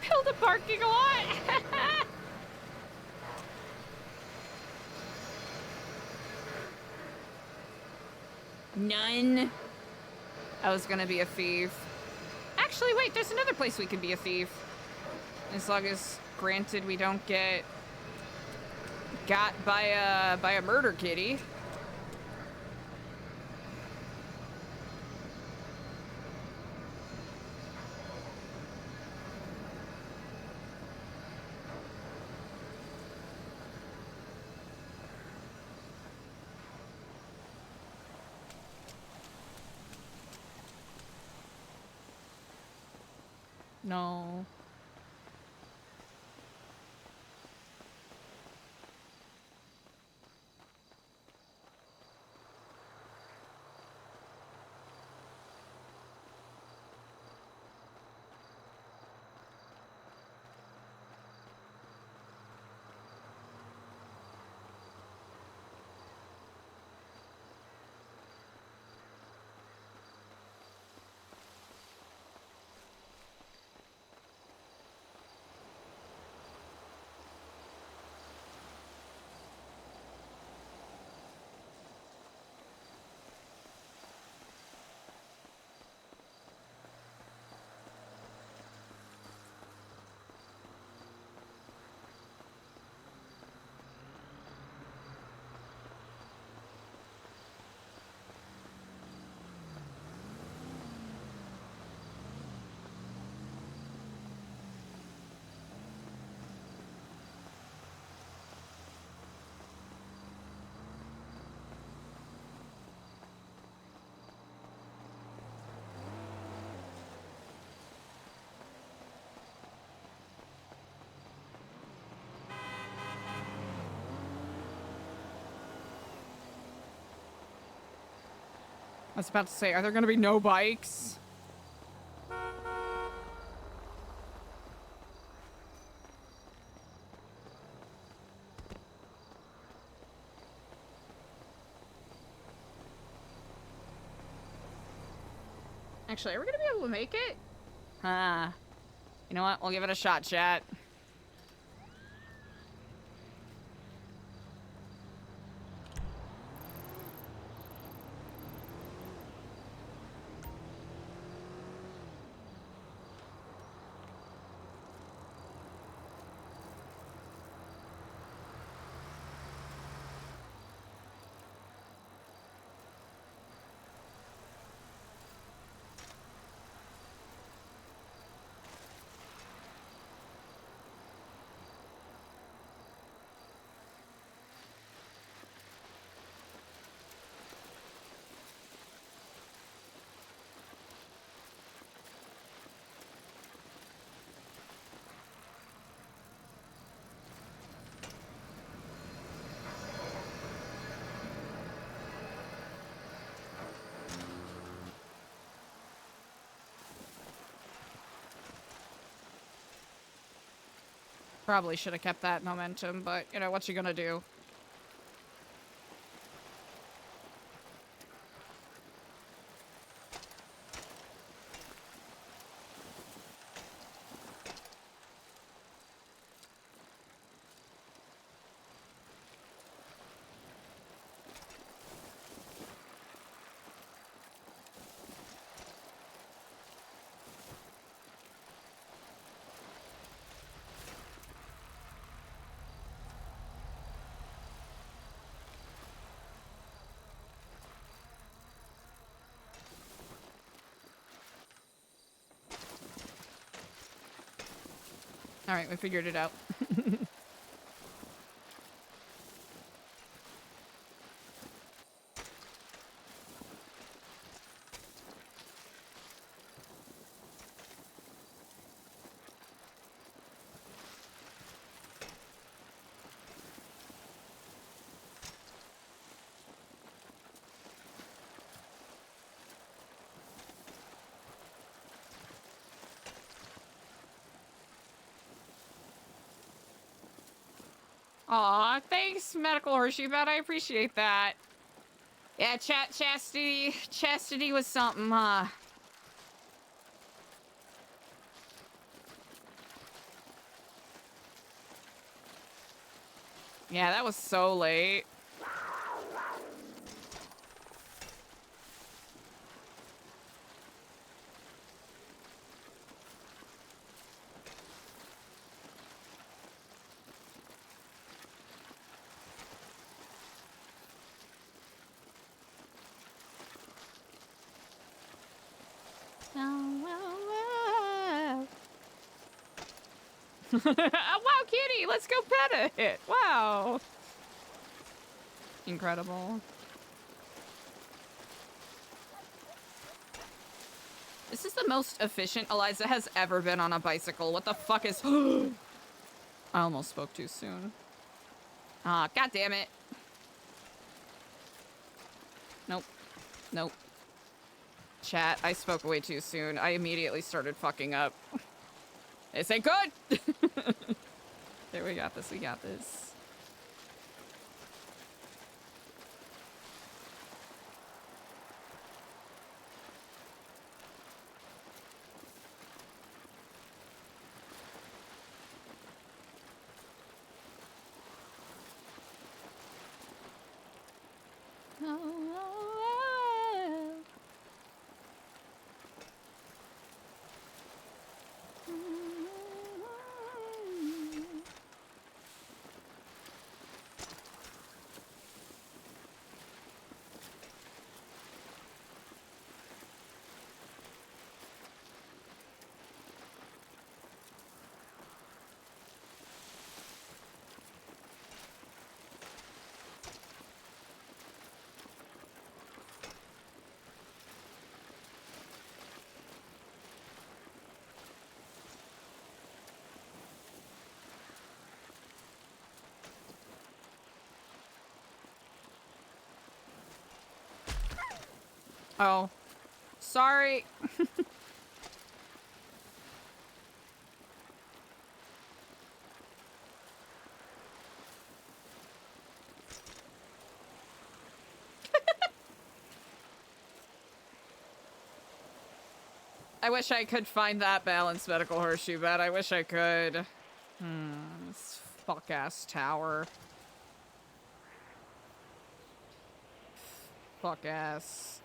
[SPEAKER 1] Build a parking lot! None. I was gonna be a thief. Actually, wait, there's another place we can be a thief. As long as, granted, we don't get got by a murder kitty. No. I was about to say, are there gonna be no bikes? Actually, are we gonna be able to make it? You know what? We'll give it a shot, chat. Probably should have kept that momentum, but, you know, what you gonna do? All right, we figured it out. Aw, thanks, Medical Horseshoe Bet. I appreciate that. Yeah, chastity was something, huh? Yeah, that was so late. Oh, wow, kitty! Let's go pet it! Wow! Incredible. This is the most efficient Eliza has ever been on a bicycle. What the fuck is... I almost spoke too soon. Ah, god damn it. Nope. Nope. Chat, I spoke way too soon. I immediately started fucking up. This ain't good! There, we got this, we got this. Oh. Sorry. I wish I could find that balanced medical horseshoe bed. I wish I could. This fuck-ass tower. Fuck-ass.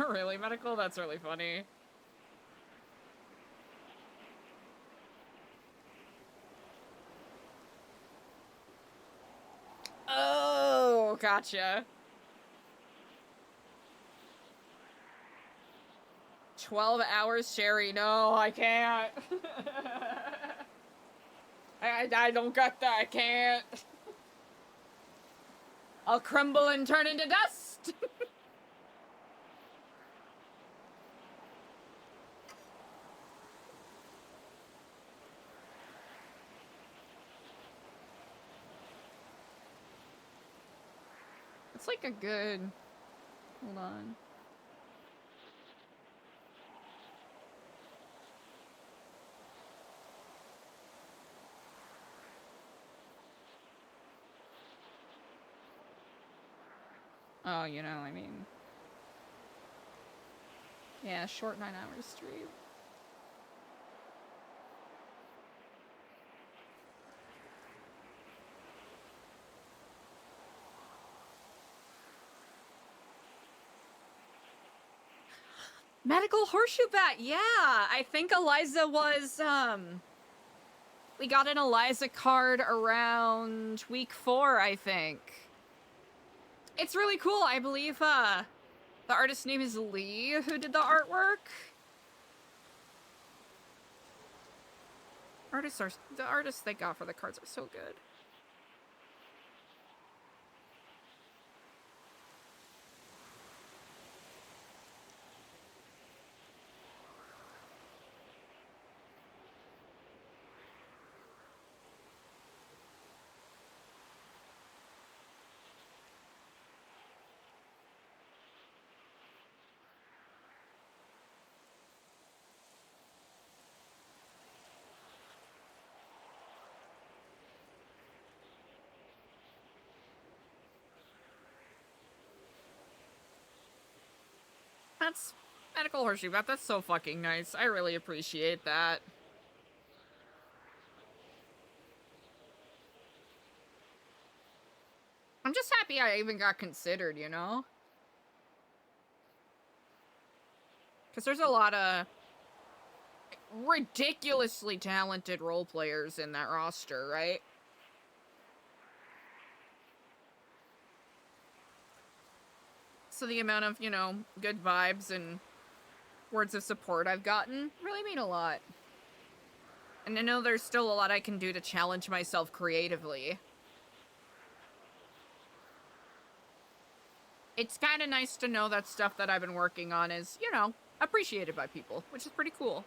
[SPEAKER 1] Really, medical? That's really funny. Oh, gotcha. 12 hours, Sherry. No, I can't. I don't got that. I can't. I'll crumble and turn into dust. It's like a good... Hold on. Oh, you know, I mean... Yeah, short 9-hour stream. Medical horseshoe bat, yeah! I think Eliza was, we got an Eliza card around week 4, I think. It's really cool. I believe, the artist's name is Lee, who did the artwork. The artists they got for the cards are so good. That's medical horseshoe bat. That's so fucking nice. I really appreciate that. I'm just happy I even got considered, you know? Because there's a lot of ridiculously talented role players in that roster, right? So the amount of, you know, good vibes and words of support I've gotten really mean a lot. And I know there's still a lot I can do to challenge myself creatively. It's kind of nice to know that stuff that I've been working on is, you know, appreciated by people, which is pretty cool.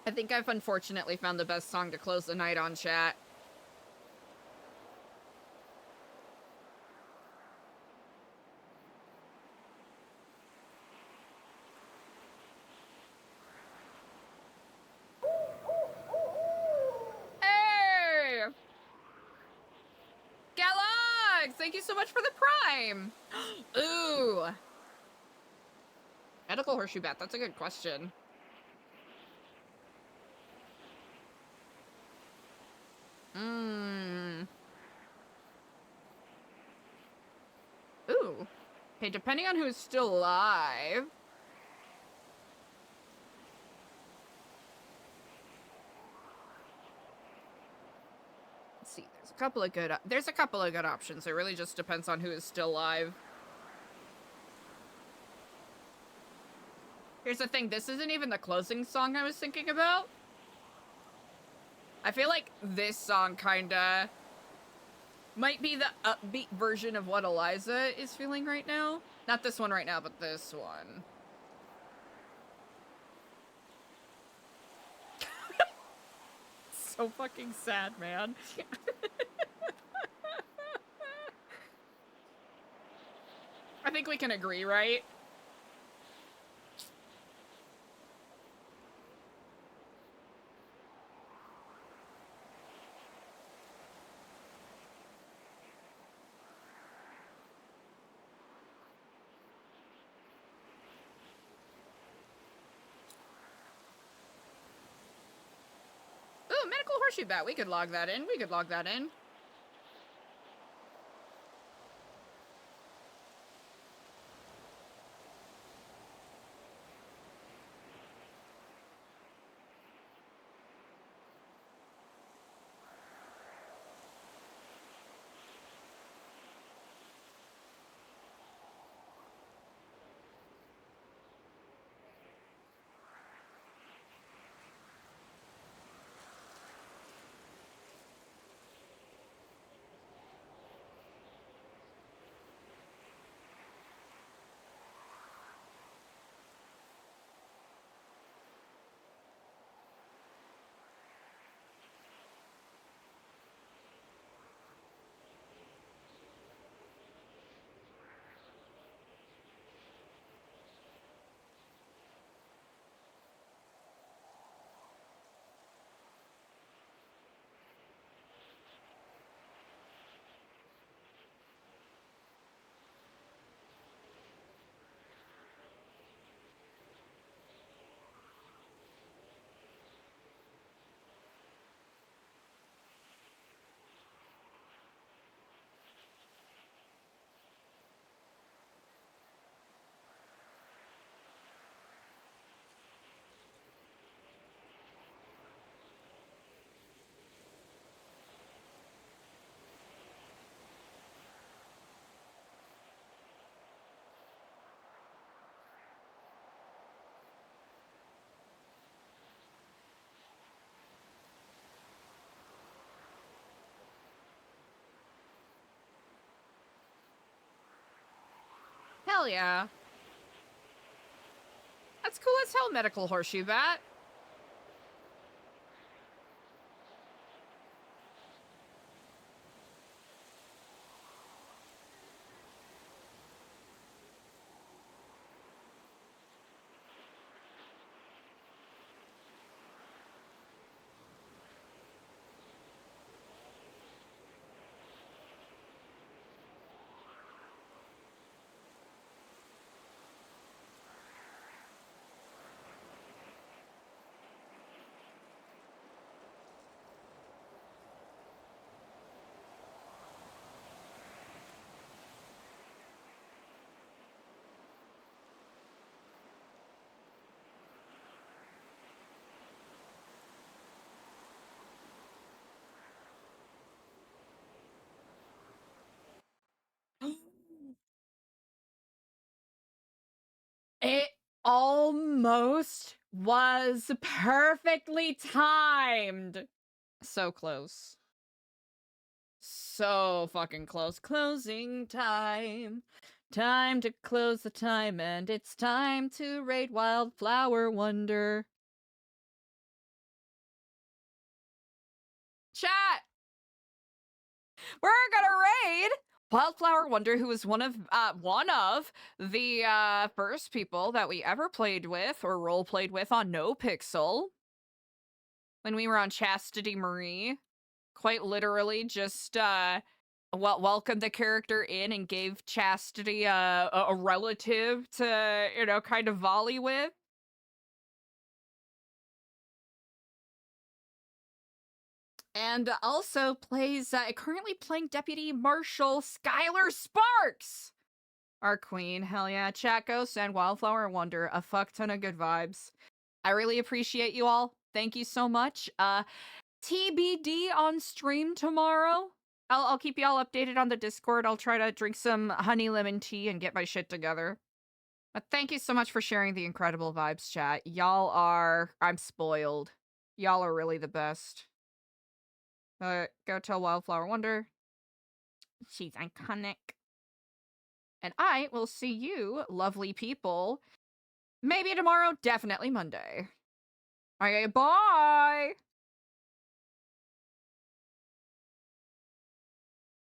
[SPEAKER 1] I think I've unfortunately found the best song to close the night on, chat. Hey! Galax! Thank you so much for the prime! Ooh! Medical horseshoe bat, that's a good question. Ooh. Okay, depending on who's still alive. Let's see, there's a couple of good options. It really just depends on who is still alive. Here's the thing, this isn't even the closing song I was thinking about. I feel like this song kinda might be the upbeat version of what Eliza is feeling right now. Not this one right now, but this one. So fucking sad, man. I think we can agree, right? Ooh, medical horseshoe bat. We could log that in. We could log that in. Hell yeah. That's cool as hell, medical horseshoe bat. It almost was perfectly timed. So close. So fucking close. Closing time. Time to close the time, and it's time to raid Wildflower Wonder. Chat! We're gonna raid Wildflower Wonder, who was one of the first people that we ever played with or role played with on NoPixel when we were on Chastity Marie. Quite literally, just welcomed the character in and gave Chastity a relative to kind of volley with. And also plays, currently playing Deputy Marshal Skylar Sparks! Our queen, hell yeah. Chat Ghost and Wildflower Wonder, a fuck ton of good vibes. I really appreciate you all. Thank you so much. TBD on stream tomorrow. I'll keep y'all updated on the Discord. I'll try to drink some honey lemon tea and get my shit together. But thank you so much for sharing the incredible vibes, chat. Y'all are... I'm spoiled. Y'all are really the best. Go tell Wildflower Wonder. She's iconic. And I will see you, lovely people, maybe tomorrow, definitely Monday. Okay, bye!